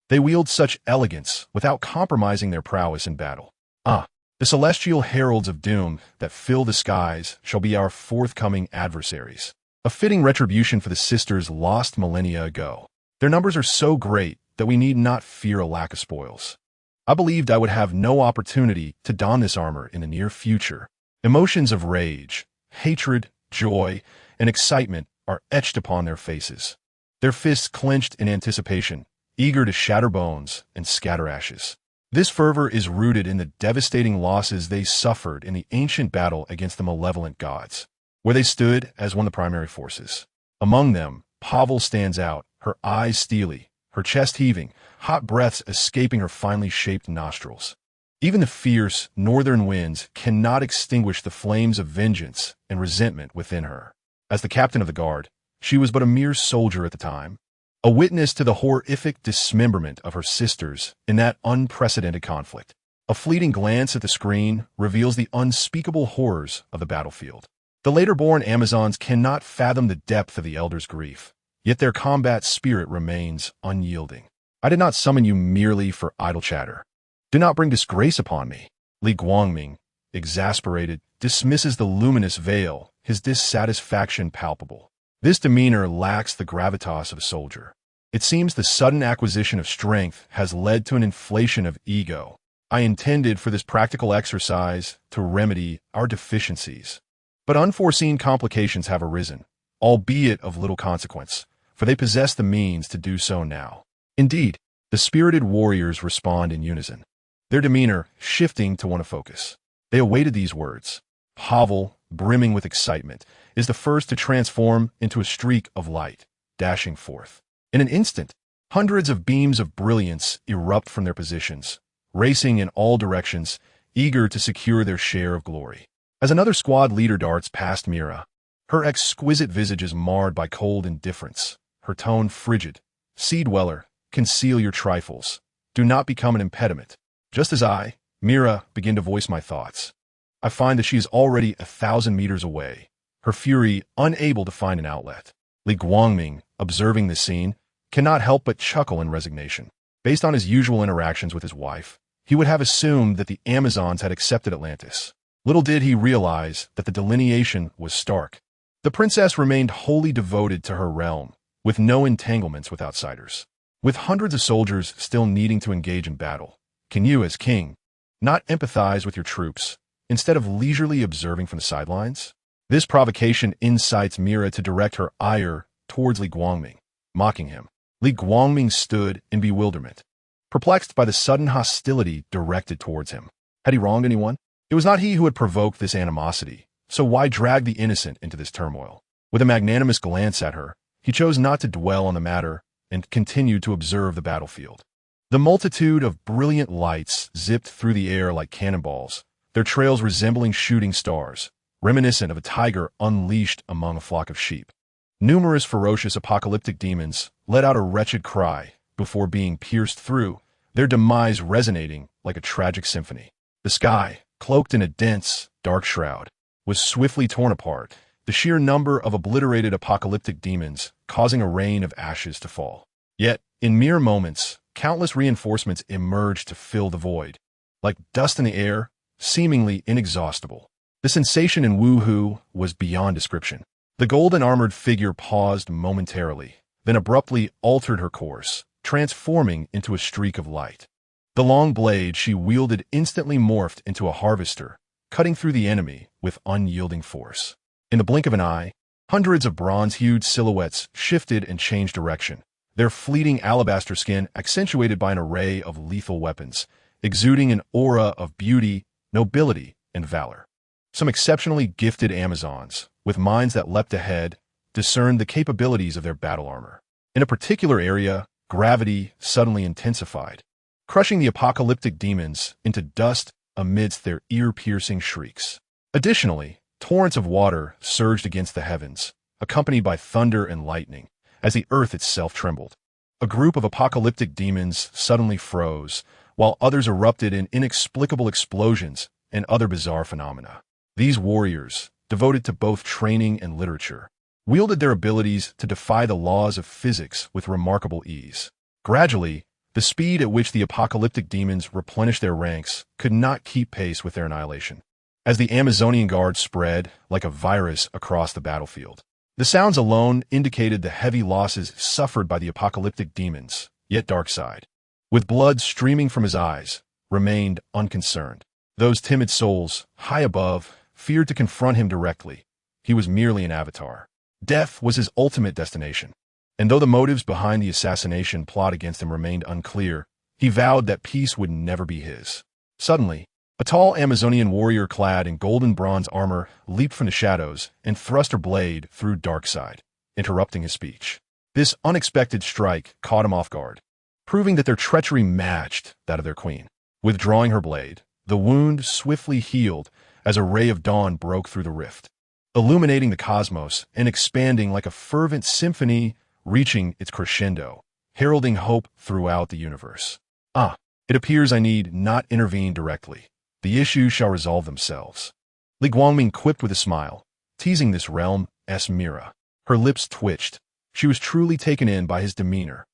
they wield such elegance without compromising their prowess in battle. The celestial heralds of doom that fill the skies shall be our forthcoming adversaries. A fitting retribution for the sisters lost millennia ago. Their numbers are so great that we need not fear a lack of spoils. I believed I would have no opportunity to don this armor in the near future. Emotions of rage, hatred, joy, and excitement are etched upon their faces. Their fists clenched in anticipation, eager to shatter bones and scatter ashes. This fervor is rooted in the devastating losses they suffered in the ancient battle against the malevolent gods, where they stood as one of the primary forces. Among them, Pavel stands out, her eyes steely, her chest heaving, hot breaths escaping her finely shaped nostrils. Even the fierce northern winds cannot extinguish the flames of vengeance and resentment within her. As the captain of the guard, she was but a mere soldier at the time, a witness to the horrific dismemberment of her sisters in that unprecedented conflict. A fleeting glance at the screen reveals the unspeakable horrors of the battlefield. The later-born Amazons cannot fathom the depth of the Elder's grief, yet their combat spirit remains unyielding. I did not summon you merely for idle chatter. Do not bring disgrace upon me. Li Guangming, exasperated, dismisses the luminous veil, his dissatisfaction palpable. This demeanor lacks the gravitas of a soldier. It seems the sudden acquisition of strength has led to an inflation of ego. I intended for this practical exercise to remedy our deficiencies. But unforeseen complications have arisen, albeit of little consequence, for they possess the means to do so now. Indeed, the spirited warriors respond in unison, their demeanor shifting to one of focus. They awaited these words. Pavel, brimming with excitement, is the first to transform into a streak of light, dashing forth. In an instant, hundreds of beams of brilliance erupt from their positions, racing in all directions, eager to secure their share of glory. As another squad leader darts past Mera, her exquisite visage is marred by cold indifference, her tone frigid. Sea dweller, conceal your trifles. Do not become an impediment. Just as I, Mera, begin to voice my thoughts, I find that she is already 1,000 meters away, her fury unable to find an outlet. Li Guangming, observing this scene, cannot help but chuckle in resignation. Based on his usual interactions with his wife, he would have assumed that the Amazons had accepted Atlantis. Little did he realize that the delineation was stark. The princess remained wholly devoted to her realm, with no entanglements with outsiders. With hundreds of soldiers still needing to engage in battle, can you, as king, not empathize with your troops, instead of leisurely observing from the sidelines? This provocation incites Mera to direct her ire towards Li Guangming, mocking him. Li Guangming stood in bewilderment, perplexed by the sudden hostility directed towards him. Had he wronged anyone? It was not he who had provoked this animosity, so why drag the innocent into this turmoil? With a magnanimous glance at her, he chose not to dwell on the matter and continued to observe the battlefield. The multitude of brilliant lights zipped through the air like cannonballs, their trails resembling shooting stars, reminiscent of a tiger unleashed among a flock of sheep. Numerous ferocious apocalyptic demons let out a wretched cry before being pierced through, their demise resonating like a tragic symphony. The sky, cloaked in a dense, dark shroud, was swiftly torn apart, the sheer number of obliterated apocalyptic demons causing a rain of ashes to fall. Yet, in mere moments, countless reinforcements emerged to fill the void, like dust in the air, seemingly inexhaustible. The sensation in Wu-Hu was beyond description. The golden-armored figure paused momentarily, then abruptly altered her course, transforming into a streak of light. The long blade she wielded instantly morphed into a harvester, cutting through the enemy with unyielding force. In the blink of an eye, hundreds of bronze-hued silhouettes shifted and changed direction, their fleeting alabaster skin accentuated by an array of lethal weapons, exuding an aura of beauty, nobility, and valor. Some exceptionally gifted Amazons, with minds that leapt ahead, discerned the capabilities of their battle armor. In a particular area, gravity suddenly intensified, crushing the apocalyptic demons into dust amidst their ear-piercing shrieks. Additionally, torrents of water surged against the heavens, accompanied by thunder and lightning, as the earth itself trembled. A group of apocalyptic demons suddenly froze, while others erupted in inexplicable explosions and other bizarre phenomena. These warriors, devoted to both training and literature, wielded their abilities to defy the laws of physics with remarkable ease. Gradually, the speed at which the apocalyptic demons replenished their ranks could not keep pace with their annihilation. As the Amazonian guard spread like a virus across the battlefield, the sounds alone indicated the heavy losses suffered by the apocalyptic demons, yet Darkseid, with blood streaming from his eyes, remained unconcerned. Those timid souls, high above, feared to confront him directly. He was merely an avatar. Death was his ultimate destination. And though the motives behind the assassination plot against him remained unclear, he vowed that peace would never be his. Suddenly, a tall Amazonian warrior clad in golden bronze armor leaped from the shadows and thrust her blade through Darkseid, interrupting his speech. This unexpected strike caught him off guard, proving that their treachery matched that of their queen. Withdrawing her blade, the wound swiftly healed as a ray of dawn broke through the rift, illuminating the cosmos and expanding like a fervent symphony reaching its crescendo, heralding hope throughout the universe. It appears I need not intervene directly. The issues shall resolve themselves. Li Guangming quipped with a smile, teasing this realm's Mera. Her lips twitched. She was truly taken in by his demeanor,